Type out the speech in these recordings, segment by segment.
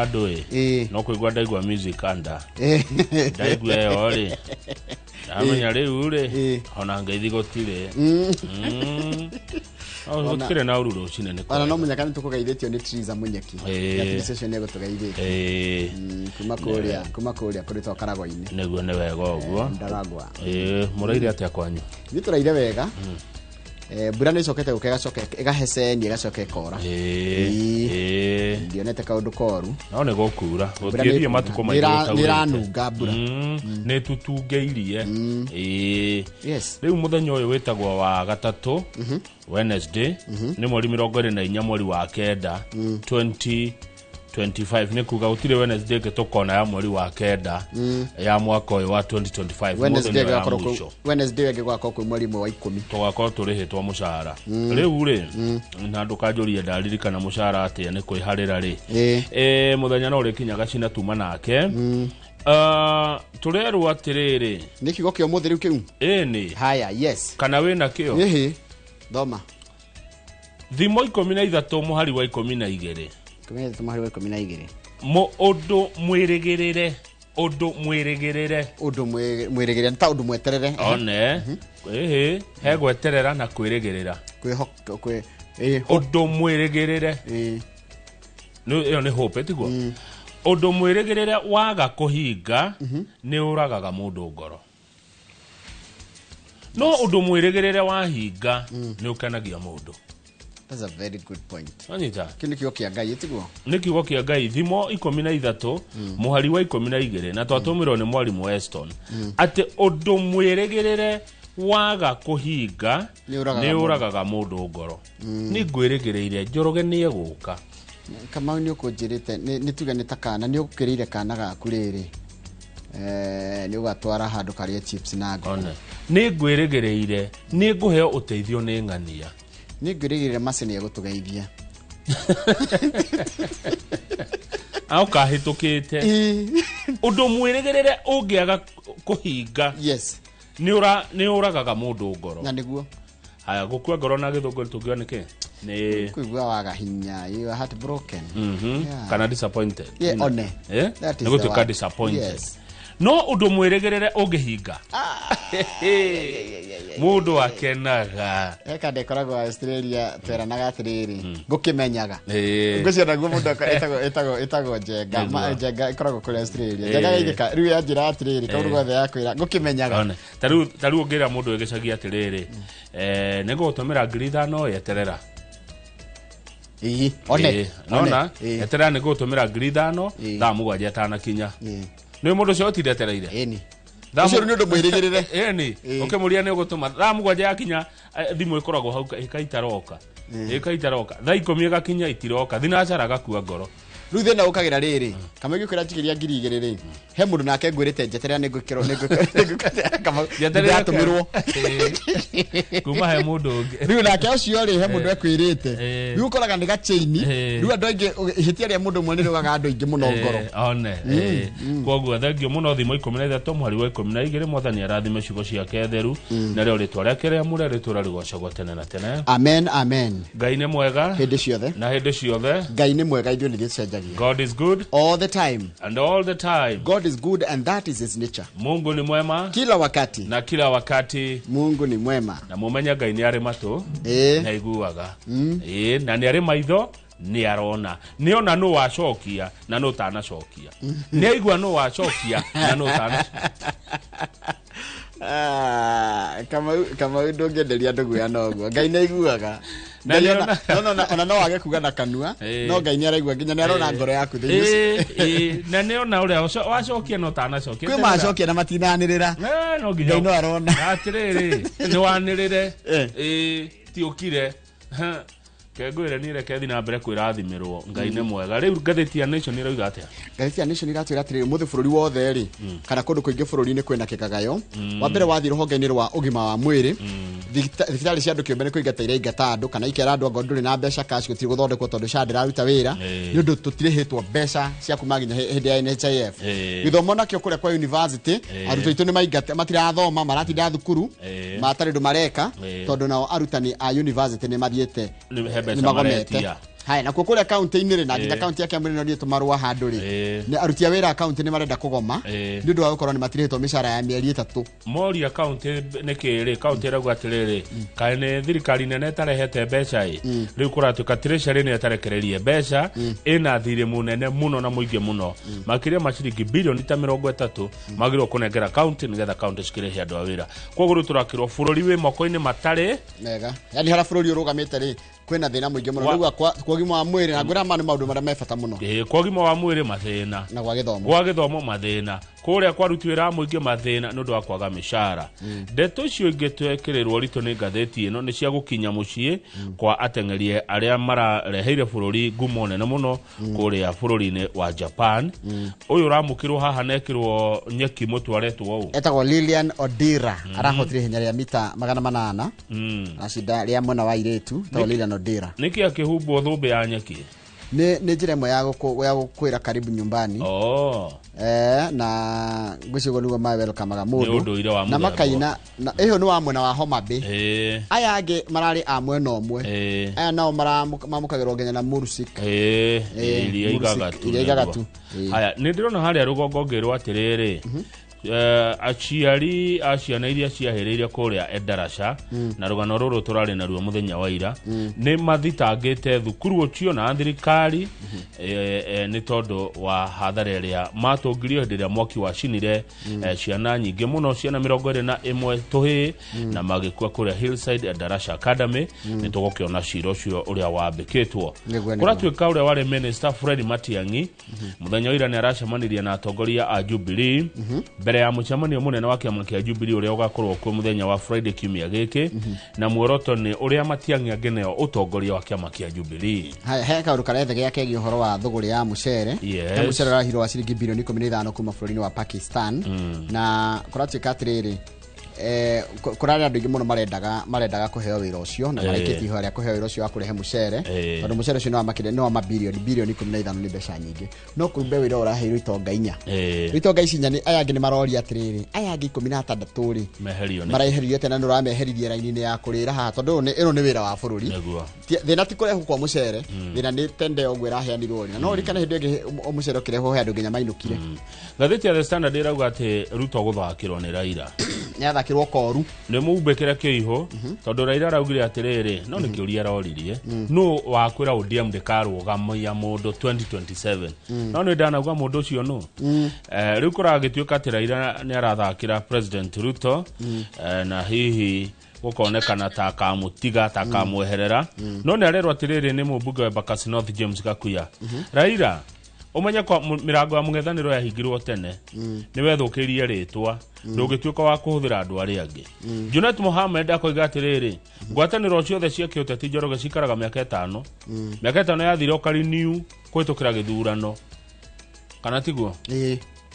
ando no kuigwa ndaigwa music anda ndaigwa yo ri amenya riu ri ona ngeithi gotire gotire na ururo cinene ona no munyaka ni tukugeithitio ni Triza Munyeki ya session ego tugeithite kuma kuria kuri to karago-ini neguo ne wega uguo ndaragwa muraire atia kwanyu ni turaire wega mbura ni cokete gukegacoke igaheceni igacoke kora ndionete kaundu koru no ne gokura guthiethie matuko maigota niranunga mbura ne tutungeirie yes riu muthenya uyu witagwo wa gatatu Wednesday ni mweri 24 mweri wa kenda 2025 ni kuga utire Wednesday ke tokona ya mweri wa kenda ya mwaka uyu wa 2025 Wednesday wege gwako ku mweri wa 10 tugakora turihitwo mushara riu ri na ndukanjurie ndaririkana mushara atia ni kwiharira ri muthenya no ri kinyaga cina tuma nake turerwo atiriri ni kigo kio muthiri kiu ni haya yes kana wina kio thoma thimo 13 muhari wa 12 tumahari wa 12 mo odo mwirigirire ta odo mweterere one he gweterera na kwirigirira odo mwirigirire no yo ni hope tigwo odo mwirigirire waga kuhinga ni uragaga mundu ngoro no odo mwirigirire wahinga ni ukanagia mundu. That's a very good point. Anita. Kile kigo kia Ngai etiguo. Ni kigo kia Ngai thimo 13 muhari wa 12 na twatumirwo ni mwarimu Weston. Ate odo mwiregere waga kuhinga ni uragaga mundu ngoro. Ni ngwirigireire njoroge ni eguka. Kama ni ukujirite ni tuga ni takana ni ukirire kana gaku riri. Ni ugatwara handu kari chips na ngo. Ni ngwirigireire ni nguheo uteithio ni ngania. Ni ngwirigirire macini ya gutugeithia au kahitukite undu mwirigirire ungiaga kuhinga yes ni uragaga mundu ngoro na niguo haya gukua ngoro na githungu tungioneke ni kuigua waga hinya you are heartbroken kana disappointed one that is the disappointed yes. No undu mwirigirire ungihinga mundu akenaga eka dekoragwo Australia tweranaga atiriri ngukimenyaga nguciona guo mundu etago jenga ikoragwo kuri Australia jenga igika riu ya njira atiriri kaundu gothe yakwira ngukimenyaga taru ngira mundu egicagia atiriri nigutumira ngiri no yeterera nona yeterera nigutumira ngiri 5 thaa mugwanja atanakinya ni mundu cio tiretereire ni ucio ni undu mwirigirire ni ukimuria ni ugutuma thaa mugwanja yakinya thimu ikoragwo hau ikaitaroka thaa 10 igakinya itiroka thinacara gakua ngoro riu thina ukagira riri kama gikwira tigiria ngiri igiri he mundu nake ngwirite njeterera ni ngukiro kama ndatumirwo kuma he mundu riu nake ucio ri he mundu ekwirite riu ukoraga ni gachaini riu andu aingi hitia ria mundu mwe ni rugaga andu aingi muno ngoro one koguo thengio muno thimo 13 mwari wa 12 mwathani arathime ciugo ciake theru na rio ritwa riake ria mure ritura rigocagwo tene na tene amen Ngai ni mwega hindi ciothe na hindi ciothe Ngai ni mwega ithuĩ nĩ God is good all the time and all the time. God is good and that is his nature. Mungu ni mwema kila wakati na kila wakati Mungu ni mwema na mumenya Ngai ni ari matu na iguaga na ni ari maitho ni arona ni ona no wacokia na no tanacokia ni aigua no wacokia na no tana kama ndongenderia ndugu ya noguo Ngai ni iguaga no no wage kuga na kanua no Ngai ni araigua nginya ni arona ngoro yaku thiini na ni ona uria wacokia no tanacokia kwi macokia na matinanirira no nginya Ngai no arona atiriri ni wanirire ti ukire kegwire ni reke thina mbere kwirathimirwo Ngai ni mwega riu ngatheti ya Nation iroiga atia ngatheti ya Nation iratwira atiri muthi bururi wothe ri kana kundu kuingi bururi ni kwina kikagayo wa mbere wathi ruhonge-ini rwa ugima wa mwiri thibitari cia andu kiumbene kuingata iria ingata andu kana ikera andu ngo nduri na mbeca cash gutiri guthondekwo tondu chandira ruta wira ni undu tutirihitwo mbeca cia kuma ginya hindi ya NHIF githomo nakio kuria kwa university aruto itu ni maingata matirathoma maratinda thukuru matari ndu mareka tondu nao arutani a university ni mathiete ni magomete Hai na kukuria county-inĩ rĩ na nginya county ya Kiambu no ndio tumarua handũ rĩ. Ni aruti a wĩra county nĩ marenda kũgoma. Nĩ ũndũ wa gũkorwo nĩ matirĩhĩtwo mĩcara ya mĩeri 3. Moria county nĩ kĩrĩ county ĩrauga atĩrĩrĩ kaene thirikari nene tarehete mbeca rĩu kũratuĩka treasury nĩ ĩtarekererie mbeca ĩna thirĩ mũnene mũno na mũingĩ mũno makĩria maciringi bilioni ta 30 magĩrĩirwo kũnengera county nĩgetha county cikĩrĩhe andũ a wĩra. Koguo rĩu tũrakĩrwo bũrũri wĩ moko-inĩ matarĩ mega. Yani hara bũrũri ũrũgamĩte rĩ kwĩna thĩna mũingĩ mũno rĩu kwa ũgima wa mwĩrĩ na ngwĩra nĩ maũndũ marĩa mebata mũno. Kwa ũgima wa mwĩrĩ mathĩna na gwa gĩthomo mathĩna kũrĩa kwa ruti wĩra mũingĩ mathĩna nĩ ũndũ wa kwaga mĩcara. Ndeto icio ingĩ twekĩrĩrwo ritũ nĩ ngathĩti ĩno nĩ cia gũkinya mũciĩ kwa ateng'eri arĩa marareheire bũrũri ngumo nene mũno kũrĩa bũrũri-inĩ wa Japan. Ũyũ ũramũkĩrwo haha nekĩrwo nyeki mũtwaretwo ũũ etagwo Lilian Odira arahotire hinya rĩa mita 800 na shida rĩa mwena wa iretu etagwo Lilian Odira. Nĩkĩ akĩhumbwo thũmbĩ ya nyeki? Nĩ njĩra ĩmwe ya gũkwĩra karibu nyumbani. Na gwĩcigo nĩguo ma welcome mũndũ na makaina na ĩyo nĩ wa mwena wa Homa Bay. Aya angĩ mararĩ a mwena ũmwe aya nao mamũkagĩrwo nginya na Mursik iria igagatu. Haya nĩ ndĩrona harĩa rũgongo ngĩrwo atĩrĩrĩ aciari aciana iria ciahĩrĩirie kũrĩa Endarasha na rũgano rũrũ tũrarĩ naruo mũthenya wa ira nĩ mathitangĩte thukuru ũcio na thirikari nĩ tondũ wa hathara ĩrĩa matũngirio hĩndĩ ĩrĩa mwaki wacinire ciana nyingĩ mũno ciana 21 tũhĩ na magĩkua kũrĩa Hillside Endarasha Academy nĩ tũgũkĩona cira ũcio ũrĩa wambĩkĩtwo. Kũratuĩka ũrĩa warĩ Minister Fred Matiang'i mũthenya wa ira nĩ aracemanirie na atongoria a Jubilee mbere ya mũcemanio mũnene wa kĩama kĩa Jubilee ũrĩa ũgakorwo kuo mũthenya wa Friday kiumia gĩkĩ na muoroto nĩ ũrĩa Matiang'i angĩneo ũtongoria wa kĩama kĩa Jubilee. He kaũndũ karethe gĩake ũhoro wa thũgũrĩ ya mũcere. Mũcere ũrahirwo wa ciringi bilioni 15 kuma bũrũri-inĩ wa Pakistan na kũratuĩka atĩrĩrĩ kurari andu ingi muno marendaga kuheo wira ucio na mareketi ihoya ria kuheo wira ucio wa kurehe mucere tondu mucere ucio no makire no mabilioni 15 ni mbeca nyingi no kurumbe wira uraheirwo itonga 4 itonga ici nyani aya angi ni marori atiriri aya angi 16 ri mareheririe tena no rameheririe raini-ini ya kurira haha tondu ino ni wira wa bururi thina ti kurehu kwa mucere thina ni tende ogwira heanirwo ri no rikana hindi ingi mucere kireho he andu nginya mainukire. Ngathĩti ya The Standard irauga ati Ruto guthakirwo ni Raila yathakirwo koru nĩ mũmbĩkĩra kĩiho tondũ Raila araugire atĩrĩrĩ no nĩ kĩũria aroririe no wakwĩra ODM ndĩkarũgamia mũndũ 2027 no nĩ ndanauga mũndũ ũcio no rĩu kũragĩtuĩka atĩ Raila nĩ arathakĩra President Ruto na hihi gukonekana ta kamutiga ta kamweherera no nĩ arerwo atĩrĩrĩ nĩ mũmbunge wa Embakasi North James Gakuya Raila umenya kwa mirango ya mũng'ethanĩro yahingirwo tene nĩ wethũkĩrie rĩtwa ndũngĩtuĩka wa kũhũthĩra andũ arĩa angĩ. Junet Mohamed akoiga atĩrĩrĩ ngwatanĩro ciothe cia kĩũteti Njoroge cikaraga mĩaka 5 mĩaka 5 yathira ũkariniu kũhĩtũkĩra gĩthurano kana tiguo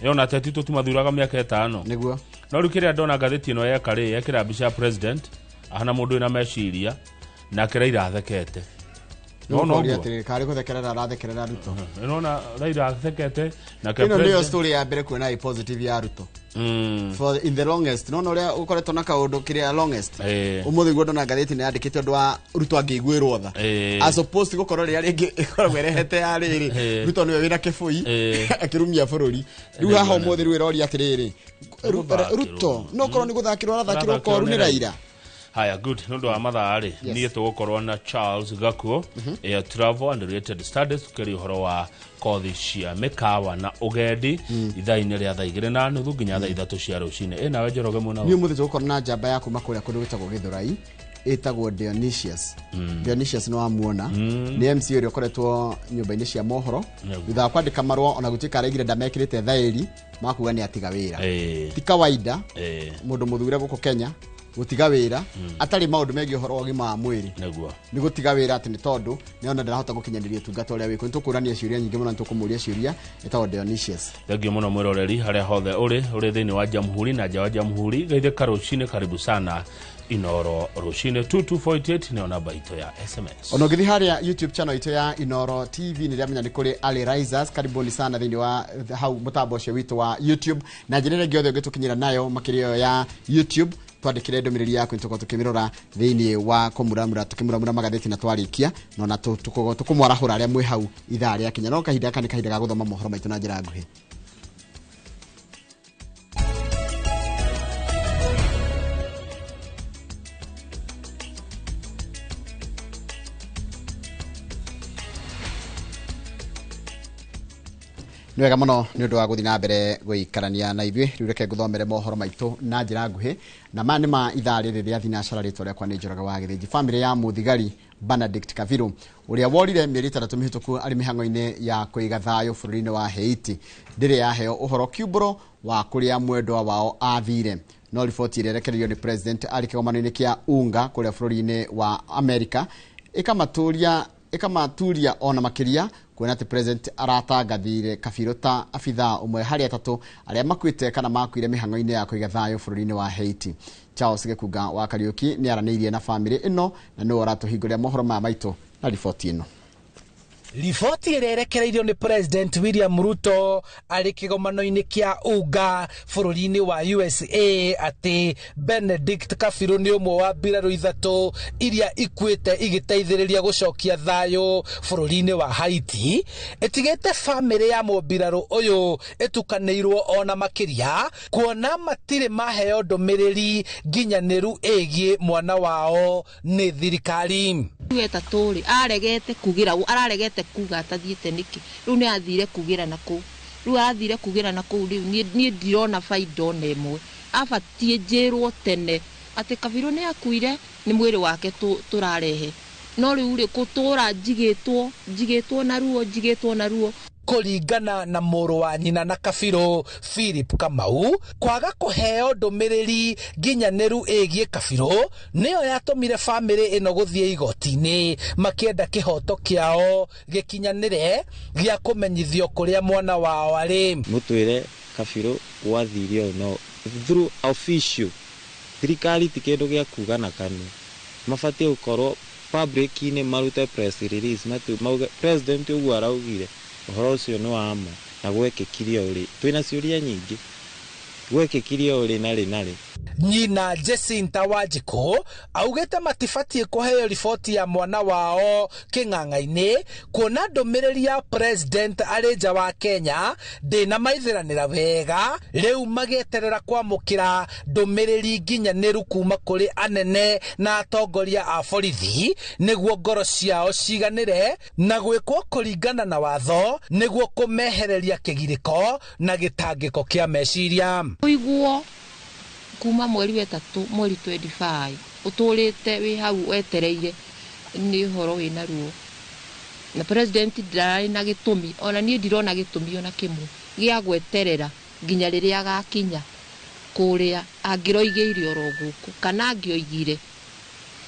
yona ateti tũtimathuraga mĩaka 5 nĩguo no rĩu kĩrĩa ndona ngathĩti ĩno ya karĩ yekĩra mbica president ahana mũndũ wĩna meciria na Raila athekete no atiri kari guthekerera arathekerera Ruto nona Raila athekete na ino ndio story ya mbere kwena i positive ya Ruto for in the longest no ria ukoretwo na kaundu kiria longest umuthi gwo ndona ngathĩti nĩ yandĩkĩte ũndũ wa Ruto angĩiguĩrwo tha as opposed gukorwo ria ringi ikoragwo erehete ya riri Ruto niwe wina kibui akirumia bũrũri rĩu haha umuthi rĩu iroria atiriri Ruto no korwo ni guthakirwo arathakirwo koru ni Raila. Haya good nundu wa mathaari niĩ tũgũkorwo na Charles Gakuo Air Travel and Related Studies tukĩrĩ ũhoro wa kothi cia mĩkawa na ũgendi ithaa-inĩ rĩa thaa 2:30 nginya thaa 3 cia rũcinĩ nawe Njoroge mũno niĩ mũthĩ tũgũkorwo na njamba ya kuma kũrĩa kũndũ gwĩtagwo Gĩthũrai etagwo Dionysius no amuona ni MC ũrĩa ũkoretwo nyũmba-inĩ cia mohoro thutha wa kwandĩka marũa ona gũtuĩka araigire ndamekĩrĩte thaĩri makuga nĩ atiga wĩra ti kawaida mũndũ mũthure gũkũ Kenya gutiga wira atari maundu megie horo ũgima wa mwĩrĩ nĩguo ni gutiga wira ati ni tondu ni ona ndarahota gukinyanĩria tungata ũrĩa wĩkũ nĩtũkũrania ciũria nyingĩ mũno nĩtũkũmũria ciũria etagwo Dionysius. Thengio mũno mwĩroreri harĩa hothe ũrĩ thĩinĩ wa Jamhuri na nja wa Jamhuri geithĩka rũcinĩ karibu sana Inoro rũcinĩ 2248 nĩ namba itũ ya SMS. Ona ũgĩthiĩ harĩa YouTube channel itũ ya Inoro TV nĩ rĩamenya nĩ kũrĩ Ali Risers karibuni sana thĩinĩ wa hau mũtambo ũcio witũ wa YouTube na njĩra ĩngĩ yothe ũngĩtũkinyĩra nayo makĩria ya YouTube twandikire ndomiriri yaku ntuko tukimirora thiini wa kumuramura tukimuramura magatheti na twarikia nona tukumwarahura aria mwe hau ithaa ria kinya no kahinda kani kahinda ga guthoma mohoro maitu na njira nguhi. Nwega muno ni undu wa guthi na mbere guikarania na ithwe riu reke nguthomere mohoro maitu na njira nguhi na mani ma ithaa riri ria thinacara ritwa riakwa ni Njoraga wa Githiji. Family ya muthigari Benedict Kaviru uria worire mieri 3 mihituku ari mihango-ini ya kuiga thayo bururi-ini wa Haiti ndiri yaheo uhoro kiumburo wa kuria mwendwa wao athire. No riboti iria irekereirio ni president ari kigomano-ini kia unga kuria bururi-ini wa America ikamaturia ona makiria kuona ati president aratangathire Kabiru ta afitha umwe hari atatu aria makwite kana makwire mihango-ini ya kuiga thayo bururi-ini wa Haiti. Charles Gekuga wa Kariuki ni araneirie na family ino na no aratuhinguria mohoro ma maitu na riboti ino. Riboti irekereirio ni President William Ruto ari kigomano-ini kia unga bururi-ini wa USA ati Benedict Kabiru ni umwe wa mbiraru ithatu iria ikuite igiteithiriria gucokia thayo bururi-ini wa Haiti. Etigete family ya mbiraru uyu etukaneirwo ona makiria kuona matire maheo ndomiriri nginyaniru egie mwana wao ni thirikari. Gaturi aregete kugira araregete kuga atathiete niki riu ni athire kugira nako riu athire kugira nako riu ni ndirona faida ona imwe abatie njirwo tene ati Kabiru ni akuire ni mwiri wake turarehe no riu ri kutura njigitwo na ruo kuringana na muru wa nyina na Kabiru Philip Kamau kwaga kuheo ndomiriri nginyaniru egie Kabiru niyo yatumire family ino guthie igoti-ini makienda kihoto kiao gikinyanire gia kumenyithio kuria mwana wao ari. Mutwire Kabiru wathirio no through official thirikari tikindu gia kuga na kanu mabatie gukorwo public ini marute press release mauga president ugu araugire uhoro ucio ni wama na gwekikiria uri twina ciuria nyingi gwekikiria uri nari nyina Jacinta Wanjiku augete matibatie kuheo riboti ya mwana wao king'ang'a-ini kuona ndomiriri ya president ari nja wa Kenya ndina maithiranira wega riu magieterera kwamukira ndomiriri nginyaniru kuma kuri anene na atongoria a borithi niguo ngoro ciao ciganire na gwikwo kuringana na watho niguo kumehereria kigiriko na gitangiko kia meciria. Uiguo kuma mweri wetatu mweri 25 uturite wi hau wetereire ni horo wina ruo na president ndari na gitumi ona ni ndirona gitumi ona kimwe gia gweterera nginya riria agakinya kuria angiroigeire oro guku kana angioigire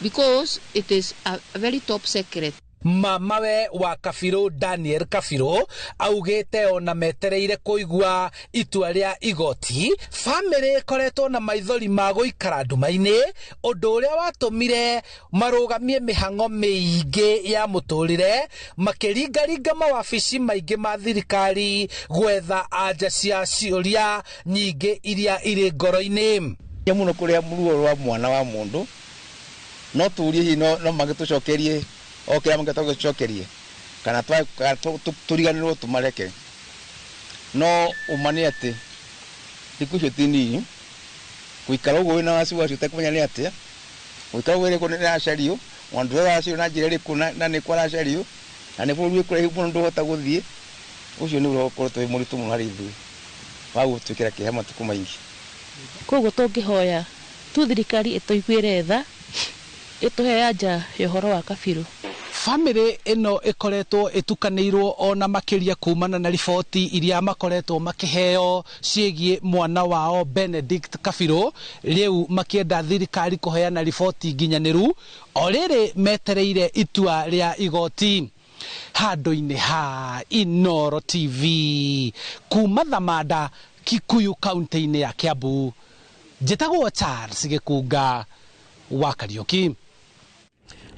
because it is a very top secret. Mamawe wa Kabiru Daniel Kabiru augete ona metereire kuigua itua ria igoti family koretwo na maithori ma guikara nduma-ini undu uria watumire marugamie mihango miingi ya muturire makiringaringa mawabici maingi ma thirikari gwetha anja cia ciuria nyingi iria iri ngoro-ini muno kuria muruo wa mwana wa mundu no turie hi no magitucokerie okira mangata gucokerie kana turiganirwo tumareke no umani ati dikucio tini kuikara ugo na wasi wasi utakumenya ni ati uikara wele ko na shario wandu wasi na jirere kuna na ni kwa shario na ne buru kure hibu ndo hota guthie ucio ni uro to muri tumu hari thu wau tukira kihama tukumaingi kogo tungihoya tu thirikari itoiguire tha ituhe anja yohoro wa Kabiru. Family ino ikoretwo etukaneirwo ona makiria kumana na riboti iria makoretwo makiheo ciegie mwana wao Benedict Kabiru riu makienda thirikari kuheana riboti nginyaniru oriri metereire itua ria igoti. Handu-ini ha Inoro TV kuma Thamanda Kikuyu kaunti-ini ya Kiambu njitagwo Charles Gekuga wa Kariuki.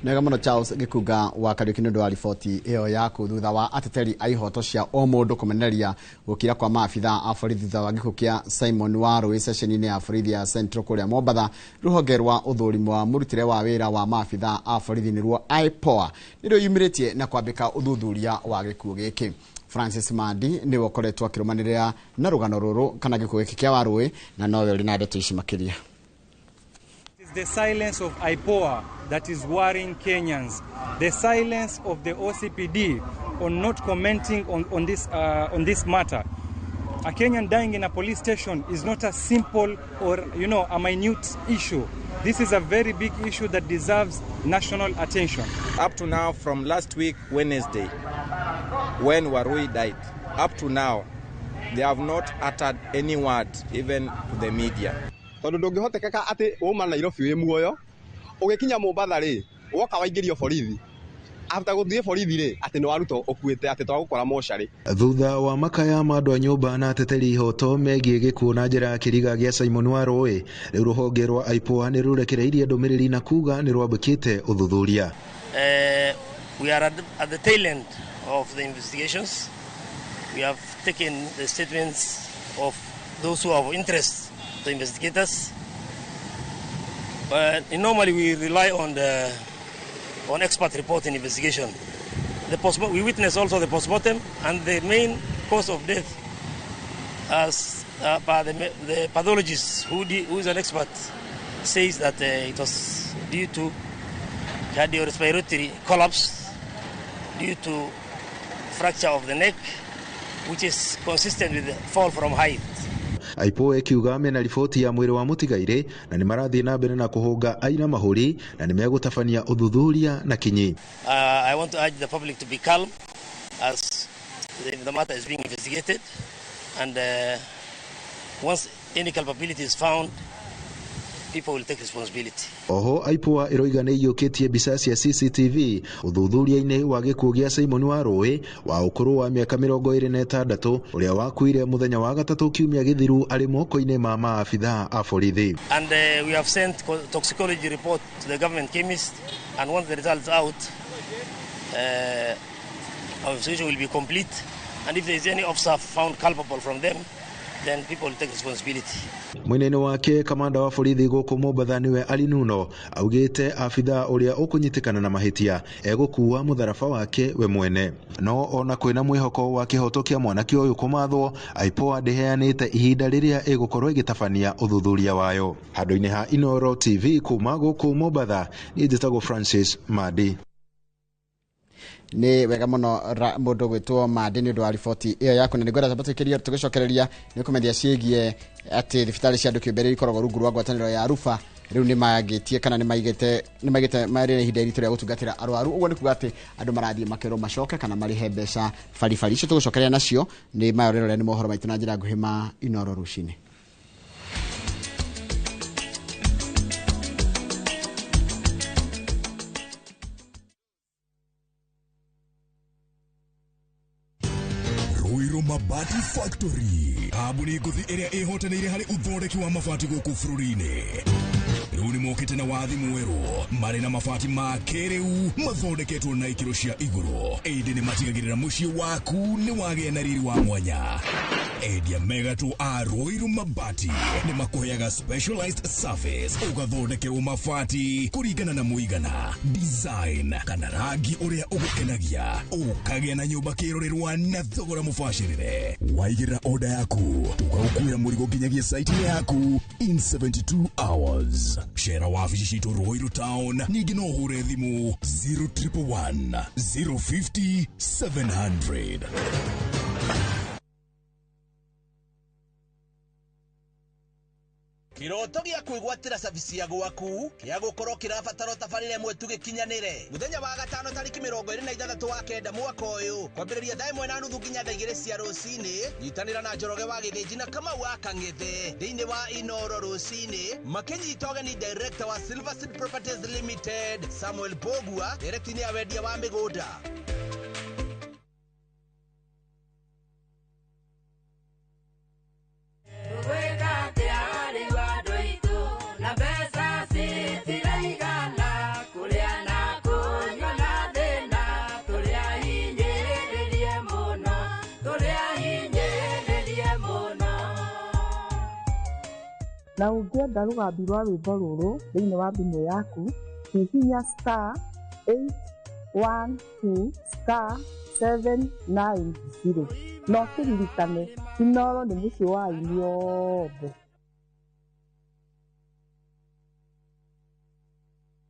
Nega muno Charles Gikuga wa Kariuki nundu wa riboti iyo yaku thutha wa ateteri a ihoto cia o mundu kumeneria gukira kwa maabitha a borithi thutha wa gikuo kia Simon Waru session-ini ya borithi ya Central kuria Mombatha. Ruhonge rwa uthurimo wa murutire wa wira wa maabitha a borithi niruo IPOA nirio yumiritie na kwambika uthuthuria wa gikuo giki. Francis Mandi ni wokoretwo akirumanirira na rugano ruru kana gikuo giki kia Waru na nowe uri na ndeto ici makiria. The silence of IPOA that is worrying Kenyans. The silence of the OCPD on not commenting on this matter. A Kenyan dying in a police station is not a simple or a minute issue. This is a very big issue that deserves national attention. Up to now, from last week Wednesday, when Warui died, up to now, they have not uttered any word, even to the media. Tondu ndungihotekeka ati uma Nairobi wi muoyo ugikinya Mombatha ri woka waingirio borithi after guthie borithi ri ati ni waruto ukuite ati twagukora moshari. Thutha wa makaya mandu a nyumba na ateteri ihoto megie gikuo na njira kiriga gia Simon Waru riu ruhonge rwa IPOA ni rurekereirie ndumiriri na kuga ni rwambikite uthuthuria. We are at the tail end of the investigations. We have taken the statements of those who have interest, the investigators. Normally we rely on expert report in investigation. We witness also the postmortem, and the main cause of death, as by the pathologist who is an expert, says that it was due to cardiorespiratory collapse, due to fracture of the neck, which is consistent with the fall from height. IPOA ikiuga mena riboti ya mwiri wa mutigaire na ni marathi na mbere na kuhunga aina mahuri na ni megutabania uthuthuria na kinyi. I want to urge the public to be calm as the matter is being investigated, and once any culpability is found, people will take responsibility. Oho IPOA iroiga ni yukitie mbica cia CCTV uthuthuria-ini wa gikuo gia Simon Waru wa ukuru wa miaka 26 uria wakuire muthenya wa gatatu kiumia githiru ari moko-ini ma maabitha a borithi. And we have sent toxicology report to the government chemist, and once the results out, our investigation will be complete, and if there is any officer found culpable from them, then people will take responsibility. Mwinene wake kamanda wa borithi guku Mombatha niwe Alinuno augite afitha uria ukunyitikana na mahitia egukuwa mutharaba wake we mwene. No ona kwina mwihoko wa kihoto kia mwanake uyu kumathwo, IPOA ndiheanite ihinda riria egukorwo igitabania uthuthuria wayo. Handu-ini ha Inoro TV kuma guku Mombatha, ni njitagwo Francis Madi. Ni wega muno mundu gwitwo Madi ni ndu wa riboti iyo yaku na nigwenda tabatikiria tugicokereria ni kumethia ciegie ati thibitari cia andu kiumbere ikoragwo rungu rwa ngwataniro ya Rufa riu ni magitie kana ni maigite mari ihinda iritu ria gutungatira arwaru. Uguo ni kuga ati andu marathie makero macoke kana marihe mbeca baribari icio tugicokereria nacio ni mayorero ni mohoro maitu na njira nguhima Inoro rucini. Mabati Factory abuni nguthi iria ihotanire hari uthondeki wa mabati guku bururi-ini. Riu ni mokite na wathi mweru mari na mabati ma kiriu mathondeketwo na ikiro cia iguru. Indi ni matigagirira mucii waku ni wagia na riri wa mwanya. Endia megatu a Ruiru Mabati ni makuheaga specialized service ugathondekerwo mabati kuringana na muigana, design kana rangi uria ugukenagia, ukagia na nyumba kirorerwa na thogora mubashirire. Waigirira order yaku ukaukuira murigo nginyagia site yaku in 72 hours. Share wabici citu Ruiru Town, ningi no hure thimu 0111 050 700. Kiroto gia kwigwatira service ya gwaku kia gukorwo kirabatara tabarire mwe tugikinyanire muthenya wa gatano tariki 26 wa kenda mwaka uyu kwambiriria thaa 1:30 nginya thaa 2 cia rucini. Nyitanira na Njoroge wa Githiji na Kamau wa Kang'ethe thiini wa Inoro rucini, makinyita ugeni director wa Silverseed Properties Limited Samuel Pogua directini ya wendia wa migunda. Na pesa si tiraigana kulia na Na ũngĩenda rũgambi rwa rwĩmbo rũrũ thĩinĩ wa thimũ yaku, hihinya *812*790. No kĩririkane, Inooro nĩ mũciĩ wa aini othe.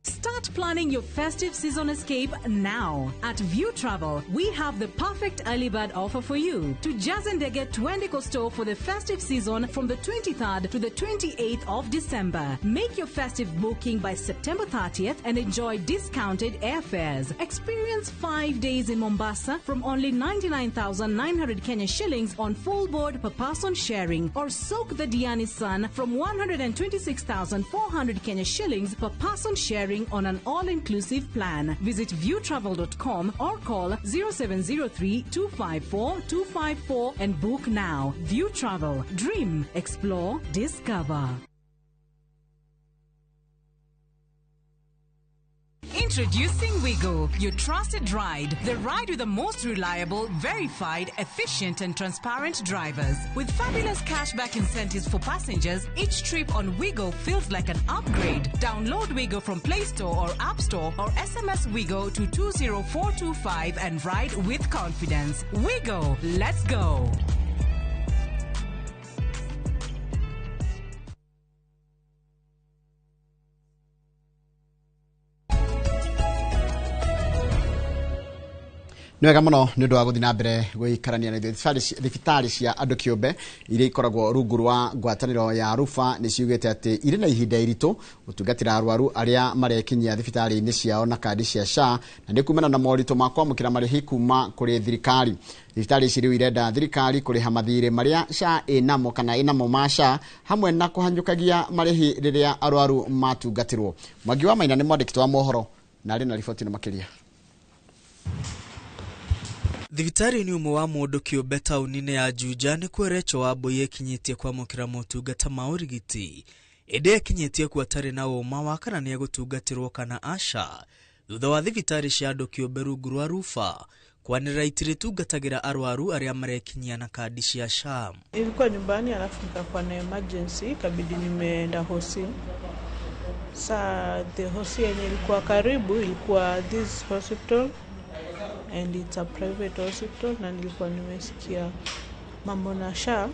Start planning your festive season escape now. At View Travel, we have the perfect early bird offer for you. To Jazendege Twendiko store for the festive season from the 23rd to the 28th of December. Make your festive booking by September 30th and enjoy discounted airfares. Experience 5 days in Mombasa from only 99,900 Kenya shillings on full board per person sharing, or soak the Diani Sun from 126,400 Kenya shillings per person sharing on an all-inclusive plan. Visit viewtravel.com or call 0703-254-254 and book now. View Travel. Dream, explore, discover. Introducing Wigo, your trusted ride. The ride with the most reliable, verified, efficient and transparent drivers. With fabulous cashback incentives for passengers, each trip on Wigo feels like an upgrade. Download Wigo from Play Store or App Store or SMS Wigo to 20425 and ride with confidence. Wigo, let's go. Nwega muno ni ndu wa guthi na mbere gwikarania na thibitari cia andu kiumbe iria ikoragwo rungu rwa ngwataniro ya Rufa ni ciugite ati iri na ihinda iritu gutungatira arwaru aria marekinyia thibitari-ini ciao na kandi cia SHA na ni kumena na morito ma kwamukira marihi kuma kuri thirikari. Thibitari ici riu irenda thirikari kuriha mathire maria SHA inamo kana inamo ma SHA hamwe na kuhanyukagia marihi riria arwaru matungatirwo. Mwangi wa Maina ni mwandiki wa mohoro na ari na riboti na makiria. Thibitari ni umwe wa mundu kiumbe tauni-ini ya Juja ni kwerecho wa Mbui ekinyitie kwamukira motungata ma urigiti ende ekinyitie ku atari na uma wa kana ni egutungatirwo kana aca thutha wa thibitari cia andu kiumbe rungu rwa Rufa kwanira itire tungatagira arwaru aria marekinyia na kadi cia SHA. Ilikuwa nyumbani alafu nikakuwa na emergency kabidi nimeenda hosi. The hosi yenye ilikuwa karibu ilikuwa this hospital and it's a private hospital na nilikuwa nimesikia mambo na SHA.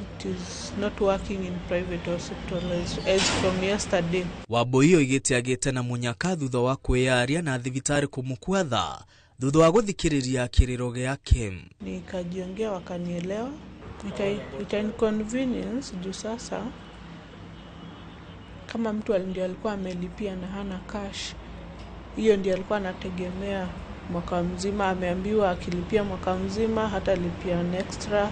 It is not working in private hospital as from yesterday. Wambui oigite agite na munyaka thutha wa kwiyaria na thibitari kumukwatha thutha wa guthikiriria kiriro giake. Nikajiongea wakanielewa, nika inconvenience juu sasa kama mtu ndio alikuwa amelipia na hana cash, hiyo ndio alikuwa anategemea mwaka mzima, ameambiwa akilipia mwaka mzima hata lipia an extra.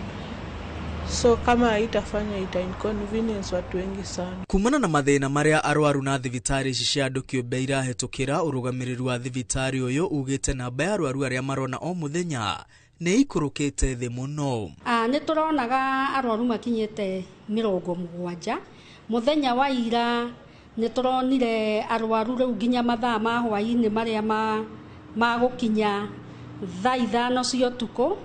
So kama haitafanya ita inconvenience watu wengi sana. Kumana na mathina maria arwaru na thibitari ici cia andu kiumbe irahetukira urugamiriru wa thibitari uyu ugite namba ya arwaru aria marona o muthenya ni ikurukite thi muno. Ni turonaga arwaru makinyite 70 muthenya wa ira. Ni turonire arwaru riu nginya mathaa ma hwaini maria magukinya thaa 5 cia utuku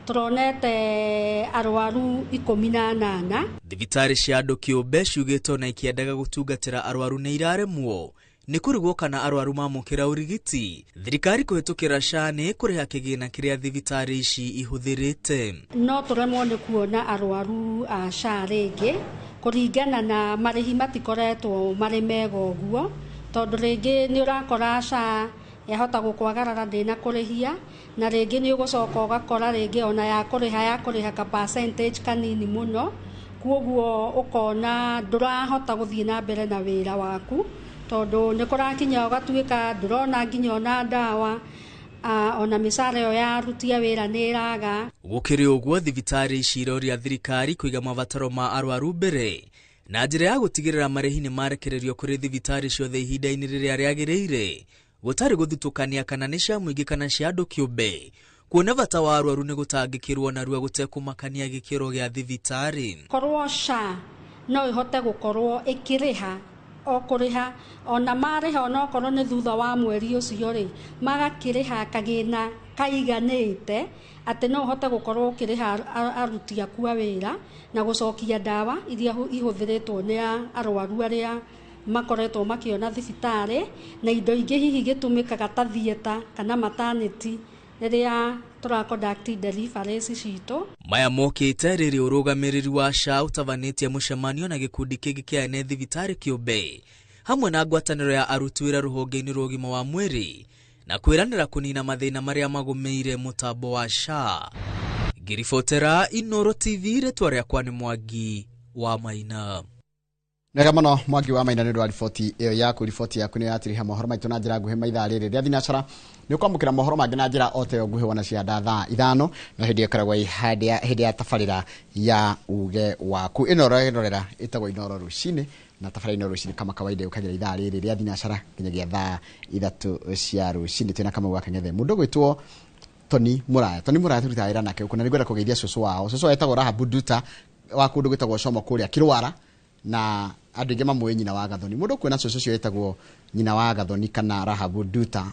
turonete arwaru 18. Thibitari cia andu kiumbe ciugitwo na ikiendaga gutungatira arwaru ni iraremwo ni kurigwo kana arwaru mamukira urigiti. Thirikari kuhitukira SHA ni kuriha kigina kiria thibitari ici ihuthirite. No turemwo ni kuona arwaru a SHA ringi kuringana na marihi matikoretwo mari mega uguo, tondu ringi ni urakora SHA yahota gukwagarara ndina kurihia na ringi ni ugucoka ugakora ringi ona ya kuriha ka percentage kanini muno, kuoguo ukona ndurahota guthii na mbere na wira waku tondu ni kurakinya ugatuika ndurona nginya ona ndawa ona misara yo ya rutia wira ni iraga. Gukiri uguo thibitari ici iroria thirikari kuiga mabataro ma arwaru mbere na njira ya gutigirira marihi ni marekererio kuri thibitari ciothe ihinda-ini riria riagiriire gutari guthutukania kana ni cia muingi kana cia andu kiumbe. Kuona bata wa arwaru ni gutangikirwo na rua gutekumakania gikiro gia thibitari. Korwo SHA no ihote gukorwo ikiriha ona mariha ona okorwo ni thutha wa mweri ucio ri magakiriha kagina kaiganĩte atĩ no ũhote gũkorwo ũkĩrĩha aruti aku a wĩra na gũcokia ndawa iria ihũthĩrĩtwo nĩ arwaru arĩa makoretwo makiona thibitarĩ na indo ingĩ hihi gĩtũmĩkaga ta theater kana maternity rĩrĩa tũra conduct deliveries citũ. Maya mokĩte rĩrĩ ũrũgamĩrĩri wa SHA ũtabanĩtie mũcemanio na gĩkundi kĩngĩ kĩa ene thibitarĩ kĩũmbe hamwe na ngwatanĩro ya aruti wĩra rũhonge-inĩ rwa ũgima wa mwĩrĩ na kwĩranĩra kũnina mathĩna marĩa magũmĩire mũtambo wa SHA. Ngĩribotera Inooro TV, rĩtwa rĩakwa nĩ Mwangi wa Maina. Nega mũno Mwangi wa Maina nĩ ndwa riboti ĩyo yaku. Riboti yaku nĩ yatiriha mohoro maitũ na njĩra nguhĩ maithaa rĩrĩ rĩa thinacara. Nĩ ũkwamũkĩra mohoro mangĩ na njĩra o ta ĩyo nguhĩ wana cia thaa 5 na hĩndĩ ĩkoragwo hĩndĩ ya tabarĩra ya uge waku. Ĩnorora ĩtagwo Inooro rũcinĩ na tabarĩra Inooro rũcinĩ kama kawaida yũkagĩra ithaa rĩrĩ rĩa thinacara nginyagia thaa 3 cia rũcinĩ. Twĩna kama gwa Kang'ethe mũndũ gwĩtwo Toni Muraya tũruta wĩra nake ũkũ na nĩngwenda kũgeithia cũcũ wao. Cũcũ etagwo Rahabu Nduta wa kũndũ gwĩtagwo Como kũrĩa Kĩrwara na andũ aingĩ mamũĩ nyina wa Gathoni. Mũndũ kwĩna cũcũ ũcio etagwo nyina wa Gathoni kana Rahabu Nduta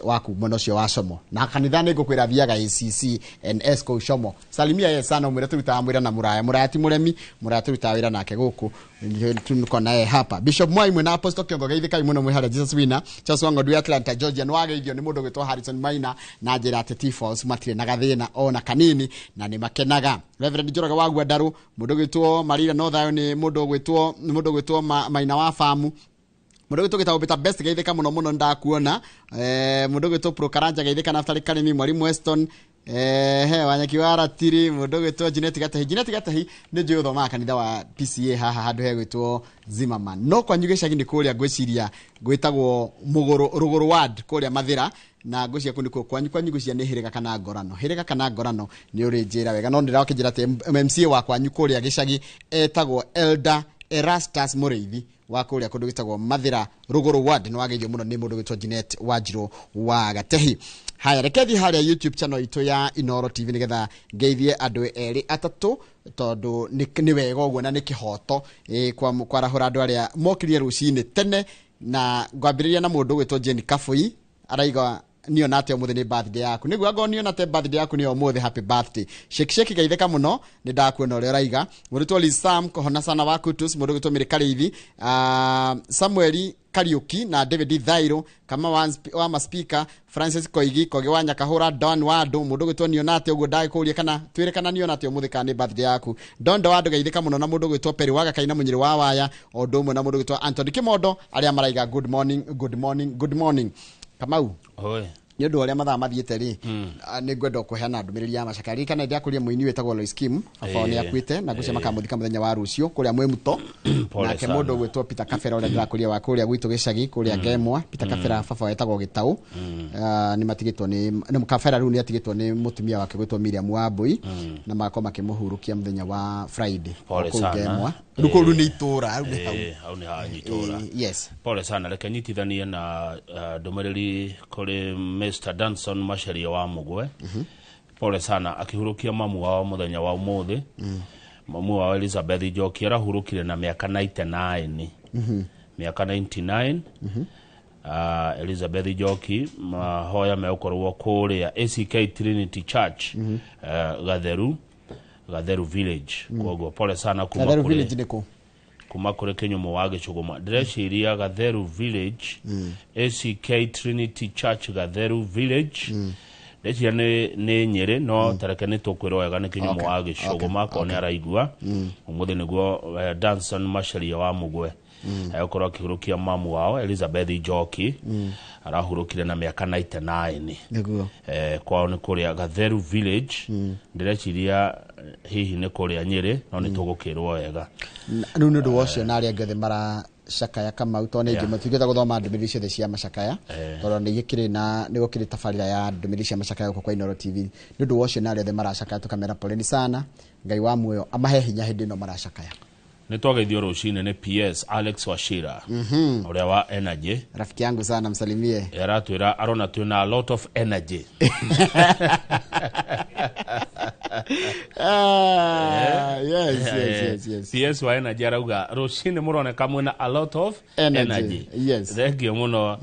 wa kumana ũcio wa Como na kanitha nĩ ngũkwĩra thiaga ACC NS kũu Como. Salimia yeye sana umwĩre tũrutaga mwĩra na Muraya ti mũremi. Muraya tũrutaga wĩra nake gũkũ tuko naye hapa. Bishop Mwaimwe na Apostle Kiongo geithĩkai mũno mwĩhara Jesus Wina Charles Wangodu Atlanta Georgia nĩ wageithio nĩ mũndũ gwĩtwo Harrison Maina na njĩra atĩ Tifos matirĩ na gathĩna ona kanini na nĩ makenaga. Reverend Njoroge wa Gwandarũ mũndũ gwĩtwo Marira Nothayo nĩ mũndũ gwĩtwo Maina wa Famu mũndũ gwĩtwo gĩtagwo Beta Best geithĩka mũno ndakuona. Mũndũ gwĩtwo Pro Karanja geithĩka na After Academy Mwalimu Weston Wanyaki wa Ratiri mũndũ gwĩtwo Jeanette Gatahi nĩ njũĩ ũthomaga kanitha wa PCA haha handũ he gwĩtwo Zimmerman no kwanyu gĩcagi nĩ kũrĩa ngwĩciria gwĩtagwo Rũgũrũ Ward kũrĩa Mathĩra na ngũcia kũndũ kwanyu ngũcia nĩ hĩrĩga kana ngorano nĩ ũrĩ njĩra wega no ndĩrakĩnjĩra atĩ MCA wa kwanyu kũrĩa gĩcagi etagwo Elder Erastus Mũrĩithi wa kũrĩa kũndũ gwĩtagwo Mathĩra Rũgũrũ Ward nĩ wageithio mũno nĩ mũndũ gwĩtwo Jeanette Wanjirũ wa Gatehi. Haya rekethi harĩa YouTube channel itu ya Inooro TV nigetha ngeithie andũ erĩ atatũ tondu nĩ wega ũguo na nĩ kĩhoto kwarahũra andũ arĩa mokirie rũcinĩ tene na ngwambĩrĩria na mũndũ gwĩtwo Jane Kabũi araiga niyo nate ũmũthĩ nĩ birthday yaku nĩguo ngo niyo nate birthday yaku niyo ũmũthĩ happy birthday shake geithĩka mũno nĩ ndakuona ũrĩa ũraiga mũndũ gwĩtwo Lisam Kohona sana wa Kutus mũndũ gwĩtwo Mĩrĩkarĩithi Samueli Kariuki na David Thairo kama wa maspika Francis Koigi Koge wa Nyakahũra Don Wado mũndũ gwĩtwo Nionate ũguo ndagĩkũria kana twĩre kana Nionate ũmũthĩ kana nĩ birthday yaku Don Wado geithĩka mũno na mũndũ gwĩtwo Peri wa Gakaina mũnyĩrĩ wa waya o ũndũ ũmwe na mũndũ gwĩtwo Anthony Kimondo arĩa maraiga good morning Kamau nĩ ũndũ ũrĩa mathaa mathiĩte rĩ nĩ ngwenda kũheana ndũmĩrĩri ya macakari kana ndĩ akũria mũini wĩtagwo Lois Kim abao nĩ akuĩte na ngũcia makamũthika mũthenya wa rũciũ kũrĩa Mwĩmuto nake mũndũ gwĩtwo Peter Kabera ũrĩa ndĩrakũria wa kũrĩa gwitũ gĩcagi kũrĩa Ngemwa Peter Kabera baba wetagwo Gĩtaũ nĩ matigĩtwo nĩ Kabera rĩu nĩ atigĩtwo nĩ mũtumia wake gwĩtwo Miriam Wambui na makoma makĩmũhurũkia mũthenya wa Friday kũu Ngemwa rũkũru nĩ itũra hau nĩ hanyitũra yes pole sana reke nyitithanie na ndũmĩrĩri kũrĩ Mr. Danson Macharia wa Mugwe pole sana akihurukia mamu wao muthenya wa umuthi mamu wao Elizabeth Njoki arahurukire na miaka 99 miaka 99 Elizabeth Njoki mahoya meukorwo kuria ACK Trinity Church Gatheru Village kogo pole sana kuma Gatheru Village niko kuma kure Kenyumo wa Gĩchũgũma ndĩreciria Gatheru Village ACK Trinity Church Gatheru Village ndĩcia nĩ Nyĩrĩ no tareke nĩ tũkwĩrwo wega nĩ Kenyumo wa Gĩchũgũma ko nĩ araigua ũmũthĩ nĩguo Danson Macharia wa Mugwe agĩkorwo akĩhurukia mamu wao Elizabeth Njoki arahurukire na miaka 99 nĩguo kwao nĩ kũrĩa Gatheru Village ndĩreciria hihi nĩ kũrĩa Nyĩrĩ no nĩ tũgũkĩrwo wega rĩu nĩ ũndũ wocio na arĩa ngothe maracakaya Kamau tondũ nĩ matigĩta gũthoma ndũmĩrĩri ciothe cia macakaya tondũ nĩ gĩkĩrĩ na nĩ gũkĩrĩ tabarĩra ya ndũmĩrĩri cia macakaya gũkũ kwa Inooro TV nĩ ũndũ wocio na arĩa othe maracakaya tũkamera poleni sana Ngai wa muoyo amahe hinya hĩndĩ ĩno maracakaya nĩ twageithio rũcinĩ nĩ PS Alex Wachira ũrĩa wa Energy rafiki yangu sana msalimie aratwĩra arona twĩna a lot of energy yes. PS wa energy arauga rucini muroneka mwina a lot of energy. Yes. Thengio muno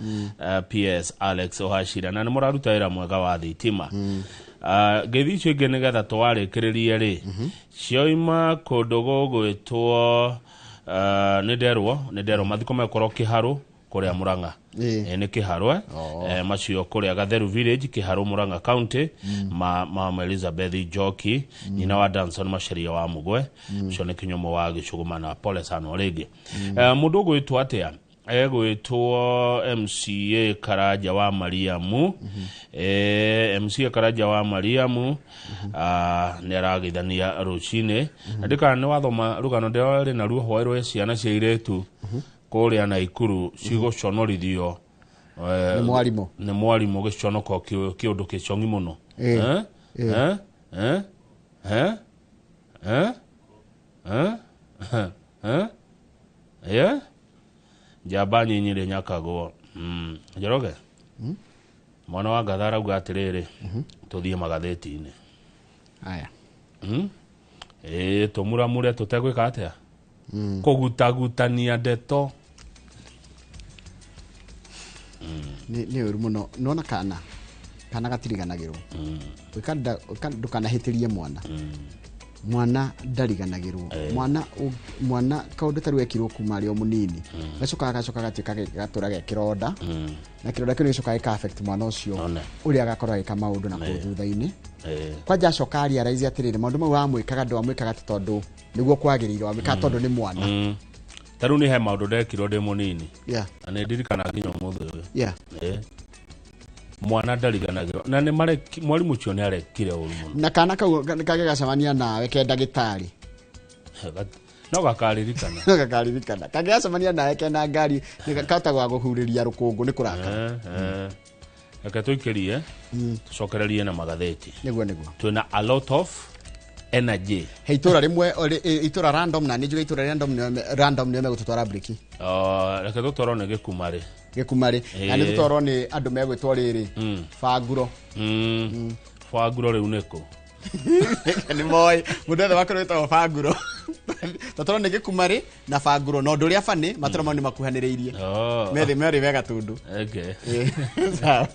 PS Alex Ohashira na nimuraruta wira mwega wa thitima. Gethi inge nigetha twarikiririe ri cioima kundu gugwitwo nederwo mathiko mekorwo Kiharu kuria Murang'a ni Kiharu macio kuria Gatheru village Kiharu Murang'a county ma Elizabeth Njoki nyina wa Danson Macharia wa Mugwe cio ni kinyomo wa Gicuguma na pole sana origi mundu gwitwo atia egwitwo MCA Karaja wa Mariamu MCA Karaja wa Mariamu ni aragithania rucine ndika ni wathoma rugano ndero na ruo hoerwe ciana cia iretu kuria na ikuru cigoconorithio ni mwarimu giconoko kiundu kicongi muno Jaba nyinyire nyakagwo Njoroge mwana wa Gathara uga atiriri tuthie magatheti-ini aya tumuramure tutegwika atia kugutagutania ndeto ni uru muno nona kana gatiriganagirwo ndukanahitirie mwana ndariganagirwo mwana kaundu taru ekirwo kuma ri o munini gacoka gatuika gatura gekironda na kironda kinu gicoka gika affect mwana ucio uri agakorwo agika maundu na kuthutha-ini kwanja cokari araizi atirire maundu mau amwikaga ndo amwikaga tondu niguo kwagiriirwo amwika tondu ni mwana taru ni he maundu ndekirwo ndi munini na ni ndirikana nginya muthu mwana ndariganagirwo na ni mwarimu cio ni arekire uru muno na kana kau kage gacamania nawe ke ndagitari no gakaririkana kage gacamania nawe ke na ngari ni gakatagwa guhuriria rukungu ni kuraka aka tuikirie tucokererie na magatheti niguo twina a lot of energy heitura rimwe itura random na nijuga itura random ni megututwara break reke tutoro gikumari na ni tutoro ni andu megwitwo riri Faguro Faguro riu niko ni moi mundu othe wakorwo Faguro tutoro ni gikumari na Faguro no nduria fani matura mau ni makuhaniriirie meri wega tundu sawa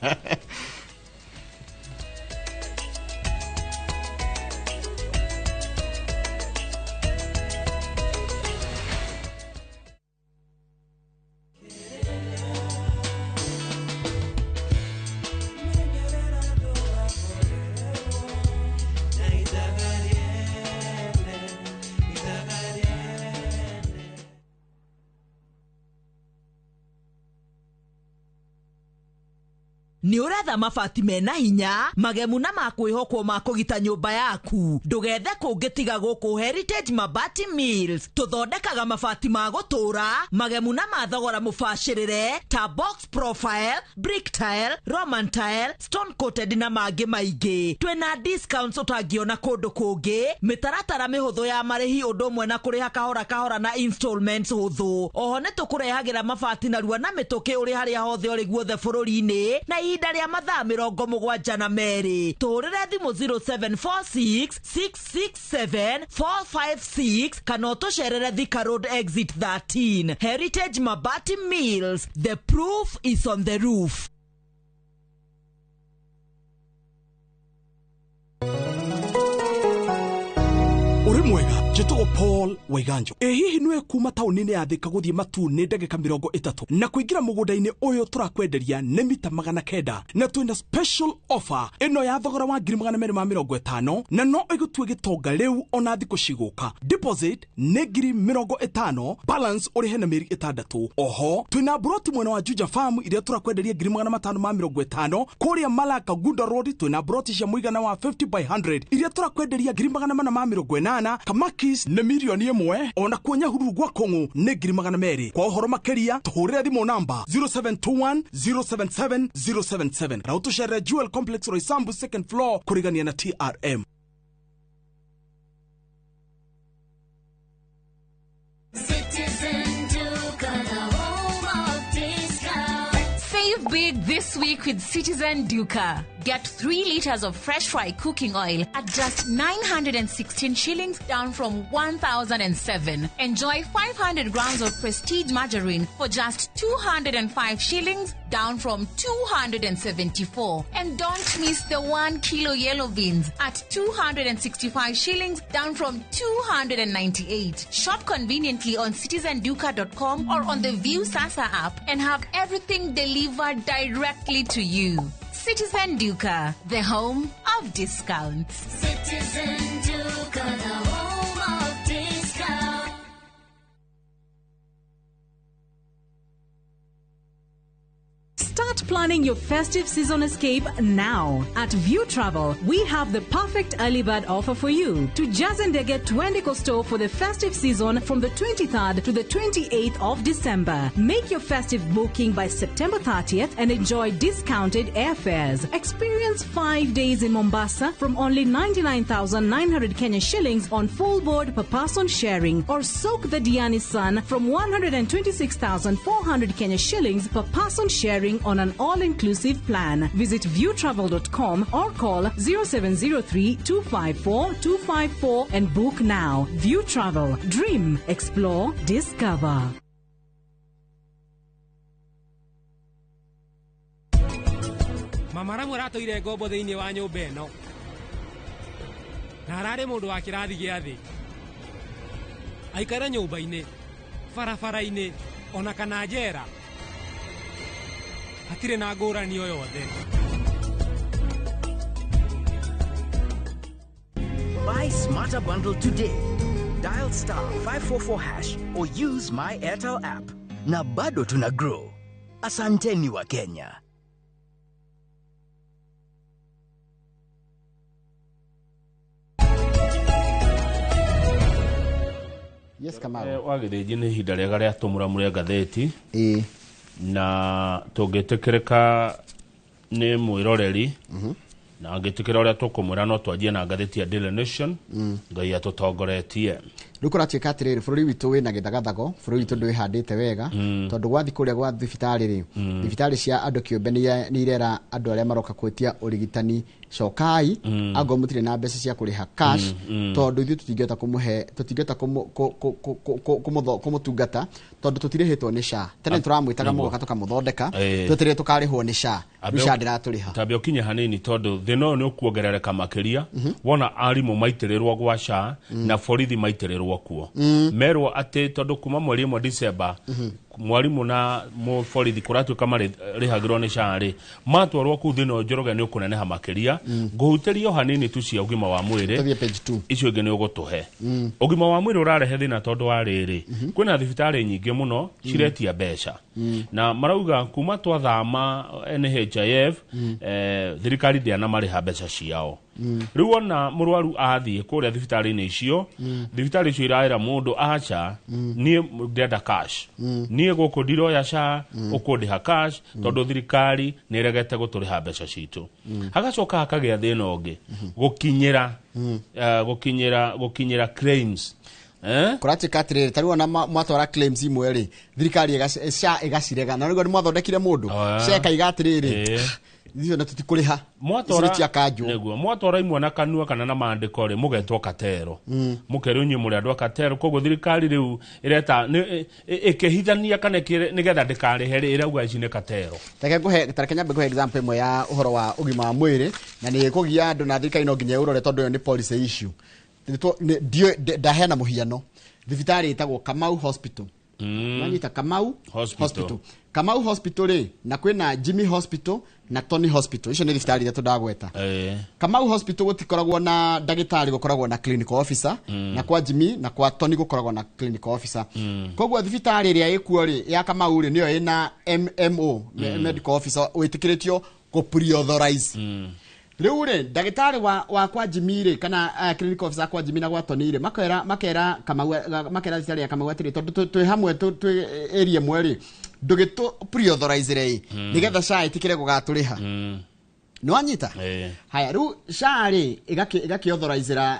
Ni uratha mabati mena hinya magemu na makwihokwo makugita nyumba yaku ndugethe kungitiga guku Heritage Mabati Mills tuthondekaga mabati ma gutura magemu na mathogora mubashirire ta box profile, brick tile, roman tile, stone coated na mangi maingi twina discounts utangiona kundu kungi mitaratara mihuthu ya marihi undu umwe na kuriha kahora na installments huthu oho nitukurehagira mabati na rua na mituki uri haria hothe uri guothe bururi-ini na ihinda ria mathaa 72 na meri turire thimu 0746 667 456 kana utucerere Thika Road exit 13 Heritage Mabati Mills, the proof is on the roof. Uri mwega jitugo Paul Waiganjo hihi nwe kuma taunini ya Thika guthie Matune ndagika 30 na kuingira mugunda-ini uyu turakwenderia ni mita 900 na twina special offer ino ya thogora wa 250 na no igutue gitonga riu ona thiku ciguka deposit ni 50 balance uri hena meri 6 oho twina broti mwena wa Juja Farm iria turakwenderia 550 kuria Malaka Gunda Road twina broti cia muigana wa 50 by 100 iria turakwenderia 550 Kamakis ne milioni 1 ona kuonya hururu gwa Kongo ne 200 kwa uhoro makeria tuhurira thimo namba 0721 077 077 rautu shere Jewel Complex Roysambu second floor kurigania na TRM. big this week with Citizen Duca. Get 3 liters of fresh fry cooking oil at just 916 shillings, down from 1,007. Enjoy 500 grams of Prestige margarine for just 205 shillings, down from 274. And don't miss the 1 kilo yellow beans at 265 shillings, down from 298. Shop conveniently on citizenduca.com or on the View Sasa app and have everything delivered directly to you. Citizen Duca, the home of discounts. Citizen Duca, the home of discounts. Start planning your festive season escape now. At View Travel, we have the perfect early bird offer for you. To Jazendege Twende Costo for the festive season from the 23rd to the 28th of December. Make your festive booking by September 30th and enjoy discounted airfares. Experience 5 days in Mombasa from only 99,900 Kenya shillings on full board per person sharing, or soak the Diani Sun from 126,400 Kenya shillings per person sharing on an all-inclusive plan. Visit viewtravel.com or call 0703-254-254 and book now. View Travel. Dream, explore, discover. Mamaramu ratoire ngombo thiini wa nyumba ino na arari mundu wa kirathi gia thi aikara nyumba-ini barabara-ini ona kana njera hatire na ngurani o yothe. Buy Smarter Bundle today. Dial *544# or use my Airtel app. Na bado tuna grow. Asanteni wa Kenya. Yes, Kamau. Wagithiji ni hinda riega ria tumuramure ngatheti. Na tũngĩtĩkĩrĩka nĩ mwĩroreri na angĩtĩkĩra ũrĩa tũkũmwĩra no twanjie na ngathĩti ya Daily Nation Ngai atũtongoretie. Rĩu kũratuĩka atĩrĩrĩ, bũrũri witũ wĩna gĩthagathago, bũrũri witũ ndwĩhandĩte wega tondũ gwathi kũrĩa gwa thibitarĩ thibitarĩ cia andũ kĩũmbe nĩ irera andũ arĩa maroka kwĩtia ũrigitani cokai angorwo mũtirĩ na mbeca cia kũrĩha cash tondũ ithuĩ tũtingĩhota kũmũtungata tondũ tũtirĩhĩtwo nĩ SHA. Tene tũramwĩtaga mũgoka tũkamũthondeka twetereire tũkarĩhwo nĩ SHA. Rĩu SHA ndĩratũrĩha. Tambia ũkinye hanini tondũ thĩna ũyũ nĩ ũkuongerereka makĩria wona arimũ maitĩrĩrwo gwa SHA na borithi maitĩrĩrwo kuo. Merwo atĩ tondũ kuma mweri 1 December mwarimu na mũborithi kũratuĩka marĩhagĩrwo nĩ SHA rĩ matwarwo kũu thĩna Njoroge nĩ ũkũneneha makĩria. Ngũhutĩrio hanini tu cia ũgima wa mwĩrĩ icio ingĩ nĩ ũgũtũhe. Ũgima wa mwĩrĩ ũrarehe thĩna tondũ wa rĩrĩ kwĩna thibitarĩ nyingĩ mũno ciretia mbeca na marauga kuma twathama NHIF thirikari ndĩanamarĩha mbeca ciao. Rĩu ona mũrwaru athiĩ kũrĩa thibitarĩ-inĩ icio thibitarĩ icio iraĩra mũndũ acha niĩ ndenda cash niĩ gũkũ ndiroya SHA ũkũndĩha cash tondũ thirikari nĩ ĩregete gũtũrĩha mbeca citũ. Hagacoka hakagĩa thĩna ũngĩ gũkinyĩra claims. Kũratuĩka atĩrĩrĩ tarĩu ona mwatwara claims imwe rĩ thirikari SHA ĩgacirega na nĩguo nĩmwathondekire mũndũ SHA ĩkaiga atĩrĩrĩ icio na tutikũrĩha nĩguo mwatwara imwe na kanua kana na maandĩko rĩ mũgetwo katero mũkerwo inyuĩ mũrĩ andũ a katero koguo thirikari rĩu ĩreta ĩkĩhithania kana nĩgetha ndĩkarĩhe rĩ ĩrauga ici nĩ katero. Tareke nyambe kũhe example ĩmwe ya ũhoro wa ũgima wa mwĩrĩ na nĩ kũgia andũ na thirikari no nginya ũrore tondũ ĩyo nĩ policy issue. Ndaheana mũhiano thibitarĩ ĩtagwo Kamau Hospital. Nanyita Kamau Hospital. Kamau Hospital rĩ na kwĩna Jimmy Hospital na Tony Hospital. Icio nĩ thibitarĩ iria tũndagweta. Kamau Hospital gũtikoragwo na ndagĩtarĩ, gũkoragwo na clinical officer na kwa Jimmy na kwa Tony gũkoragwo na clinical officer. Koguo thibitarĩ ĩrĩa ĩkuo rĩ ya Kamau rĩ nĩyo ĩna MMO medical officer wĩtĩkĩrĩtio kũ pre-authorize. Rĩu rĩ ndagĩtarĩ wa kwa Jimmy rĩ kana clinical officer kwa Jimmy na gwa Tony rĩ makera thibitarĩ ya Kamau atĩrĩ tondũ twĩ hamwe twĩ area ĩmwe rĩ ndũgĩtũ pre-authorize rĩ nĩgetha SHA ĩtikĩre gũgatũrĩha. Nĩ wanyita? Haya rĩu SHA rĩ ĩgakĩ-authorize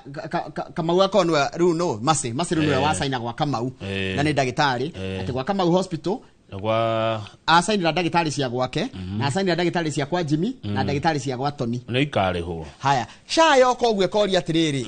Kamau akonwa rĩu no Mase rĩu nĩwe wa sign gwa Kamau na nĩ ndagĩtarĩ atĩ gwa Kamau Hospital Gwa asaini na ndagitari cia gwake na asaini na ndagitari cia kwa Jimmy na ndagitari cia gwa Tony nä ikarä ho haya sha yoko ũguo koria atiriri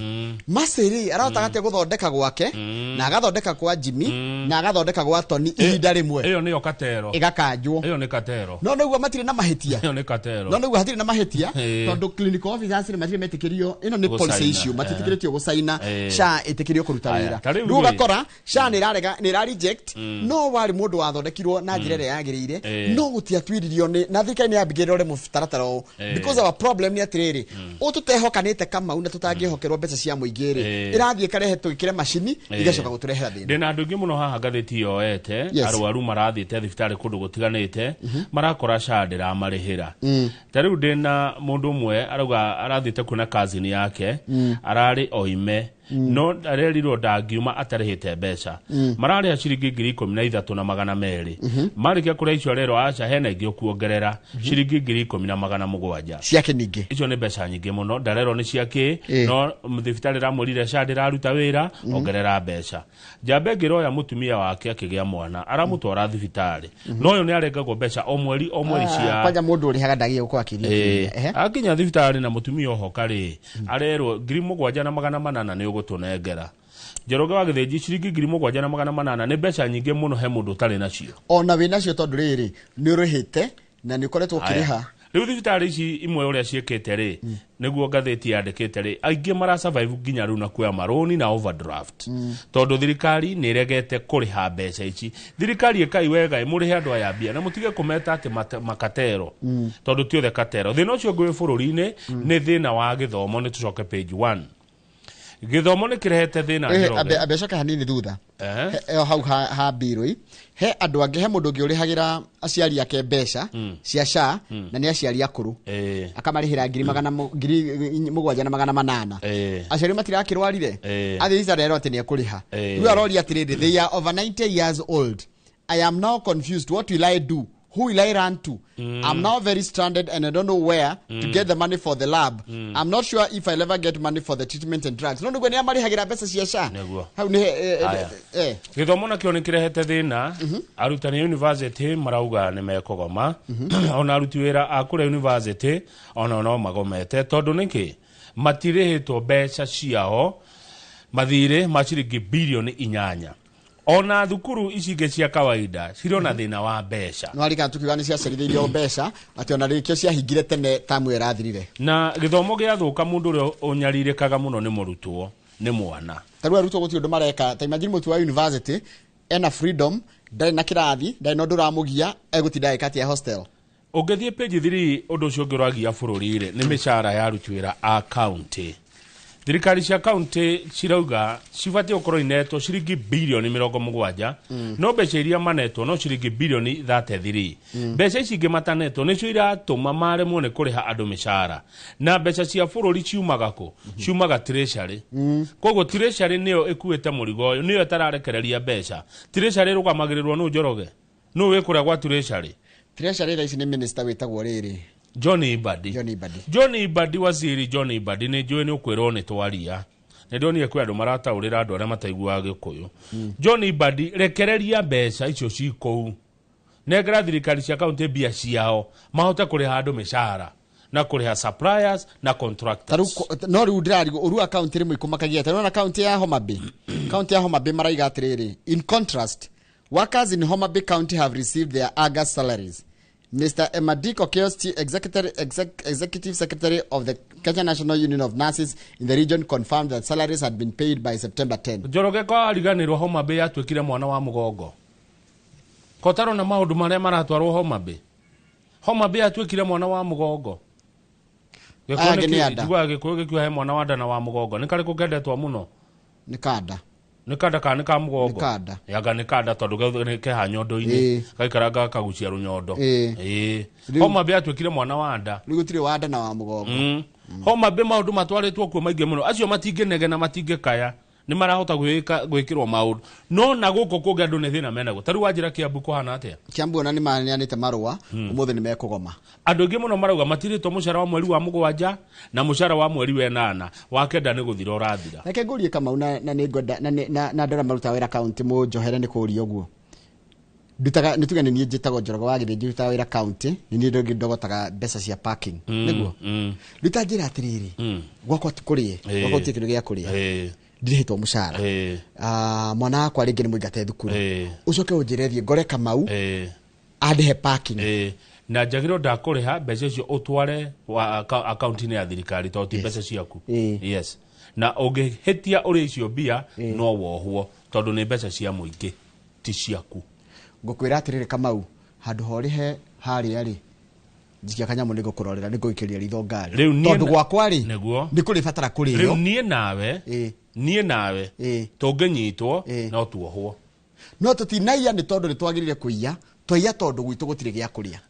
Masiri arahota gate guthondeka gwake na agathondeka kwa Jimmy na agathondeka gwa Tony ihinda rimwe iyo nä katero igakanjwo iyo nä katero no nĩguo matirĩ na mahitia iyo nä katero no nĩguo hatirĩ na mahitia tondũ clinical officers nĩ matirĩ metĩkĩrio ĩno nĩ policy issue matĩtĩkĩrĩtio gũcaina sha ĩtĩkĩrio kũruta wĩra rĩu gakora sha nĩ reject no wari mũndũ wathondekirwo na njĩra ĩrĩa yagĩrĩire no gũtiatwiririo na thirikari nĩ yambĩrĩirie ũrĩa mũtaratara ũũ because our problem nĩ atĩrĩrĩ ũtũtehokanĩte Kamau na tũtangĩhokerwo mbeca cia mũingĩ rĩ ĩrathiĩ karehe tũgĩkĩre macini igacoka gũtũrehera thĩna ndĩna andũ aingĩ mũno haha ngathĩti yoete arwaru marathiĩte thibitarĩ kũndũ gũtiganĩte marakora sha ndĩramarĩhĩra ta rĩu ndĩna mũndũ ũmwe arauga arathiĩte kuona cousin yake ararĩ oime no arerirwo ndangiuma atarĩhĩte mbeca mararĩha ciringi 13,200 marĩkia kũrĩa icio rero aca hena ingĩ ũkuongerera ciringi 10,700 ciake ningĩ icio nĩ mbeca nyingĩ mũno ndarero nĩ ciake no thibitarĩ ramũrire sha ndĩraruta wĩra ongerera mbeca njambe ngĩroya mũtumia wake akĩgĩa mwana aramũtwara thibitarĩ no ũyũ nĩ arengagwo mbeca o mweri cia kwanja mũndũ ũrĩhaga ndagiye gũkorwo akĩria akinya thibitarĩ na mũtumia ohoka rĩ arerwo 7,800 nĩ ũgũtũnengera Njoroge wa gĩthĩnji ciringi 7,800 nĩ mbeca nyingĩ mũno he mũndũ ũtarĩ nacio ona wĩ nacio tondũ rĩrĩ nĩ ũrĩhĩte na nĩ ũkoretwo ũkĩrĩha rĩu thibitarĩ ici imwe ũrĩa ciĩkĩte rĩ nĩguo ngathĩti yandĩkĩte rĩ aingĩ mara survive nginya rĩu na kuoya maroni na overdraft tondũ thirikari nĩ ĩregete kũrĩha mbeca ici thirikari ĩkai wega mũrĩhe andũ aya mbia na mũtige kũmeta atĩ makatero tondũ ti othe katero thĩna ũcio ngũĩ bũrũri-inĩ nĩ thĩna wa gĩthomo nĩ tũcoke page 1 gĩthomo nĩ kĩrehete thĩna Njoroge abecoka hanini thutha hau ha mbirũ he andũ angĩ he mũndũ ũngĩ ũrĩhagĩra aciari ake mbeca cia sha na nĩ aciari akũrũ akamarĩhĩra 7,800 aciari matirakĩrwarire athiĩca rero atĩ nĩ ekũrĩha rĩu aroria atĩrĩrĩ they are over 90 years old I am now confused what will I do who will I run to? I'm now very stranded and I don't know where to get the money for the lab. I'm not sure if I'll ever get money for the treatment and drugs. No ndugu ni amari hagira pesa cia sha. Hau ni githomo na kĩo nĩ kĩrehete thĩna arutani university marauga nĩ mekũgoma ona aruti wĩra a kũrĩa university ona no magomete tondũ nĩkĩ matirĩhĩtwo mbeca ciao mathirĩ ma ciringi bilioni 8 ona thukuru ici ingĩ cia kawaida cirona thĩna wa mbeca no arika tukiuga nĩ ciacerithĩirio mbeca ati ona rĩkĩo ciahingire tene tamu ĩrathirire na gĩthomo gĩathũka mũndũ ũrĩa ũnyarirĩkaga mũno nĩ mũrutwo nĩ mwana tarũ arutwo gũtirĩ ũndũ mareka ta imagine mũtu wa university ena freedom ndarĩ na kĩrathi ndarĩ na ũndũ ũramũgia egũtinda ekatia hostel ũngĩthiĩ page 3 ũndũ ũcio ũngĩ ũragia bũrũri-rĩ nĩ mĩcara ya aruti wĩra a county thirikari cia county cirauga cibatiĩ gũkorwo inetwo ciringi bilioni 70 no mbeca iria manetwo no ciringi bilioni 33 mbeca ici ingĩ matanetwo nĩcio iratũma maremwo nĩ kũrĩha andũ mĩcara na mbeca cia bũrũri ciumaga kũ ciumaga treasury koguo treasury nĩyo ĩkuĩte mũrigo ũyũ nĩyo ĩtararekereria mbeca treasury rũgamagĩrĩrwo nũ Njoroge nũ wĩkũrĩa gwa treasury ici nĩ minister wĩtagwo rĩrĩ John Ibadi waziri John Ibadi nĩ njũĩ nĩ ũkwĩrwo nĩ twaria nĩ ndonire kwĩ andũ marataũrĩra andũ arĩa mataiguaga Gĩkũyũ John Ibadi rekereria mbeca icio cikũu nengera thirikari cia kaunti mbia ciao mahote kũrĩha andũ mĩcara na kũrĩha suppliers na contractors no rĩu ndĩrarigo ũru account rĩmwe ikũmakagia tarona account ya Homa Bay maraiga atĩrĩrĩ in contrast workers in Homa Bay County have received their August salaries. Mr. Emadiko Kiosti, Executive Secretary of the Kenya National Union of Nurses in the region, confirmed that salaries had been paid by September 10. Njoroge kwa ariganirwo Homa Bay atwĩkire mwana wa mũgongo. Kotaro na maũndũ marĩa maratwarwo Homa Bay. Homa Bay atwĩkire mwana wa mũgongo. Gĩkũyũ gĩkiuga he mwana wa nda na wa mũgongo. Nĩ karĩ kũgendetwo mũno. Nĩ kanda. Nikada mugongo yaga nikada tondu keha nyondo-ini kaikaranga kagucia runyondo Homa Bay atwĩkire mwana wa nda rĩu gũtirĩ wa nda na wa mũgongo Homa Bay maũndũ matwarĩtwo kuo maingĩ mũno acio matingĩnege na matingĩkaya nĩ marahota gwĩkĩrwo maũndũ no na gũkũ kũngĩ andũ nĩ thĩna menaguo tarĩu wanjĩra Kiambu kũhana atĩa Kiambu ona nĩ maneanĩte marũa ũmũthĩ nĩ mekũgoma andũ aingĩ mũno marauga matirĩtwo mũcara wa mweri wa 7 na mũcara wa mweri wa 8 wa kenda nĩ gũthira ũrathira reke ngũrie Kamau na nĩ ngwenda na ndora maruta wĩra kaunti mũnjohere nĩ kũũria ũguo ndutaga nituga ni njitago Njoroge wa Githĩnji ndutaga wĩra county ni ndogi ndogotaga mbeca cia parking niguo nditangira atiriri gwakwa kurie gwakwa tikindu gya kuria ndirihitwo mushara mwana wakwa ringi ni muingate thukuru ucoke unjirethie ngore Kamau andihe parking na njagiro ndakuriha mbeca icio utware account-ini ya thirikari to ti mbeca ciaku yes na ungihitia uri icio bia no wohwo tondu ni mbeca cia muingi ti ciaku ngukwira atiriri Kamau handu horihe hari ari jikia kanyamu nigo kurorera nigo ikiria ritho ngari tondu gwakwa ri ni kuri fatara kuri riu nie nawe tunginyitwo no tuohwo no tutinaia ni tondu ni twagirire kuiya twaia tondu gwitu gutire gya kuria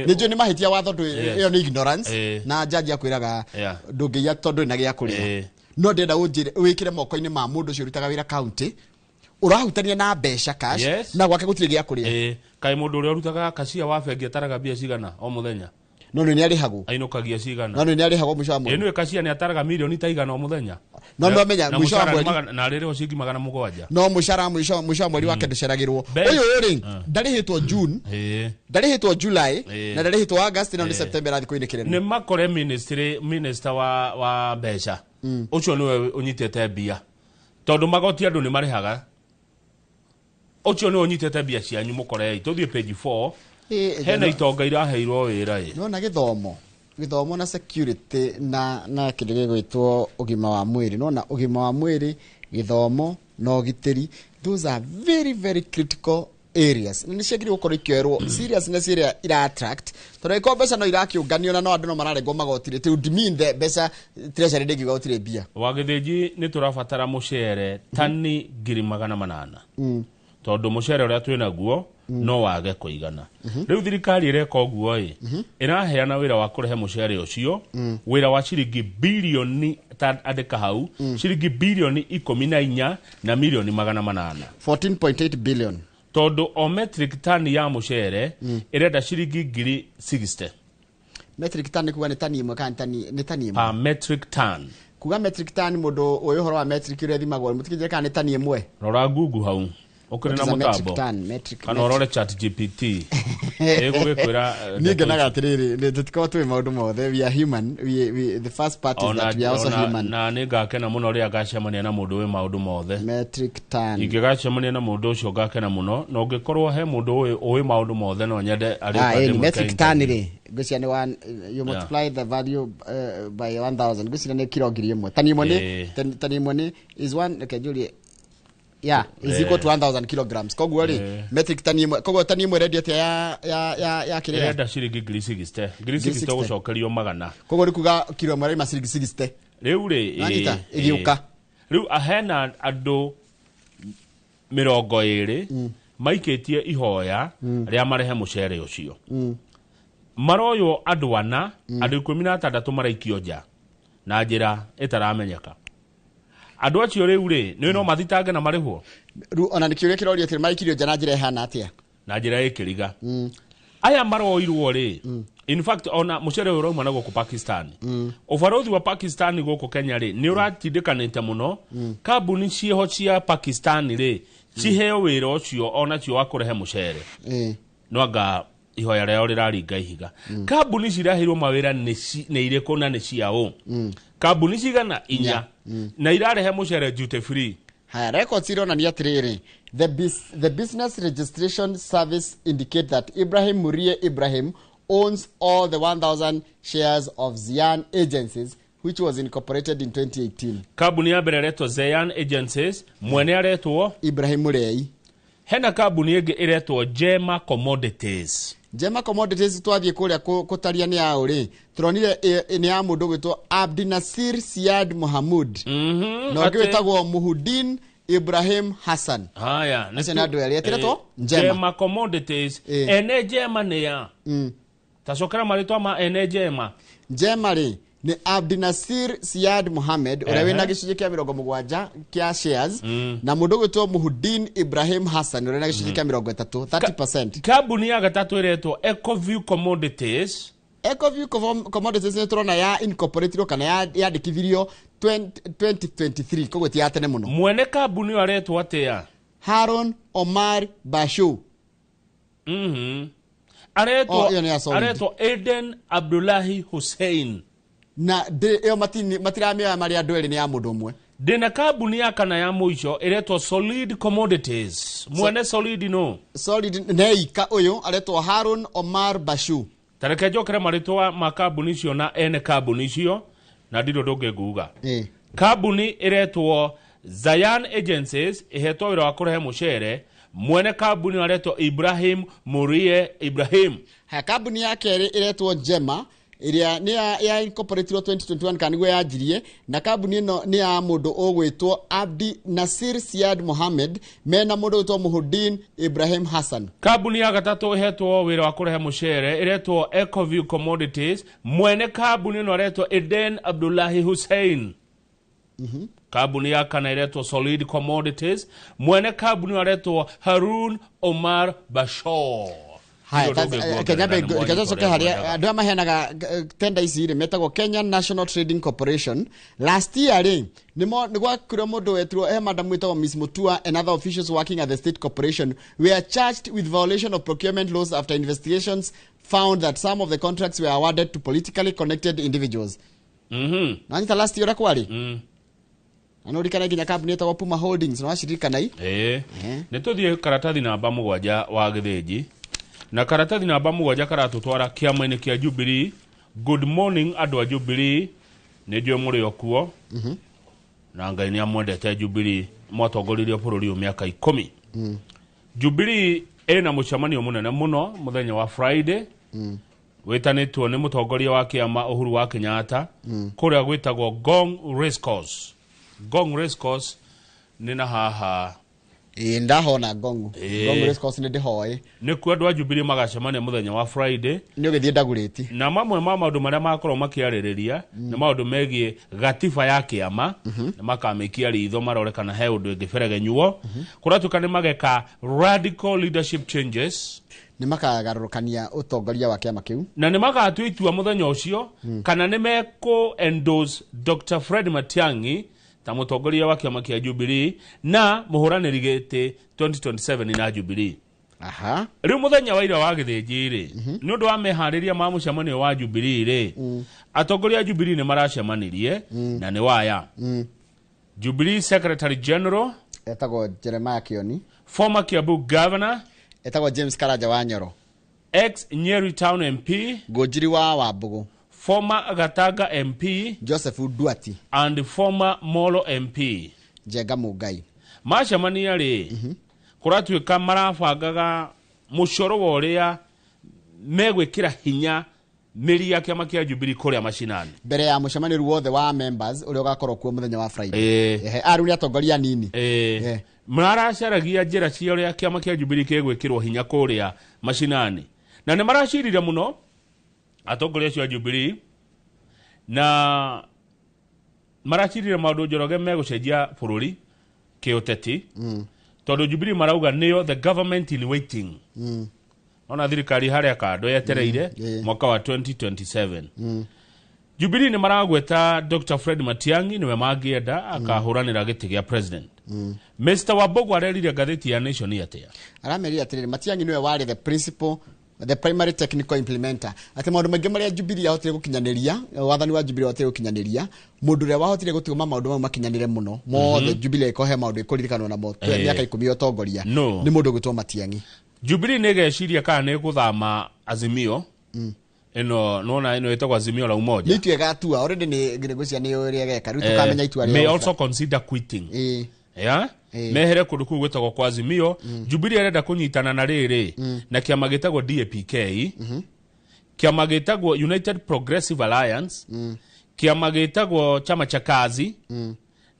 nijo ni mahitia watho ndu iyo ni ignorance na jaji akwiraga ndungiya tondu ina gya kuria no ndenda unjire wikire moko-ini ma mundu cio rutaga wira county urahutania na mbeca cash na gwake gutire gya kuria kai mundu uri rutaga kacia wa bengi ataraga bia cigana o muthenya no ni arihago ainukagia cigana no ni arihago mwisho wa mwezi enu kacia ni ataraga milioni ta igana o muthenya no menya mwisho wa mwezi na rero ciringi 700 no mushara mwisho wa mwezi wake nduceragirwo uyu uri ndarihitwo June ndarihitwo July na ndarihitwo August na ni September athi kuinekire ni makore minister wa mbeca ucio niwe unyitete bia tondu magoti andu ni marihaga ucio niwe unyitete bia cianyu mukore tuthie page 4 hena itonga iraheirwo wira no na githomo na security na kindu gwitwo ugima wa mwiri no na ugima wa mwiri githomo no gitiri those are very very critical areas ni ciagiri gukorwo ikioerwo seriousness area ira attract tondu iko mbeca no irakiunganio na no andu no mararengwo magotire to mean the mbeca treasury ndigi gotire bia wa Githĩnji ni turabatara mucere tani 800 tondu mucere uria twina guo no wage kuigana riu thirikari ireka uguo iraheana wira wa kurehe mucere ucio wira wa ciringi bilioni andika hau ciringi bilioni 14 na milioni 800 14.8 billion tondu o metric ton ya mucere irenda ciringi 60 metric ton kuga ni tani imwe kan tani ni tani imwe a metric ton kuga metric ton mundu uyu horo wa metric ire thimagwo mutikije kana ni tani imwe rora Google hau ukuri na mutambo kana orore chat GPT gugikwira ninge naga atiriri ni tutiko twi maundu mothe we are human we the first part is that we are also human na ningakena muno ria gacemania na mundu we maundu mothe metric ton ingigacemania na mundu ucio ngakena muno no ngikorwo he mundu we maundu mothe no nyende ari metric ton ri gucia ni one you multiply the value by 1000 gucia ni kilo ngiri imwe tani imwe ni is one okay Julie is equal to 1000 kilograms kogwo ri metric ton imwe kogwo tani imwe ready ya kile renda ciringi 60 gucokerio magana kogwo ri kuga kilo imwe ma ciringi 60 riu ri igiuka riu ahena andu 20 maikitie ihoya ria marehe mucere ucio maroyo andu ana andu 16 maraikio nja na njira itaramenyeka andu acio riu ri no mathitange na marihwo ru ona nikiuria kiroria ati maikirio nja na njira ihana atia na njira ikiriga aya maroirwo ri in fact ona mucere uyu roima na guku Pakistan ubarothi wa Pakistan guku Kenya ri ni uratindikanite muno kambuni cieho cia Pakistan ri ciheo wira ucio ona cio wa kurehe mucere no anga ihoya rĩao rĩraringa ihiga kambuni cirahirwo mawĩra nĩ irĩkũ na nĩ ciao kambuni cigana inya na irarehe mucere duty free haya records ironania atiriri the business registration service indicate that Ibrahim Murie Ibrahim owns all the 1000 shares of Zian Agencies which was incorporated in 2018 kambuni ya mbere retwo Zian Agencies mwene aretwo Ibrahim Murei hena kambuni ĩngĩ iretwo Jema Commodities twathie kuria kutaria ni ya uri turonire ni ya mundu gwitwo Abdinasir Siad Mohamud no gwitagwo Muhudin Ibrahim Hassan haya nase na ndwe atiretwo Jema Commodities ene Jema ne ya tacokera maritwa ma ene Jema ri ni Abdinasir Siad Mohamed uria wina gicunjĩ kia 70 kia shares na mundu gwitwo Muhudin Ibrahim Hassan uria wina gicunjĩ kia 30% kambuni ya gatatu iretwo Ecoview Commodities ni turona ya incorporated kana ya dikithirio 2023 kogwo ti atene muno mwene kambuni aretwo atia Harun Omar Bashu aretwo Eden Abdullahi Hussein na ĩyo matiramĩoya marĩ andũ erĩ nĩ ya mũndũ ũmwe. Ndĩna kambuni ya kana ya mũico ĩretwo Solid Commodities mwene Solid no Solid neika ũyũ aretwo Harun Omar Bashu. Tareke njokere marĩtwa ma kambuni icio na ene kambuni icio na ndiro ndũngĩnguga. Kambuni ĩretwo Zayan Agencies ĩhetwo wĩra wa kũrehe mũcere mwene kambuni aretwo Ibrahim Murie Ibrahim. Kambuni ya kerĩ ĩretwo Jema iria ni ya incorporated 2021 kaniguo yajirie na kambuni ino ni ya mundu ogwitwo Abdi Nasir Siad Mohamed mena mundu witwo Muhuddin Ibrahim Hassan. Kambuni ya gatatu ihetwo wira wa kurehe mucere iretwo Ecoview Commodities mwene kambuni ino aretwo Eden Abdullahi Hussein. Kambuni ya kana iretwo Solid Commodities mwene kambuni aretwo Harun Omar Bashir. Kenya soke haria ndio mahenaga tender ici ri metagwo Kenya National Trading Corporation. Last year ri nigwa kure mundu wetro madam wetagwo Miss Mutua and other officials working at the state corporation were charged with violation of procurement laws after investigations found that some of the contracts were awarded to politically connected individuals. Nani ta last year kwali anorikana ginya kambuni etagwo Puma Holdings no ashirikana i nituthie karatathi namba 7 wa githiji na karatathi namba 7 karatutwara kiama-ini kia Jubilee. Good morning andu a Jubilee nijwe muri okuo na ngai ni amwendete Jubilee mwatongoririe bururi u miaka 10. Jubilee ena mucemanio munene muno muthenya wa Friday witanitwo ni mutongoria wa kiama Uhuru wa Kenyatta kuria gwitagwo Gong Racecourse. Gong Racecourse ni na haha ndahona Gong Racecourse ni ndihoi ni ku andu a Jubilee magacemania muthenya wa Friday ni ugithie ndaguriti na mamwe ma maundu maria makorwo makiaririria na maundu megie gatiba ya kiama na makamikia ritho marore kana he undu ngiberegenyuo kuratuka ni mageka radical leadership changes ni makagarurukania utongoria wa kiama kiu na ni magatu itua muthenya ucio kana ni meko endorse Dr. Fred Matiang'i ta mutongoria wa kiama kia Jubilee na muhuraniri gite 2027 na Jubilee. Riu muthenya wa ira wa githiji ri ni undu wa mehariria ma mucemanio wa Jubilee ri atongoria Jubilee ni maracemanirie na ni waya Jubilee Secretary General etagwo Jeremiah Kioni, former Kiambu Governor etagwo James Karanja wa Nyoro, ex Nyeri Town MP Gojiri wa Wambugu, former Gataga MP Joseph Duati and former Molo MP Jega Mugai. Macemania ri kuratuika marabangaga mucoro wa uria megwikira hinya meri ya kiama kia Jubilee kuria mashinani mbere ya mucemanio wothe wa members uria ugakorwo kuo muthenya wa Friday. Aru ni atongoria nini maracaragia njira cia uria kiama kia Jubilee kegwikirwo hinya kuria mashinani na ni maracirire muno atongoria cia Jubilee na maracirire maundu njoroge megucenjia bururi kiuteti tondu Jubilee marauga niyo the government in waiting ona thirikari haria kando yetereire mwaka wa 2027. Jubilee ni maragweta Dr. Fred Matiang'i niwe mangienda akahuranira giti gia president. Mr. Wambugu arerire ngatheti ya Nation atia aramerire atiriri Matiang'i niwe wari the primary technical implementer ati maundu maingi maria Jubilee yahotire gukinyaniria wathani wa Jubilee yahotire gukinyaniria mundu ria wahotire gutuma maundu ma makinyanire muno mothe Jubilee ikohe maundu ikuririkanwo na mo miaka 10 yotongoria ni mundu gwitwo Matiang'i. Jubilee negeciria kana guthama Azimio eno nona eno etagwa Azimio la Umoja nitu egatua already ni ngigucia ni uri egeka ritu kamenya itua ria may also consider quitting mehere kundu ku gwetagwo kwa Azimio. Jubilee arenda kunyitana na riri na kiama gitagwo DAPK kiama gitagwo United Progressive Alliance kiama gitagwo chama cha kazi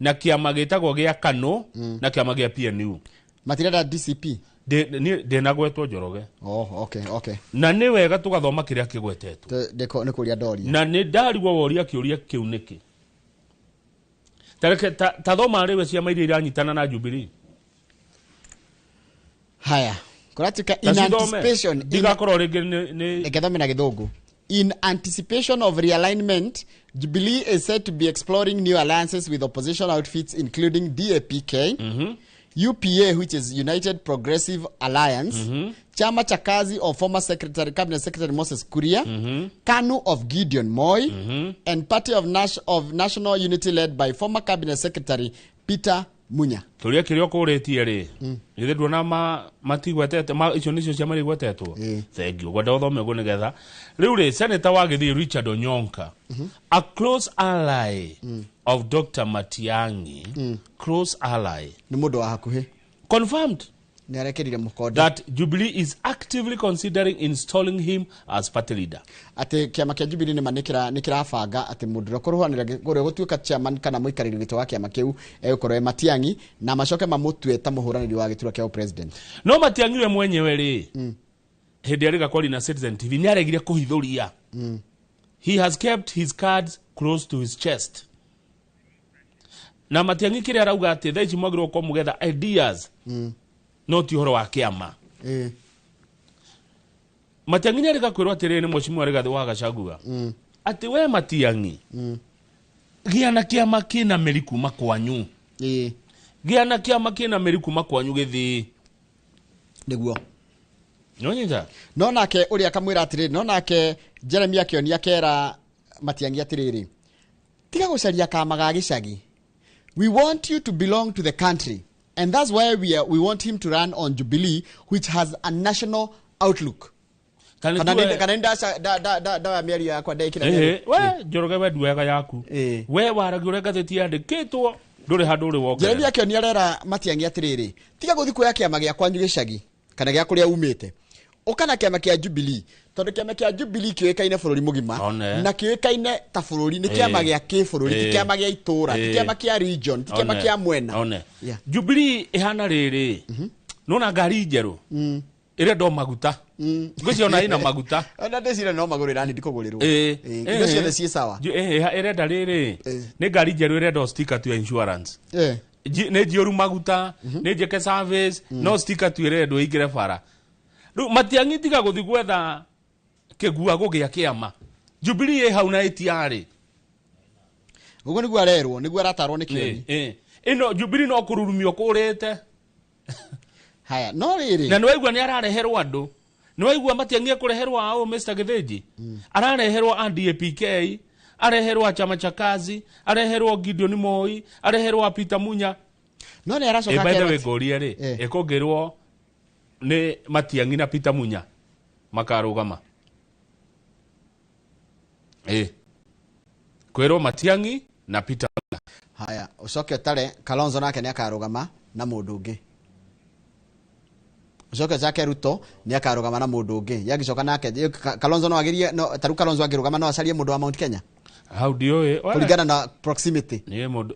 na kiama gitagwo gia KANU na kiama gia PNU matirada DCP de nagwetwo njoroge. Okay. Na ni wega tugathoma kiria kigwetetwo ni kuria doria na ni ndarigwo woria kiuria kiu niki tareke tathoma riwe cia mairi iranyitana na Jubilee haya kuratika in anticipation digakorwo ringi ni gethome na githungu. In anticipation of realignment, Jubilee is said to be exploring new alliances with opposition outfits including DAPK, UPA, which is United Progressive Alliance, Chama cha Kazi of former Cabinet Secretary Moses Kuria, KANU of Gideon Moi, and Party of National Unity led by former Cabinet Secretary Peter Munya. Tulia kilio kuretie ri. Ithe ndona matigwetete icio nicio cia mari gwetetwo. Thank you. Gwenda uthome go nigetha. Riu ri Senator wa Githii Richard Onyonka, a close ally of Dr. Matiang'i, close ally. Ni mundu wa hakuhi. Confirmed that Jubilee is actively considering installing him as party leader. Ate kiama kia Jubilee nikira banga ate mundu kuruhanira gutuika chairman kana muikariri gito wa kiama kiu egukorwo Matiang'i na macoke mamutue ta muhuraniri wa gitura kia president. No Matiang'i we mwenyewe ri hindi ariga kwari na Citizen TV ni aregire kuhithuria. He has kept his cards close to his chest. Na Matiang'i kire arauga ati thaici mwagirwo kwa mugetha ideas no ti horo wa kiama. Matiang'i arega kwirwo atiri ni mheshimiwa Rigathi wa Gachagua ati we Matiang'i gia na kiama kina meriku makwanyu gia na kiama kina meriku makwanyu Githii niguo nyonyita no nake uria kamwira atiri no nake Jeremy akionia kera Matiang'i atiriri tiga gucaria kama ga gicagi. We want you to belong to the country. And that's why we want him to run on Jubilee, which has a national outlook. Kanenda da miari ya kwa deki na miari. We joroge we duega yaku. We waragure gatheti yandikitwo nduri handu uri woke. Jeremy akionia rera Matiang'i atiriri tiga guthi kuya kiama gia kwanyu gicagi kana gia kuria umite ukana kiama kia Jubilee tondu kiama kia Jubilee kiwekaine bururi mugima na kiwekaine ta bururi ni kiama gia kibururi ti kiama gia itura ti kiama kia region ti kiama kia mwena. Jubilee ihana riri nona ngari njeru ire ndo maguta ngociona ina maguta ona ndecira no magurira ni ndikugurirwo indo ciothe ci sawa ire nda riri ni ngari njeru ire ndo sticker to insurance ne jioru maguta ne jeke service no sticker to ire ndo igire bara. Ru Matiang'i tiga guthi gwetha kigua gugia kiama Jubilee hauna itiari ugo niguo arerwo niguo aratarwo ni kioni ino Jubilee no kururumio kurete haya no riri na nwaigua ni arareherwo andu nwaigua Matiang'i kureherwo ao Mr. Githiji arareherwo ADPK areherwo Chama cha Kazi areherwo Gideon Moi areherwo Peter Munya no ne aracoka by the way goria ri ekogirwo ni Matiang'i na Peter Munya makarugama kwero Matiang'i na Peter Munya. Haya ucoke tare Kalonzo nake ni akarugama na mundu ungi ucoke zake Ruto ni akarugama na mundu ungi yagicoka nake Kalonzo no agirie no taru Kalonzo agirugama no acarie mundu wa Mount Kenya. How do you kulingana na proximity ni mundu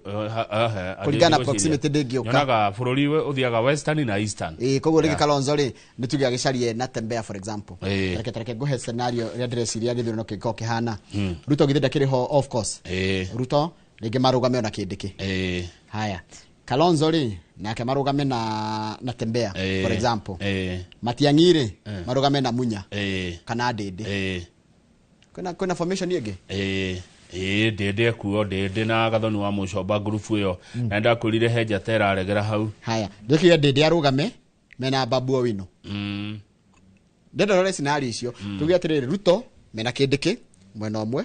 kulingana na proximity ndingioka nyonaga bururi we uthiaga western na eastern koguo rigi Kalonzo ri ni tugia gicarie na Tembea for example reke nguhe scenario ria ndreciria githurano kiko kihana Ruto githida kiriho of course Ruto rigi marugame na kindiki haya Kalonzo ri nake marugame na Tembea for example Matiang'i ri marugame na Munya kana Ndindi kuna formation yege Ndindi kuo Ndindi na Gathoni wa Mucomba group iyo na ndakurire Heja Tera aregera hau. Haya ndikiye Ndindi arugame mena Babu Owino ndendo rore scenario icio tuge atiriri Ruto mena kindiki mwena omwe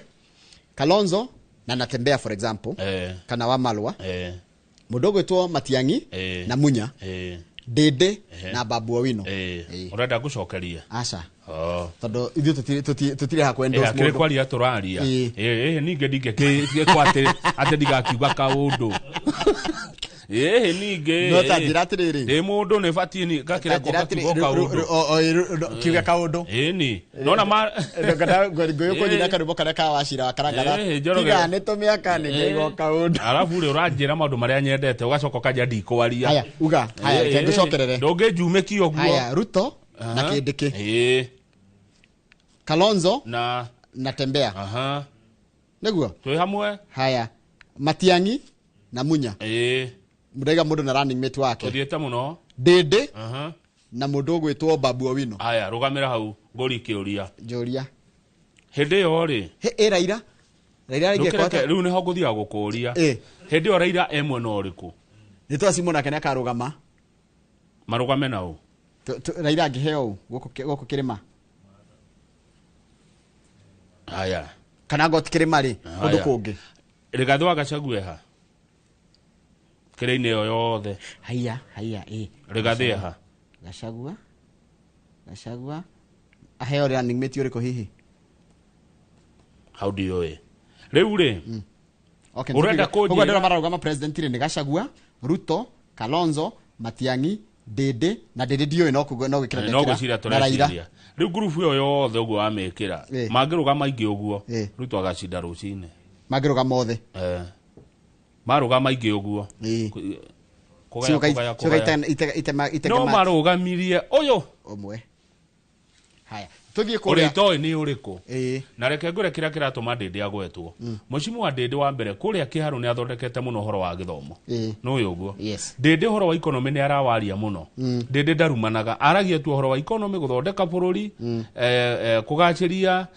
Kalonzo na Natembea for example kana wa Malwa mudogo to Matiang'i na Munya Ndindi na Babu Owino urenda gucokeria aca tondu ithu tutire ha kwenda ucio mundu kwari aturaria ninge ndinge kwate ate ndigakiuga kaundu ninge no ta njiratiriri ndi mundu ne fati ni gakira kiuga kaundu ni nona ma ngada ngoyo ko nyina karubo kana ka washira wakarangara tiga ne to miaka ne ngego kaundu arabu ri uranjira maundu maria nyendete ugacoka kanja ndikwaria haya uga haya kendo cokerere ndoge jume ki oguo haya Ruto na kindiki Kalonzo na Tembea niguo twi hamwe haya Matiang'i na Munya mudaiga mundu na running mate wake uthiete muno Ndindi na mundu gwitwo Babu Owino haya rugamira hau ngori kiuria njuria hindi yo ri Raila ingekota riu ni ho nguthia gukuria hindi yo Raila emwe no riku ni twa Simona kana karugama marugame nao Raila angiheo goko kirima haya kana got kirima ri undu kungi Rigathi wa Gachagua ha kire-ini yo yothe haya Rigathi ha Gachagua aheo running mate uriko hihi how do you riu ri okay urenda ko ndira mararugama president ri ni Gachagua Ruto Kalonzo Matiang'i Dede na Dede dio no gwikira no gwicira tureciria riu group yo yothe uguo amekira mangirugama ingi uguo Ruto agacinda rucine magirugama othe marugama ingi uguo no marugamirie uyu umwe haya tuthie kuria toi ni uriku na reke ngure kira kiratuma Dede agwetwo mucimu wa Dede wa mbere kuria kiharu ni athondekete muno horo wa githomo no uyu uguo Dede horo wa economy ni arawaria muno Dede darumanaga aragia tu horo wa economy guthondeka bururi kugaciria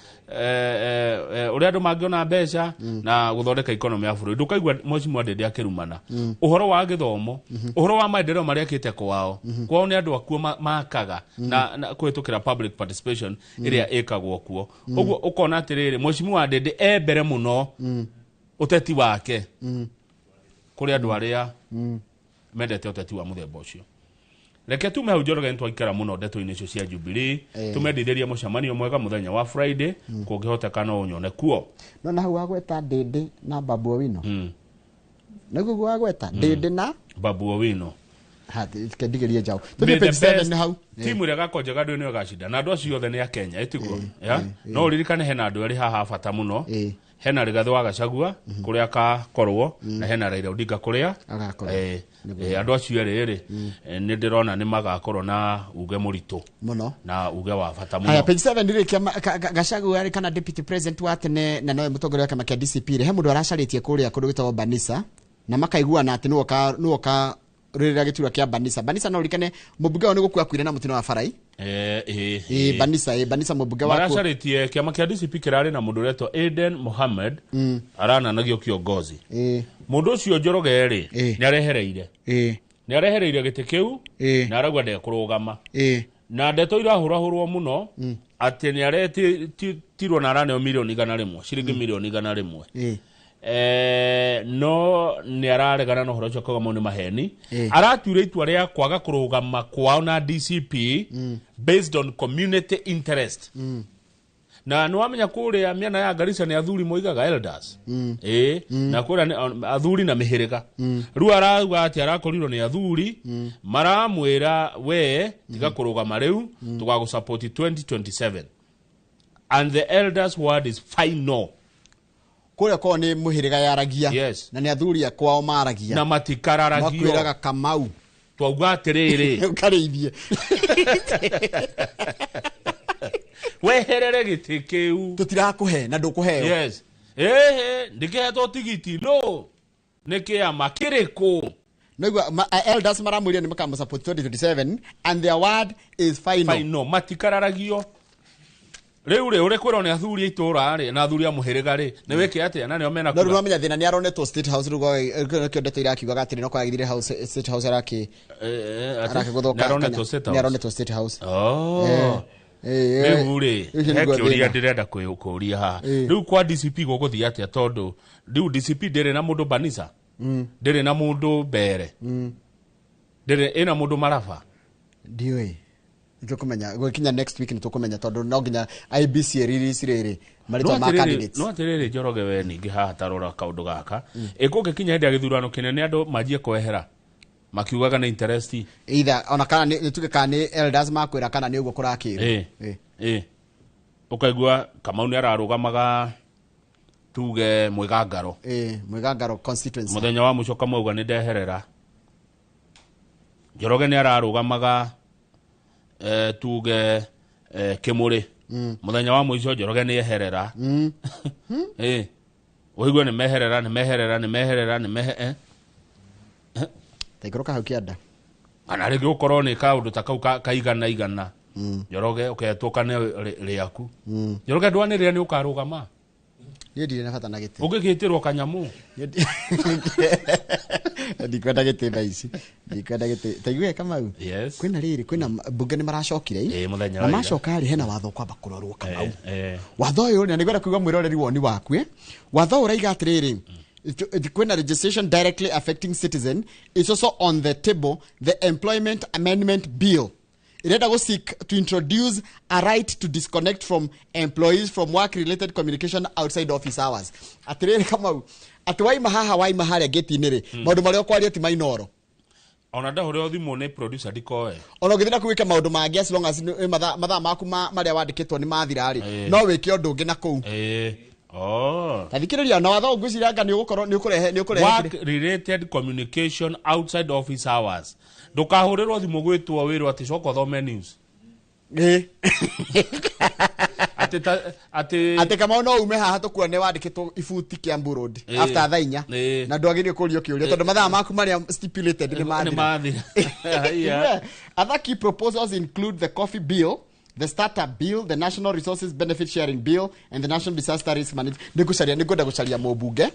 uria andu mangiona mbeca na guthondeka economy ya bururi ndukaigwa mucimu wa Dede akirumana uhoro wa githomo uhoro wa maendeleo maria akite kwao ni andu akuo makaga na kwitukira public participation iria ekagwo kuo uguo ukona atiriri mucimu wa Dede ebere muno uteti wake kuri andu aria mendete uteti wa muthemba ucio reke tume hau Njoroge ntwaikara muno ndeto-ini icio cia Jubilee tumendithirie mucemanio mwega muthenya wa Friday kungihoteka unyone kuo no na hau agweta Dede na Babu Owino naguo agweta Dede na Babu Owino kendigerie njao tuthie page 7 ni hau timu ria gakonje gadu ni gacinda na andu acio othe ni a Kenya itiguo no ririkane hena andu eri haha bata muno hena Rigathi wa Gachagua kuria akakorwo na hena Raila Odinga kuria andu acio eri ni ndirona ni magakorwo na uge muritu muno na uge wa bata muno haya page 7 ndirikia Gachagua ari kana deputy president wa tene na noe mutongoria wa kama kia DCP he mundu aracaritie kuria kundu gitagwo Banisa na makaiguana ati nuoka rĩrĩa gĩtura kĩa Banisa no rikane mũbunge wao nĩ gũkua kwire na mũtino wa Farai Banisa mũbunge wako maracaritie kĩama kĩa DCP kĩrarĩ na mũndũ ũretwo Aden Mohamed arananagio kĩongozi mũndũ ũcio Njoroge rĩ nĩ arehereire gĩtĩ kĩu na aragwa ndekũrũgama na ndeto irahũrahũrwo muno atĩ nĩ aretirwo na araneo milioni 100 ciringi milioni 100 no ni araregana no horo cyo koga mone maheni aratuire itua ria kwaga kurugama kwao na DCP based on community interest na no amenya kuria miana ya Garissa ni athuri moigaga elders na kuria athuri na mihiriga ru arauga ati arakorirwo ni athuri maramwira we tiga kurugama riu tugagu support 2027 and the elders word is final kuria ko ni muhiriga yaragia na ni athuri akwao maragia na matikararagio makwiraga Kamau twauga atiriri ukareithie weherere giti kiu tutirakuhe na ndukuheo ndikihetwo tigiti no nikia makiriku nigwa elders maramwiria ni makam support 2027 and their word is final matikararagio riu uri kwira ni athuri itura ri na athuri amuhiriga ri ni wiki ati na ni omena no rumenya thina ni aronetwo State House rugo kiondeto irakiuga gatiri no kwagithire house State House araki guthoka ni aronetwo State House riu ri hekiuria ndirenda kuuria ha riu kwa DCP guguthia atia tondu riu DCP ndire na mundu Banisa ndire na mundu Bere ndire ina mundu Marafa ndiwe tukumenya gwikinya next week nitukumenya tondu no nginya IBC riri marito ma candidates no atiriri Njoroge we ningi haha tarora kaundu gaka ikugikinya hindi agithurano kinene andu majie kwehera makiugaga na interest either ona kana ni tuge kana ni elders makwira kana ni uguo kurakira ukaigua Kamau ni ararugamaga tuge Mwigangaro constituency muthenya wa muco Kamauga ni ndeherera Njoroge ni ararugamaga tuge Kimuri muthenya wa muico Njoroge ni eherera uigua ni meherera taikoroka hau kianda ana rigi ukorwo ni kaundu ta kau kaigana Njoroge uketukane riaku Njoroge ndwanirira ni ukarugama ni ndire na bata na giti ugigitirwo kanyamu Ndikwenda gititha ici. Ndikwenda gititha. Taigwe kama u. Yes. Kwina riri, kwina bunge ni maracokire. Muthenya na macoka ri hena watho kwamba kurorwo kama u. Watho uyu ni ndigwenda kuiga mwiroreri woni waku. Watho uraiga atiriri. Kwina legislation directly affecting citizen is also on the table, the Employment Amendment Bill. Irenda go seek to introduce a right to disconnect from employees from work-related communication outside office hours. Atiriri kama ati waima haha waima haria geti-ini ri maundu maria ukwaria ti mainoro. Ona ndahorio thimu ni producer dikoe. Ona ngithina kuwika maundu mangi as long as mathaa maku maria wandikitwo ni mathira ri no wike undu ungi na kuu. Tathikiriria na watho ngwiciranga ni ugukorwo ni ukurehe work related communication outside office hours. Ndukahurirwo thimu gwitwo wirwo ati coko thome news. Ate kama no ume haha tukuone wandikitwo ibuti Kiambu Road after thaa 4 na ndwagirie kurio kiuria tondu mathaa maku maria stipulated ni mathira. Other key proposals include the coffee bill, the startup bill, the national resources benefit sharing bill, and the national disaster risk management. Nigwenda gucaria mubunge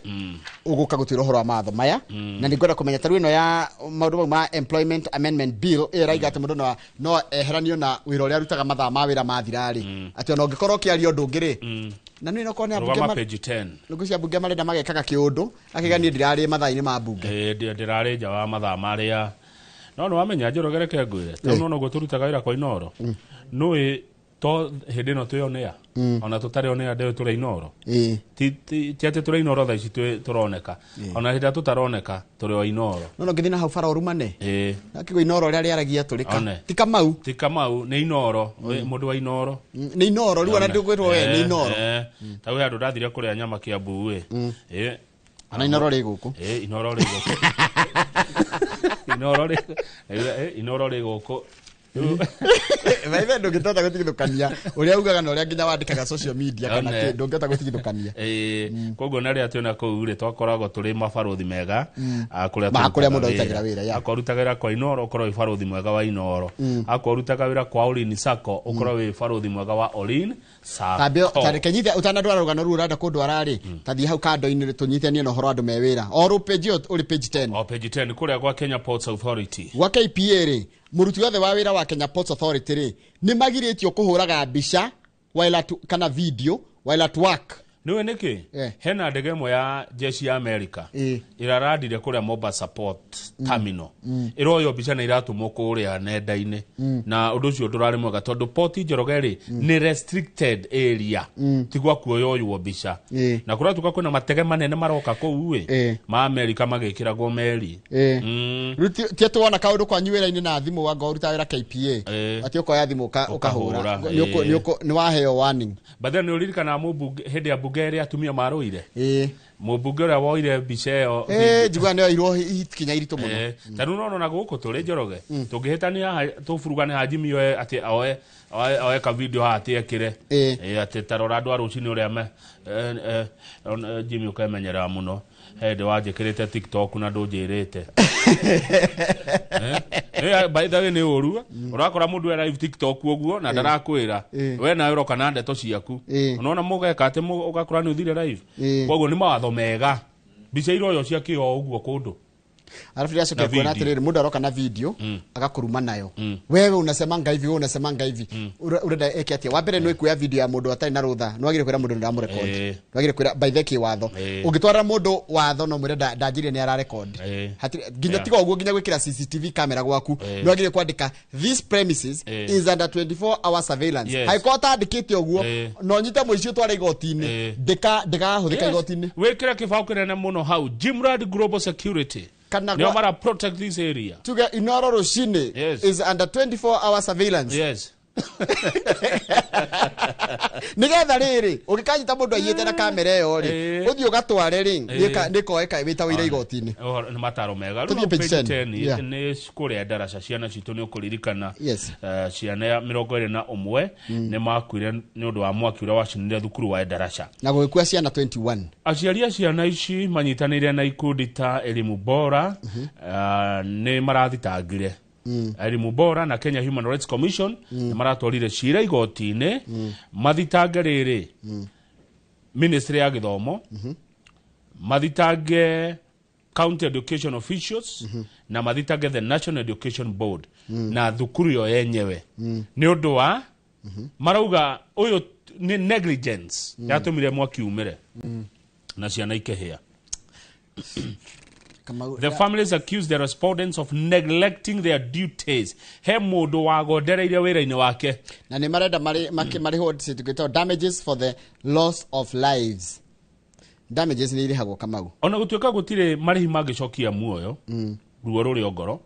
uguka gutwira horo wa matho maya na nigwenda kumenya taru ino ya maundu ma employment amendment bill iraiga ati mundu no eheranio na wira uria arutaga mathaa ma wira mathirari ati ona ungikorwo kiario ndungiri na nino kone abunge ma page 10 nugucia bunge marenda magekaga kiundu akigania ndirari mathaa-ini ma bunge ndirari nja wa mathaa maria no wamenya njorogere kengwire tondu no guturutaga wira kwa inoro no to hede no tuyonea ona tutari onea ndewe turi inoro ti ati turi inoro tha ici turoneka ona hede tutaroneka turi o inoro no ngithina hau fara urumane akigo inoro ria riaragia turika ti kamau ni inoro mundu wa inoro ni inoro riu ona ndugwirwo we ni inoro tawe andu ndathire kuria nyama Kiambu we ana inoro ri guku inoro ri guku inoro ri guku Vaive ndungitota gutigithukania uria ugaga na uria nginya wandikaga social media kana ti ndungitota gutigithukania koguo na ria twina kuu ri twakoragwo turi mabaruthi mega kuria mundu arutagira wira ya akorutagira kwa inoro ukorwo wi baruthi mwega wa inoro akorutaga wira kwa Olin Sacco ukorwo wi baruthi mwega wa Olin Sacco tabio tarekenyithia utanadwara rugano ru uranda kundwara ri tathi hau kando-ini tunyithanie no horo andu me wira o page uri page 10 page 10 kuria kwa Kenya Ports Authority wa KPA ri muruti wothe wa wira wa Kenya Ports Authority ri ni magiritio kuhuraga mbica kana video while at work. Niwe niki hena ndege imwe ya jeshi ya America iraradire kuria Mombasa Port Terminal iroyo mbica na iratumwo kuria nenda-ini na undu ucio ndurari mwega tondu port Njorogeri ni restricted area tigwa kuoyoywo mbica na kuria tukakwina matege manene maroka kuu ma America magikiragwo meri ti tuona kaundu kwa nywira-ini na thimu wa ngoruta wira KPA ati ukoya thimu ukahura ni waheo warning but then uririkana mubunge hende ya bunge atumia maruire mubunge ria woire mbica iyo njigua ni irwo kinya iritu muno tanu no na guku turi Njoroge tungihitania tufurugane hajimi yo ati oe ka video hati ekire ati tarora andu arucini uria me Jimmy ukamenyera muno hende wanjikirite TikTok na ndunjirite by the way ni uru urakora mundu era live TikTok uguo na ndarakwira we nawe uroka na ndeto ciaku unaona mugeka ati ugakora ni uthire live koguo ni mawatho mega mbica iroyo cia kio uguo kundu alafu ndio soke kuona atiriri mundu aroka na video agakuruma nayo wewe unasemanga hivi wewe unasemanga hivi urenda eke atia wa mbere no ikuya video ya mundu atari na rutha no agire kwira mundu ndamu record no agire kwira by the key watho ugitwara mundu watho no murenda ndanjire ni ara record ginya tigo uguo ginya gwikira CCTV camera gwaku no agire kwandika this premises is under 24 hour surveillance high court andikite uguo no nyita muicio twara igoti-ini ndika huthika igoti-ini wikira kibao kinene muno hau Jimrad Global Security no mara protect this area tuga inoro rushini is under 24 hour surveillance nigetha riri ukikanyita mundu ayite na kamera iyo ri uthi ugatware ri nikoeka wita wira igoti-ini ni mataro mega ru page 10 ni kuria darasa ciana citu ni ukuririkana ciana ya 21 ni makwire ni undu wa mwaki uria wacinire thukuru wa darasa na gwikua ciana 21 aciaria ciana ici manyitanire na ikundi ta elimu bora ni marathitangire elimu bora na Kenya Human Rights Commission maratwarire cira igoti-ini mathitange riri ministry ya githomo mathitange county education officials na mathitage the National Education Board na thukuru yo yenyewe ni undu wa marauga uyu ni negligence yatumire mwaki umire na ciana ikehia. The families accuse the respondents of neglecting their duties. He mundu wagondereire wira-ini wake na ni marenda marihwo damages for the loss of lives. Damages ni irihagwo Kamau. Ona gutuika gutire marihi mangicokia muoyo ruo ruri ogoro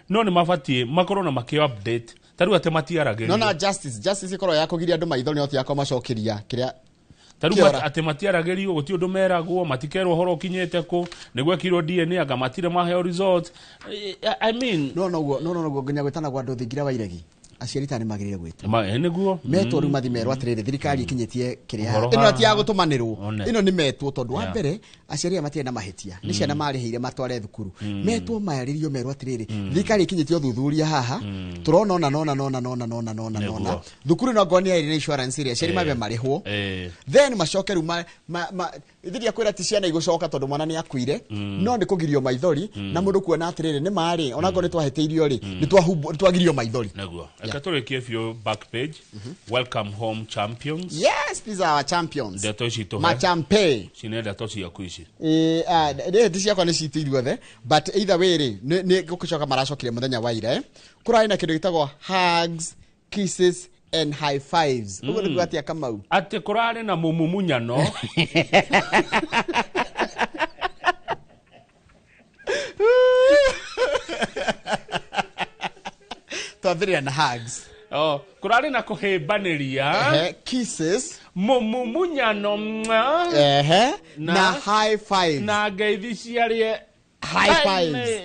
no ni mabatie makorwo na maki update taru ate matiaragerio no justice ikorwo ya kugiria andu maitho ni oti yakoma cokiria kiria taru ate matiaragerio guti undu meragwo matikerwo horo kinyete ku nigwekirwo DNA anga matire maheo result. I mean no nginya gwetana gwa ndu thingira wairegi aciarita ni magirire gwitwo niguo metwo ru mathimerwo atiriri thirikari ikinyetie kiria ino ati ya gutumanirwo ino ni metwo tondu wa mbere aciari matie na mahitia ni ciana marihire matware thukuru metwo mayaririo merwo atiriri thirikari ikinyetie thuthuria haha turona nona thukuru no ngoni ya insurance ria aciari mabe marihwo then macokeru ithiria kwira ti ciana igucoka tondu mwana ni akuire no ni kugirio maithori na mundu kuona atiriri ni mari ona ngoni twahiteirio ri ni twagirio maithori niguo akaturikie fio back page. Welcome home champions. Yes, these are our champions. Ndeto cito machampe cine ndeto cia kuici ndeci yakwa ni citu iruothe but either way ri ni gukucoka maracokire muthenya wa ira kurai na kindu gitagwo hugs, kisses and high fives. Ugo ni gwatia Kamau ate kurari na mumumunyano and hugs. Kurari na kuhebaniria kisses mumunyano na high fives na ngeithi ciarie high fives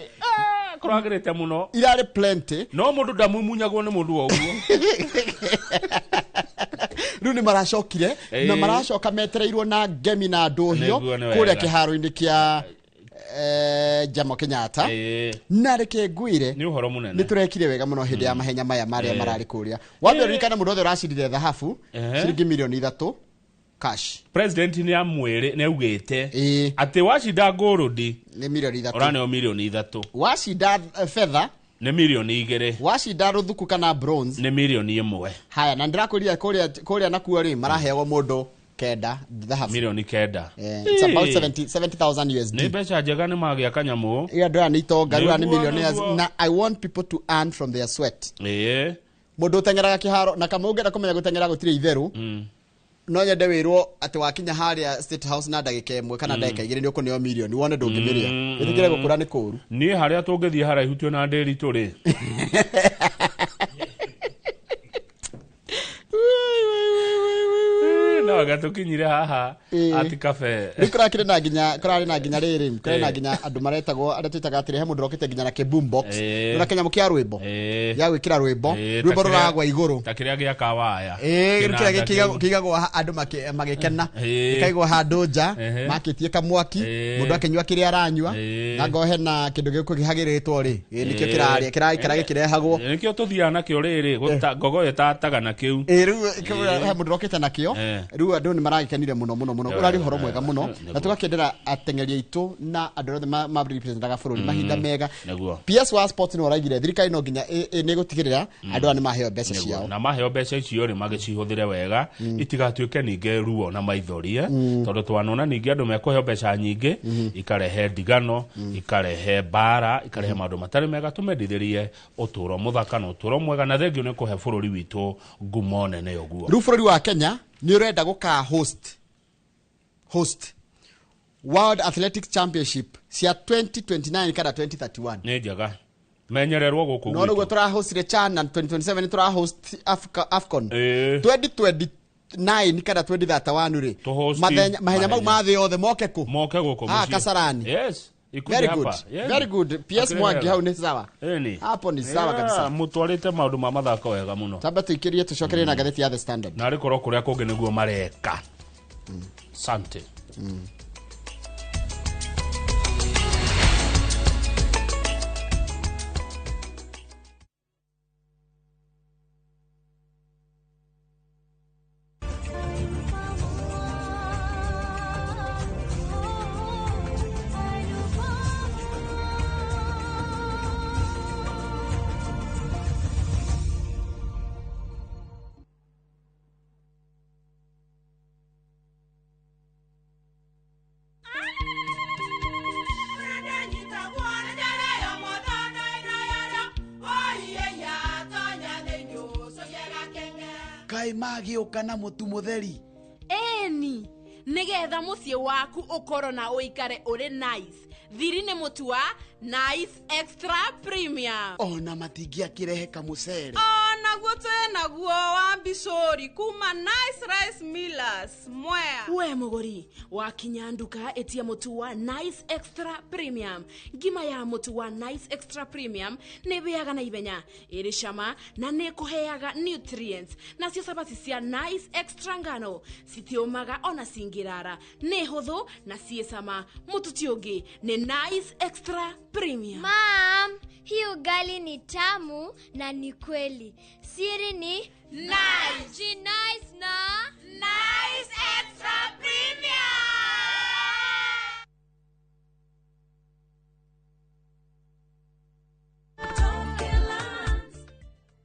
kuragirite muno irari plenty no mundu ndamumunyagwo ni mundu wa uguo riu ni maracokire na maracoka metereirwo na ngemi na nduhio kuria kiharo-ini kia Jamo Kenyatta na reke ngwire ni uhoro munene ni turekire wega muno hindi ya mahenya maya maria marari kuria wambe rikana mundu othe uracindire thahabu ciringi milioni 3 cash. President ni amwire ne ugite ati wacinda ngurudi ni milioni 3 urane o milioni 3 wacinda fedha ni milioni 2 wacinda ruthuku kana bronze ni milioni 1 haya na ndirakuria kuria nakuo ri maraheo mundu keda dhahabu milioni keda it's about 70,000 USD ni becha njega ni magia kanyamu ya ndra ni tonga rwa ni millionaires na I want people to earn from their sweat mundu tengeraga kiharo na kama ungenda kumenya gutengera gutire itheru no nyende wirwo ati wakinya haria State House na ndagika imwe kana ndagika igiri ni ukuneo milioni wone ndungimiria itigire gukura ni kuru ni haria tungithie haraihu tio na nderi turi no gatukinyire haha ati cafe rikurakire na nginya riri kuri na nginya andu maretagwo aratitaga atire he mundu rokite nginya na ke boom box na kenya mukia rwimbo ya gwikira rwimbo ruragwa iguru takiria gia kawaya rukira kigagwo andu magikena kaigwo handu nja makitie kamwaki mundu akenywa kiria aranywa na ngohe na kindu giko gihagiritwo ri nikio kiraikara gikirehagwo nikio tuthia nakio riri gogo yetataga nakio riu he mundu rokite nakio riu andu ni maragikenire muno urari horo mwega muno na tugakendera atengeri aitu na andu othe ma representaga bururi mahinda mega PS wa sports no raigire thirikari no nginya ni gutigirira andu ni maheo mbeca ciao na maheo mbeca icio ri magicihuthire wega itigatuike ninge ruo na maithorie tondu twanona ninge andu mekuheo mbeca nyingi ikarehe ndigano ikarehe bara ikarehe maundu matari mega tumendithirie uturo muthaka na uturo mwega na thengio ni kuhe bururi witu ngumo nene yoguo riu bururi wa Kenya ni urenda guka host World Athletics Championship cia 2029 kada 2031 ni njega menyererwo guku no rugo tura host re Chan na 2027 tura host Afcon 2029 kada 2031 ri mahenya mau mathe othe moke guku Kasarani yes very good PS Mwangi hau ni sawa hapo ni sawa kabisa mutwarite maundu ma mathako wega muno tamba tuikirie tucokerie na gatheti ya The Standard na rikoro kuria kungi niguo mareka sante mai magĩũka na mũtu mũtheri. Eni nigetha muciĩ waku ũkorwo na ũikare ũrĩ nice. Thiri nĩ mũtu wa Nice Extra Premium. Ona matingĩakĩrehe kamũcere. Naguo naguo wa Bicori kuma Nice Rice Millers Mwea. We mũgũri wakinya nduka etia mũtu wa Nice Extra Premium. Ngima ya mũtu wa Nice Extra Premium nĩ bĩaga na ibenya, ĩrĩ cama na nĩ kũheaga nutrients. Nacio cabaci cia Nice Extra ngano citiũmaga ona cingĩrara, nĩ hũthũ na ciĩ cama. Mũtu ti ũngĩ nĩ Nice Extra Premium. Mom, hii ugali ni tamu na ni kweli. Siri ni nice. Ji nice na Nice Extra Premium.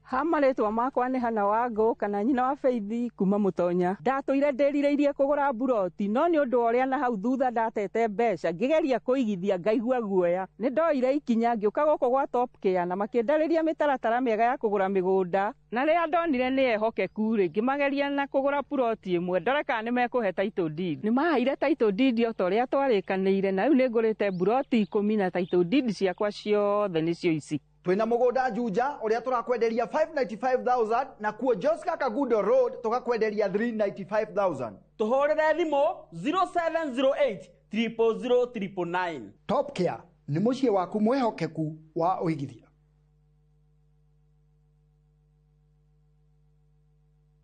Hamaretwa makwa nĩ Hana Wango kana nyina wa Feithi kuma Mutonya. Ndatũire ndĩrirĩirie kũgũra buroti, no nĩ ũndũ ũrĩa na hau thutha ndatete mbeca ngĩgeria kũigithia ngaigua guoya. Nĩ ndoire ikinya ngĩũka gũkũ gwa Top Care na makĩndarĩria mĩtaratara mĩega ya kũgũra mĩgũnda. Na rĩrĩa ndonire nĩ ehokeku rĩ, ngĩmageria na kũgũra buroti ĩmwe ndore kana nĩ mekũhe title deed. Nĩ maheire title deed o ta ũrĩa twarĩkanĩire, na rĩu nĩ ngũrĩte buroti 10 na title deed ciakwa ciothe nĩcio ici. Twina mugunda Juja uria turakwenderia 595,000 na kuo Joska Kagudo Road tukakwenderia 395,000. Tuhorere thimo 0708 000 Top Care ni muciĩ waku mwehokeku wa uigithia.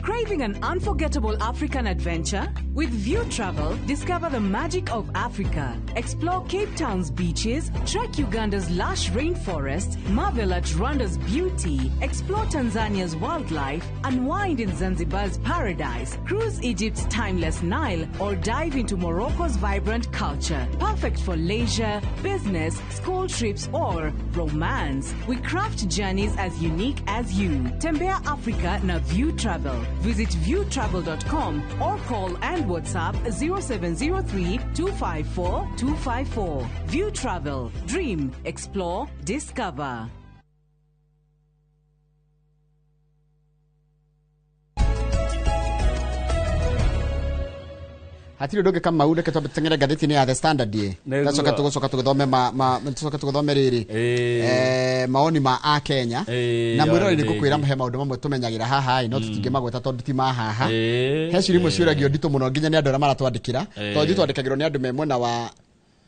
Craving an unforgettable African adventure? With View Travel, discover the magic of Africa. Explore Cape Town's beaches, trek Uganda's lush rainforest, marvel at Rwanda's beauty, explore Tanzania's wildlife, unwind in Zanzibar's paradise, cruise Egypt's timeless Nile, or dive into Morocco's vibrant culture. Perfect for leisure, business, school trips, or romance. We craft journeys as unique as you. Tembea Africa na View Travel. Visit viewtravel.com or call and WhatsApp 0703 254 254. View Travel. Dream, explore, discover. Hatiri ndoge kama ule keto betengere gatheti ni ya The Standard ye. Tasoka tuguthome tusoka tuguthome riri. Maoni ma a Kenya. Na mwirori ni gukwira muhe maundu mamwe tumenyagira haha no tutingimagweta tondu ti mahaha. He cirimo ciuragio ndito muno nginya ni andu ara maratwandikira. Tondu twandikagirwo ni andu me mwena wa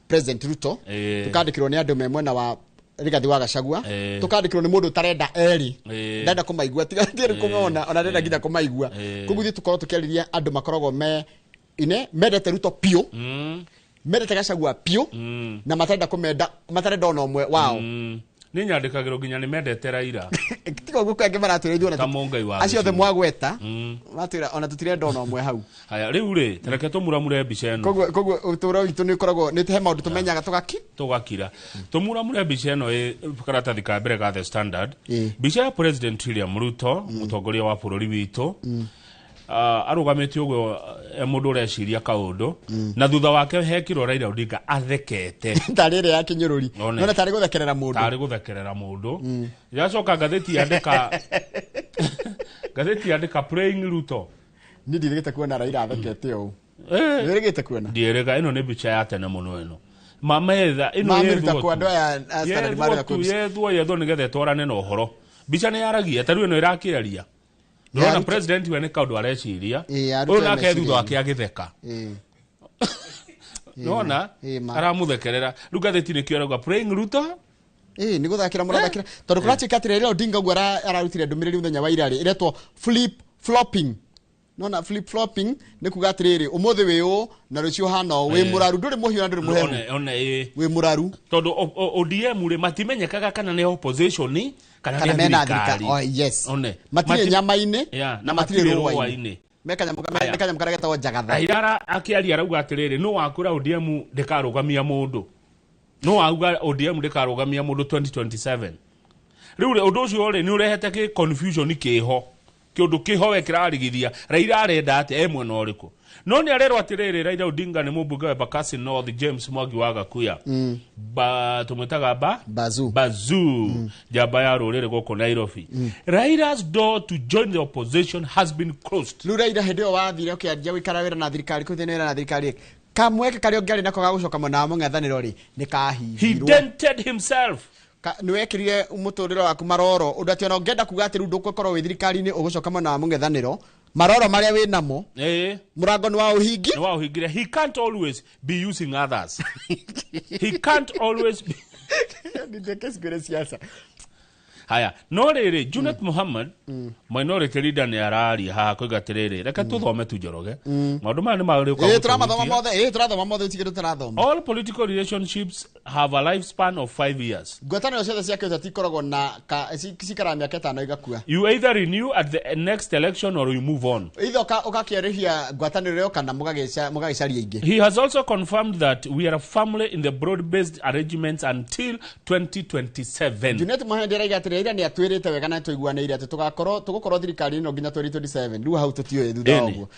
President Ruto. Tukandikirwo ni andu me mwena wa Rigathi wa Gachagua. Tukandikirwo ni mundu tarenda eri. Ndenda kumaigua tigatire kumona ona ndenda nginya kumaigua. Kuguthi tukorwo tukiriria andu makoragwo ine medete Ruto pio medete Gachagua pio na matarenda kumenda matarenda ono mwe wao ni nyandikagiro ginya ni medete Raila tiko guka ngimaratwire ona kamongai wa acio the mwagweta matwira ona tutirenda ono mwe hau haya riu ri tereke tumuramure mbica eno koguo uturo witu ni koragwo ni he maundu tumenyaga tugakira tumuramure mbica eno karatathi ka mbere ga The Standard mbica ya President William Ruto mutongoria wa bururi witu arugamite ugo mundu ureciria kaundu na thutha wake hekirwo Raila Odinga athekete tarire ya kinyururi nona tari guthekerera mundu yacoka gatheti yandika praying Ruto ni ndirigite kuona Raila athekete u ndirigite kuona ndirega ino ni bicha ya tene muno ino mametha ino yeru kwa ndo ya Standard mara kwa yethwo nigethe twarane na uhoro bicha ni yaragia taru ino irakiaria Ndona president wene kaundu areciria ona ke thutha wake agitheka nona aramuthekerera rugatheti ni kioragwa praying Ruto ni guthakira murathakira tondu kurachika atirira Odinga gwara ararutire ndumiriri muthenya wa irari iretwo flip flopping nona flip flopping ni kuga atiriri umuthi wiu na rucio hana wi muraru nduri muhiu nduri muheru ona wi muraru tondu ODM ri matimenyekaga kana ni opposition kana mena thirikari yes matire nyama-ini na matire rũa-ini meka nyamũ karĩa getagwo Njagatha Raila akiaria rauga atiriri no wakura ODM ndikarugamia mundu no auga ODM ndikarugamia mundu 2027 riu undu ucio ri ni urehete ki confusion kiho kĩũndũ kĩhowe kĩrarigithia Raila arenda atĩ mwena ũrĩkũ no nĩ arerwo atĩrĩrĩ Raila Odinga nĩ mũmbunge wa Embakasi North James Mwangi wa Gakuya tũmwĩtaga Bazoo njamba ya rũrĩrĩ gũkũ Nairobi Raila's door to join the opposition has been closed. Rĩu Raila hĩndĩ ĩyo wathire ũkĩanjia gũikara wĩra na thirikari kũthi wĩra na thirikari kamweke karĩa ũngĩarĩ nako ga gũcoka mwena wa mũng'ethanĩro rĩ nĩ kahingirwo. He dented himself. Nĩwekĩrire mũtũrĩre waku maroro ũndũ atĩ ona ũngĩenda kuga atĩ rĩu ndũgũkorwo wĩ thirikari-inĩ ũgũcoka mwena wa mũng'ethanĩro maroro marĩa wĩ namo mũrango nĩ wa ũhingi. He can't always be using others. He can't always be haya no rĩrĩ Junet Mohammed minority leader nĩ araria haha kũiga atĩrĩrĩ reke tũthome tu Njoroge maũndũ maya nĩ magĩrĩuka tũrathoma mothe utigĩrĩ tũrathoma. All political relationships have a lifespan of 5 years. Ngwatanĩro ciothe cia kĩũteti ikoragwo na cikara mĩaka 5 igakua. You either renew at the next election or you move on. Either ũgakĩerĩhia ngwatanĩro ĩyo kana mũgagĩcaria ingĩ. He has also confirmed that we are a family in the broad-based arrangements until 2027. Junet Mohammed araiga atĩrĩrĩ nĩ atwĩrĩte wega na tũiguanĩire atĩ tũgũkorwo thirikari ĩno nginya 2027 rĩu hau tũtiũĩ thutha ũguo.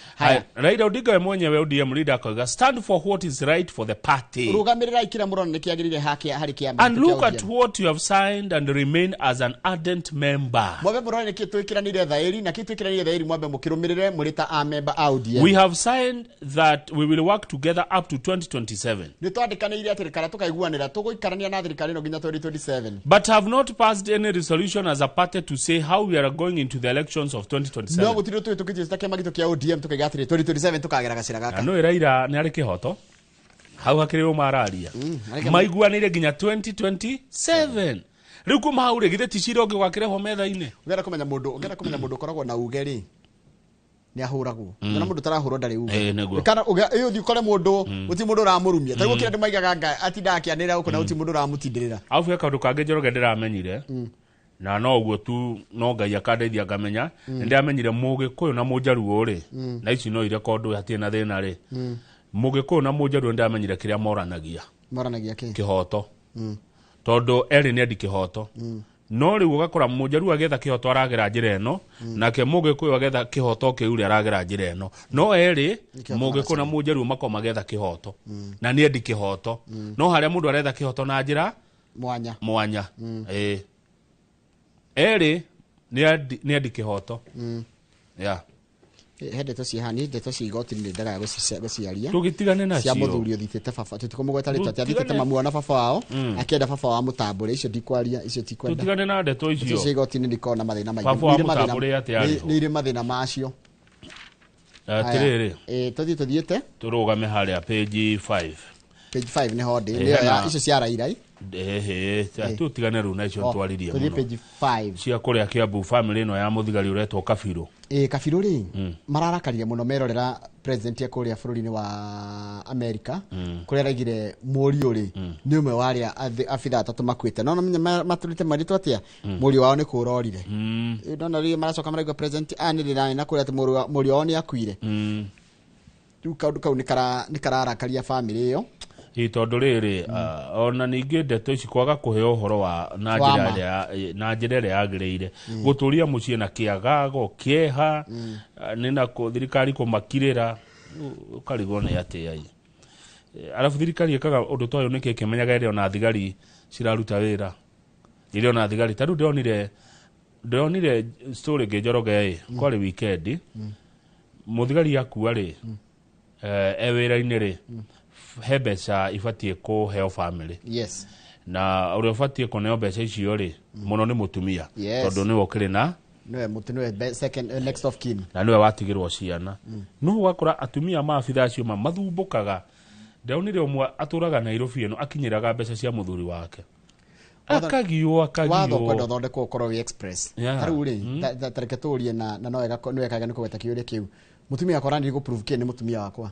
Raila Odinga we mwenyewe ODM leader akauga stand for what is right for the party. Rũgamĩrĩra ikira mũrono nĩ kĩagĩrĩire harĩ kĩama. And look at what you have signed and remain as an ardent member. Mwambe mũrono nĩ kĩ twĩkĩranĩire thaĩri na kĩ twĩkĩranĩire thaĩri mwambe mũkĩrũmĩrĩre mũrĩ ta a member a ODM. We have signed that we will work together up to 2027. Nĩ twandĩkanĩire atĩ kana tũkaiguanĩra tũgũikarania na thirikari ĩno nginya 2027. But have not passed any resolution as a party to say how we are going into the elections of 2027. No gũtirĩ tũkĩtie kĩama gitũ kĩa ODM tũkaiga atĩrĩ 2027 tũkagera gacĩra gaka. No Raila nĩ arĩ kĩhoto hau hakĩrĩ mararia maiguanĩire nginya 2027 rĩu kuma hau rĩ githĩ ticira ũngĩ gwakĩreho metha-inĩ. Ũngĩenda kũmenya mũndũ ũkoragwo na uge rĩ nĩ ahũragwo na mũndũ tarahũrwo ndarĩ uge kana ũthi ũkore mũndũ gũti mũndũ ũramũrumia ta gũkĩra andũ maigaga atinda akĩanĩrĩra gũkũ na gũti mũndũ ũramũtindĩrĩra. Afu kaũndũ kangĩ Njoroge ndĩramenyire na no ũguo tu no Ngai akandeithia ngamenya nĩndamenyire Mũgĩkũyũ na Mũjaruo rĩ na ici no ire kondũ hatirĩ na thĩna rĩ Mũgĩkũyũ na Mũjaruo nĩndamenyire kĩrĩa moranagia kĩhoto tondũ erĩ nĩ endi kĩhoto no rĩu ũgakora Mũjaruo agetha kĩhoto aragera njĩra ĩno nake Mũgĩkũyũ agetha kĩhoto kĩu rĩ aragera njĩra ĩno no erĩ Mũgĩkũyũ na Mũjaruo makoma magetha kĩhoto na nĩ endi kĩhoto no harĩa mũndũ aretha kĩhoto na njĩra mwanya erĩ nĩ endi kĩhoto he ndeto cihani ndeto cia igoti nĩ ndaga gũciaria tũgĩtigane nacio cia mũthuri ũthitĩte baba tũtikomũgweta rĩtwa athitĩte mamu na baba wao akĩenda baba wa mũtambũre icio ndikwaria icio tikwenda tũtigane na ndeto icio cia igoti nĩ ndikona mathĩna maingĩ baba wa mũtambũre atĩ nĩ irĩ mathĩna macio atĩrĩrĩ tũthiĩte tũrũgame harĩa page 5 nĩ hodi nĩyo icio cia Raila tũtigane rĩu na icio twaririe mũno page 5 cia kũrĩa Kiambu family ĩno ya mũthigari ũretwo Kabirũ Kabirũ rĩ mararakarire mũno merorera president ya kũrĩa bũrũri-inĩ wa America kũrĩa araigire Mũriũ rĩ nĩ ũmwe wa arĩa abithaa atatũ makuĩte no matũrĩte marĩtwa atĩa Mũriũ wao nĩ kũrorire ndona rĩ maracoka maraigua president anĩrĩra na kũrĩa atĩ Mũriũ wao nĩ akuire rĩu kaũndũ kau nĩ kararakaria family ĩyo tondũ rĩrĩ ona ningĩ ndeto ici kwaga kũheo ũhoro wa na njĩra ĩrĩa yagĩrĩire gũtũria mũciĩ na kĩagago kĩeha nĩ na thirikari kũmakirĩra ũkarigwo nĩ atĩa arabu thirikari ĩkaga ũndũ ta ũyũ nĩkĩ ĩkĩmenyaga ĩrĩa ona thigari ciraruta wĩra ĩrĩa ona thigari ta rĩu ndĩronire story ĩngĩ Njoroge kwarĩ weekend mũthigari yakua rĩ wĩra-inĩ rĩ he mbeca ibatiĩ kũheo family na ũrĩa ũbatiĩ kũneo mbeca icio rĩ mũno nĩ mũtumia tondũ nĩwe ũkĩrĩ na nĩwe second next of kin na nĩwe watigĩrwo ciana no ũgakora atumia maabithaa acio mathumbũkaga ndonire ũmwe atũraga Nairobi ĩno akinyĩraga mbeca cia mũthuri wake akagio watho kwenda ũthondekwo ũkorwo wĩ express harĩu rĩ tareke tũũrie na no wekaga nĩ kũgweta kĩũria kĩu mũtumia akorani gũprove kĩ nĩ mũtumia wakwa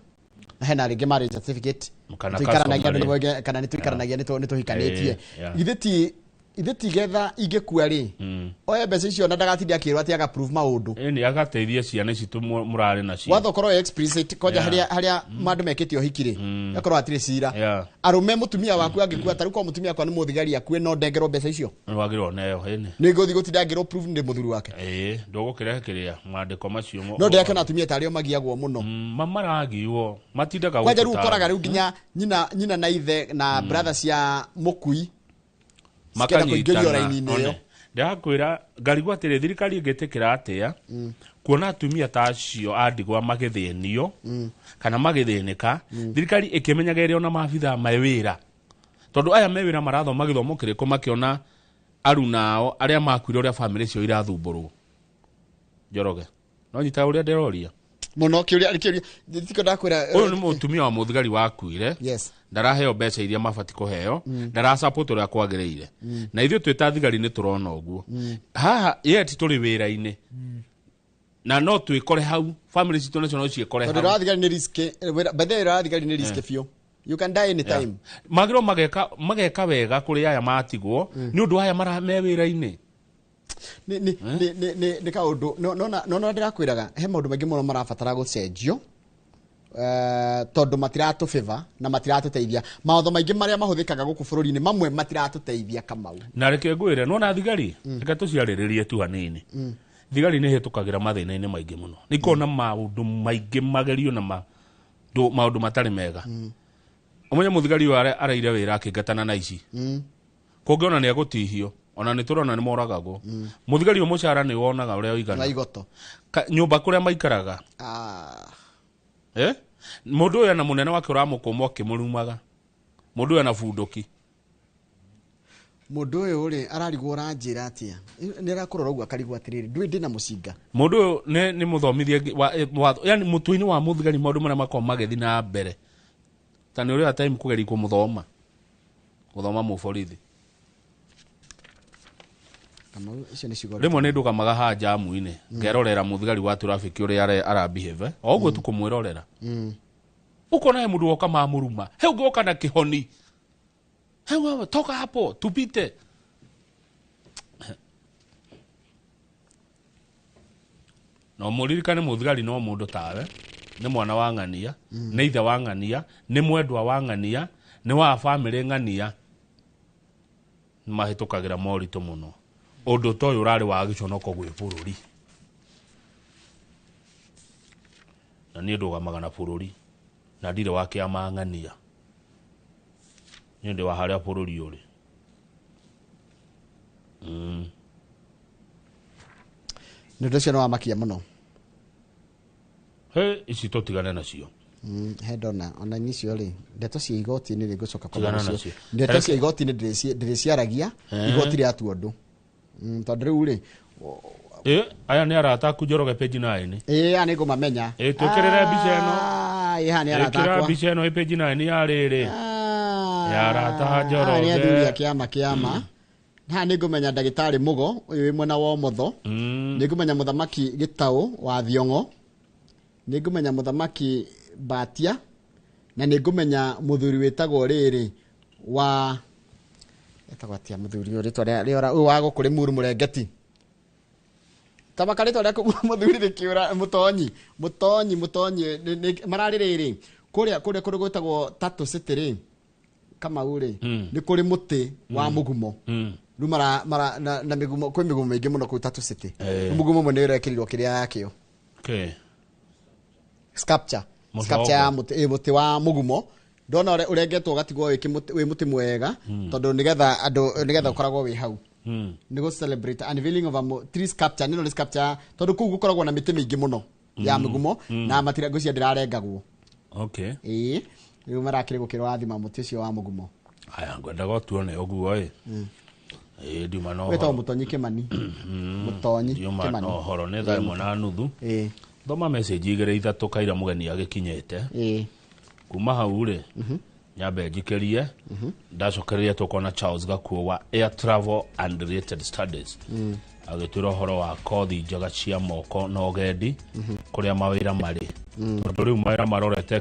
hena rĩngĩ marriage certificate kana nĩ tũikaranagia nĩ tũhikanĩtie githĩ ti ithe tigetha ingĩkua rĩ oye mbeca icio na ndagatinde akĩrwo atĩ aga prove maũndũ ni agateithia ciana ici mũrarĩ nacio watho korwo explicit koja harĩa mandũ mekĩte ũhiki rĩ akorwo atirĩ cira arũme mũtumia waku angĩkua tarĩ kwa mũtumia kwa nĩ mũthigari akue no ndengerwo mbeca icio wagĩrwo neo hene nĩ ngũthi gũtinda ngĩrwo prove nĩ mũthuri wake ndũgũkĩrehe kĩrĩa maandĩko macio no ndĩrakĩona atumia tarĩo magiagwo mũno maragiwo matindaga kwanja rĩu ũkoraga rĩu nginya nyina na ithe na brother cia mũkui makanyitana ndakwĩra ngarigwo atĩrĩ thirikari ĩngĩtĩkĩra atĩa kuona atumia ta acio andigwa magĩthĩnio kana magĩthĩnĩka thirikari ĩkĩmenyaga ĩrĩ ona maabitha mawĩra tondũ aya mewĩra marathoma gĩthomo kĩrĩkũ makĩona aruna ao arĩa makuire ũrĩa bamĩrĩ cio irathumbũrwo Njoroge no nyita ũrĩa ndĩroria mũno kĩũria thiko ndakwĩra ũyũ nĩ mũtumia wa mũthigari wakuire ndaraheo mbeca iria mabati kũheo ndarasupport ũrĩa kwagĩrĩire na ithuĩ twĩta thigari nĩ tũrona ũguo haha yeti tũrĩ wĩra-inĩ na no twĩkore hau family citũ nacio no ciĩkore hau tondũ thigari nĩ risk bethe thigari nĩ risk biũ you can die anytime magĩrwo mageka wega kũrĩ aya matigwo nĩ ũndũ aya marame wĩra-inĩ nĩ kaũndũ no ndĩrakwĩraga he maũndũ maingĩ mũno marabatara gũcenjio tondũ matiratũbĩva na matiratũteithia maũndũ maingĩ marĩa mahũthĩkaga gũkũ bũrũri-inĩ mamwe matiratũteithia Kamau na reke ngwĩre nona thigari reke tũciarĩrĩrie tu hanini thigari nĩ hĩtũkagĩra mathĩna-inĩ maingĩ mũno nĩ kona maũndũ maingĩ magerio na maũndũ matarĩ mega ũmenye mũthigari ũyũ araire wĩra akĩngatana na ici kũngĩona nĩ egũtihio ona nĩ tũrona nĩ moragagwo mũthigari ũyũ mũcara nĩ wonaga ũrĩa ũigana nyũmba kũrĩa maikaraga mũndũ ũyũ na mũnene wake ũramũkũma ũkĩmũrumaga mũndũ ũyũ na bunduki mũndũ ũyũ rĩ ararigwo ũranjĩra atĩa nĩ arakũrora ũguo akarigwo atĩrĩrĩ ndũĩ ndĩ na mũcinga mũndũ ũyũ nĩ mũthomithia yani mũtũinĩ wa mũthigari maũndũ marĩa makorwo magĩthi na mbere ta nĩ ũrĩa time kũgeria gũthoma mũborithi rĩmwe nĩ ndũgamaga haha jamu-inĩ ngerorera mũthigari wa traffic ũrĩa arabehave o ũguo tu kũmwĩrorera ũkona he mũndũ woka mamũruma he ũngĩ woka na kĩhoni he toka hapo tupite no mũririkane mũthigari no mũndũ tawe nĩ mwana wa ng'ania nĩ ithe wa ng'ania nĩ mwendwa wa ng'ania nĩ wa bamĩrĩ ng'ania mahĩtũkagĩra moritũ mũno ũndũ toyo ũrarĩ wa gĩconoko gwĩ bũrũri na niĩ ndũgamaga na bũrũri na ndirĩ wa kĩama ng'ania niĩ ndĩ wa harĩa bũrũri ũrĩ nĩ ũndũ ũcio nĩ wamakia mũno ici tũtigane nacio he ndona ona icio rĩ ndeto cia igoti-inĩ rĩ ngũcoka kwa nacio ndeto cia igoti-inĩ ndĩrĩciaragia igoti rĩa tu ũndũ tondũ rĩu rĩ aya nĩ arata aku Njoroge page 9 aya nĩ ngũmamenya twĩkĩrĩre mbica ĩno ĩha nĩ arata akwa mbica ĩno page 9 ya rĩrĩ ya arata Njoroge nĩ athuri a kĩama haha nĩ ngũmenya ndagĩtarĩ Mũgo ũyũ wĩ mwena wa ũmotho nĩ ngũmenya mũthamaki Gĩtaũ wa Thiong'o nĩ ngũmenya mũthamaki Batia na nĩ ngũmenya mũthuri wĩtagwo rĩrĩ wa etagwo atia mũthuri ũyũ rĩtwa rĩora ũyũ wa gũkũ Limuru Mũrengeti tabaka rĩtwa rĩa mũthuri rĩkĩũra mũtonyi mararĩ rĩrĩ kũrĩa kũrĩ gwĩtagwo Tatu City rĩ Kamau rĩ nĩ kũrĩ mũtĩ wa mũgumo rĩu na mĩgumo kwĩ mĩgumo mĩingĩ mũno kũu Tatu City mũgumo ũmwe nĩ ũrekĩrirwo kĩrĩa yakĩo sculpture ya mũtĩ wa mũgumo ndona ũrengetwo gatigwo wĩ mũtĩ mwega tondũ nĩgetha ũkoragwo wĩ hau nĩ gũ celebrate unveiling of a tree sculpture nĩ sculpture tondũ kũu gũkoragwo na mĩtĩ mĩingĩ mũno ya mũgumo na ngũcia ndĩrarengagwo rĩu marakĩrĩ gũkĩrathima mũtĩ ũcio wa mũgumo aya ngwendaga tuone ũguo ndiuma no wetagwo Mũtonyi Kĩmani Mũtonyi Kĩmani no horo nĩ thaa ĩmwe na nuthu thoma message 2-3 kaira mũgeni agĩkinyĩte kuma hau rĩ nyambe njikĩrie ndacokereria tũkona Charles Gakuo wa Air Travel and Related Studies agĩtwĩra ũhoro wa kothi njega cia moko na ũgendi kũrĩa mawĩra marĩ tondũ rĩu mawĩra marorete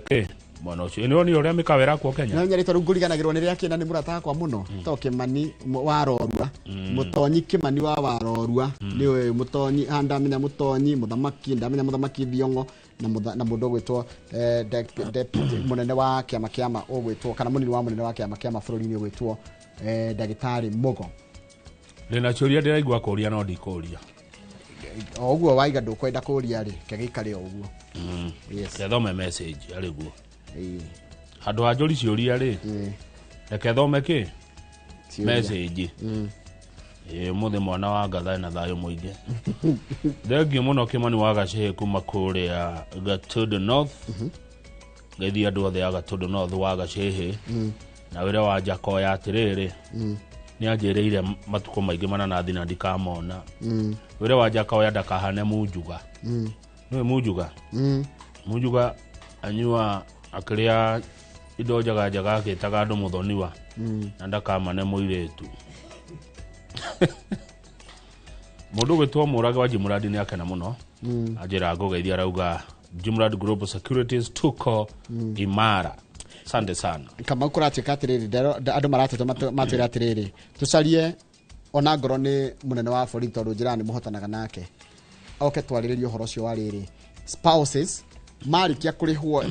mwana ucio ni oni uria mikawera kwa Kenya na nyari toru nguriganagirwo ni ria kina ni murata kwa muno to Kimani warorua mutonyi Kimani wa warorua ni mutonyi handa mina mutonyi muthamaki ndamenya muthamaki Thiongo na mundu gwitwo deputy munene wa kiama ogwitwo kana munini wa munene wa kiama bururi-ini ogwitwo Ndagitari Mugo ndina churia ndiraigua kuria no ndikuria oguo waiga ndukwenda kuria ri kegikare oguo yes thome message ari guo handu anjuri ciuria ri reke thome ki message muthe mwana wa ngatha na thayo muingi thengi muno Kimani wa Gacehe kuma kuria Gatudu North ngeithia andu othe a Gatudu North wa Gacehe na wira wa Jako ya atiriri ni anjireire matuko maingi mana na thina ndikamona wira wa Jako ya ndakahane munjuga no munjuga anyua akiria indo jaga akitaga andu muthoniwa na ndakamane muiretu mundu gwitwo murage wa Jimrad ni akena muno ajira ngogeithia rauga Jimrad Global Securities tuko imara. Asante sana. Kama ukuratika atiriri andu maratete matira atiriri tucarie ona ngoro ni munene wa borithi tondu njirani muhotanaga nake oke twariririo horo cio wa riri spouses marikia kurihwo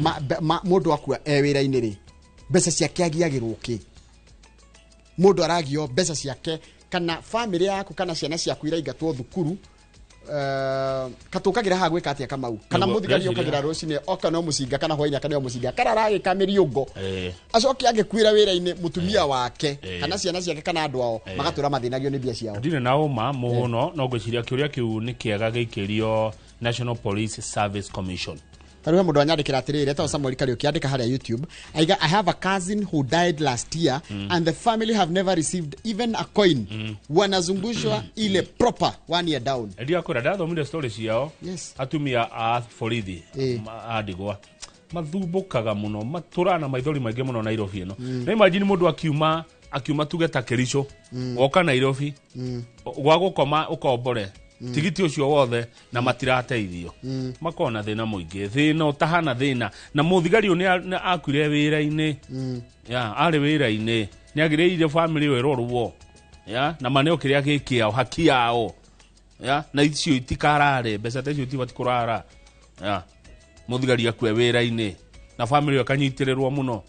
mundu akua ewira-ini ri mbeca ciake agiagirwo ki mundu aragio mbeca ciake kana family yako kana ciana ciaku iraingatwo thukuru katukagira ha gwika atia Kamau kana muthigari ukagira rucine oka no mucinga kana hwaina kana mucinga kana rage kamiriungo acoke agikwira wira-ini mutumia wake kana ciana ciake kana andu ao magatura mathinagio ni bia ciao ndine na uma muno no gwiciria kiuria kiu ni kiega gikirio National Police Service Commission. Taruhe mundu anyandikira atiriri to Samuel Kariuki andika haria YouTube aiga I have a cousin who died last year and the family have never received even a coin wanazungushwa ile proper 1 year down ndia kura ndathomire story ciao atumia a borithi adigwa mathumbukaga muno maturana maithori maingi muno Nairobi ino na imagine mundu akiuma tugeta Kericho woka Nairobi gwa gukoma ukombore tigiti ucio wothe na matirateithio makona thina muingi thina utahana thina na muthigari ni akwire wira-ini ari wira-ini ni agireire family werorwo na maneo kiria gikiao haki yao na icio itikarare mbeca tecio tibatikurara muthigari akwe wira-ini na family akanyitirerwo muno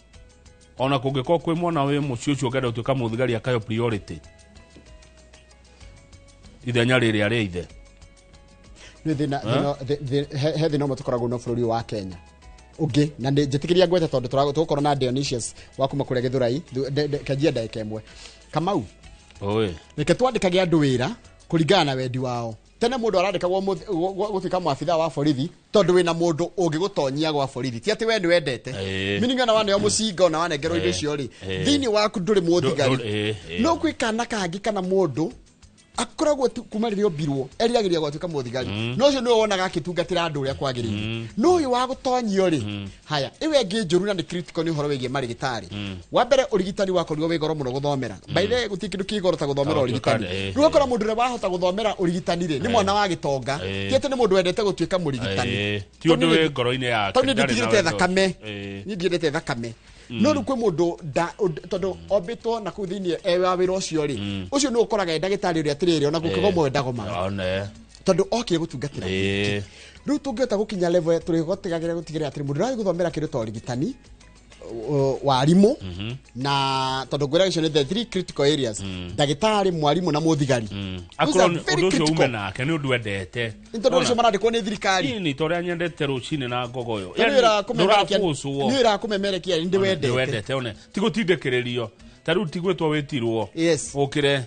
ona kungiko kwi mwana we mucio ucio ngenda utuika muthigari akayo priority ithenya riri ari ithe ni thina no mutukoragwo no bururi wa Kenya ungi na njitikiria ngwete tondu turakorwo na Dionysius wa kuma kuria Githurai kajia ndaika imwe Kamau reke twandikage andu wira kuringana na wendi wao tene mundu arandikagwo gutuika mwabitha wa borithi tondu wina mundu ungigutonyia gwa borithi ti ati we ni wendete miningana wane o mucinga na wane ngero indo cio ri thini waku nduri muthigari no kwikana kangi kana mundu akoragwo kuma ririo mbirwo eriagiria gwatuika muthigari no cio no wonaga akitungatira andu uria kwagirire no uyu wa gutonyio ri haya iwe ngi njuru na ni critical ni horo wigie marigitari wa mbere urigitani wako ni wigoro muno guthomera by the way guti kindu kigoro ta guthomera urigitani no ukora mundu re wahota guthomera urigitani ri ni mwana wa gitonga tiete ni mundu wendete gutuika murigitani ti undu we ngoro-ini yake toni nditigite thakame ni ndiendete thakame no rukwe mundu tondu obito na kuthini ewa wira ucio ri ucio no ukoraga ndagitari uri atiriri ona gukigo mwenda goma tondu okire gutungatira riu tungiota gukinya level turigotigagira gutigira atiri mundu rari guthomera kindu ta urigitani warimu na tondu gwira gicio ni the 3 critical areas ndagitari mwarimu na muthigari akoro undu ucio ume nake ni undu endete tondu ucio marandikwo ni thirikari ni toria nyendete rucini na ngogoyo ni ira kumemerekia ndi wendete one tigutindikiririo taru tigwetwa wetirwo ukire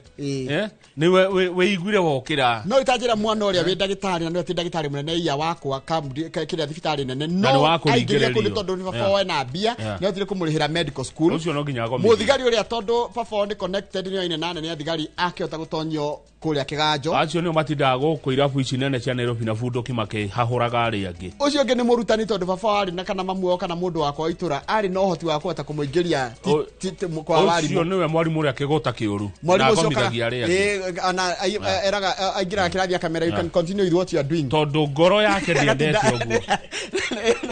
ni we igwire wokira no itajira mwana uria wi ndagitari na no ti ndagitari munene iya wakwa kiria thibitari nene no aigiria kundu tondu ni baba na bia ni otire kumurihira medical school ucio no nginya go muthigari uria tondu baba ni connected ni ine nane ni athigari akiota gutonyio kuria kiganjo acio ni matindaga guku irabu ici nene cia Nairobi na Fundo Kimake hahuraga ari angi ucio ngi ni murutani tondu baba ari na kana mamu kana mundu wakwa itura ari no hoti wa kuhota kumuingiria kwa wari ucio niwe mwarimu uria kigota kiuru mwarimu ucio ana eraga aingira kirathia kamera, you can continue with what you are doing tondu ngoro yake ndiendete uguo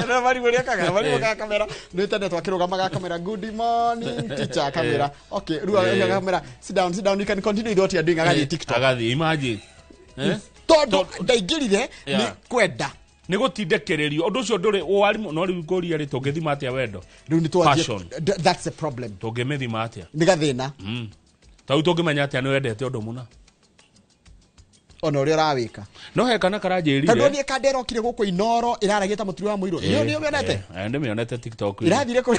na mwarimu uria kaga mwarimu ka kamera no tende twakirugamaga kamera. Good morning teacher kamera. Okay, ruga kamera, sit down, you can continue with what you are doing. Agathi TikTok, agathi imagine tondu ndaingirire ni kwenda ni gutindekererio undu ucio nduri warimu no riu ngoria ri tungithima atia wendo riu ni twathie. That's the problem. Tungimithima atia ni gathina tau tungimenya atia ni wendete undu muna ona uria rawika no he kana karanjirire tondu ni kandero kire guku Inoro iraragieta muturi wa muiro ni mionete ndi mionete TikTok irathire kuri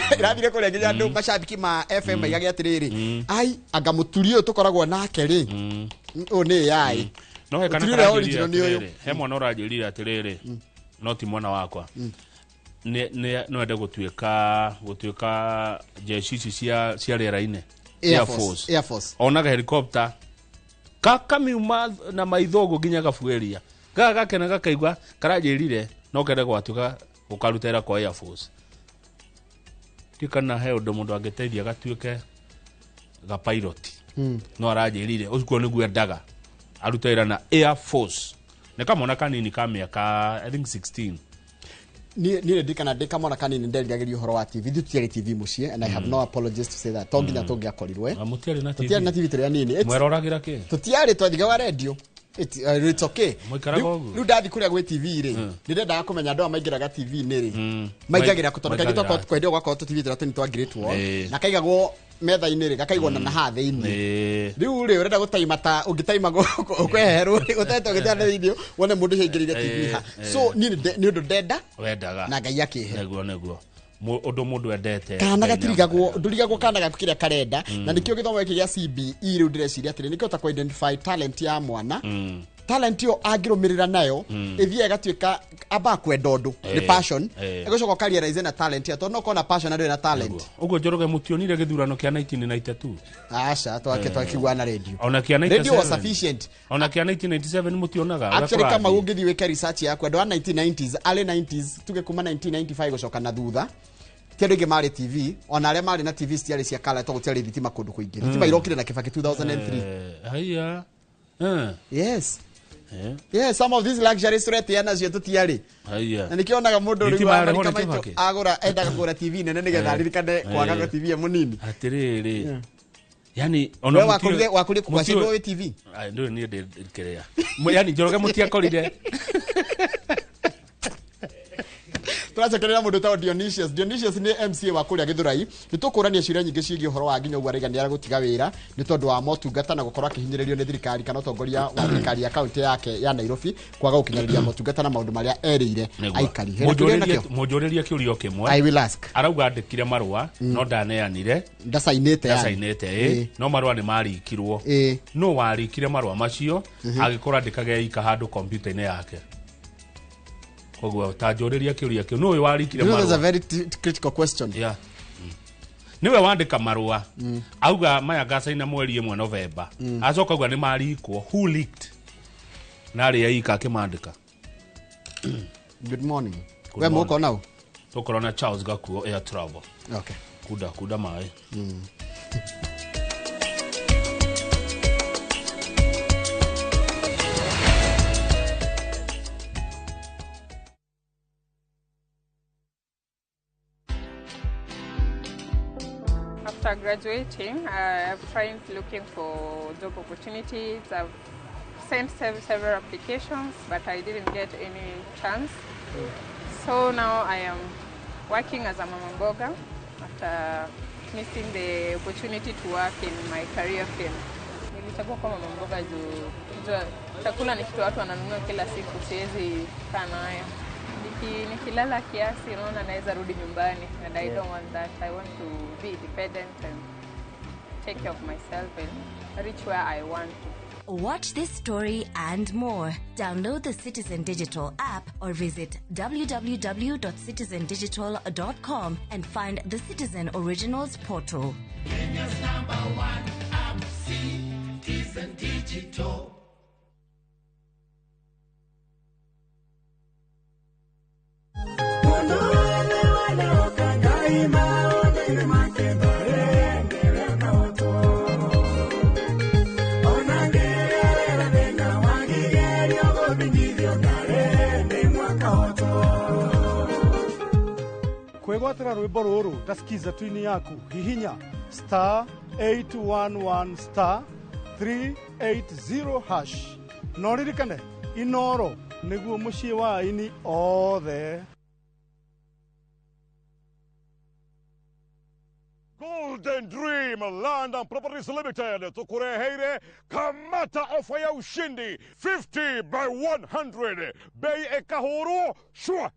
nginya andu macambiki ma FM igage atiriri ai anga muturi uyu tukoragwo nake ri ni yai no he kana karanjirire he mwana uranjirire atiriri no ti mwana wakwa no ende gutuika jeshi cia riera-ini Air Force onaga helicopter kamiuma na maithogo nginya gafueria gakena gakaigwa karanjirire no kende gwatuka ukarutera kwa Air Force tikana he undu mundu angeteithia gatuike ga pilot no aranjirire ucio niguo endaga arutera na Air Force ne kamona kanini ka miaka I think 16 ni ndikana ndikamona kanini nderiragirio horo wa TV thutiari TV mucie, and I have no apologies to say that tonginya tungiakorirwe mutiari na TV turi anini mweroragira ki tutiari twathiga radio. It's okay. Riu ndathi kuria gwe TV ri ndirenda kumenya andu amaingiraga TV ni ri maingagira kutonda gitoko kwendio gwakwa tu TV tatu ni twa Great Wall na kaigagwo metha-ini ri gakaigwo na hathe-ini riu ri urenda gutaimata ungitaima ukweheru utete ugitana video wone mundu hingirire TV ha so ni undu ndenda wendaga na ngai akihe neguo undu mundu endete kana gatirigagwo ndurigagwo kana gakiria karenda na nikio githomo giki gia CBE riu ndireciria atiri nikio ta identify talent ya mwana talent yo agirumirira nayo ithie gatuika aba kwenda undu ni passion egocoka careerize na talent ya to no kona passion ando na talent ugo Njoroge mutionire githurano kia 1992 acha twakigwa na radio ona kia 97 radio was sufficient ona kia 1997 mutionaga actually kama ungithi weka research yako ndo 1990s early 90s tuge kuma 1995 gocoka na thutha kendo ge mari TV ona ale mari na TV stiari cia kala to gutiari thitima kundu kuingi thitima irokire na Kibaki 2003 haya yes some of these luxury straight yana cio tutiari haya na nikionaga mundu ri wa Amerika maitu agura endaga kugura TV nene nigetha aririkane kwaga TV munini atiriri yani ona wakuri kwa TV ndio ni ndirikerea yani Njoroge mutiakorire turacekerera mundu ta Dionysius ni MCA wa kuria Githurai nitukurania ciria nyingi ciigi horo wa nginya ugarega ni aragutiga wira ni tondu wa motungata na gukorwa kihinyiririo ni thirikari kana utongoria wa thirikari ya kaunti yake ya Nairobi kwaga gukinyiriria motungata na maundu maria erire aikari mujuriria kiurio kimwe I will ask arauga andikire marua no ndaneanire ndasainite no marua ni marikirwo no warikire marua macio agikora ndikage ika handu computer-ini yake koguo tanjuriria kiuria kiu no warikire marua. That's a very critical question. Yeah. Niwe wandika marua auga maya gacaina mweri 1 November acoka auga ni marikwo who leaked nari yaika akimandika. Good morning. We muko now tukorona Charles Gakuo Air Travel. Okay, kuda mai After graduating, I've tried looking for job opportunities. I've sent several applications, but I didn't get any chance. So now I am working as a mama mboga after missing the opportunity to work in my career field. Nilichagua kwa mama mboga juu chakula ni kitu watu wananunua kila siku, siwezi kaa nayo. Nikilala kiasi naona naweza rudi nyumbani, and I don't want that. I want to be independent and take care of myself and reach where I want to. Watch this story and more. Download the Citizen Digital app or visit www.citizendigital.com and find the Citizen Originals portal. Kenya's #1 app, Citizen Digital. Kwegwatira rwimbo ruru tasikiza twini yaku hihinya *811 *380# noririkane inoro niguo mucii wa ini othe. Golden Dream Land and Properties Limited tukureheire kamata ofa ya ushindi 50 by 100 bei ekahoro shwa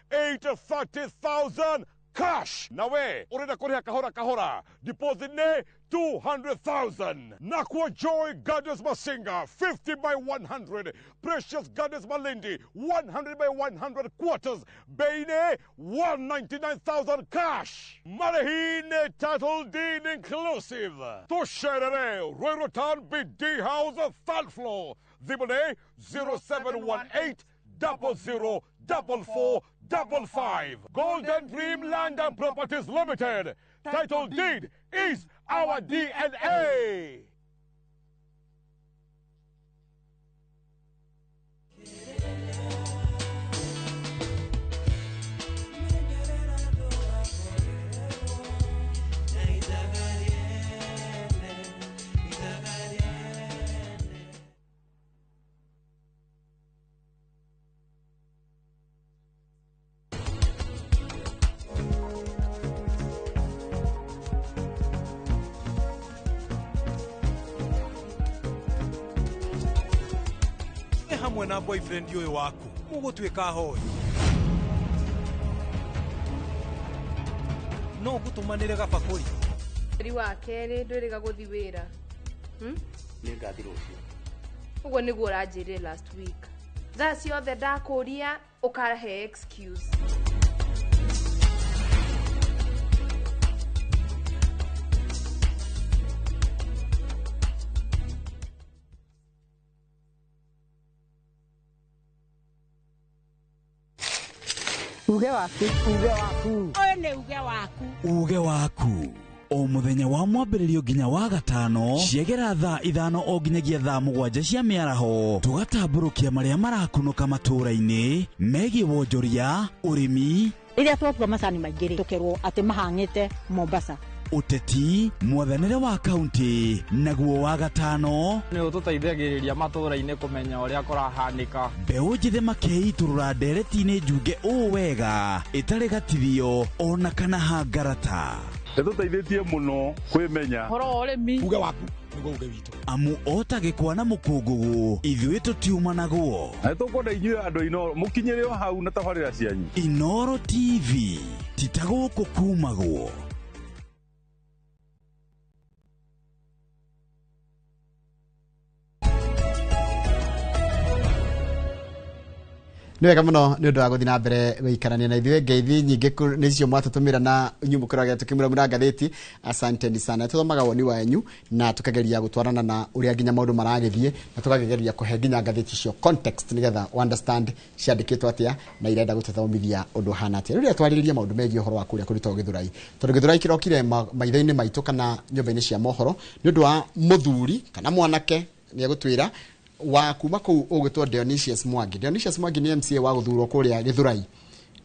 830,000 cash. Nawe urenda kuriha kahora deposit ne 200,000 Nakwa Joy Gardens Masinga 50 by 100 Precious Gardens Malindi 100 by 100 quarters Beine 199,000 cash. Marahine title deed inclusive. Tosherere Roy Rotan BD House 3rd floor Zibone 0718 004455. Golden Dream Land and Properties Limited. Title deed is our DNA. Hamwe na boyfriend yoyo waku mugutwika hoi no gutumanire gabakuri ri wa kere ndwiriga guthi wira ni ngathi rucio uguo niguo uranjirire last week thaa ciothe ndakuria ukahe excuse. Uge waku. Oyo nĩ uge waku. O muthenya wa mwambĩrĩrio nginya wa gatano ciegera thaa 5 o nginyagia thaa 7 cia mĩaraho tugatambũrũkia marĩa marakunũka matũũra-inĩ megiĩ wonjoria ũrĩmi rĩrĩa twatua macani maingĩ tũkerwo atĩ mahang'ĩte Mombasa uteti mwathanĩre wa kaunti naguo wa gatano nĩ ũtũteithagĩrĩria matũũra-inĩ kũmenya ũrĩa kũrahanĩka mbeũ njĩthĩ makeitũrũra ndereti-inĩ njunge ũũ wega ĩtarĩ gatithio ona kana hangarata Nĩtũteithĩtie mũno kwĩmenya horo ũrĩmi uge waku nĩguo uge witũ amu otagĩkwa na mũkũngũgũ ithuĩ tũtiuma naguo nĩtũkwenda inyuĩ andũ Inoro mũkinyĩre o hau na tabarĩra cianyu Inoro TV titagũkũ kumagwo. Nĩ wega mũno nĩ ũndũ wa gũthiĩ na mbere gũikarania na ithuĩ ngeithi nyingĩ nĩcio mwatũtũmĩra na nyumũkĩraga tũkĩmũramũra ngathĩti. Asanteni sana. Tũthomaga woni wanyu na tũkageria gũtwarana na ũrĩa nginya maũndũ maragĩthiĩ na tũkageria kũhe nginya ngathĩti icio context nĩgetha understand ciandĩkĩtwo atĩa na irenda gũtũthomithia ũndũ hana atĩa. Rĩrĩa twarĩrĩria maũndũ megiĩ ũhoro wa kũrĩa kũrutwo Gĩthũrai. Tondũ Gĩthũrai kĩrokire maitho-inĩ maitũ kana nyũmba-inĩ cia mohoro nĩ ũndũ wa mũthuri kana mwanake nĩ egũtwĩra wa kuma kuu ũgĩtwo Dionysius Mwangi. Dionysius Mwangi nĩ MCA wa gũthurwo kũrĩa Gĩthũrai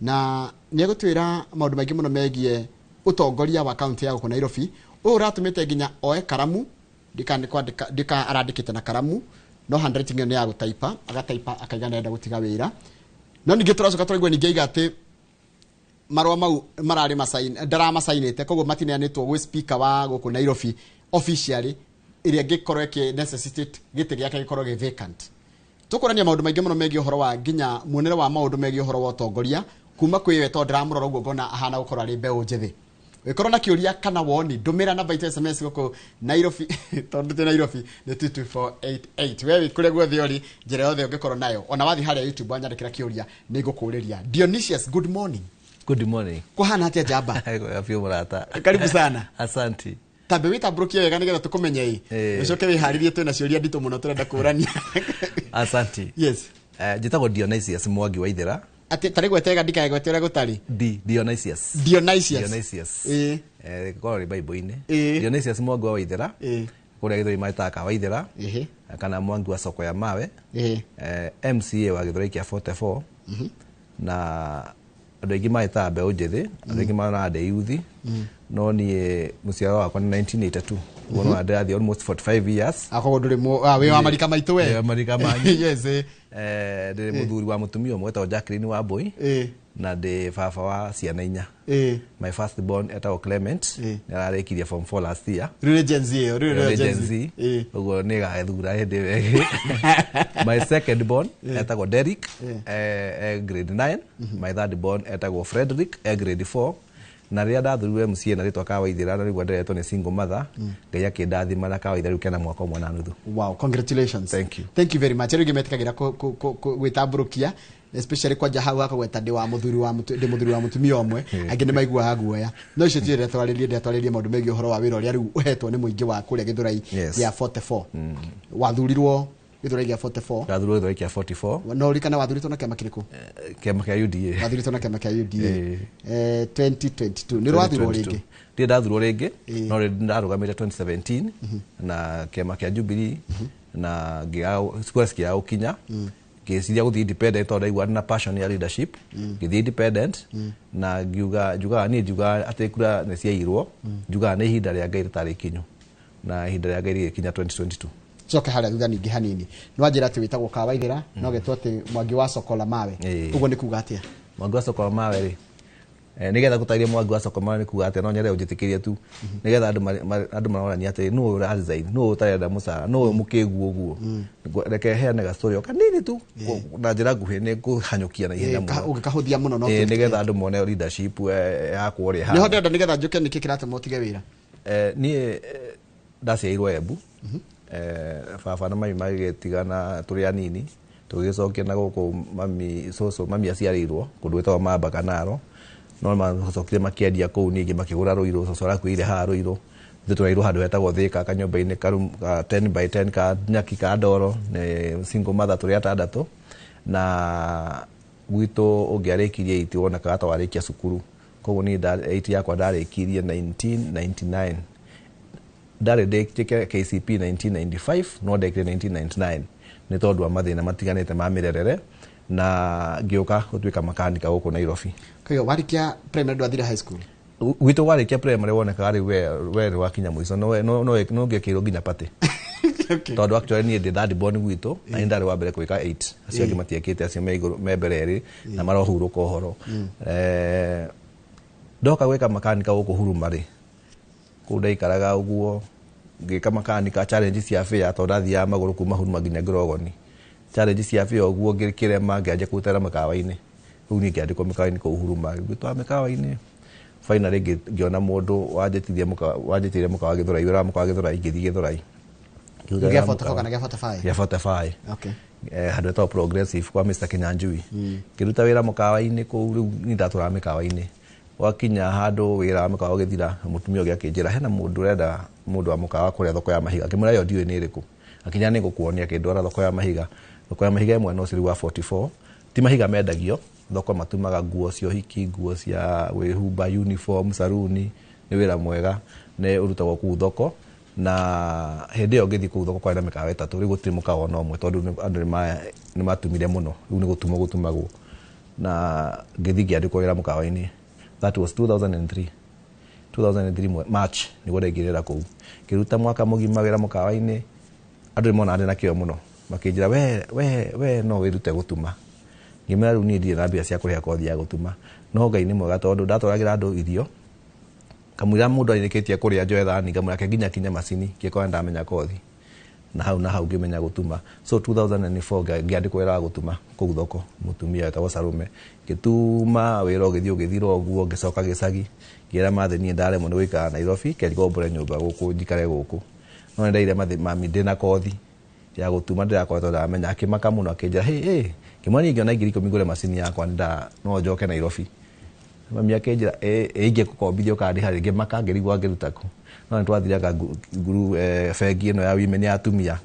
na nĩ egũtwĩra maũndũ maingĩ mũno megiĩ ũtongoria wa kaunti ya gũkũ Nairobi. Ũũ ũratũmĩte nginya oe karamu ndika arandĩkĩte na karamu no handwriting nĩ ya gũtaipa agataipa akaiga nenda gũtiga wĩra. No ningĩ tũracoka tũraigua ningĩ aiga atĩ marũa mau mararĩ ndaramacainĩte koguo matineanĩtwo gwĩ speaker wa gũkũ Nairobi officially iria ngĩkorwo ĩkĩ necessitate gĩtĩ gĩake gĩkorwo gĩ vacant. Tũkũrania maũndũ maingĩ mũno megiĩ ũhoro wa nginya muonere wa maũndũ megiĩ ũhoro wa ũtongoria kuma kwĩ we tondũ ndĩramũrora ũguo ngona ahana gũkorwo arĩ mbeũ njĩthĩ. Wĩkorwo na kĩũria kana woni ndũmĩra namba itũ SMS gũkũ Nairobi tondũ tĩ Nairobi nĩ 22488. Wewe kũrĩa guothe ũrĩ njĩra yothe ũngĩkorwo nayo ona wathi harĩa YouTube wanyandĩkĩra kĩũria nĩ ngũkũũrĩria. Dionysius, good morning. Good morning. Kuhana atĩa jamba? Afio murata. Karibu sana. Asante. Tambe wĩtambũrũkie wega nĩgetha tũkũmenye ũcoke wĩharĩrie twĩna ciũria nditũ mũno tũrenda kũrania. Asante. Yes. Njĩtagwo Dionysius Mwangi wa Ithera. Atĩ tarĩ gwetega ndikaegwete ũrĩa gũtarĩ. Dionysius. Korwo Bible-inĩ. Dionysius Mwangi wa Ithera. kuria Githuri maita kawaithera kana Mwangi wa soko ya mawe MCA wa Githuri kia 44 na andu aingi maita mbeũ njithi andu aingi marona de youth no ni muciaro wakwa ni 1982 wono adathi almost 45 years akogo nduri we wa marika maitu we marika manyu yes ndiri muthuri wa mutumia umwe ta Jacqueline wa boy na de baba wa ciana inya my first born etagwo Clement nararekirie form 4 last year Regency ugo ni gathura hindi wege my second born etagwo Derek grade 9 my third born etagwo Frederick grade 4 na ria ndathurwe MCA na ritwa Kawaithira na rigwa nderetwo ni single mother ngai akindathima na Kawaithira kena mwaka umwe na nuthu. Wow, congratulations. Thank you very much. Rĩu ngimetĩkagĩra gwĩtambũrũkia especially kwa jaha wako gweta ndi wa muthuri wa mutumia omwe angĩ nĩ maiguaga guoya no icio tiĩ ndatwarĩrie maũndũ megiĩ ũhoro wa wĩra ũrĩa rĩu ũhetwo nĩ mũingĩ wa kũrĩa Gĩthũrai gĩa 44 wathurirwo Gĩthũrai gĩa 44 Gĩthũrai gĩa 44 no rikana wathuritwo na kĩama kĩrĩkũ kĩama kĩa UDA wathuritwo na kĩama kĩa UDA 2022 nĩ rwathurwo rĩngĩ ndĩ ndathurwo rĩngĩ no ndarũgamĩte 2017 na kĩama kĩa Jubilee na ngĩga ũkinya ngĩciria gũthiĩ independent tondũ ndaiguana na passion ya leadership ngĩthiĩ independent na ngiuga atĩ kura nĩ ciairwo njugaga nĩ ihinda rĩa Ngai rĩtarĩ ikinyu na ihinda rĩa Ngai rĩgĩkinya 2022 coke harĩa thutha ningĩ hanini nĩ wanjĩra atĩ wĩtagwo Kawaithira no getwo atĩ Mwangi wa soko la mawe ũguo nĩ kuga atĩa Mwangi wa soko la mawe rĩ nigetha gũtarĩria Mwangi wa soko mawe nĩ kuga atĩ no nyende ũnjĩtĩkĩrie tu nigetha andũ marorania atĩ nũ ũraresign nũ ũtarenda mũcara nũ mũkĩgu ũguo reke heane ga story kanini tu na njĩra nguhĩ nĩ kũhanyũkia na ihenya mũno ũngĩkahũthia mũno no nigetha andũ mone leadership yakwo rĩ ha nĩ hotenda nigetha njoke nĩkĩ kĩratũma ũtige wĩra niĩ ndaciairwo Embu baba na mami magĩtigana tũrĩ anini tũgĩcokia na gũkũ mami aciarĩirwo kũndũ gwĩtagwo Mamba Kanaro no macokire makĩendia kũu ningĩ makĩgũra Rũirũ cũcũ arakuire haha Rũirũ ithuĩ tũrairwo handũ hetagwo Thĩka kanyũmba-inĩ 10 by 10 ka nyaki ka ndoro nĩ single mother tũrĩ atandatũ na gwitũ ũngĩarĩkirie 8 wonekaga ta warĩkia cukuru koguo niĩ 8 yakwa ndarĩkirie 1999 ndarĩ ndĩkĩke KCP 1995 no ndekire 1999 nĩ tondũ wa mathĩna matiganĩte ma mĩrerere na ngĩũka gũtuĩka makanika gũkũ Nairobi. Kĩyo warĩkia primary ndwathire high school? Gwitũ warĩkia primary wonekaga rĩu we wakinya mũico no ngĩkĩrwo nginya pate tondũ actually niĩ ndĩ third born gwitũ na nĩ ndarĩ wa mbere gwĩka 8 acio angĩ matiekĩte acio me mbere erĩ na marohurũka ũhoro ndoka gwĩka makanika gũkũ Huruma rĩ kũu ndaikaraga ũguo ngĩka makanika challenge cia fare tondũ ndathiaga magũrũ kuma Huruma nginya Ngorogoni challenge cia fare ũguo ngĩkĩrema ngĩanjia kũrutĩra mĩkawa-inĩ rĩu niĩ ngĩandĩkwo mĩkawa-inĩ kũu Huruma ngĩtwara mĩkawa-inĩ finally ngĩona mũndũ wanjĩtithia mũkawa Gĩthũrai wĩra wa mũkawa Gĩthũrai ngĩthiĩ Gĩthũrai gĩa 44 kana gĩa 45 gĩa 45 okay handũ hetagwo Progressive kwa Mr. Kinyanjui ngĩruta wĩra mũkawa-inĩ kũu rĩu niĩ ndatũraga mĩkawa-inĩ wakinya handũ wĩra wa mũkawa ũgĩthira mũtumia ũngĩ akĩnjĩra hena mũndũ ũrenda mũndũ wa mũkawa kũrĩa thoko ya mahiga ngĩmwĩra yo ndiũĩ nĩ ĩrĩkũ akinya nĩ ngũkuonia akĩndwara thoko ya mahiga ĩmwe no ciri wa 44 ti mahiga mendagio thoko matumaga nguo cia ũhiki nguo cia wĩhumba uniform saruni nĩ wĩra mwega nĩ ũrutagwo kũu thoko na hĩndĩ ĩyo ngĩthiĩ kũu thoko kwarĩ na mĩkawa ĩtatũ rĩu gũtirĩ mũkawa ona ũmwe tondũ andũ nĩ matumire mũno rĩu nĩ gũtumagwo na ngĩthiĩ ngĩandĩkwo wĩra mũkawa-inĩ that was 2003 March nĩguo ndaingĩrĩra kũu ngĩruta mwaka mũgima wĩra mũkawa-inĩ andũ nĩ monaga ndĩ na kĩo mũno makĩnjĩra we no wĩrute gũtuma ngĩmera rĩu niĩ ndirĩ na mbia cia kũrĩha kothi ya gũtuma no Ngai nĩ mwega tondũ ndatwaragĩra andũ irio kamũira mũndũ arĩkĩtie kũrĩa njoe thani ngamũrake nginya kinye macini ngĩkorwo ndamenya kothi na hau ngĩmenya gũtuma so 2004 ngĩandĩkwo wĩra wa gũtuma kũu thoko mũtumia wetagwo Sarume ngĩtuma wĩra ũgĩthira ũguo ngĩcoka gĩcagi ngĩra mathe niĩ ndaremwo nĩ gũikara Nairobi ngĩkombore nyũmba gũkũ njikare gũkũ no nĩ ndaire mami ndĩna kothi ya gũtuma ndĩrakoretwo ndamenya akĩmaka mũno akĩnjĩra kĩmwani ingĩona ngiri 10 ngũre macini yakwa no njoke Nairobi mami akĩnjĩra ingĩgũkombithia ũkandĩha rĩngĩ maka ngĩrigwo ngĩruta kũ no nĩ twathiraga nguru bengi ĩno ya women ya atumia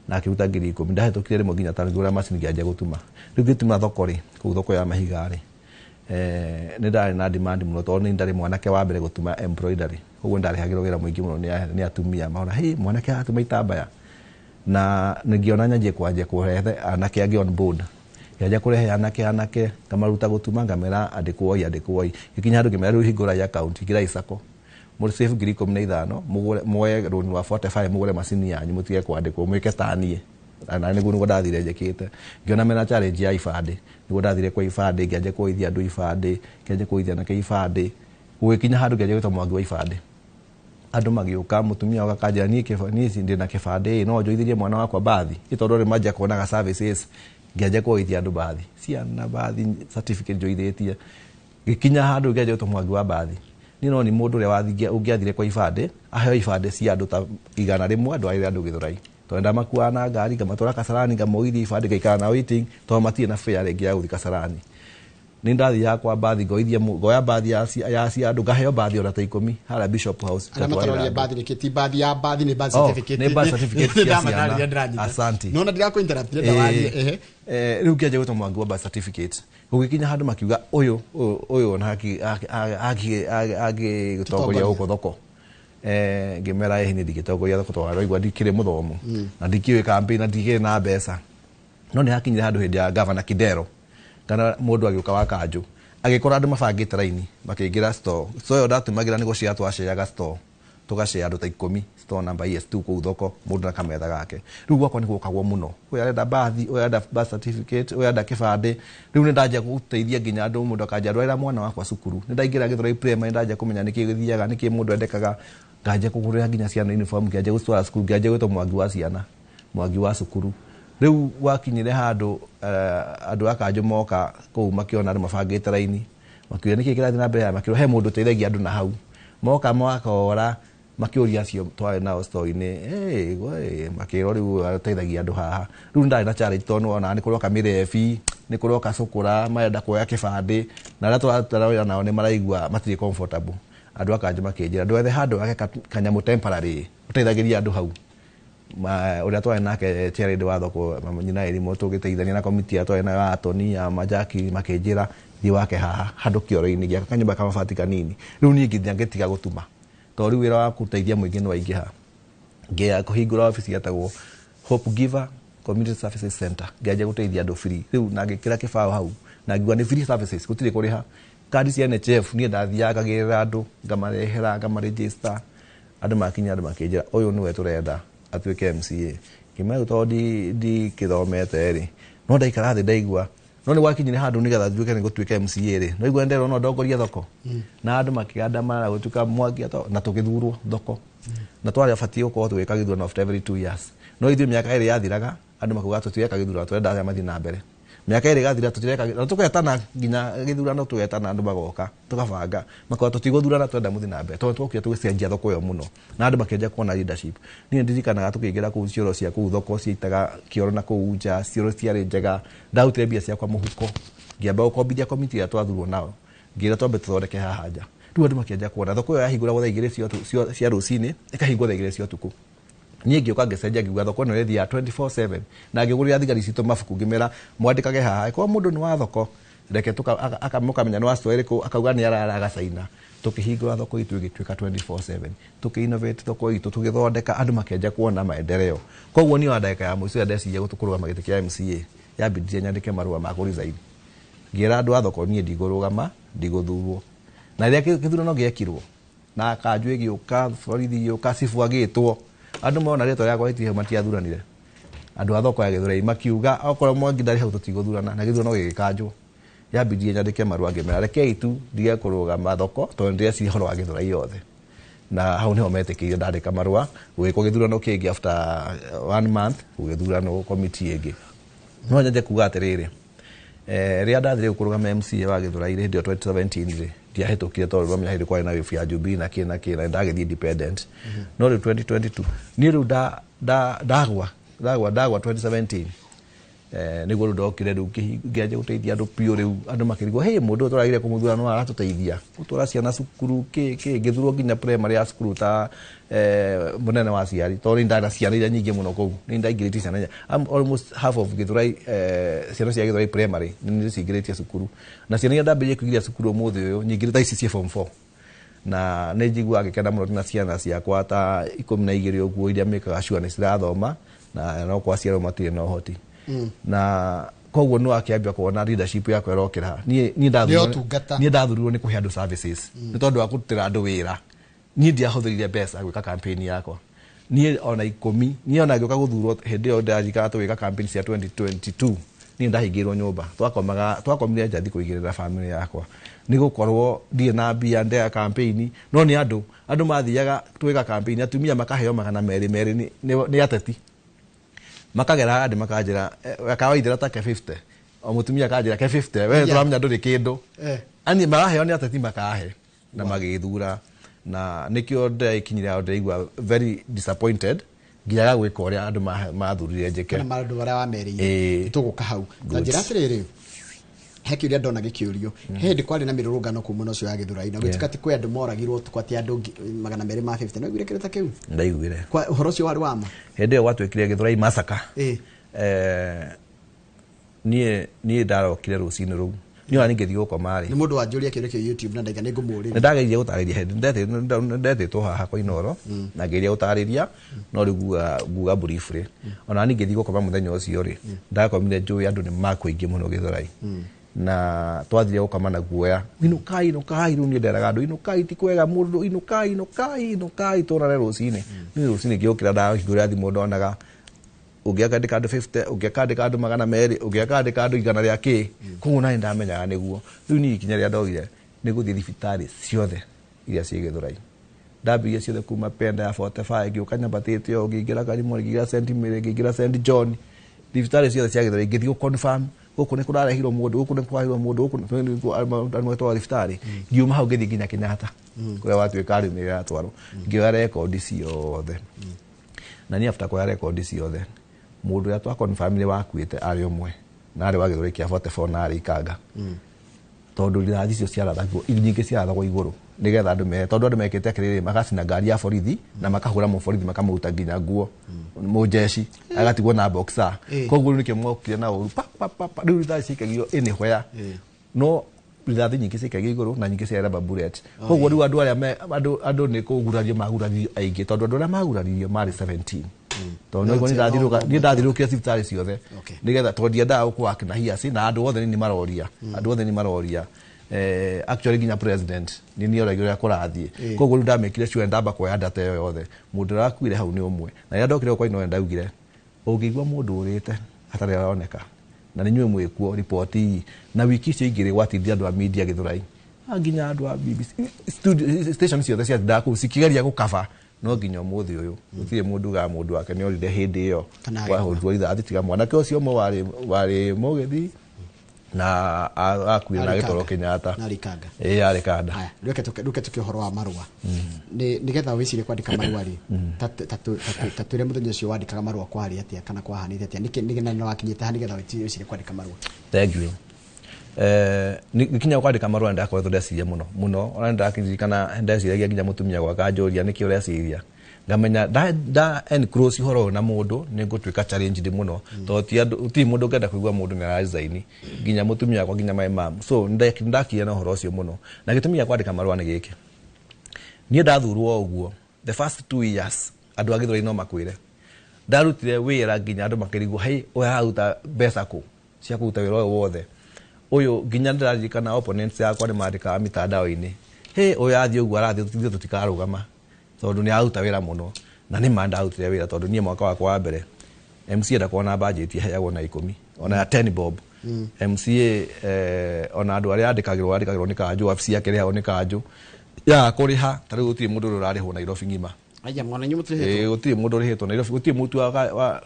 na akĩruta ngiri 10 ndahĩtũkire rĩmwe nginya tano ngĩgũra macini ngĩanjia gũtuma rĩu ngĩtuma thoko rĩ kũu thoko ya mahiga rĩ nĩ ndarĩ na demand mũno tondũ nĩ ndarĩ mwanake wa mbere gũtuma embroidery koguo ndarehagĩrwo wĩra mũingĩ mũno nĩ atumia maona hey mwanake atuma itambaya na nĩngiona nyanjie kwanja kurehe anake angĩ on board yaja kurehe anake ngamaruta gutuma ngamera andĩkwo ikinya handũ ngĩmera rĩu hingũra account igira isako muri save ngiri 15 mwoe rũni wa 45 mugure macini yanyu mutige kwandĩkwo mwĩke tanie na nĩguo nĩguo ndathire njĩkĩte ngiona mena challenge ya ibandĩ nĩguo ndathire kwa ibandĩ ngĩanjia kuoithia andũ ibandĩ ngĩanjia kuoithia anake ibandĩ gũgĩkinya handũ ngĩanjia gwĩtwo mwangi wa ibandĩ andũ magĩũka mutumia wakakanjĩra niĩ ndĩ na kĩbandĩ no njoithĩrie mwana wakwa bathi itondũ rĩ manjia kuonaga services ngĩanjia kuoithia andũ bathi ciana bathi certificate njoithĩtie gĩkinya handũ ngĩanjia gwĩtwo mwangi wa bathi niĩ no nĩ mũndũ ũrĩa ũngĩathire kwa ibandĩ aheo ibandĩ cia andũ ta 100 andũ arĩa andũ Gĩthũrai tondũ ndamakuaga na ngari ngamatwara Kasarani ngamoithia ibandĩ ngaikara na waiting tondũ matirĩ na fare rĩngĩ ya gũthiĩ Kasarani nĩ ndathiaga kwa bathi ngoya bathi ya andũ ngaheo bathi ona ta 10 harĩa Bishop House Anatararia bathi nĩ kiti bathi ya bathi nĩ bathi certificate nĩ bathi certificate cia ciana asante no ndĩrakũ interrupt ndawarie rĩu kĩanjia gwĩtwo mwangi wa birth certificate gũgĩkinya handũ makiuga ũyũ na agĩtongoria gũkũ thoko ngĩmera nĩ ndigĩtongoria thoko tondũ araigua ndikĩrĩ mũthomu na ndikĩũĩ campaign na ndikĩrĩ na mbeca no nĩ hakinyire handũ hĩndĩ ya Governor Kidero kana mũndũ agĩũka wa Kanjũ agĩkora andũ mabangĩte raini makĩingĩra store so yo ndatumagĩra nĩguo cia twasheaga store tugashare andũ ta 10 store number ES2 kũu thoko mũndũ na kametha gake rĩu gwakwa nĩ gũkagwo mũno ũyũ arenda bathi ũyũ arenda birth certificate ũyũ arenda kĩbandĩ rĩu nĩ ndanjia gũteithia nginya andũ mũndũ akanja ndwarĩra mwana wakwa cukuru nĩ ndaingĩra Gĩthũrai primary ndanjia kũmenya nĩkĩ gĩthiaga nĩkĩ mũndũ endekaga nganjia kũgũrĩra nginya ciana uniform kĩanjia gũtwara cukuru kĩanjia gwĩtwo mwangi wa ciana mwangi wa cukuru rĩu wakinyire handũ andũ akanjũ moka kũu makĩona andũ mabangĩte raini makĩũria nĩkĩ kĩrathiĩ na mbere ya makĩrwo he mũndũ ũteithagia andũ na hau moka makora makĩũria acio twarĩ nao store-inĩ makĩrwo rĩu ateithagia andũ haha rĩu ndarĩ na challenge tondũ ona nĩ kũroka mĩrebi nĩ kũroka cũkũra marenda kuoya kĩbandĩ na arĩa tũratara nao nĩ maraigua matirĩ comfortable andũ akanjũ makĩnjĩra ndwethe handũ gake kanyamũ temporary ũteithagĩria andũ hau ũrĩa twarĩ nake chairĩndĩ wa thoko nyina Erimũ tũgĩteithania na komiti ya twarĩ nayo atoni ya majaki makĩnjĩra thiĩ wake haha handũ kĩoro-inĩ gĩaka kanyũmba ka mabati kanini rĩu niĩ nginya ngĩtiga gũtuma tondũ rĩu wĩra wa kũteithia mũingĩ nĩ waingĩha ngĩya kũhingũra ofici yetagwo Hope Giver Community Services Center ngĩanjia gũteithia andũ free rĩu na ngĩkĩra kĩbaũ hau na ngĩuga nĩ free services gũtirĩ kũrĩha kandi cia NHF niĩ ndathiaga ngagĩrĩra andũ ngamarehera ngamaregister andũ makinya andũ makĩnjĩra ũyũ nĩwe tũrenda atuĩke MCA kĩmera tondũ ndikĩthomete rĩ no ndaikara thĩ ndaigua no nĩ gwakinyire handũ nĩgetha nduĩke nĩ gũtuĩka MCA rĩ no igua nderwo no ndongorie thoko na andũ makĩandamana gũtuĩka mwangi na tũgĩthurwo thoko na twarĩ abatie gũkorwo tũgĩka gĩthurano after every 2 years no ithuĩ mĩaka ĩrĩ yathiraga andũ makuga tũtiweka gĩthurano tũrenda arĩa mathiĩ na mbere mĩaka ĩrĩ gathira tũtireka na tũgetana nginya gĩthurano tũgetana andũ magoka tũgabanga makora tũtigũthurana twenda mũthi na mbere tondũ twokire tũgĩcenjia thoko ĩyo mũno na andũ makĩanjia kuona leadership niĩ ndirikanaga tũkĩingĩra kũu cioro cia kũu thoko ciaitaga kĩoro na kũu nja cioro ciarĩ njega ndarutire mbia ciakwa mũhuko ngĩamba gũkombithia komiti ĩrĩa twathurwo nao ngĩra twambe tũthondeke haha nja rĩu andũ makĩanjia kuona thoko ĩyo yahingũragwo thaa 2 cia rũcinĩ ĩkahingwo thaa 2 cia ũtukũ niĩ ngĩũka ngĩcenjia ngiuga thoko ĩno ĩrĩthiaga 24/7 na ngĩgũrĩra thigari citũ mabuku ngĩmera mwandĩkage haha ĩkorwo mũndũ nĩ wa thoko reke mũkamenya nĩ wa store ĩrĩkũ akauga nĩ araraga caina tũkĩhingũra thoko itũ ĩgĩtuĩka 24/7 tũkĩ-innovate thoko itũ tũgĩthondeka andũ makĩanjia kuona maendeleo koguo niĩ wa ndagĩka ya mũico ndeciria gũtũkũrũgama gĩtĩ kĩa MCA yambindire nyandĩke marũa ma kũresign ngĩra andũ a thoko niĩ ndigũrũgama ndigũthurwo na rĩrĩa gĩthurano gĩekirwo na Kanjũ ĩgĩũka borithi ĩgĩũka cibu agĩtwo andũ mona rĩtwa rĩakwa rĩtirĩ matiathuranire andũ a thoko ya Gĩthũrai makiuga okorwo Mwangi ndarĩ hau tũtigũthurana na gĩthurano gĩgĩkanjwo yambirie nyandĩke marũa ngĩmera rekei tu ndige kũrũgama thoko tondũ ndĩreciria ũhoro wa Gĩthũrai yothe na hau nĩho metĩkĩire ndandĩka marũa gũgĩkwo gĩthurano kĩngĩ after 1 month gũgĩthurano komiti ĩngĩ no nyanjie kuga atĩrĩrĩ rĩrĩa ndathire kũrũgama MCA wa Gĩthũrai hĩndĩ ĩyo 2017 rĩ ndiahĩtũkire tondũ rũmenya hĩndĩ kwarĩ na wĩbu ya Jubilee na kĩna ndagĩthiĩ independent no rĩu 2022 niĩ rĩu ndagwa 2017 nĩguo rĩu ndokire rĩu ngĩanjia gũteithia andũ piũ rĩu andũ makĩrigwo hĩ mũndũ ũyũ tũragire kũmũthura no aratũteithia gũtwara ciana cukuru ngĩthurwo nginya primary ya cukuru ta mũnene wa ciari tondũ nĩ ndana ciana iria nyingĩ mũno kũu nĩ ndaingĩrĩtie ciana almost half of Gĩthũrai ciana cia Gĩthũrai primary nĩ cingĩrĩtie cukuru na ciana iria ndambĩrĩirie kũingĩria cukuru ũmũthĩ ũyũ nyingĩrĩ ta ici cia form 4 na nä njigua agäkena må no na ciana ciakwa ta 12 å guo iria mä kaga cua nä cirathoma na no kwaciarwo matirä na å hoti na koguo no akiambia kuona leadership yakwa irokira nie ndathurirwo nä kå he andå services nä tondå wa kå rutä ra andå wä ra niä ndiahåthärire mbeca gwä ka campaign yakwa niä ona 10 niä ona ngä ka gå thurwo hä ndä ä yo ndarikaga tå gwä ka campaign cia 2022 niä ndahingä irwo nyå mba twakomire njathi kå igä rä ra bamä yakwa nä gå korwo ndirä na mbia ndea campaign no nä andå mathiaga twä ka campaign atumia makaheo 200 nä ateti makagera andä makanjä ra kawaithä ta ke 50 o må tumia akanjä ra ke 50 we tå ramenya ndå rä kä ndå ani maraheo nä ateti makahe na magä thura na nä kä o ndäkinyire ao ndäigua very disappointed ngiaga gwä ka å rä a andå mathurire njä maå ndå marä a wamerä tå gå ka hau na njä ra atä rä rä he kä å ria ndona gä kä å rio he ndä kwarä na mä rå rå ngano kuma na å cio wa gä thuraini na gå tikati kwä andå moragirwo tåkwati andå 250 no iguire kä rä ta kä u ndaiguire å horo å cio warä wama hä ndä ä yo gwatuä kire gä thuraini macaka niä ndarokire rå cinä rå u nä ona ningä thiä gå koma rä nä må ndå wanjå ria kä rä kä YouTube na ndaiga nä ngå må rä nä ndageirie gå tarä ria ndethä two haha kwa inoro na ngä ria gå tarä ria no rä nguga briefly ona ningä thiä gå koma må thenya å cio rä ndakomire njå andå nä makå ingä må no gä thorai na twathire gå koma na guoya inukai rä u niä nderaga andå inukai ti kwega må ndå inukai tå rare rå cinä nä rå cinä ngä å kä ra ndahingå rä a thimå ndonaga ũngĩakandĩka andũ 50 ũngĩakandĩka andũ 200 ũngĩakandĩka andũ 100 rĩa kĩ koguo nani ndamenyaga nĩguo rĩu niĩ ikinya rĩa ndogire nĩ gũthiĩ thibitarĩ ciothe iria ciĩ Gĩthũrai ndambĩrĩirie ciothe kuma penda ya 45 ngĩũka Nyambatĩte yo ngĩingĩra Karimũ ngĩingĩra St Mary ngĩingĩra St John thibitarĩ ciothe cia Gĩthũrai ngĩthiĩ confirm gũkũ nĩ kũrarehirwo mũndũ gũkũ nĩ kwarehirwo mũndũ gũkũ nĩ twatwarwo thibitarĩ ngiuma hau ngĩthiĩ nginya Kenyatta kũrĩa watuĩka arĩ nĩ yatwarwo ngĩoya rekondi ciothe na niĩ after kuoya rekondi ciothe mundu ya twa confirm ni wakuite ari umwe na ari wa Gĩthũrai kia 44 na ari ikanga tondu irathi cio ciarathagwo nyingĩ ciarathagwo igũrũ nigetha andũ me tondu andũ mekĩte akĩrĩrĩ magacina ngari ya borithi na makahũra mũborithi makamuruta nginya nguo mũjeshi agatigwo na boxer koguo nĩkĩo mokire na ũru rĩu irathi cikagio ĩnĩ hwea no irathi nyingĩ cikagio igũrũ na nyingĩ ciareba bullet koguo rĩu andũ arĩa andũ nĩ kũgurario magurario aingĩ tondu andũ arĩa magurario marĩ 17 tondu nĩ ndathirũkia thibitarĩ ciothe nĩgetha tondu ndiendaga gũkũaka na hiaci na andũ othe nĩ maroria actually nginya president nĩ niĩ oragio ũrĩa kũrathiĩ koguo rĩu ndamĩkire sure ndamba kuoya data ĩyo yothe mũndũ ũrakuire hau nĩ ũmwe na rĩrĩa ndokire kwa ino ndaugire ũngĩigua mũndũ ũrĩte atarĩ aroneka na nĩ nyuĩ mwĩkuo report iyi na wiki icio igĩrĩ gwatindire andũ a media Gĩthũrai nginya andũ a BBC station ciothe ciatindaga kũu cikĩgeria gũkaba no nginya mũthĩ ũyũ gũtirĩ mũndũ ga mũndũ wake nĩ orire hĩndĩ ĩyo wahũrirwo rithathi tiga mwanake ũcio ũmwe warĩ mũgĩthi na akuire na gĩtoro Kenyatta na rikanga arĩ kanda haya reke tuke ũhoro wa marũa nĩgetha wĩcirie kwandĩka marũa rĩ ta twĩre mũthenya ũcio wandĩkaga marũa kwarĩ atĩa kana kwahanĩte atĩa nĩgetha nĩ wakinyĩte ha nĩgetha wĩcirie kwandĩka marũa thank you nikinya kwandĩka marũa ndakoretwo ndeciria mũno ona ndakiririkana ndeciragia nginya mũtumia gwaka njũria nĩkĩ ũreciria ngamenya da enclose horo na mũndũ nĩ ngũtuĩka challenge mũno tondũ ti mũndũ ngenda kũigua mũndũ nĩ araresign nginya mũtumia kwa nginya my mom so ndakia na horo ũcio mũno na gĩtũmi gĩa kwandĩka marũa nĩ gĩkĩ niĩ ndathurwo ũguo the first 2 years andũ a Gĩthũrai no makwĩre ndarutire wĩra nginya andũ makĩrigwo hei ũyũ aruta mbeca kũ cia kũruta wĩra ũyũ wothe ũyũ nginya ndĩraririkana opponents yakwa nĩ mandĩkaga mitandao-inĩ hĩ ũyũ athiĩ ũguo arathiĩ tũtikarũgama tondu nĩ aruta wĩra mũno na nĩ ma ndarutire wĩra tondu niĩ mwaka wakwa wa mbere MCA ndakorwo na budget heagwo na 10 ona ya 10 bob MCA ona andũ arĩa andĩkagĩrwo nĩ kanjũ wabici yake rĩhagwo nĩ kanjũ ya kũrĩha ta rĩu gũtirĩ mũndũ ũrarĩhwo Nairobi ng'ima aya mwana nyumu tũrĩhĩtwo gũtirĩ mũndũ ũrĩhĩtwo Nairobi gũtirĩ mũtu wa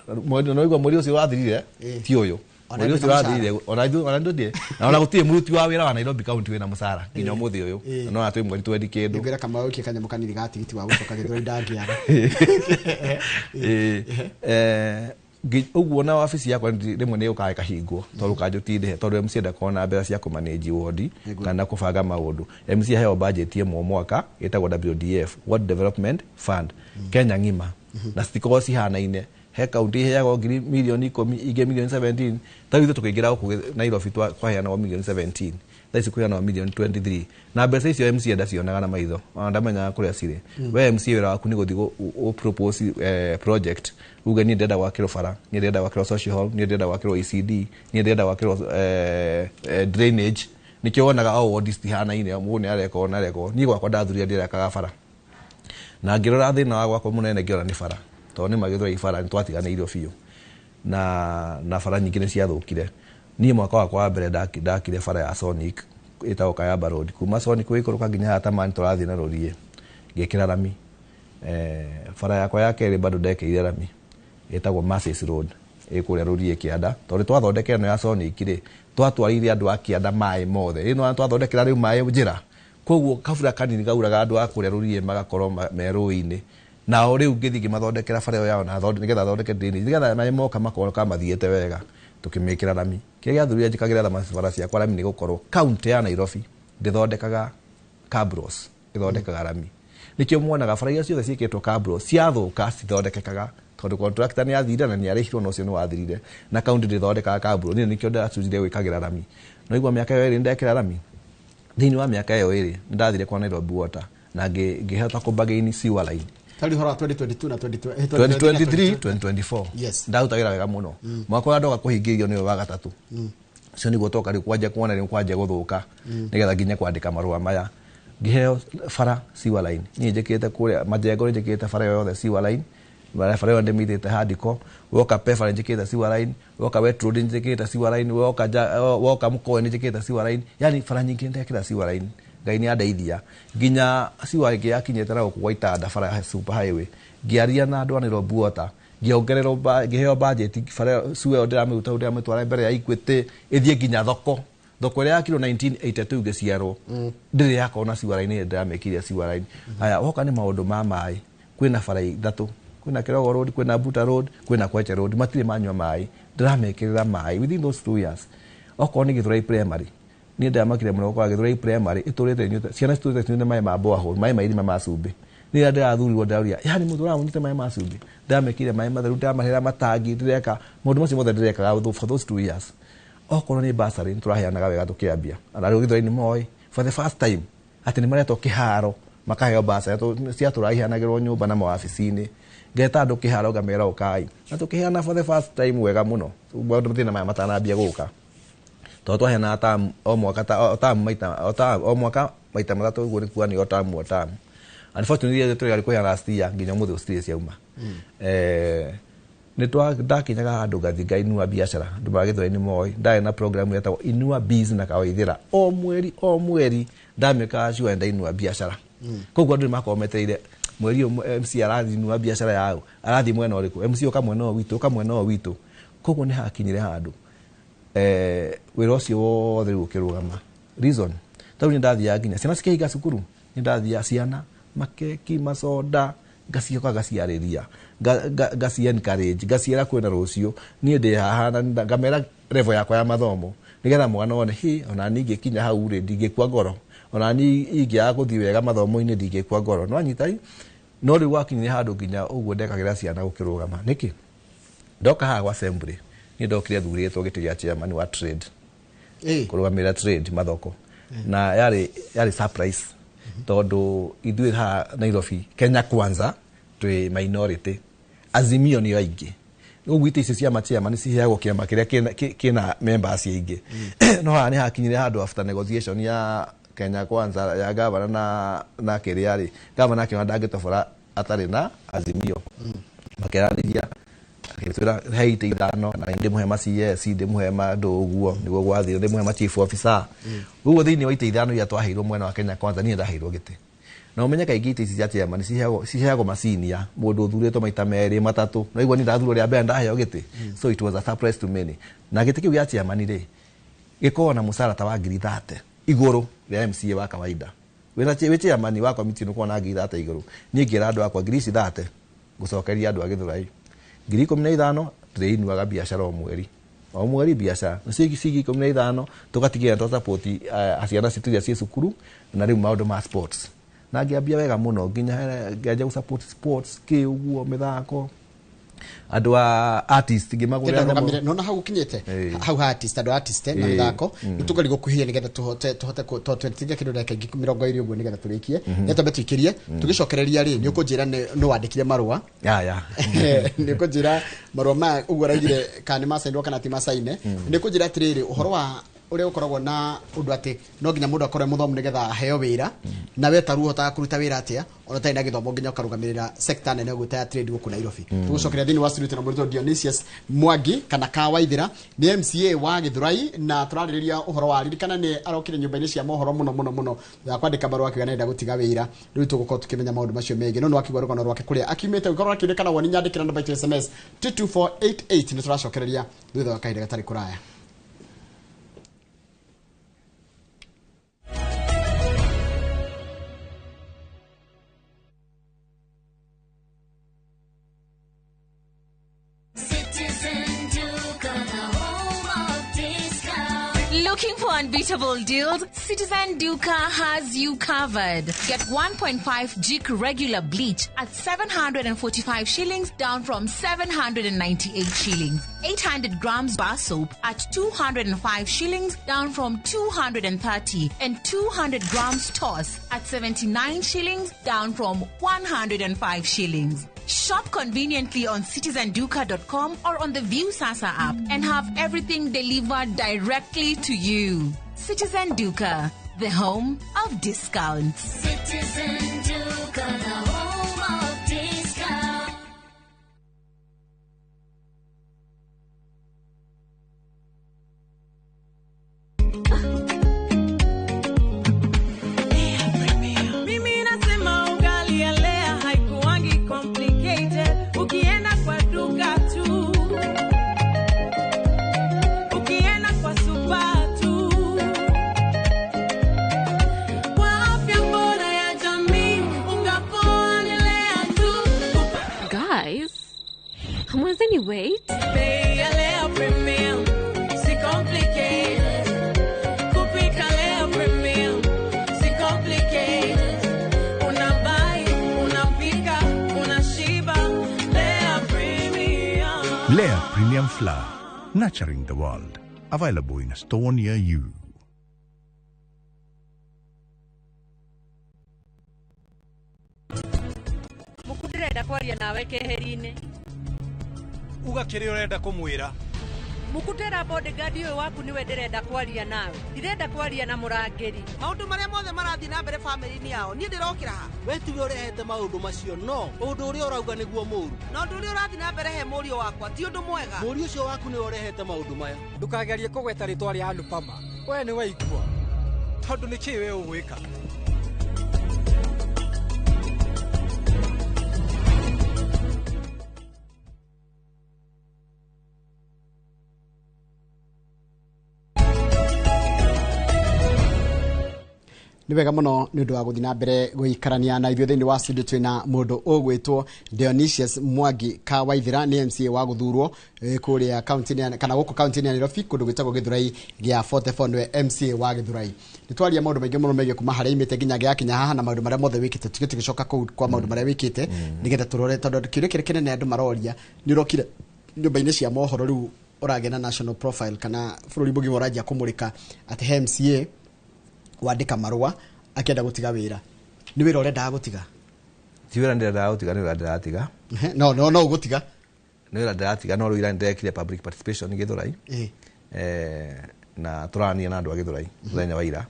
mweri ũcio wathirire ti ũyũ mweri ũcio wathirire ona ndũndĩ na ona gũtirĩ mũruti wa wĩra wa Nairobi county wĩna mũcara nginya ũmũthĩ ũyũ no atwĩ mweri twendi kĩndũ ngwĩra kama ũkie kanyamũ kanini ga tigiti wa gũcoka Gĩthũrai ndangĩaga ũguo na wabici yakwa rĩmwe nĩ ũkaga kahingwo tondũ kanjũ tindĩhe tondũ MC ndakorwo na mbeca cia kũmanage ward kana kũbanga maũndũ MC heo budget ĩmwe mwaka ĩtagwo WDF Ward Development Fund Kenya ng'ima na citikoragwo cihanaine he kaunti heagwo milioni 10 inge milioni 17 tawithe tukiingira huko Nairobi kwa heana milioni 17 thaici kuheana milioni 23 na mbeca icio MC ndacionaga na maitho ndamenya kuria cire we MC wira waku ni guthi o propose project uga ni ndenda gwakirwo bara ni ndenda gwakirwo social hall ni ndenda gwakirwo ECD ni ndenda gwakirwo drainage nikio wonaga o ward istihana ine mune areko na areko ni gwakwa ndathuria ndirekaga bara na ngirora thina wa gwakwa munene ngiora ni bara to ni magithwa ibara twatiganeirio biu na bara nyingi ni ciathukire ni mwaka wakwa wa mbere ndakire bara ya Sonic itago Kayamba Road kuma Sonic wikuruka nginya hata mani turathi na rorie ngekira rami bara yakwa ya keri bado ndekeire rami itago Masses Road ikuria rorie Kianda tondu twathondekera no ya Sonic ri twatwarire andu a Kianda mai mothe ino twathondekera riu mai njira koguo kabura kanini gauraga andu a kuria rorie magakorwo meruini na riu ngithi ngimathondekera bara yao na nigetha thondeke ndini nigetha na moka makoro ka mathiete wega tukimikira rami kiria thurire njikagira bara cia kwa rami ni gukorwo county ya Nairobi ndithondekaga cabros ithondekaga rami nikio muonaga bara icio ciothe ciikitwo cabros ciathuka cithondekekaga tondu contractor ni athire na ni arihirwo no cio ni wathirire na county ndithondekaga cabros ni nikio ndacujire gwikagira rami no igwa miaka yo iri ndekira rami thini wa miaka yo iri ndathire kwa Nairobi Water na ngihota kubagaini sewer line tari hora 2022 na 2023 2024 yes ndahutagira wega muno mwaka wa ndoga kuhingirio ni wa gatatu cio ni gutoka ri kwanja kuona ri kwanja guthuka nigetha nginya kwandika marua maya ngiheo bara sewer line ni njikite kuria majengo njikite bara yothe sewer line bara yo ndimithite handiko woka pefa njikite sewer line woka wet road njikite sewer line woka mkoe njikite sewer line yani bara nyingi ndekira sewer line ngai ni andeithia nginya siwa ingi yakinyete na gukwa itanda bara super highway ngiaria na andu a Nairobi Water ngiongererwo ngiheo budget bara suwe ndiramuta ndiramutwara mbere ya Equity ithie nginya thoko ria yakiro 1982 ngiciarwo ndiri yakona siwa line ndiramekiria siwa line haya woka ni maundu ma mai kwina bara ithatu kwina Kirogo Road kwina Buta Road kwina Kweche Road matire manywa mai ndiramekirira mai within those 2 years oko ni Githurai primary ni ndamakire muno kwa Githurai primary iturite nyuta ciana citurite nyuta mai ma boa mai irima ma cumbi ni ndathuriwo ndaria yani mutu ra munite mai ma cumbi ndamekire mai matheru ndamahera matangi ndireka mundu macio mothe ndireka for those 2 years okorwo ni basari turaheanaga wega tukiambia na riu Githurai ni moi for the first time ati ni mareto kiharo makaheo basari cia turaheanagirwo nyumba na mawabici-ini ngeta andu kiharo ngamera ukai na tukiheana for the first time wega muno mundu mutina mai matanambia guka to twaheana tamu o mwaka maita mathatu guo nikuwa ni o tamu unfortunately tuli kuheana last year nginya muthe ustirĩ ciauma ni ndakinyaga handu ngathi ngainua biashara ndu magithwe ni moi ndari na program yetagwo inua biz na kawaithira o mweri ndameka sure ndainua biashara koguo ndu makometeire mweri MC arathi inua biashara yao arathi mwena uriku MC ukamwe no witu koguo ni hakinyire handu wira ucio wothe gukirugama reason tau ni ndathia nginya ciana cikihiga cukuru ni ndathia ciana makeki masoda ngacioka ngaciarĩria ngaci encourage ngaciĩra kwĩna rũcio niĩ ndĩ haha na ngamera level yakwa ya mathomo nigetha mwana one hi ona ni ngĩkinya hau rĩ ndingĩkua ngoro ona ni ingĩaga gũthiĩ wega mathomo-inĩ ndingĩkua ngoro no anyitai no rĩu wakinyire handũ nginya ũguo ndekagĩra ciana gũkĩrũgama nĩkĩ ndoka haha gwa assembly ni ndokire thurĩtwo gĩtĩ gĩa chairman wa trade kũrũgamĩrĩra trade mathoko na yarĩ surprise tondu ithuĩ ha Nairobi Kenya Kwanza twi minority Azimio ni aingĩ ũguo itĩ icio cia chairman ciheagwo kĩama kĩrĩa kĩna members aingĩ no haha nĩ hakinyire handũ after negotiation ya Kenya Kwanza ya gavana na kĩrĩa rĩ gavana kĩona ndangĩtobora atarĩ na Azimio makeranĩria akĩtwĩra heite ithano na ndĩmuhe ma CS ndĩmuhe mandũ ũguo nĩguo gwathire ndĩmuhe ma chief officer ũguo thĩinĩ wa ite ithano iria twaheirwo mwena wa Kenya Kwanza niĩ ndaheirwo gĩtĩ na ũmenye kaingĩ ite ici cia chairman ciheagwo masinia mũndũ ũthurĩtwo maita merĩ matatũ no igua niĩ ndathurwo rĩa mbere ndaheo gĩtĩ so it was a surprise to many na gĩtĩ kĩu gĩa chairman rĩ gĩkoragwo na mũcara ta wa 30,000 igũrũ rĩa MCA wa kawaida wĩ chairman wa committee nĩkoragwo na 30,000 igũrũ niĩ ngĩra andũ akwa 30,000 gũcokeria andũ a Gĩthũrai 15,000 ndĩinuaga biashara o mweri biashara cigi 15 tugatigia to support aciana cituria cia cukuru na rĩu maũndũ ma sports na ngĩambia wega mũno nginya ngĩanjia gũ support sports kĩ ũguo mĩthako andu a artist ngimagurira ngamire nona hau kinyete hau artist andu artist na mithako nitugari gukuhia nigetha tuhote to twetiga kindu ndaka 20 uguo nigetha turikie netambe tuikirie tugicokereria ri ni ukunjira no wandikire marua ya ni ukunjira marua ma uguo raigire kana masaindwa kana ti masaine ni ukunjira atiriri uhoro wa uri ukoragwo na undu ati no nginya mundu akore muthomu nigetha heo wira na we taru hota kuruta wira atia ona tai na githomo nginya ukarugamirira sector nene guta ya trade guku Nairobi tugucokeria thini wa studio na Murito Dionysius Mwangi kana Kawaithira ni MCA wa Githurai na turaririria uhoro wa ririkana ni arokire nyumba-ini cia mohoro muno ya kwandika barua akiga nenda gutiga wira riu tugukorwo tukimenya maundu macio megi no akigwa rugono rwake kuria akimete ukorwo akirikana woni nyandikira namba ya SMS 22488 ni turacokereria thutha wa kahinda gatari kuraya. Looking for unbeatable deals? Citizen Duca has you covered. Get 1.5 jig regular bleach at 745 shillings down from 798 shillings. 800 grams bar soap at 205 shillings down from 230. And 200 grams toss at 79 shillings down from 105 shillings. Shop conveniently on citizenduca.com or on the View Sasa app and have everything delivered directly to you. Citizen Duca, the home of discounts. Citizen Duca, the home of discounts. Mimi nasema ugali ya lea haikuwangi complicated. Ukienda kwa duka tu, ukienda kwa supa tu, kwa afya bora ya jamii, ungapoa ni lea tu. Guys, hamwezeni wait? Bei ya lea premium, si complicated. Kupika lea premium, si complicated. Unabai, unapika, unashiba, lea premium. Lea Premium Flour, nurturing the world. Available in a store near you. Mukudirenda kwaria nawe keheri-ini ugakiri urenda kumwira mukutera bodyguard uyu waku niwe ndirenda kwaria nawe ndirenda kwaria na murangiri maundu maria mothe marathi na mbere family-ini yao nie ndirokira ha we tiwe urehete maundu macio no undu uria urauga niguo muru na undu uria urathi na mbere he murio wakwa ti undu mwega murio ucio waku niwe urehete maundu maya ndukagerie kugweta ritwa ria Anupama we ni waigua tondu ni ki we ugwika ni wega muno ni undu wa guthi na mbere guikarania na ithuĩ thĩinĩ wa studio twina mundu ũgwĩtwo Dionysius Mwangi Kawaithira ni MCA wa guthurwo kuria county kana guku county ya Nairobi kundu gwitagwo Githurai gĩa 44 niwe MCA wa Githurai nitwaria maundu maingĩ muno megie kuma harĩa imĩte nginya gĩakinya haha na maundu marĩa mothe wĩkĩte tugicoka kwa maundu marĩa wĩkĩte nigetha tũrore tondũ kĩũria kĩrĩa kĩnene andũ maroria ni ũrokire nyũmba-inĩ cia mohoro rĩu ũragĩa na national profile kana bũrũri mũgima ũranjia kũmũrĩka atĩ MCA wandika marua akienda gutiga wira ni wira urenda gutiga ti wira ndenda gutiga ni wira ndatiga no gutiga ni wira ndatiga no wira ndekire public participation Githurai na turania na andu a Githurai muthenya wa ira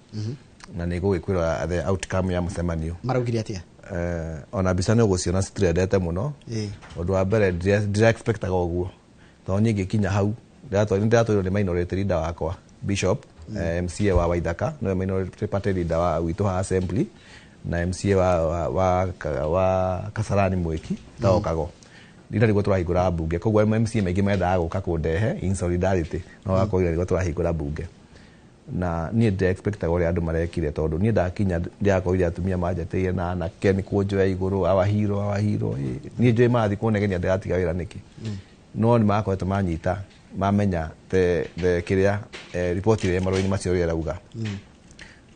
na ni gugikwira the outcome ya mucemanio maraugire atia ona mbica ni uguciona citirendete muno undu wa mbere ndira expectaga uguo to nyingi kinya hau ndiratwirwo ni minority leader wakwa Bishop MCA wa Waithaka no minority party leader wa wito ha assembly na MCA wa Kasarani Mwiki taokago ndira rigo turahingura bunge kogwa MCA maingi mendaga guka kundehe in solidarity no gakoira rigo turahingura bunge na nie de expect gore andu marekire tondu nie ndakinya ndiakoire atumia manjateire na anake ni kunjoya iguru awahiro nie njoe mathi kunegenia ndiratiga wira niki no ni makoete manyita mamenya the kiria report ile marũa-inĩ macio rĩrauga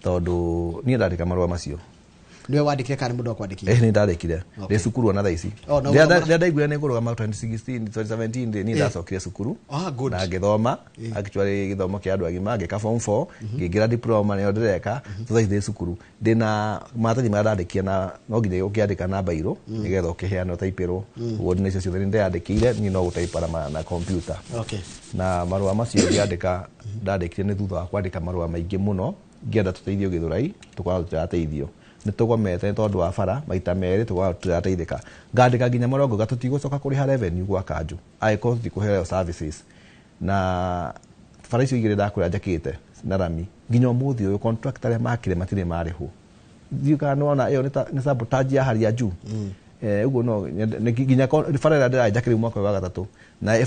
tondu nie ndandĩka marũa macio Niwe wandikire kana mundu akwandikire? Ni ndandikire. Ndi cukuru ona thaici. Ndia ndaiguire ni ngurugama 2016 2017 ni ndacokire cukuru. Good. Na ngithoma actually githomo kia andu agima ngika form 4 ngingira diploma ni ndireka thaici ndi cukuru. Ndina matathi mara ndandikia na no nginya ukiandika na bairo nigetha ukiheana taipiro. Uguo ni cio ciothe ndandikire ni no gutaipara na computer. Okay. Na marua macio ndandikire ni thutha wa kwandika marua maingi muno ngienda tuteithio Githurai tukwa tutateithio ni tugomete tondu wa bara maita meri tukwa tutateithika ngandika nginya marongo gatutigucoka kuri ha revenue gwa kanju aiko tikuheo services na bara icio igire ndakura njakite na rami nginya muthi uyu contractor ya makire matire marihu thiuka nona iyo ni sabotage ya hali ya juu uguo no nginya bara ira ndirajakire mwaka wa gatatu na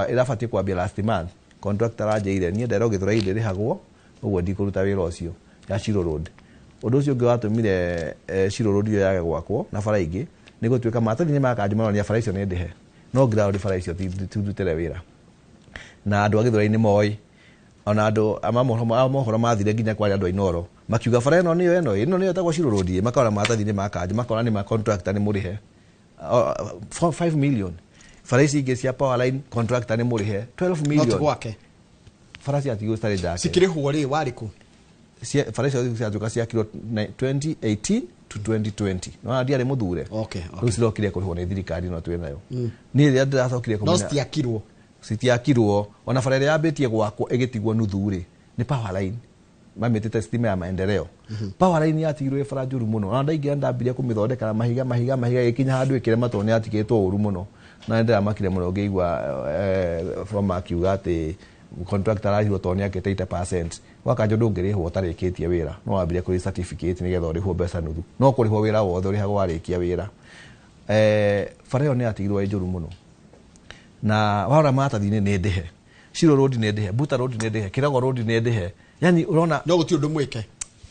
irafatie kwambia last month contractor ajeire nie ndero Githurai ndirihagwo uguo ndikuruta wira ucio ya Shiro Road undu ucio ngiwatumire Shiro Road yo yage gwakwo na bara ingi ni gutuika matathi ni makanju maronia bara icio ni ndihe no ground bara icio turutere wira na andu a Githurai ni moi ona andu amohoro mathire nginya kwa andu ainoro makiuga bara ino niyo tagwo Shiro Road makora matathi ni makanju makora ni ma contractor ni murihe 5 million bara ici ingi cia power line contractor ni murihe 12 million no gwake farasi atigo stare jake sikiriho ri wariku farasi atigo cia kilo 2018 to 2020 no ndiare muthure rusirokire kuriho ni thirikari no twenayo ni ria ndiracokire kumenya no sitiakirwo ona farere yabetie gwako egetigwo nuthuri ni power line mametete stima ya maendeleo power line yatigirwe farajuru muno na ndaingi ndambiria kumithondeka mahiga ikinya handu ikire matone atiketwo uru muno na ndira makire muno ngeigwa from akiuga ati contractor ahiro toni yake 80% wakanjo ndungirihwo tarikitie wira no wambire kuri certificate nigetha urihwo mbeca nuthu no kurihwo wira wothe uri hago warikia wira fareo ni atigirwo ejuru muno na wara matathini ni ndihe Shiro Road ni ndihe Buta Road ni ndihe Kirago Road ni ndihe yani urona no guti undu mwike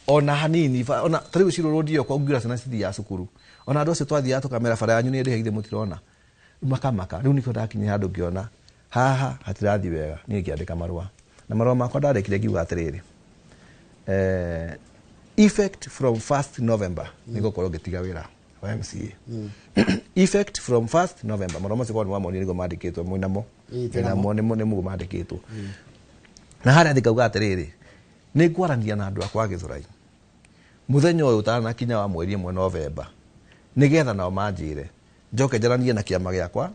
ona hanini ona tariu Shiro Road yo kwa ngira sana city ya cukuru ona andu acio twathia tukamera fara yanyu ni ndihe ithe mutirona makamaka riu niko ndakinya handu ngiona haha hatirathi wega ni ngiandika marua na marua makwa ndarikire ngiuga atiriri effect from 1st November niko korwo ngitiga wira wa MCA effect from 1st November marua macio kwa mwamoni niko mandikitwo mwinamo na mone mugo mandikitwo na haria ndikauga atiriri ni ngwarania na andu akwa Githurai muthenya uyu utanakinya wa mweri 1 November nigetha nao manjire njoke njaranie na kiama giakwa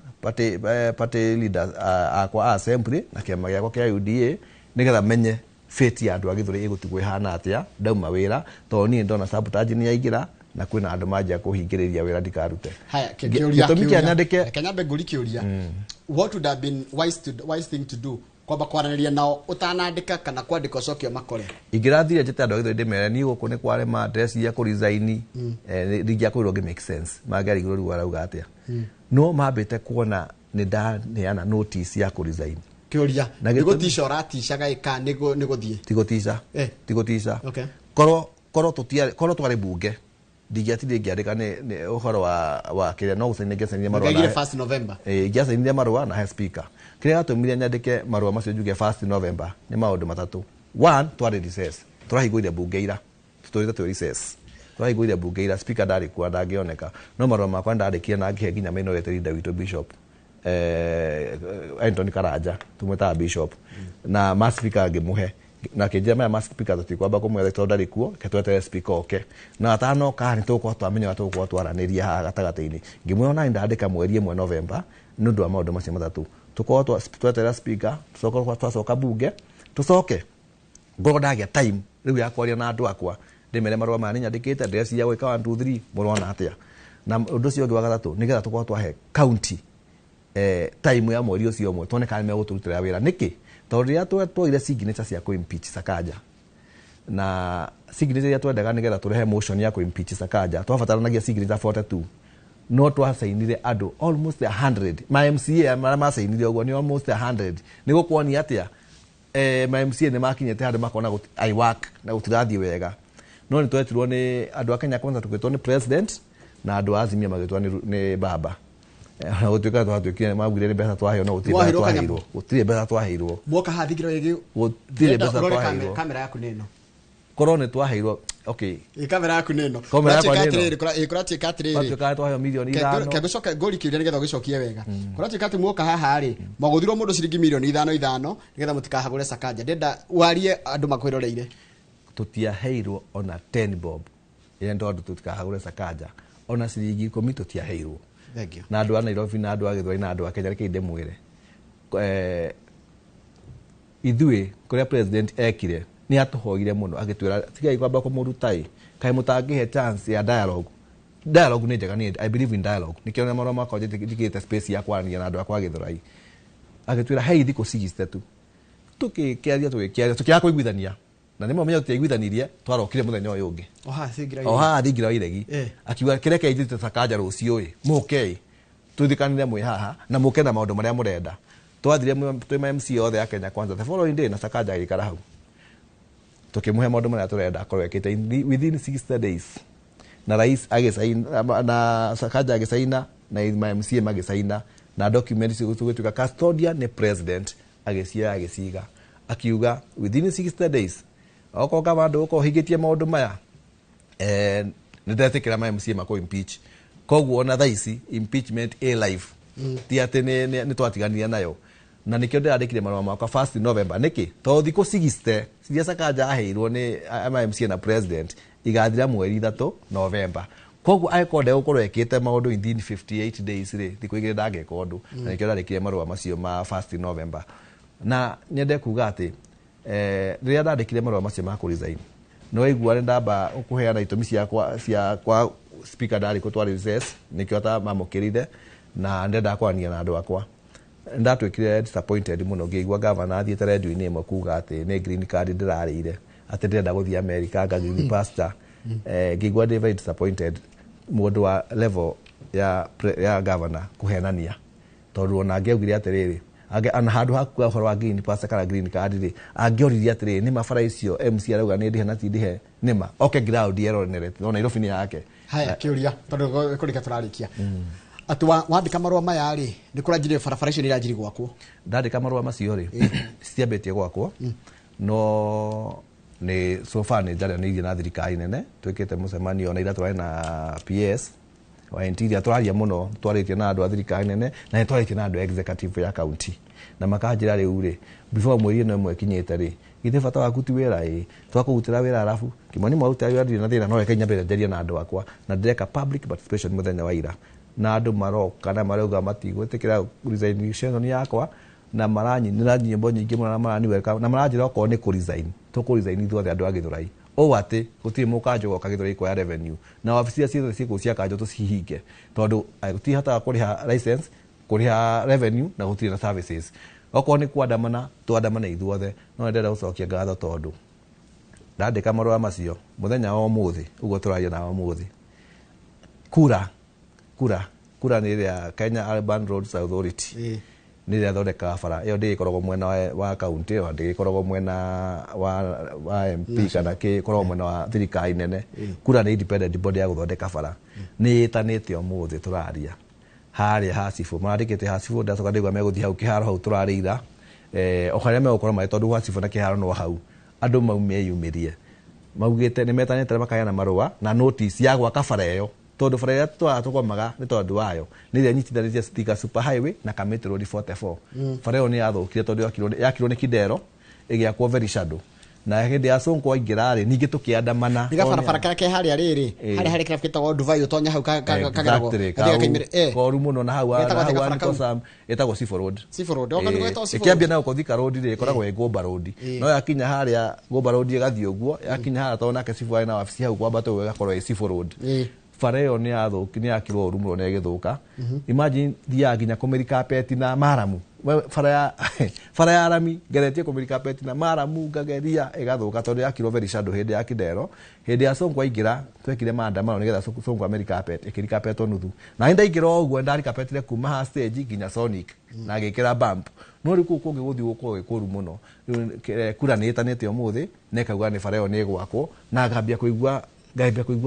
party leaders akwa assembly na kiama giakwa kia UDA nigetha menye fate ya andu a Githurai igutigwe hana atia ndauma wira to ni ndona sabotage ni yaingira na kwina andu manja kuhingiriria wira ndikarute haya kiuria nyandike Kenyambe nguri kiuria what would have been wise thing to do kwamba kwaraniria nao utanandika kana kwandika ucokio makore ingirathire njete andu a Githurai ndimere ni guku ni kware ma address ya ku resign ringia kwirwo ngi make sense magari iguru ruwa rauga atia no mambite kuona ni ndaneana notice ya ku resign kiuria nigutisha uratishaga ika niguthie tigotisha okay koro twari bunge ndigiatire ngiandika ni uhoro wa kire no gucenegecenie marua na 1st November ngiacenire marua na speaker kire gatumire nyandike marua macio njuge 1st November ni maundu matatu one twari recess turahiguire bunge ira tutorite tu recess turahiguire bunge ira speaker ndari kwa ndangioneka no marua makwa ndarikia na ngihe nginya minority leader witu bishop Anthony Karanja tumweta bishop na mass speaker ngimuhe na kinjia maya mass speaker tutikwamba kumwetha tondu ndari kuo ketwete speaker oke na atano kani tukwa twamenya tukwa twaraniria ha gatagateini ngimwona ndandika mweri 1 November nundu wa maundu macio matatu tukwa twetera speaker twacoka bunge tucoke ngoro ndagia time riu ya kwaria na andu akwa ndimere marua mani nyandikite address ya gwika 1 2 3 murona atia na undu ucio ngi wa gatatu nigetha tukwa twahe county time ya mweri ucio mwe tone kana megũturutĩra wĩra niki tondu ria twoire signature cia ku impeach Sakaja na signature ya twendaga nigetha turehe motion ya ku impeach Sakaja twabataranagia signature 42 no twasainire andu almost 100 my MCA ma sainire ogwo ni almost 100 niguo kuonia atia my MCA ni makinyete handu makona I work na gutirathie wega no ni twetirwo ni andu a Kenya kwanza tukitwo ni president na andu azimia magitwo ni baba na gutuika twatuikire magwire ni mbeca twaheo no gutire mbeca twaheirwo mwoka hathigiro igi gutire mbeca twaheirwo kamera yaku neno korone twaheirwo okay kamera yaku neno kurati katriri twahe milioni 5 kagucoka ngori kiuria nigetha ugicokie wega kurati kati muoka haha ri maguthirwo mundu ciringi milioni 5 nigetha mutikahagure Sakaja ndenda warie andu makwiroreire tutiaheirwo ona 10 bob yendo andu tutikahagure Sakaja ona ciringi 10 tutiaheirwo na andu a Nairobi na andu a Githwai na andu a Kenya reke ndemwire ithue kuria president ekire ni atuhoire muno agitwira tigai kwamba kumurutai kai mutangihe chance ya dialogue ni njega ni I believe in dialogue nikiona maro makwa ndikite space ya kwarania na andu akwa Githurai agitwira hei thiko sigiste tu tukikiaria tukiya kuiguithania na nimo menya tutiaiguithanirie twarokire muthenya uyu ungi oha thingira iregi akiuga kireke ithite Sakaja rucio muke tuthikanire mwe haha na muke na maundu maria murenda twathire twa MC othe ya Kenya kwanza the following day na Sakaja agikara hau tukimuhe maundu maria turenda akorwo ekite within 60 days na rais agisaina na Sakaja agisaina na MC magisaina na documents tugituka custodian ne president agisiga akiuga within 60 days oko kama andu uko higitie maundu maya ndetekera MC mako impeach koguo ona thaisi impeachment a life ti ati ni twatigania nayo na nikio ndirandikire marwa makwa 1 November niki to thiko 60 ciria Sakaja aheirwo ni MC na president igathira mweri 3 November koguo aikonde gukorwo ekite maundu within 58 days ri thiko igire ndangeka undu na nikio ndirandikire marwa macio ma 1 November na nyende kuga ati riria ndandikire marwa macio ma resign no igua ndamba kuheana itumi cia kwa speaker ndari ko twari recess nikio ata mamukirire na ndenda kwania na andu akwa ndatwikire disappointed muno ngigua governor athiete radio-ini imwe kuga ati ni green card ndirarire ati ndenda guthii America ngagini pastor ngigua very disappointed mundu wa level ya governor kuhenania tondu ona ngeugire atiriri ana handu hakua horo wa green pastor kana green card ri angioririe atiriri ni mabara icio MC arauga ni ndihe na tindihe nima okay ground yero nerete no Nairobi ni yake haya kiuria tondu kurika turarikia atu wandika marwa maya ri ni kurajire barabara icio ni rajiri gwakwo ndandika marwa macio ri citiambetie gwakwo no ni so far ni njara ni na thirikari nene twikite mucemanio na ira twari na PS wa interior twaria muno twaritie na andu a thirikari nene na twaritie na andu executive ya county na makanjira riu ri before mweri no imwe kinyite ri githe bata waku ti wira twakugutira wira arafu kimani mwauta wira na thina no reke nyambere njaria na andu akwa na ndeka public participation muthenya wa ira na andu maroka na marauga matigwetekera resignation yakwa na maranyinira nyimbo nyingi muno na marani welcome na maranjira oko ni ku resign to ku resign ithuothe andu a Githurai o ati gutiri mukanjo goka Githurai kwa revenue na wabici cia ciku cia kanjo tucihinge tondu guti hata kuriha license kuriha revenue na gutiri na services oko ni kwandamana twandamana ithuothe no ndenda gucokia ngatho tondu ndandika marwa macio muthenya wa umuthi ugo turaria na umuthi kura ni ya Kenya Urban Roads Authority ni ya thondeka bara iyo ndikoragwo mwena wa county wa ndikoragwo mwena wa MP kana ke koragwo mwena wa thirikari nene kura ni independent body ya guthondeka bara ni tanite umuthi turaria haria hasifu marandikite hasifu ndacoka ndigwa meguthi hau kiharo hau turarira okaria megukora mai tondu hasifu na kiharo no hau andu maumeyumirie maugite ni metanite makayana marua na notice ya gwaka bara iyo tondu bara ya tukomaga ni tondu wayo ni ria nyitithanitie Thika super highway na Kamiti road 44 bara iyo ni yathukire tondu yakirwo ni kidero igiakwo very shadow na hindi ya Sonko ingirari ningi tukiandamana niga barabara kake haria riri haria kira kitagwo Dubai utonya hau kagerago koru muno na hau ni Sam etagwo Sifo road oka nigo etagwo Sifo ikiambia na Thika road ri ikoragwo Gomba road no yakinya haria Gomba road igathie uguo yakinya haria tona ke Sifo na wabici hau kwamba to gakorwo Sifo road bara iyo ni yathuki ni yakirwo urumuro na igithuka imagine thia ginya kumeri carpet na maramu bara ya arami geretie kumeri carpet na maramu ngageria igathuka tondu yakirwo very shadow hindi ya kidero hindi ya Sonko ingira twekire maandamano nigetha Sonko America carpet ikiri carpet onuthu na hinda ingira ogwo ndari carpet le kuma ha stage ginya Sonic na agikira bump no riku kungi guthi guko ikuru muno kura ni itanete umuthi nekauga ni bara iyo ni gwakwo na ngambia kuigua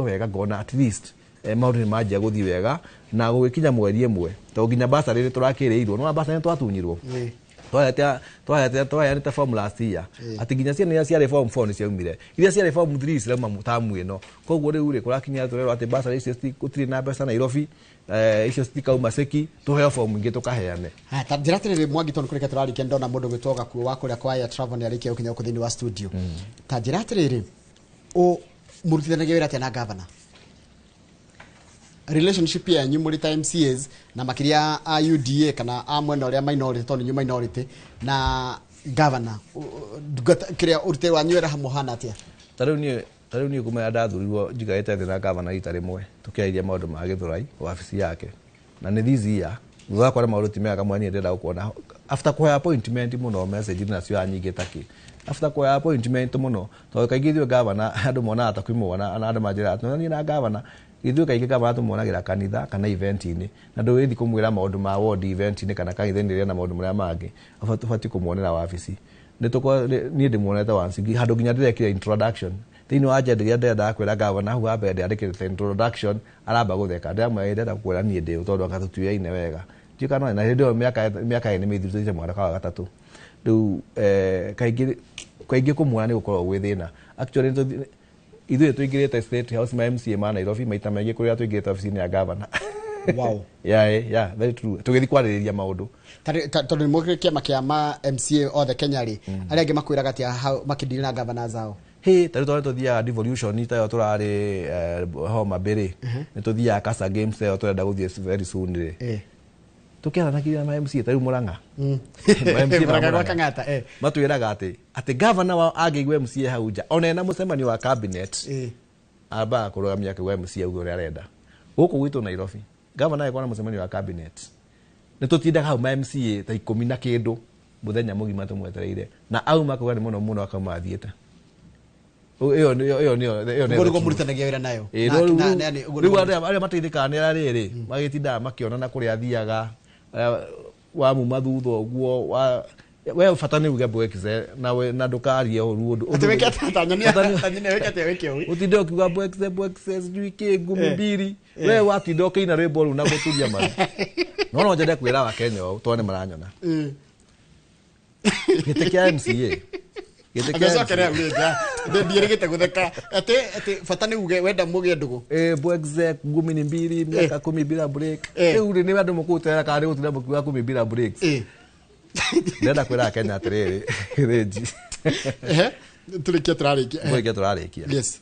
wega ngona at least maundu ni manjia guthi wega na gugikinya mweri imwe to ginya basa riri turakireirwo no basa ni twatunyirwo twayanĩte form last year atĩ nginya ciana iria ciarĩ form 4 nĩciaumire iria ciarĩ form 3 cirauma mũtamu ĩno koguo rĩu rĩ kũrakinya tũrerwo atĩ basari icio gũtirĩ na mbeca Nairobi icio citikauma ceki tũheo form ingĩ tũkaheane njĩra atĩrĩrĩ Mwangi tondũ kũrĩka tũrarikia ndona mũndũ gwĩtwo Gakuo wa kũrĩa kwa Air Travel nĩarĩkia gũkinya gũkũ thĩinĩ wa studio ta njĩra atĩrĩrĩ mũrutithanagia wĩra atĩa na governor relationship yanyu muri ta MCAs na makiria a UDA kana a mwena ũrĩa minority tondũ nyu minority na governor kiria urute wanyu era muhana atia tarĩu niĩ kuma ndathurirwo njikarĩte thĩ na governor rita rĩmwe tũkĩarĩria maũndũ ma Gĩthũrai wabici yake na nĩ this year thutha kwa maũndũ ti mega kamwe niĩ ndĩrenda gũkuona after kuoya appointment mũno message nacio anyingĩ takĩ after kuoya appointment mũno tondũ kaingĩ ithuĩ governor andũ monaga ta kwĩmuona na andũ manjĩra atĩ na governor ithuĩ kaingĩ governor tũmuonagĩra kanitha kana event-inĩ na ndũgĩthiĩ kũmwĩra maũndũ ma ward event-inĩ kana kanitha-inĩ rĩrĩa na maũndũ marĩa mangĩ tũbatiĩ kũmuonera wabici niĩ ndĩmuonete once handũ nginya ndĩrekire introduction thĩinĩ wa agenda iria ndendaga kwĩra governor hau hambere ndĩandĩkĩte introduction aramba gũtheka ndĩramwĩra ndĩrenda kwĩra niĩ ndĩ tondũ anga tũtuĩaine wega ndiũkana na hĩndĩ ĩyo mĩaka nĩ mĩthirĩte mwaka wa gatatũ rĩu kaingĩ kũmuona nĩ gũkorwo gwĩ thĩna actually ithuĩ tũingĩrĩte State House ma MCA ma Nairobi maita maingĩ kũrĩa tũingĩrĩte ofici-inĩ ya governor wow yeah very true tũgĩthiĩ kwarĩrĩria maũndũ tondũ nĩ kĩama kĩa ma MCA othe Kenya rĩ arĩa angĩ makwĩraga atĩa makĩndiri na governor zao tarĩu tondũ tũthiaga devolution ta ĩyo tũrarĩ Homa Bay nĩ tũthiaga Kasa Games ĩyo tũrenda gũthiĩ very soon rĩ tũkĩaranagia na MCA tarĩu Mũrang'a matwĩraga atĩ governor angĩigua MCA hau nja ona ena mũcemanio wa cabinet ambaga kũrũgamia kĩu MCA ũguo ũrĩa arenda gũkũ gwitũ Nairobi governor agĩkorwo na mũcemanio wa cabinet nĩ tũtindaga hau ma MCA ta 10 na kĩndũ mũthenya mũgima tũmwetereire na auma kuga nĩ mũno akauma athiĩte iyo nĩyo mũrutanagia wĩra nayo rĩu arĩa mateithĩkaga nĩ arĩa rĩrĩ magĩtindaga makĩonana kũrĩa athiaga wamuma thutha ũguo we bata nĩ uge bwekize na ndũkarie ũru ũtinde ũkiuga bwekize sijui kĩ ngumi mbiri we watinda ũkĩina rwĩmbo rũu na gũturia mara no njende kwĩra wa Kenya ũũ tondũ nĩ maranyona gĩtĩ kĩa MCA Agacokerea wĩra ndĩrĩgĩte gũtheka atĩ bata nĩ uge wenda mũgĩe ndũgũ bwekize ngumi ni mbiri miaka 10 bila break rĩu nĩ andũ mũkũtera kana gũtinda mũkiuga 10 bila breaks ndenda kwĩra Kenya atĩrĩrĩ rĩnji tũrĩkia yes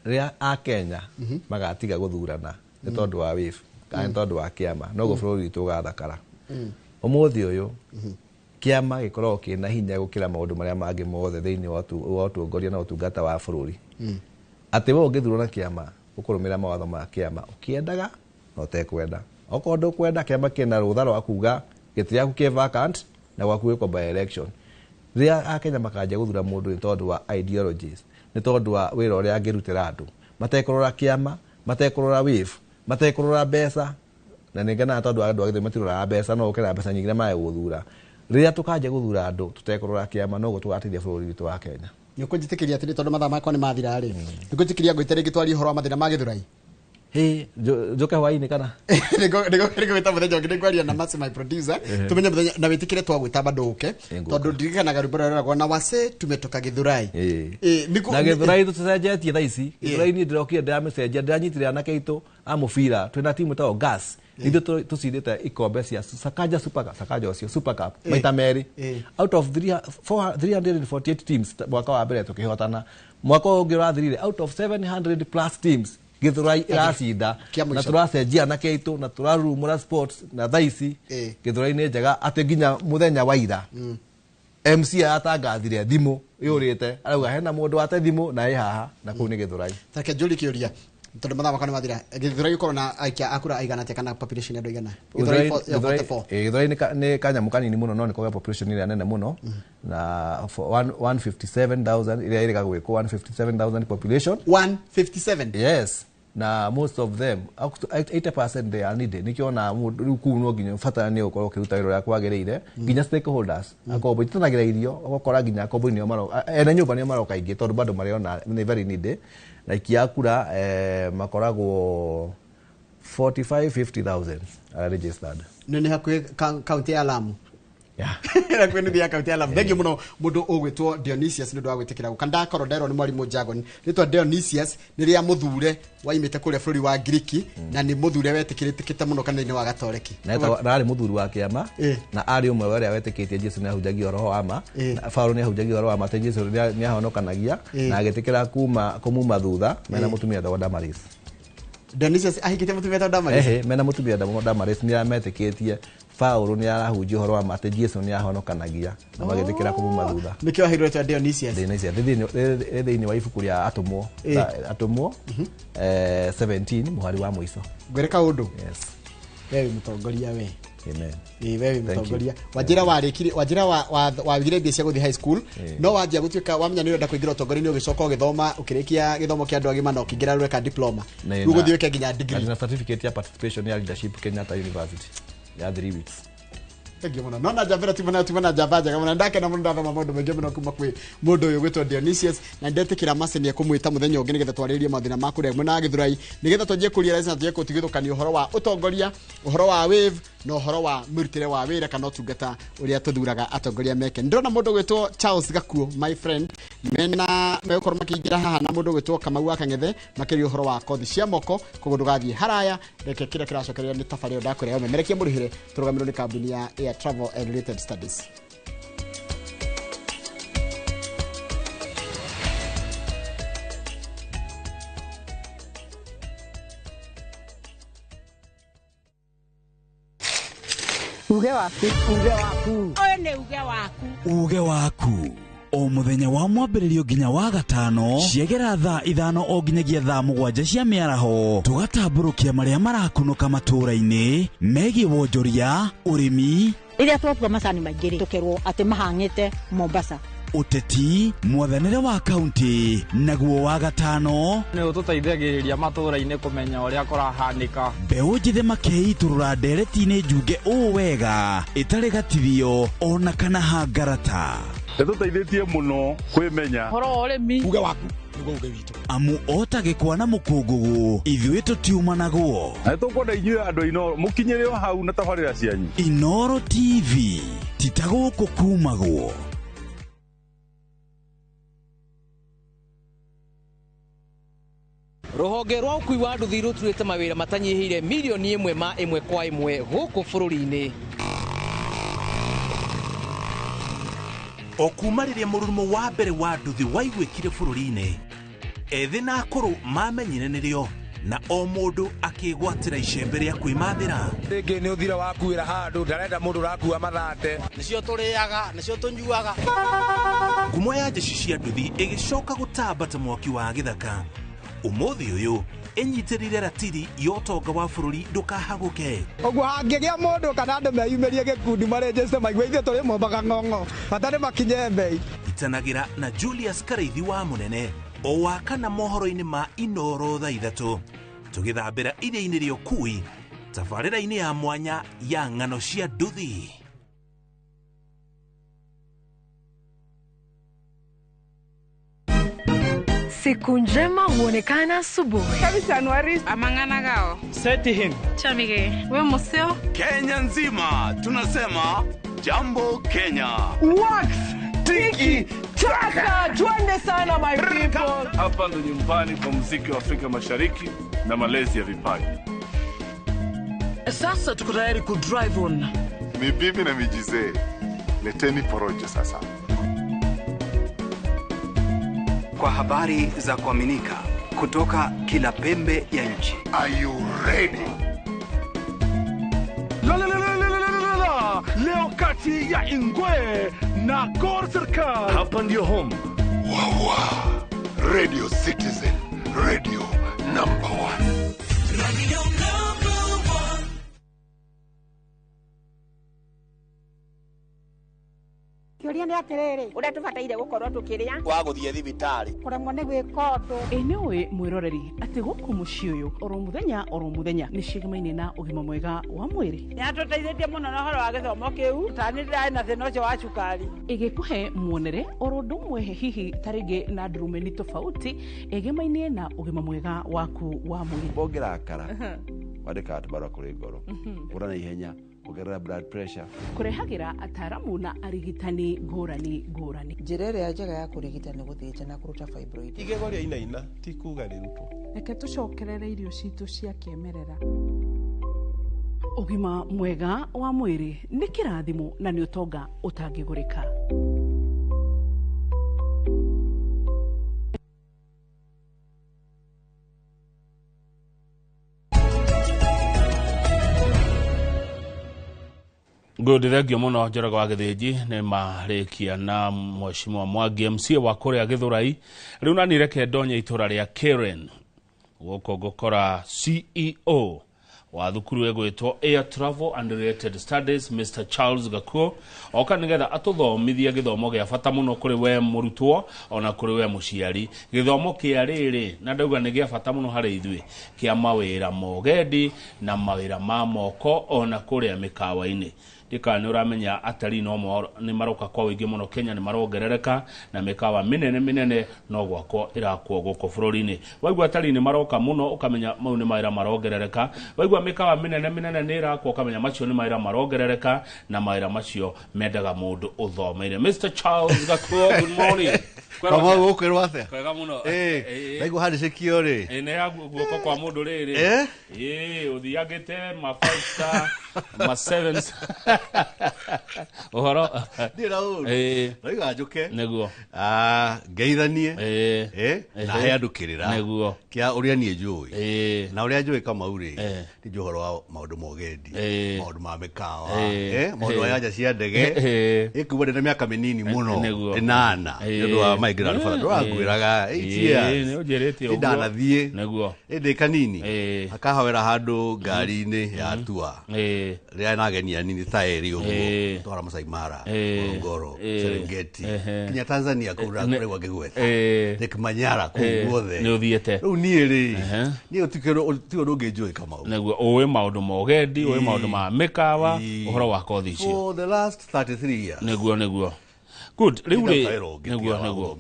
rĩa a Kenya magatiga gũthurana nĩ tondũ wa wave kana nĩ tondũ wa kĩama noguo bũrũri witũ ũgathakara ũmũthĩ ũyũ kĩama gĩkoragwo kĩna hinya gũkĩra maũndũ marĩa mangĩ mothe thĩinĩ wa ũtongoria na ũtungata wa bũrũri atĩ we ũngĩthurwo na kĩama ũkũrũmĩrĩra mawatho ma kĩama ũkĩendaga na ũtekwenda okorwo ndũkwenda kĩama kĩna rũtha rwa kuga gĩtĩ gĩaku kĩ vacant na gwaku gwĩkwo by election rĩrĩa Akenya makanjia gũthura mũndũ nĩ tondũ wa ideologies nĩ tondũ wa wĩra ũrĩa angĩrutĩra andũ matekũrora kĩama matekũrora wave matekũrora mbeca na nĩngena tondũ andũ agĩthĩ matiroraga mbeca no ũkĩra mbeca nyingĩ na maĩ gũthura rĩrĩa tũkanjia gũthura andũ tũtekũrora kĩama no gũtũgateithia bũrũri witũ wa Kenya nĩ ũkũnjĩtĩkĩria atĩ tondũ mathaa makwa nĩ mathira rĩ nĩ ũkũnjĩtĩkĩria ngũite rĩngĩ twarie ũhoro wa mathĩna ma Gĩthũrai njoke hwainĩ kana nĩgwĩta mũthenya ũngĩ nĩngwaria na Mercy my producer tũmenye mũthenya na wĩtĩkĩre twagwĩta bado ũke tondũ ndirikanaga rwĩmbo rũrĩa rwĩragwo na wase tumetoka Gĩthũrai na Gĩthũrai tũcenjetie thaa ici Gĩthũrai niĩ ndĩrokire ndĩramĩcenjia ndĩranyitire anake aitũ a mũbira twĩna timu ĩtagwo gas ithuĩ tũcindĩte ikombe cia Sakaja ũcio Super Cup maita merĩ out of 348 teams mwaka wa mbere tũkĩhotana mwaka ũngĩ ũrathirire out of 700 plus teams Gĩthũrai ĩracinda na tũracenjia anake aitũ na tũrarumũra sports na thaa ici Gĩthũrai nĩ njega atĩ nginya mũthenya wa ira MC atangathire thimũ ĩũrĩte arauga hena mũndũ wate thimũ na ĩ haha na kũu nĩ Gĩthũrai take njũri kĩũria tondũ mathaa makwa nĩ mathira Gĩthũrai ũkorwo na aikia akura aigana atĩa kana population andũ aigana Gĩthũrai nĩ kanyamu kanini mũno no nĩ kũgĩa population ĩrĩa nene mũno na 157,000 ĩrĩa ĩrĩga gwĩkwo 157,000 population 157 yes na most of them 80% they are needed nikiona riu kuu no nginya fatara ni ukorwo kiruta wĩra ũrĩa kwagĩrĩire nginya stakeholders akombo itanagira irio ogokora nginya akombo ni maroka ena nyũmba ni maroka ingĩ tondũ bado mariona ni very needed na ikiakura makoragwo 45-50,000 are registered nĩ hakuhĩ county ya Lamu na kwenu dia account ya love thank muno mundu ogwitwo Dionysius ndu agwitikira gukanda korodero ni mwarimu Jagon nitwa Dionysius ni ria muthure waimite kuria bũrũri wa Greek na ni muthure wetikiritikite muno kanini wa gatoreki na rari muthuri wa kiama na ari umwe wale wetikitie Jesu ni ahunjagia roho wa ma na Paulo ni ahunjagia roho wa ma te Jesu ni ahonokanagia na agitikira kumuma thutha mena mutumia wa Damaris Dionysius ahikite mutumia wa Damaris mena mutumia wa Damaris ni ametikitie Paulo ni arahunjia roho wa ma te Jesu ni ahonokanagia na magitikira kumuma thutha nikio ahirwe ta Dionysius thini wa ibuku ria atumwo 17 muhari wa mwiso ngwereka undu yes wewe mutongoria we amen wewe mutongoria wajira wagire mbia cia guthi high school no wanjia gutuika wamenya ni urenda kuingira utongoria ni ugicoka ugithoma ukirikia githomo kia andu agima na ukingira rweka diploma rugo thiweke nginya degree na certificate ya participation ya leadership Kenyatta University ya 3 weeks Egimona nona javera tumana javaja kama ndake na mundu athoma mundu mengi muno kuma kwi mundu uyu gwitwo Dionysius na ndetikira macini ekumwita muthenya ungi nigetha twaririe mathina maku remwe na githurai nigetha tujie kuria rais na tujie kutigithukania uhoro wa utongoria uhoro wa wave no uhoro wa murutire wa wira kana utungata uria tuthuraga atongoria meke ndona mundu gwitwo Charles Gakuo my friend mena mekorwo makiingira haha na mundu gwitwo Kamau Akangethe makiria uhoro wa kothi cia moko kugundu gathie haraya reke kira kiracokereria ni tafari ndakuria memerekie murihire turugamirwo ni kambuni ya travel and related studies. Uge waku. Oyo ni uge waku. O muthenya wa mwambĩrĩrio nginya wa gatano ciegera thaa 5 o nginyagia thaa 7 cia mĩaraho tugatambũrũkia marĩa marakunũka matũũra-inĩ megiĩ wonjoria ũrĩmi rĩrĩa twatua macani maingĩ tũkerwo atĩ mahang'ĩte Mombasa uteti mwathanĩre wa kaunti naguo wa gatano nĩ ũtũteithagĩrĩria matũũra-inĩ kũmenya ũrĩa kũrahanĩka mbeũ njĩthĩ makeitũrũra ndereti-inĩ njunge ũũ wega ĩtarĩ gatithio ona kana hangarata Nĩtũteithĩtie mũno kwĩmenya horo ũrĩmi uge waku nĩguo uge witũ amu otagĩkwa na mũkũngũgũ ithuĩ tũtiuma naguo na nĩtũkwenda inyuĩ andũ Inoro mũkinyĩre o hau na tabarĩra cianyu Inoro TV titagũkũ kumagwo Ruhonge rwa ukui wa nduthi ruturite mawira matanyihire milioni 1 ma 1 kwa 1 guku bururi-ini o kuma rĩrĩa mũrurumo wa mbere wa nduthi waigwĩkire bũrũri-inĩ ethĩ na akũrũ mamenyire nĩrĩo na o mũndũ akĩgwatĩra icembe rĩa kwĩmathĩra rĩngĩ nĩ ũthira wakuĩra handũ ndarenda mũndũ ũrakua mathate nĩcio tũrĩaga nĩcio tũnyuaga ngumo ya njeci cia nduthi ĩgĩcoka gũtambata mwaki wa gĩthaka ũmũthĩ ũyũ ĩnyitĩrĩire ratiri ya ũtonga wa bũrũri ndũkahagũke ũguo hangĩgĩa mũndũ kana andũ meyumĩrie gĩkundi marĩnjĩce maigua ithuĩ tũrĩ mombaga ng'ong'o bata nĩ makinye mbei itanagĩra na Julius Karaithi wa Mũnene o wakana mohoro-inĩ ma Inoro thaa 3 tũgĩthambĩra iria-inĩ rĩa ũkui tabarĩra-inĩ ya mwanya ya ng'ano cia nduthi Siku njema huonekana asubuhi. Kabisa Januari amangana gao. Seti him. Chamige. We museo. Kenya nzima tunasema jambo Kenya. Wax tiki taka twende sana my people. Hapa ndo nyumbani kwa muziki wa Afrika Mashariki na malezi ya vipaji. Sasa tuko tayari ku drive on. Mibibi na mijize. Leteni porojo sasa. Kwa habari za kuaminika kutoka kila pembe ya nchi. Are you ready? Leo kati ya Ingwe na Gor Serikali. Hapa ndio home. Wawa. Radio Citizen. Radio number 1. Radio number 1. Kĩũria nĩ atĩrĩrĩ ũrĩa tũbataire gũkorwo tũkĩrĩa wa gũthiĩ thibitarĩ kũremwo nĩ gwĩka ũndũ nĩũĩ mwĩroreri atĩ gũkũ mũciĩ ũyũ oro mũthenya nĩ ciĩgamaine na ũgima mwega wa mwĩrĩ nĩ atũteithĩtie mũno na ũhoro wa gĩthomo kĩu tani ndĩrarĩ na thĩna ũcio wa cukari ĩgĩkũhe muonere oro ũndũ ũmwe hihi tarĩngĩ na ndurumeni tofauti ĩgĩmainie na ũgima mwega waku wa mwĩrĩ bongĩrakara wandĩka tũbarũa kũrĩ ngoro ũra na ihenya kugerera blood pressure. Kurehagira ataramu na arigitani ngũrani. Njĩra ĩrĩa njega ya kũrigita nĩ gũthĩnja na kũruta fibroid. Igego rĩa inaina ti kuga rĩrutwo. Reke tũcokerere irio citũ cia kĩmerera. Ũgima mwega wa mwĩrĩ nĩ kĩrathimo na nĩ ũtonga ũtangĩgũrĩka. Good, thengio muno Njoroge wa Githĩnji nĩ marĩkia na Mheshimiwa Mwangi MC wa kũrĩa Gĩthũrai. Rĩu na nĩreke ndonye itũra rĩa Karen gũkũ gũkora CEO wa thukuru ĩgwĩtwo Air Travel and Related Studies Mr. Charles Gakuo oka nĩgetha atũthomithie gĩthomo gĩa bata mũno kũrĩ we mũrutwo ona kũrĩ we mũciari. Gĩthomo kĩa rĩrĩ na ndauga nĩ gĩa bata mũno harĩ ithuĩ kĩa mawĩra mogendi na mawĩra ma moko ona kũrĩa mĩkawa-inĩ. Dika nĩ ũramenya atari no nĩ maroka kwa wĩingĩ mũno Kenya, nĩ marongerereka na mĩkawa mĩnene no gwakwo ĩrakwo gũkũ bũrũri-inĩ. Waigua atari nĩ maroka mũno ũkamenya mau nĩ mawĩra marongerereka. Waigua mĩkawa mĩnene nĩ ĩrakwo ũkamenya macio nĩ mawĩra marongerereka na mawĩra macio mendaga mũndũ ũthomeire. Mr. Charles Gakuo, good morning. Kama gũkwĩrwo atĩa? Kwega mũno. Naigua handicĩkio rĩ? Nĩ ya guoko kwa mũndũ rĩrĩ. Ũthiagĩte ma 5 star ma 7 Ohoro. Ndĩra ũru. Naigua njũke. Nĩguo. Ngeithanie. Na he andũ kĩrĩra. Nĩguo. Kĩa ũrĩa niĩ njũĩ. Na ũrĩa njũĩ Kamau rĩ. Nĩ ũhoro wa maũndũ mogendi. Maũndũ ma mĩkawa. Maũndũ ma nja cia ndege. Ĩkuuma ndĩ na mĩaka mĩnini mũno. 8. Nĩ ũndũ wa migrant father. Ndũrangwĩraga 8 years. Nĩ ũnjĩrĩte ũguo. Ndanathiĩ. Nĩguo. Ndĩ kanini. Akahawĩra handũ ngari-inĩ ya tua. Rĩrĩa nagenia nini ta eri ũguo. Twara Masai Mara, Ngorongoro, Serengeti. Kinya Tanzania kũra kũrĩa ngĩgweta. Lake Manyara kũu guothe. Nĩ ũthiĩte. Rĩu niĩ rĩ. Niĩ ti ũndũ ũngĩ njũĩ Kamau. Nĩguo ũĩ maũndũ mogendi, ũĩ maũndũ ma mĩkawa, ũhoro wa kothi icio. For the last 33 years. Nĩguo. Good. Nĩguo.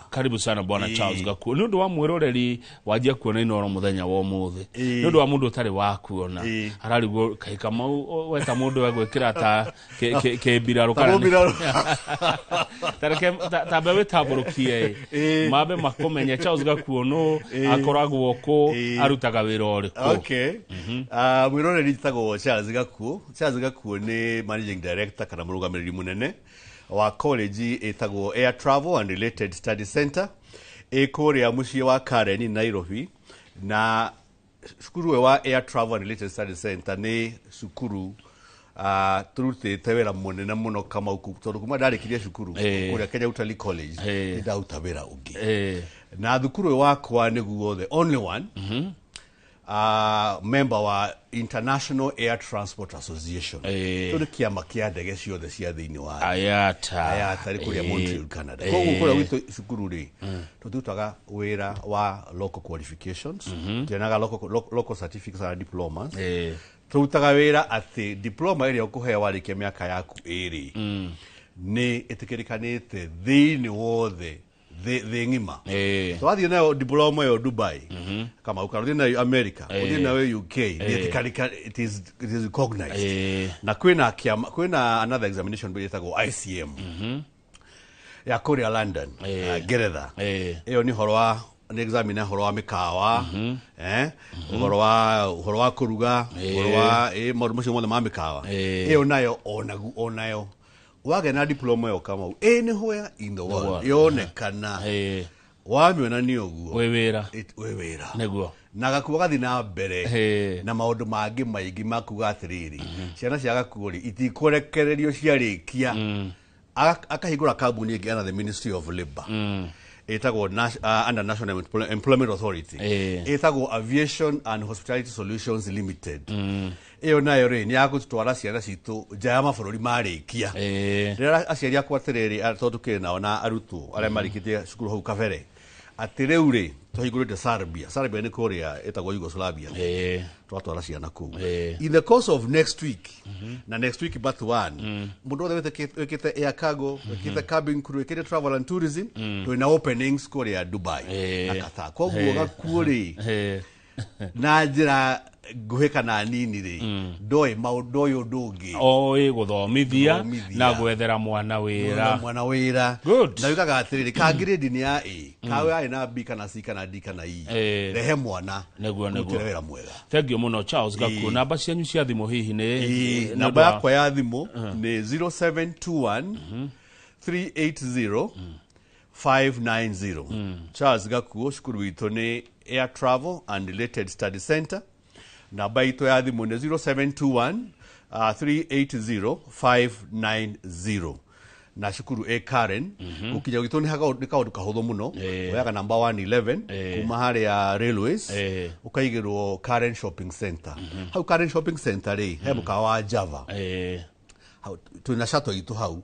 Karibu sana Bwana Charles Gakuo. Nĩ ũndũ wa mwĩroreri wajia kuona inoro mũthenya wa ũmũthĩ. Nĩ ũndũ wa mũndũ ũtarĩ wa kuona. Ararigwo kai Kamau weta mũndũ wa gwĩkĩra ta kĩmbirarũ kana. Tambe wĩtambũrũkie. Mambe makomenya Charles Gakuo no akoragwo kũ arutaga wĩra ũrĩkũ. Okay. Mwĩroreri njĩtagwo Charles Gakuo. Charles Gakuo nĩ managing director kana mũrũgamĩrĩri mũnene wa college ĩtagwo Air Travel and Related Study Center ĩkũrĩa mũciĩ wa Karen Nairobi. Na cukuru wa Air Travel and Related Study Center nĩ cukuru turutĩte wĩra mũnene mũno Kamau tondũ kuma ndarĩkirie cukuru kũrĩa Kenya Utalii College nĩ ndaruta wĩra ũngĩ. Na thukuru wakwa nĩguo the only one member wa International Air Transport Association. Tũrĩ kĩama kĩa ndege ciothe cia thĩinĩ wa IATA kũrĩa Montreal, Canada. Koguo kũrĩa gwitũ cukuru rĩ tũtutaga wĩra wa local qualifications, tuonaga local certificates and diplomas. Tũrutaga wĩra atĩ diploma ĩrĩa ũkũheo warĩkia mĩaka yaku ĩrĩ nĩ ĩtĩkĩrĩkanĩte thĩinĩ wothe thĩ ng'ima. Twathiĩ nayo diploma ĩyo Dubai, kama ũkaruthiĩ nayo America, ũthiĩ nayo UK, it is recognized. Na kwĩna another examination ĩtagwo ICM ya kũrĩa London, Ngeretha. Ĩyo nĩ horo wa examiner horo wa mĩkawa, horo wa kũruga, horo wa maũndũ macio mothe ma mĩkawa. Ĩyo nayo onayo wage na diploma yo Kamau anywhere in the world yonekana wamĩona nĩ ũguo wĩwĩra nĩguo na Gakuo gathi na mbere na maũndũ mangĩ maingĩ makuga atĩrĩrĩ ciana cia Gakuo itikũrekererio ciarĩkia akahingũra kambuni ĩngĩ under the Ministry of Labour ĩtagwo under National Employment Authority ĩtagwo Aviation and Hospitality Solutions Limited. Ĩyo nayo rĩ nĩ yagũtwara ciana citũ nja ya mabũrũri marĩkia. Rĩrĩa aciari akwa atĩrĩrĩ tondũ tukĩrĩ nao na arutwo arĩa marĩkĩtie cukuru hau kabere atĩ rĩu rĩ twahingũrĩte Serbia nĩ kũrĩa ĩtagwo Yugoslavia. Twatwara ciana kũu in the course of next week na next week but one mũndũ wothe wĩkĩte air cargo wĩkĩte cabin crew wĩkĩte travel and tourism twĩna openings kũrĩa Dubai na Qatar. Koguo Gakuo rĩ na njĩra nguhe kana nini ri ndoe maundu uyu ndungi oi guthomithia na gwethera mwana wira good na yukaga atiriri ka grade ni ya A kawe ai na B kana C kana D kana E rehe mwana neguo wira mwega thank you muno Charles Gaku namba cianyu cia thimu hihi ni namba yakwa ya thimu ni 0721 380 590 Charles Gaku cukuru witũ ni Air Travel and Related Study Center namba itu ya thimu ni 0721 380 590 na cukuru Karen ukinya gitũ ni kaundu kahuthu muno oyaga namba 111 kuma haria railways ukaigirwo Karen Shopping Center hau Karen Shopping Center ri he mukawa wa Java tuna shato itu hau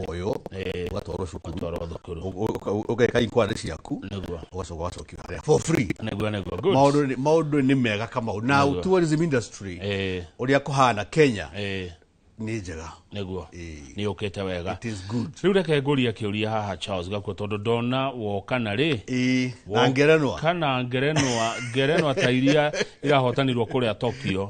koyo ugatwaro cukuru ugeka inquiry ciaku ugacoka for free good maundu ni mega kama na tourism industry uria kuhana Kenya ni njega neguo ni ukete wega it is good riu reke nguria kiuria haha Charles Gaku tondu ndona wokana ri na ngerenwa kana ngerenwa ta iria irahotanirwo kuria Tokyo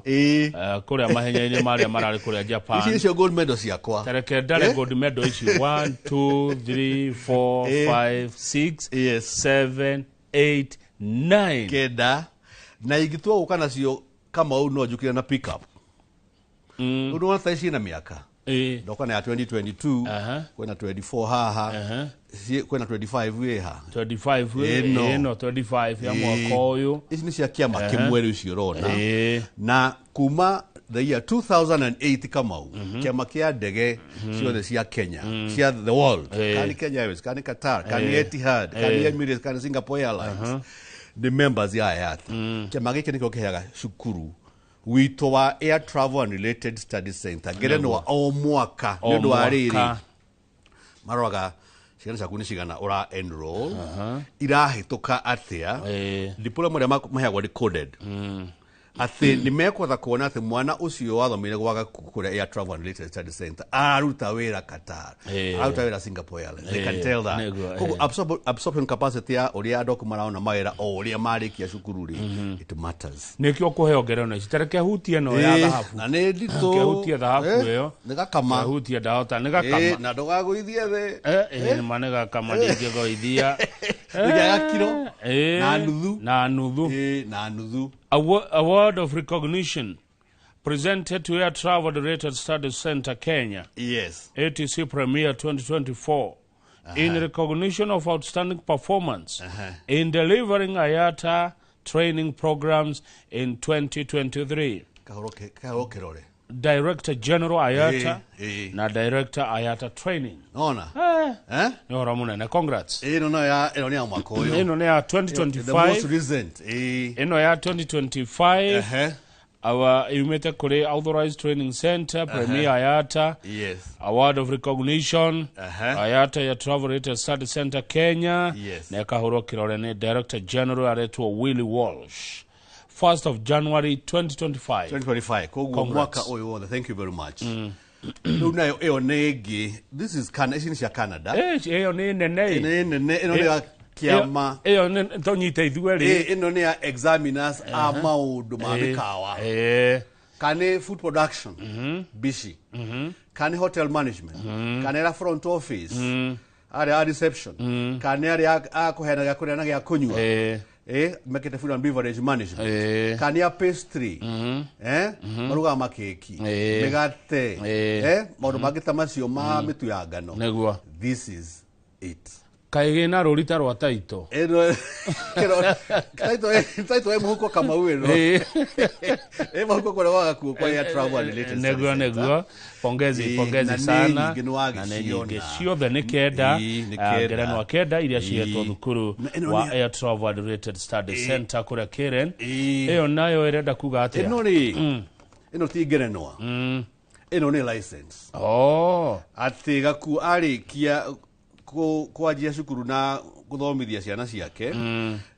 kuria mahenya-ini maria marari kuria Japan ici cio gold medal ciakwa tareke ndare gold medal ici 1 2 3 4 5 6 7 8 9 kenda na igitwa ukana cio kama u no njukire na pick up uno thaisi na miaka ndoka na 2022 kwena 24 haha kwena 25 weha 25 no 25 ya mwaka uyu ici ni cia kiama kimwe riu ciorona na kuma the year 2008 kamau kiama kia ndege ciothe cia Kenya cia the world kani Kenya Airways kani Qatar kani Etihad kani Emirates kani Singapore Airlines the members ya yati kiama giki nikio kiheaga cukuru wito wa Air Travel and Related Study Center ngerenwa o mwaka ndu wa riri maroga cigana ciaku ni cigana ura enroll irahituka atia diploma ria maheagwo decoded ati ni mekwatha kuona ati mwana ucio wathomire gwaga kuria Air Travel and Related Study Center aruta wira Qatar aruta wira Singapore Airlines they can tell that absorption capacity ya uria andu maraona mawira o uria marikia cukuru ri it matters nikio kuheo ngerenwa ici tareke hutie no ya dhahabu na ni ndito hutie dhahabu iyo nigakama hutie ndahota nigakama na ndogaguithie the manega kama ndingegoithia kilo na nuthu A word of recognition presented to Air Travel Related Study Center Kenya. Yes. ATC Premier 2024 in recognition of outstanding performance in delivering IATA training programs in 2023. Director General IATA na Director IATA Training. Ona. No Ramona, congrats. Ino ya mwaka uyu. Ino ya 2025. The most recent. Ino ya 2025. Our Umete Kore Authorized Training Center, Premier IATA. Yes. Award of recognition. IATA ya Travel Related Study Center Kenya. Yes. Nekahuro Kirorene Director General Areto Willie Walsh. 1st of January 2025. 2025. Kogu mwaka uyu wothe. Thank you very much. Nunayo eonegi. This is Canada. Eyo ni nene. Ino ya kiama. Eyo ni tonyite ithueri. Ino ni ya examiners a maundu ma mikawa. Kane food production. Bishi. Kane hotel management. Kane ra front office. Are reception. Kane are akuhena ya kuria na ya kunywa. Make food and beverage management. Kania pastry. Maruga makeki. Megate. Maundu magita macio ma mitu ya ngano. Neguo. This is it. Kaige na rorita rwa taito. Taito muhuko kama uwe. Muhuko kwa waga kwa Air Travel and Related. Neguo. Pongezi sana. Na nengi ciothe ni kenda. Ngerenwa kenda iria cihetwo thukuru wa Air Travel and Related Study Center kuria Karen. Iyo nayo irenda kuga atia. Ino ti ngerenwa. Ino ni license. Ati Gaku arikia kwajia cukuru na guthomithia ciana ciake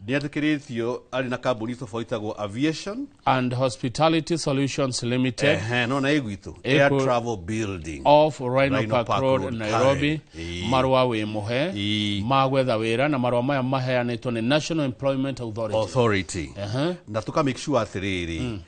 ni atikiritio ari na kambuni tofautagwo Aviation and Hospitality Solutions Limited no na igwitu Air Travel Building of Rhino Park Road Nairobi marwa wi muhe magwetha wira na marwa maya maheanitwo ni National Employment Authority na tuka make sure atiriri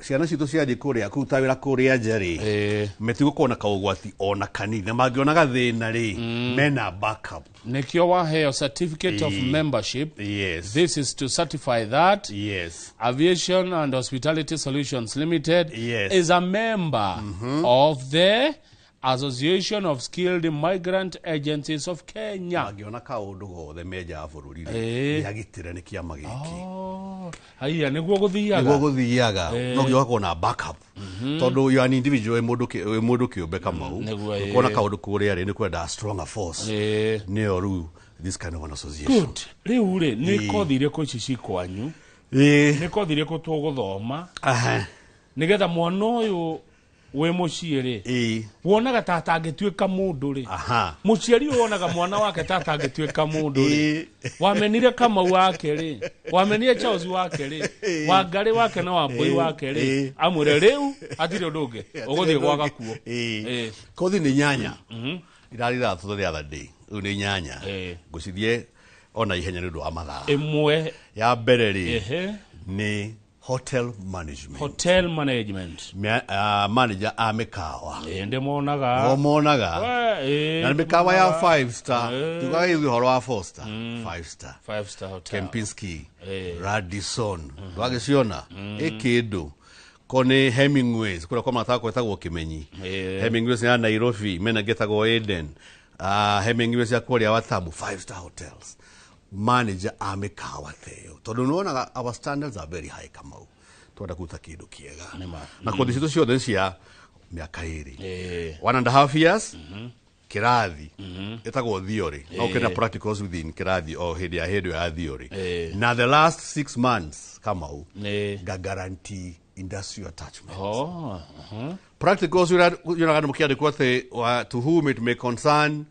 ciana citũ ciathiĩ kũrĩa kũruta wĩra kũrĩa nja rĩ metigũkorwo na kaũgwati ona kanini na mangĩona gathĩna rĩ mena backup. Nikio waheo certificate of membership. Yes. This is to certify that Aviation and Hospitality Solutions Limited is a member of the Association of Skilled Migrant Agencies of Kenya. Mangĩona kaũndũ gothe menja bũrũri rĩ agitĩre nĩ kĩama gĩkĩ. Haya nĩguo gũthiaga. Nĩguo gũthiaga. No gĩgakorwo na backup. Tondũ you an individual mũndũ kĩũmbe Kamau. Ũkona kaũndũ kũrĩa rĩ nĩ kwenda stronger force. Nĩyo rĩu this kind of an association. Good. Rĩu rĩ nĩ kothi irĩkũ ici cikwanyu? Nĩ kothi irĩkũ tũgũthoma? Nĩgetha mwana ũyũ we mũciĩ wonaga tata angĩtuĩka mũndũ rĩ mũciari wonaga mwana wake tata angĩtuĩka mũndũ rĩ wamenire Kamau wake rĩ wamenire Charles wake rĩ Wangari wake na Wambui wake rĩ amwĩre rĩu atirĩ ũndũ ũngĩ ũgũthiĩ gwaga kuo. Kothi nĩ nyanya irarira tutho the other day rĩu nĩ nyanya ngũcithie ona ihenya nĩ ũndũ wa mathaa. Ĩmwe ya mbere rĩ nĩ hotel management. Hotel management. Manager a mikawa. Ende monaga. Monaga. Na mikawa ya 5 star. Tukaga hivi horo wa 4 star. 5 star. 5 star hotel. Kempinski. Radisson. Twagĩciona. Kĩndũ. Kone Hemingways. Kũrĩa kwa matako etagwo Kimenyi. Hemingways ya Nairobi. Mena getagwo Eden. Hemingways ya kũrĩa Watamu. 5 star hotels. Manager amekawa theo tondu nuonaga our standards are very high Kamau twenda kuta kindu kiega na kothi citu ciothe cia miaka iri 1.5 years kirathi etagwo theory no kena practicals within kirathi o hindi ya theory na the last 6 months Kamau ga guarantee industrial attachment. Practicals you're mukiade kwate to whom it may concern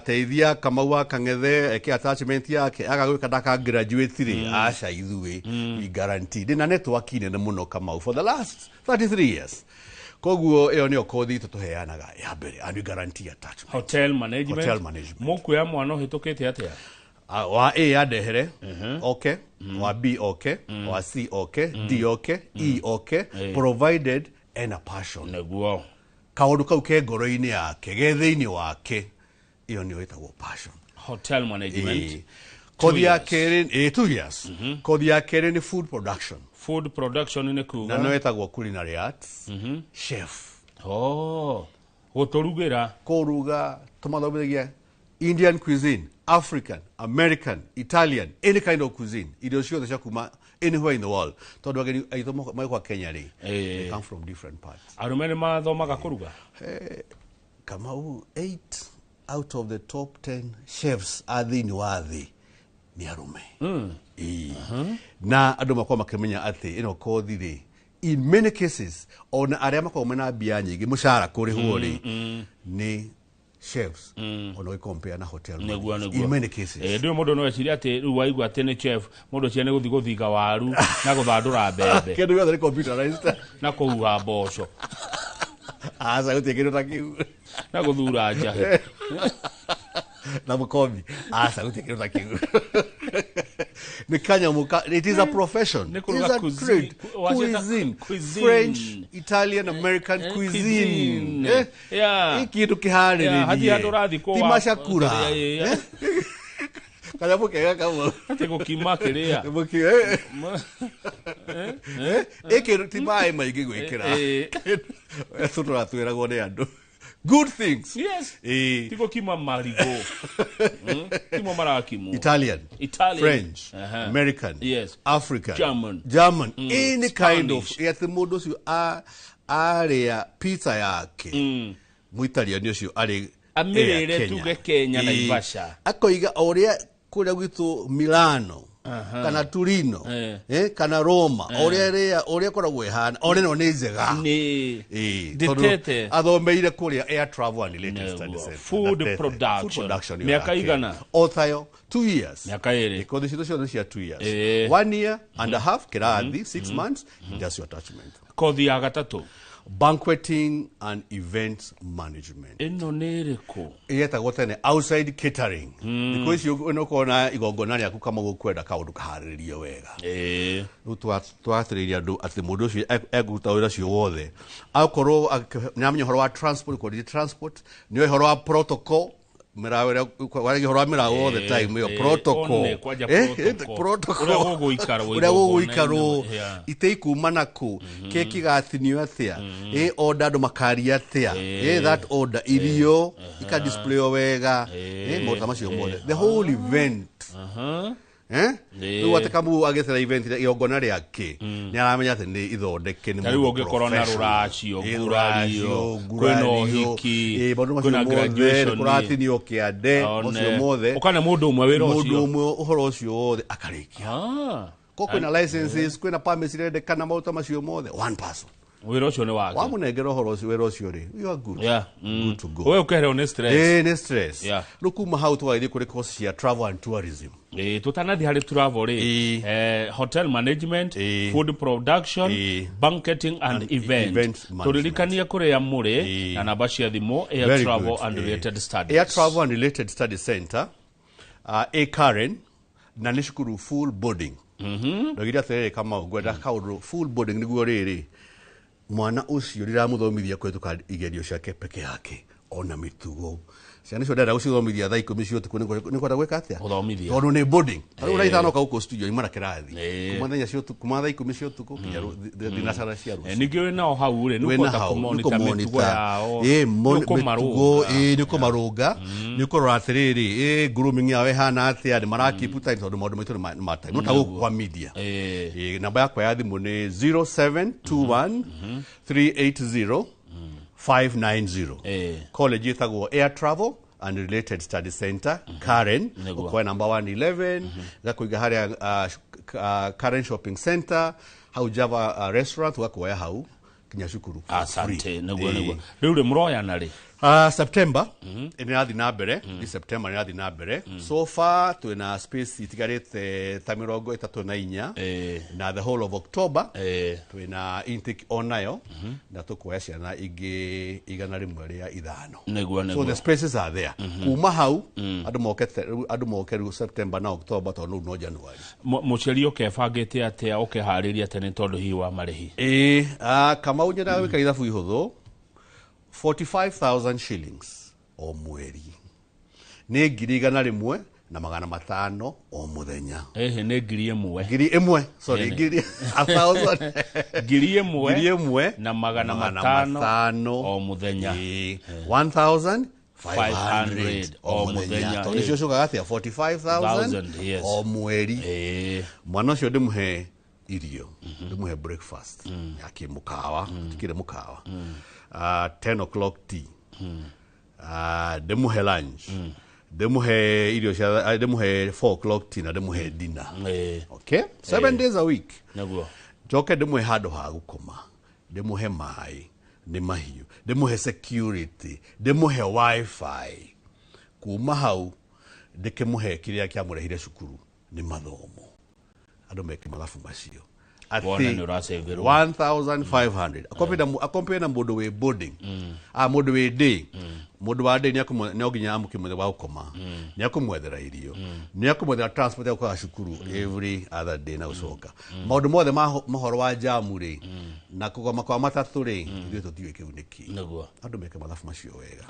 teithia Kamau akang'ethe eke attachment yake agagwika daka graduate ri aca ithuĩ we guaranteed na network nene muno Kamau for the last 33 years. Koguo ĩyo nĩyo kothi tũheanaga ya mbere and we guarantee attachment. Hotel management. Mũkuoya mwana ũhĩtũkĩte atĩa? Wa A adehere okay, wa B okay, wa C okay, D okay, E okay, provided and a passion. Nĩguo kaũndũ kau ke ngoro-inĩ yake ge thĩinĩ wake iyo nĩyo ĩtagwo passion. Hotel management. Kothi ya kerĩ 2 years. Kothi ya kerĩ ni food production. Food production nĩ kuga na no ĩtagwo culinary arts. Chef. Gũtũrugĩra kũruga tũmathomithagia Indian cuisine, African, American, Italian, any kind of cuisine. Irio ciothe cia kuma anywhere in the world. Tondu ageni aitũ maikwa Kenya rĩ they come from different parts. Arũme nĩ mathomaga kũruga? Kamau 8 out of the top 10 chefs a thĩinĩ wa thĩ nĩ arũme. Na andũ makwa makĩmenya atĩ ĩno kothi rĩ in many cases ona arĩa makoragwo mena mbia nyingĩ mũcara kũrĩhwo rĩ nĩ chefs ona we compare na hotel in many cases. Ndio mũndũ no eciria atĩ rĩu waigua atĩ nĩ chef mũndũ cia nĩ gũthiga waru na gũthandũra mbembe kĩndũ gĩothe nĩ computerized na kũhuha mboco asa gũtirĩ kĩndũ ta kĩu na gũthura nja na mũkombi asa gũtirĩ kĩndũ ta kĩu ni kanyamuka. It is a profession. It is a trade. Cuisine. French, Italian, American cuisine. Ikitu kiharĩrĩrie ti macakura kana mukega kama ati gukima kiria eke ti mai maingĩ gwĩkĩra tũratwĩragwo nĩ andũ good things. Yes. Tiko kima marigo. Kimo marakimu. Italian. French. American. Yes. African. German. Any kind of. Yet the modus you area pizza yake. Muitalian ucio ari. Amirere tuge Kenya na Ivasha. Akoiga oria kũrĩa gwitũ Milano. Kana Turino kana Roma oria koragwo ihana ore no nĩ njega ditete athomeire kuria air travel and related studies. Food production miaka igana othayo 2 years miaka ĩrĩ because this is cia 2 years 1 year and a half kirathi 6 months industrial attachment. Kothi ya gatatũ banqueting and events management. Eno nereko. Yetagwo tene outside catering. Because you no kona igongona ryaku kama gukwenda kaundu kahariririo wega. Twathiriria andu ati mundu ucio eguta wira cio wothe. Akorwo nyamenya horo wa transport ko transport ni horo wa protocol mirawira wari horo wa mirawo all the time yo protocol protocol ura guikaro iteikuma ku keki gathinio atia order andu makari atia that order irio ika display wega mota macio mothe the whole event tu atakamu agethera event igongona riake ni aramenya ati ni ithondeke ni mu ngikoro na ruracio ngurario kwino hiki kwina graduation kurathinio kiande ocio mothe ukana mundu umwe wira ocio mundu umwe uhoro ocio wothe akarikia ko kwina licenses kwina permits rendekana mauta macio mothe one person wira ucio ni wake wamunengera uhoro ucio wira ucio ri you are good good to go we ukereo ni stress ni stress rukuma how to waithie kuri course ya travel and tourism tutanathi hari travel hotel management food production banqueting and event turirikania kuri ya muri na namba cia thimu air travel and related studies air travel and related study center a Karen na nishukuru full boarding ndogira tere kama gwenda kaundu full boarding niguo riri mwana ucio riramuthomithia kwetuka igerio ciake peke yake ona mitugo ciana cio ndara gucithomithia thaa 10 cio tuku ni kwenda gwika atia uthomithia tondu ni boarding ari uraithana ka uko studio imara kirathi kumathenya cio tuku kuma thaa 10 cio tuku kinya dinasara cia rucio ningi wina hau ri ni kwenda kumonita mitugo yao mitugo ni kumarunga ni kurora atiriri grooming yawe hana atia ni marakipu time tondu maundu maitu ni matai no ta kwa media namba yakwa ya thimu ni 0721 380 590 college yetagwo air travel and related study center Karen kwa number 111 gakuiga haria Karen shopping center hau Java restaurant wakwaya hau kinya shukuru asante negwo riu ri muroya na ri September inathi na mbere ni September inathi na mbere so far twina space itigarite ta 34 na the whole of October twina intake onayo na tukoya ciana ingi igana rimwe ria ithano so the spaces are there kuma hau andu mokeru September na October to no January muciari ukebangite atia ukihariria tene tondu hi wa marihi kama unyira wika ithabu ihuthu 45,000 shillings o mweri ni ngiri igana rimwe na magana matano o muthenya ni ngiri imwe sorry ngiri 1000 ngiri imwe na magana matano o muthenya 1500 o muthenya to nicio coka gatia 45,000 o mweri mwana ucio ndimuhe irio ndimuhe breakfast yake mukawa tikire mukawa 10 o'clock tea demuhe lunch demuhe irio cia demuhe 4 o'clock tea na demuhe dinner okay 7 days a week naguo joke demuhe hado ha gukoma demuhe mai ni mahiu demuhe security demuhe wifi kuma hau dekemuhe kiria kia murehire cukuru ni mathomo andu meke mathabu macio 1,500 akompare na mundu we boarding mundu we day mundu wa day ni oginya amukimwe wa ukoma ni akumwethera irio ni akumwethera transport ya kwa shukuru every other day na ucoka maundu mothe mahoro wa jamu ri na kugoma kwa matatu ri ndio tuthiwe kiuniki naguo andu meke mathabu macio wega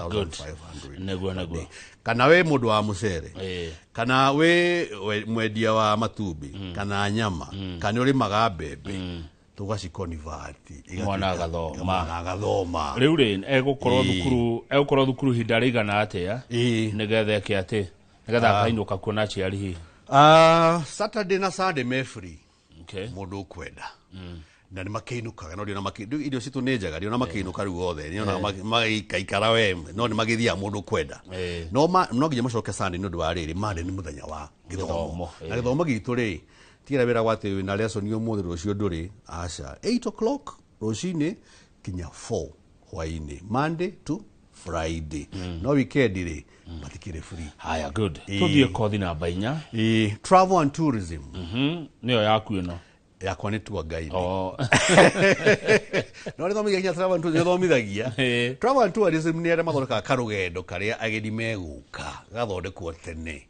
1,500 naguo kana we mundu wa mucere kana we mwendia wa matumbi kana nyama kana uri magambebe tugacikonivati mwana agathoma riu ri egukorwo thukuru hinda rigana atia nigetha ke ati nigetha kainuka kuona ciari hi Saturday na Sunday me free mundu kwenda na ni makeinuka no dio na makidu idio citu ni njaga dio na makeinuka riu othe ni ona magaikara we no ni magithia mundu kwenda no nginya macoke Sunday no ndwa riri Monday ni muthenya wa githomo na githomo gitu ri tira wira gwate na lesson yo muthi rucio nduri aca 8 o'clock rucini kinya 4 hwaini Monday to Friday no weekend ri batikire free haya good tuthie kothi na bainya travel and tourism niyo yaku ino yakwa nĩ tour guide no nĩthomithagia travel and tourism nĩthomithagia travel and tourism nĩ arĩa mathondekaga karũgendo karĩa ageni megũka gathondekwo tene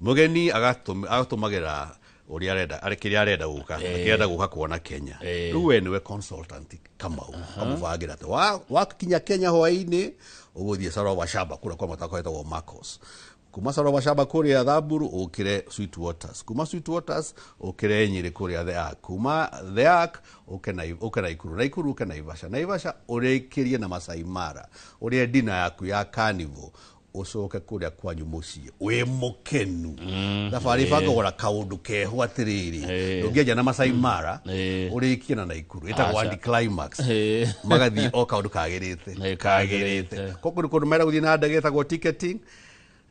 mũgeni agatũmagĩra ũrĩa arenda kĩrĩa arenda gũka akĩenda gũka kuona Kenya rĩu we nĩwe consultant Kamau kamũbangĩra atĩ wakinya Kenya hwaĩ-inĩ ũgũthiĩ Sarova Shamba kũrĩa kwa matako etagwo Marcos kuma Sarova Shamba kũrĩa Thamburu ũkĩre Sweet Waters kuma Sweet Waters ũkĩre Nyĩrĩ kũrĩa The Ark kuma The Ark ũke Naikuru ũke Naivasha ũrĩkĩrie na Masai Mara ũrĩa dina yaku ya Carnival ucoke kuria kwanyu muciĩ wĩ mũkenu thabarĩ bangagora kaũndũ keho atĩrĩrĩ ndũngĩenja na Masai Mara ũrĩkie na Naikuru ĩtagwo anti-climax magathiĩ o kaũndũ kagĩrĩte kũndũ mera gũthiĩ na ndege ĩtagwo ticketing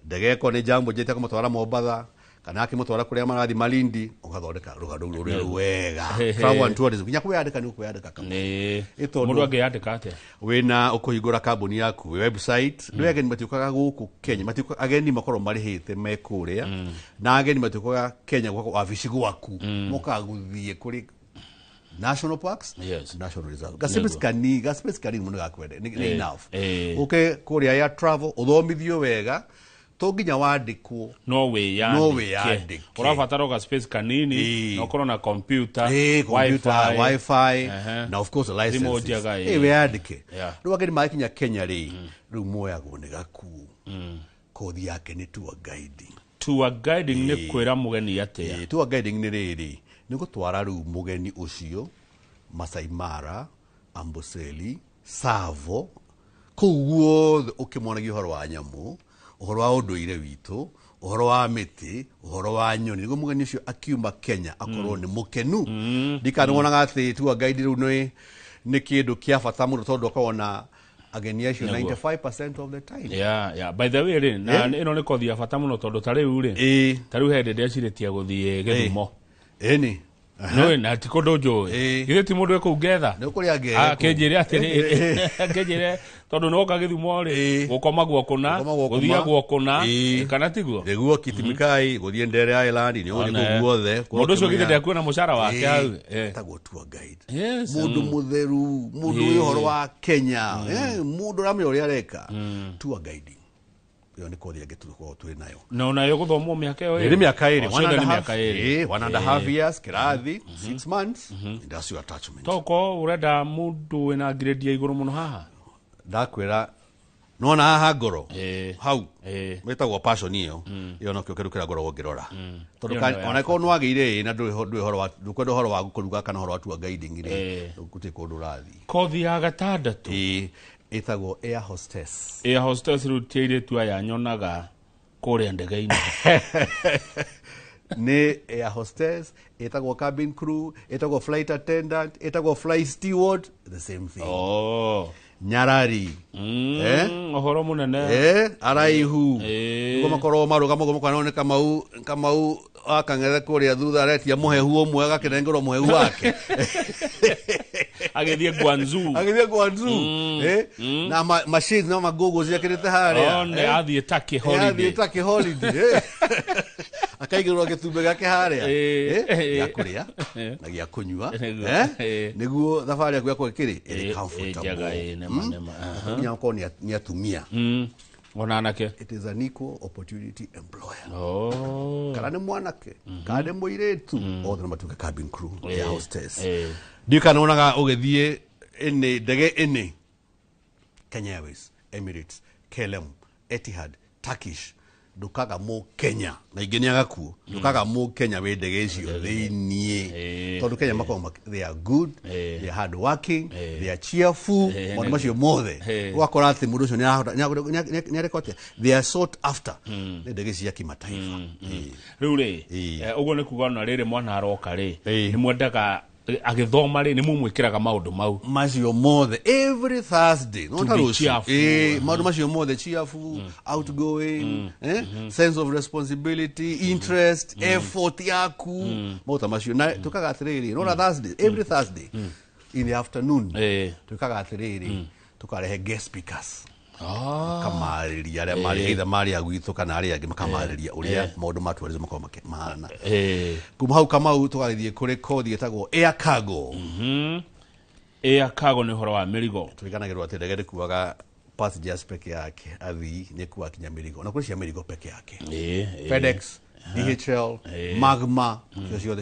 ndege ĩko nĩ jambo njĩte kũmũtwara Mombatha kana akĩmũtwara kũrĩa marathi Malindi ũgathondeka rũgano rũrĩa wega travel and tourism kinya kwĩyandĩka nĩ ũkwĩyandĩka mũndũ angĩyandĩka atĩa wĩna ũkũhingũra kambuni yaku website nĩ ageni matiũkaga gũkũ Kenya ageni makorwo marĩhĩte me kũrĩa na ageni matiũkaga Kenya gwakwa wabici gwaku mũkagũthiĩ kũrĩ national parks national reserve gaspesi kanini mũno gakwende nĩ enough kũrĩa ya travel ũthomithio wega to nginya wandĩkwo no wĩyandĩke ũrabatara ga space kanini no korwo na computer wifi na of course license wĩyandĩke rĩu ageni makinya Kenya rĩu moyagwo nĩ gakuo kothi yake nĩ tour guiding nĩ kwĩra mũgeni atĩa tour guiding nĩ rĩrĩ nĩ gũtwara rĩu mũgeni ũcio Masai Mara Amboseli Tsavo kũu guothe ũkĩmonagia ũhoro wa nyamũ ũhoro wa ũndũire witũ ũhoro wa mĩtĩ ũhoro wa nyoni nĩguo mũgeni ũcio akiuma Kenya akorwo nĩ mũkenu ndikanonaga atĩ tour guide rĩu nĩ kĩndũ kĩa bata mũno tondũ akorwo na ageni acio 95% of the time by the way na ĩno nĩ kothi ya bata mũno tondũ ta rĩu he ndĩ acirĩtie gũthiĩ Gĩthumo no na ti kũndũ njũĩ githĩ ti mũndũ kũu ngetha akĩnjĩre atĩrĩ tondũ noka Gĩthumo rĩ gũkoma gwakũna gũthia gwakũna kana tiguo nĩguo Kitimikai gũthiĩ Ndere Island nĩ ũrĩ guothe mũndũ ũcio githĩ ndekuona mũcara wake hau etagwo tour guide mũndũ mũtheru mũndũ wĩ ũhoro wa Kenya mũndũ ũramenya ũrĩa areka tour guiding yo nĩ kothi yagĩtuko twĩ nayo no nayo gũthomwo mĩaka ĩyo nĩ mĩaka ĩrĩ 1.5 years kĩrathi 6 months industrial attachment toko ũrenda mũndũ wĩna grade ya igũrũ mũno haha ndakwĩra nona haha ngoro hau wĩtagwo passion ĩyo no kĩo kĩrukĩra ngoro wongĩrora tondũ ona ĩkorwo nĩwagĩire na ndũkwenda ũhoro wa kũruga kana ũhoro wa tour guiding rĩ gũtirĩ kũndũ ũrathiĩ kothi ya gatandatũ ĩtagwo air hostess rĩu ti airĩtu aya nyonaga kũrĩa ndege-inĩ nĩ air hostess ĩtagwo cabin crew ĩtagwo flight attendant ĩtagwo flight steward the same thing nyarari ũhoro mũnene araihu nĩguo makorwo marũgama mũkwana nĩ Kamau akang'ethe kũrĩa thutha aretia mũhehu ũmwe agakĩnengerwo mũhehu wake agĩthiĩ Guangzhou na machines na magogo ciakĩrĩte harĩa athiĩ Turkey holiday akaigĩrwo gĩtumbe gake harĩa gĩa kũrĩa na gĩa kũnyua nĩguo thabarĩ yaku yakorwo ĩkĩrĩ ĩrĩ comfortable nginya gũkorwo nĩ atumia ona anake it is an equal opportunity employer kana nĩ mwanake kana nĩ mũirĩtu othe no matuĩke cabin crew air hostess ndikanonaga ũgĩthiĩ ndege ĩnĩ Kenya Airways Emirates KLM Etihad Turkish ndukaga mu Kenya na ingĩ nĩ agakuo ndukaga mu Kenya wĩ ndege icio thĩiniĩ tondũ Kenya makoragwo they are good they are hard working they are cheerful maũndũ macio mothe ũgakora atĩ mũndũ ũcio nĩ arekotĩa they are sought after nĩ ndege cia kimataifa rĩu rĩ ũguo nĩ kuga na rĩrĩ mwana aroka rĩ nĩ mwendaga agĩthoma rĩ nĩ mumwĩkĩraga maũndũ mau macio mothe every Thursday no ta rũciũ maũndũ macio mothe cheerful outgoing sense of responsibility interest effort yaku maũndũ macio na tukaga atĩrĩrĩ no na Thursday every Thursday in the afternoon tukaga atĩrĩrĩ tukarehe guest speakers Kamariria aria mari either mari agwithu kana aria angi makamariria uria maundu ma tourism makoma mahana. Kuma hau Kamau tugagithie kuri kothi etagwo air cargo. Air cargo ni horo wa mirigo. Tuiganagirwo ati ndege ndikuaga passengers peke yake, athii ni kuwa kinya mirigo na kuri cia mirigo peke yake. FedEx, DHL, Magma, cio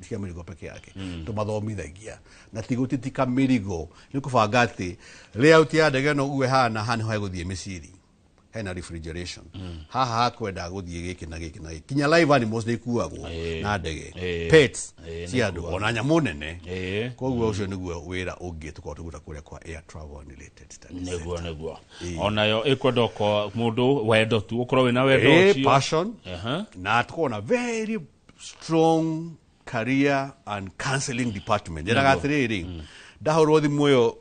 cia mirigo peke yake. Tumathomithagia na tigutitika mirigo ni kubanga ati layout ya ndege no uwe hana hana ho guthie miciri hena refrigeration haha kwenda guthie giki na giki na giki kinya live animals ni kuagwo na ndege pets ciandu ona nyamu nene koguo ucio niguo wira ungi tukotuguta kuria kwa air travel and related studies neguo onayo ikwendoko mundu wendo tu ukorwo wina wendo ucio passion na tukona very strong career and counseling department ndiraga atiriri ndahorwo thimu yo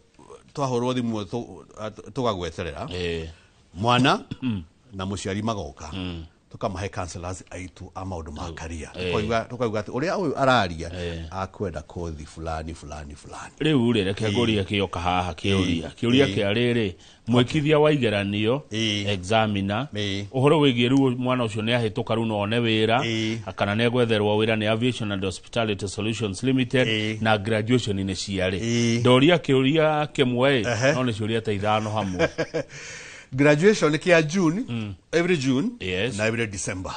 twahorwo thimu tugagweterera mwana na muciari magoka tukamahe counselors aitu amaundu ma career tukauga ati uria uyu araria akwenda kothi fulani riu reke ngoria kioka haha kiuria kia riri mwikithia wa igeranio examiner uhoro wigie riu mwana ucio ni ahituka riu no ne wira akana ne gwetherwo wira ni Aviation and Hospitality Solutions Limited na graduation ni ciari ndoria kiuria kimwe no ni ciuria ta ithano hamwe. Graduation kia June, every June, na every December.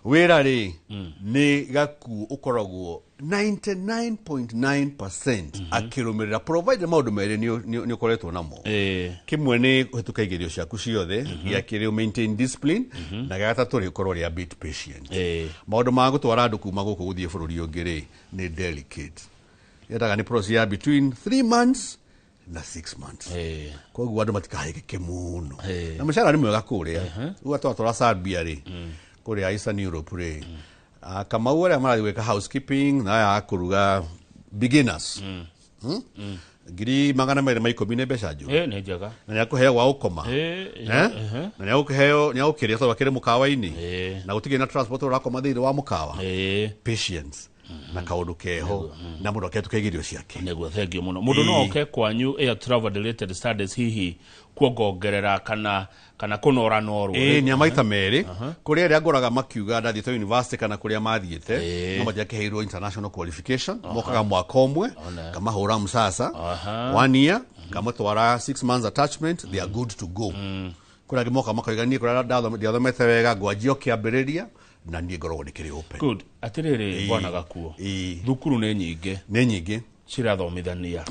Wera ri ni gaku ukoragwo 99.9% akirumirira provided maundu meri ni ukoretwo namo. Kimwe ni hituka igerio ciaku ciothe ya kiri maintain discipline na gatatu ri ukorwo ri a bit patient. Maundu ma gutwara andu kuma guku guthie bururi ungiri ni delicate. Yetaga ni process ya between 3 months na 6 months. Kwa hiyo andu matikahike muno. Na mshahara ni mwega kuria. Uga twatwara Serbia ri. Kuria Eastern Europe ri. Kama wale mara gweka housekeeping na ya kuruga beginners. Giri magana mere maikomi ne beshajo. Ne jaga. Na yakuheo wa ukoma. Na yakuheo ukiria so bakire mukawa-ini. Na utige na transport urakoma thiri wa mukawa. Patience. Na kaundu keho na mundu aketukagirio ciake neguo thengio muno mundu no oke kwanyu air travel related studies hihi kuongerera kana kunora noru ni amaita meri kuria ria ngoraga makiuga ndathite university kana kuria mathiete no mathia keheirwo international qualification mokaga mwaka umwe kama hora msasa 1 year kama twara 6 months attachment they are good to go kuria gimoka makaigania kuria ndathomete wega ngwanjio kiambiriria na nie ngorwo ndikiri open. Good. Atiriri bwana gakuo. Thukuru ni nyingi. Cirathomithania.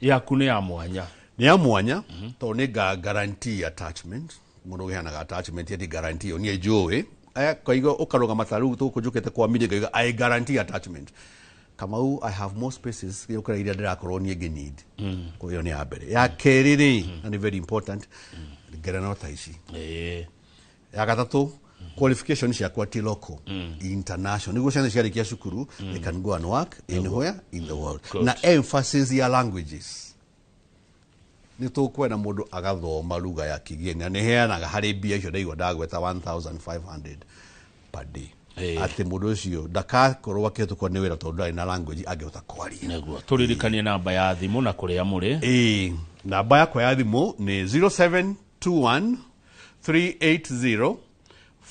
Yaku ni ya mwanya. Ni ya mwanya to ni guarantee attachment. Mundu gihanaga attachment yeti guarantee oni ejoe. Aya kaigo ukaroga mataru tukujukete kwa mide kaigo I guarantee attachment. Kamau I have more spaces yokira ira ndirakorwo nie need. Kwa hiyo ni abere. Ya keriri and very important. Gerano taici. Ya gatatu qualification ciakwa ti local international niguo ciana ciarikia cukuru they can go and work anywhere in the world. Na emphasis ya languages ni tukwena mundu agathoma lugha ya kigeni ni heanaga hari bia icio ndaigua ndagweta 1500 per day ati mundu ucio ndakakorwo akitukwo ni wira tondu ndari na language angihota kwaria neguo turirikanie namba ya thimu na kuria muri namba yakwa ya thimu ni 0721 380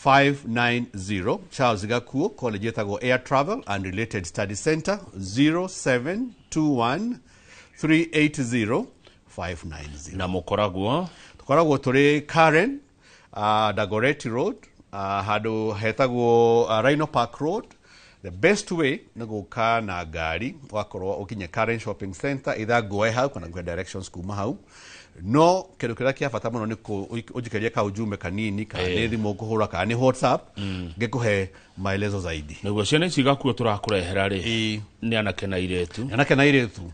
590 Charles Gakuo College yetagwo Air Travel and Related Study Center 0721 380 590 na mukoragwo turi Karen Dagoretti Road hadu hetagwo Rhino Park Road. The best way na guka na gari wakorwo ukinye Karen Shopping Center either goe hau kana go directions kuma hau no kero kira kia fata muno ni ujikeria ka ujumbe kanini ka nethi mukuhura ka ni WhatsApp ngekuhe maelezo zaidi neguo ciana cigakuo turakurehera ri ni anake na iretu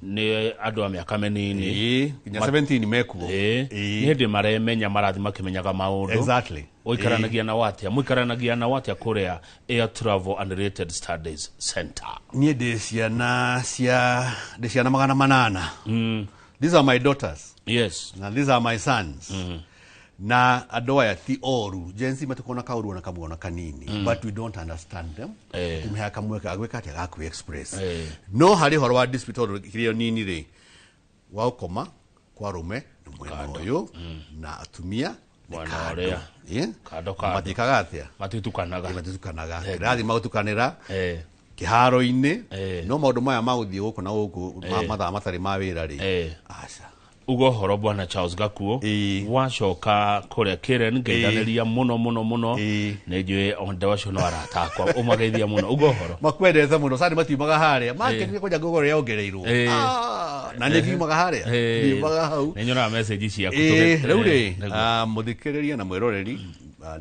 ni andu a miaka menini kinya 17 mekuo ni ndi maremenya marathi makimenyaga maundu exactly oikaranagia na watia kuria Air Travel and Related Studies Center ni ndi ciana magana manana these are my daughters. Yes. Now these are my sons. Na adoya ti oru. Jensi matukona kauru na kamuona kanini. But we don't understand them. Tumhea kamweka agweka ati agaku express. No hari horwa dispute oru kirio nini re. Waukoma kwa rume ni mwena uyu na atumia bwana orea kado matikaga atia matitukanaga rathi mautukanira kiharo-ini no maundu maya maguthie guku na guku mathaa matari ma wira ri aca ugo horo bwana Charles Gakuo wacoka kuria Karen ngeithaniria muno nejwe onde wacio no aratakwa umageithia muno ugo horo makwendete muno sani matiumaga haria makenire kuja ngogoro ya ongereirwo na nĩ ngiumaga haria ngiumaga hau nĩnyona message ciaku rĩu rĩ mũthikĩrĩria na mwĩroreri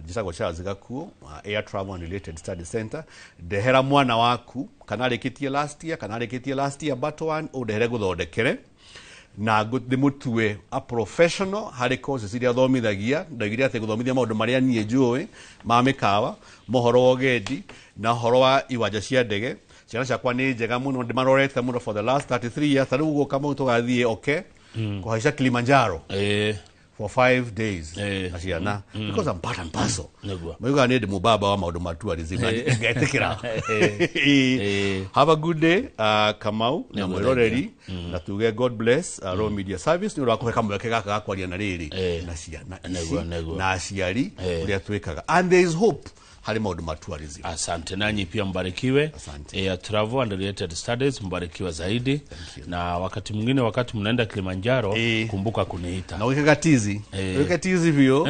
njĩtagwo Charles Gakuo Air Travel and Related Study Center ndehera mwana waku kana arĩkĩtie last year but one ũndehere gũthondekere na ndimutue a professional harĩ courses iria thomithagia ndagire atĩ gũthomithia maũndũ marĩa niĩ njũĩ ma mĩkawa mohoro wa ũgendi na horo wa iwanja cia ndege ciana ciakwa nĩ njega mũno ndimarorete mũno for the last 33 years tarĩu gũka mũndũ tũgathiĩ kũhaica Kilimanjaro for 5 days na ciana because I'm part and parcel mauga nĩ ndĩ mũbaba wa maũndũ ma tourism na ngetikĩra have a good day Kamau na mwĩroreri na tuge God bless Raw Media Service nĩ ũrakũhe kamweke gaka ga kwaria na rĩrĩ na ciana na aciari ũrĩa twĩkaga and there is hope hali maundu ma tourism. Asante nanyi pia mbarikiwe. Air Travel and Related Studies mbarikiwa zaidi. Na wakati mwingine wakati mnaenda Kilimanjaro kumbuka kuniita. Na weka tizi vio.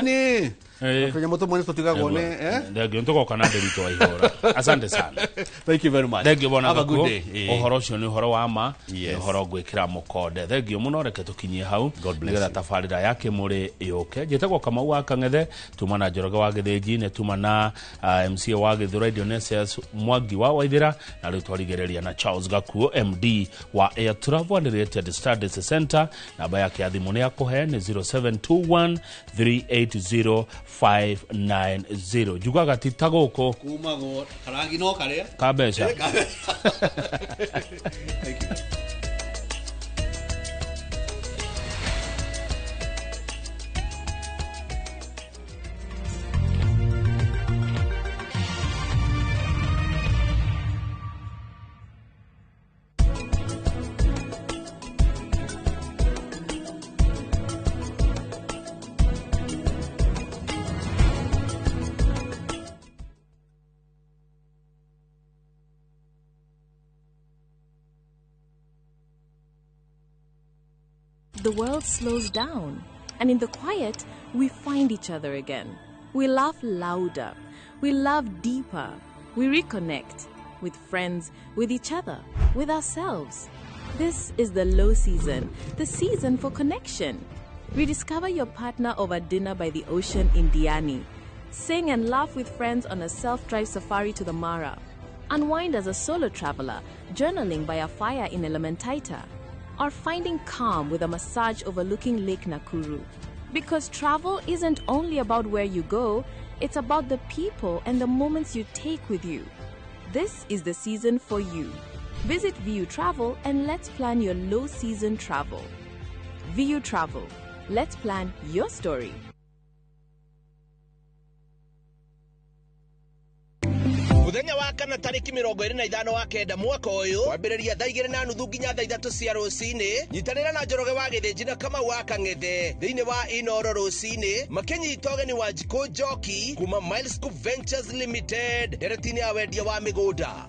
Ni Kwenye moto mwene sotiga gone ndege ntoko kana nderito wa ihora. Asante sana. Thank you very much. Ndege bona gako ohoro cio ni uhoro wa ma ni uhoro gwikira mukode. Ndege muno reke tukinyie hau nigetha tafarira yake muri yoke. Jetagwo Kamau wa Kang'ethe tumana Njoroge wa Githĩnji ne tumana MC wa Githu Radio Nesias Mwangi wa Waithira na riu twarigereria na Charles Gakuo MD wa Air Travel and Related Studies Center. Namba yake ya thimu ni yakuhe ni 0721 380 590. Jugaga titagoko kumago karangi no kare kabesha. Thank you. The world slows down, and in the quiet, we find each other again. We laugh louder, we love deeper, we reconnect with friends, with each other, with ourselves. This is the low season, the season for connection. Rediscover your partner over dinner by the ocean in Diani. Sing and laugh with friends on a self-drive safari to the Mara. Unwind as a solo traveler, journaling by a fire in Elementaita. Or finding calm with a massage overlooking Lake Nakuru. Because travel isn't only about where you go, it's about the people and the moments you take with you. This is the season for you. Visit VU Travel and let's plan your low season travel. VU Travel. Let's plan your story. Muthenya wa kana tariki 25 wa kenda mwaka uyu wambiriria thaa 2:30 nginya thaa 3 cia rucini nyitanira na Njoroge wa Githĩnji na Kamau wa Kang'ethe thiini wa Inoro rucini makinyita ũgeni wa Njiko Njoki kuma Milescope Ventures Limited nderetini ya wendia wa migunda.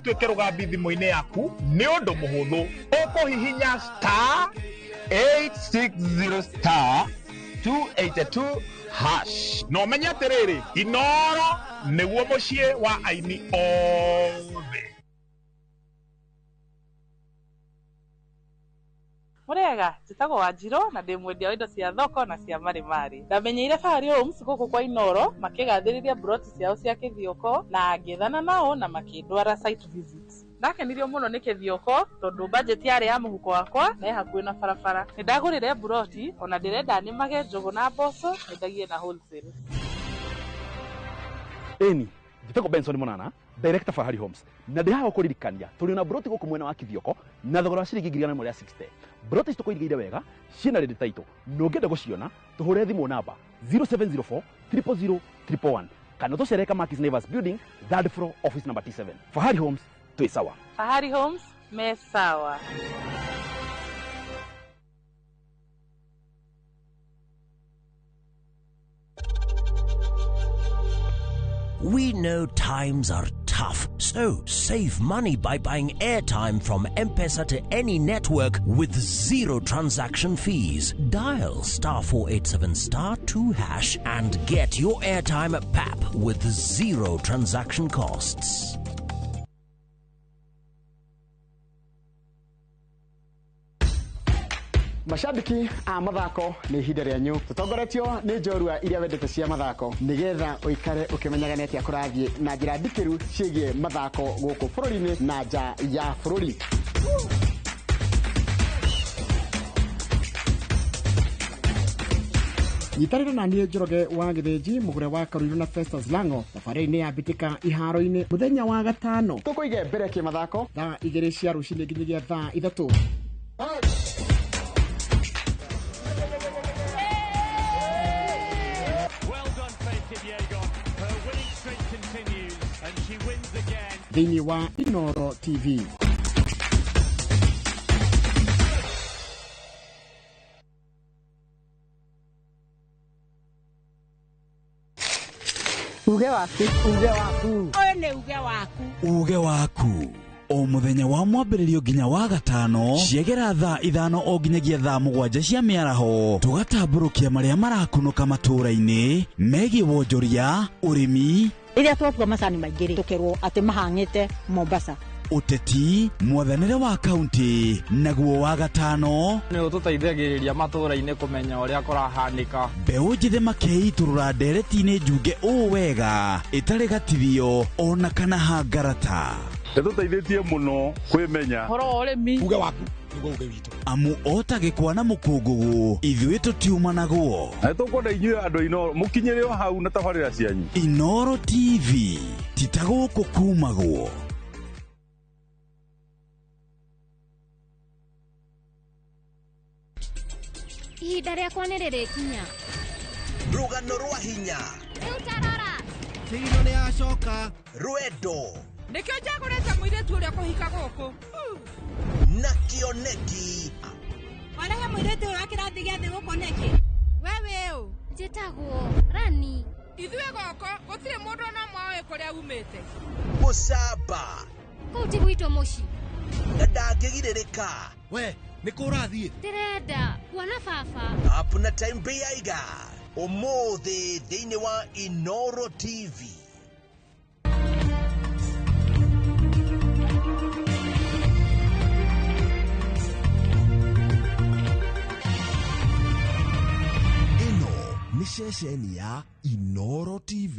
Tuĩke rũgambi thimũ-inĩ yaku nĩ ũndũ mũhũthũ ũkũhihinya star 860 star 282 hash no menya atĩrĩrĩ Inoro nĩguo mũciĩ wa aini othe. Murega njitagwo Wanjiro na ndĩ mwendia wa indo cia thoko na cia marĩ ndamenyeire Fahari Homes gũkũ kwa Inoro makigathĩrĩria broti ciao cia Kithioko na ngethana nao na makĩndwara site visits. Ndakenirio mũno nĩ Kithioko tondũ budget yarĩ ya mũhuko wakwa na hakuhĩ na barabara. Nĩ ndagũrire broti ona ndĩrenda nĩmage njũgũ na mboco nyendagie na wholesale. Eni njitego Benson Monana director Fahari Homes na ndihaga kuririkania turi na broti guku mwena wa Kithioko na thogora wa ciringi 160 broti tukoirigire wega ciina ready title no ngenda guciona tuhure thimu namba 0704 000 111 kana tucereka Markis Naivas building 3rd floor office number T7. Fahari Homes twi sawa. Fahari Homes me sawa. We know times are tough, so save money by buying airtime from M-Pesa to any network with zero transaction fees. Dial *487*2# and get your airtime PAP with zero transaction costs. Mashabiki a mathako ni ihinda rĩanyu tutongoretio ni njorua iria wendete cia mathako nigetha uikare ukimenyaga netia kurathie na njira ndikiru ciĩgie mathako gũkũ bũrũri-inĩ na nja ya bũrũri. Nyitarĩra na niĩ Njoroge wa Gĩthĩnji mũgũre wa Karũirũ na Festus Lango thabarĩ-inĩ ya mbĩtĩka iharo-inĩ mũthenya wa gatano tũkũige mbere kĩmathako thaa 2 cia rũcinĩ nginyagia thaa 3. Thĩinĩ wa Inoro TV. Uge waku. Oyo nĩ uge waku. Uge waku. O muthenya wa mwambĩrĩrio nginya wa gatano ciegera thaa 5 o nginyagia thaa 7 cia mĩaraho tugatambũrũkia marĩa marakunũka matũũra-inĩ megiĩ wonjoria ũrĩmi Iria twatua macani maingĩ tukerwo ati mahang'ite Mombasa. Uteti mwathanĩre wa kaunti naguo wa gatano nĩ ũtũteithagĩrĩria matũũra-inĩ kũmenya ũrĩa kũrahanĩka. Mbeũ njĩthĩ makeitũrũra ndereti-inĩ njunge ũũ wega ĩtarĩ gatithio ona kana hangarata. Nĩtũteithĩtie mũno kwĩmenya horo ũrĩmi. Uge waku nĩguo uge witũ. Amu otagĩkwa na mũkũngũgũ ithuĩ tũtiuma naguo. Nĩtũkwenda inyuĩ andũ Inoro mũkinyĩre o hau na tabarĩra cianyu. Inoro TV titagũkũ kumagwo. Ihinda rĩakwa nĩ rĩrĩkinya. Rũgano rwa hinya. Rĩu tarora. Tigino nĩ acoka. Rwendo. Nĩkĩo njagũrĩte mũirĩtu ũrĩa kũhika gũkũ. Na kĩoneki. Warehe mũirĩtu ũyũ wa kĩrathi gĩa thĩ gũkũ nĩkĩ? Wewe ũ. Njĩtagwo Rani. Ithuĩ gũkũ gũtirĩ mũndũ ona moĩ kũrĩa umĩte. Mũcamba. Kũu ti gwitũ mũciĩ. Na ndangĩgirĩrĩka. We. Nikurathiĩ ndĩrenda kuona baba apuna time beiga ũmũthĩ thĩinĩ wa Inoro TV. Ĩno nĩ ceceni ya Inoro TV.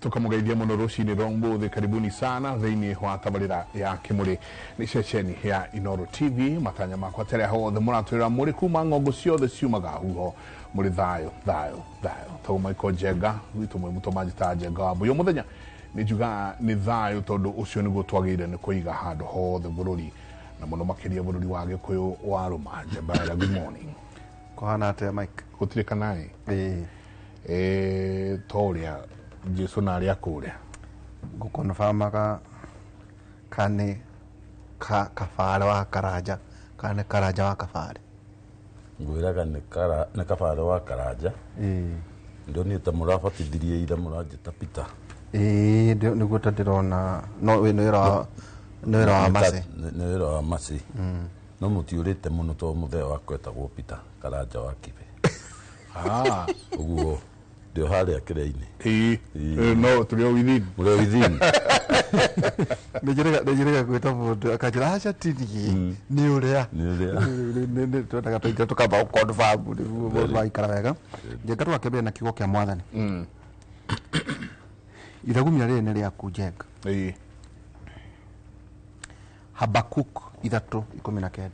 Tukamugeithia muno rucinĩ rwa ũmũthĩ. Karibuni sana thĩinĩ wa tabarĩra ya Kĩmũrĩ. Nĩ ceceni ya Inoro TV. Matanya makwa tere hothe mũratwĩra mũrĩ kuma ng'ongo ciothe ciumaga huho mũrĩ thayũ. Tagũ Michael Njenga witũ mwĩ mũtũmanji ta Njenga wa Mbũyũ mũthenya nĩ njugaga nĩ thayũ tondũ ũcio nĩguo twagĩrĩire nĩ kũiga handũ hothe bũrũri na mũno makĩria bũrũri wa Gĩkũyũ wa Rũmanja. Mbara, good morning. Kũhana atĩa Mike? Gũtirĩ kanaĩ? Torĩa Jesu na arĩa kũrĩa gũkonfirmaga kane kabare wa Karanja kane Karanja wa kabare ngwĩraga nĩ kabare wa Karanja ndio nĩ ta mũrabatithirie ira mũranjĩta Peter nĩguo ta ndĩrona no nĩ wĩra wa Masi nĩ wĩra wa Masi no mũtiũrĩte mũno tondũ mũthee wakwa etagwo Peter Karanja wa Kibe ũguo ndio hali ya kireni no tulio within Nijirega gwita mundu akajira acha tini ni uria tuendaga tuingira tukamba confirm mundu aikara wega njenga twakembere na kiugo kia mwathani ithagumia riri ni riaku njenga Habakuk 3:19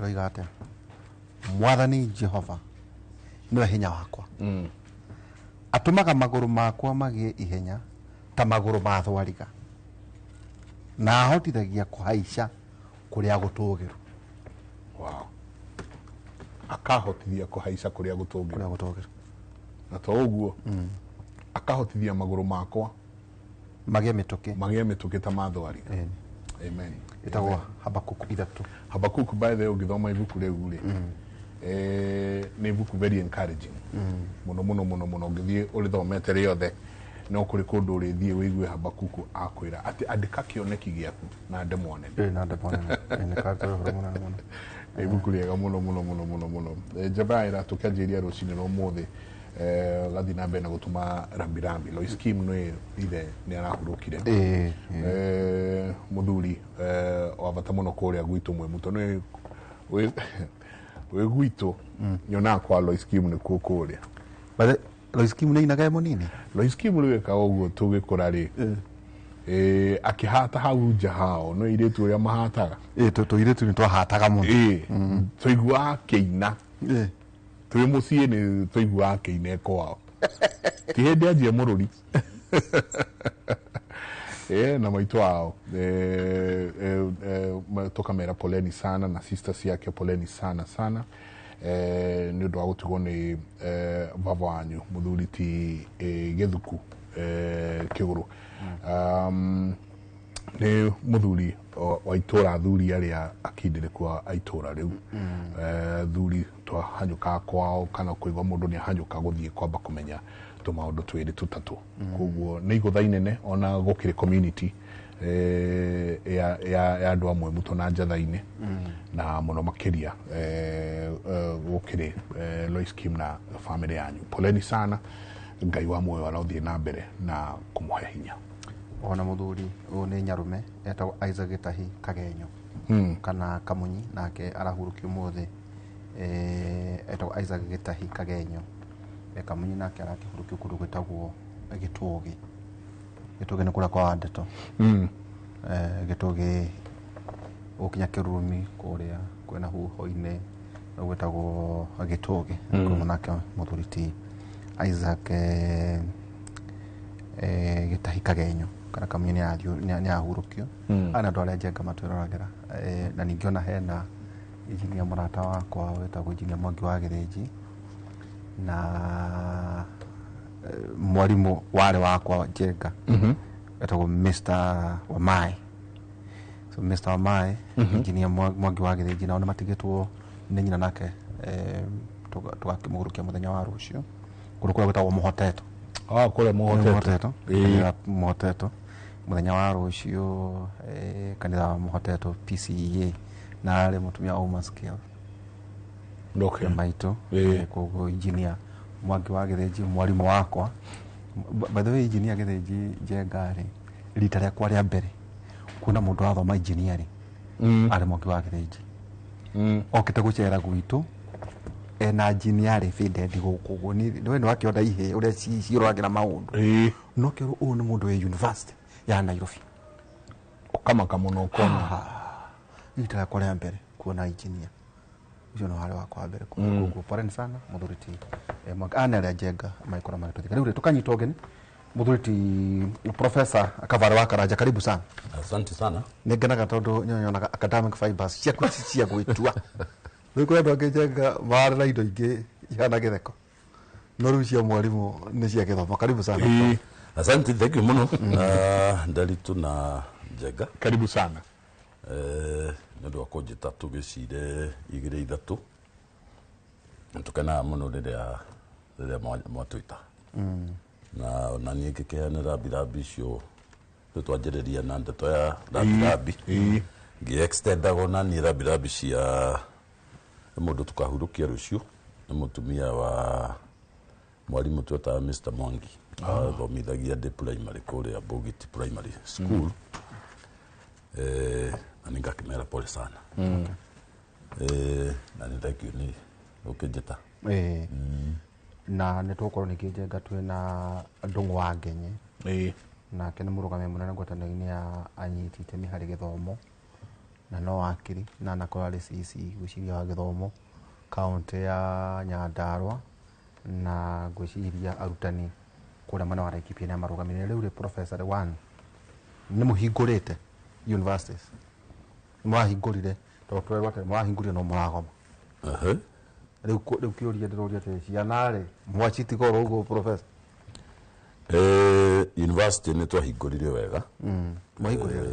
roiga atia mwathani Jehova niwe hinya wakwa atumaga maguru makwa magie ihenya ta maguru ma thwariga na ahotithagia kuhaica kuria gutugiru akahotithia kuhaica kuria gutugiru na to uguo akahotithia maguru makwa magie mituki ta ma thwariga amen itagwa Habakuk 3 Habakuk by the ugithoma ibuku riu ri ni ibuku very encouraging muno ngithie urithomete riothe no kuri kundu urithie wigue Habakuku akwira ati andika kioneki giaku na ndemone na ndemone ni kato hormona muno ibuku riega muno jabaira tukajiria rucini no mothe gathi na mbere gutuma rambirambi Lois Kim no ile ni arahurukire muthuri wa bata muno kuria gwitu mwe muto no we gwitu nyona kwa Lois Kim ni kukuria bale Lois Kim ni inaga munini Lois Kim riwe ka uguo tugikura ri akihata hau jahao no ire tu ya mahataga to ire tu ni twahataga muno tuigua keina twi mucie ni tuigua keina kwao ti hende ajie mururi na maitu wao tukamera poleni sana na sisters yake poleni sana ni ndo agutigwo ni baba wanyu muthuri ti Githuku Kiguru ni muthuri wa itura thuri aria akindire kwa aitura riu thuri twahanyuka kwao kana kuigwa mundu ni ahanyuka guthie kwamba kumenya tumaundu twiri tutatu koguo ni igutha inene ona gukire community ya andu amwe muto na njatha-ini na muno makiria gukire Lois Kim na family yanyu poleni sana ngai wa moyo arathie na mbere na kumuhe hinya ona muthuri ni nyarume etagwo Isaac Gitahi Kagenyo kana Kamunyi nake arahurukio mothe etagwo Isaac Gitahi Kagenyo Kamunyi nake arakihurukio kundu gwetagwo Gitugi ni kura kwa ndeto Gitugi ukinya Kirumi kuria kwena huho-ine gwetagwo Gitugi kumu nake muthuri ti Isaac Gitahi Kagenyo kana Kamunyi ni ahurukio ana ndo aria njenga matwiragira na ningiona hena injinia murata wakwa wetagwo injinia Mwangi wa Githinji na mwarimu wale wakwa njenga wetagwo Mr. Wamai so Mr. Wamai injinia Mwangi wa Githinji na ona matigitwo ni nyina nake tugakimugurukia muthenya wa rucio kurukura gwetagwo Muhoteto kule Muhoteto muthenya wa rucio kanitha wa Muhoteto PCEA na ale mutumia Oma Scale ndoke maito koguo engineer Mwangi wa Githinji mwarimu wakwa by the way engineer Githinji njengari rita riakwa ria mbere kuna mundu athoma engineering ari Mwangi wa Githinji okite gucera gwitu ena engineering finded gukuguo ni no wakiona ihe uria ciroragira maundu no kero ni mundu we university ya Nairobi kama muno kona rita riakwa ria mbere kuona engineer ucio no hale wakwa mbere kuguo poleni sana muthuriti ana ria njenga maikora marituthika riu tukanyita ogeni muthuriti professor Kavara wa Karanja karibu sana asante sana ningenaga tondu nyonaga academic fibers cia gwitua riu kwa ndo njenga mara na indo ingi ihana githeko no riu cia mwarimu ni cia githomo karibu sana asante thank you muno ndaritu na njenga karibu sana ndu akonjita tugicire igire ithatu tukena muno riria mwatwita na ona nie ngikiheanira birabi cio twanjiriria na ndeto ya birabi ngiextendaga na ni birabi cia mundu tukahurukia rucio ni mutumia wa mwalimu tweta Mr. Mwangi athomithagia ndĩ primary kũrĩa Bogiti primary school na ningakĩmera pole sana na nĩ thank you nĩ ũkĩnjĩta na nĩ tũgũkorwo nĩkĩnjenga twĩna Ndung'u wa Ngenye nake nĩ mũrũgamĩrĩri mũnene ngwatanĩro-inĩ ya anyiti itemi harĩ gĩthomo na no wakiri na anakorwo arĩ CC gwĩciria wa gĩthomo kaunti ya Nyandarua na gwĩciria arutani kũrĩa mwena wa Laikipia na marũgamĩrĩri rĩu rĩ Professor One nĩ mũhingũrĩte universities nĩ mwahingũrire tondũ twerwo atĩ mwahingũrire no mũragoma rĩu kĩũria ndĩroria atĩ ciana rĩ mwaciti goro ũguo Professor university nĩ twahingũrire wega mwahingũrire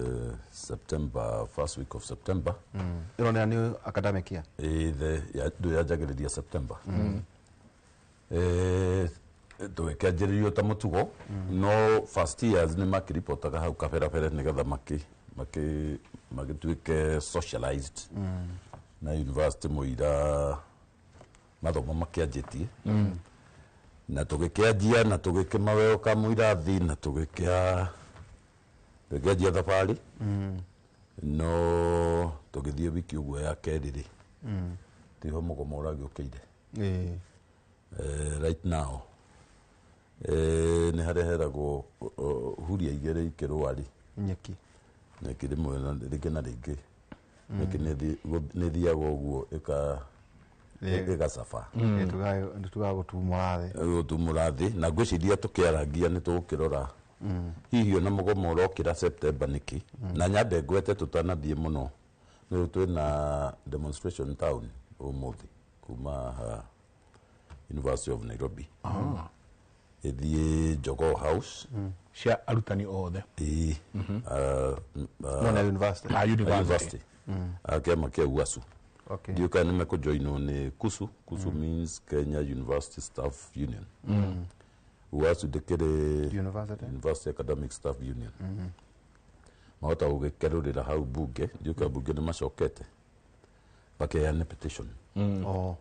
September, first week of September ĩno nĩ academic year yanjagĩrĩria September tũgĩkĩanjĩrĩrio ta mũtugo no first years nĩ makĩripotaga hau kaberabere nĩgetha magĩtuĩke socialized na university mũira mathomo makĩanjĩtie na tũgĩkĩanjia na tũgĩkĩmaweo ka mũirathi na tũgĩkĩanjia thabarĩ no tũgĩthiĩ wiki ũguo ya kerĩ rĩ tĩho mũgomo ũragĩũkĩire right now nĩ harĩa heragwo huria igĩrĩ ikĩrũari nyeki rĩmwe rĩngĩ na rĩngĩ nyeki nĩ thiaga ũguo ĩgacaba gũtumũra thĩ na ngwĩciria tũkĩarangia nĩ tũgũkĩrora hihi ona mũgomo ũrokĩra September nĩkĩ na nyambe ngwete tũtanathiĩ mũno nĩ twĩna demonstration town ũmũthĩ kuma University of Nairobi ĩthiĩ Jogoo House cia arutani othe university kĩama kĩa UASU ndiũka nĩ mekũjoinwo nĩ KUSU means Kenya University Staff Union UASU ndĩkĩrĩ University Academic Staff Union mahota gũgĩkerũrĩra hau bunge ndiũka bunge nĩ macokete bakeane petition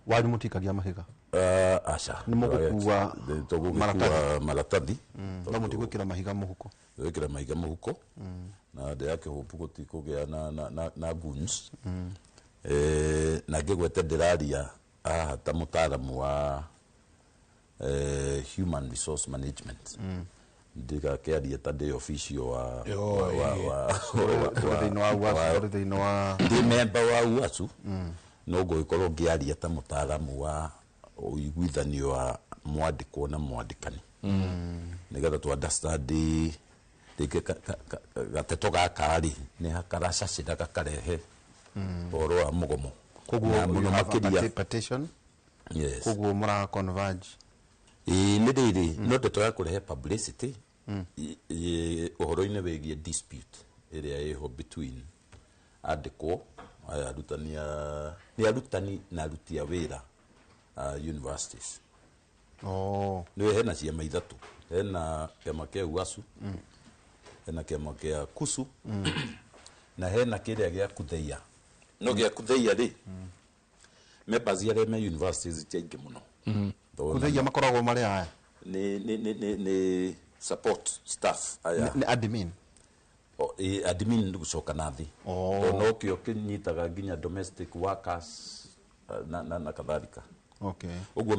wanyu mũtikagia mahiga aca nĩ mũgũkua maratathi no mũtigwĩkĩra mahiga mũhuko gwĩkĩra mahiga mũhuko na ndĩ yake hopu gũtikũgĩa na guns na ngĩgwete ndĩraria haha ta mũtaaramu wa human resource management ndĩgakĩaria ta ndĩ official ndĩ member wa UASU no ngũgĩkorwo ngĩaria ta mũtaaramu wa ũiguithanio wa mwandĩkwo na mwandĩkani nĩgetha tũ understand rĩngĩ gateto gaka rĩ nĩ hakaracacĩra gakarehe ũhoro wa mũgomo koguo koguo mũra converge nĩ rĩrĩ no ndeto ya kũrehe publicity ũhoro-inĩ wĩgiĩ dispute ĩrĩa ĩho between andĩkwo aya nĩ arutani na aruti a wĩra universities nĩ hena ciama ithatũ hena kĩama kĩa UASU hena kĩama kĩa KUSU na hena kĩrĩa gĩa KUTHEIA no gĩa KUTHEIA rĩ members arĩa me universities tiaingĩ mũno KUTHEIA makoragwo marĩ aya nĩ support staff aya nĩ admin admin gũcoka nathi no kĩo kĩnyitaga nginya domestic workers na kadhalika ũguo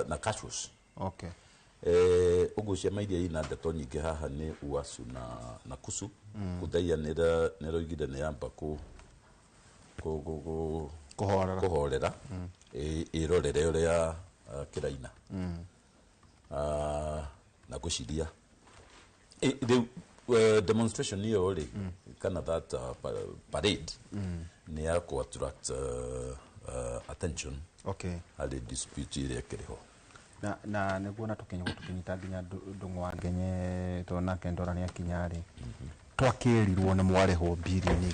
na casuals ũguo ciama iria ina ndeto nyingĩ haha nĩ UASU na KUSU KUTHEIA nĩ roigire nĩ yamba kũhorera ĩrorere ũrĩa kĩraina na gũciria rĩu demonstration hiyo rĩ kana that parade nĩ ya ku attract attention harĩ dispute ĩrĩa ĩkĩrĩho na nĩguo na tũkinyita nginya Ndung'u wa Ngenye tondũ nake ndora nĩ akinya rĩ twakĩrirwo nĩ mwarĩhwo birioni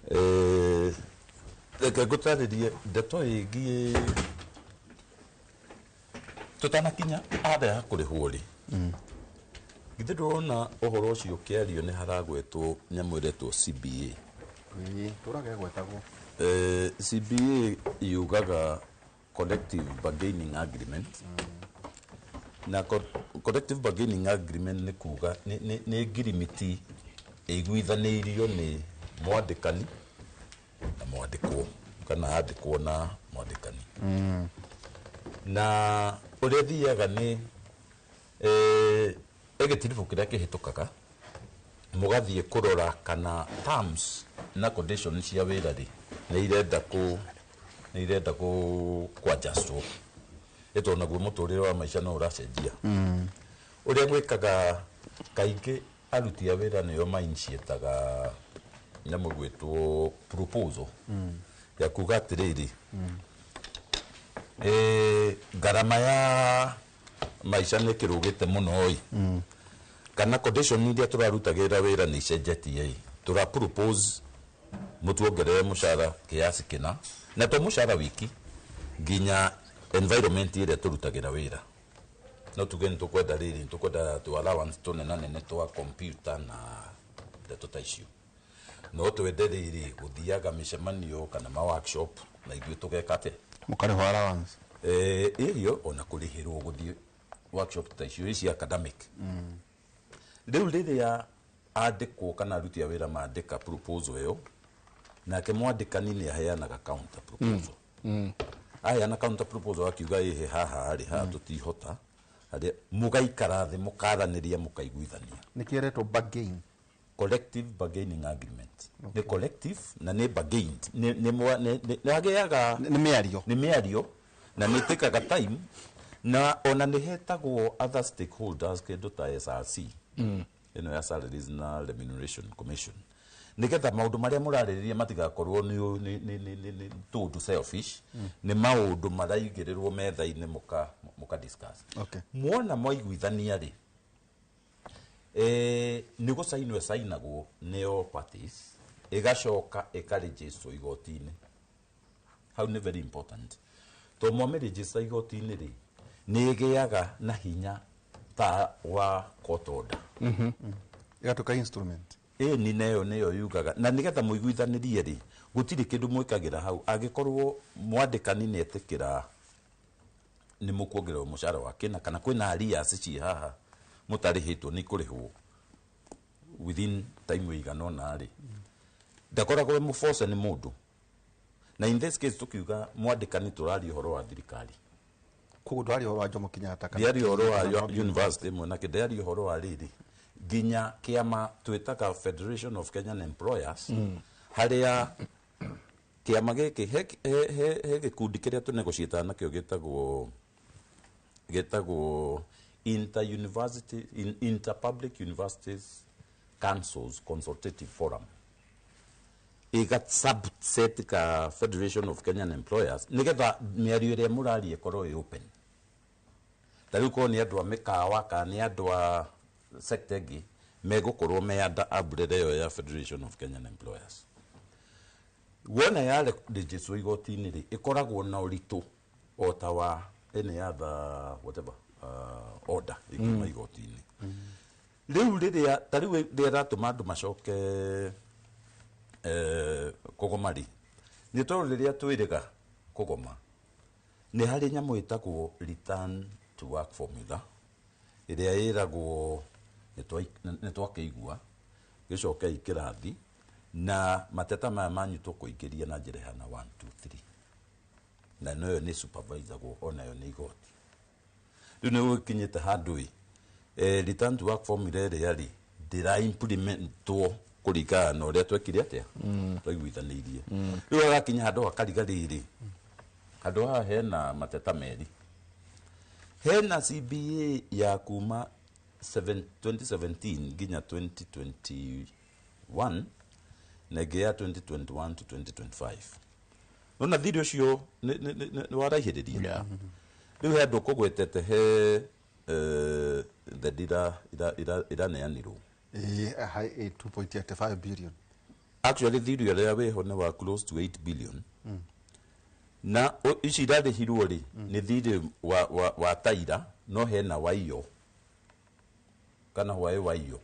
2.5 reke ngũtarĩrie ndeto ĩgiĩ tũtanakinya harĩa kũrĩhwo rĩ githĩ ndũrona ũhoro ũcio ũkĩario nĩ haragwetwo nyamũ ĩretwo CBA tũrage gwetagwo CBA yugaga collective bargaining agreement na collective bargaining agreement nĩ kuga nĩ ngirimiti ĩiguithanĩirio nĩ mwandĩkani na mwandĩkwo kana andĩkwo na mwandĩkani na ũrĩa thiaga nĩ egĩtiribũ kĩrĩa kĩhĩtũkaga mũgathiĩ kũrora kana terms na conditions cia wĩra rĩ nĩ irenda kwanjacwo ĩtondũ naguo mũtũrĩre wa maica no ũracenjia ũrĩa gwĩkaga kaingĩ aruti a wĩra nĩo mainitiataga nyamũ gwĩtwo proposal ya kuga atĩrĩrĩ ngarama ya maica nĩ kĩrũgĩte mũno ĩ kana condition iria tũrarutagĩra wĩra nĩ icenjetie tũra propose mũtuongerere mũcara kiasi kĩna na to mũcara wiki nginya environment ĩrĩa tũrutagĩra wĩra no tuge nĩ tũkwenda rĩrĩ tũkwenda tu allowance tũnenanene twa computer na ndeto ta icio no twende rĩrĩ gũthiaga mĩcemanio kana ma workshop na ithuĩ tũgeka atĩ mũkarĩhwo allowance iyo ona kũrĩhĩrwo gũthiĩ workshop ta icio ici academic rĩu rĩrĩa andĩkwo kana aruti a wĩra mandĩka proposal ĩyo nake mwandĩkani nĩ aheanaga counter proposal aheana counter proposal akiuga ĩhĩ haha rĩ haha tũtihota harĩa mũgaikara thĩ mũkaranĩria mũkaiguithania nĩ kĩeretwo bargain collective bargaining agreement nĩ collective na nĩ bargained nĩ hageaga nĩ mĩario na nĩ ĩtĩkaga time na ona nĩ hetagwo other stakeholders kĩndũ ta SRC ĩno ya Salaries na Remuneration Commission nĩgetha maũndũ marĩa mũrarĩrĩria matigakorwo nĩ tũndũ selfish nĩ maũndũ maraigĩrĩrwo metha-inĩ mũka discuss mwona mwaiguithania rĩ nĩ gũcainwo ĩcainagwo nĩ all parties ĩgacoka ĩkarĩgĩstwo igoti-inĩ hau nĩ very important to mwamĩrĩgĩsta igoti-inĩ rĩ nĩ ĩgĩaga na hinya ta wa court order ĩgatuĩka instrument ni nayo nĩyo yugaga na nĩgetha mũiguithanĩrie rĩ gũtirĩ kĩndũ mwĩkagĩra hau angĩkorwo mwandĩkani nĩ etĩkĩra nĩ mũkuongererwo mũcara wa kĩna kana kwĩna arrears ci haha mũtarĩhĩtwo nĩ kũrĩhwo within time wĩigana ũna rĩ ndakoragwo mũforce nĩ mũndũ na in this case tukiuga mwandĩkani tũraria ũhoro wa thirikari koguo ndwari ũhoro wa Jomo Kenyatta kana ndwari ũhoro wa university ĩmwe na ndwari ũhoro wa rĩrĩ nginya kĩama twĩtaga Federation of Kenyan Employers harĩa kĩama gĩkĩ he gĩkundi kĩrĩa tũnegotiataga nakĩo gĩtagwo Inter-Public Universities Councils Consultative Forum ĩga subset ka Federation of Kenyan Employers nĩgetha mĩario ĩrĩa mũraria ĩkorwo ĩ open tarĩu korwo nĩ andũ a mĩkawa kana nĩ andũ a sector ĩngĩ megũkorwo me under umbrella ĩyo ya Federation of Kenyan Employers wona ya registrwo igoti-inĩ rĩ ĩkoragwo na ũritũ o ta wa any other whatever order ĩkiuma igoti-inĩ rĩu rĩrĩa tarĩu rĩrĩa ratũma andũ macoke kũgoma rĩ nĩ tondũ rĩrĩa twĩrĩga kũgoma nĩ harĩ nyamũ ĩtagwo return to work formula ĩrĩa ĩragwo nĩ twakĩigua gĩcoke ikĩrathi na mateta maya manyitwo kũingĩria na njĩra hana 1 2 3 na noyo nĩ supervisorwo onayo nĩ igoti rĩu nĩ gũkinyĩte handũ return to work formula ĩrĩa rĩ ndĩra-implementwo kũringana na ũrĩa twekire atĩa twaiguithanĩirie rĩu agakinya handũ akariga rĩrĩ handũ haha hena mateta merĩ hena CBA ya kuma 2017 nginya 2021 na ĩngĩ ya 2021 to 2025 nona thiri ũcio nĩ waraihĩrĩria rĩu he andũ kũgwetete he thedira iraneanirwo 2.85 billion actually thiri ũrĩa wĩho nĩ wa close to 8 billion na ici irarĩhirwo rĩ nĩ thiri wa taira no hena waiyo kana hwaĩ waiyo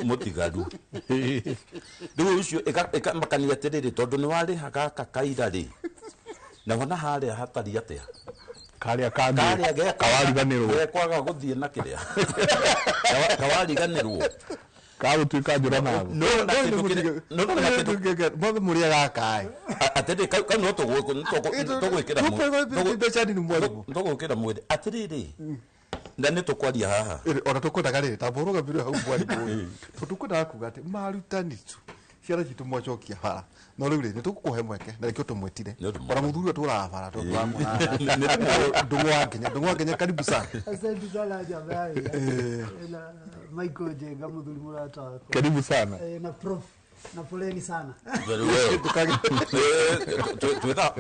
mũtigaru rĩu ũcio ĩkamakania atĩrĩrĩ tondũ nĩ warĩhaga kakaira rĩ na wana hale hatari atia karia kandu kawariganirwo kwaga guthie na kiria kawariganirwo kagutuika njura nago mothe muria gakai atete ka no tugwikira tugwikira mwede atiriri na nä tå kwaria haha ona tå kwendaga rä tambå rå gamä hau mwarä tå kwendaga kuga atä marutani tu ciana citå mwacokia bara no rä u rä nä tå gå kå he mweke na rä kä å tå mwätire ona må thuri å tå raga bara ndå wa Kenya karibu sana asante sana Jabai na Michael Jenga mudhuri murata wako karibu sana na prof na poleni sana twetha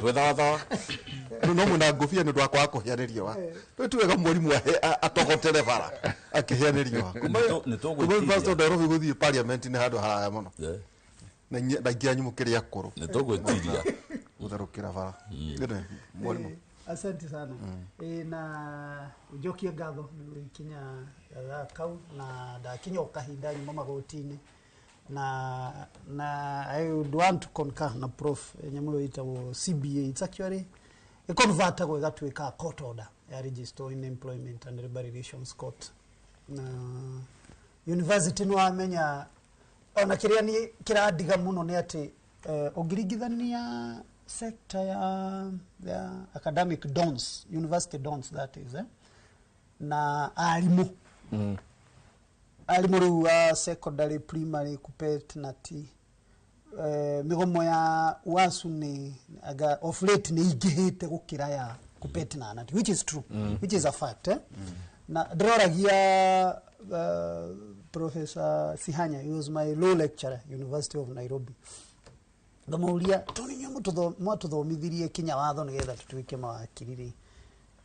no mwina ngobia nä ndå wakwa wa kå heanä wa tå wega mwarimu atogotere bara akä heanä rio kuma Nairobi gå thiä parliament nä handå haraya må no na ingä anyu må kä rä akå rå nä tå gwä tiria gå therå kä ra bara mwarimu asante sana na njokie ngatho nä ikinya kau na ndakinya o kahinda nyuma magoti-inĩ na I would want to concur na prof nyamuyo itagwo CBA it's actually a convertagwo igatuika court order ya register in employment and labor relations court na university no amenya ona kiria ni kiradiga muno ni ati ungirigithania sector ya academic dons university dons that is na alimu alimu riu wa secondary primary kupet na ti migomo ya wasu ni aga of late ni igihite gukira ya kupet na nati which is true which is a fact na droragia Professor Sihanya, he was my law lecturer University of Nairobi ngamauria toni mwatuthomithirie kinya watho nigetha tutuike mawakiri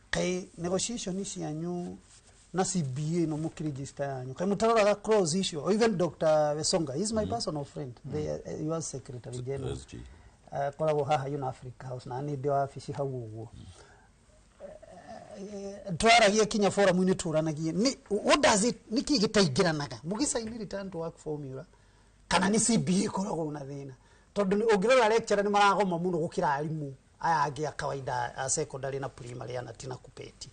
kai negotiation cianyu na CBA no mukiregister yanyu kai mutaroraga clause issue or even Dr. Wesonga he is my personal friend he was secretary general koragwo haha Union Africa House na ni ndio office hau uguo twaragia kinya forum ni turanagie ni what does it niki gitaingiranaga mugisaini return to work formula kana ni CBA koragwo na thina tondu ungirora lecturer ni maragoma muno gukira alimu aya angi a kawaida a secondary na primary ana tina kupeti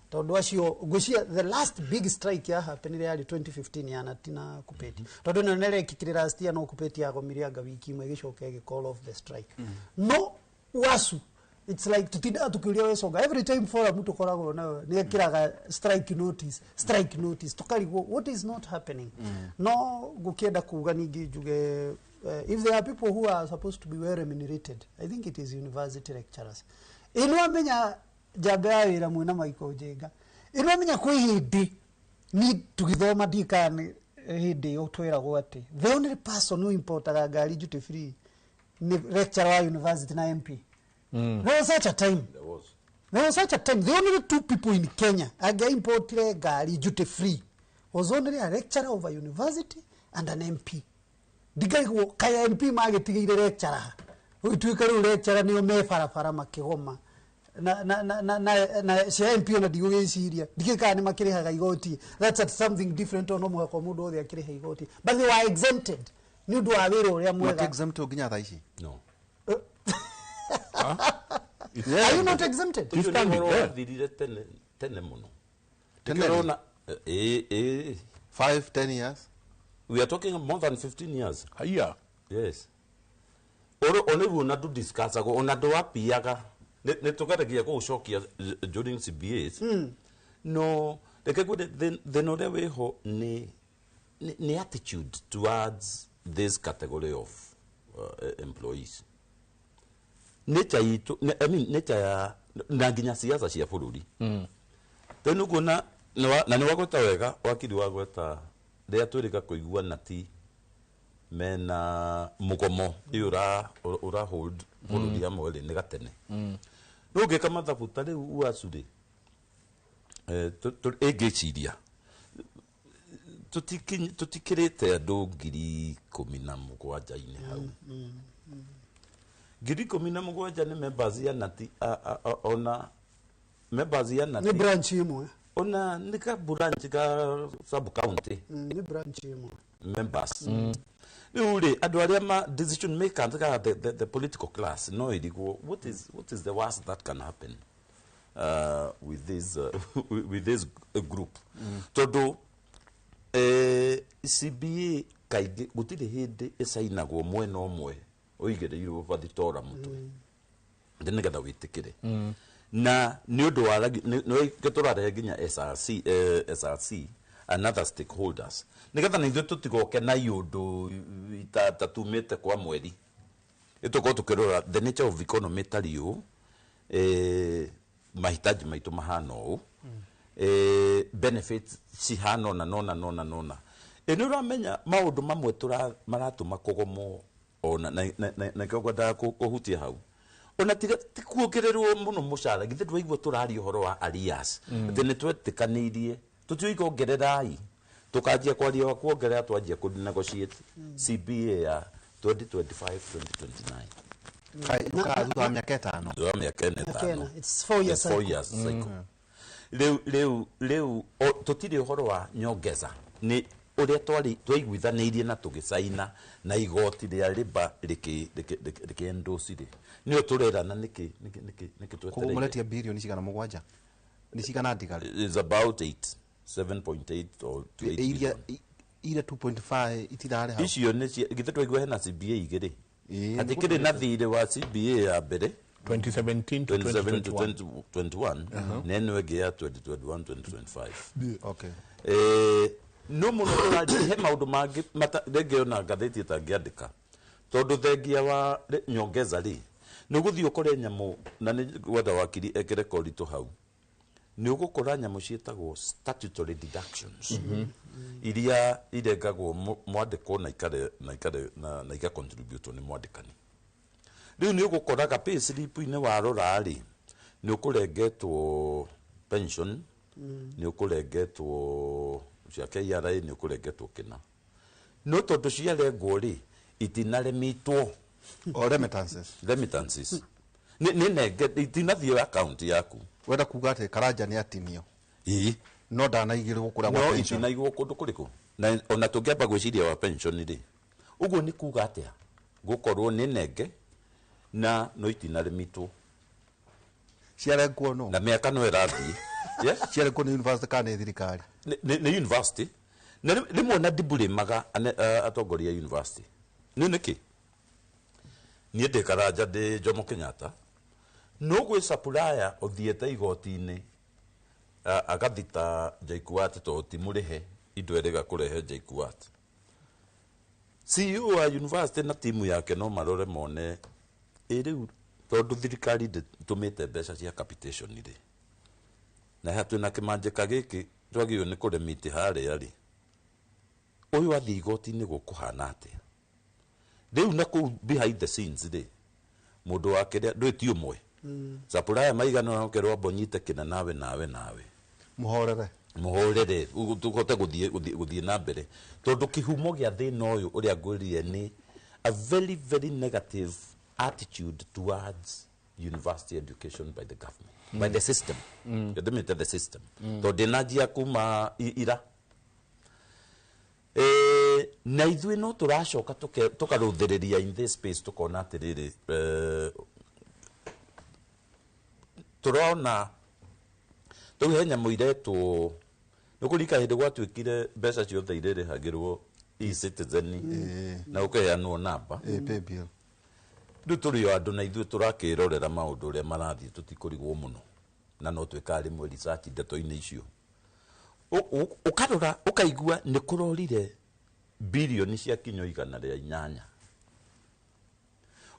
tondu acio ngucia the last big strike ya happened ya 2015 yana tina kupeti tondu no nere kikiri last year no kupeti ya gomiria ga wiki imwe gicoke gi call of the strike no wasu it's like tutinda tukiria Wesonga every time for mtu koragwo na ni kiraga strike notice tukarigwo what is not happening no gukienda kuga ningi juge if there are people who are supposed to be well remunerated I think it is university lecturers ino amenya jambe awira mwina Michael Jenga ino amenya kwi hindi ni tugithoma dikani hindi otwiragwo ati the only person who importaga ngari duty free ni lecturer wa university na MP. There was such a time. There was such a time. The only two people in Kenya aga imported gari duty free was only a lecturer of a university and an MP. Digai kaya MP magetigire lecturer. Uitwika ru lecturer niyo me farafara makigoma. Na cia MP na digugiciria. Dikika ni makirihaga igoti. That's something different ono muhako mundu othe akiriha igoti. But they were exempted. Ni undu wa wira uria mwega. Not exempted nginya tha ici. No. Yeah. Are you not exempted? You can be there. Tene muno. Corona 5-10 years. We are talking more than 15 years. Haya. Yes. Only we not to discuss ago ona do apiaga. Ne tokaragia ko shokia during CBAs. No, the no way ho ni attitude towards this category of employees. Nature ya na nginya siasa cia bururi tenu kuna na ni wagota wega wakiri wagota ria turika kuiguana ti mena mugomo ura hold bururi amwe ni gatene no ngeka mathabu tari uacuri egeciria tutikirite andu 17,000 hau Giri komina mugwanja ni members ya nati ona members ya nati ni branch imwe ona nika branch ka sub county ni branch imwe members Ule adwaria ma decision maker the political class no iligo what is the worst that can happen with this group todo CBA kaige gutire hindi esainagwo mwena omwe oigereirwo bathitora mutwe ndinegetha witikire na ni undu wa no geturare ginya SRC another stakeholders nigetha na ithuĩ tutigoke na yundu itatumite kwa mweri ituko tukirora the nature of economy tariũ mahitaji maitu mahana ũũ benefits cihana nona eni uramenya maundu mamwe maratuma kugomo ona na kogwenda kuhutia hau ona tikuongererwo muno mucara githe twaigua turari uhoro wa arrears ati ni twetikaneirie tutioigongererai tukanjia kwaria kuongerera twanjia ku negotiate CBA ya 2025 2029 kai thutha miaka 5 it's 4 years cycle leu tutire uhoro wa nyongeza ni uria twaiguithaneirie na tugisaina na igoti ria riba rikiendosire ni uturerana niki twetereire kumuletia bilioni cigana mugwanja ni cigana ndigari is about 7.8 or 8 billion ire 2.5 itirare ha icio ni githe twaigua hena CBA igiri atikire na thire wa CBA ya mbere 2017 to 2021 neno ege ya 2021 2025 okay no muno he maundu mangi rege ona ngatheti itangiandika tondu thengia wa nyongeza ri ni guthii ukore nyamu na ni wetha wakiri ekere korito hau ni ugukora nyamu cietagwo statutory deductions iria irengagwo mwandiko na ika contribute ni mwandikani riu ni ugukoraga pay slip ine warora ri ni ukurengetwo pension ni ukurengetwo cia KRA ni ukurengetwo kina no tondu ciarengwo ri itinaremitwo o remittances ni nenge itinathio account yaku wenda kuga ati karanja ni atinio no ndanaigirwo kura kwa pension no itinaigwo kundu kuriku na ona tungiamba gwiciria wa pension ri uguo ni kuga atia gukorwo ni nenge na no itinaremitwo ciarengwo no na miaka no irathii ciarengwo ni university kana thirikari ni university na rimwe na dibure maga atongoria university ni niki ni ndikaraja ndi Jomo Kenyatta no gwe supplier othiete igoti-ini agathita JKUAT to timurihe indo erega kurehe JKUAT CEO wa university na timu yake no marore mone riu tondu thirikari tumite mbeca cia capitation ri na hatu na kimanjika giki twagio ni kuremiti haria ri uyu athi igoti-ini gukuhana atia riu na ku behind the scenes ri mundu wake ndwiti umwe supplier maigana no kerwa bonyite kina nawe muhorere tukote guthie na mbere tondu kihumo gia thina uyu uria ngwirire ni a very very negative attitude towards university education by the government by the system the system tondu najia kuma ira na ithuĩ no tũracoka tũkarũthĩrĩria in this space tukona atiriri turona tuhe nyamu iretwo nukurika hindi gwatuĩkire mbeca ciothe irĩrĩhagĩrwo e-citizen na ũkeheanwo namba rĩu tũrĩ o andũ na ithuĩ tũrakĩrorera maũndũ ũrĩa marathiĩ tũtikũrigwo mũno na no twĩka rĩmwe research ndeto-inĩ icio ukarora ukaigua ni kurorire bilioni cia kinyo 108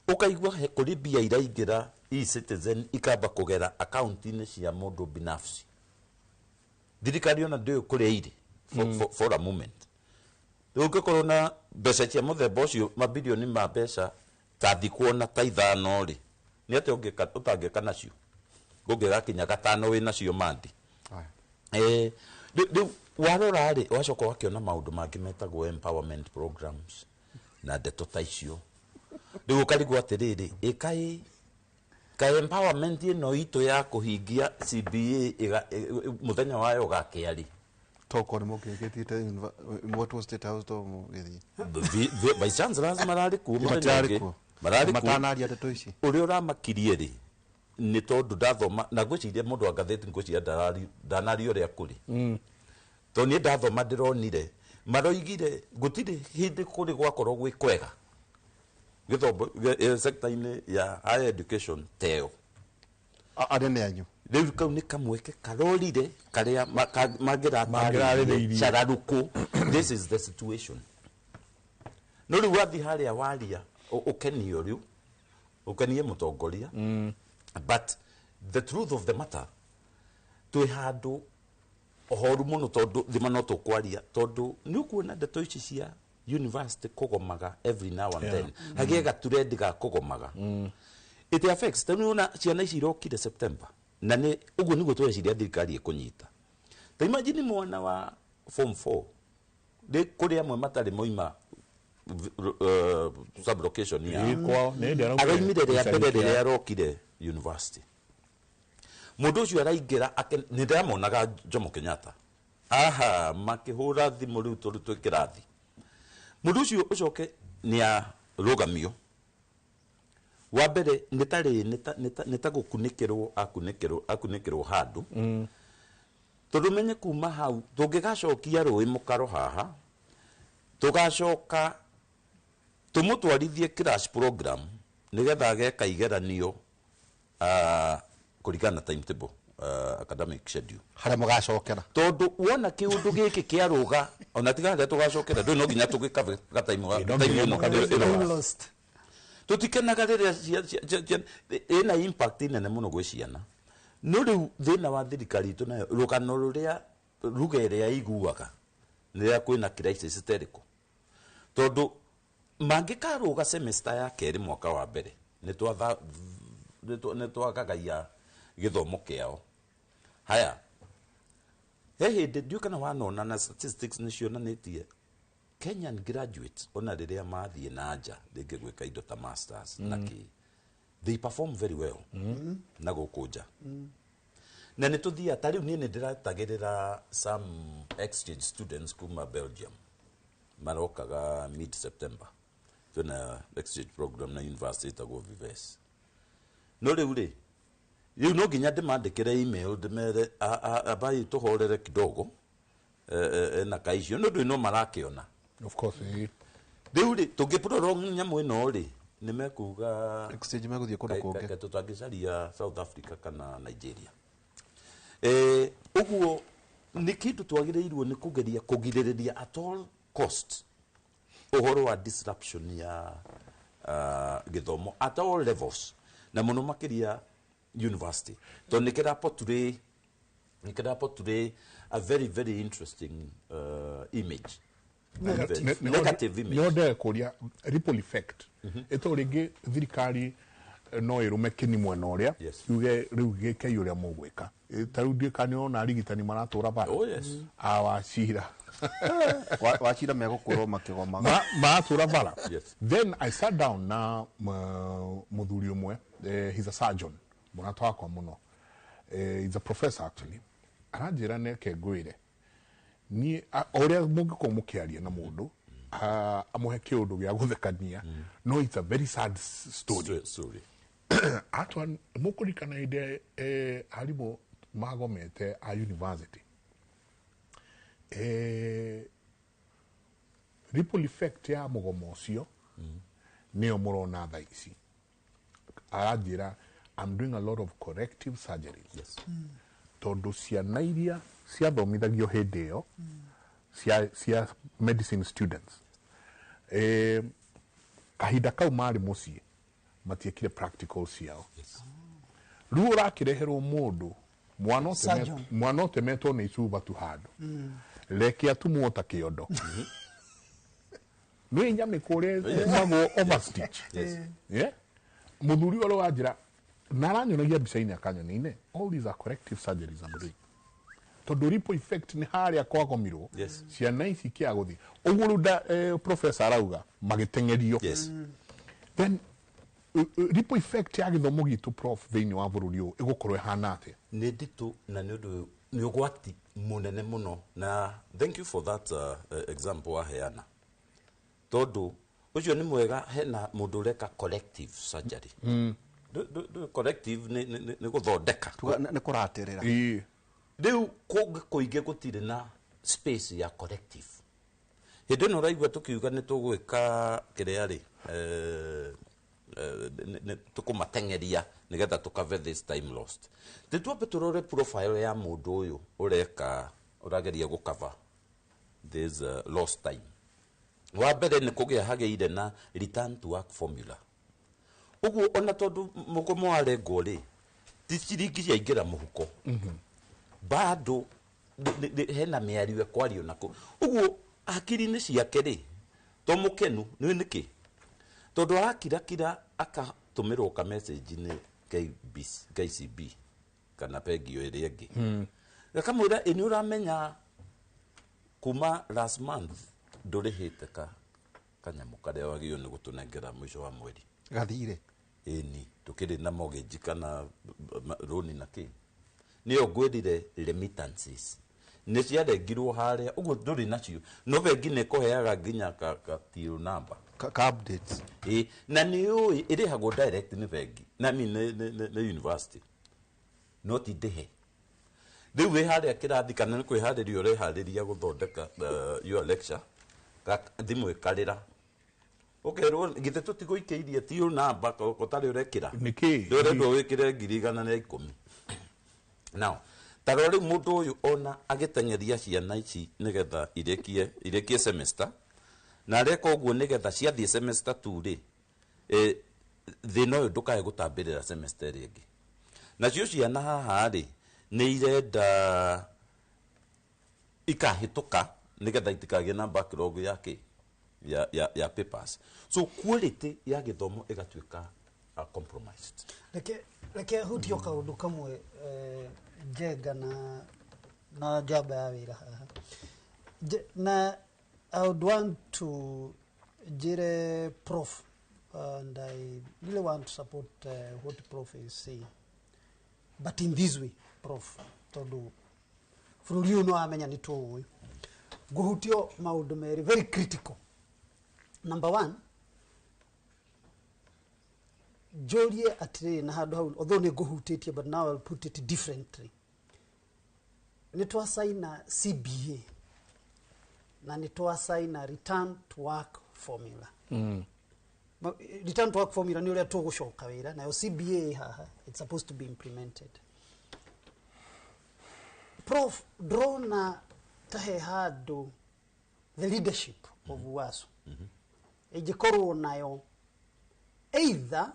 ukaigua he kuri bia iraingira e-citizen ikamba kugera account-ini cia mundu binafsi thirikari ona ndio kureire for a moment ukikorwo na mbeca cia muthemba ucio mabilioni ma mbeca tathikwo na ta ithano ri ni ati utangika nacio gũngĩgakinya gatano wĩ nacio mandi rĩu warora rĩ wacoka wakiona maũndũ mangĩ metagwo empowerment programs na ndeto ta icio rĩu ũkarigwo atĩrĩrĩ ka empowerment ĩno itũ ya kũhingia CBA mũthenya wayo ũgakĩa rĩ toko ni mukigitite what was state house to mugithi vice chancellors marari ku marari matanaria ndeto ici uri uramakirie ri ni tondu ndathoma na gwiciria mundu wa ngatheti ngwiciria ndanari uria kuri to ni ndathoma ndironire maroigire gutire hindi kuri gwakorwo gwi kwega githomo sector-ini ya higher education teo arene anyu riu kau ni kamweke karorire karia magiratarire chararuku this is the situation no riu wathi haria waria ukenio riu ukenie mutongoria but the truth of the matter twi handu ohoru muno tondu thima no tukwaria tondu ni ukuona ndeto ici cia university kugomaga every now and then hagiega turendi ga kugomaga it affects tena ciana ici irokire September na ni uguo niguo tweciria thirikari ikunyita ta imagine mwana wa form 4 de kuria amwe matari moima sub location ya araimire ria mbere ria arokire university mundu ucio araingira ni ndamonaga Jomo Kenyatta aha makihura thimu riu turu kirathi mundu ucio ucoke ni a rugamio wa mbere nita gukunikirwo akunikirwo handu turumenye kuma hau tungigacokia rui mukaro haha tugacoka tumutwarithie crash program nigetha ageka igeranio kurigana timetable academic schedule haria mugacokera tondu wona kiundu giki kiaruga ona tigaga tugacokera ndu no ginya tugikave time tutikenaga riria ina impact nene muno gwi ciana no riu thina wa thirikari itu nayo rugano ruria ruga iria iguaga niria kwina crisis teriko tondu mangikaruga semester ya keri mwaka wa mbere ni twagagaia githomo kiao haya hindi ndio kana wanona na statistics ni cionanitie Kenyan graduates ona riria mathie na nja ringi gwika indo ta masters naki they perform very well na gukunja na ni tuthia ta riu ni ndiratagirira some exchange students kuma Belgium marokaga mid September tuna exchange program na university tago Vives no riu ri no ginya ndimandikire email ndimere abai tuhorere kidogo na kaisho no no marakiona of course riu ri tungipuroro nyamu ino ri nimekuga exchange meguthie kundu kungi tutangicaria South Africa kana Nigeria uguo ni kindu twagireirwo ni kugeria kugiririria at all cost uhoro wa disruption ya githomo at all levels na muno makiria university to nikira portray a very very interesting image negative image no de kuria ripple effect eto ringi thirikari no irume kini mwena uria yuge riu gike yuria mugwika taru ndikani ona arigitani maratura bara awacira wachira megukorwo makigoma maratura bara then I sat down na muthuri umwe he's a surgeon mwana twakwa muno he's a professor actually aranjira neke ngwire ni oria mungiko mukiaria na mundu amuhe kiundu gya guthekania no it's a very sad story atwa mukurikana ide harimu magomete a university ripple effect ya mugomo ucio niyo murona tha ici aranjira I'm doing a lot of corrective surgeries tondu ciana iria ciathomithagio hindi iyo cia medicine students kahinda kau mari mucii matiekire practical ciao riu urakireherwo mundu mwana utemetwo ni icuba tu handu reke atumwo ta kiondo no inyame kure mago overstitch muthuri oro wajira naranyonagia bicaini akanyonine all these are corrective surgeries I'm doing tondu ripple effect ni haria kwagomirwo ciana ici kiaguthi uguo ruda professor arauga magitengerio then ripple effect ya githomo gitu prof thiini wa bururi uyu igukorwe hana atia ni nditu na ni undu ni ugwati munene muno na thank you for that example wa heana todo ucio ni mwega hena mundu reka collective surgery collective ni guthondeka ni kuratirira riu kuinge gutire na space ya collective hindi no raigua tukiuga ni tugwika kiria ri tukumatengeria nigetha tukave this time lost tituambe turore profile ya mundu uyu ureka urageria gukava this lost time wa mbere ni kugia hageire na return to work formula uguo ona tondu mugomo wa rengo ri ti ciringi yaingira muhuko bado hena miario kwario nako uguo akiri-ini ciake ri to mukenu ni niki tondu arakira akatumirwo ka message ni KCB kana pegio iri ingi akamwira ni uramenya kuma last month ndurihite kanyamu karia wagio ni gutunengera mwisho wa mweri gathire ni tukiri na mortgage kana loan na ki niyo ngwirire remittances ni ciarengirwo haria uguo nduri nacio no bengi ni kuheaga nginya ka till number ka updates na ni ui irihagwo direct ni bengi na ni university not idehe riu we haria kirathi kana ni kwihariria urehariria guthondeka your lecture thimu ikarira ukerwo githe tutiguikeirie till number kotari urekira niki ndurendwo wikire 110 now tarori mundu uyu ona agitengeria ciana ici nigetha irekie semester na reka uguo nigetha ciathie semester 2 ri thina uyu ndukae gutambirira semester ringi nacio ciana haha ri ni irenda ikahituka nigetha itikagie na backlog yake ya papers so quality ya githomo igatuika compromised reke hutio kaundu kamwe Jega na jaba ya wira haha na I would want to jire Prof and I really want to support what Prof is saying but in this way Prof tondu fururi uno amenya ni tuwe guhutio maundu meri very critical. Number one, Jolie atire na hadu although ne guhutitie but now I'll put it differently. Nitwa saina CBA na nitwa saina return to work formula. Return to work formula ni ule tugushoka wira na CBA haha it's supposed to be implemented. Prof drona tahe hadu the leadership of Wasu. Ejikoro nayo either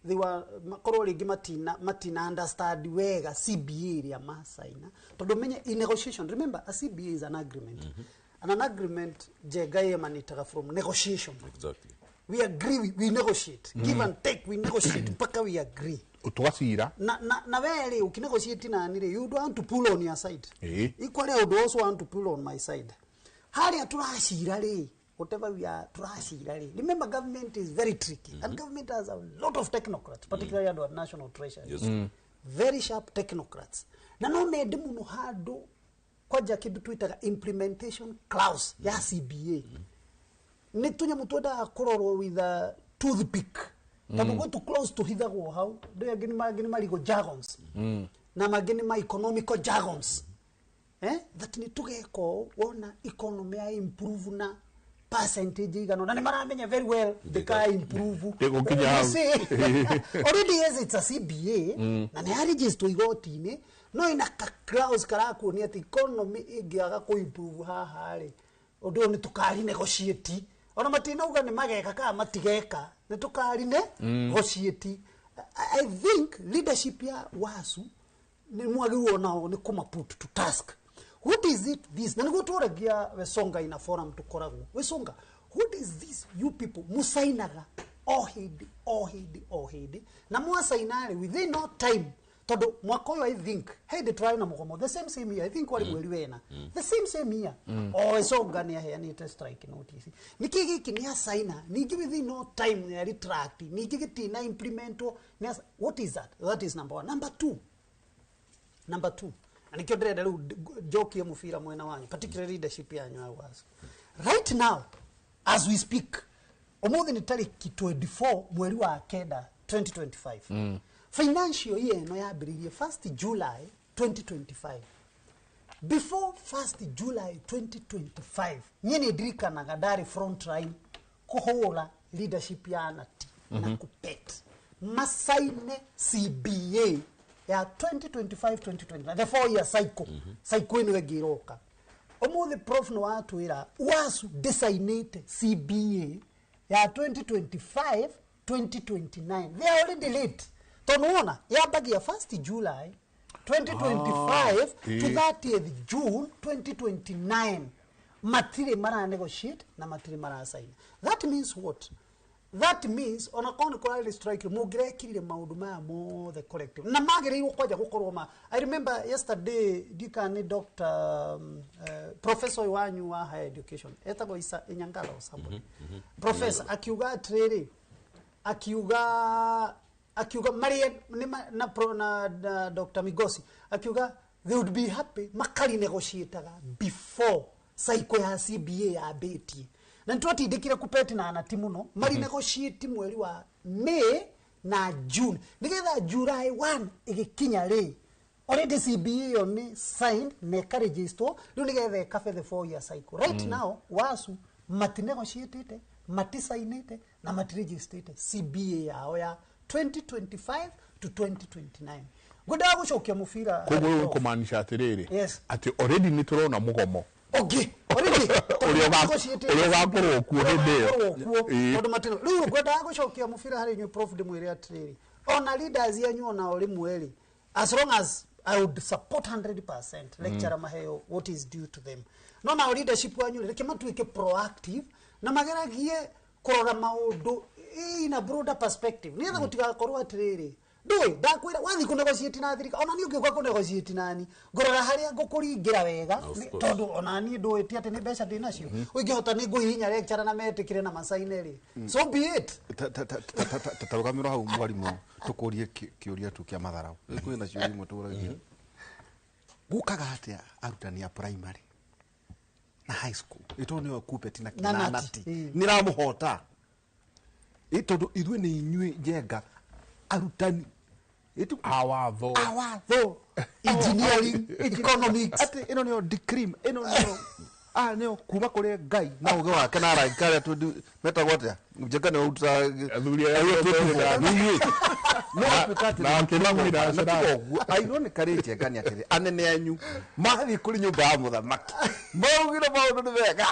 they were makorori matina understand wega CBA ya masaina to menya in negotiation. Remember a CBA is an agreement and an agreement jegaye manitaka from negotiation. Exactly. We agree, we negotiate, give and take, we negotiate mpaka we agree. Utwasira na wele ukinegotiate na nile you don't want to pull on your side equally I would also want to pull on my side. Hali aturashira le whatever we are turashira le. Remember government is very tricky and government has a lot of technocrats particularly at our national treasury. Yes. Very sharp technocrats na no mede muno hado kwaja kidu tuitaga implementation clause ya CBA ni tunya mutoda kororo with a toothpick tabu go too close to hither go how do ageni marigo jargons na mageni ma economical jargons that ni tugeko wona economy ya improve na percentage igano na ni maramenya very well the car improve already yes it's a CBA na ni register igotine no ina ka clause kara ko ni at economy igiaga ko improve ha hare odo ni tukari negotiate ona matina uga ni mageka ka matigeka ni tukari negotiate. I think leadership ya Wasu ni mwagiru nao ni kuma put to task. What is it this? Na nigo turagia wesonga ina forum tukoragu. Wesonga, what is this you people musainaga ohidi na mwasainare within no time todo mwaka uyu I think hey the try na mugomo the same year I think wali mweri wena the same year wesonga ni ya ni strike notice nikiki kinia saina nigi within no time ya retract nigi kitina implemento what is that? That is number one. Number two, Number 2, and ikyo ndĩrenda rĩu njokie mũbira mwena wanyu, particularly leadership yanyu awas. Right now, as we speak, umuthi ni tariki 24 mweri wa kenda 2025. Financial year no yambĩrĩirie 1st July 2025. Before 1st July 2025, nyene ndirikanaga ndari front line kuhũra leadership ya Anati na kupet masaine CBA ya 2025-2029, the 4-year cycle. Cycle ino egiroka. Umuthi prof no atwira wasu designate CBA ya 2025-2029. They are already late. Tonuona yabagia 1st July 2025 to 30th June 2029. Matire mara negotiate na matire mara sign. That means what? That means on a contract strike mugire kirire maundu maya mo the collective. Na magire iro kwaja gukorwo ma. I remember yesterday dikani Dr. Professor wanyu wa higher education. Etago isa Inyangala or somebody. Professor akiuga trade akiuga Maria na Dr. Migosi akiuga they would be happy makali negotiataga before cycle ya CBA ya beti na ntwati ndikira kupeti na Anati muno mari negotiate mweri wa May na June nigetha July 1 igikinya ri already CBA on signed ne register ru nigetha cafe the 4-year cycle right now wasu mati negotiate mati signed na mati registered CBA yao ya 2025 to 2029. Goda gucokia mufira kugo kumaanisha atiriri ati already ni turona mugomo. Okay, already urio gakorwo kuo hindeo tondu matino riu goda gucokia mufira hari nyu prof de mwiri atiriri ona leaders yanyu ona oli mweri as long as I would support 100% lecture maheo what is due to them. No na leadership wanyu reke matuike proactive na mageragie kurora maundu in a broader perspective. Nietha gutiga korwo atiriri ndui ndakwira wathi ku negotiate na thirika ona ni ungiuka ku negotiate nani ngorora haria ngukuringira wega tondu ona ni ndui ti ati ni mbeca ndinacio ungihota ni nguhinya lecture na metikire na masaineri so be it tatarugamira hau mwarimu tukurie kiuria tu kia matharau kwina ciuria imwe turagia gukaga atia arutani ya primary na high school ito ni okupeti na kinanati niramuhota ito idwe ni inywe jenga arutani ito awatho engineering economics ati ino ni decrim ino ni nio kuma kuri ngai na uge wake na raikare tu meta gote jenga ni uta athuria no apikati na kinamwira sana ironically jenga ni atiri anene anyu mathi kuri nyumba ya muthamaki maugire maundu ni wega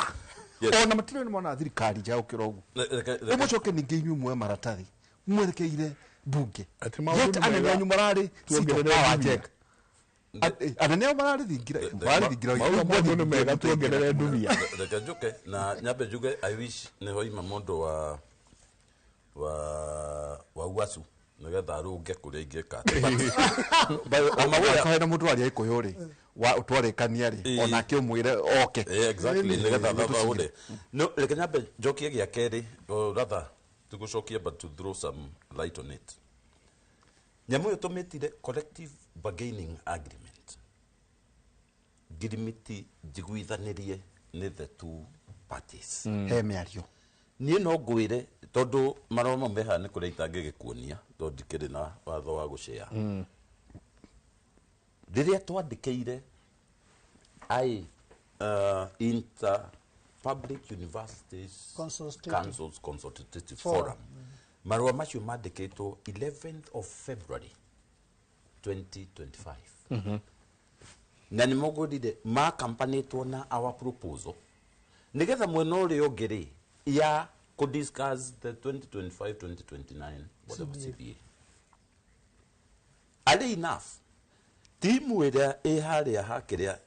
ona matiro ni mona thirikari jao kirogu umucoke ninge inyu mwe maratathi mwerekeire bunge yet anene anyu marari tuongerere jenga anene marari thingira maundu ni mega tuongerere dunia reke njuke na nyambe njuge I wish ni hoima mundu wa uasu nigetha runge kuria ingika amagwa na mundu ari ikoyori wa twarekania ri ona kiumwire oke exactly nigetha thaba ude no reke nyambe njokie gia keri rather tugucokie but to throw some light on it nyamu yotometire collective bargaining agreement girimiti jiguithanirie ni the two parties he miario nie no ngwire tondu maroma meha ni kuria itangigikuonia tondu ndikiri na watho wa gushare riria twandikeire inter public universities councils consultative forum marua macio mandikitwo 11th of February 2025 na ni mogurire ma kampanitwo na our proposal nigetha mwena uri ungiri ya could discuss the 2025-2029 whatever CBA. Ali enough. Team where haria hakiria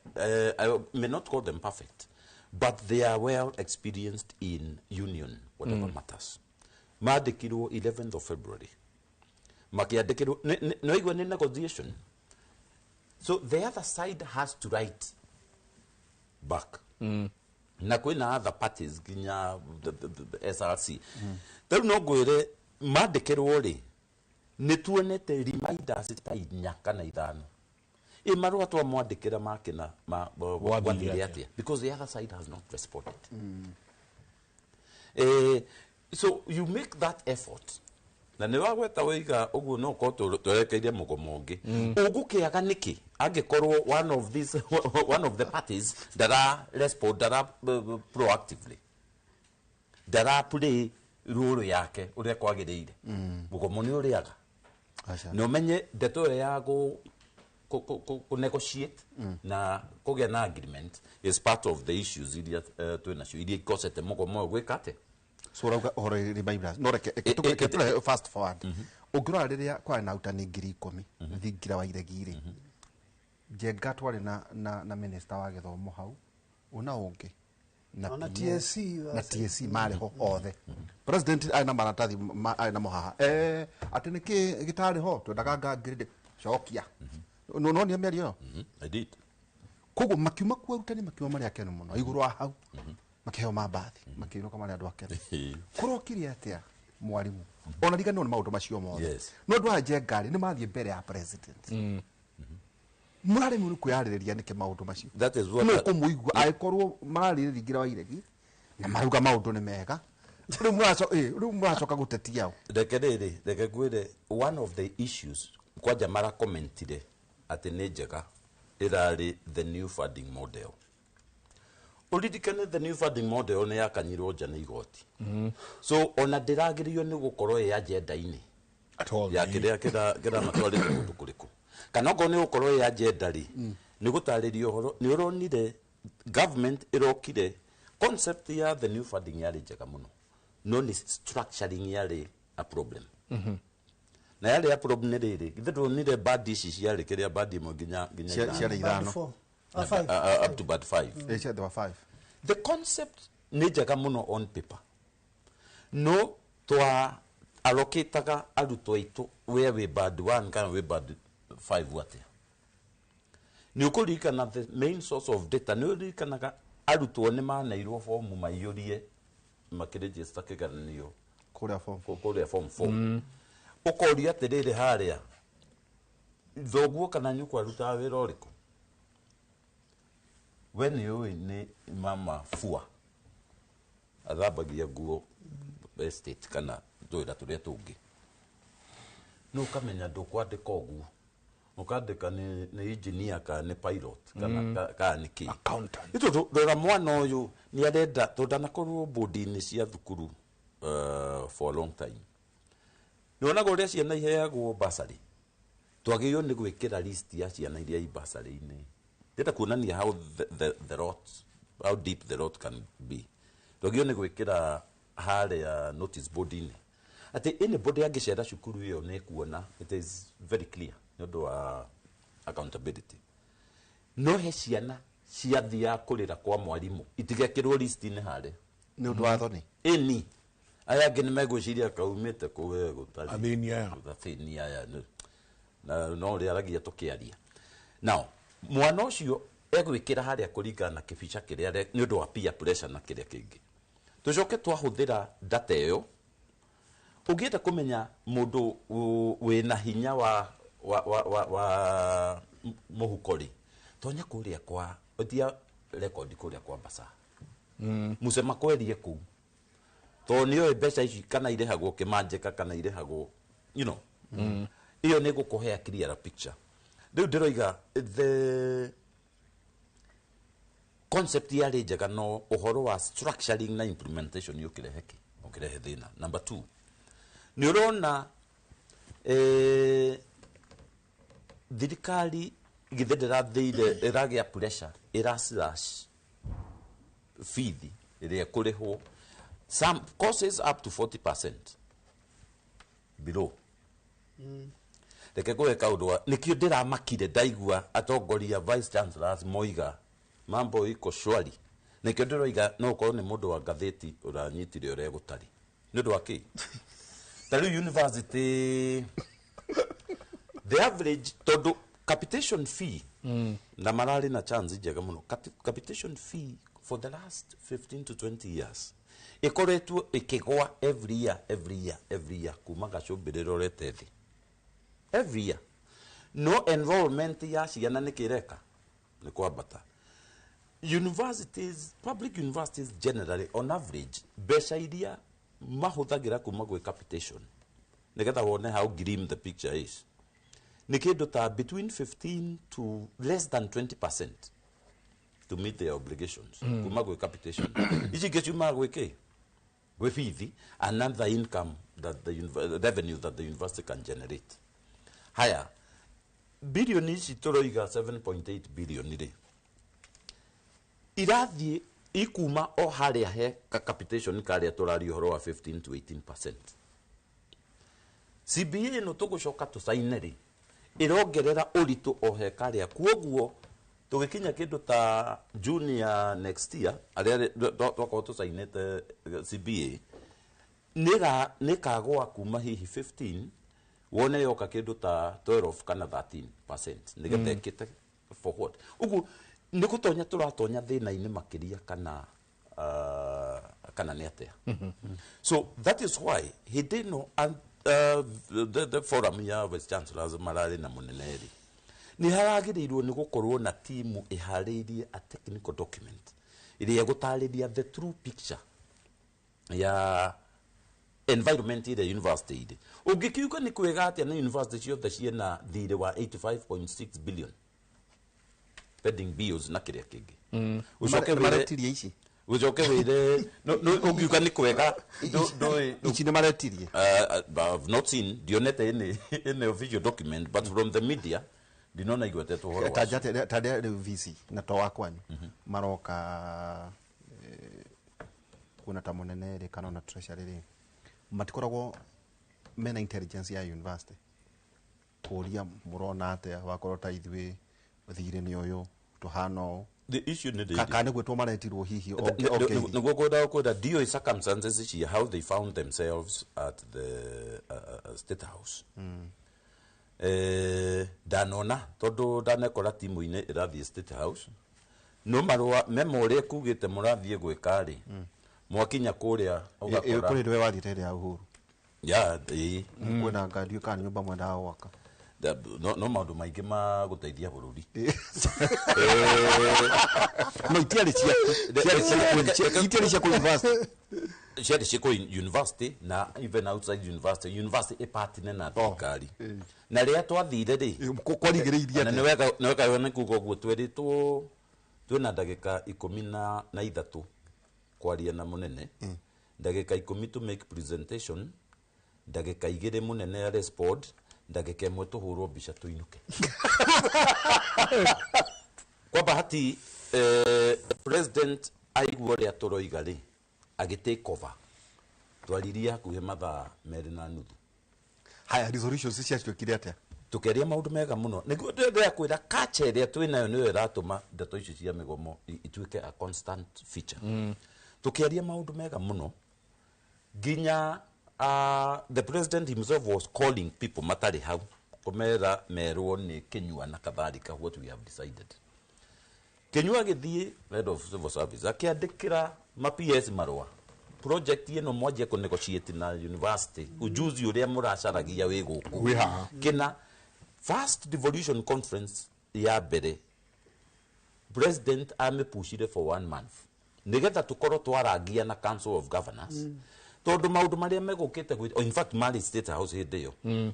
I may not call them perfect, but they are well experienced in union whatever matters. Madekiro 11th of February. Makiadekiro no igwa ni negotiation. So the other side has to write back. Na kwina other parties ginya the SRC tell no gwire mandikirwo ri ni tuonete reminders ta inya kana ithano marua twa mwandikira makina wathire atia, because the other side has not responded. So you make that effort. Na ne wagweta wiga uguo no ko twerekeire mugomo ungi ugukiaga niki angikorwo one of the parties that are proactively that are play role yake uria kwagiriire mugomo ni uriaga no menye ndeto ya go negotiate na kugia na agreement is part of the issues iria twina cio iria ikosete mugomo gwikate. So rauga horo reminders no reke fast forward ungirora riria kwa na utani 10,000 thingira wa iregire jenga twari na minister wa githomo hau una ungi na TSC mari ho othe president aina maratathi aina mohaha ati niki gitari ho twendaga ngangirinde cokia no ni amerio I did kogo makiuma kwa rutani makiuma mari akenu muno iguru hau makiheo mabathi makiinuka mari andu akenu kurokiri atia mwarimu ona rigano ni maundu macio mothe no ndu aje ngari ni mathie mbere ya president murare mu kuyaririria nike maundu macio that is what no kumuigua aikorwo maraririria ngira wa iregi na maruga maundu ni mega riu muracoka gutetia reke gwire one of the issues kwaja mara commentire ati ni njega irari the new funding model. Uridikane the new funding model ni yakanyirwo nja ni igoti. So ona ndiragirio ni gukorwo ya agenda-ini ya kiria kira matwarite kundu kuriku kana ngo ni gukorwo ya agenda ri ni gutaririo horo ni uronire government irokire concept ya the new funding yari njega muno no ni structuring yari a problem. Na yari a problem riri ithe turonire bad issues yari kiria bad mo ginya ciari ithano up to bad 5. There were 5. The concept ni njega muno on paper. No twa allocataga arutwo aitu where we bad 1 kana we bad 5 what. Ni ukurikana the main source of data ni urikanaga arutwo ni manairwo form maiyurie makiregister kiganio kuria form 4 ukoria atiriri haria thoguo kana nyukwa ruta wira uriku when you ni mama fua athabagia nguo estate kana twira turia tungi no kamenya ndukwandika uguo ukandika ni engineer ka ni pilot kana ni ki accountant ito rora mwana uyu ni arenda tondana korwo bodi ni cia thukuru for a long time nona gore ciana iheagwo basari twagĩrĩirwo nĩ gwĩkĩra list ya ciana iria i basari-inĩ ndĩrenda kuonania how the rot how deep the rot can be twagĩrĩirwo nĩ gwĩkĩra harĩa notice board-inĩ atĩ anybody angĩcera cukuru ĩyo nĩ kuona it is very clear nĩ ũndũ wa accountability no he ciana ciathia kũrĩra kwa mwarimũ itigekĩrwo list-inĩ harĩa nĩ ũndũ wa thoni ĩni aya angĩ nĩ megwĩciria kaumĩte kũwe gũtarĩ athĩni aya na no ria ragia tukiaria now mwana ucio egwikira haria kuringana na kibica kiria ni undu wa peer pressure na kiria kingi tucoke twahuthira data iyo ugienda kumenya mundu wina hinya wa muhukori tonya kuria kwa otia record kuria kwa basa musema kwerie ku to niyo mbeca ici kana irehagwo kimanjeka kana irehagwo you know iyo ni gukuhea clear picture riu ndiroiga the concept ya njega no uhoro wa structuring na implementation yukireheki ukirehe thina. Number 2 ni urona thirikari githedera thire iragia pressure iraslash feed iria kurihwo some courses up to 40% below reke gweka undu nikio ndiramakire ndaigua atongoria vice chancellors moiga mambo iko shwari nikio ndiroiga no korwo ni mundu wa ngatheti uranyitire ure gutari ni undu wa ki tari university the average todo capitation fee na marari na chance njega muno capitation fee for the last 15 to 20 years ikoretwo ikigwa every year kuma gacumbiriro retethi every year no enrollment ya ciana nä kä reka nä kwambata. Universities, public universities generally on average mbeca iria mahũthagĩra kuma gwĩ capitation nĩgetha wone how grim the picture is nĩ kĩndũ ta between 15 to less than 20% to meet their obligations kuma gwĩ capitation. Ici ingĩ ciumaga gwĩ kĩ? Gwĩ bithi, another income that the revenue that the university can generate. Haya, bilioni ici tũroiga 7.8 billion rĩ irathiĩ ikuma o harĩa he capitation karĩa tũraria ũhoro wa 15 to 18%. CBA ĩno tũgũcoka tũcaine rĩ ĩrongerera ũritũ o he karĩa, kuoguo tũgĩkinya kĩndũ ta junior next year arĩa twakorwo tũcainĩte CBA nĩ kagwa kuma hihi 15 wone yoka kĩndũ ta 12 kana 13% nĩgetha ĩkĩte for what. Ũguo nĩ gũtonya tũratonya thĩna-inĩ makĩria kana nĩ atĩa. So that is why hĩndĩ ĩno the forum ya vice chancellors mararĩ na mũnene rĩ nĩ haragĩrĩirwo nĩ gũkorwo na timu ĩharĩirie a technical document ĩrĩa gũtarĩria the true picture ya environment ĩrĩa university ĩrĩ. Ũngĩkiuga nĩ kwega atĩa na university ciothe ciĩna thirĩ wa 85.6 billion pending bills na kĩrĩa kĩngĩ maretirie ici ucoke wĩre ũngiuga nĩ kwega ici nĩ maretirie. I've not seen dionete in official document but from the media ndinona igwetetwo ũhoro wacio tandĩa rĩu VC na to wakwanyu maroka kuna ta mũnene rĩ kana na treasury rĩ matikoragwo mena intelligence ya university kũria mũrona atĩa wakorwo ta ithuĩ thirĩ nĩ ũyũ tũhana ũũ the issue nĩ kana gwĩtwo maretirwo hihi nĩguo kwenda dio circumstances ici how they found themselves at the state house. Ndanona tondũ ndanekora timu-inĩ ĩrathiĩ state house no marũa memo ũrĩa kugĩte mũrathiĩ gwĩka rĩ mwakinya kũrĩa ũgakora kũrĩ ndwe wathiĩte ya Uhuru kwĩna ngari kana nyũmba mwendaga gwaka no maũndũ maingĩ ma gũteithia bũrũri no itiarĩ cia university ciarĩ cia university na even outside university ĩpatine na thirikari na rĩrĩa twathire rĩ kwarigĩrĩirie na nĩ wega nĩ kuga ũguo twĩrĩtwo twĩna ndagĩka 13 kwaria na mũnene ndagĩka 10 to make presentation ndagĩka 2 mũnene respond ndagĩka 1 tũhũrwo mbica tũinũke. Kwa bahati president aigua ũrĩa tũroiga rĩ agĩtake over twaririe hakuhĩ mathaa 2.5. Haya resolutions ciatuĩkire atĩa tukeria maundu mega muno niguo ndĩrenda kwĩra culture ĩrĩa twĩnayo nĩyo ĩratũma ndeto ici cia mĩgomo ituĩke a constant feature. Tukeria maundu mega muno nginya the president himself was calling people matarĩ hau kumera merwo nĩ Kinyua na kadhalika what we have decided. Kinyua gĩthiĩ head of civil service akĩandĩkĩra ma PS marũa project ĩno mwanjie ku negotiate na university ujuzi ũrĩa mũracaragia wĩ gũkũ kina first devolution conference ya mbere president amepushire for 1 month nigetha tukorwo twarangia na council of governors tondu maundu maria megukite in fact Mali State House hĩndĩ ĩyo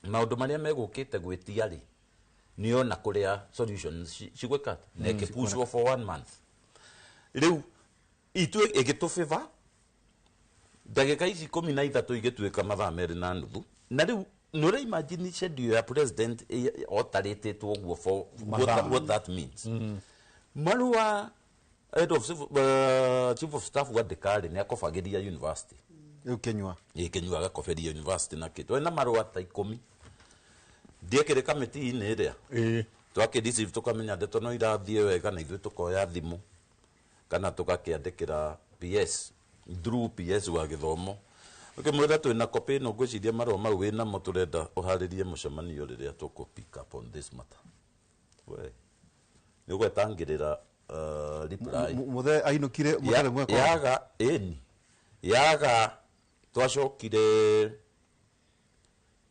maundu maria megukite gwitia ri niona kuria solutions cigweka na kepushwo for 1 month riu itwe igitufeva ndagika ici 13 igituika mathaa 2.5 na riu nore imagine schedule ya president otarititwo guo for what that means. Marua head of chief of staff wa dekari ni akofagiria university Kinyua Kinyua agakoferia university na kitu na marua ta 10 ndiekire kamiti ine ria twakideceive tukamenya ndeto no irathie wega na ithuĩ tukoya thimu kana tugakiandikira PS through PS wa githomo ukimwira twina copy no ngwiciria marũa mau wina mo turenda uharĩrie mũcemanio rĩrĩa tuku pick up on this matter we nĩ gwetangĩrĩra reply muthe ainukire muthe mweko yaga eni yaga twacokire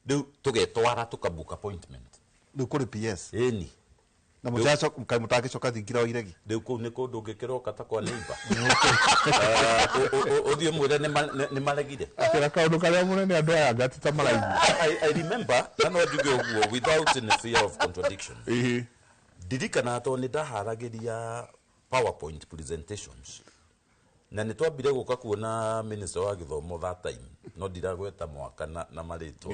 rĩu tugetwara tukabook appointment Nukuri PS. Eni. Na mujacho mkamutake choka thingira o iregi. Riu ku ni kundu ngikira kata kwa neighbor. Othio mwire ni maregire. Kira kaundu karia munene andu aya ngatita maraigu. I remember no njuge uguo without any fear of contradiction. Ndirikana to ni ndaharagiria PowerPoint presentations. Na ni twambire guka kuona minister wa githomo that time. No ndiragweta mwaka na marito.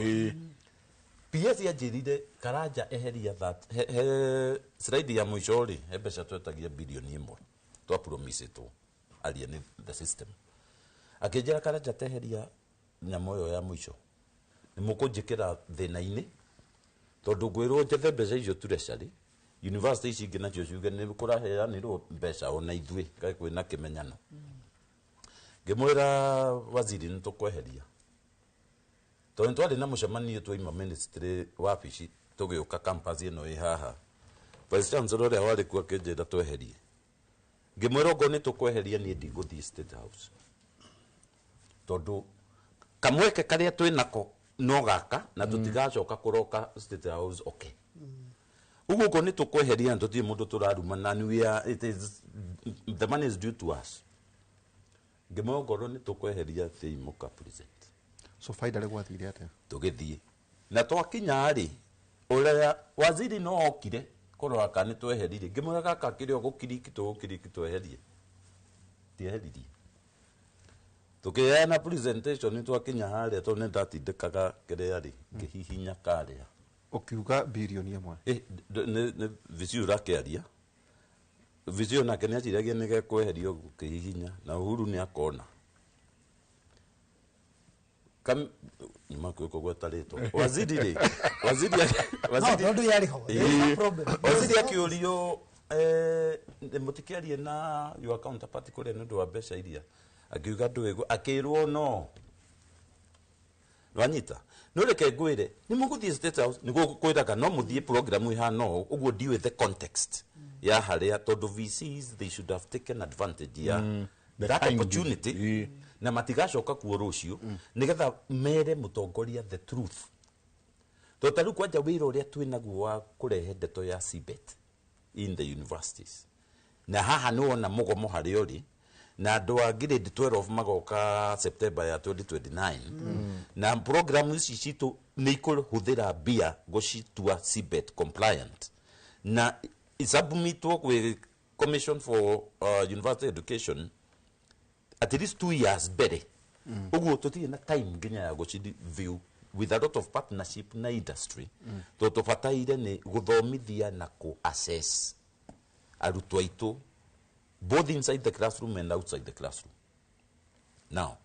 PS yanjirire Karanja eheria that slide ya mwisho ri mbeca twetagia bilioni 1 twa promise tu alien the system akijira Karanja teheria nyamo yo ya mwisho ni mukunjikira thina-ini tondu ngwirwo njethe mbeca icio treasury university ici ingĩ nacio ciuge ni kuraheanirwo mbeca ona ithuĩ kai kwina kimenyano ngimwira waziri ni tukweheria tondu twari na mucemanio twaima ministry wabici tugiuka campus ino i haha vice chancellor ria wari ku akinjira tweherie ngimwira ngo ni tukweheria ni ndigũthii state house tondu kamweke karia twinako no gaka na tutigacoka kuroka state house okay uguo ngo ni tukweheria tutie mundu turaruma na we are it is the money is due to us ngimwira ngo ni tukweheria thimuka present so faida le gwathire atia tugithie na twakinya ri uria waziri no okire kurora kana tweherire ngimwira gaka kirio gukiriki tweherie tieheririe tukiana presentation ni twakinya haria to ne ndatindikaga kiria ri ngihihinya karia ukiuga bilioni 1 ne visio rakiaria visio na kenya chiragia ni gekweherio ukihihinya na Uhuru ni akona kam nimako kugweta rito waziri ndu yariho waziri akiurio mutikiarie na your counterpart kule ndu wa mbeca iria akiuga ndwego akirwo no nwanyita no reke ngwire ni muguthie state house ni gukwiraga no muthie program iha no uguo deal with the context ya haria tondu VCs they should have taken advantage ya that opportunity na matigacoka kuo rucio nigetha mere mutongoria the truth totaru kwanja wira uria twinaguo wa kurehe ndeto ya CBET in the universities na haha ni wona mugomo hari uri na andu a grade 12 magoka September ya 2029 na program ici citu ni ikuhuthira bia gucitua CBET compliant na isubmitwo kwi Commission for University Education at least 2 years mbere uguo tutie na time nginya ya gucidi view with a lot of partnership na industry to tubataire ni guthomithia na ku assess arutwo aitu both inside the classroom and outside the classroom. Now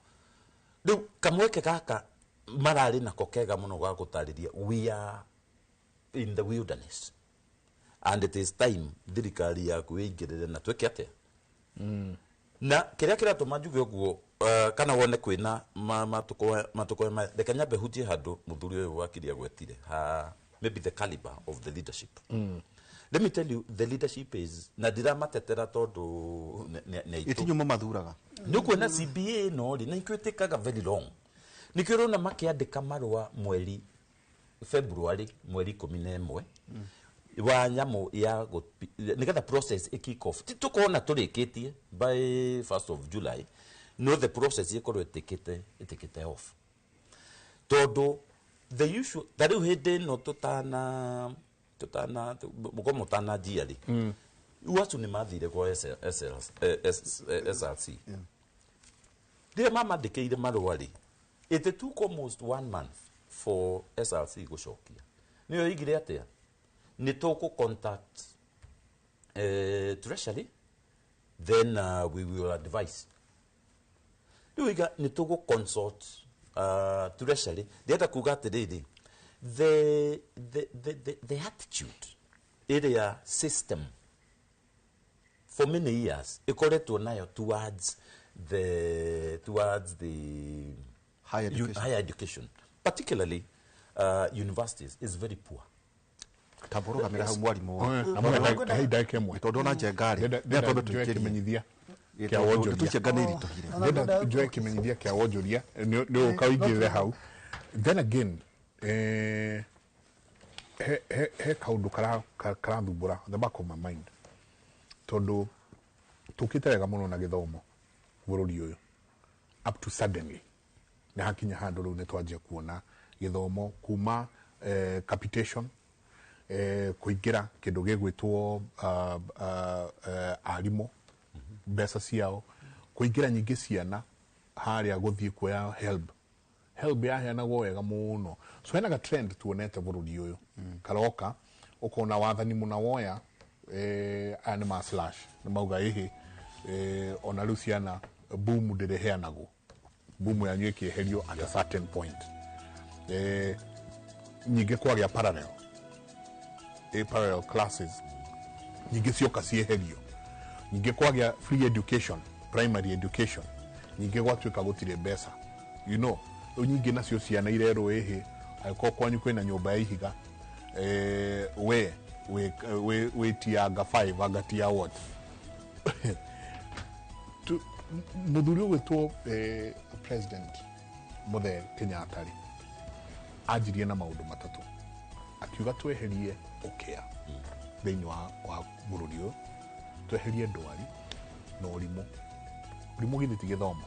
riu kamweke gaka marari na kokega muno gwa gutariria we are in the wilderness and it is time thirikari ya kuingirire na tweke atia na kiria kiratuma njuge uguo kana wone kwina matuko reke nyambe hutie handu muthuri uyu wakiria gwetire maybe the caliber of the leadership let me tell you the leadership is na diramatetera tondu itinyu mathuraga nukwena CBA no ri na ikwetekaga very long nikirona makiandika marua mweri February mweri 11 wa nyamu ya nigetha process a kick off titukona turikitie by 1st of July no the process ikorwo etikite off todo the usual that hede no tutana mugomo tana jiali watu ni mathire kwa SRC dia mama dikeire marwari it took almost 1 month for SRC gushokia niyo igire atia ni toko contact treasury then we will advise niyo ni toko consult treasury data kugate dede the attitude area system for many years ikoretwo nayo towards the higher education particularly universities is very poor tamboroga mira hau mwarimu amwe haida kemwe tondu na jengari ne tondu tukimenyithia kia wonjoria tuchenganiri tuhire ndenda njoe kimenyithia kia wonjoria ni ukaigire hau then again he kaundu karathumbura the back of my mind tondu tukiterega muno na githomo bururi uyu up to suddenly na hakinya handu riu nitwanjia kuona githomo kuma capitation kuingira kindu gigwitwo arimo mbeca ciao kuingira nyingi ciana haria guthie kuoya help yaheanagwo wega muno so henaga trend tuonete bururi uyu karoka ukona wathani muna woya aya ni maslash ni mauga ihi ona riu ciana boom ndireheanagwo boom yanyu ikieherio at a certain point nyingi kwagia parallel classes nyingi cioka cieherio nyingi kwagia free education primary education nyingi gwatuika gutire mbeca you know nyingi nacio ciana irerwo ihi aiko kwanyu kwina nyumba ya ihiga we tianga 5 agatia what muthuri ugwitwo president Muthe Kenyatta ri ajirie na maundu matatu akiuga tweherie ukea thiini wa bururi uyu tweherie ndwari na urimu githiti githomo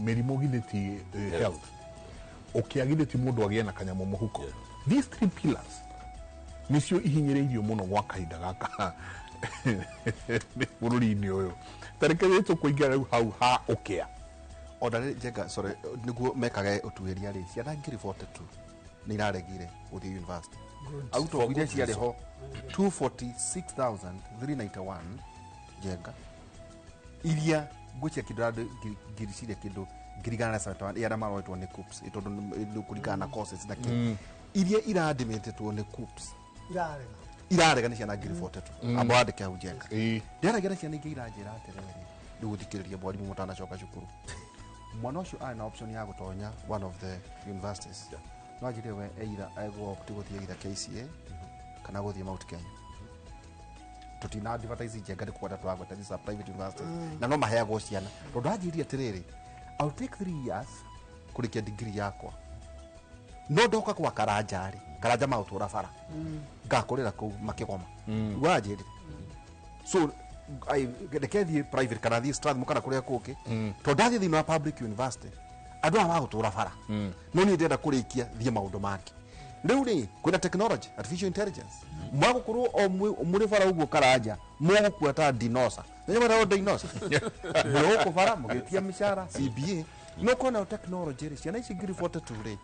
mirimu githiti health ukea githiti mundu agie na kanyamu muhuko these three pillars nicio ihinyiriirio muno gwa kahinda gaka bururi-ini uyu tareke yetu kuingira riu hau ha ukea Odare Jega, sorry, niguo mekage utuiria ri ciana ngiri 42 ni iraregire uthi university. Auto iria ciari ho 246,391 Jega. Iria gucia kindu ngiri ciria kindu ngirigana na 71 ya marotwo ni COOPS itondu ni kurigana courses na kindu. Iria iradimitedwo ni COOPS. Irarega ni ciana ngiri 42 abo andike au Jega. Ndiragera ciana ingi irajira atiriri nduguthikiriria mwarimu mutanacoka cukuru. Mwana ucio ana option ya gutonya one of the universities no ajire we either ego kuthie either KCA kana guthie Mount Kenya tutina advertise Jega kwenda twagweta these are private universities na no maheagwo ciana tondu ajirie atiriri I'll take 3 years kurikia degree yakwa no ndoka kwa karanja mautura bara ngakurira ku makigoma wajire so I gedekethi private kana thie Strathmore kana kuria kuki to ndathie thini wa public university andu ama gutura bara no ni ndenda kurikia thie maundu maki riu ri kwina technology artificial intelligence mwagukorwo o muri bara uguo karanja mugukua ta dinosa nyo mara dinosa mugukua bara mugitia mishara CBA no kona technology ri ciana ici ngiri 42 ri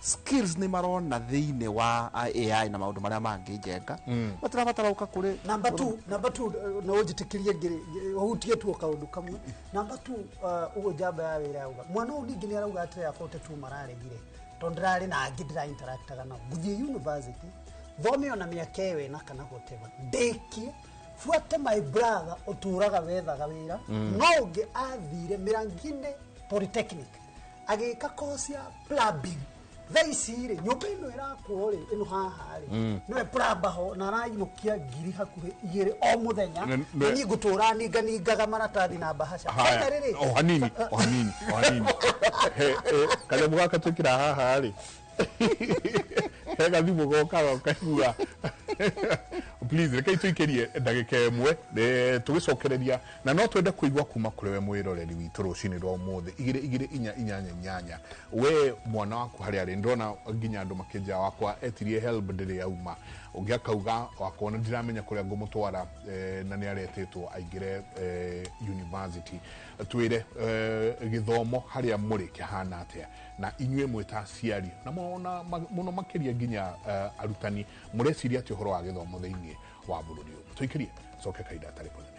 skills ni marona thiini wa AI na maundu maria mangi Jega matirabatara uka kuri number 2 no ujitikirie ngiri uhutie tu kaundu kamwe number 2 ugo jamba ya wira uga mwana uningi ni arauga atire ya 42 mararegire tondrari na angi ndira interactaga na guthie university thome ona miaka ewe na kana goteva ndeki fuate my brother uturaga wethaga wira no ungi athire Mirangine Polytechnic agika course ya plumbing thaicire nyumba ino irakwo ri ino haha ri no plumber ho na rainukia ngiri hakuhe igire o muthenya ni ngutura ningaga maratathi na bahasha kana riri o hanini kale mwaka tukira haha ri hega thimu goka kaigua please reke tuikerie ndagika imwe tugicokereria na no twende kuigwa kuma kuri we mwiroreri witu rucini rwa muthi igire inyanya we mwana waku hari ari ndona nginya andu makinja wakwa etirie help ndiri yauma ungiakauga wakona ndiramenya kuria ngumutwara na ni aretetwo aingire university twire githomo haria muri kihana atia na inywe mwita ciari na muno makiria nginya arutani mureciria ati horo wa githomo thiini wa bururi uyu tuikirie coke kaida tari kunene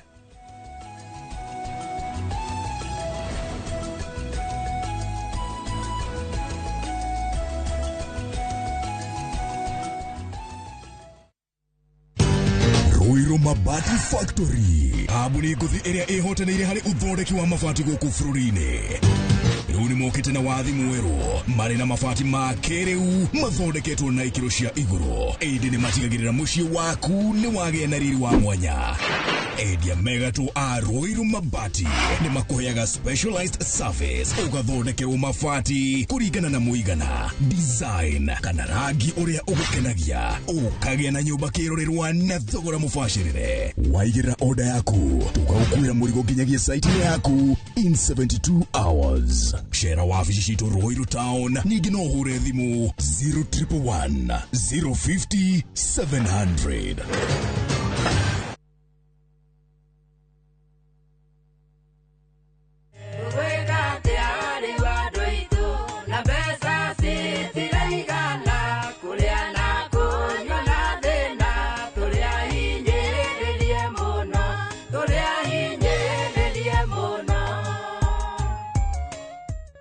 Ruiru Mabati Factory, kambuni nguthi iria ihotanĩire harĩ uthondeki wa mabati gũkũ bũrũri-inĩ. rĩu nĩ mokĩte na wathi mwerũ marĩ na mabati ma kĩrĩu mathondeketwo na ikĩro cia igũrũ ĩndĩ nĩ matigagĩrĩra mũciĩ waku nĩ wagĩa na riri wa mwanya. Endia megatũ a Ruiru Mabati nĩ makũheaga specialized service ũgathondekerwo mabati kũringana na mũigana, design kana rangi ũrĩa ũgũkenagia, ũkagĩa na nyũmba kĩrorerwa na thogora mũbacĩrĩre. Waigĩrĩra order yaku tũgagũkuĩra mũrigo nginyagia site yaku in 72 hours. Cera wabici citũ Ruiru Town, ningĩ no ũhũre thimũ 0111 050 700.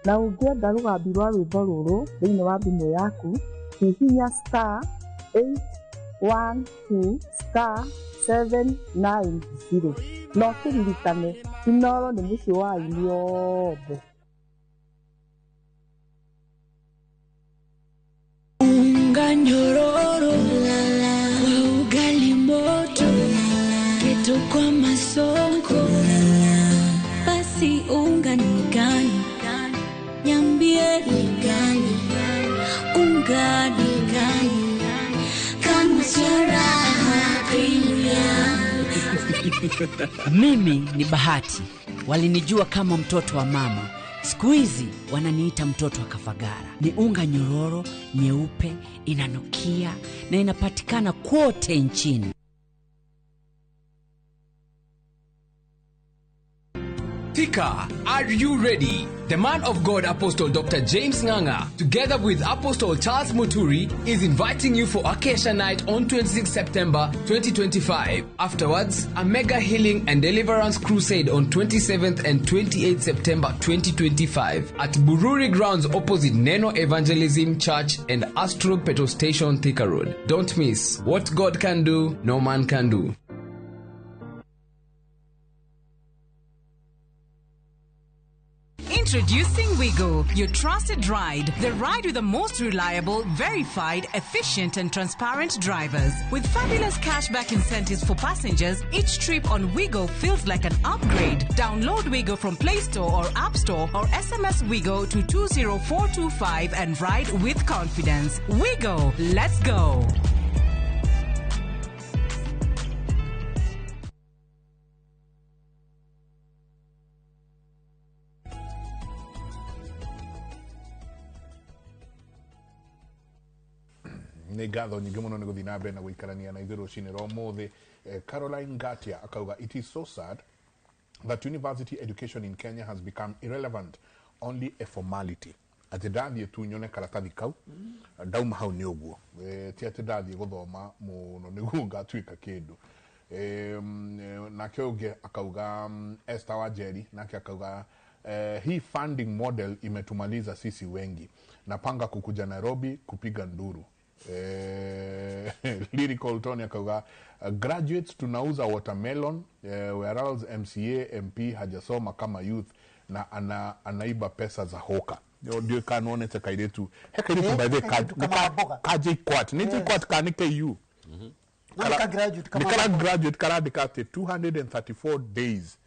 Na ũngĩenda rũgambi rwa rwĩmbo rũrũ thĩinĩ wa thimũ yaku, hihinya *812*790. No kĩririkane, Inooro nĩ mũciĩ wa aini othe. Unga nyororo, wa ugali moto, keto kwa masonko, basi unga ni gani? Niambie ni gani? Unga ni gani? Kama Sharaha Premium. Mimi ni Bahati. Walinijua kama mtoto wa mama. Siku hizi wananiita mtoto wa Kafagara. Ni unga nyororo, nyeupe, inanukia na inapatikana kote nchini. Tika, are you ready? The man of God, Apostle Dr. James Nganga, together with Apostle Charles Muturi, is inviting you for Acacia Night on 26 September 2025. Afterwards, a mega healing and deliverance crusade on 27th and 28th September 2025 at Bururi Grounds opposite Neno Evangelism Church and Astro Petrol Station, Thika Road. Don't miss. What God can do, no man can do. Introducing Wigo, your trusted ride. The ride with the most reliable, verified, efficient and transparent drivers. With fabulous cashback incentives for passengers, each trip on Wigo feels like an upgrade. Download Wigo from Play Store or App Store or SMS Wigo to 20425 and ride with confidence. Wigo, let's go. nĩ ngatho nyingĩ mũno nĩ gũthiĩ na mbere na gũikarania na ithuĩ rũcinĩ rwa ũmũthĩ. Caroline Ngatia akauga it is so sad that university education in Kenya has become irrelevant, only a formality. Atĩ ndathiĩ tu nyone karatathi kau ndauma hau nĩ ũguo, ti atĩ ndathiĩ gũthoma mũno nĩguo ngatuĩka kĩndũ. Nake ũngĩ akauga Esther Wajeri, nake akauga hii funding model imetumaliza sisi wengi, napanga kukuja Nairobi kupiga nduru. Lyrical Tony akauga graduates tunauza watermelon, whereas MCA MP hajasoma kama youth na anaiba pesa za hoka. Ndio kanonete kairetu hekairetu by the kaji kwat nije kwat kanike you kala graduate karadika 234 days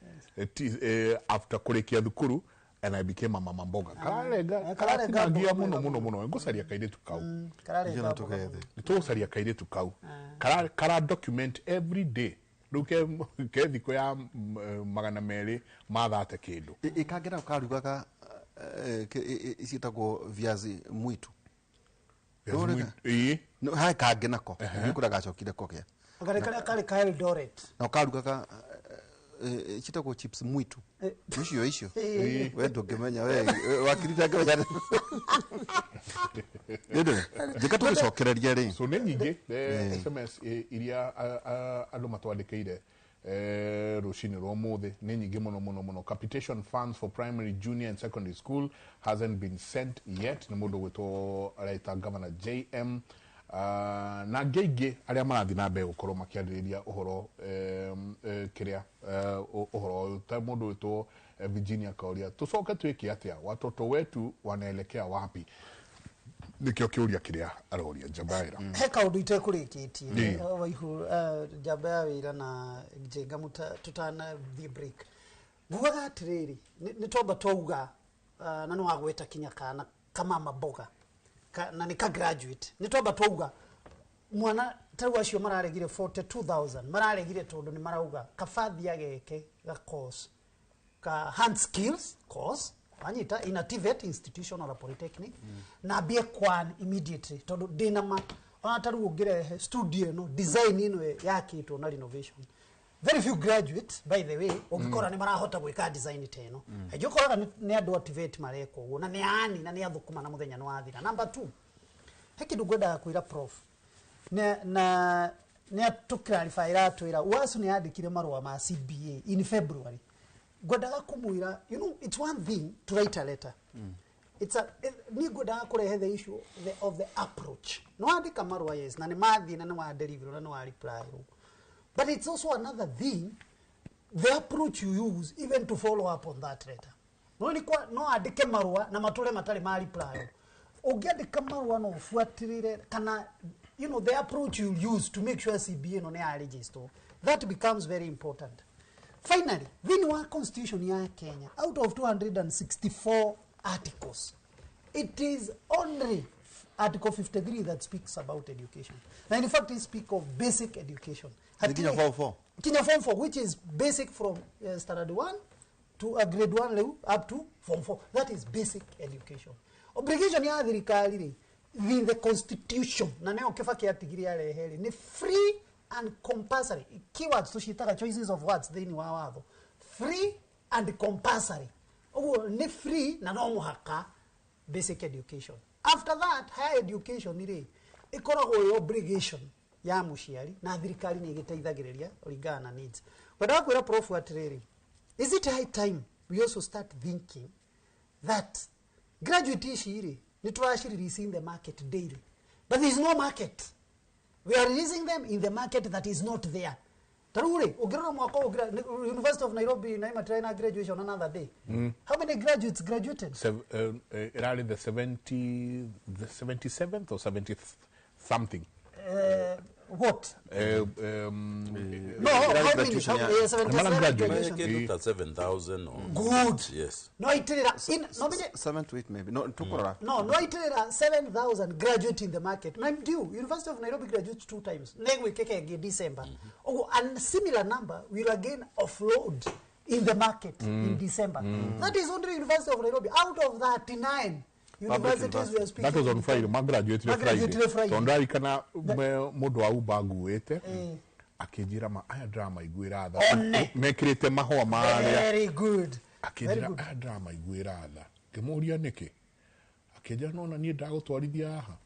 after kurekia thukuru and I became a mama mboga. Kararega ngia muno ngusaria kairetu kau jana tugethe nitusaria kairetu kau kara document every day ruke kethiko ya magana meri mathate kindu ikagera ukarugaga isitagwo viazi mwitu no hai kange nako nikuraga chokire kokea kare ka Eldoret na ukarugaga isitagwo chips mwitu icio we ndungimenya we wakirita ngenya ndio jeka tugicokereria ri so nĩ nyingĩ SMS iria andũ matwandĩkĩire rushini rwa ũmũthĩ nĩ nyingĩ mũno. Capitation funds for primary, junior and secondary school hasn't been sent yet. Nĩ mũndũ gwĩtwo Raita Governor JM na ngĩingĩ arĩa marathiĩ na mbere gũkorwo makĩarĩrĩria ũhoro kĩrĩa ũhoro ta mũndũ gwĩtwo Virginia kaulia tusoke tweke atia watoto wetu wanaelekea wapi nikio kiuria kiria aroria Jabaira he kaundu itekurikitie waihu Jabaira na Jenga tutana the break guaga atiriri ni tomba touga na no agweta kinya kana kama maboga na nika graduate ni tomba touga mwana taru acio mararegire 42,000 mararegire tondu ni marauga kafathi ageke ga course ka hand skills course anyita in a TVET institution or a polytechnic na bie kwan immediately tondu dinama ona taru ugire studio no design ino yake to na renovation very few graduates by the way ugikora ni marahota gwika design teno ejukora ni andu TVET mareko na ni ani na ni athukuma na muthenya no athira number 2 heki ndugwenda kwira prof na to clarify ratwira wasu ni andikire marwa ma CBA in February godaga kumwira it's one thing to write a letter it's a ni godaga kurehe the issue of the approach no andika marwa yes na ni mathi na ni wa deliver na ni wa reply but it's also another thing the approach you use even to follow up on that letter no andike marwa na matule matari ma reply ugiandika marwa no ufuatirire kana the approach you use to make sure CBA no ne register that becomes very important. Finally, within our constitution ya Kenya, out of 264 articles, it is only Article 53 that speaks about education. And in fact, it speaks of basic education. Kenya Form 4. Kenya Form 4, which is basic from standard 1 to grade 1 level up to Form 4. That is basic education. Obligation ya thirikari in the constitution, na neo kifaki ya tigiri ya leheli, ni free and compulsory. Keywords tushitaka choices of words theni wa watho. Free and compulsory. Ni free na no muhaka basic education. After that, higher education ni ikoragwo obligation ya mushiari na thirikari ni igiteithagiriria oringana na needs. Wenda kwira prof atiriri. Is it high time we also start thinking that graduate ishiri ni releasing the market daily, but there is no market. We are releasing them in the market that is not there. Taruri, ugirona mwaka University of Nairobi na imatraina graduation another day. How many graduates graduated? Early the 77th or 70th something. What? No, how many? 7,000 or good. Yes. No, it is 7 to 8 maybe. No, tukora. No, it is 7,000 graduate in the market. Mind you, University of Nairobi graduates 2 times. Then we take again December. And similar number will again offload in the market in December. That is only University of Nairobi. Out of that 9 universities we are speaking. That was on Friday. Graduate Friday. Tondari kana modu wa ubaguete. Akijira ma aya drama igwira tha. Mekirite mahwa maria. Very good. Akijira aya drama igwira tha. Ngimuria niki. Akijira nona nie ndagutwarithia haha.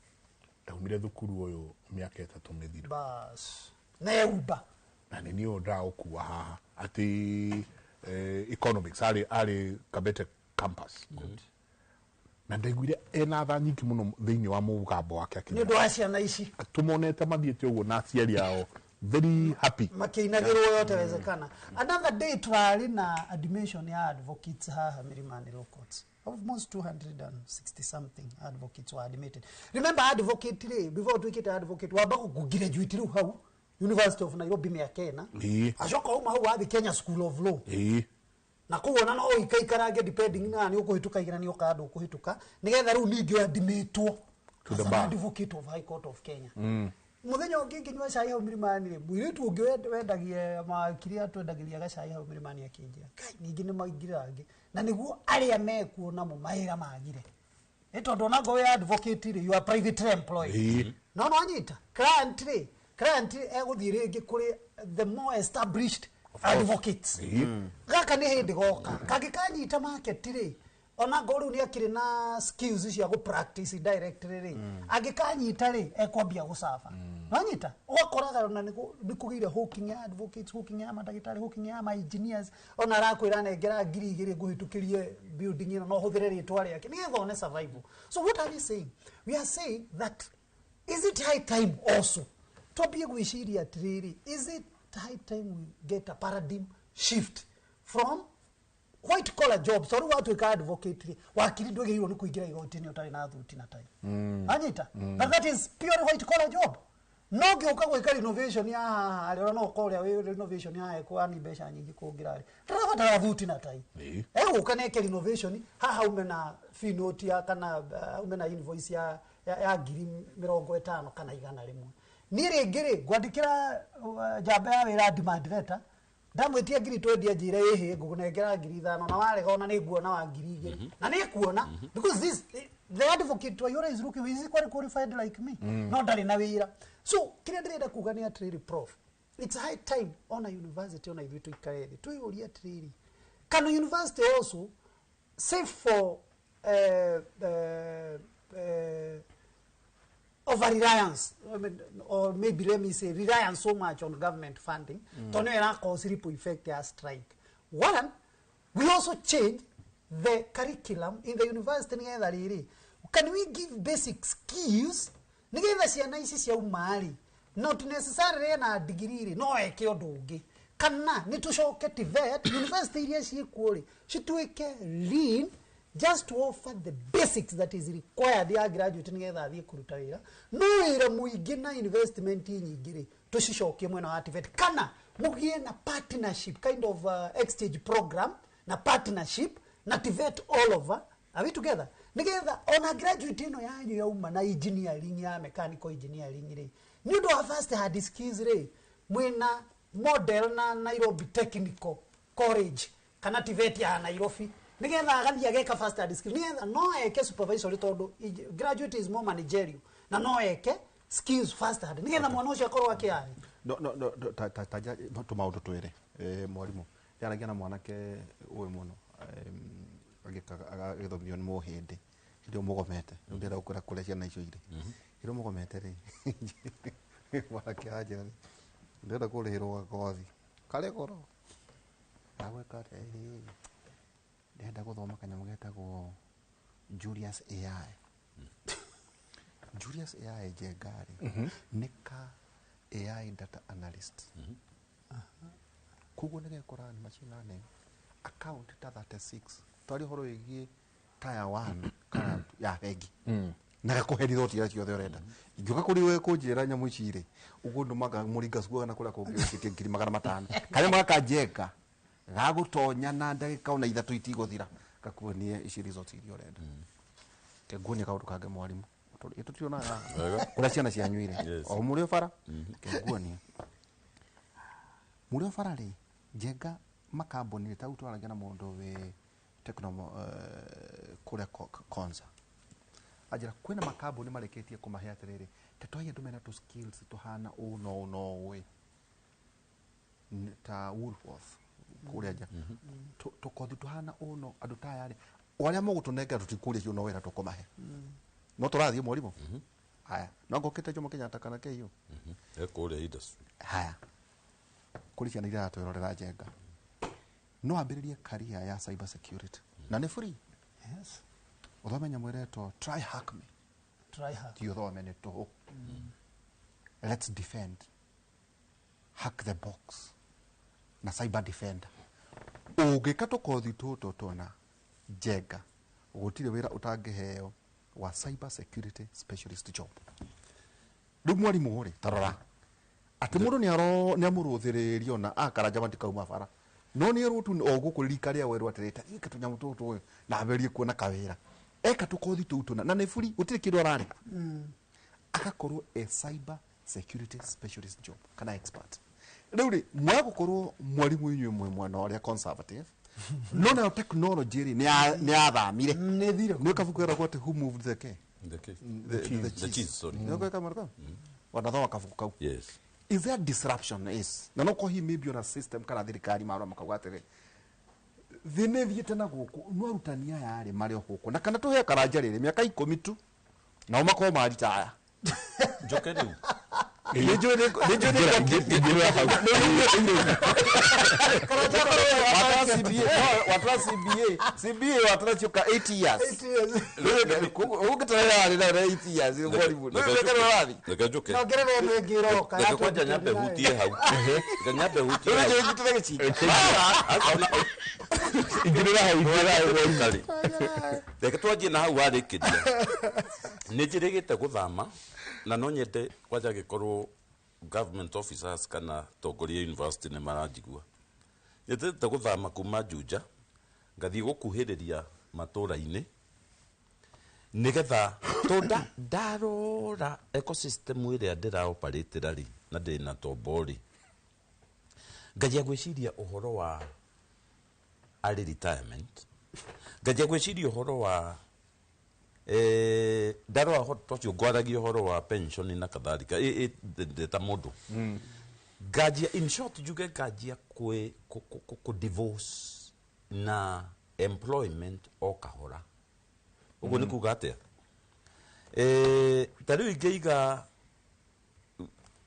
Ndaumire thukuru uyu miaka 3 mithira. Bas. Neuba. Na ni nio ndagukua haha. Ati economics ali Kabete campus. Good. Na ndaiguire ena tha nyingi muno thiini wa mugambo wake akini ndu acia na ici tumonete mathiete uguo na aciari yao very happy makinagirwo yote wezekana. Another day twari na admission ya advocates haha Milimani Law Courts. Almost 260 something advocates were admitted. Remember advocate today, before we get advocate wabako kugraduate ru hau University of Nairobi me Kenya ajoka uma hau wa Kenya School of Law na kuona no ikaikarange depending na ni ukuhituka igana ni ukado ukuhituka nigetha ru ningi admitwo to the advocate of High Court of Kenya. Muthenya ungi nywa cai hau Milimani ri mwiritu ungi wendagie makiria twendagiria gacai hau Milimani akinjia kai ningi ni maigirange na niguo aria mekuona mu mahira magire etondo na go ya advocate ri you are private employee no anyita client eguthire ingi kuri the more established advocates. Gaka ni hindi goka kagikanyita market ri ona goru ni akiri na skills cia go practice directly ri agikanyita ri ekwambia gusafa nanyita ugakoraga na nikugire hooking ya advocates, hooking ya madagitari, hooking ya ma engineers ona rakwira nengera ngiri igiri guhitukirie building ino no huthire ritwa riake ni getha one survival. So what are we saying? We are saying that is it high time also to be gwiciria atiriri, is it high time we get a paradigm shift from white collar jobs ori watu ka advocate wakiri ndwegirwo ni kuingira igoti-ini utari na thuti na tai anyita but that is pure white collar job no gioka gwika renovation ya haha no korea we renovation ya kwa ni besha nyingi kuongira tarabatara thuti na tai ukaneke renovation haha umena fee note ya kana umena invoice ya ngiri 50 kana 100 ni ringiri gwandikira jamba ya wira demand letter ndamwetia ngiri 20 ajira ehe ngugunengera ngiri 5 na wale gona ni nguona wa ngiri 2 na ni kuona because this the advocate wa yora is looking is qualified like me no ndari na wira so kile ndirenda kuga ni atriri prof it's high time on a university on a vitu ikaredi tu yori atriri can university also save for over reliance or maybe let me say reliance so much on government funding tono era cause ripple effect ya strike. One, we also change the curriculum in the university nigetha riri can we give basic skills nigetha ciana ici cia umari not necessarily na degree no eke undu ungi kana nitushoke TVET university iria ciikuo cituike lean just to offer the basics that is required ya graduate nigetha athie kuruta wira no wira muingi na investment nyingiri tucicokie mwena wa TVET kana mugie na partnership kind of exchange program na partnership na TVET all over are we together nigetha on a graduate ino yanyu ya uma na engineering ya mechanical engineering ri ni ndo first hard skills ri mwena model na Nairobi Technical College kana TVET ya Nairobi nigetha agathia geka first hard skills nigetha no eke supervisory tondu graduate is more managerial na no eke skills first hard nigetha mwana ucio akorwo akiani no taja tumaundu twire mwarimu yaragia na mwanake uwe muno agithomio ni muhindi ndio mugomete ndira ukura kule ciana icio ire ndio mugomete ri mwanake aje ndira kurihirwo kothi kale goro nawe kare ndenda guthoma kanyamu getagwo Julius AI Julius AI jengari nika AI data analyst kugo nige korani machine learning account ta 36 twari horo igi tire 1 kana ya begi na gakuheri thoti ya ciothe urenda ingiuka kuri we kunjira nyamu icire ugo ndumaga muringa sugo na kula kungiukitie ngiri 500 kale mwaka jenga gagutonya na ndagika ona ithatu itiguthira gakuonie ici results iria urenda keguonie kaundu kange mwarimu tutiona kula ciana cia nywire o muri bara keguonie muri bara ri jenga makamboni ta utwaragia na mundu we kule konza ajira kwena makamboni mareketie kumahe atiriri tetoye ndumena tu skills tuhana no we ta Woolworth kule aja tukothi tuhana no adutayari waria mugutunenga tutikuria cio no wera tukomahe no turathie mwarimu haya no ngokete Jomo Kenyatta kana keyo kule industry haya kuli ciana iria atwirorera jenga no ambiririe career ya cyber security na ni free yes uthomenya mwireto try hack me you thomenya to let's defend hack the box na cyber defender ugikato kothi toto tona jenga gutire wira utangiheo wa cyber security specialist job rumwari muhore tarora ati mundu ni amuruthiririo na akaranja matikauma bara no ni rutu ogukurika ria werwa atireta ika tunyamu tutu na aberie kuona kawira eka tukothi tutuna na ne free utire kindu arari akakorwo a cyber security specialist job kana expert riuri mwagukorwo mwarimu inyu mwana oria conservative no na technology ri ni athamire ne thire no kafukwera kwa who moved the cake the cheese sorry no kwa kamera wanathoma kafuku yes is there disruption is na no ko hi maybe on a system kana thirikari mara makagwatere thine thiete na guku no arutania yari mari huko na kana tuhe karanja riri miaka 10 tu na umako mari taya jokeni CBA watachuka 8 years ukitaya na 8 years ngolibu nikajoke no gerere ngiro kana kwanja nyabe hutie hau nyabe hutie ingirira hau ingirira reke twanjie na hau warĩkĩria nĩ njĩrĩgĩte gũthama na no nyende kwanja gĩkorwo government officers kana tongoria university nĩ maranjigua nyendete gũthama kuma Juja ngathiĩ gũkuhĩrĩria matũũra-inĩ nĩgetha tonda ndarora ecosystem ĩrĩa ndĩraoperate rĩ na ndĩna tombo rĩ ngajia gwĩciria ũhoro wa early retirement ngajia gwĩciria ũhoro wa ndarora ũhoro tocio ngwaragia ũhoro wa pension na kadhalika ta mũndũ ngajia in short njuge ngajia ku divorce na employment o kahora uguo nĩ kuga atĩa ta rĩu ingĩiga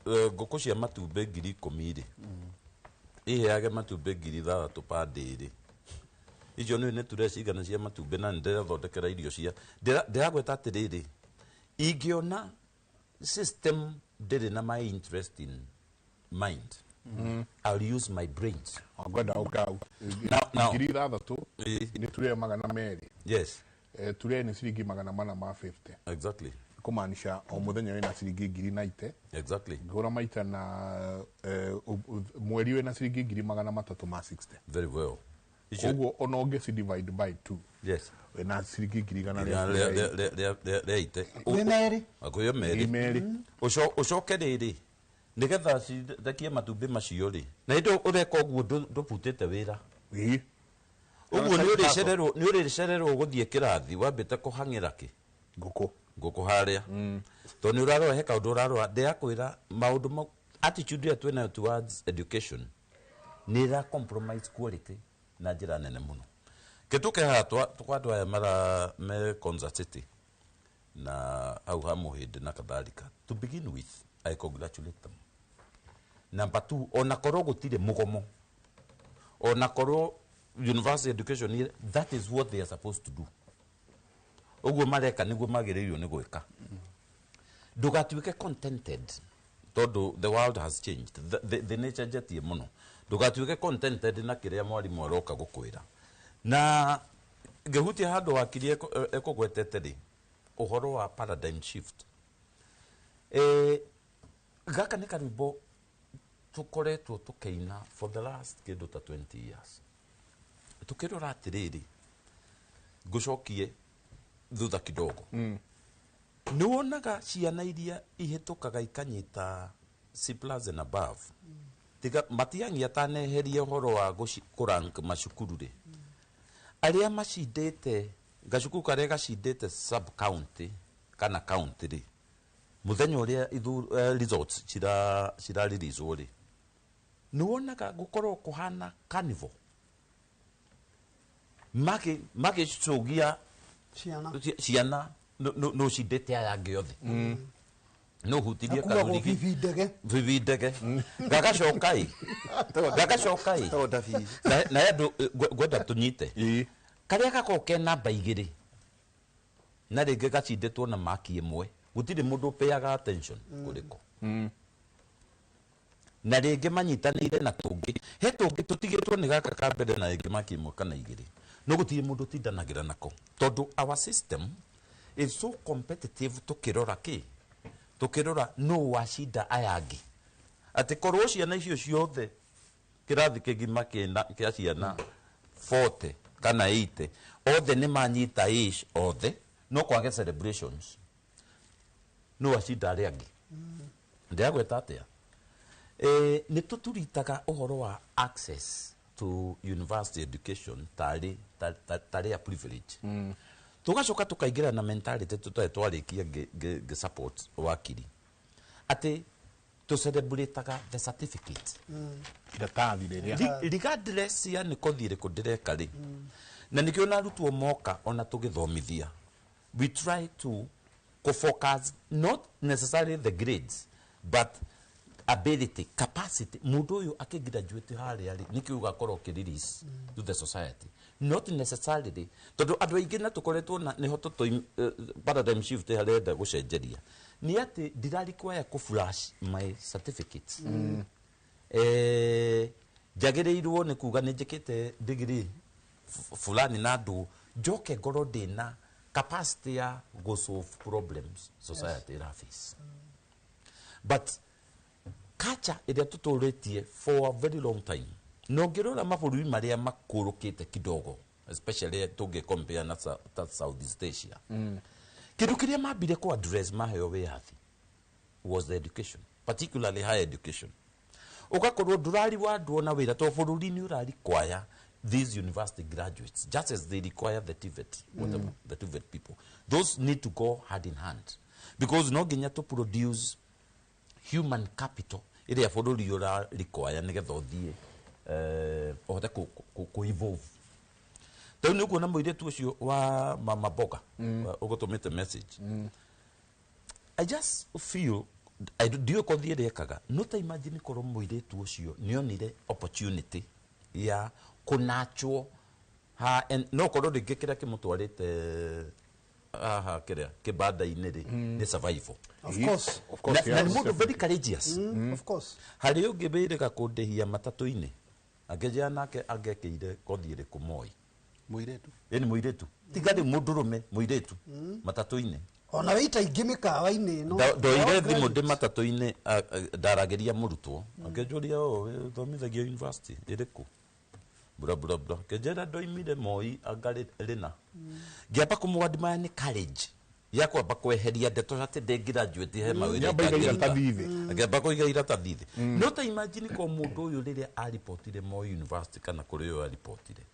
ngũkũ cia matumbĩ 10,000 rĩ iheage matumbĩ 6,000 per day rĩ icio nĩ tureciigana cia matumbĩ na ndĩrathondekera irio cia ndĩragweta atĩrĩrĩ ingĩona system ndĩrĩ na my interest in mind I'll use my brains ngwenda ukau 6,000 nĩ turee 200 yes turee nĩ ciringi 450 exactly kumaanisha o muthenya wĩna ciringi 90 exactly ngũra maita na mweri wĩna ciringi 360 very well uguo ona ũngĩ divide by 2 yes wĩna ciringi 100 rĩaite wĩmerĩ akuyo merĩ ũcoke rĩrĩ nĩgetha cirekie matumbĩ macio rĩ na hĩndĩ ũreka ũguo ndũbutĩte wĩra uguo nĩ ũrĩcererwo gũthiĩ kĩrathi wambĩte kũhang'ĩra kĩ ngũkũ harĩa tondũ nĩ ũrarora he kaũndũ ũrarora ndĩrakwĩra maũndũ mau attitude ĩrĩa twĩnayo towards education nĩ ĩra compromise quality na njĩra nene mũno kĩtũke haha tũkwandũ aya me consultative na hau ha mũhĩndĩ na kadhalika to begin with I congratulate them. Number 2, onakorwo gũtirĩ mũgomo onakorwo university education that is what they are supposed to do uguo mareka nĩguo magĩrĩirwo nĩ gwĩka ndũgatuĩke contented tondũ the world has changed the nature jetie mũno ndũgatuĩke contented na kĩrĩa mwarimũ aroka gũkwĩra na ngĩhutia handũ wakiri ekũgwetete rĩ ũhoro wa paradigm shift gaka nĩ karwĩmbo tũkoretwo tũkĩina for the last kĩndũ ta 20 years tukirora atiriri ngucokie thutha kidogo nĩ wonaga ciana iria ihĩtũkaga ikanyita C+ and above tiga matiangia taneheria ũhoro wa kũrank macukuru rĩ arĩa macindĩte gacukuru karĩa gacindĩte sub county kana county rĩ muthenya ũrĩa results cirareleasewo rĩ nĩ wonaga gũkorwo kũhana carnival magĩcogia ciana no cindĩte aya angĩ othe no hutirie karurigi vivindege gagacoka na andũ ngwenda tũnyite karĩa gakorwo ke namba 2 na rĩngĩ gacindĩtwo na maki 1 gũtirĩ mũndũ ũpeaga attention kũrĩko na rĩngĩ manyitanĩire na tũngĩ he tũngĩ tũtigĩtwo nĩ gaka ka mbere na rĩngĩ maki 1 kana 2 no gũtirĩ mũndũ tindanagĩra nako tondũ our system is so competitive tukirora no washinda aya angĩ atĩ korwo ciana icio ciothe kĩrathi kĩgima kĩa ciana 40 kana 80 othe nĩ manyita ish othe no kwage celebrations no washinda arĩa angĩ ndĩragweta atĩa nĩ tũturitaga ũhoro wa access to university education tarĩ a privilege tugacoka tukaingĩra na mentality twarĩkia support wakiri atĩ tũcelebrataga the certificate ndatathi rĩrĩa regardless ya nĩ kothi ĩrĩkũ ndĩreka rĩ na nĩkĩo na arutwo moka ona tũgĩthomithia we try to focus not necessarily the grades but ability capacity mundu uyu akigraduate haria ri niki ugakorwo kirelease to the society not necessarily tondu andu aingi na tukoretwo na ni hoto to paradigm shift harenda gucenjeria ni ati ndirarikwaya ku flash my certificates jagirirwo ni kuga ni njikite degree fulani na andu njoke ngorwo ndina capacity ya go solve problems society face. But culture iria tuturitie for a very long time no ngirora mabũrũri maria makũrũkĩte kidogo, especially tunge compare na Southeast Asia, kindu kiria mambire ku address maheo wiathi was the education, particularly higher education. Ugakorwo ndurari wa andu ona wira to bũrũri-inĩ urari kwaya these university graduates just as they require the TVET, the TVET people. Those need to go hand in hand because no nginya to produce human capital iria bũrũri ura require nigetha uthie ohote ku evolve. Tau nĩ kuona mũirĩtu ũcio wa Mama Boga ũgũtũmĩte message. I just feel ndiũ ko thiĩ rekaga no ta imagine korwo mũirĩtu ũcio nĩonire opportunity ya kũnachwo ha no korwo rĩngĩ kĩrĩa kĩmũtwarĩte aha kĩrĩa kĩbanda-inĩ rĩ nĩ survival. Of course. Na mũndũ very courageous. Of course. Harĩ ũngĩ wĩrĩga kũndĩhia matatũ-inĩ angĩjia nake angĩkĩire kothi ĩrĩkũ Moi. Mũirĩtu. Ni mũirĩtu. Tiga rĩ mũndũrũme mũirĩtu matatũ-inĩ. Ona wĩita ingĩ mĩkawa-inĩ no. Ndoire thimũ ndĩ matatũ-inĩ ndarageria mũrutwo akĩnjũria thomithagia university ĩrĩkũ bra kĩnjĩra ndoimire Moi angarĩ rĩna ngĩamba kũmwandimaya nĩ courage ya kwamba kweheria ndeto atĩ ndĩ graduate he mawĩra ngĩamba kũiga iratathi thĩ. No ta imagine ko mũndũ ũyũ rĩrĩa aripotire Moi University kana kũrĩ yo aripotire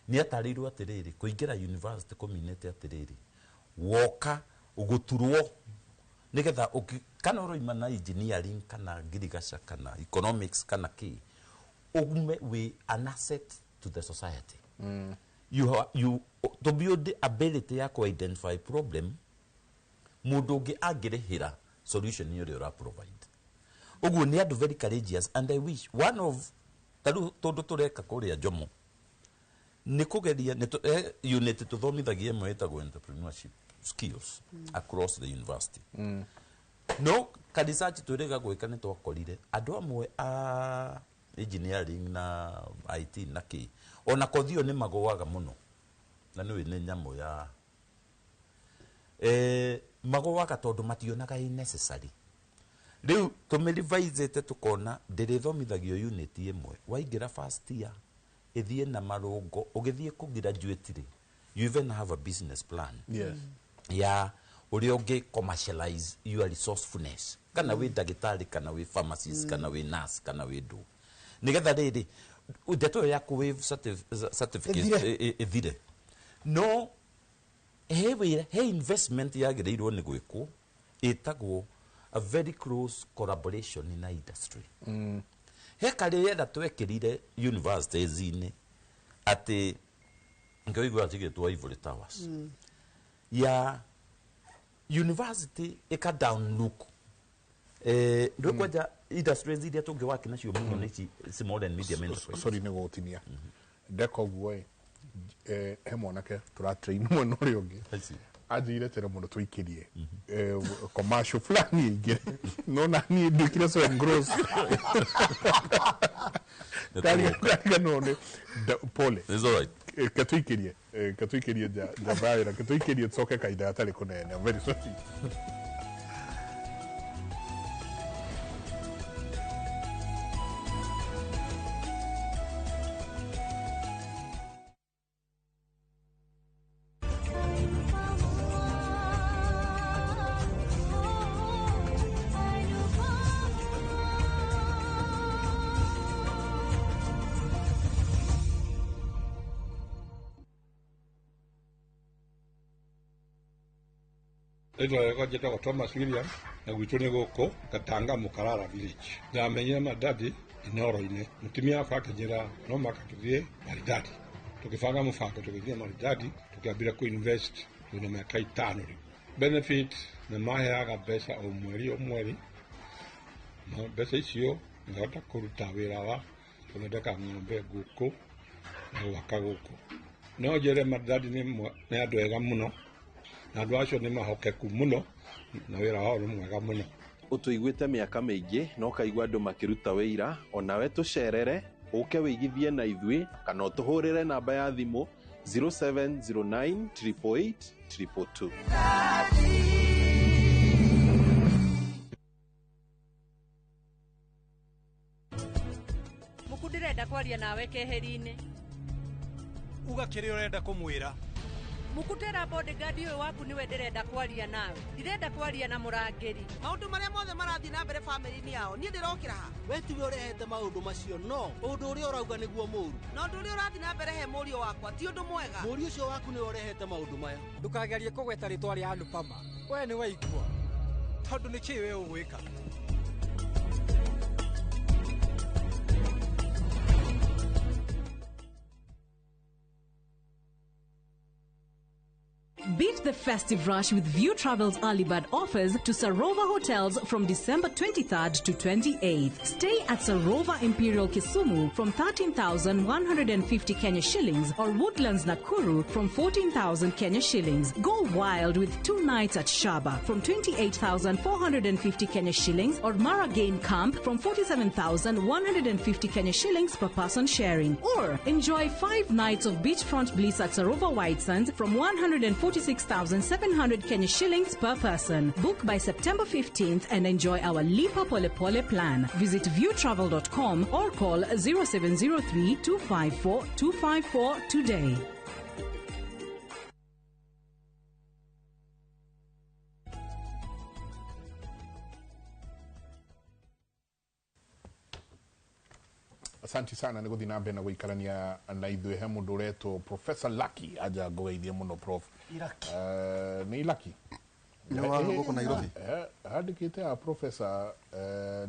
nĩ atarĩirwo atĩrĩrĩ kũingĩra university kũminĩte atĩrĩrĩ woka uguturwo nigetha kana uroima na engineering kana agriculture kana economics kana ki ugume we an asset to the society. You to build the ability ya to identify problem mundu ungi angirihira solution yori ora provide. Ugu ni andu very courageous and I wish one of tondu tureka kuria Jomo ni kugeria ni unit tuthomithagia mwetagwo entrepreneurship skills across the university. No kadisachi turega gwika ni twakorire andu amwe a engineering na IT na ki ona kothio ni magoaga muno na ni nyamo ya magoaga tondu mationaga necessary. Riu tumirivaizete tukona ndirithomithagio unit imwe waingira first year ithie na marungo ugithie ku graduate ri you even have a business plan. Yes. Ya uri ungi commercialize your resourcefulness kana we dagitari kana we pharmacist kana we nurse kana we do nigetha riri ndeto ya ku wave certificate ithire no he investment yagirirwo ni gwikwo itagwo a very close collaboration in industry. He kare yenda twekirire universities ini ati ngoigwa tigitwa Ivory Towers ya university eka down look ndo kwaja industries iria tungewaki nacio muno ni small and medium enterprises. Sorry ni gotinia ndeko guo he mwanake turatrain mwana uri ungi ajire tere muno twikirie commercial fulani ingire no na ni ndikire so engross kali no ne pole it's all right katwikirie jabaira katwikirie tsoke kaida atari kunene very sorry. Ito yako jeta kwa Thomas William na gwituni goko Katanga Mukarara village. Ndamenye madadi inoro ine. Mutimia fake jira no makatuthie maridadi. Tukifanga mufako tukithie maridadi tukiambira ku invest tuna miaka 5 ri. Benefit na maheaga mbeca o mweri. Mbeca icio ngahota kuruta wira wa tumendeka ng'ombe guku na waka guku. No jere maridadi ni andu ega muno. Na andu acio ni mahokeku muno na wira wao ni mwega muno. Utuiguite miaka mingi no kaigwa andu makiruta wira onawe tucerere uke wigithie na ithui kana utuhurire namba ya thimu 0709 888 222. Mukudirenda kwaria nawe keheri-ini uga kiri urenda kumwira mukutera bodyguard uyu waku niwe ndirenda kwaria nawe ndirenda kwaria na murangiri maundu maria mothe marathii na mbere family-ini yao nie ndirokira ha we tiwe urehete maundu macio no undu uria urauga niguo muru na undu uria urathii na mbere he murio wakwa ti undu mwega murio ucio waku niwe urehete maundu maya ndukagerie kugweta ritwa ria Anupama we ni waigua tondu ni ki we ugwika Beat the festive rush with View Travel's early bird offers to Sarova hotels from December 23rd to 28th. Stay at Sarova Imperial Kisumu from 13,150 Kenya shillings or Woodlands Nakuru from 14,000 Kenya shillings. Go wild with 2 nights at Shaba from 28,450 Kenya shillings or Maragain Camp from 47,150 Kenya shillings per person sharing. Or enjoy 5 nights of beachfront bliss at Sarova White Sands from 146,700 Kenya shillings per person. Book by September 15th and enjoy our Lipa Pole Pole plan. Visit viewtravel.com or call 0703 254 254 today. Asante sana niguthi na mbere na guikarania na ithuĩ he mũndũ ũretwo Professor Lucky aja ngũgeithie mũno prof nĩ Lucky gũkũ Nairobi handĩkĩte a Professor